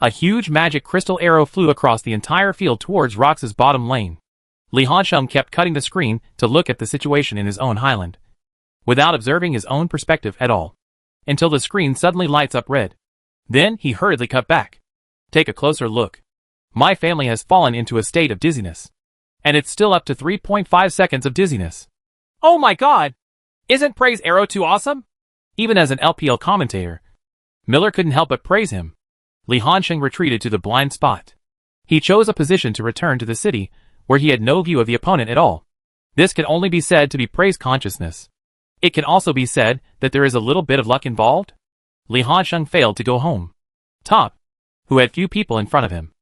A huge magic crystal arrow flew across the entire field towards Rox's bottom lane. Li Hansheng kept cutting the screen to look at the situation in his own highland, without observing his own perspective at all, until the screen suddenly lights up red. Then he hurriedly cut back. Take a closer look. My family has fallen into a state of dizziness. And it's still up to 3.5 seconds of dizziness. Oh my god! Isn't Praise Arrow too awesome? Even as an LPL commentator, Miller couldn't help but praise him. Li Hansheng retreated to the blind spot. He chose a position to return to the city, where he had no view of the opponent at all. This can only be said to be praise consciousness. It can also be said that there is a little bit of luck involved. Li Hansheng failed to go home. Top, who had few people in front of him,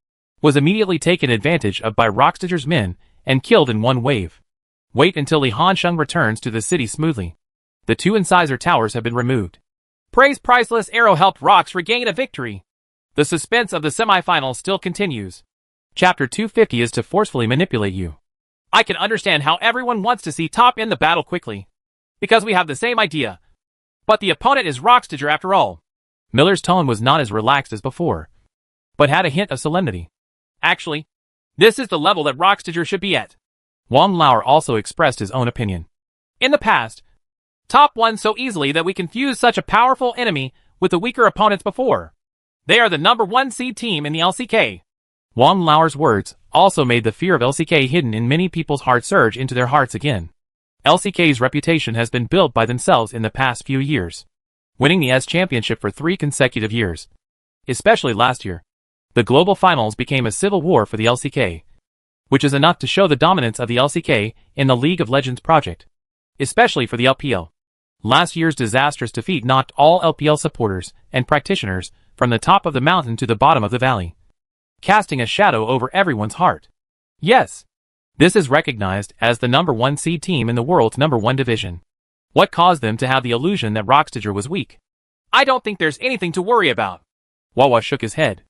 was immediately taken advantage of by Rockstager's men and killed in one wave. Wait until Li Hansheng returns to the city smoothly. The two incisor towers have been removed. Praise Priceless Arrow helped Rox regain a victory. The suspense of the semifinals still continues. Chapter 250 is to forcefully manipulate you. I can understand how everyone wants to see Top in the battle quickly, because we have the same idea. But the opponent is Rockstager after all. Miller's tone was not as relaxed as before, but had a hint of solemnity. Actually, this is the level that Rockstager should be at. Wang Lauer also expressed his own opinion. In the past, Top won so easily that we confused such a powerful enemy with the weaker opponents before. They are the #1 seed team in the LCK. Wang Lauer's words also made the fear of LCK hidden in many people's hearts surge into their hearts again. LCK's reputation has been built by themselves in the past few years, winning the S Championship for 3 consecutive years. Especially last year, the global finals became a civil war for the LCK, which is enough to show the dominance of the LCK in the League of Legends project, especially for the LPL. Last year's disastrous defeat knocked all LPL supporters and practitioners from the top of the mountain to the bottom of the valley, casting a shadow over everyone's heart. Yes, this is recognized as the #1 seed team in the world's #1 division. What caused them to have the illusion that Rockstager was weak? I don't think there's anything to worry about. Wawa shook his head.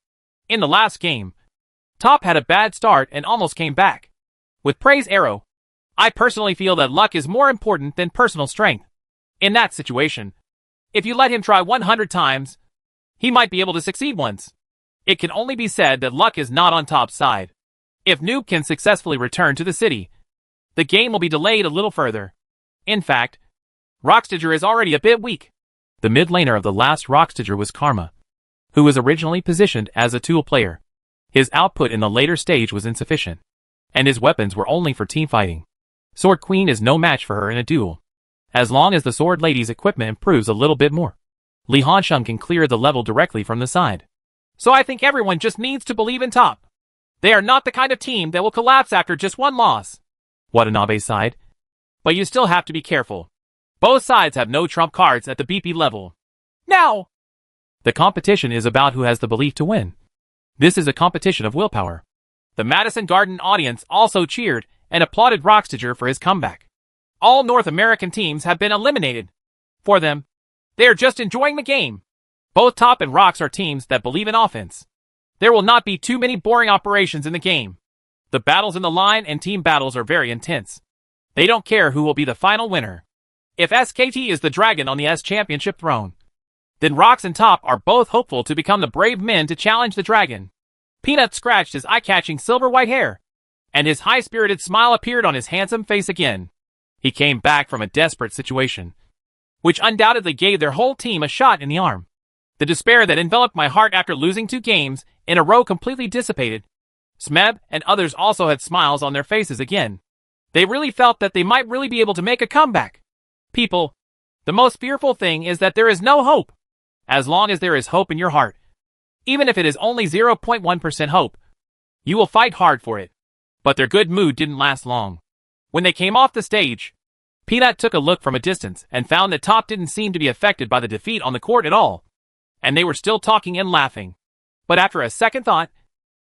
In the last game, Top had a bad start and almost came back. With Praise Arrow, I personally feel that luck is more important than personal strength. In that situation, if you let him try 100 times, he might be able to succeed once. It can only be said that luck is not on Top's side. If Noob can successfully return to the city, the game will be delayed a little further. In fact, Rockstager is already a bit weak. The mid laner of the last Rockstager was Karma, who was originally positioned as a tool player. His output in the later stage was insufficient, and his weapons were only for teamfighting. Sword Queen is no match for her in a duel, as long as the Sword Lady's equipment improves a little bit more. Li Hansheng can clear the level directly from the side. So I think everyone just needs to believe in Top. They are not the kind of team that will collapse after just one loss. Watanabe sighed. But you still have to be careful. Both sides have no trump cards at the BP level. Now! The competition is about who has the belief to win. This is a competition of willpower. The Madison Garden audience also cheered and applauded Rockstager for his comeback. All North American teams have been eliminated. For them, they are just enjoying the game. Both Top and Rox are teams that believe in offense. There will not be too many boring operations in the game. The battles in the line and team battles are very intense. They don't care who will be the final winner. If SKT is the dragon on the S Championship throne, then Rox and Top are both hopeful to become the brave men to challenge the dragon. Peanut scratched his eye-catching silver-white hair, and his high-spirited smile appeared on his handsome face again. He came back from a desperate situation, which undoubtedly gave their whole team a shot in the arm. The despair that enveloped my heart after losing 2 games in a row completely dissipated. Smeb and others also had smiles on their faces again. They really felt that they might really be able to make a comeback. People, the most fearful thing is that there is no hope. As long as there is hope in your heart, even if it is only 0.1% hope, you will fight hard for it. But their good mood didn't last long. When they came off the stage, Peanut took a look from a distance and found that Top didn't seem to be affected by the defeat on the court at all, and they were still talking and laughing. But after a second thought,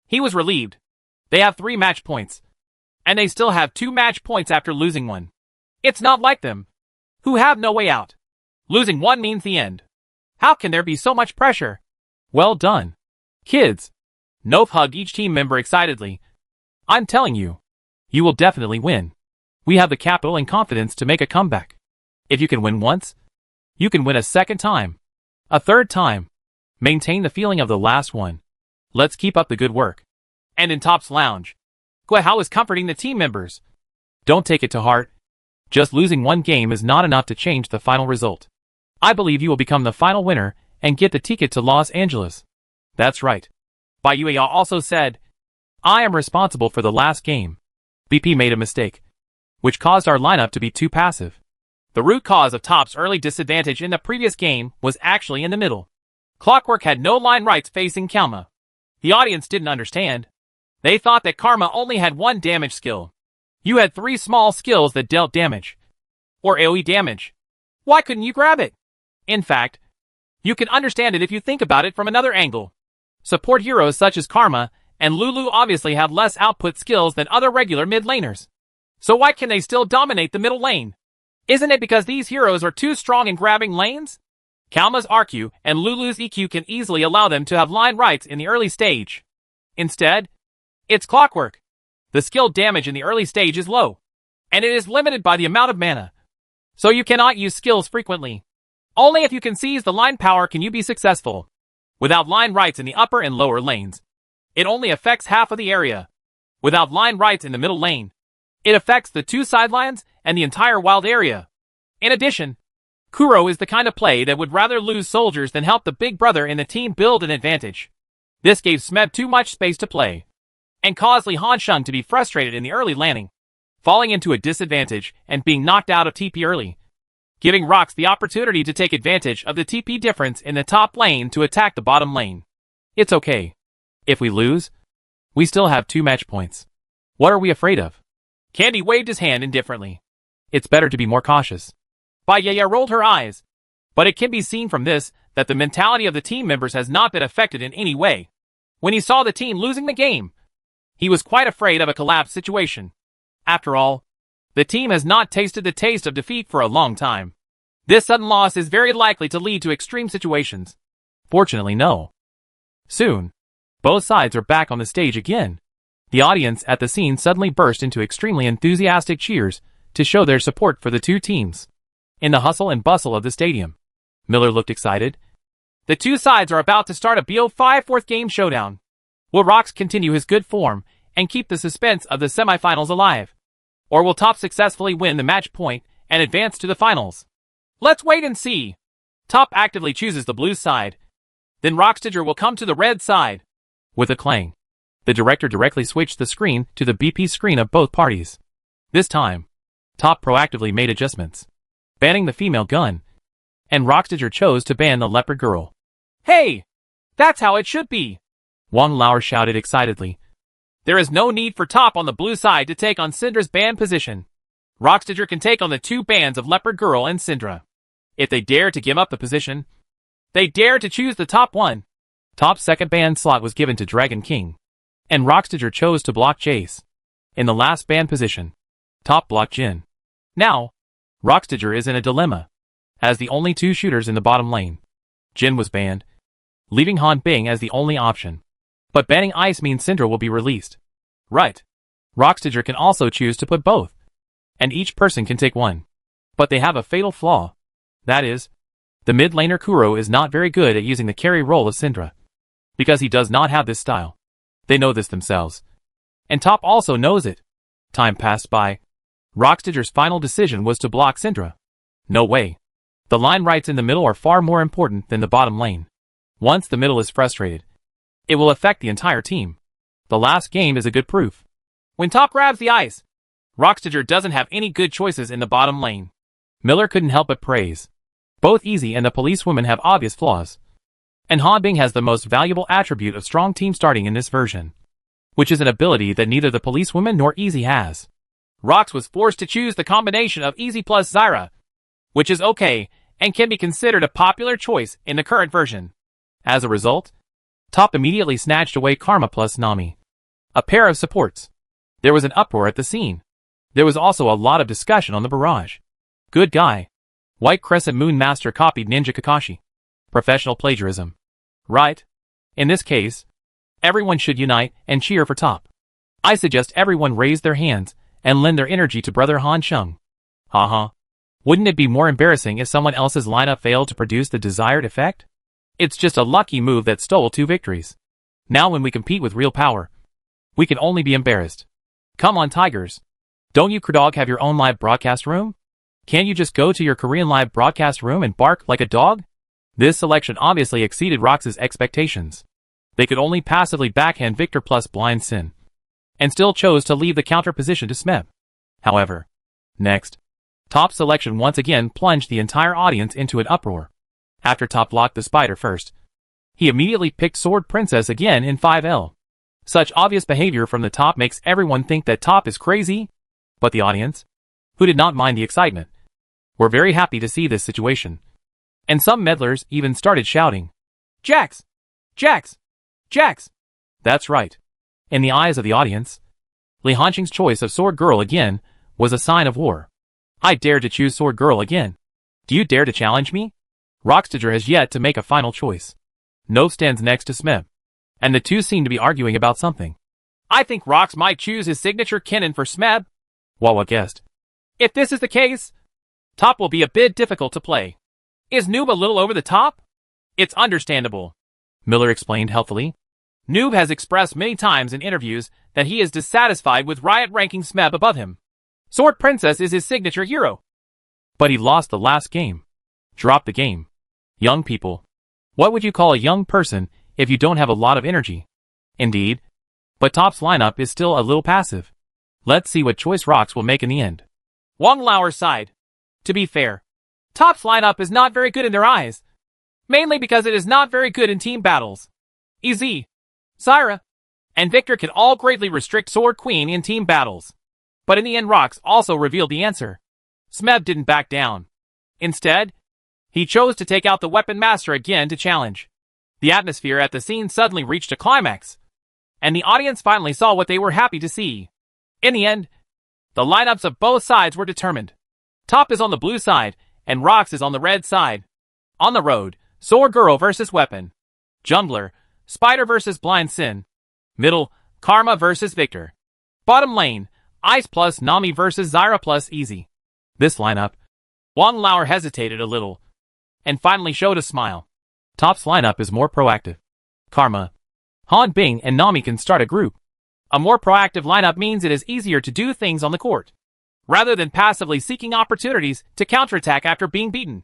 he was relieved. They have 3 match points, and they still have 2 match points after losing one. It's not like them, who have no way out. Losing one means the end. How can there be so much pressure? Well done, kids. Noth hugged each team member excitedly. I'm telling you, You will definitely win. We have the capital and confidence to make a comeback. If you can win once, you can win a second time. A third time. Maintain the feeling of the last one. Let's keep up the good work. And in Top's lounge, Guo Hao is comforting the team members. Don't take it to heart. Just losing one game is not enough to change the final result. I believe you will become the final winner and get the ticket to Los Angeles. That's right. Bai Yueyao also said, I am responsible for the last game. BP made a mistake, which caused our lineup to be too passive. The root cause of Top's early disadvantage in the previous game was actually in the middle. Clockwork had no line rights facing Kalma. The audience didn't understand. They thought that Karma only had one damage skill. You had 3 small skills that dealt damage. Or AoE damage. Why couldn't you grab it? In fact, you can understand it if you think about it from another angle. Support heroes such as Karma and Lulu obviously have less output skills than other regular mid laners. So why can they still dominate the middle lane? Isn't it because these heroes are too strong in grabbing lanes? Kalma's RQ and Lulu's EQ can easily allow them to have line rights in the early stage. Instead, it's Clockwork. The skill damage in the early stage is low, and it is limited by the amount of mana. So you cannot use skills frequently. Only if you can seize the line power can you be successful. Without line rights in the upper and lower lanes, it only affects half of the area. Without line rights in the middle lane, it affects the 2 sidelines and the entire wild area. In addition, Kuro is the kind of play that would rather lose soldiers than help the big brother in the team build an advantage. This gave Smeb too much space to play, and caused Li Hansheng to be frustrated in the early landing, falling into a disadvantage and being knocked out of TP early, giving Rox the opportunity to take advantage of the TP difference in the top lane to attack the bottom lane. It's okay. If we lose, we still have 2 match points. What are we afraid of? Candy waved his hand indifferently. It's better to be more cautious. Bai Yaya rolled her eyes, but it can be seen from this that the mentality of the team members has not been affected in any way. When he saw the team losing the game, he was quite afraid of a collapse situation. After all, the team has not tasted the taste of defeat for a long time. This sudden loss is very likely to lead to extreme situations. Fortunately, no. Soon, both sides are back on the stage again. The audience at the scene suddenly burst into extremely enthusiastic cheers to show their support for the 2 teams. In the hustle and bustle of the stadium, Miller looked excited. The 2 sides are about to start a BO5 4th game showdown. Will Rox continue his good form and keep the suspense of the semifinals alive? Or will Top successfully win the match point and advance to the finals? Let's wait and see. Top actively chooses the blue side. Then Roxtiger will come to the red side. With a clang, the director directly switched the screen to the BP screen of both parties. This time, Top proactively made adjustments, banning the female gun, and Roxtiger chose to ban the leopard girl. Hey! That's how it should be! Wang Lauer shouted excitedly. There is no need for Top on the blue side to take on Syndra's ban position. Roxtiger can take on the 2 bans of Leopard Girl and Syndra. If they dare to give up the position, they dare to choose the top one. Top's second ban slot was given to Dragon King, and Roxtiger chose to block Jace. In the last ban position, Top blocked Jin. Now, Roxtiger is in a dilemma. As the only 2 shooters in the bottom lane, Jin was banned, leaving Han Bing as the only option. But banning Ice means Syndra will be released. Right. Roxtiger can also choose to put both, and each person can take one. But they have a fatal flaw. That is, the mid laner Kuro is not very good at using the carry role of Syndra, because he does not have this style. They know this themselves. And Top also knows it. Time passed by. Roxtiger's final decision was to block Syndra. No way. The line rights in the middle are far more important than the bottom lane. Once the middle is frustrated, it will affect the entire team. The last game is a good proof. When Top grabs the ice, Roxtiger doesn't have any good choices in the bottom lane. Miller couldn't help but praise. Both Easy and the policewoman have obvious flaws. And Han Bing has the most valuable attribute of strong team starting in this version, which is an ability that neither the policewoman nor Easy has. Rox was forced to choose the combination of Easy plus Zyra, which is okay and can be considered a popular choice in the current version. As a result, Top immediately snatched away Karma plus Nami, a pair of supports. There was an uproar at the scene. There was also a lot of discussion on the barrage. Good guy. White Crescent Moon Master copied Ninja Kakashi. Professional plagiarism. Right? In this case, everyone should unite and cheer for Top. I suggest everyone raise their hands and lend their energy to brother Han Sheng. Haha. Wouldn't it be more embarrassing if someone else's lineup failed to produce the desired effect? It's just a lucky move that stole 2 victories. Now when we compete with real power, we can only be embarrassed. Come on, Tigers. Don't you Kerdog have your own live broadcast room? Can't you just go to your Korean live broadcast room and bark like a dog? This selection obviously exceeded Rox's expectations. They could only passively backhand Victor plus Blind Sin, and still chose to leave the counter position to Smeb. However, next, Top selection once again plunged the entire audience into an uproar. After Top blocked the spider first, he immediately picked Sword Princess again in 5L. Such obvious behavior from the Top makes everyone think that Top is crazy, but the audience, who did not mind the excitement, were very happy to see this situation. And some meddlers even started shouting, "Jax! Jax! Jax!" That's right. In the eyes of the audience, Li Hanqing's choice of Sword Girl again was a sign of war. I dare to choose Sword Girl again. Do you dare to challenge me? Rockstager has yet to make a final choice. Nove stands next to Smeb, and the two seem to be arguing about something. I think Rox might choose his signature Kennen for Smeb, Wawa guessed. If this is the case, Top will be a bit difficult to play. Is Noob a little over the top? It's understandable, Miller explained helpfully. Noob has expressed many times in interviews that he is dissatisfied with Riot ranking Smeb above him. Sword Princess is his signature hero. But he lost the last game. Drop the game. Young people. What would you call a young person if you don't have a lot of energy? Indeed. But Top's lineup is still a little passive. Let's see what choice Rox will make in the end. Wang Lauer's side. To be fair, Top's lineup is not very good in their eyes. Mainly because it is not very good in team battles. EZ, Zyra, and Victor can all greatly restrict Sword Queen in team battles. But in the end Rox also revealed the answer. Smeb didn't back down. Instead, he chose to take out the Weapon Master again to challenge. The atmosphere at the scene suddenly reached a climax, and the audience finally saw what they were happy to see. In the end, the lineups of both sides were determined. Top is on the blue side, and Rox is on the red side. On the road, Sword Girl versus Weapon. Jungler, Spider versus Blind Sin. Middle, Karma versus Victor. Bottom lane, Ice plus Nami versus Zyra plus Easy. This lineup, Wang Lauer hesitated a little, and finally showed a smile. Top's lineup is more proactive. Karma, Han Bing and Nami can start a group. A more proactive lineup means it is easier to do things on the court, rather than passively seeking opportunities to counterattack after being beaten.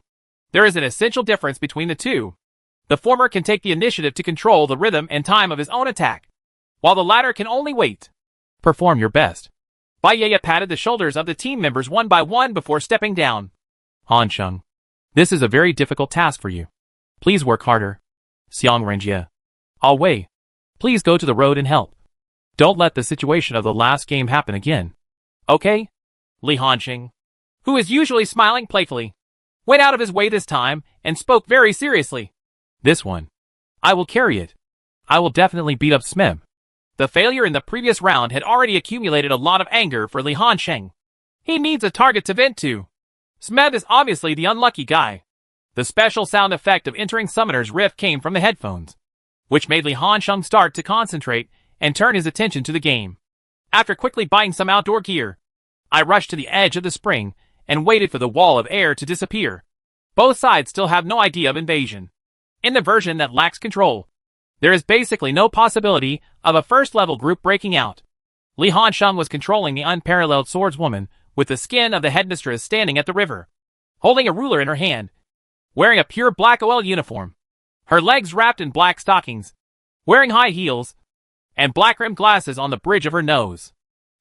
There is an essential difference between the two. The former can take the initiative to control the rhythm and time of his own attack, while the latter can only wait. Perform your best. Bai Yaya patted the shoulders of the team members one by one before stepping down. Han Sheng, this is a very difficult task for you. Please work harder. Xiang Renjie, I'll wait. Please go to the road and help. Don't let the situation of the last game happen again. Okay? Li Hanqing, who is usually smiling playfully, went out of his way this time and spoke very seriously. This one, I will carry it. I will definitely beat up Smeb. The failure in the previous round had already accumulated a lot of anger for Li Hanqing. He needs a target to vent to. Smeb is obviously the unlucky guy. The special sound effect of entering Summoner's Rift came from the headphones, which made Li Hanqing start to concentrate and turn his attention to the game. After quickly buying some outdoor gear, I rushed to the edge of the spring and waited for the wall of air to disappear. Both sides still have no idea of invasion. In the version that lacks control, there is basically no possibility of a first-level group breaking out. Li Hanqing was controlling the unparalleled swordswoman with the skin of the headmistress standing at the river, holding a ruler in her hand, wearing a pure black OL uniform, her legs wrapped in black stockings, wearing high heels, and black-rimmed glasses on the bridge of her nose.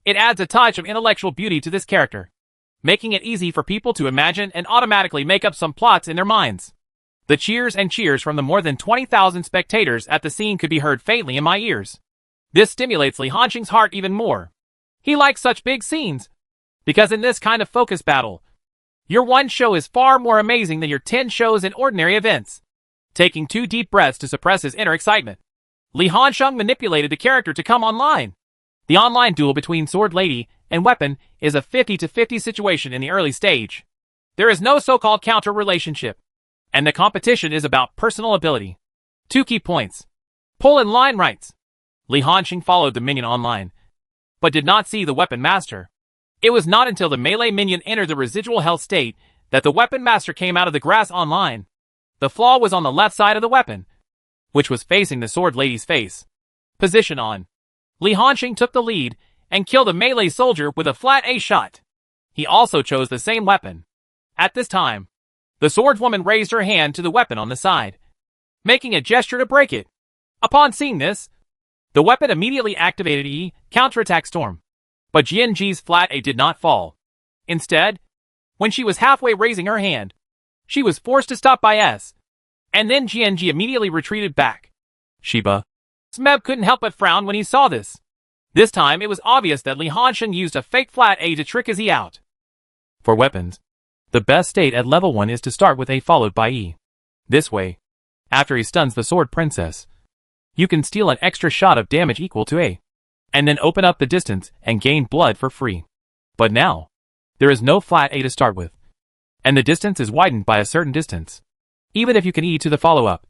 It adds a touch of intellectual beauty to this character, making it easy for people to imagine and automatically make up some plots in their minds. The cheers and cheers from the more than 20,000 spectators at the scene could be heard faintly in my ears. This stimulates Li Hanqing's heart even more. He likes such big scenes, because in this kind of focus battle, your one show is far more amazing than your 10 shows in ordinary events. Taking 2 deep breaths to suppress his inner excitement, Li Hanqing manipulated the character to come online. The online duel between Sword Lady and Weapon is a 50-50 situation in the early stage. There is no so-called counter relationship, and the competition is about personal ability. 2 key points. Pull and line rights. Li Hanqing followed the minion online, but did not see the Weapon Master. It was not until the melee minion entered the residual health state that the weapon master came out of the grass online. The flaw was on the left side of the weapon, which was facing the sword lady's face. Position on. Li Hanxing took the lead and killed a melee soldier with a flat A shot. He also chose the same weapon. At this time, the swordswoman raised her hand to the weapon on the side, making a gesture to break it. Upon seeing this, the weapon immediately activated E, counterattack storm. But Jianji's flat A did not fall. Instead, when she was halfway raising her hand, she was forced to stop by S. And then Jianji immediately retreated back. Sheba. Smeb couldn't help but frown when he saw this. This time it was obvious that Li Hanxing used a fake flat A to trick his E out. For weapons, the best state at level 1 is to start with A followed by E. This way, after he stuns the sword princess, you can steal an extra shot of damage equal to A, and then open up the distance and gain blood for free. But now, there is no flat A to start with, and the distance is widened by a certain distance. Even if you can E to the follow-up,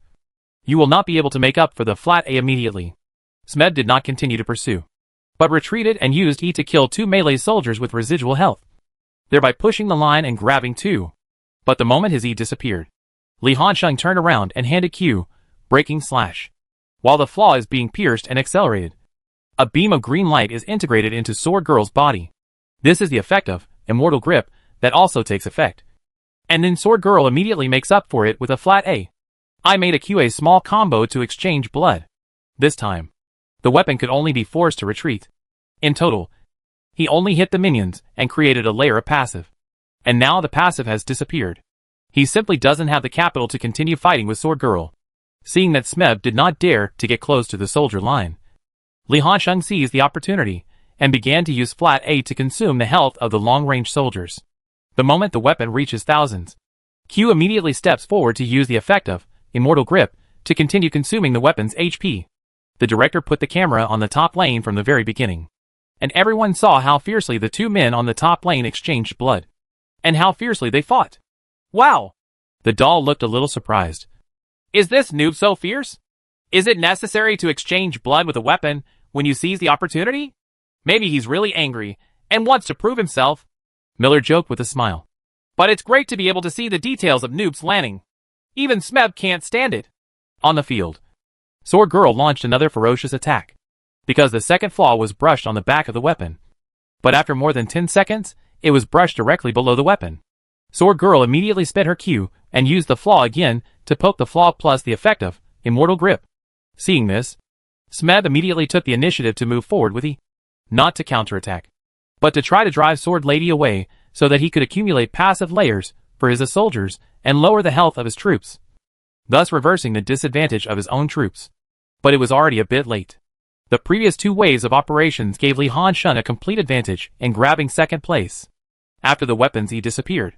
you will not be able to make up for the flat A immediately. Smed did not continue to pursue, but retreated and used E to kill 2 melee soldiers with residual health, thereby pushing the line and grabbing 2. But the moment his E disappeared, Li Hanxing turned around and handed Q, breaking slash. While the flaw is being pierced and accelerated, a beam of green light is integrated into Sword Girl's body. This is the effect of Immortal Grip that also takes effect. And then Sword Girl immediately makes up for it with a flat A. I made a QA small combo to exchange blood. This time, the weapon could only be forced to retreat. In total, he only hit the minions and created a layer of passive. And now the passive has disappeared. He simply doesn't have the capital to continue fighting with Sword Girl. Seeing that Smeb did not dare to get close to the soldier line, Li Hanxing seized the opportunity and began to use flat A to consume the health of the long-range soldiers. The moment the weapon reaches thousands, Q immediately steps forward to use the effect of Immortal Grip to continue consuming the weapon's HP. The director put the camera on the top lane from the very beginning, and everyone saw how fiercely the 2 men on the top lane exchanged blood, and how fiercely they fought. Wow! The doll looked a little surprised. Is this noob so fierce? Is it necessary to exchange blood with a weapon when you seize the opportunity? Maybe he's really angry and wants to prove himself. Miller joked with a smile. But it's great to be able to see the details of noobs landing. Even Smeb can't stand it. On the field, Sword Girl launched another ferocious attack, because the second flaw was brushed on the back of the weapon. But after more than 10 seconds, it was brushed directly below the weapon. Sword Girl immediately spent her Q and used the flaw again to poke the flaw plus the effect of Immortal Grip. Seeing this, Smeb immediately took the initiative to move forward with E, not to counterattack, but to try to drive Sword Lady away so that he could accumulate passive layers for his soldiers and lower the health of his troops, thus reversing the disadvantage of his own troops. But it was already a bit late. The previous 2 waves of operations gave Li Hanxing a complete advantage in grabbing second place. After the weapons E disappeared,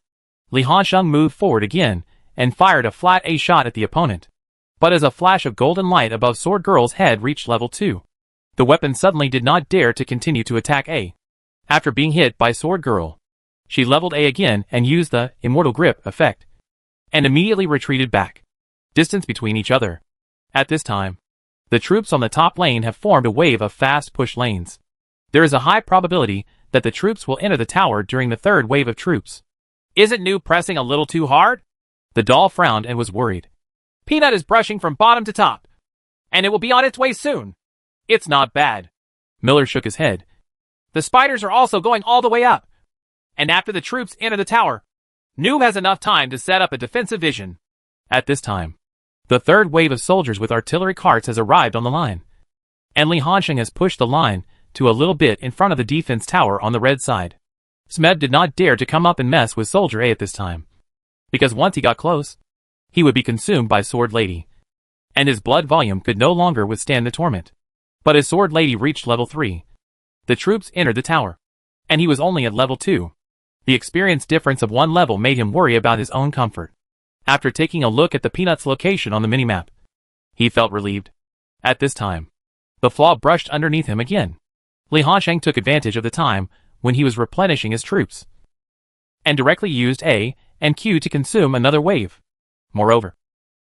Li Hanxing moved forward again and fired a flat A shot at the opponent. But as a flash of golden light above Sword Girl's head reached level 2, the weapon suddenly did not dare to continue to attack A. After being hit by Sword Girl, she leveled A again and used the Immortal Grip effect, and immediately retreated back. Distance between each other. At this time, the troops on the top lane have formed a wave of fast push lanes. There is a high probability that the troops will enter the tower during the third wave of troops. Isn't Noob pressing a little too hard? The doll frowned and was worried. Peanut is brushing from bottom to top, and it will be on its way soon. It's not bad. Miller shook his head. The spiders are also going all the way up. And after the troops enter the tower, Noob has enough time to set up a defensive vision. At this time, the third wave of soldiers with artillery carts has arrived on the line, and Li Hanxing has pushed the line to a little bit in front of the defense tower on the red side. Smeb did not dare to come up and mess with Soldier A at this time, because once he got close, he would be consumed by Sword Lady, and his blood volume could no longer withstand the torment. But as Sword Lady reached level 3, the troops entered the tower, and he was only at level 2. The experience difference of 1 level made him worry about his own comfort. After taking a look at the Peanut's location on the minimap, he felt relieved. At this time, the flaw brushed underneath him again. Li Hanxing took advantage of the time when he was replenishing his troops, and directly used A and Q to consume another wave. Moreover,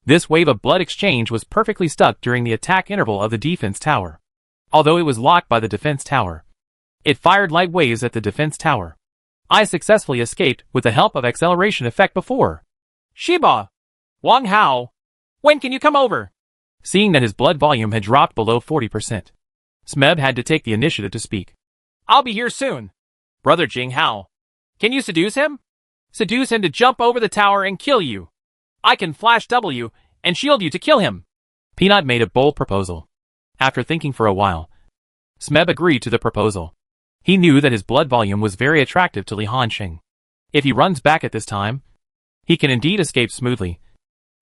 this wave of blood exchange was perfectly stuck during the attack interval of the defense tower. Although it was locked by the defense tower, it fired light waves at the defense tower. I successfully escaped with the help of acceleration effect before. Shiba! Wang Hao! When can you come over? Seeing that his blood volume had dropped below 40%, Smeb had to take the initiative to speak. I'll be here soon. Brother Jing Hao. Can you seduce him? Seduce him to jump over the tower and kill you. I can flash W and shield you to kill him. Peanut made a bold proposal. After thinking for a while, Smeb agreed to the proposal. He knew that his blood volume was very attractive to Li Hansheng. If he runs back at this time, he can indeed escape smoothly.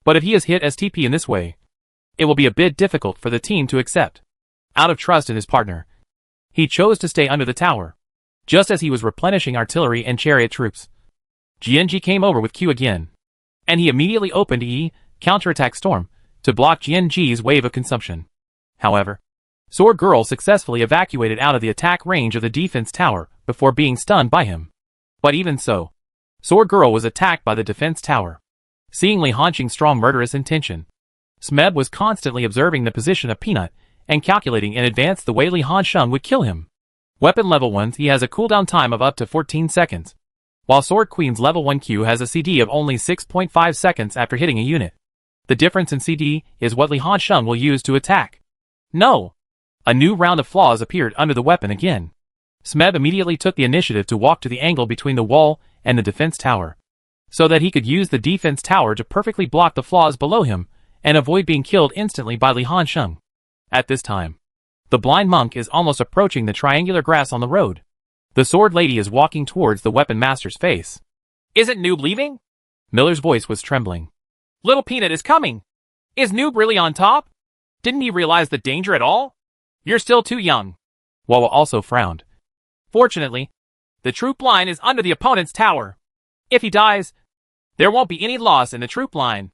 But if he is hit STP in this way, it will be a bit difficult for the team to accept. Out of trust in his partner, he chose to stay under the tower. Just as he was replenishing artillery and chariot troops, GNG came over with Q again, and he immediately opened E, counterattack storm, to block GNG's wave of consumption. However, Sword Girl successfully evacuated out of the attack range of the defense tower before being stunned by him. But even so, Sword Girl was attacked by the defense tower. Seeing Li Hansheng's strong murderous intention, Smeb was constantly observing the position of Peanut and calculating in advance the way Li Hansheng would kill him. Weapon level 1's he has a cooldown time of up to 14 seconds, while Sword Queen's level 1 Q has a CD of only 6.5 seconds after hitting a unit. The difference in CD is what Li Hansheng will use to attack. No! A new round of flaws appeared under the weapon again. Smeb immediately took the initiative to walk to the angle between the wall and the defense tower, so that he could use the defense tower to perfectly block the flaws below him and avoid being killed instantly by Li Hansheng. At this time, the blind monk is almost approaching the triangular grass on the road. The sword lady is walking towards the weapon master's face. Isn't Noob leaving? Miller's voice was trembling. Little Peanut is coming. Is Noob really on top? Didn't he realize the danger at all? You're still too young. Wawa also frowned. Fortunately, the troop line is under the opponent's tower. If he dies, there won't be any loss in the troop line.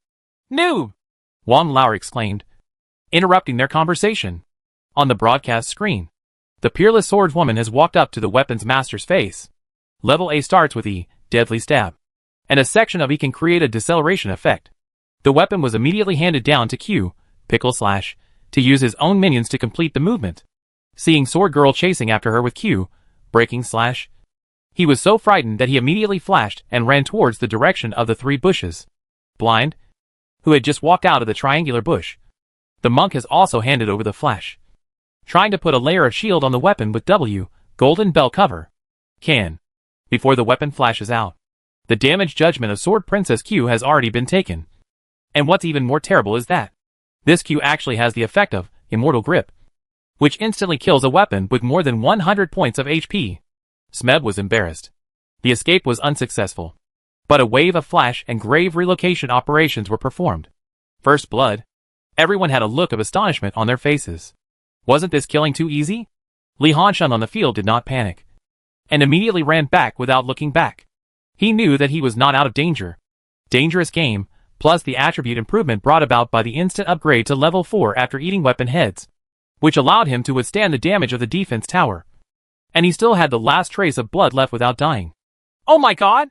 Noob! Wang Lao exclaimed, interrupting their conversation. On the broadcast screen, the peerless swordswoman has walked up to the weapons master's face. Level A starts with E, Deadly Stab, and a section of E can create a deceleration effect. The weapon was immediately handed down to Q, Pickle Slash, to use his own minions to complete the movement. Seeing Sword Girl chasing after her with Q, Breaking Slash, he was so frightened that he immediately flashed and ran towards the direction of the 3 bushes. Blind, who had just walked out of the triangular bush, the monk has also handed over the flash, trying to put a layer of shield on the weapon with W, Golden Bell cover. Can. Before the weapon flashes out, the damage judgment of Sword Princess Q has already been taken. And what's even more terrible is that this Q actually has the effect of Immortal Grip, which instantly kills a weapon with more than 100 points of HP. Smeb was embarrassed. The escape was unsuccessful, but a wave of flash and grave relocation operations were performed. First blood. Everyone had a look of astonishment on their faces. Wasn't this killing too easy? Li Hansheng on the field did not panic, and immediately ran back without looking back. He knew that he was not out of danger. Dangerous game, plus the attribute improvement brought about by the instant upgrade to level 4 after eating weapon heads, which allowed him to withstand the damage of the defense tower. And he still had the last trace of blood left without dying. Oh my god!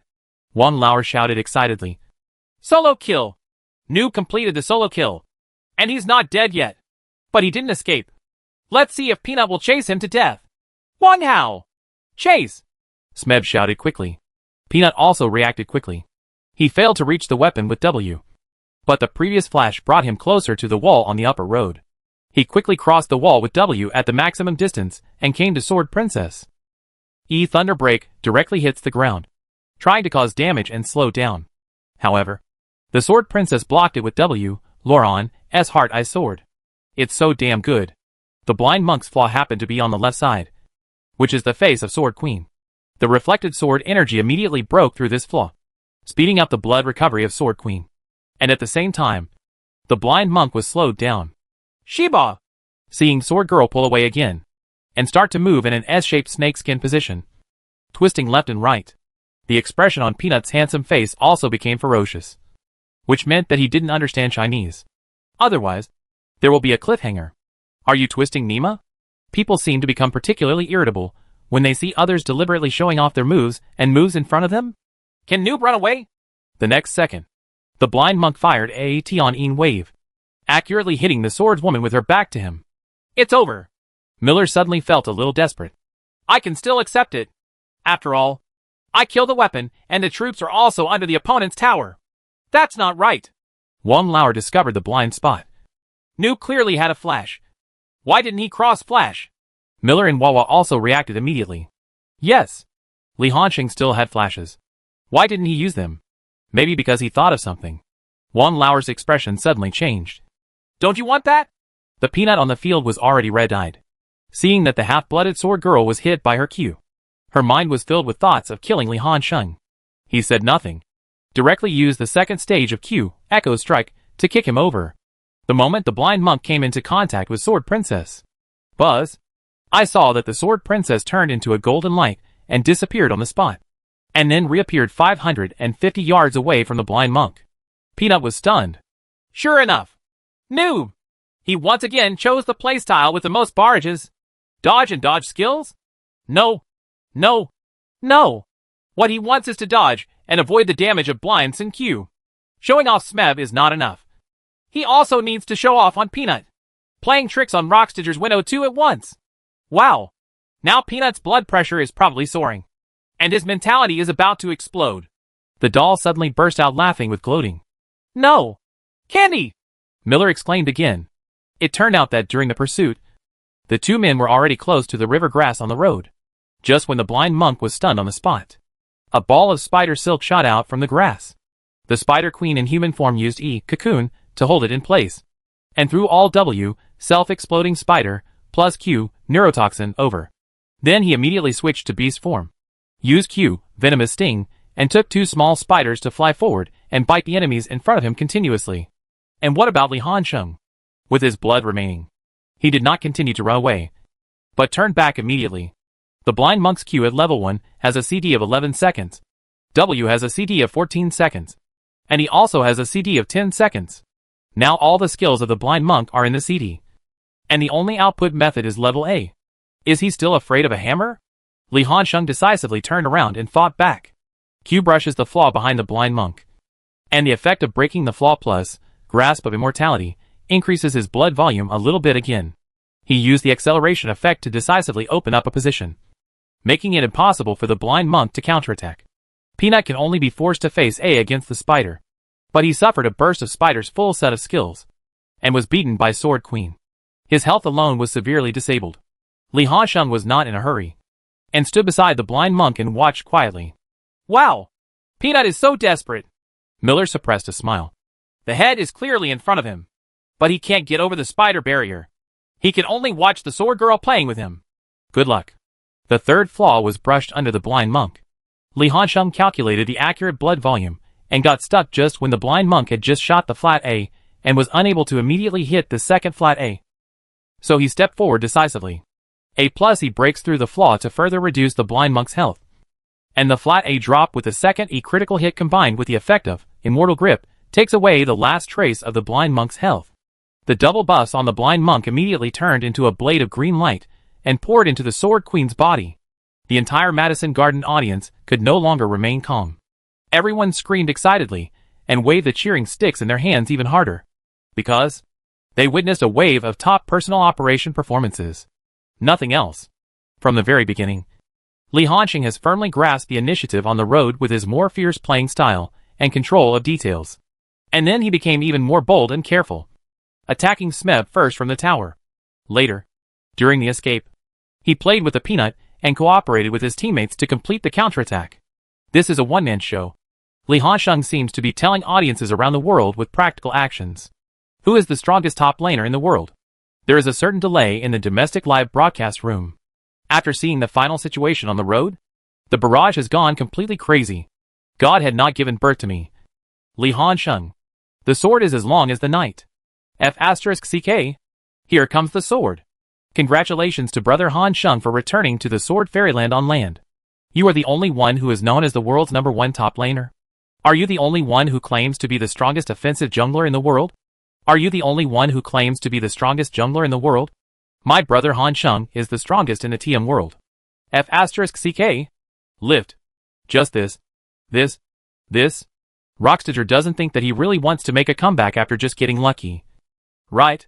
Wang Lao shouted excitedly. Solo kill! Noob completed the solo kill. And he's not dead yet. But he didn't escape. Let's see if Peanut will chase him to death. Wang Hao! Chase! Smeb shouted quickly. Peanut also reacted quickly. He failed to reach the weapon with W, but the previous flash brought him closer to the wall on the upper road. He quickly crossed the wall with W at the maximum distance and came to Sword Princess. E Thunder Break directly hits the ground, trying to cause damage and slow down. However, the Sword Princess blocked it with W, Loran, S Heart Eye Sword. It's so damn good. The blind monk's flaw happened to be on the left side, which is the face of Sword Queen. The reflected sword energy immediately broke through this flaw, speeding up the blood recovery of Sword Queen. And at the same time, the blind monk was slowed down. Shiba! Seeing Sword Girl pull away again, and start to move in an S-shaped snakeskin position, twisting left and right, the expression on Peanut's handsome face also became ferocious, which meant that he didn't understand Chinese. Otherwise, there will be a cliffhanger. Are you twisting Nima? People seem to become particularly irritable when they see others deliberately showing off their moves and moves in front of them. Can Noob run away? The next second, the blind monk fired AAT on Een Wave, accurately hitting the swordswoman with her back to him. It's over. Miller suddenly felt a little desperate. I can still accept it. After all, I killed the weapon, and the troops are also under the opponent's tower. That's not right. Wang Lauer discovered the blind spot. Nu clearly had a flash. Why didn't he cross-flash? Miller and Wawa also reacted immediately. Yes. Li Hansheng still had flashes. Why didn't he use them? Maybe because he thought of something. Wang Lauer's expression suddenly changed. Don't you want that? The peanut on the field was already red-eyed. Seeing that the half-blooded sword girl was hit by her Q. Her mind was filled with thoughts of killing Li Hansheng. He said nothing. Directly used the second stage of Q, Echo Strike, to kick him over. The moment the blind monk came into contact with Sword Princess. Buzz. I saw that the Sword Princess turned into a golden light and disappeared on the spot. And then reappeared 550 yards away from the blind monk. Peanut was stunned. Sure enough. Noob. He once again chose the playstyle with the most barrages. Dodge and dodge skills? No. No. No. What he wants is to dodge and avoid the damage of blinds and Q. Showing off Smeb is not enough. He also needs to show off on Peanut. Playing tricks on Rockstitcher's Winnow 2 at once. Wow. Now Peanut's blood pressure is probably soaring. And his mentality is about to explode. The doll suddenly burst out laughing with gloating. No. Candy! Miller exclaimed again. It turned out that during the pursuit, the two men were already close to the river grass on the road. Just when the blind monk was stunned on the spot. A ball of spider silk shot out from the grass. The Spider Queen in human form used E, cocoon, to hold it in place. And threw all W, self-exploding spider, plus Q, neurotoxin, over. Then he immediately switched to beast form. Used Q, venomous sting, and took two small spiders to fly forward and bite the enemies in front of him continuously. And what about Li Hansheng? With his blood remaining. He did not continue to run away, but turned back immediately. The blind monk's Q at level 1 has a CD of 11 seconds. W has a CD of 14 seconds. And he also has a CD of 10 seconds. Now all the skills of the blind monk are in the CD. And the only output method is level A. Is he still afraid of a hammer? Li Hansheng decisively turned around and fought back. Q brushes the flaw behind the blind monk. And the effect of breaking the flaw plus, grasp of immortality, increases his blood volume a little bit again. He used the acceleration effect to decisively open up a position, making it impossible for the blind monk to counterattack. Peanut can only be forced to face A against the spider. But he suffered a burst of Spider's full set of skills, and was beaten by Sword Queen. His health alone was severely disabled. Li Hansheng was not in a hurry, and stood beside the blind monk and watched quietly. Wow! Peanut is so desperate! Miller suppressed a smile. The head is clearly in front of him, but he can't get over the spider barrier. He can only watch the sword girl playing with him. Good luck. The third flaw was brushed under the blind monk. Li Hansheng calculated the accurate blood volume, and got stuck just when the blind monk had just shot the flat A, and was unable to immediately hit the second flat A. So he stepped forward decisively. A plus he breaks through the flaw to further reduce the blind monk's health. And the flat A drop with the second E critical hit combined with the effect of Immortal Grip, takes away the last trace of the blind monk's health. The double buffs on the blind monk immediately turned into a blade of green light, and poured into the Sword Queen's body. The entire Madison Garden audience could no longer remain calm. Everyone screamed excitedly, and waved the cheering sticks in their hands even harder. Because they witnessed a wave of top personal operation performances. Nothing else. From the very beginning, Li Hansheng has firmly grasped the initiative on the road with his more fierce playing style, and control of details. And then he became even more bold and careful, attacking Smeb first from the tower. Later, during the escape, he played with the peanut, and cooperated with his teammates to complete the counterattack. This is a one-man show. Li Hansheng seems to be telling audiences around the world with practical actions. Who is the strongest top laner in the world? There is a certain delay in the domestic live broadcast room. After seeing the final situation on the road, the barrage has gone completely crazy. God had not given birth to me. Li Hansheng. The sword is as long as the night. F***CK. Here comes the sword. Congratulations to Brother Hansheng for returning to the Sword Fairyland on land. You are the only one who is known as the world's #1 top laner. Are you the only one who claims to be the strongest offensive jungler in the world? Are you the only one who claims to be the strongest jungler in the world? My brother Hansheng is the strongest in the TM world. F***CK. Lift. Just this. Rockstitcher doesn't think that he really wants to make a comeback after just getting lucky. Right?